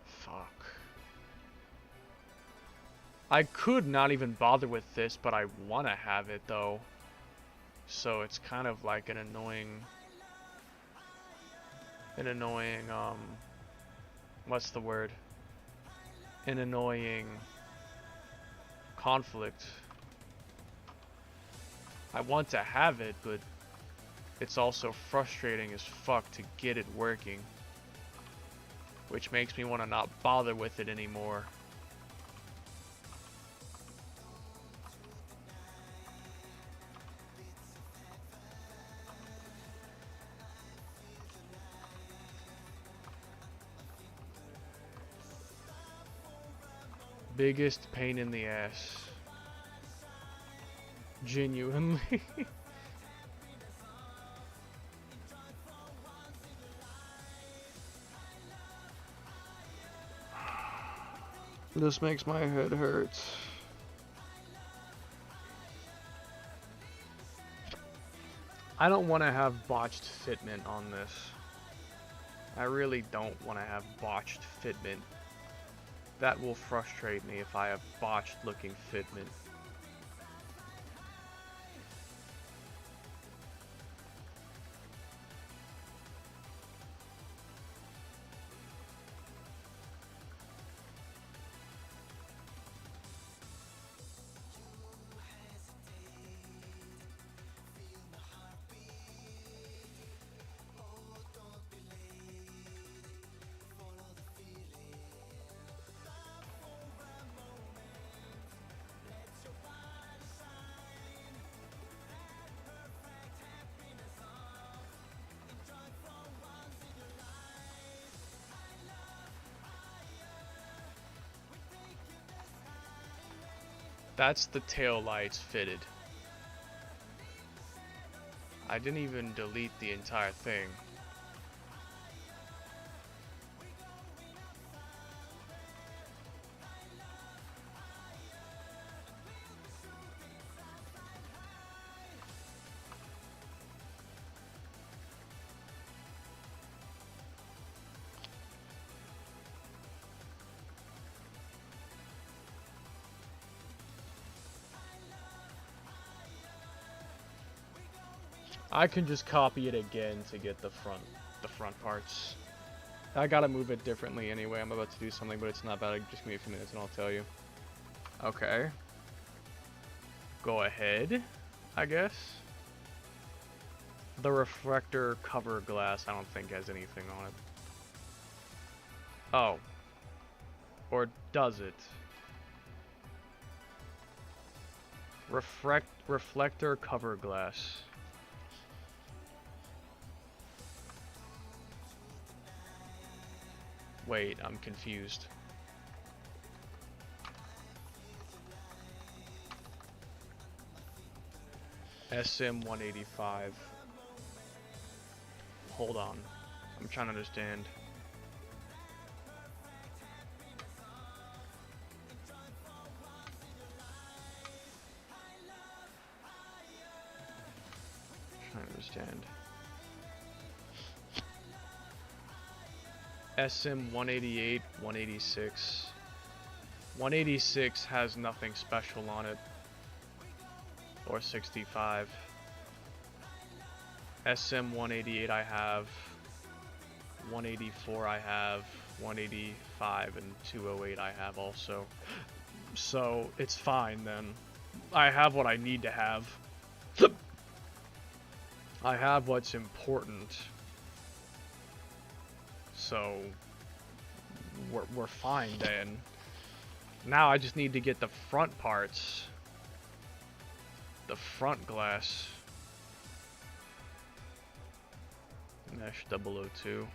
Speaker 1: Fuck. I could not even bother with this, but I want to have it though. So it's kind of like an annoying, what's the word? An annoying conflict. I want to have it, but it's also frustrating as fuck to get it working, which makes me want to not bother with it anymore. Biggest pain in the ass. Genuinely. This makes my head hurt. I don't want to have botched fitment on this. I really don't want to have botched fitment. That will frustrate me if I have botched looking fitment. That's the tail lights fitted. I didn't even delete the entire thing. I can just copy it again to get the front parts. I gotta move it differently anyway. I'm about to do something, but it's not bad. Just give me a few minutes and I'll tell you. Okay. Go ahead, I guess. The reflector cover glass, I don't think has anything on it. Oh. Or does it? Reflector cover glass. Wait, I'm confused. SM185. Hold on. I'm trying to understand. Trying to understand. SM188, 186. 186 has nothing special on it. Or 65. SM188 I have. 184 I have. 185 and 208 I have also. So it's fine then. I have what I need to have. I have what's important. So we're fine then. Now I just need to get the front parts. The front glass. Mesh 002.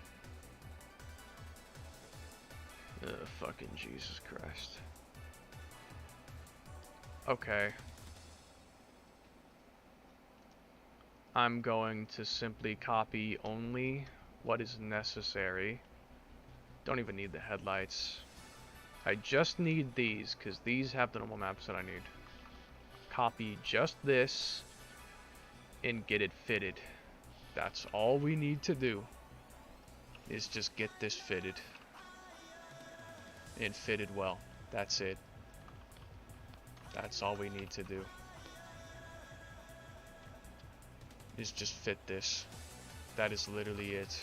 Speaker 1: Fucking Jesus Christ. Okay. I'm going to simply copy only what is necessary. Don't even need the headlights. I just need these, because these have the normal maps that I need. Copy just this and get it fitted. That's all we need to do, is just get this fitted. And fitted well. That's it. That's all we need to do. Is just fit this. That is literally it.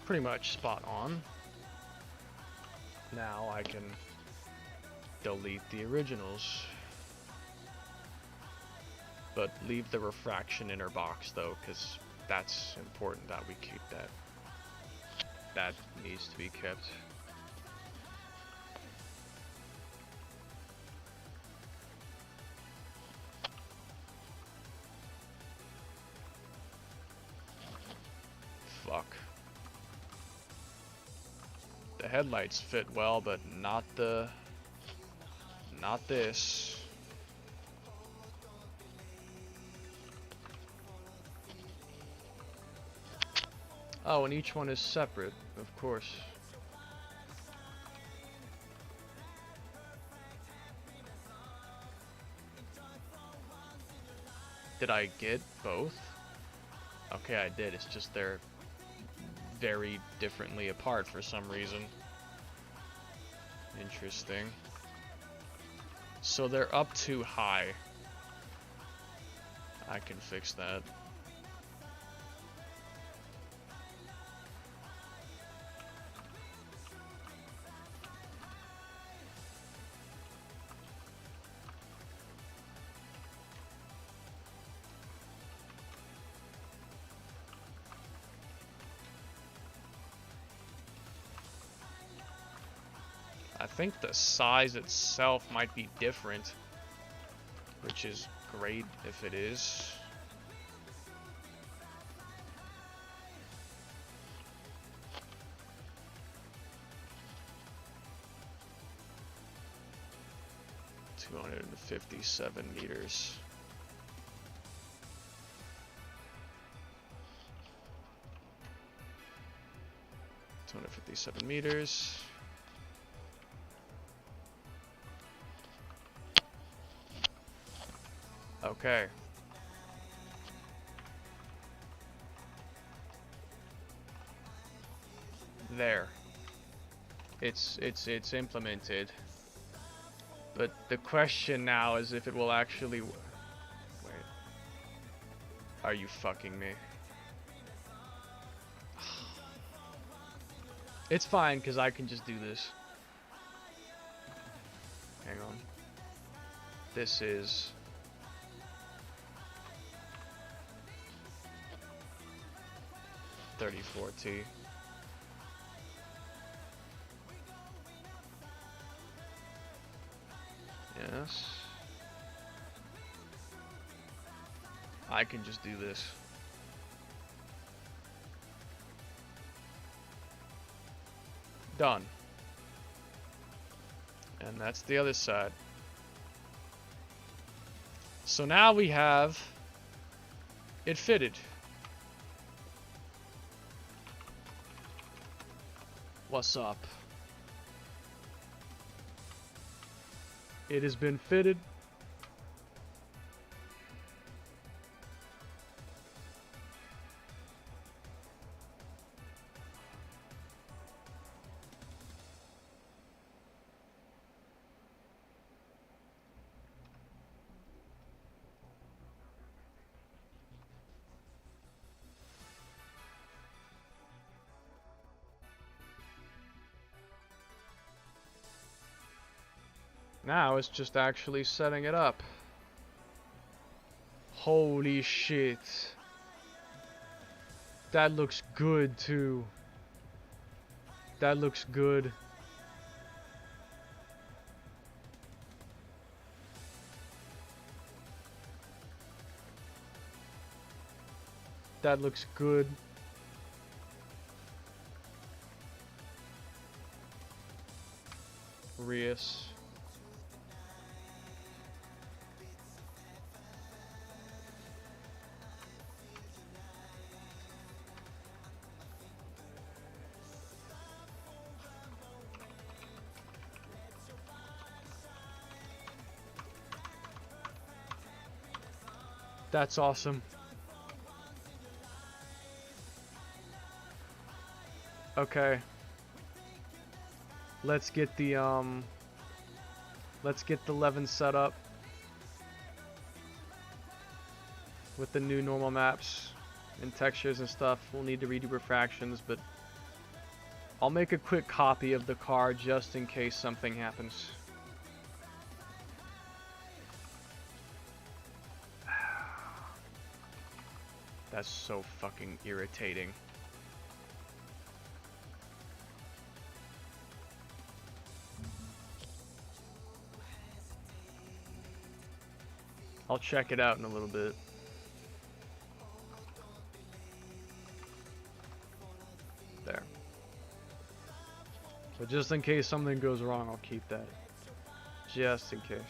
Speaker 1: Pretty much spot on. Now I can delete the originals. But leave the refraction inner box though, because that's important that we keep that. That needs to be kept. Fuck. The headlights fit well, but not this. Oh, and each one is separate, of course. Did I get both? Okay, I did. It's just they're very differently apart for some reason. Interesting. So they're up too high. I can fix that. I think the size itself might be different, which is great if it is. $257 meters. $257 meters. Okay. There. It's implemented. But the question now is if it will actually... Wait. Are you fucking me? It's fine, because I can just do this. Hang on. This is... 34T. Yes. I can just do this. Done. And that's the other side. So now we have it fitted. What's up? It has been fitted. Now it's just actually setting it up. Holy shit. That looks good too. That looks good. That looks good. Rias. That's awesome. Okay. Let's get the 11 set up with the new normal maps and textures and stuff. We'll need to redo refractions, but I'll make a quick copy of the car just in case something happens. That's so fucking irritating. I'll check it out in a little bit. There. So just in case something goes wrong, I'll keep that. Just in case.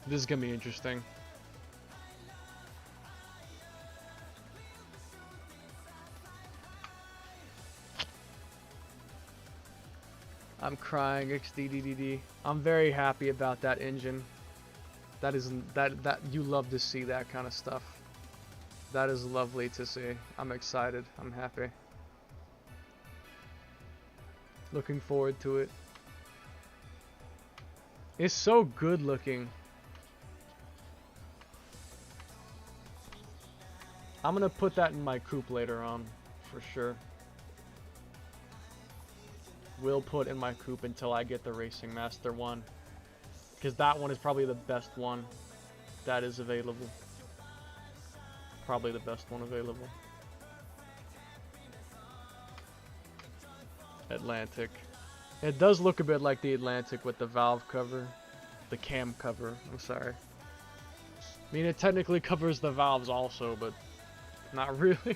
Speaker 1: This is gonna be interesting. I'm crying, XDDDD. I'm very happy about that engine. That is that you love to see that kind of stuff. That is lovely to see. I'm excited. I'm happy. Looking forward to it. It's so good looking. I'm gonna put that in my coupe later on, for sure. Will put in my coupe until I get the Racing Master one. Because that one is probably the best one that is available. Probably the best one available. Atlantic. It does look a bit like the Atlantic with the valve cover. The cam cover, I'm sorry. I mean, it technically covers the valves also, but not really.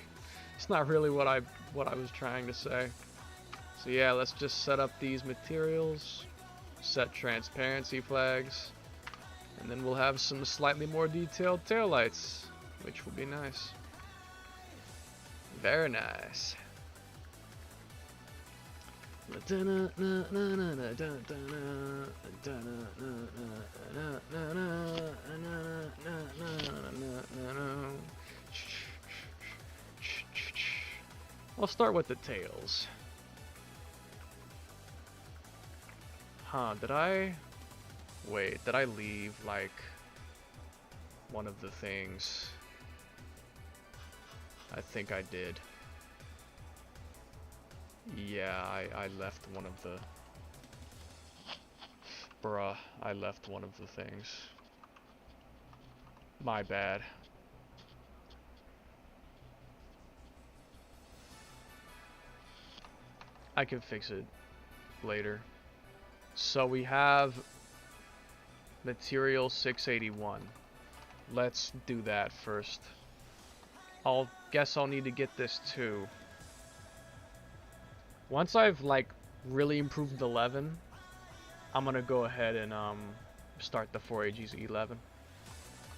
Speaker 1: It's not really what I was trying to say. So yeah, let's just set up these materials, set transparency flags, and then we'll have some slightly more detailed taillights, which will be nice. Very nice. I'll start with the tails. Huh, did I... Wait, did I leave, like, one of the things? I think I did. Yeah, I left one of the... Bruh, I left one of the things. My bad. I can fix it later. So we have material 681. Let's do that first. Guess I'll need to get this too. Once I've like really improved 11, I'm gonna go ahead and start the 4AGZ11.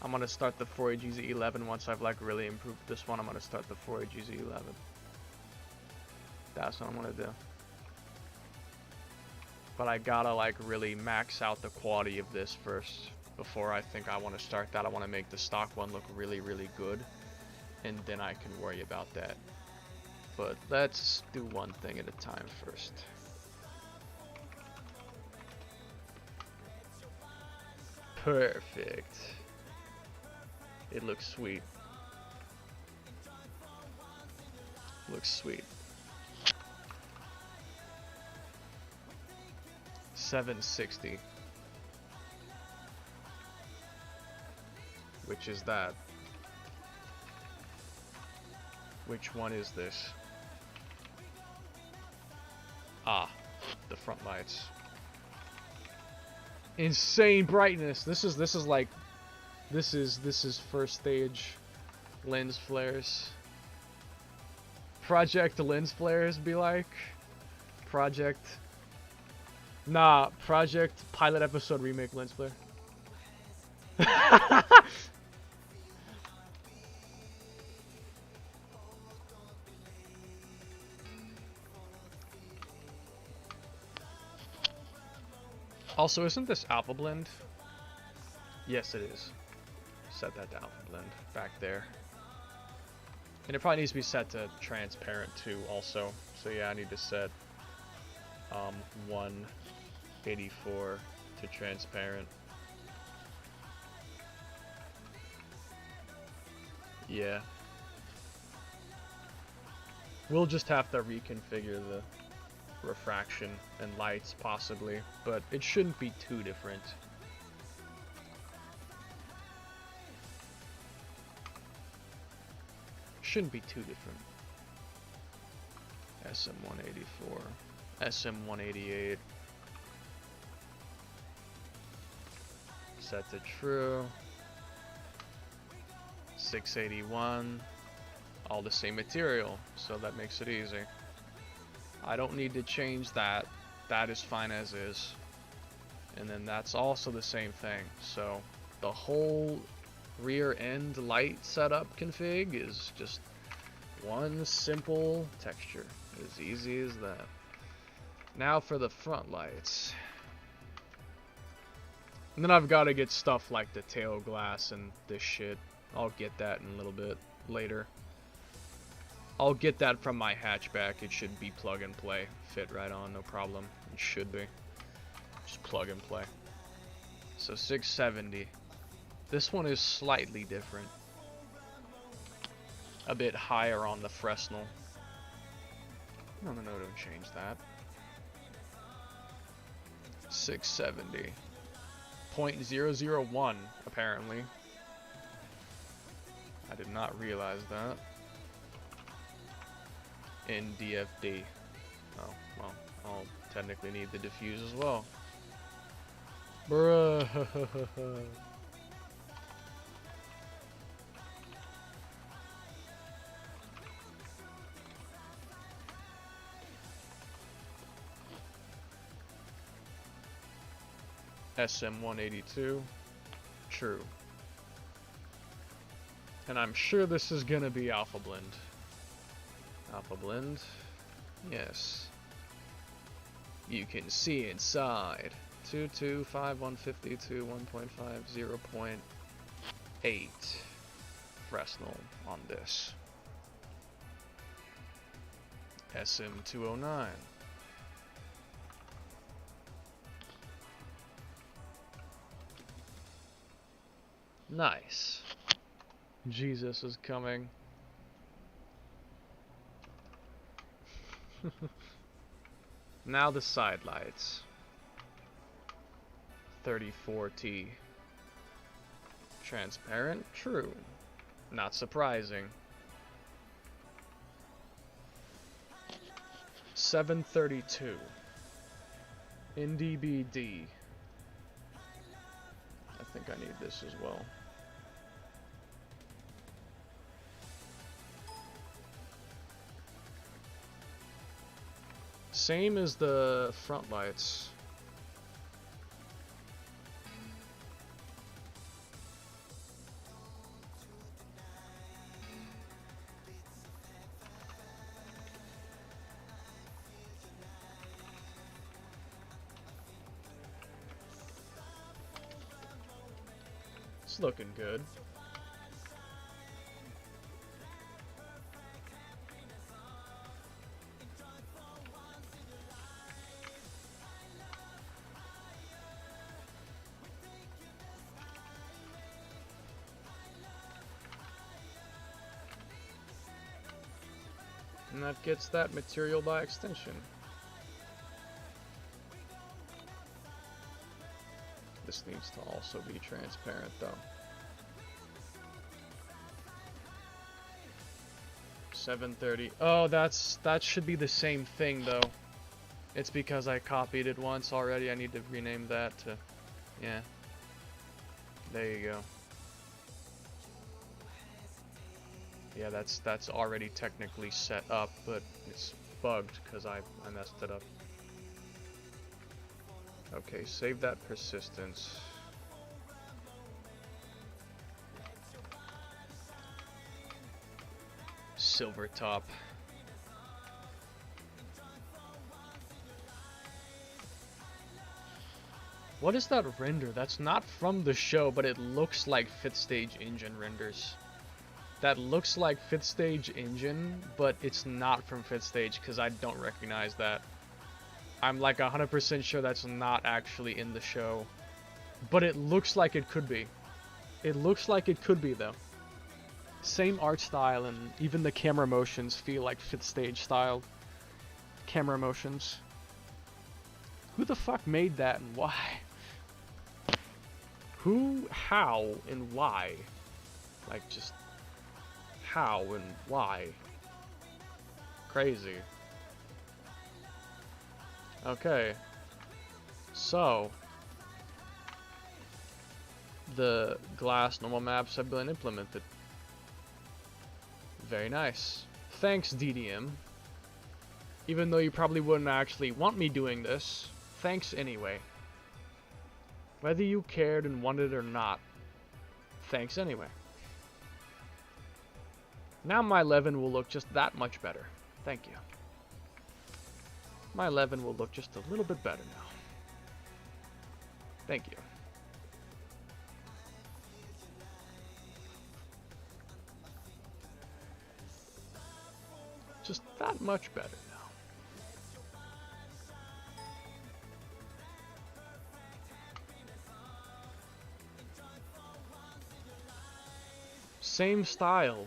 Speaker 1: I'm gonna start the 4AGZ11 once I've like really improved this one. I'm gonna start the 4AGZ11. That's what I'm gonna do. But I gotta like really max out the quality of this first before I think I want to start that. I want to make the stock one look really, really good, and then I can worry about that. But let's do one thing at a time first. Perfect. It looks sweet. Looks sweet. 760. Which is that? Which one is this? Ah, the front lights. Insane brightness. This is first stage lens flares. Project lens flares be like. Project pilot episode remake lens flare. Also, isn't this alpha blend? Yes, it is. Set that to alpha blend back there. And it probably needs to be set to transparent too also. So yeah, I need to set 184 to transparent. Yeah. We'll just have to reconfigure the refraction and lights possibly, but it shouldn't be too different. Shouldn't be too different. SM184, SM188. Set to true. 681. All the same material, so that makes it easy. I don't need to change that. That is fine as is. And then that's also the same thing. So the whole rear end light setup config is just one simple texture. As easy as that. Now for the front lights. And then I've got to get stuff like the tail glass and this shit. I'll get that in a little bit later. I'll get that from my hatchback. It should be plug and play. Fit right on, no problem. It should be. Just plug and play. So 670. This one is slightly different. A bit higher on the Fresnel. No, don't change that. 670. 0.001, apparently. I did not realize that. In DFD. Oh, well, I'll technically need the diffuse as well. Bruh. SM182. True. And I'm sure this is gonna be alpha blend. Alpha blend. Yes. You can see inside. 225 152 1.5 0.8 Fresnel on this. SM209. Nice. Jesus is coming. Now the side lights. 34T. Transparent? True. Not surprising. 732. NDBD. I think I need this as well. Same as the front lights. It's looking good. And that gets that material by extension. This needs to also be transparent though. 730. Oh, that should be the same thing though. It's because I copied it once already. I need to rename that to, yeah. There you go. Yeah, that's already technically set up, but it's bugged because I messed it up. Okay, save that persistence. Silver top. What is that render? That's not from the show, but it looks like 5th Stage Engine renders. That looks like 5th Stage Engine, but it's not from 5th Stage because I don't recognize that. I'm like 100% sure that's not actually in the show. But it looks like it could be. It looks like it could be though. Same art style, and even the camera motions feel like 5th Stage style camera motions. Who the fuck made that and why? Who, how, and why? Like, just how and why? Crazy. Okay. So, the glass normal maps have been implemented. Very nice. Thanks, DDM. Even though you probably wouldn't actually want me doing this, thanks anyway. Whether you cared and wanted it or not, thanks anyway. Now my 11 will look just that much better. Thank you. My 11 will look just a little bit better now. Thank you. Just that much better now. Same style.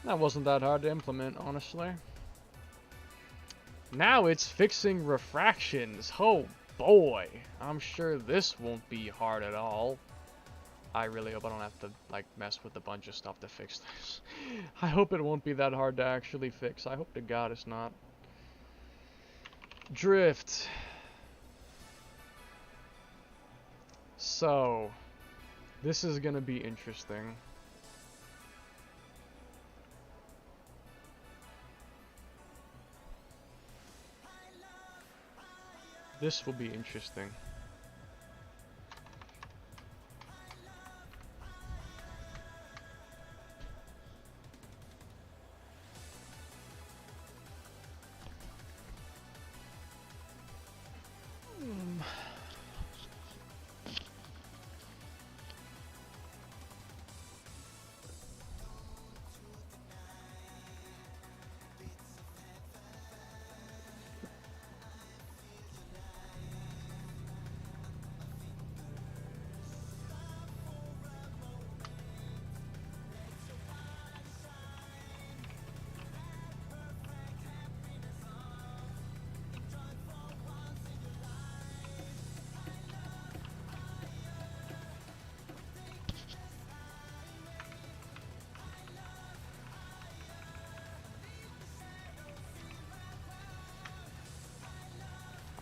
Speaker 1: That wasn't that hard to implement, honestly. Now it's fixing refractions. Oh boy. I'm sure this won't be hard at all. I really hope I don't have to, like, mess with a bunch of stuff to fix this. I hope it won't be that hard to actually fix. I hope to God it's not. Drift. So, this is gonna be interesting. This will be interesting.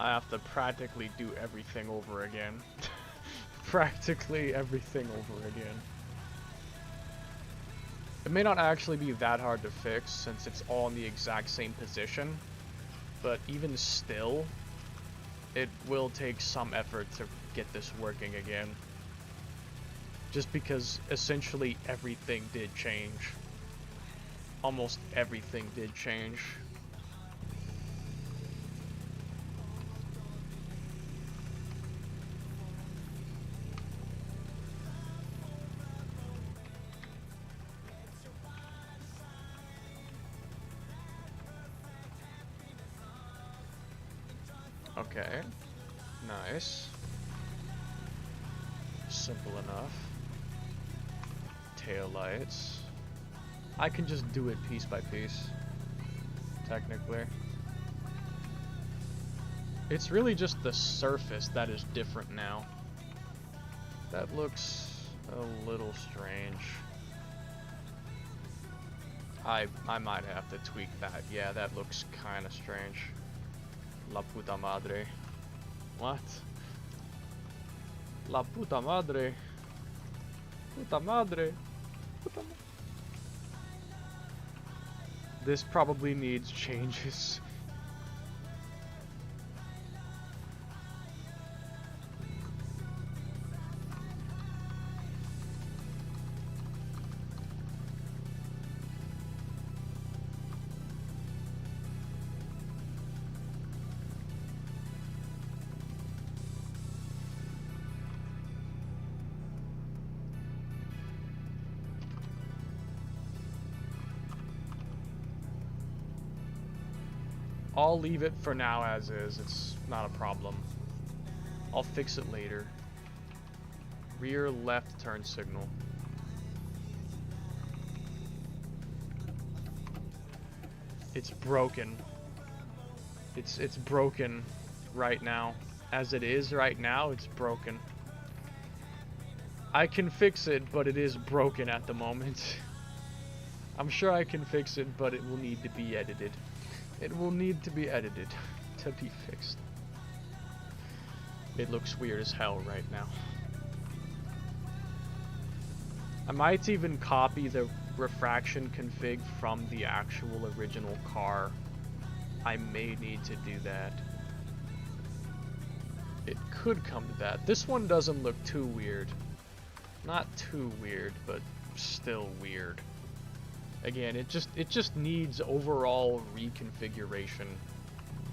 Speaker 1: I have to practically do everything over again. Practically everything over again. It may not actually be that hard to fix since it's all in the exact same position, but even still, it will take some effort to get this working again. Just because essentially everything did change. Almost everything did change. Okay, nice. Simple enough. Taillights. I can just do it piece by piece, technically. It's really just the surface that is different now. That looks a little strange. I might have to tweak that. Yeah, that looks kind of strange. La puta madre. What? La puta madre. Puta madre. Puta ma This probably needs changes. I'll leave it for now as is, it's not a problem. I'll fix it later. Rear left turn signal. It's broken. It's broken right now. As it is right now, it's broken. I can fix it, but it is broken at the moment. I'm sure I can fix it, but it will need to be edited. It will need to be edited to be fixed. It looks weird as hell right now. I might even copy the refraction config from the actual original car. I may need to do that. It could come to that. This one doesn't look too weird. Not too weird, but still weird. Again, it just needs overall reconfiguration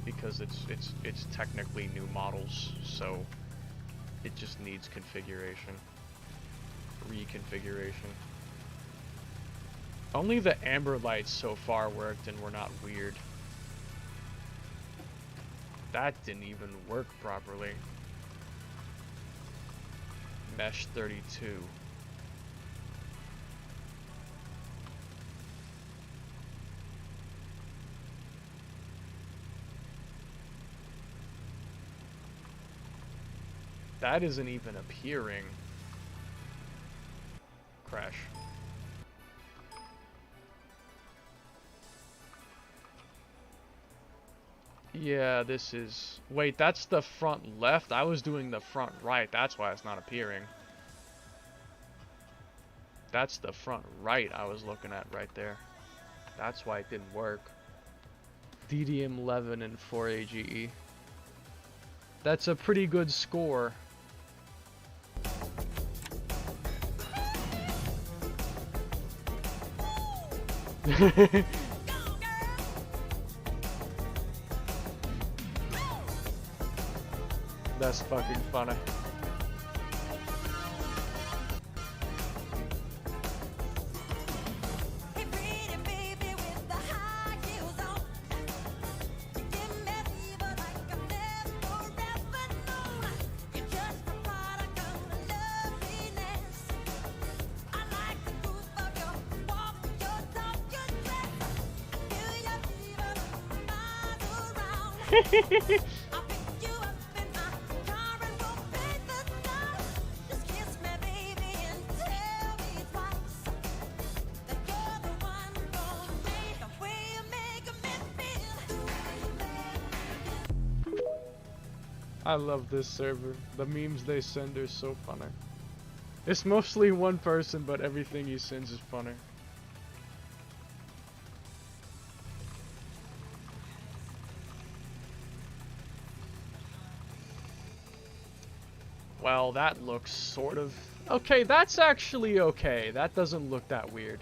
Speaker 1: because it's technically new models, so it just needs configuration, reconfiguration. Only the amber lights so far worked and were not weird. That didn't even work properly. Mesh 32. That isn't even appearing. Crash. Yeah, this is... Wait, that's the front left? I was doing the front right. That's why it's not appearing. That's the front right I was looking at right there. That's why it didn't work. DDM11 and 4AGE. That's a pretty good score. That's fucking funny. I love this server. The memes they send are so funny. It's mostly one person, but everything he sends is funny. Well, that looks sort of... Okay, that's actually okay. That doesn't look that weird.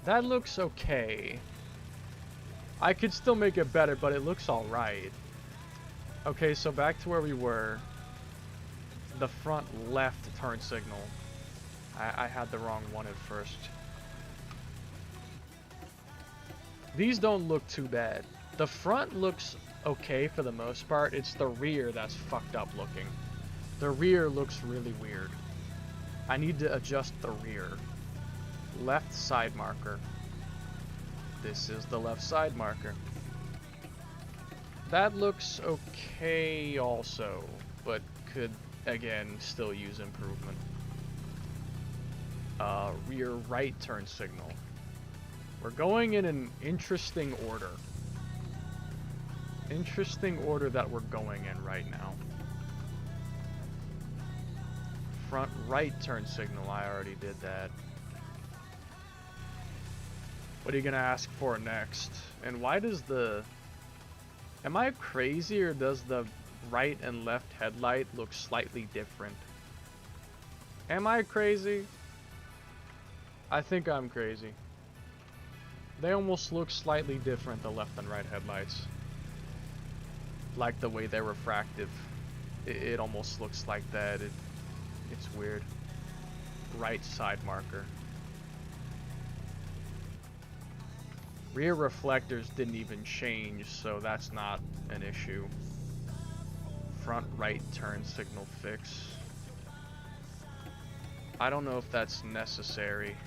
Speaker 1: That looks okay. I could still make it better, but it looks alright. Okay, so back to where we were. The front left turn signal. I had the wrong one at first. These don't look too bad. The front looks okay for the most part. It's the rear that's fucked up looking. The rear looks really weird. I need to adjust the rear. Left side marker. This is the left side marker. That looks okay also, but could, again, still use improvement. Rear right turn signal. We're going in an interesting order. Interesting order that we're going in right now. Front right turn signal, I already did that. What are you gonna ask for next? And why does the... Am I crazy, or does the right and left headlight look slightly different? Am I crazy? I think I'm crazy. They almost look slightly different, the left and right headlights. Like the way they're refractive. It almost looks like that. It's weird. Right side marker. Rear reflectors didn't even change, so that's not an issue. Front right turn signal fix. I don't know if that's necessary.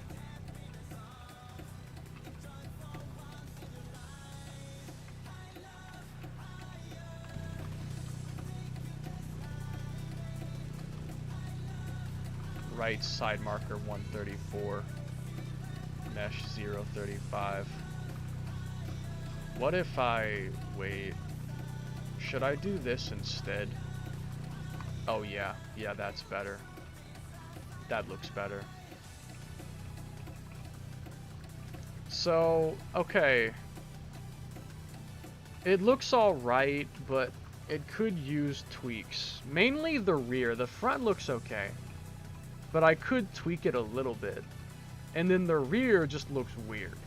Speaker 1: Right side marker 134. Mesh 035. What if I... wait. Should I do this instead? Oh yeah. Yeah, that's better. That looks better. So, okay. It looks alright, but it could use tweaks. Mainly the rear. The front looks okay. But I could tweak it a little bit. And then the rear just looks weird.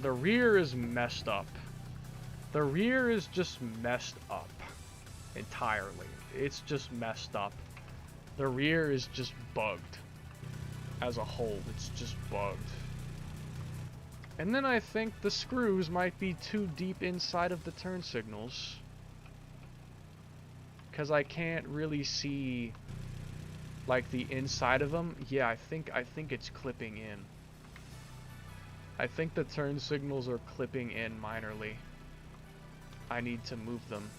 Speaker 1: The rear is messed up. The rear is just messed up. Entirely. It's just messed up. The rear is just bugged. As a whole, it's just bugged. And then I think the screws might be too deep inside of the turn signals. Because I can't really see... like the inside of them. Yeah, I think it's clipping in. I think the turn signals are clipping in minorly. I need to move them.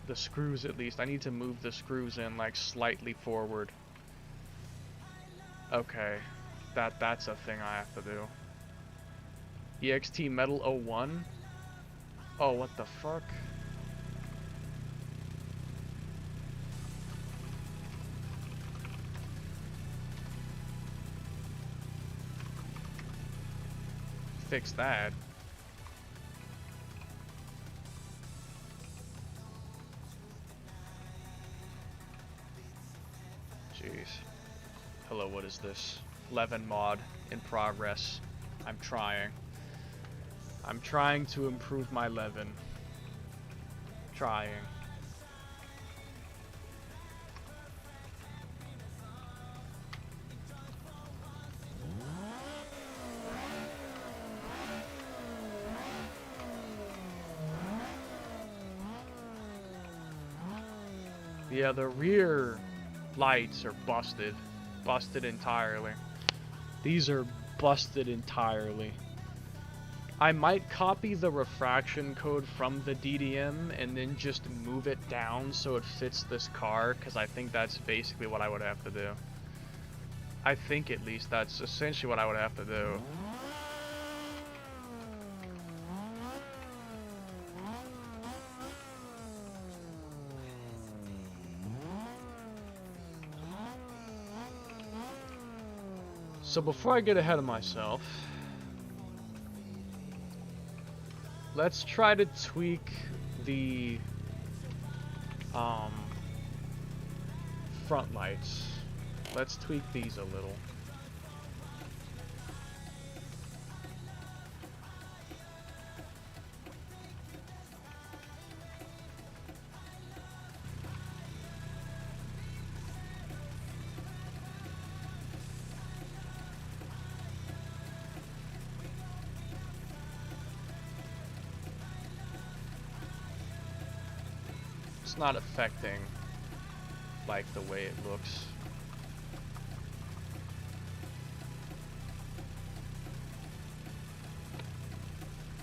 Speaker 1: The screws, at least. I need to move the screws in like slightly forward. Okay. That's a thing I have to do. EXT Metal 01? Oh, what the fuck? Fix that. Jeez. Hello, what is this? Levin mod in progress. I'm trying. I'm trying to improve my Levin. Trying. Yeah, the rear lights are busted. Busted entirely. These are busted entirely. I might copy the refraction code from the DDM and then just move it down so it fits this car, because I think that's basically what I would have to do. I think at least that's essentially what I would have to do. So before I get ahead of myself, let's try to tweak the front lights. Let's tweak these a little. It's not affecting like the way it looks.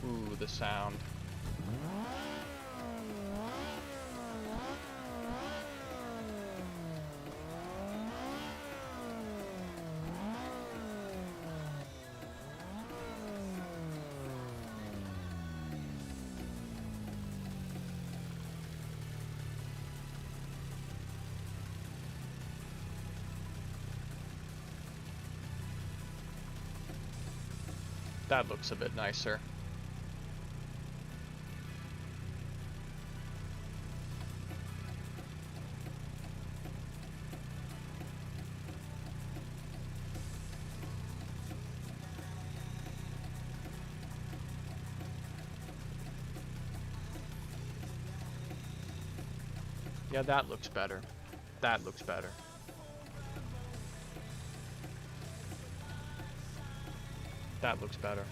Speaker 1: Ooh, the sound. That looks a bit nicer. Yeah, that looks better. That looks better. That looks better.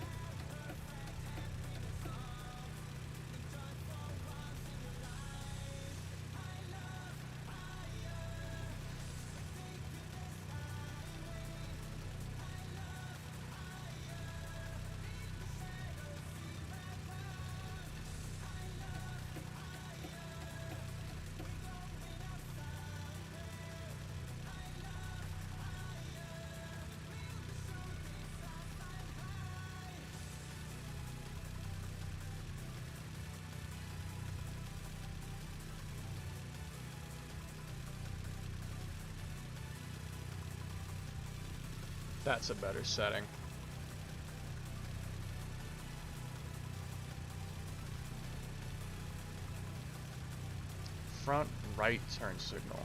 Speaker 1: That's a better setting. Front right turn signal.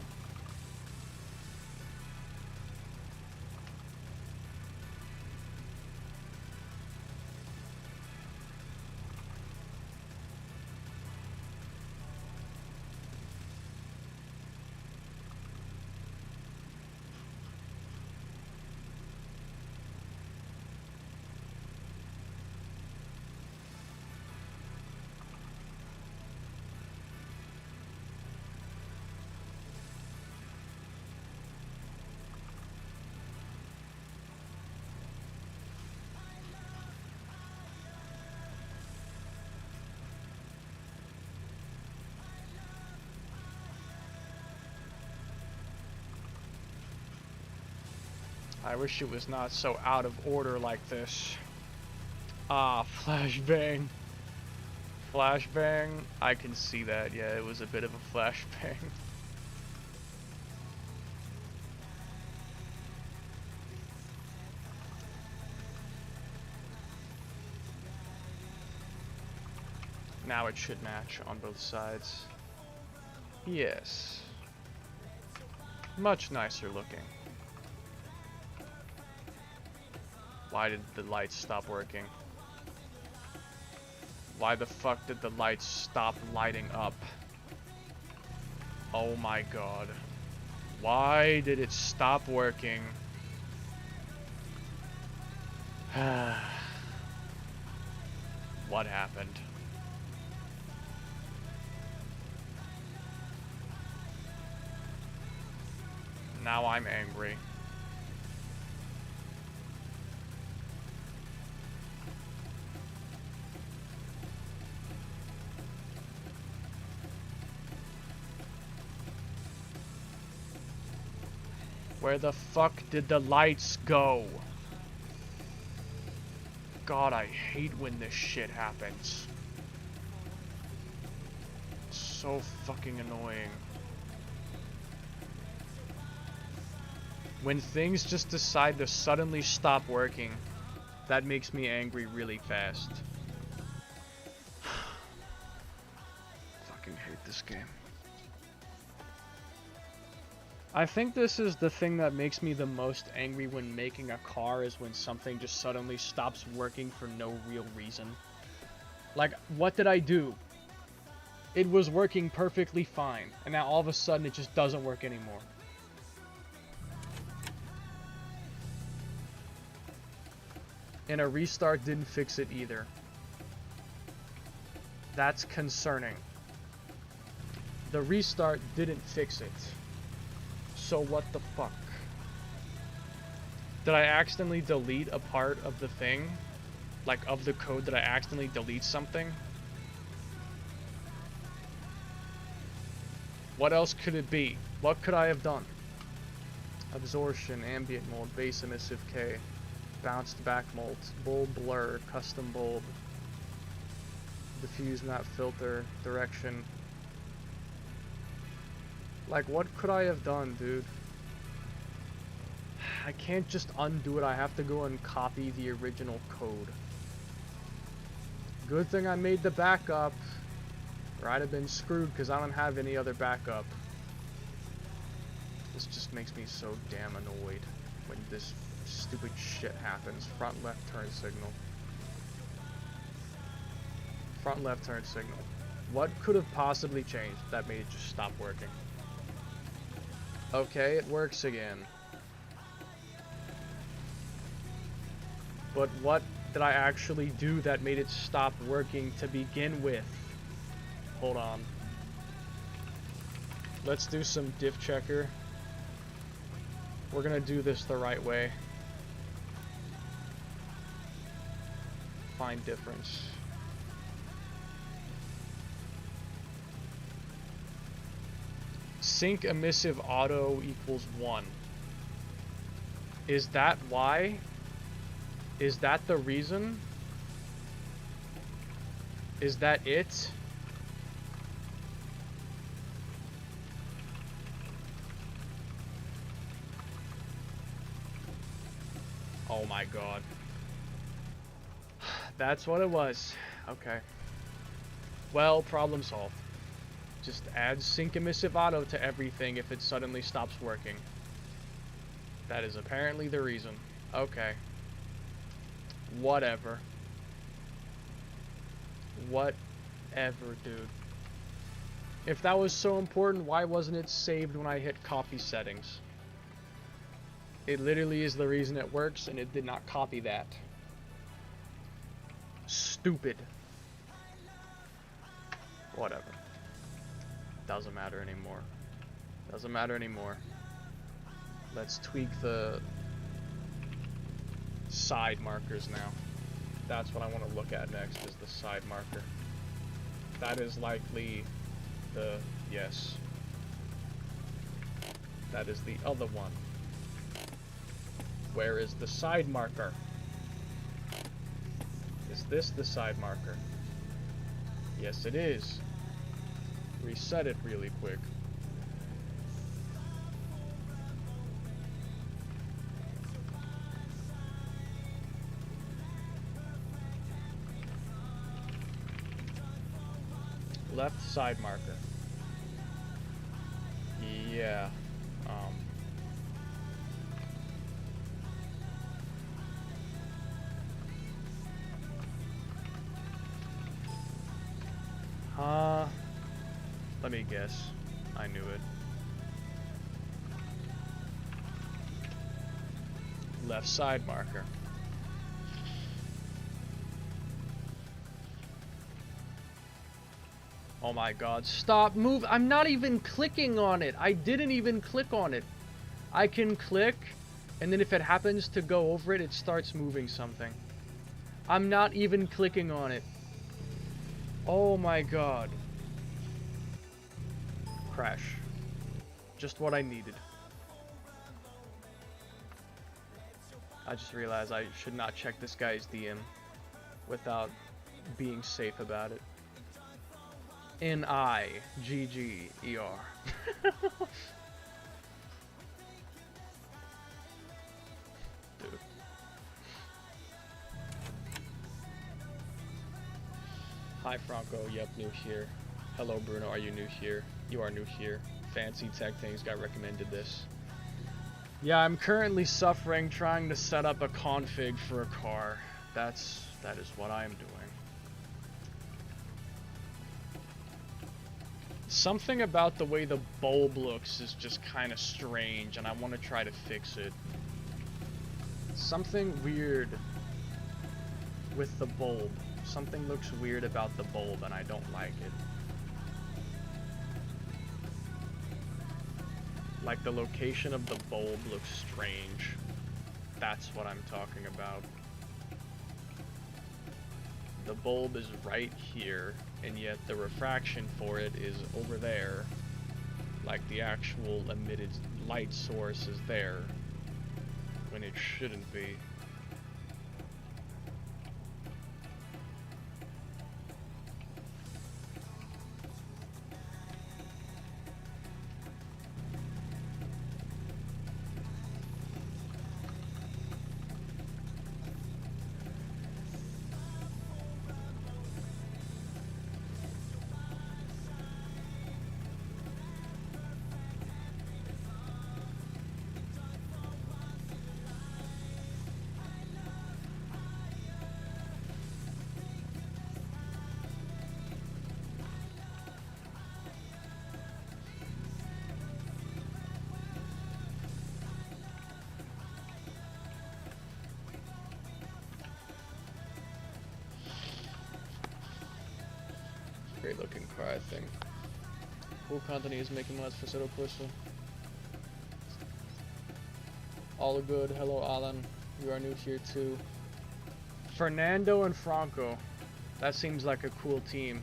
Speaker 1: I wish it was not so out of order like this. Ah, flashbang. Flashbang? I can see that, yeah, it was a bit of a flashbang. Now it should match on both sides. Yes. Much nicer looking. Why did the lights stop working? Why the fuck did the lights stop lighting up? Oh my god. Why did it stop working? What happened? Now I'm angry. Where the fuck did the lights go? God, I hate when this shit happens. It's so fucking annoying. When things just decide to suddenly stop working, that makes me angry really fast. Fucking hate this game. I think this is the thing that makes me the most angry when making a car, is when something just suddenly stops working for no real reason. Like, what did I do? It was working perfectly fine, and now all of a sudden it just doesn't work anymore. And a restart didn't fix it either. That's concerning. The restart didn't fix it. So what the fuck? Did I accidentally delete a part of the thing? Like, of the code, did I accidentally delete something? What else could it be? What could I have done? Absorption, ambient mold, base emissive K, bounced back mold, bulb blur, custom bulb, diffuse map filter, direction. Like, what could I have done, dude? I can't just undo it. I have to go and copy the original code. Good thing I made the backup, or I'd have been screwed because I don't have any other backup. This just makes me so damn annoyed when this stupid shit happens. Front left turn signal. Front left turn signal. What could have possibly changed that made it just stop working? Okay, it works again. But what did I actually do that made it stop working to begin with? Hold on. Let's do some diff checker. We're gonna do this the right way. Find difference. Sync emissive auto equals 1. Is that why? Is that the reason? Is that it? Oh my god. That's what it was. Okay. Well, problem solved. Just add sync emissive auto to everything if it suddenly stops working. That is apparently the reason. Okay. Whatever. Whatever, dude. If that was so important, why wasn't it saved when I hit copy settings? It literally is the reason it works, and it did not copy that. Stupid. Whatever. Doesn't matter anymore. Doesn't matter anymore. Let's tweak the side markers now. That's what I want to look at next, is the side marker. That is likely the... yes. That is the other one. Where is the side marker? Is this the side marker? Yes, it is. Reset it really quick. Left side marker. Yeah. Let me guess. I knew it. Left side marker. Oh my god, stop, move. I'm not even clicking on it. I didn't even click on it. I can click, and then if it happens to go over it, it starts moving something. I'm not even clicking on it. Oh my god. Crash. Just what I needed. I just realized I should not check this guy's DM without being safe about it. N-I-G-G-E-R. Hi Franco, yep, new here. Hello Bruno, are you new here? You are new here. Fancy Tech Things got recommended this. Yeah, I'm currently suffering trying to set up a config for a car. That is what I am doing. Something about the way the bulb looks is just kind of strange, and I want to try to fix it. Something weird with the bulb. Something looks weird about the bulb, and I don't like it. Like the location of the bulb looks strange. That's what I'm talking about. The bulb is right here, and yet the refraction for it is over there. Like the actual emitted light source is there, when it shouldn't be. Great looking car, I think. Cool company is making mods for Seto Corso. All good. Hello, Alan. You are new here too. Fernando and Franco. That seems like a cool team.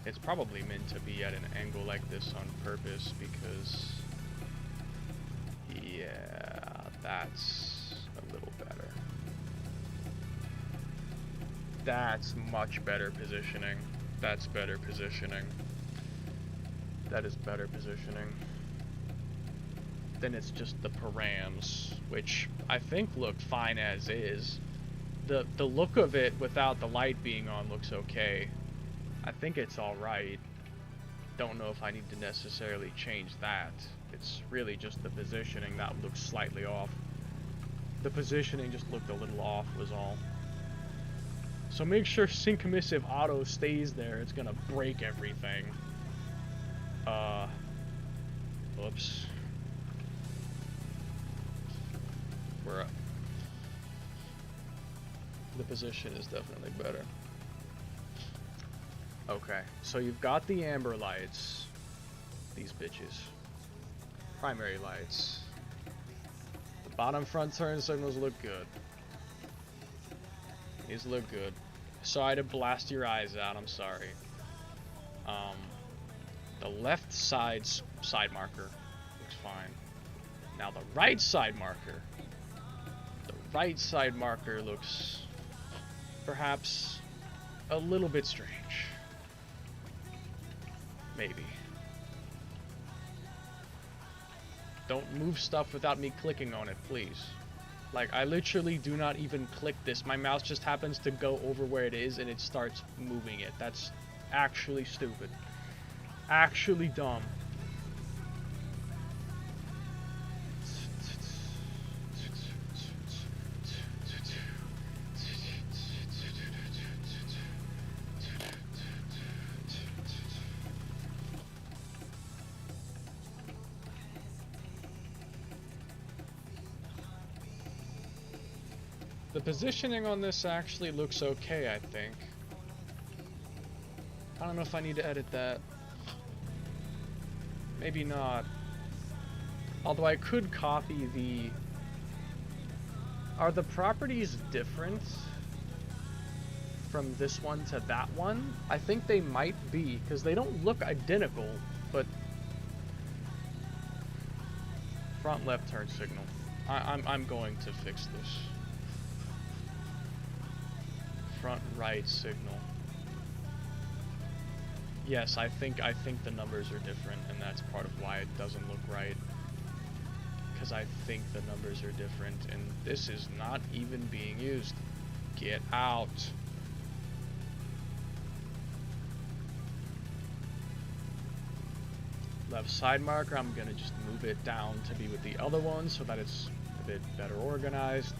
Speaker 1: It's probably meant to be at an angle like this on purpose because... yeah, that's a little better. That's much better positioning. That's better positioning. That is better positioning. Then it's just the params, which I think look fine as is. The look of it without the light being on looks okay. I think it's alright. Don't know if I need to necessarily change that. It's really just the positioning that looks slightly off. The positioning just looked a little off was all. So make sure sync emissive auto stays there. It's gonna break everything. Whoops. We're up. The position is definitely better. Okay, so you've got the amber lights. These bitches. Primary lights. The bottom front turn signals look good. These look good. Sorry to blast your eyes out, I'm sorry. The left side's side marker looks fine. Now the right side marker. The right side marker looks perhaps a little bit strange. Maybe. Don't move stuff without me clicking on it, please. Like, I literally do not even click this. My mouse just happens to go over where it is and it starts moving it. That's actually stupid. Actually dumb. The positioning on this actually looks okay, I think. I don't know if I need to edit that. Maybe not. Although I could copy the... Are the properties different from this one to that one? I think they might be, because they don't look identical, but... Front left turn signal. I'm going to fix this. Front right signal. Yes, I think the numbers are different, and that's part of why it doesn't look right. because I think the numbers are different, and this is not even being used. Get out. Left side marker, I'm gonna just move it down to be with the other one so that it's a bit better organized.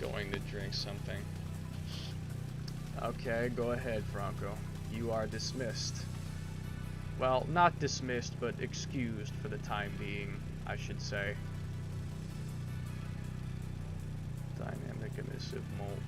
Speaker 1: Going to drink something. Okay, go ahead, Franco. You are dismissed. Well, not dismissed, but excused for the time being, I should say. Dynamic emissive molt.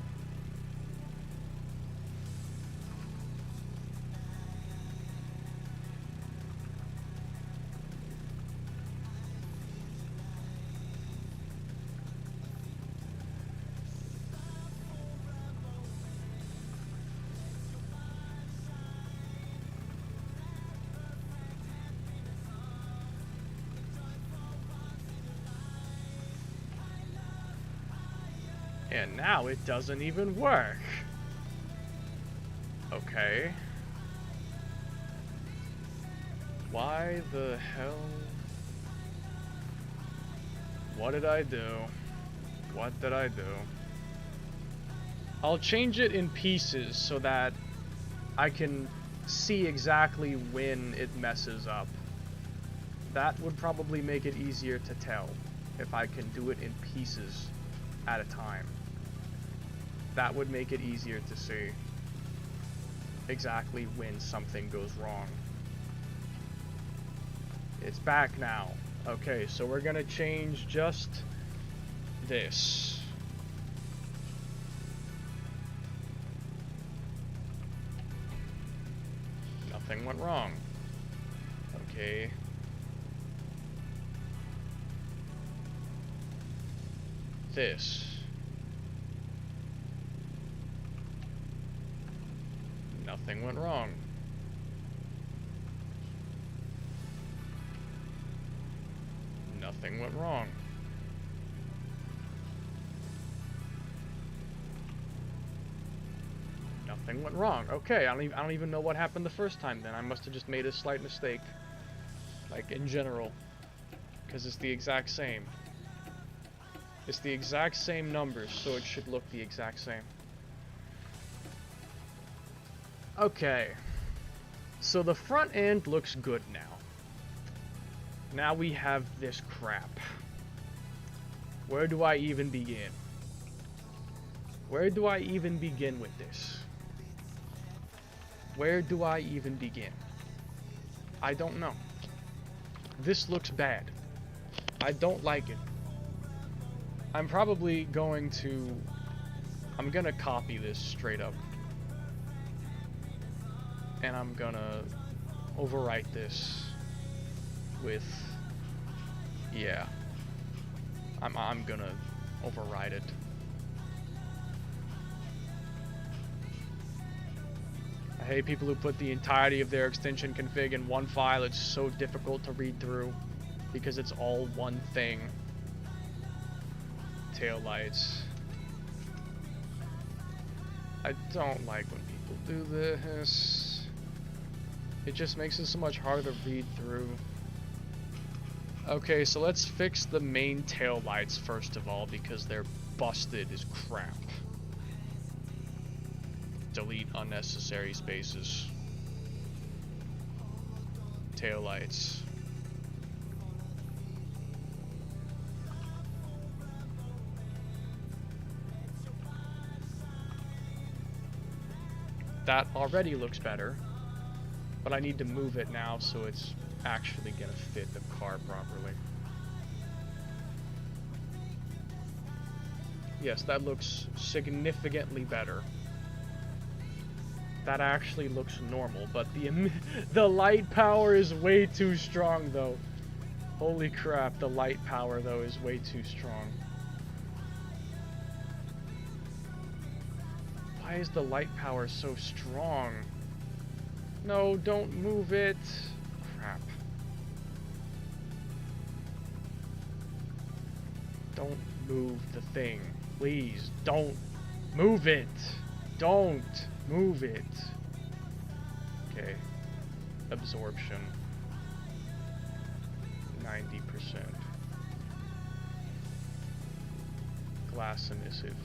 Speaker 1: And now it doesn't even work. Okay. Why the hell? What did I do? What did I do? I'll change it in pieces so that I can see exactly when it messes up. That would probably make it easier to tell if I can do it in pieces at a time. That would make it easier to see exactly when something goes wrong. It's back now. Okay, so we're gonna change just this. Nothing went wrong. Okay. This. Nothing went wrong. Nothing went wrong. Nothing went wrong. Okay, I don't even know what happened the first time then. I must have just made a slight mistake. Like, in general. Because it's the exact same. It's the exact same numbers, so it should look the exact same. Okay, so the front end looks good now. Now we have this crap. Where do I even begin? Where do I even begin with this? Where do I even begin? I don't know. This looks bad. I don't like it. I'm probably going to... I'm gonna copy this straight up. And I'm gonna overwrite this with, yeah, I'm gonna override it. I hate people who put the entirety of their extension config in one file. It's so difficult to read through because it's all one thing. Taillights. I don't like when people do this. It just makes it so much harder to read through. Okay, so let's fix the main tail lights first of all, because they're busted as crap. Delete unnecessary spaces. Tail lights. That already looks better. But I need to move it now so it's actually gonna fit the car properly. Yes, that looks significantly better. That actually looks normal, but the light power is way too strong though. Holy crap, the light power though is way too strong. Why is the light power so strong? No, don't move it. Crap. Don't move the thing. Please, don't move it. Don't move it. Okay. Absorption. 90%. Glass emissive.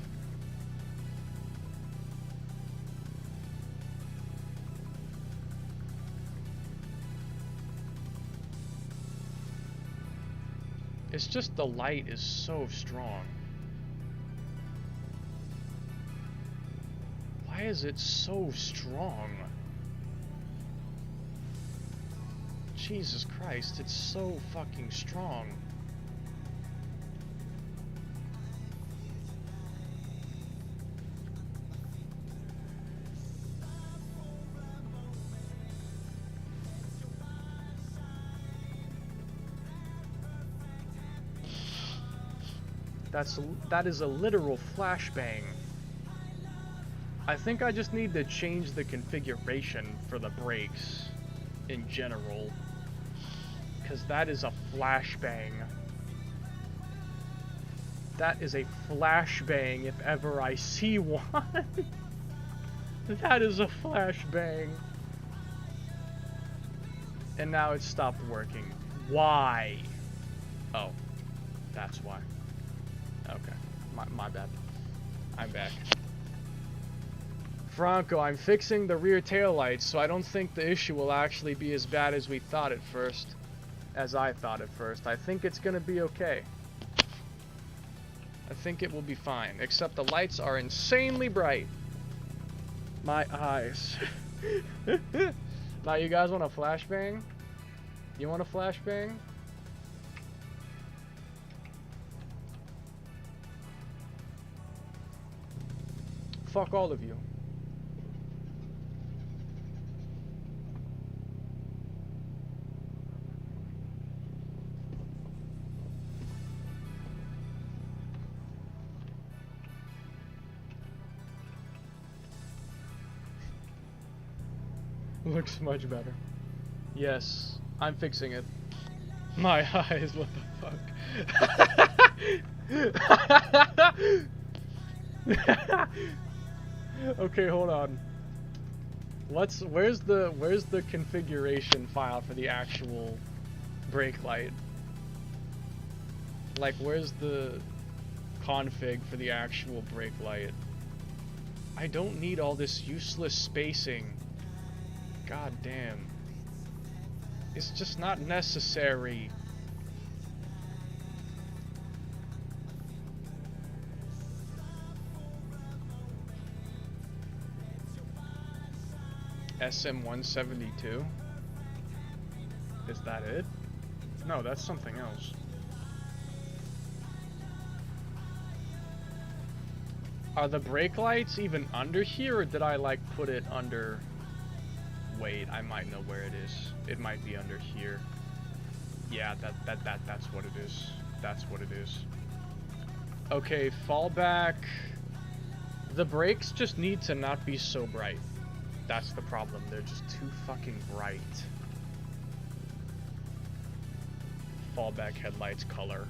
Speaker 1: It's just the light is so strong. Why is it so strong? Jesus Christ, it's so fucking strong. That is a literal flashbang. I think I just need to change the configuration for the brakes in general, because that is a flashbang. That is a flashbang if ever I see one. That is a flashbang. And now it stopped working. Why? Oh, that's why. Okay, my bad. I'm back. Franco, I'm fixing the rear taillights, so I don't think the issue will actually be as bad as we thought at first. As I thought at first. I think it's gonna be okay. I think it will be fine, except the lights are insanely bright. My eyes. Now you guys want a flashbang? You want a flashbang? Fuck all of you. Looks much better. Yes, I'm fixing it. My eyes, what the fuck? Okay, hold on. Where's the configuration file for the actual brake light? Like, where's the config for the actual brake light? I don't need all this useless spacing. God damn. It's just not necessary. SM172? Is that it? No, that's something else. Are the brake lights even under here, or did I like put it under... Wait, I might know where it is. It might be under here. Yeah, that's what it is. That's what it is. Okay, fallback. The brakes just need to not be so bright. That's the problem. They're just too fucking bright. Fallback headlights color.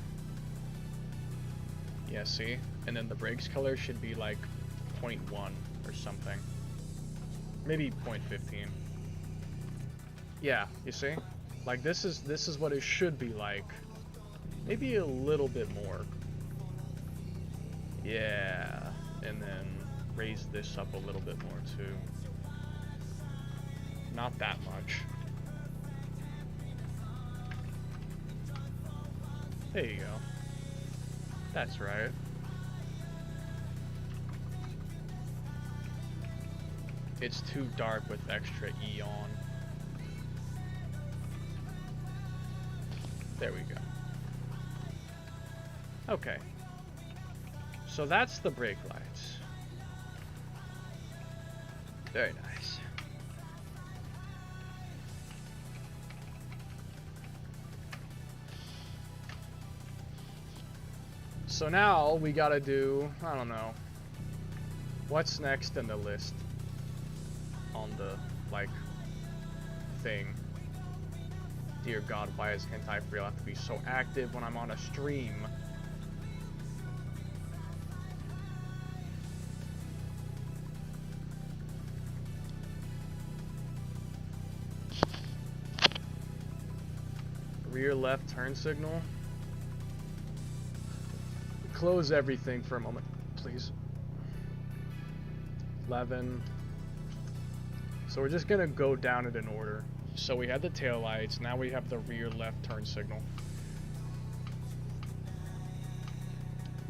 Speaker 1: Yeah, see? And then the brakes color should be like 0.1 or something. Maybe 0.15. Yeah, you see? Like this is what it should be like. Maybe a little bit more. Yeah. And then raise this up a little bit more too. Not that much. There you go. That's right. It's too dark with extra E on. There we go. Okay. So that's the brake lights. Very nice. So now we gotta do, I don't know, what's next in the list on the, like, thing. Dear God, why is Hentai Free have to be so active when I'm on a stream? Rear left turn signal. Close everything for a moment, please. 11. So we're just gonna go down it in order. So we had the taillights, now we have the rear left turn signal.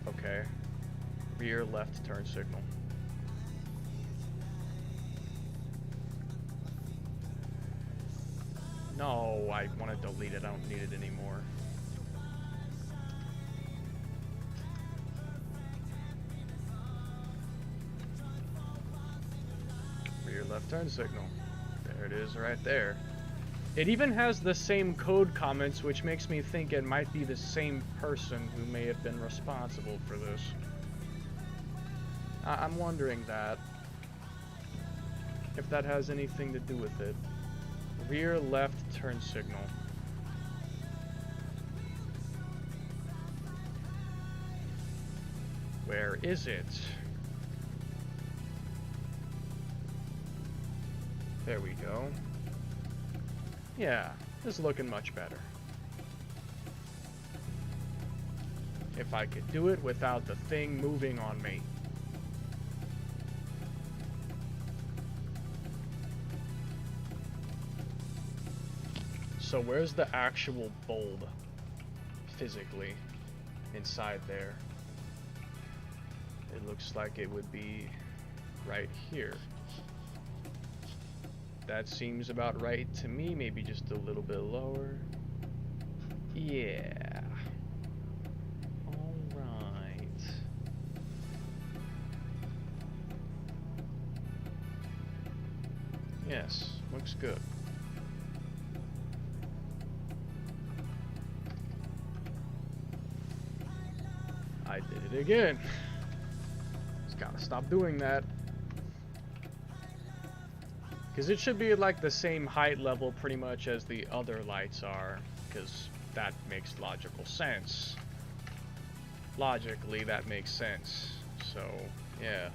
Speaker 1: Okay. Rear left turn signal. No, I want to delete it. I don't need it anymore. Rear left turn signal. There it is right there. It even has the same code comments, which makes me think it might be the same person who may have been responsible for this. I'm wondering that. If that has anything to do with it. Rear left turn signal. Where is it? There we go. Yeah, this is looking much better. If I could do it without the thing moving on me. So where's the actual bulb physically inside there? It looks like it would be right here. That seems about right to me, maybe just a little bit lower. Yeah. Alright. Yes, looks good. I did it again. Just gotta stop doing that. Because it should be like the same height level pretty much as the other lights are. Because that makes logical sense. Logically, that makes sense. So, yeah.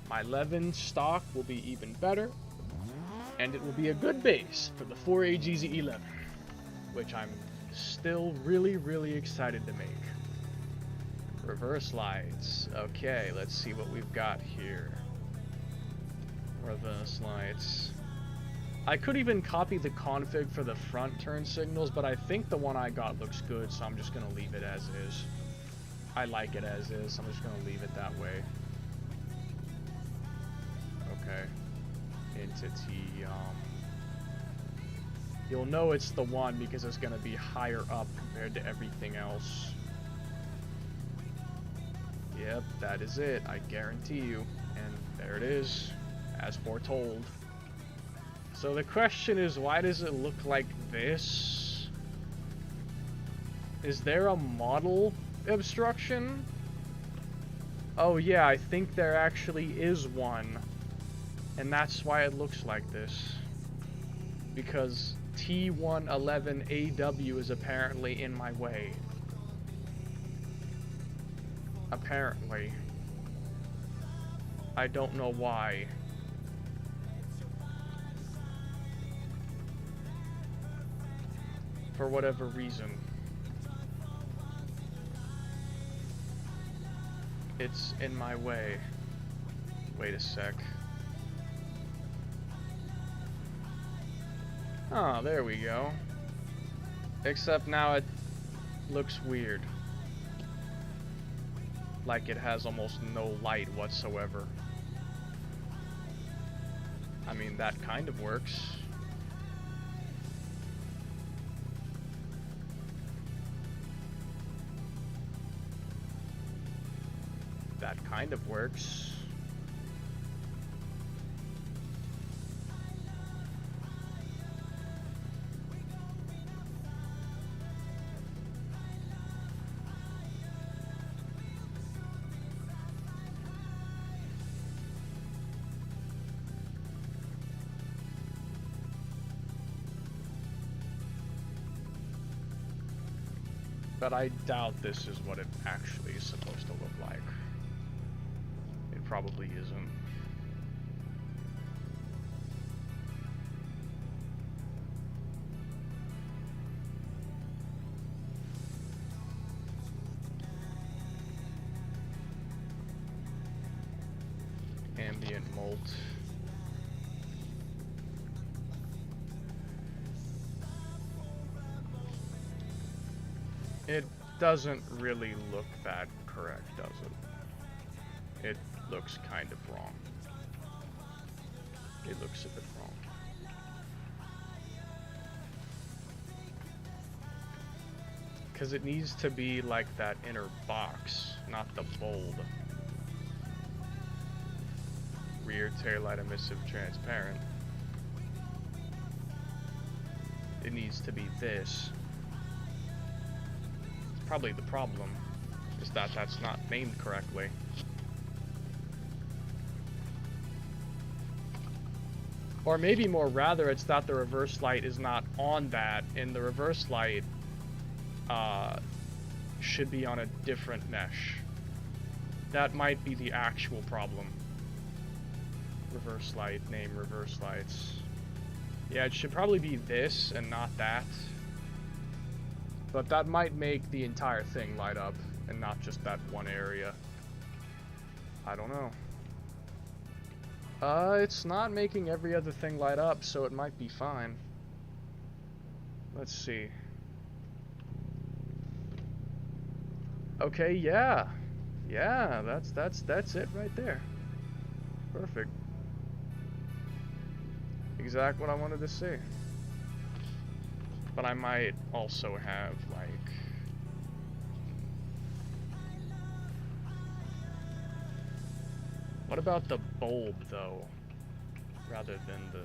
Speaker 1: My 11 stock will be even better. And it will be a good base for the 4AGZ11. Which I'm still really, really excited to make. Reverse lights. Okay, let's see what we've got here. Reverse lights. I could even copy the config for the front turn signals, but I think the one I got looks good, so I'm just gonna leave it as is. I like it as is, so I'm just gonna leave it that way. Okay. Entity, you'll know it's the one because it's gonna be higher up compared to everything else. Yep, that is it, I guarantee you. And there it is. As foretold. So the question is, why does it look like this? Is there a model obstruction? Oh yeah, I think there actually is one. And that's why it looks like this. Because T111AW is apparently in my way. Apparently. I don't know why. For whatever reason. It's in my way. Wait a sec. Oh, there we go. Except now it looks weird. Like it has almost no light whatsoever. I mean, that kind of works. That kind of works. But I doubt this is what it actually is supposed to look like. It probably isn't. Alt. It doesn't really look that correct, does it? It looks kind of wrong. It looks a bit wrong. Because it needs to be like that inner box, not the bold. Rear taillight emissive transparent. It needs to be this. It's probably the problem, is that that's not named correctly. Or maybe more rather, it's that the reverse light is not on that, and the reverse light should be on a different mesh. That might be the actual problem. Reverse light, name reverse lights. Yeah, it should probably be this and not that. But that might make the entire thing light up and not just that one area. I don't know. It's not making every other thing light up, so it might be fine. Let's see. Okay, yeah. Yeah, that's it right there. Perfect. Exact what I wanted to see. But I might also have, like... What about the bulb, though? Rather than the...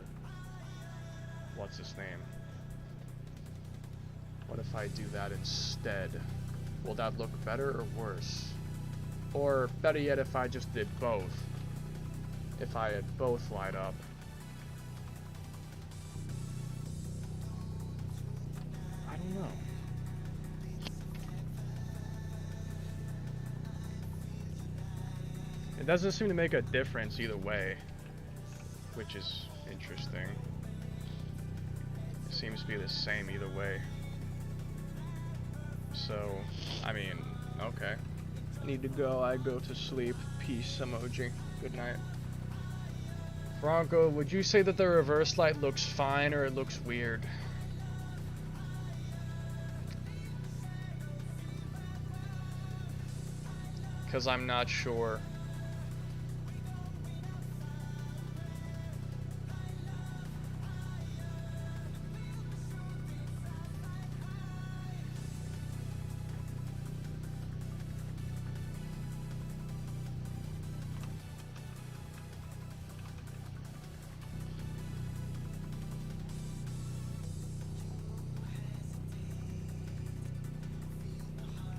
Speaker 1: What's his name? What if I do that instead? Will that look better or worse? Or, better yet, if I just did both. If I had both light up. I don't know. It doesn't seem to make a difference either way, which is interesting. It seems to be the same either way. So, I mean, okay. I need to go, I go to sleep. Peace emoji. Good night. Bronco, would you say that the reverse light looks fine or it looks weird? Because I'm not sure.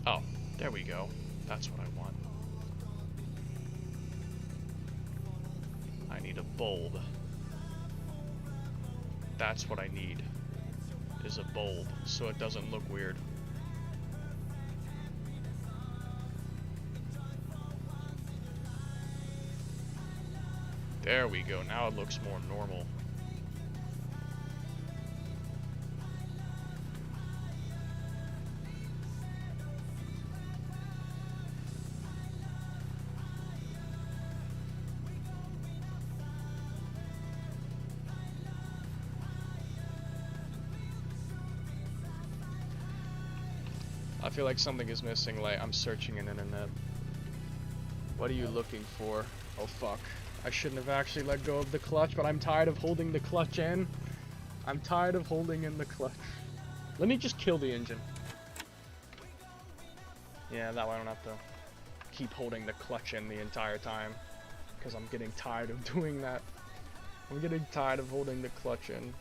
Speaker 1: Oh, there we go. That's what I want. I need a bulb. That's what I need. Is a bulb, so it doesn't look weird. There we go. Now it looks more normal. I feel like something is missing, like I'm searching in internet. What are you looking for? Oh fuck. I shouldn't have actually let go of the clutch, but I'm tired of holding the clutch in. I'm tired of holding in the clutch. Let me just kill the engine. Yeah, that way I don't have to keep holding the clutch in the entire time. Because I'm getting tired of doing that. I'm getting tired of holding the clutch in.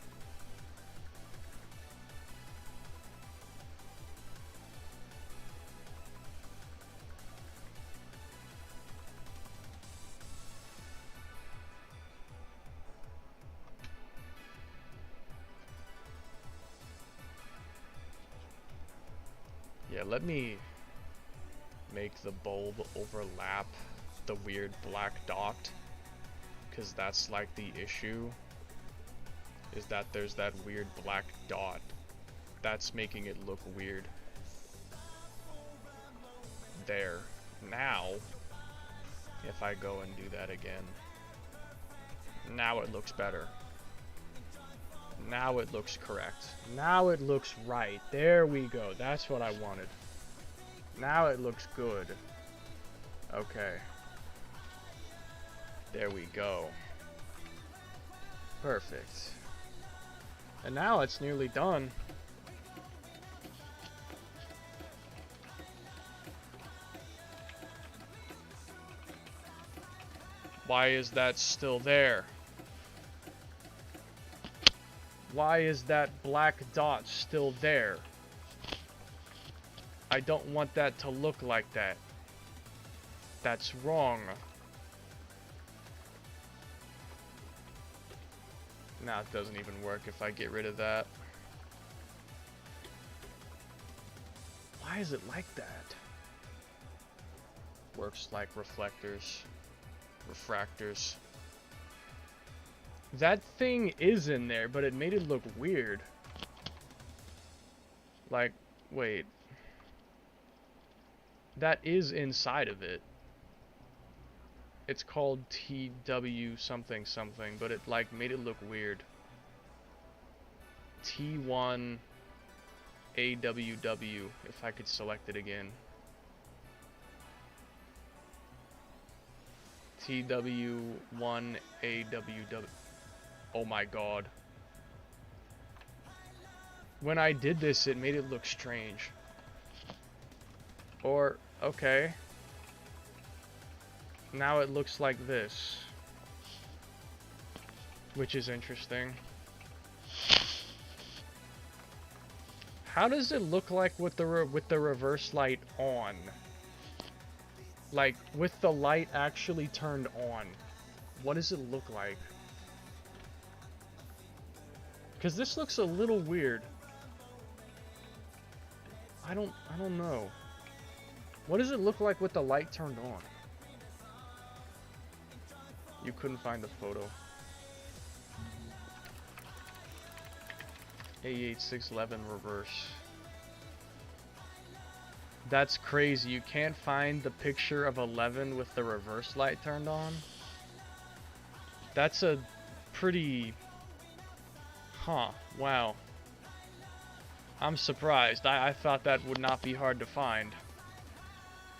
Speaker 1: Yeah, let me make the bulb overlap the weird black dot, because that's like the issue, is that there's that weird black dot that's making it look weird. There. Now, if I go and do that again, Now it looks better. Now it looks correct. Now it looks right. There we go. That's what I wanted. Now it looks good. Okay. There we go. Perfect. And now it's nearly done. Why is that still there? Why is that black dot still there? I don't want that to look like that. That's wrong. Now it doesn't even work if I get rid of that. Why is it like that? Works like reflectors. Refractors. That thing is in there, but it made it look weird. Like, wait. That is inside of it. It's called TW something something, but it like made it look weird. T1 AWW, if I could select it again. TW1 AWW. Oh my god. When I did this, it made it look strange. Or, okay. Now it looks like this. Which is interesting. How does it look like with the reverse light on? Like, with the light actually turned on. What does it look like? Because this looks a little weird. I don't know. What does it look like with the light turned on? You couldn't find the photo. A8611 reverse. That's crazy. You can't find the picture of 11 with the reverse light turned on? That's a pretty... Huh. Wow. I'm surprised. I thought that would not be hard to find.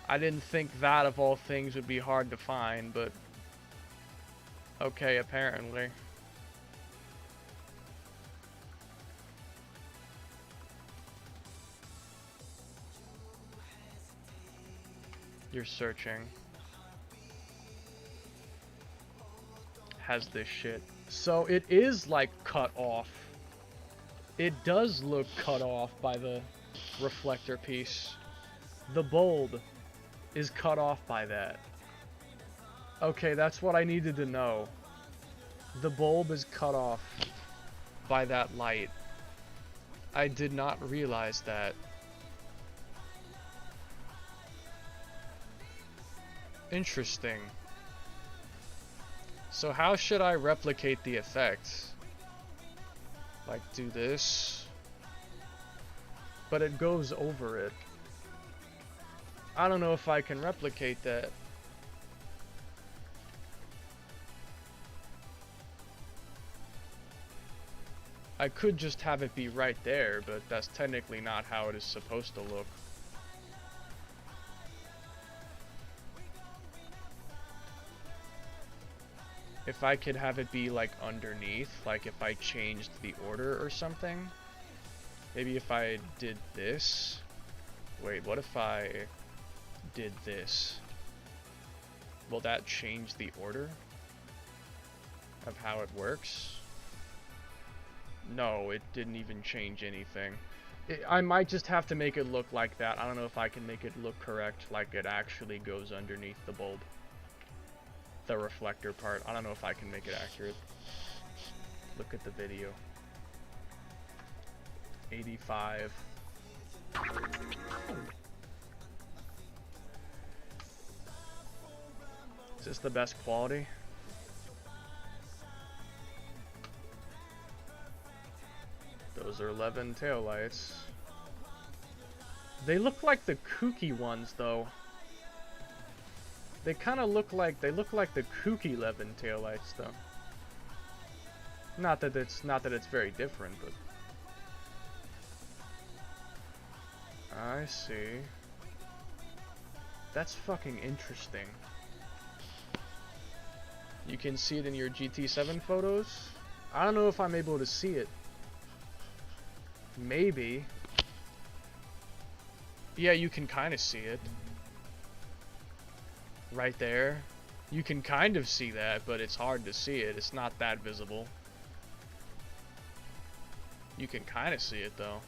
Speaker 1: I didn't think that of all things would be hard to find, but... Okay, apparently. You're searching. Has this shit. So it is like cut off. It does look cut off by the reflector piece. The bulb is cut off by that. Okay, that's what I needed to know. The bulb is cut off by that light. I did not realize that. Interesting. So how should I replicate the effect? Like do this, but it goes over it. I don't know if I can replicate that. I could just have it be right there, but that's technically not how it is supposed to look. If I could have it be like underneath, like if I changed the order or something. Maybe if I did this. Wait, what if I did this? Will that change the order of how it works? No, it didn't even change anything. I might just have to make it look like that. I don't know if I can make it look correct, like it actually goes underneath the bulb. The reflector part. I don't know if I can make it accurate. Look at the video. 85. Is this the best quality? Those are 11 taillights. They look like the kooky ones though. They kind of look like, they look like the kooky 11 taillights though. Not that it's very different, but I see. That's fucking interesting. You can see it in your GT7 photos? I don't know if I'm able to see it. Maybe. Yeah, you can kind of see it. Right there. You can kind of see that, but it's hard to see it. It's not that visible. You can kind of see it, though.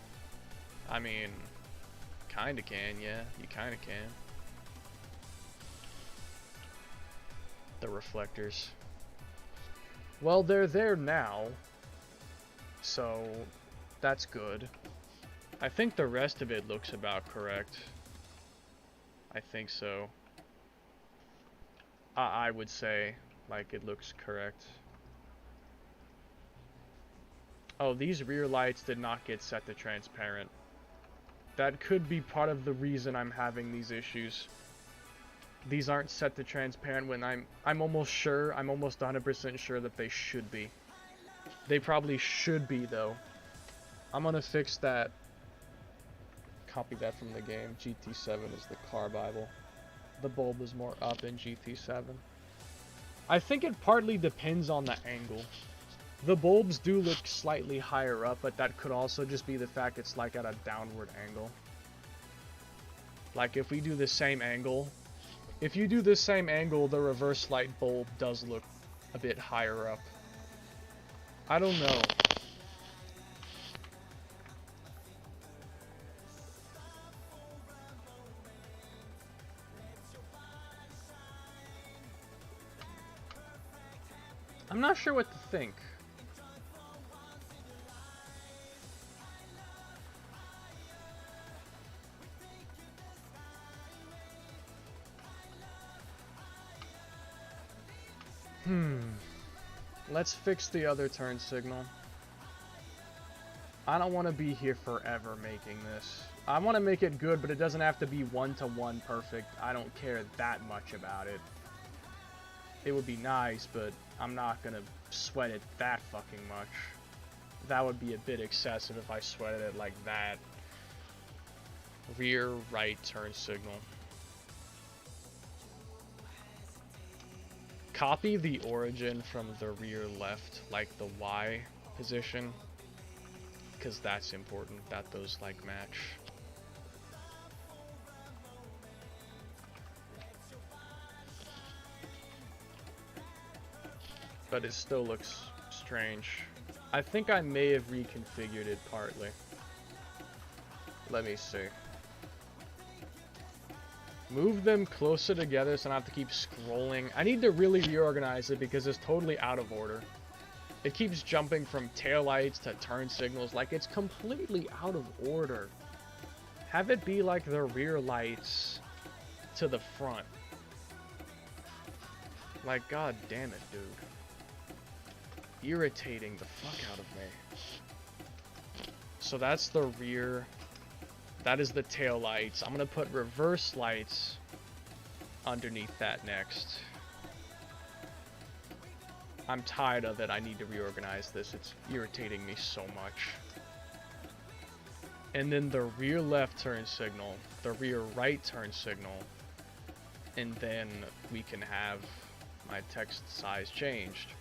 Speaker 1: I mean, kind of can, yeah. You kind of can. The reflectors. Well, they're there now. So, that's good. I think the rest of it looks about correct. I think so. I would say, like, it looks correct. Oh, these rear lights did not get set to transparent. That could be part of the reason I'm having these issues. These aren't set to transparent when I'm almost sure, I'm almost 100% sure that they should be. They probably should be, though. I'm gonna fix that. Copy that from the game. GT7 is the car Bible. The bulb is more up in GT7. I think it partly depends on the angle. The bulbs do look slightly higher up, but that could also just be the fact it's like at a downward angle. Like if we do the same angle, if you do the same angle, the reverse light bulb does look a bit higher up. I don't know. I'm not sure what to think. Let's fix the other turn signal. I don't want to be here forever making this. I want to make it good, but it doesn't have to be one-to-one perfect. I don't care that much about it. It would be nice, but I'm not gonna sweat it that fucking much. That would be a bit excessive if I sweated it like that. Rear right turn signal. Copy the origin from the rear left, like the Y position, because that's important that those like match. But it still looks strange. I think I may have reconfigured it partly. Let me see. Move them closer together so I don't have to keep scrolling. I need to really reorganize it because it's totally out of order. It keeps jumping from taillights to turn signals like it's completely out of order. Have it be like the rear lights to the front. Like, god damn it, dude. Irritating the fuck out of me. So that's the rear. That is the tail lights. I'm gonna put reverse lights underneath that next. I'm tired of it. I need to reorganize this. It's irritating me so much. And then the rear left turn signal, the rear right turn signal, and then we can have my text size changed.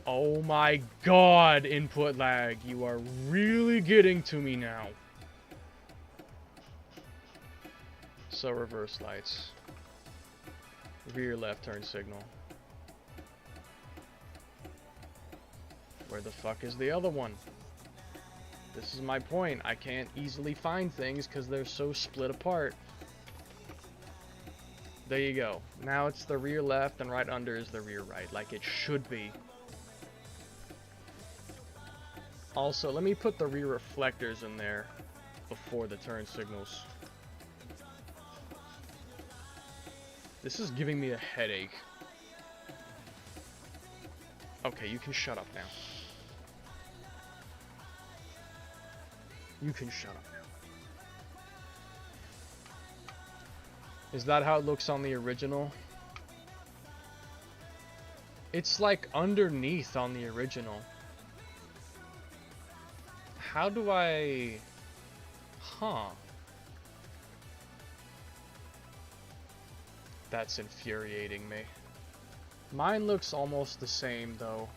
Speaker 1: Oh my god, input lag. You are really getting to me now. So reverse lights. Rear left turn signal. Where the fuck is the other one? This is my point. I can't easily find things because they're so split apart. There you go. Now it's the rear left and right under is the rear right, like it should be. Also, let me put the rear reflectors in there before the turn signals. This is giving me a headache. Okay, you can shut up now. You can shut up now. Is that how it looks on the original? It's like underneath on the original. How do I... Huh. That's infuriating me. Mine looks almost the same though.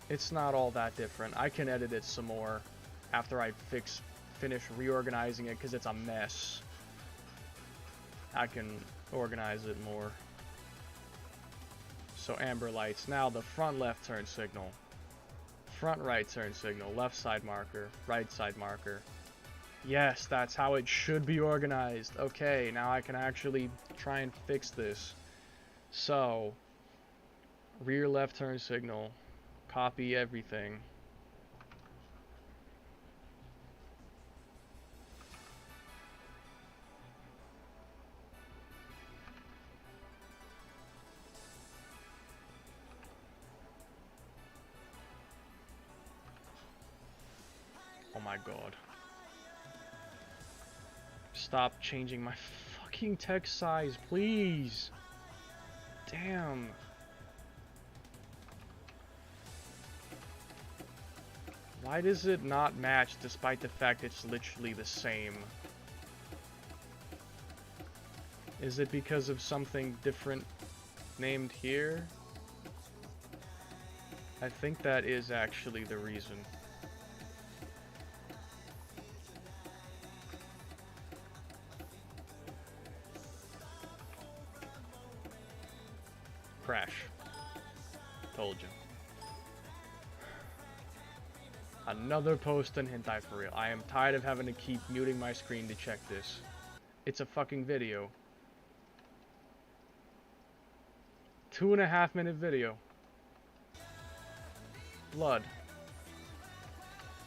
Speaker 1: It's not all that different. I can edit it some more after I finish reorganizing it because it's a mess. I can organize it more. So amber lights. Now the front left turn signal. Front right turn signal. Left side marker. Right side marker. Yes, that's how it should be organized. Okay, now I can actually try and fix this. So, rear left turn signal. Copy everything. Oh my god. Stop changing my fucking text size, please. Damn. Why does it not match despite the fact it's literally the same? Is it because of something different named here? I think that is actually the reason. Crash. Told you. Another post on hentai for real. I am tired of having to keep muting my screen to check this. It's a fucking video. 2.5 minute video. Blood.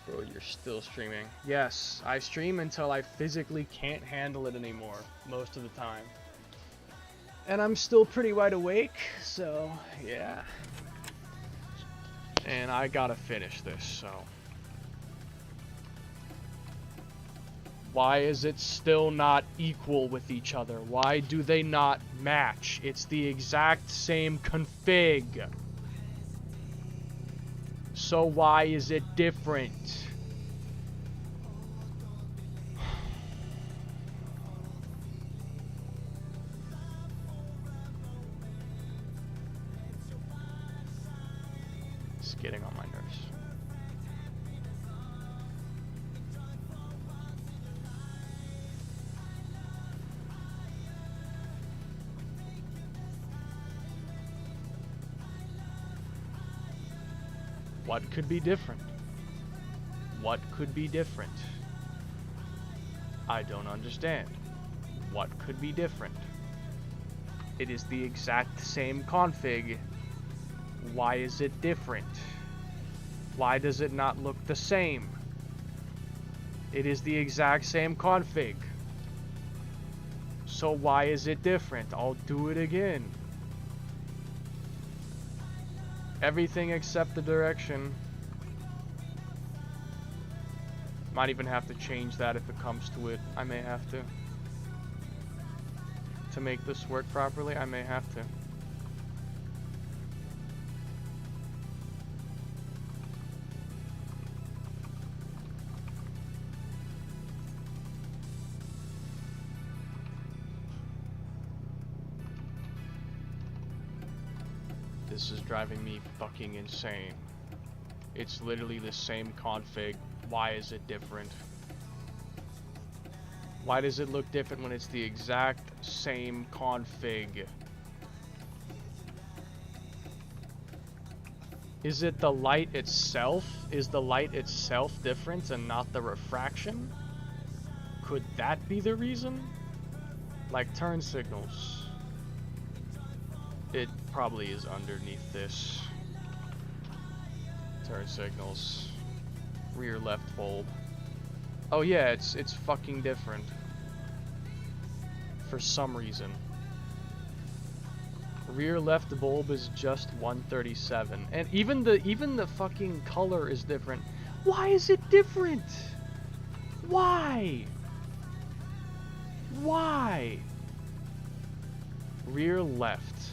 Speaker 1: Bro, you're still streaming. Yes, I stream until I physically can't handle it anymore, most of the time. And I'm still pretty wide awake, so yeah. And I gotta finish this, so. Why is it still not equal with each other? Why do they not match? It's the exact same config. So why is it different? It's getting on my nerves. What could be different? What could be different? I don't understand. What could be different? It is the exact same config. Why is it different? Why does it not look the same? It is the exact same config. So why is it different? I'll do it again. Everything except the direction. Might even have to change that if it comes to it. I may have to. To make this work properly, I may have to. This is driving me fucking insane. It's literally the same config. Why is it different? Why does it look different when it's the exact same config? Is it the light itself? Is the light itself different and not the refraction? Could that be the reason? Like turn signals. It probably is underneath this. Turn signals. Rear left bulb. Oh yeah, it's fucking different. For some reason. Rear left bulb is just 137. And even the fucking color is different. Why is it different? Why? Why? Rear left.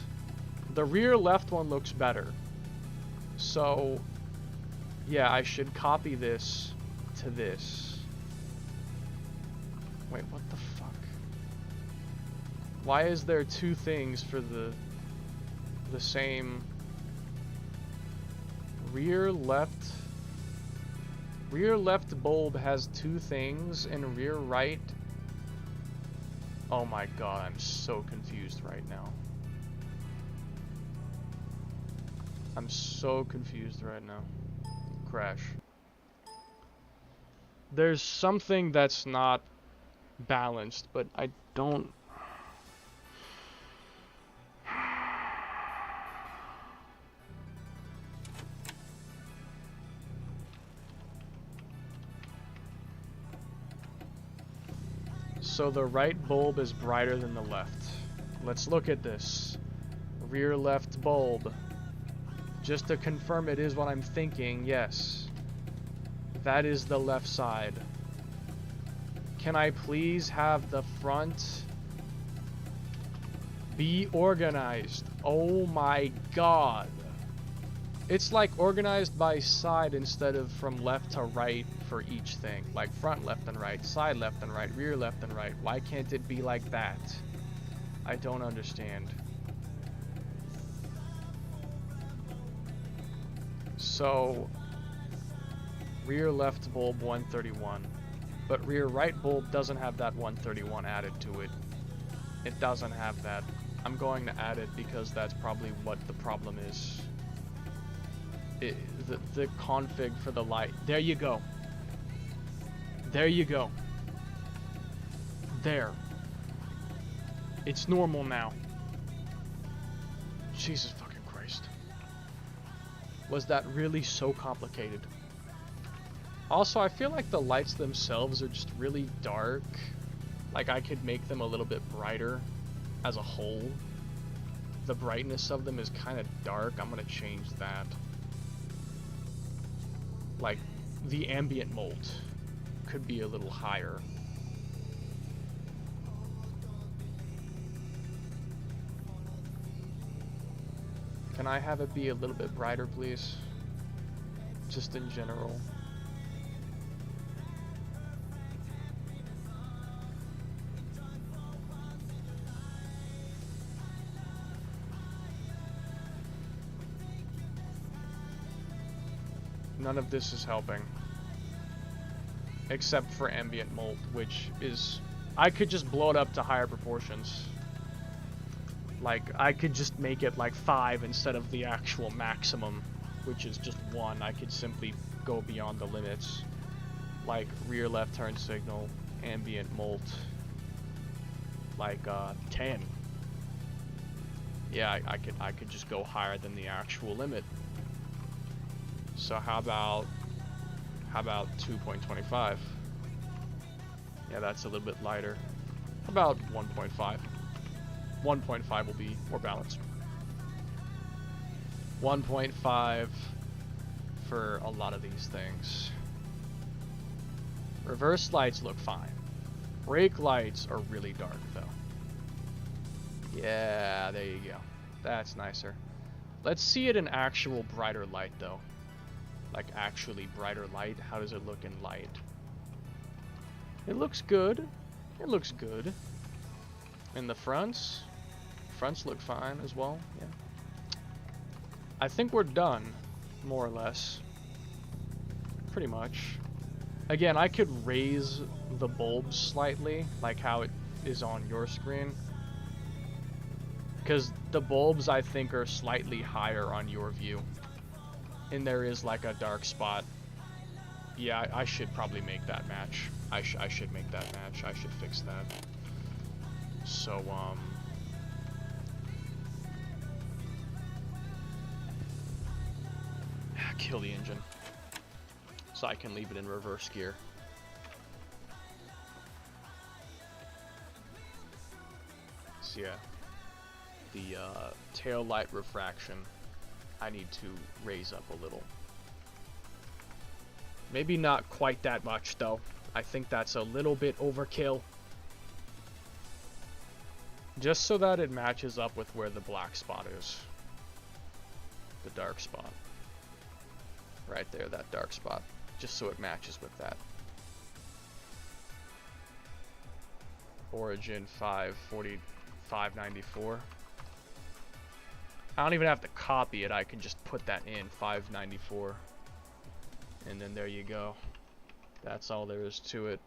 Speaker 1: The rear left one looks better. So, yeah, I should copy this to this. Wait, what the fuck? Why is there two things for the same rear left bulb has two things and rear right? Oh my god, I'm so confused right now. I'm so confused right now. Crash. There's something that's not balanced, but I don't... So the right bulb is brighter than the left. Let's look at this. Rear left bulb. Just to confirm it is what I'm thinking, yes. That is the left side. Can I please have the front be organized? Oh my god. It's like organized by side instead of from left to right for each thing. Like front left and right, side left and right, rear left and right. Why can't it be like that? I don't understand. So, rear left bulb 131. But rear right bulb doesn't have that 131 added to it. It doesn't have that. I'm going to add it because that's probably what the problem is. The config for the light. There you go. There you go. There. It's normal now. Jesus fucking Christ. Was that really so complicated? Also, I feel like the lights themselves are just really dark. Like I could make them a little bit brighter as a whole. The brightness of them is kind of dark. I'm gonna change that. Like, the ambient mode could be a little higher. Can I have it be a little bit brighter, please? Just in general. None of this is helping. Except for ambient mold, which is... I could just blow it up to higher proportions. Like, I could just make it like 5 instead of the actual maximum, which is just 1. I could simply go beyond the limits. Like, rear left turn signal, ambient mold. Like, 10. Yeah, I could just go higher than the actual limit. So how about 2.25? Yeah, that's a little bit lighter. About 1.5. 1.5 will be more balanced. 1.5 for a lot of these things. Reverse lights look fine. Brake lights are really dark though. Yeah, there you go. That's nicer. Let's see it in actual brighter light though. Like actually brighter light. How does it look in light? It looks good. It looks good. In the fronts look fine as well. Yeah. I think we're done, more or less. Pretty much. Again, I could raise the bulbs slightly, like how it is on your screen. Because the bulbs, I think, are slightly higher on your view. And there is like a dark spot. Yeah, I should probably make that match. I should make that match. I should fix that. So, kill the engine. So I can leave it in reverse gear. So yeah. The, tail light refraction, I need to raise up a little. Maybe not quite that much, though. I think that's a little bit overkill. Just so that it matches up with where the black spot is. the dark spot. Right there, that dark spot. Just so it matches with that. Origin 594. I don't even have to copy it, I can just put that in, 594. And then there you go. That's all there is to it.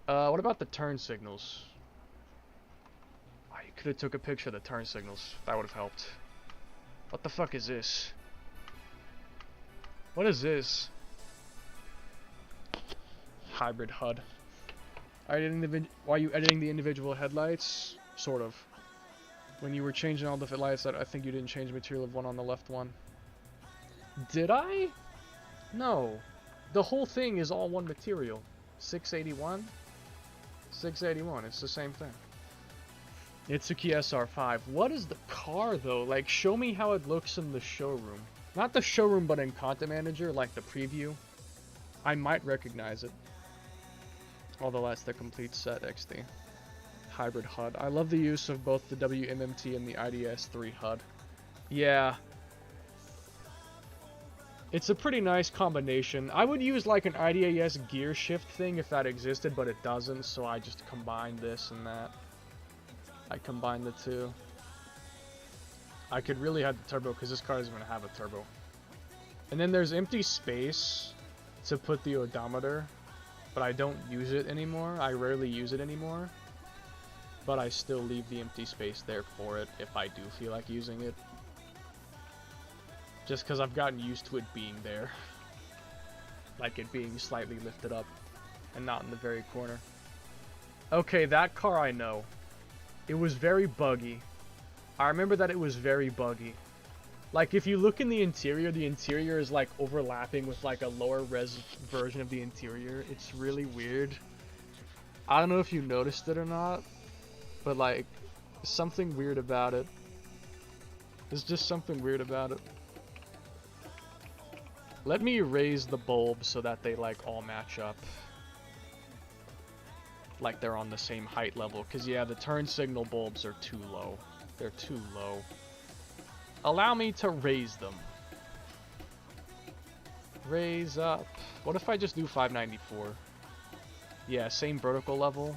Speaker 1: What about the turn signals? Oh, you could have took a picture of the turn signals. That would have helped. What the fuck is this? What is this? Hybrid HUD. Why are you editing the individual headlights? Sort of. When you were changing all the lights, I think you didn't change the material of one on the left one. Did I? No. The whole thing is all one material. 681? 681, it's the same thing. Itsuki SR5. What is the car though? Like, show me how it looks in the showroom. Not the showroom, but in Content Manager, like the preview. I might recognize it. Although that's the complete set XD. Hybrid HUD. I love the use of both the WMMT and the IDS3 HUD. Yeah. It's a pretty nice combination. I would use like an IDAS gear shift thing if that existed, but it doesn't, so I just combine this and that. I combine the two. I could really have the turbo because this car doesn't even have a turbo. And then there's empty space to put the odometer, but I don't use it anymore. I rarely use it anymore. But I still leave the empty space there for it if I do feel like using it. Just because I've gotten used to it being there. Like it being slightly lifted up and not in the very corner. Okay, that car I know. It was very buggy. I remember that it was very buggy. Like if you look in the interior is like overlapping with like a lower res version of the interior. It's really weird. I don't know if you noticed it or not, but like something weird about it. There's just something weird about it. Let me raise the bulbs so that they like all match up. Like they're on the same height level. Cause yeah, the turn signal bulbs are too low. They're too low. Allow me to raise them. Raise up. What if I just do 594? Yeah, same vertical level.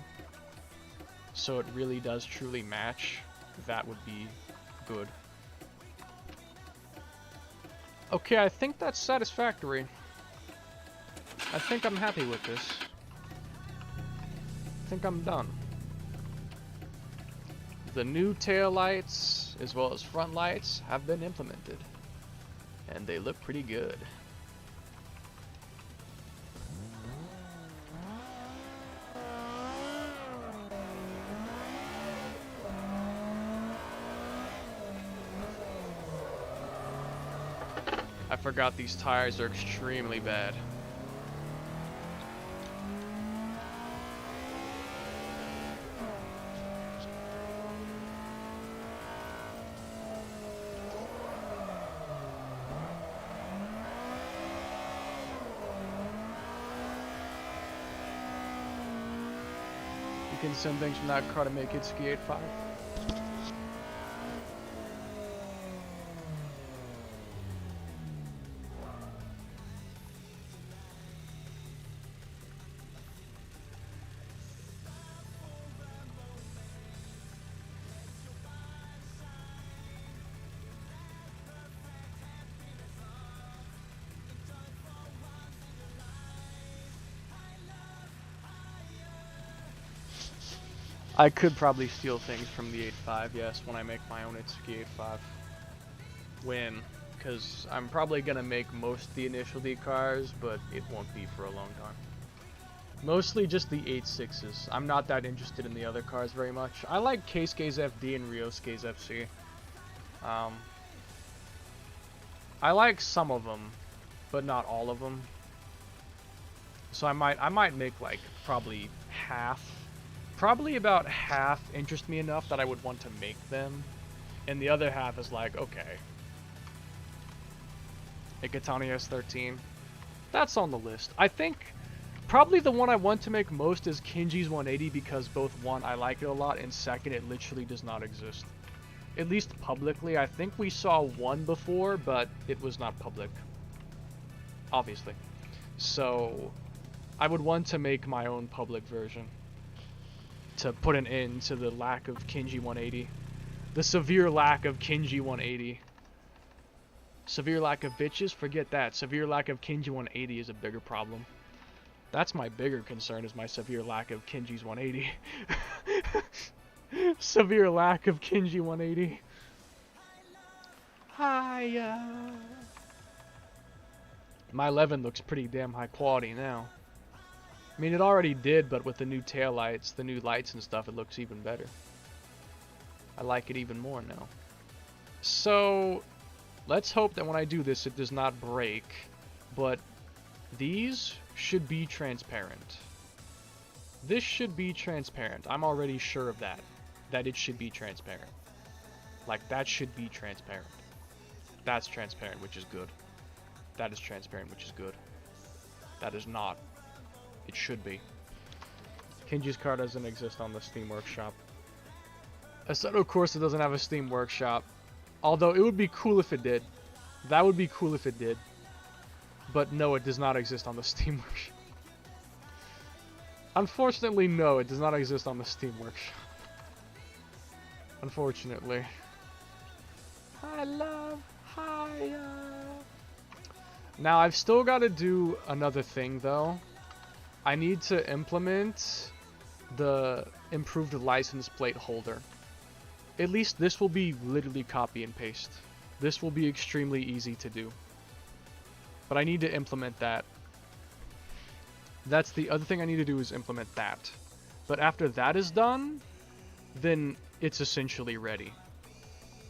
Speaker 1: So it really does truly match. That would be good. Okay, I think that's satisfactory. I think I'm happy with this. I think I'm done. The new tail lights, as well as front lights, have been implemented. And they look pretty good. I forgot these tires are extremely bad. You can send things from that car to make it Ski 85. I could probably steal things from the 8.5, yes, when I make my own Itsuki 8.5. When? Because I'm probably going to make most of the initial D cars, but it won't be for a long time. Mostly just the 8.6s. I'm not that interested in the other cars very much. I like Keisuke's FD and Ryosuke's FC. I like some of them, but not all of them. So I might make like probably half. Probably about half interest me enough that I would want to make them, and the other half is like, okay. Iketani S13. That's on the list. I think probably the one I want to make most is Kinji's 180 because both one, I like it a lot, and second, it literally does not exist. At least publicly. I think we saw one before, but it was not public. Obviously. So, I would want to make my own public version. To put an end to the lack of Kinji 180. The severe lack of Kinji 180. Severe lack of bitches? Forget that. Severe lack of Kinji 180 is a bigger problem. That's my bigger concern, is my severe lack of Kinji's 180. Severe lack of Kinji 180. Hiya. My 11 looks pretty damn high quality now. I mean, it already did, but with the new taillights, the new lights and stuff, it looks even better. I like it even more now. So, let's hope that when I do this, it does not break. But these should be transparent. This should be transparent. I'm already sure of that. That it should be transparent. Like, that should be transparent. That's transparent, which is good. That is transparent, which is good. That is not. It should be. Kinji's car doesn't exist on the Steam Workshop. Assetto Corsa doesn't have a Steam Workshop. Although it would be cool if it did. That would be cool if it did. But no, it does not exist on the Steam Workshop. Unfortunately, no, it does not exist on the Steam Workshop. Unfortunately. I love Hiya. Now, I've still got to do another thing, though. I need to implement the improved license plate holder. At least this will be literally copy and paste. This will be extremely easy to do. But I need to implement that. That's the other thing I need to do, is implement that. But after that is done, then it's essentially ready.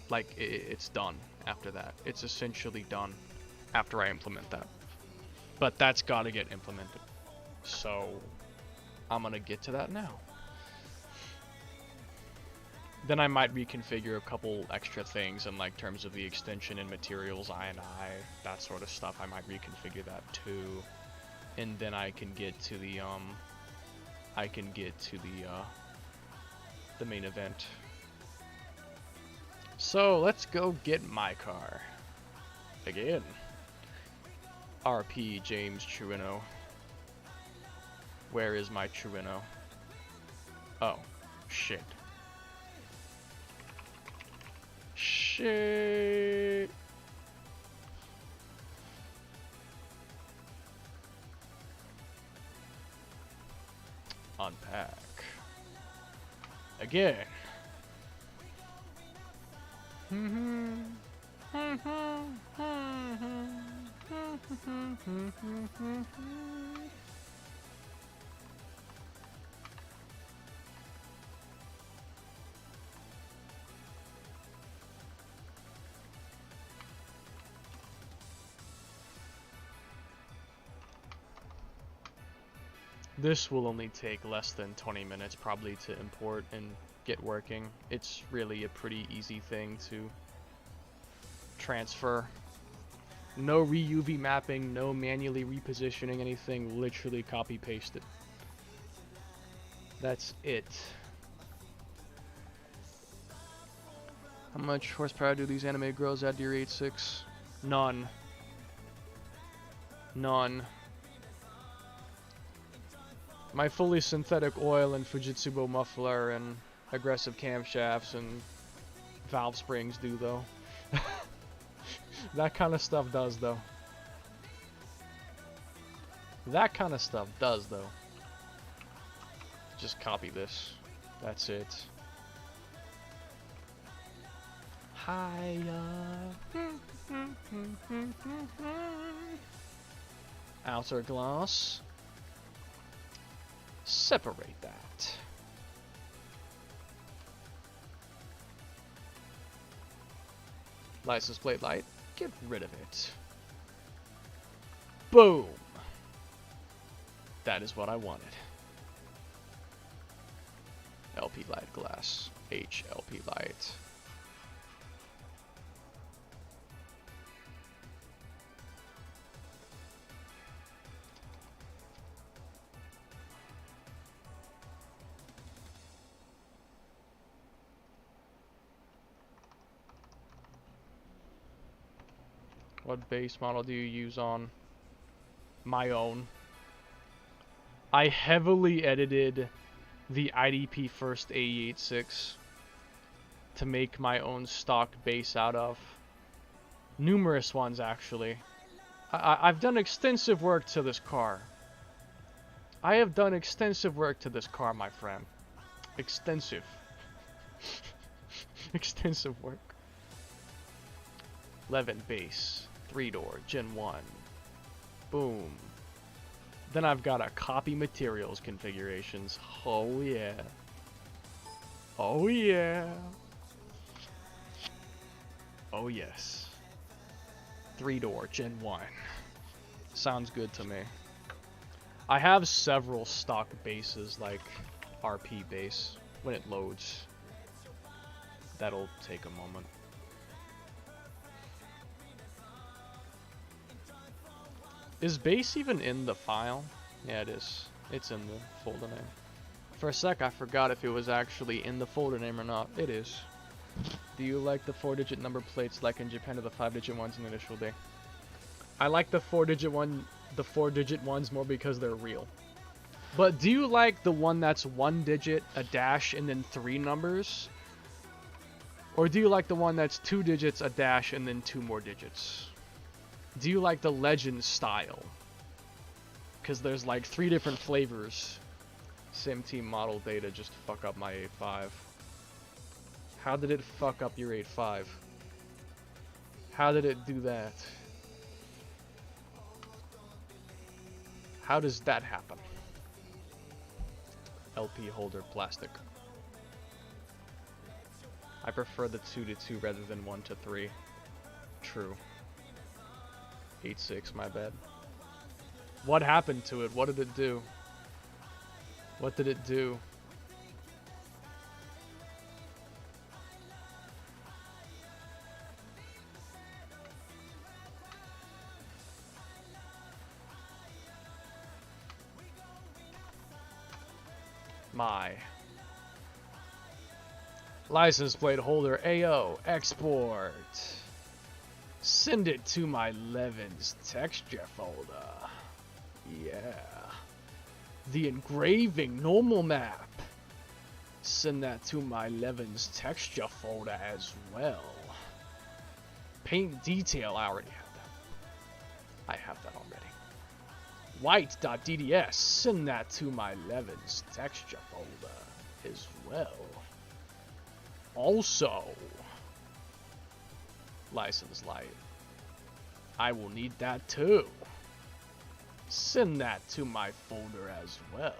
Speaker 1: Like, it's done after that. It's essentially done after I implement that. But that's gotta get implemented. So, I'm gonna get to that now. Then I might reconfigure a couple extra things in like terms of the extension and materials, I, that sort of stuff. I might reconfigure that too. And then I can get to the the main event. So let's go get my car. Again. RP James Trueno. Where is my Trueno? Oh, shit. Shit. Unpack. Again. This will only take less than 20 minutes probably to import and get working. It's really a pretty easy thing to transfer. No re-UV mapping, no manually repositioning anything, literally copy paste it. That's it. How much horsepower do these anime girls add to your 8.6? None. None. My fully synthetic oil and Fujitsu muffler and aggressive camshafts and valve springs do, though. That kind of stuff does, though. That kind of stuff does, though. Just copy this. That's it. Hiya. Outer glass. Separate that. License plate light. Get rid of it. Boom. That is what I wanted. LP light glass. HLP light. What base model do you use on? My own. I heavily edited the IDP First AE86 to make my own stock base out of. Numerous ones, actually. I've done extensive work to this car. I have done extensive work to this car, my friend. Extensive. Extensive work. 11 base. 3-door. Gen 1. Boom. Then I've got a copy materials configurations. Oh yeah. Oh yeah. Oh yes. 3-door, Gen 1. Sounds good to me. I have several stock bases, like RP base, when it loads. That'll take a moment. Is base even in the file? Yeah, it is. It's in the folder name. For a sec, I forgot if it was actually in the folder name or not. It is. Do you like the 4-digit number plates like in Japan or the 5-digit ones in the initial day? I like the 4-digit ones more because they're real. But do you like the one that's 1 digit, a dash, and then 3 numbers? Or do you like the one that's 2 digits, a dash, and then 2 more digits? Do you like the legend style? Because there's like 3 different flavors. SimTeam model data just fuck up my 8.5. How did it fuck up your 8.5? How did it do that? How does that happen? LP holder plastic. I prefer the 2-to-2 rather than 1-to-3. True. 8.6, my bad. What happened to it? What did it do? What did it do? My license plate holder AO export. Send it to my Levins texture folder. Yeah. The engraving normal map. Send that to my Levins texture folder as well. Paint detail, I already have that. I have that already. White.dds, send that to my Levins texture folder as well. Also, license light. I will need that too. Send that to my folder as well.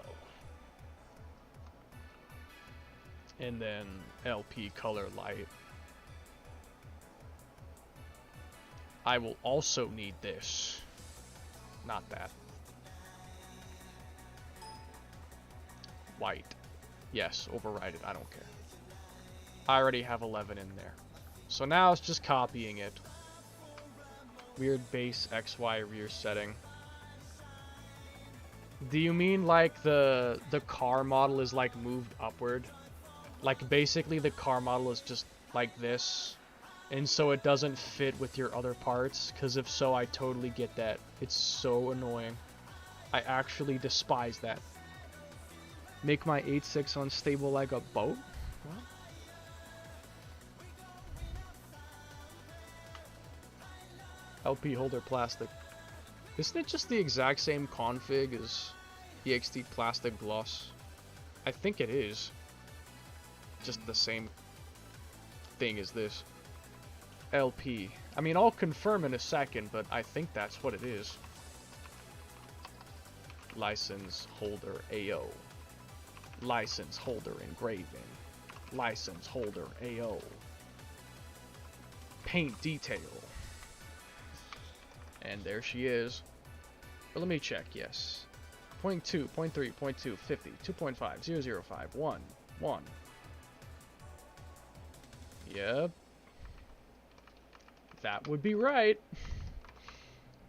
Speaker 1: And then LP color light. I will also need this. Not that. White. Yes, override it. I don't care. I already have 11 in there. So now it's just copying it. Weird base XY rear setting. Do you mean like the car model is like moved upward? Like basically the car model is just like this, and so it doesn't fit with your other parts? Because if so, I totally get that. It's so annoying. I actually despise that. Make my 8.6 unstable like a boat? What? LP holder plastic. Isn't it just the exact same config as EXT plastic gloss? I think it is. Just the same thing as this. LP. I mean, I'll confirm in a second, but I think that's what it is. License holder AO. License holder engraving. License holder AO. Paint detail. And there she is. But let me check, yes. 0.2, 0.3, 0.2, 50, 2.5, 005, 1, 1. Yep. That would be right.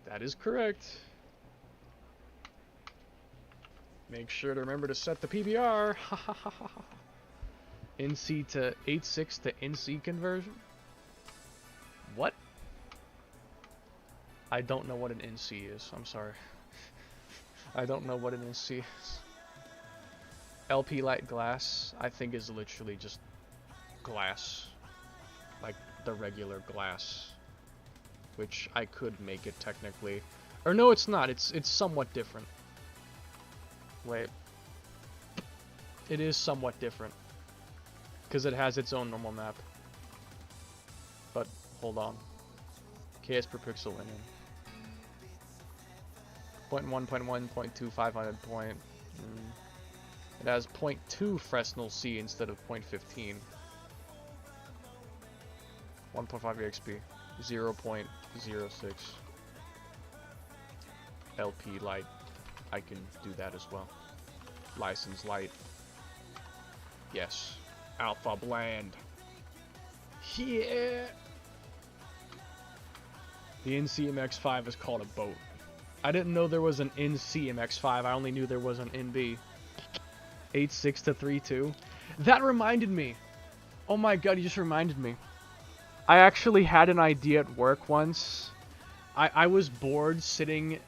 Speaker 1: That is correct. Make sure to remember to set the PBR. NC to 8.6 to NC conversion? What? I don't know what an NC is. I'm sorry. I don't know what an NC is. LP light glass, I think, is literally just glass. Like the regular glass. Which I could make it technically. Or no, it's not. It's somewhat different. Wait. It is somewhat different. Because it has its own normal map. But, hold on. KS per pixel in. 0.1, 0.1, 0.2, 500 point. It has 0.2 Fresnel C instead of 0.15. 1.5 EXP. 0.06. LP light. I can do that as well. License light. Yes. Alpha bland. Yeah. The NCMX5 is called a boat. I didn't know there was an NCMX5. I only knew there was an NB. 8.6 to 3.2. That reminded me. Oh my god, you just reminded me. I actually had an idea at work once. I was bored sitting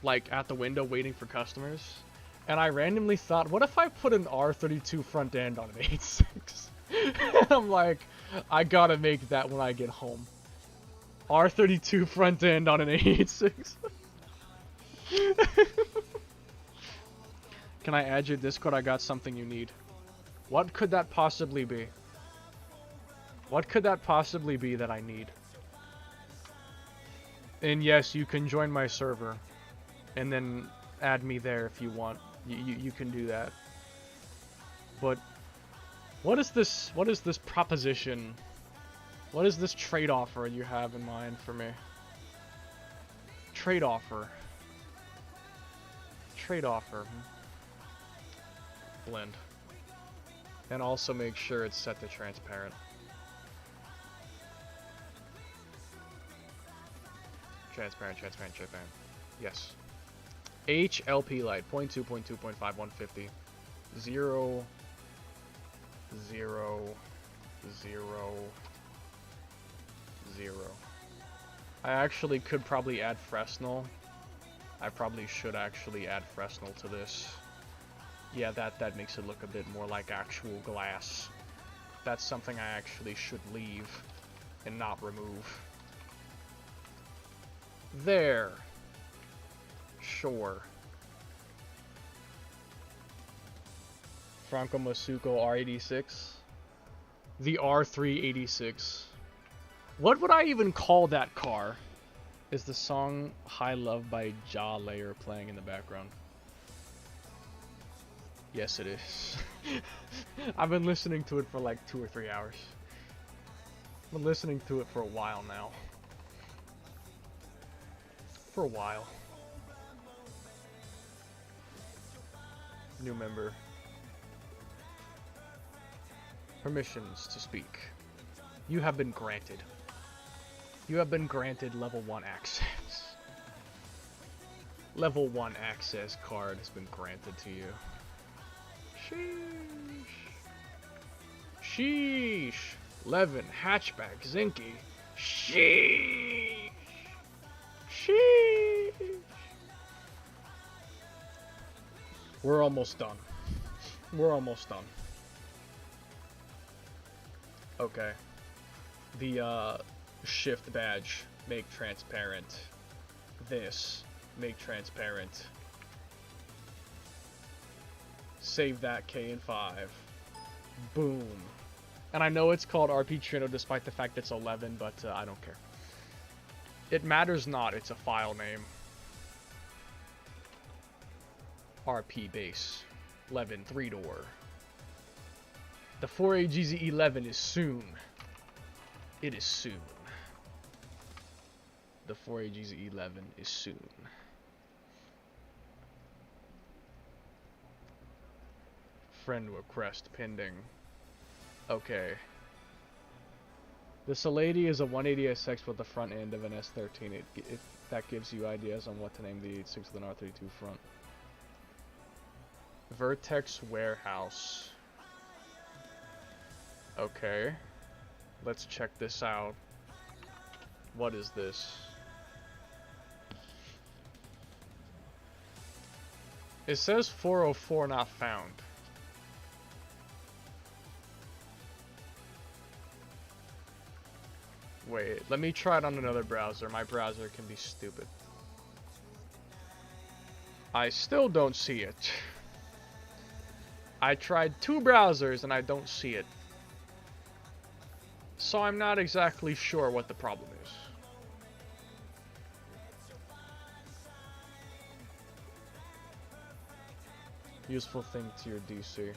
Speaker 1: like at the window waiting for customers. And I randomly thought, what if I put an R32 front end on an 8.6? And I'm like, I gotta make that when I get home. R32 front end on an 8.6. Can I add your Discord? I got something you need. What could that possibly be? What could that possibly be that I need? And yes, you can join my server. And then add me there if you want. You can do that. But what is this proposition? What is this trade offer you have in mind for me? Trade offer. Trade offer. Blend. And also make sure it's set to transparent. Transparent. Yes. HLP light. 0.2, 0.2, 0.5, 150. 0, 0, 0, 0. I actually could probably add Fresnel. I probably should actually add Fresnel to this. Yeah, that makes it look a bit more like actual glass. That's something I actually should leave and not remove. There. Sure. Franco Masuko R86. The R386. What would I even call that car? Is the song High Love by Jaw Layer playing in the background? Yes, it is. I've been listening to it for like 2 or 3 hours. I've been listening to it for a while now. For a while. New member. Permissions to speak. You have been granted. You have been granted level 1 access. Level 1 access card has been granted to you. Sheesh. Sheesh. Levin, hatchback, Zinky. Sheesh. Sheesh. We're almost done. We're almost done. Okay. The shift badge, make transparent. This, make transparent. Save that K in 5. Boom. And I know it's called RP Trino despite the fact it's 11, but I don't care. It matters not, it's a file name. RP base. 11 3-door. The 4AGZ11 is soon. It is soon. The 4AGZ11 is soon. Friend request pending. Okay. This lady is a 180SX with the front end of an S13. That gives you ideas on what to name the 86 with an R32 front. Vertex Warehouse. Okay. Let's check this out. What is this? It says 404 not found. Wait, let me try it on another browser. My browser can be stupid. I still don't see it. I tried 2 browsers and I don't see it. So I'm not exactly sure what the problem is. Useful thing to your DC.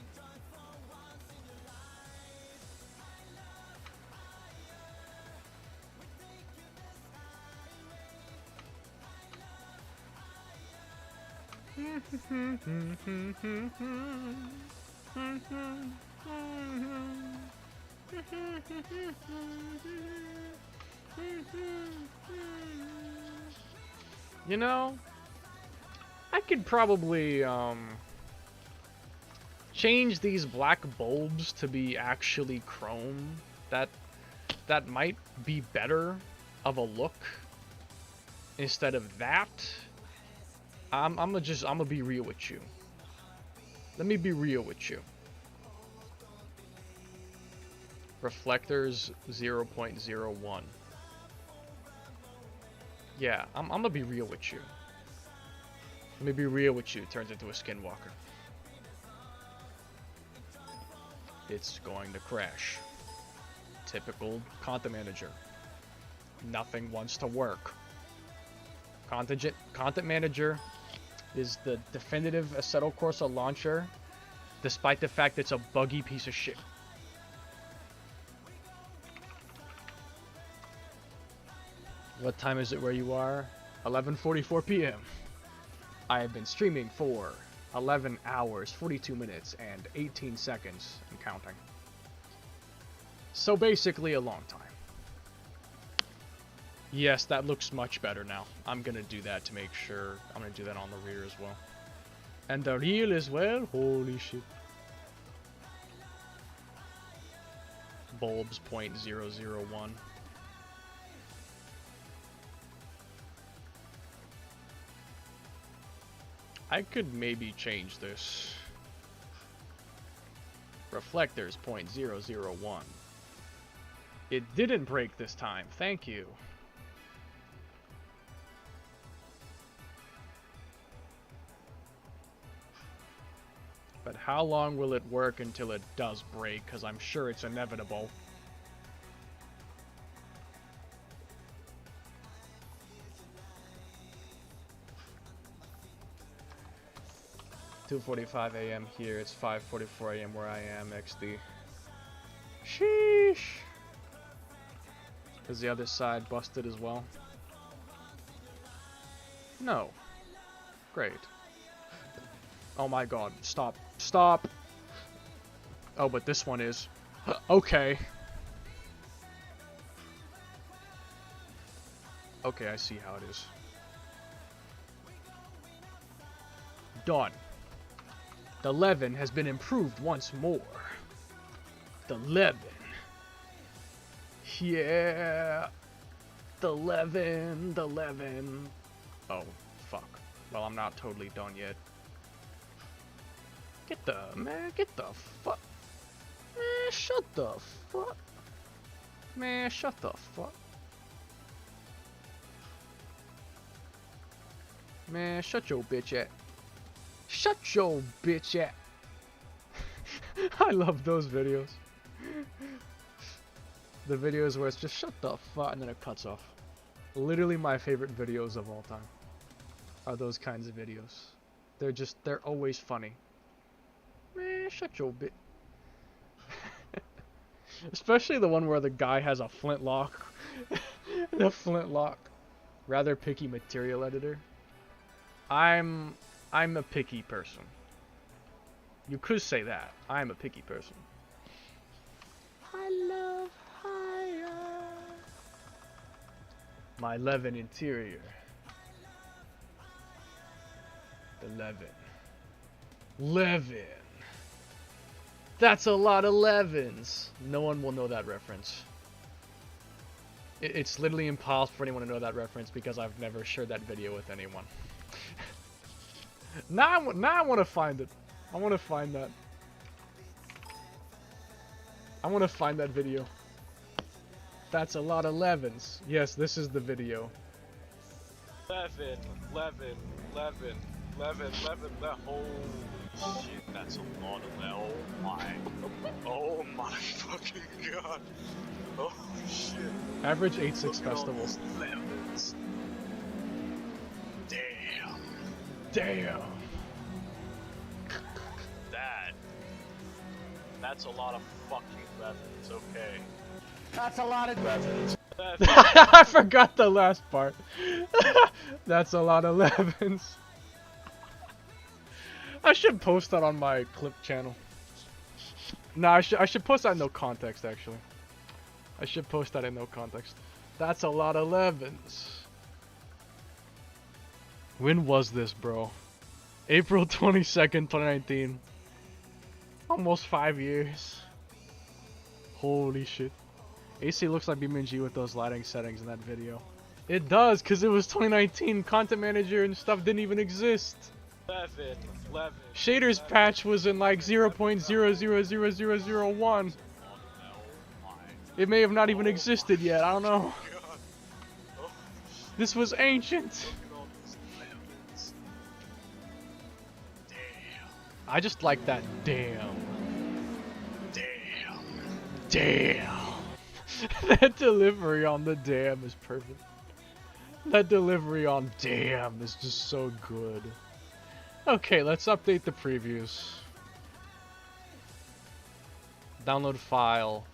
Speaker 1: You know, I could probably change these black bulbs to be actually chrome. That might be better of a look instead of that. I'm gonna be real with you. Let me be real with you. Reflectors 0.01. Yeah, I'm gonna be real with you. Let me be real with you. Turns into a skinwalker. It's going to crash. Typical content manager. Nothing wants to work. Content manager is the definitive Assetto Corsa launcher, despite the fact it's a buggy piece of shit. What time is it where you are? 11:44 p.m. I have been streaming for 11 hours, 42 minutes, and 18 seconds and counting. So basically a long time. Yes, that looks much better now. I'm gonna do that to make sure. I'm gonna do that on the rear as well. And the rear as well? Holy shit. Bulbs 0.001. I could maybe change this. Reflectors 0.001. It didn't break this time. Thank you. But how long will it work until it does break? Because I'm sure it's inevitable. (2:45 a.m. here. It's 5:44 a.m. where I am. XD. Sheesh. Is the other side busted as well? No. Great. Oh my god. Stop. Stop. Oh, but this one is. Okay. Okay, I see how it is. Done. The Levin has been improved once more. The Levin. Yeah. The Levin. The Levin. Oh, fuck. Well, I'm not totally done yet. Get the fuck. Man, shut the fuck. Man, shut the fuck. Man, shut your bitch at. Shut your bitch at. I love those videos. The videos where it's just shut the fuck and then it cuts off. Literally my favorite videos of all time are those kinds of videos. They're always funny. Man, shut your bit. Especially the one where the guy has a flintlock. The flintlock. Rather picky material editor. I'm a picky person. You could say that. I'm a picky person. I love higher. My Levin interior. The Levin. Levin. That's a lot of Levins. No one will know that reference. It's literally impossible for anyone to know that reference because I've never shared that video with anyone. Now I want to find it. I want to find that. I want to find that video. That's a lot of 11s. Yes, this is the video.
Speaker 4: 11. Holy shit, that's a lot of that. Oh my fucking god. Oh shit.
Speaker 1: Average 8-6
Speaker 4: Look at all
Speaker 1: festival.
Speaker 4: these 11s. Damn.
Speaker 1: Damn.
Speaker 4: That's a lot of fucking 11s, okay.
Speaker 2: That's a lot of
Speaker 4: 11s.
Speaker 1: I forgot the last part. That's a lot of 11s. I should post that on my clip channel. No, I should post that in no context, actually. I should post that in no context. That's a lot of 11s. When was this, bro? April 22nd, 2019. Almost 5 years. Holy shit. AC looks like BeamNG with those lighting settings in that video. It does, because it was 2019. Content Manager and stuff didn't even exist.
Speaker 4: 11.
Speaker 1: Shaders patch was in like 0.000001. It may have not even existed yet, I don't know. This was ancient. I just like that damn. Damn. That delivery on the damn is perfect. That delivery on damn is just so good. Okay, let's update the previews. Download file.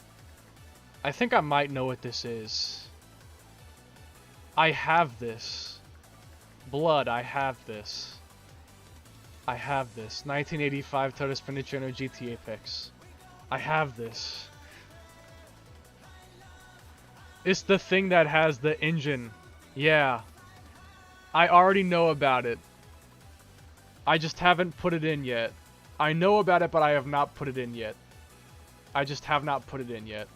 Speaker 1: I think I might know what this is. I have this. Blood, I have this. I have this. 1985 Total Spinach Energy GT Apex. I have this. It's the thing that has the engine. Yeah. I already know about it. I just haven't put it in yet. I know about it, but I have not put it in yet. I just have not put it in yet.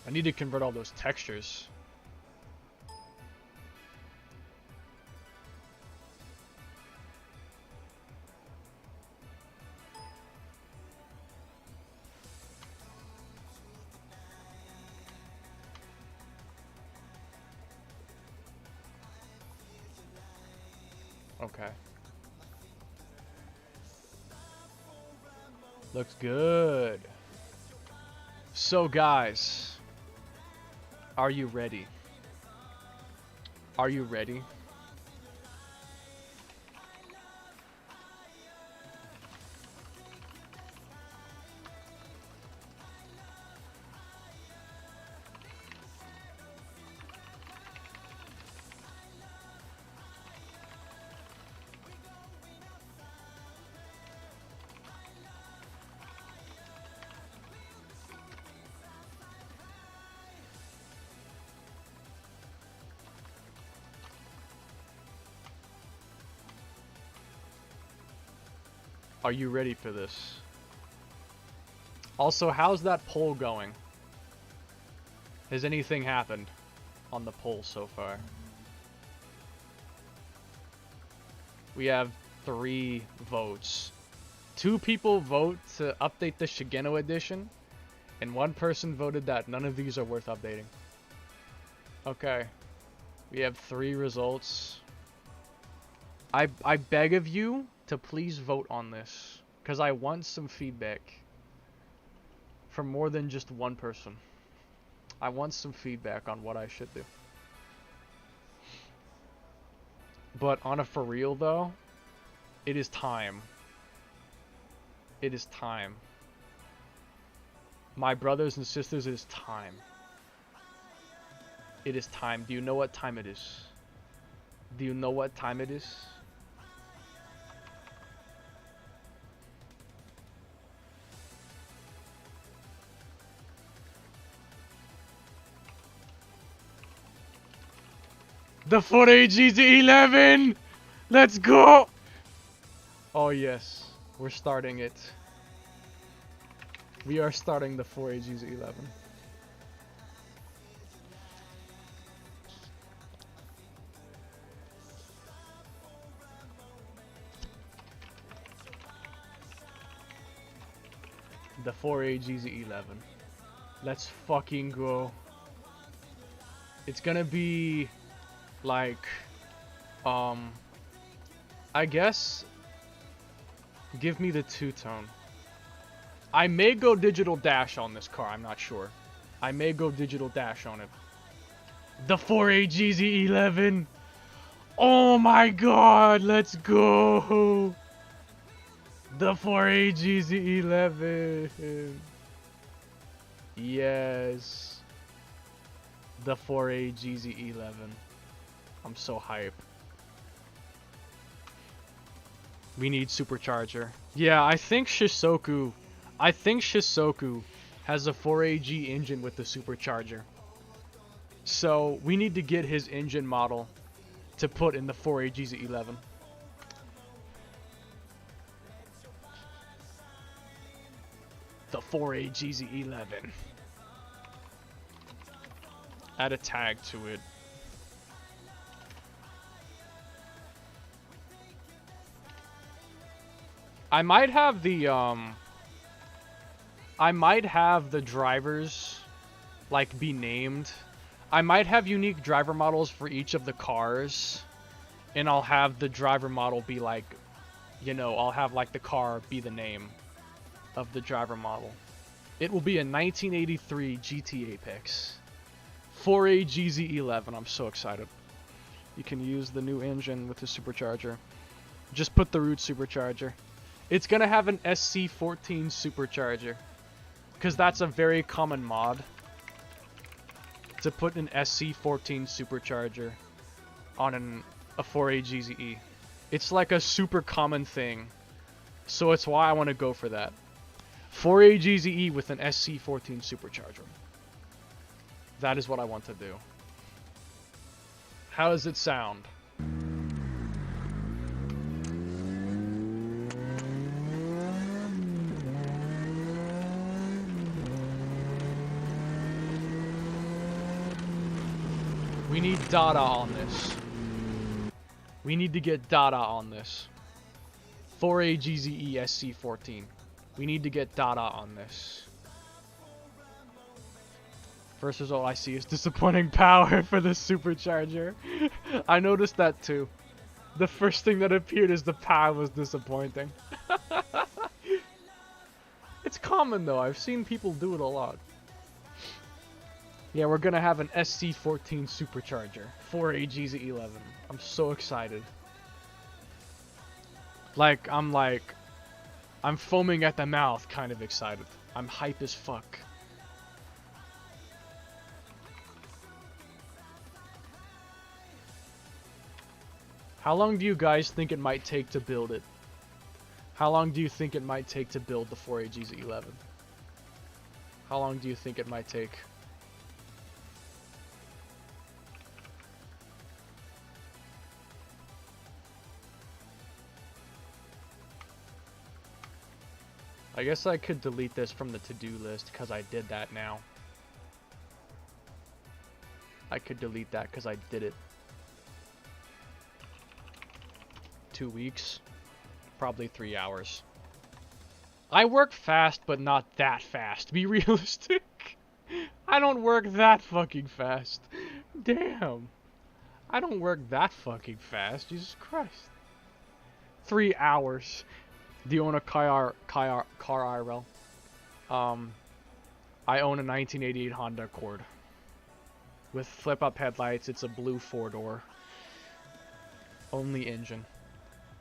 Speaker 1: I need to convert all those textures. Okay. Looks good. So guys, are you ready? Are you ready? Are you ready for this? Also, how's that poll going? Has anything happened on the poll so far? We have 3 votes. 2 people vote to update the Shigeno edition, and 1 person voted that none of these are worth updating. Okay. We have 3 results. I beg of you to please vote on this, because I want some feedback from more than just 1 person. I want some feedback on what I should do. But on a for real though, it is time. It is time. My brothers and sisters, it is time. It is time. Do you know what time it is? Do you know what time it is? The 4AGZ11! Let's go! Oh yes, we're starting it. We are starting the 4AGZ11. The 4AGZ11. Let's fucking go. It's gonna be like, I guess, give me the two-tone. I may go digital dash on this car, I'm not sure. I may go digital dash on it. The 4AGZ11! Oh my god, let's go! The 4AGZ11! Yes. The 4AGZ11. I'm so hype. We need supercharger. Yeah, I think Shisoku has a 4AG engine with the supercharger. So we need to get his engine model to put in the 4AGZ11. The 4AGZ11. Add a tag to it. I might have the drivers like be named. I might have unique driver models for each of the cars, and I'll have the driver model be like, you know, I'll have like the car be the name of the driver model. It will be a 1983 GT Apex. 4AGZ11. I'm so excited. You can use the new engine with the supercharger. Just put the root supercharger. It's gonna have an SC14 supercharger, because that's a very common mod to put an SC14 supercharger on a 4AGZE. It's like a super common thing, so it's why I want to go for that. 4AGZE with an SC14 supercharger. That is what I want to do. How does it sound? We need data on this. We need to get data on this. 4AGZE SC14. We need to get data on this. First result I see is disappointing power for the supercharger. I noticed that too. The first thing that appeared is the power was disappointing. It's common though, I've seen people do it a lot. Yeah, we're gonna have an SC14 supercharger. 4AGZ11. I'm so excited. I'm foaming at the mouth kind of excited. I'm hype as fuck. How long do you guys think it might take to build it? How long do you think it might take to build the 4AGZ11? How long do you think it might take? I guess I could delete this from the to-do list because I did that now. I could delete that because I did it. 2 weeks. Probably 3 hours. I work fast, but not that fast. Be realistic. I don't work that fucking fast. Damn. I don't work that fucking fast. Jesus Christ. 3 hours. Do you own a car IRL? I own a 1988 Honda Accord. With flip-up headlights, it's a blue 4-door. Only engine.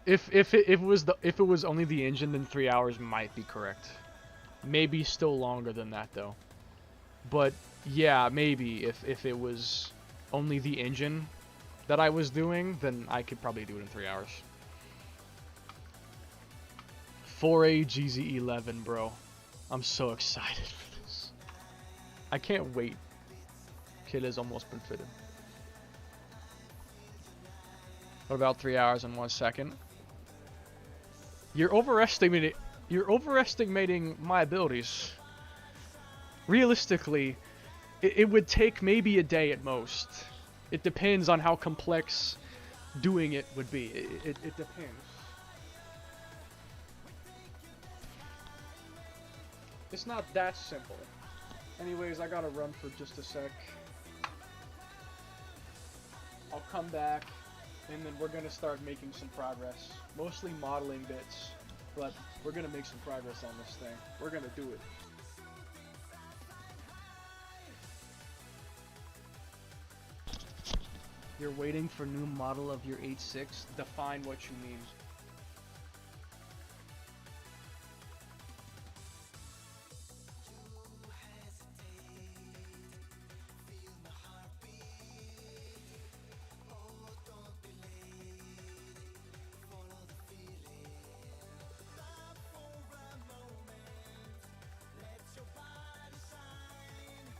Speaker 1: If it was only the engine, then 3 hours might be correct. Maybe still longer than that though. But yeah, maybe if it was only the engine that I was doing, then I could probably do it in 3 hours. 4AGZ11, bro. I'm so excited for this. I can't wait. Kit has almost been fitted. What about 3 hours and 1 second? You're overestimating my abilities. Realistically, it would take maybe a day at most. It depends on how complex doing it would be. It depends.
Speaker 2: It's not that simple. Anyways, I gotta run for just a sec. I'll come back, and then we're gonna start making some progress. Mostly modeling bits, but we're gonna make some progress on this thing. We're gonna do it. You're waiting for new model of your 8.6? Define what you mean.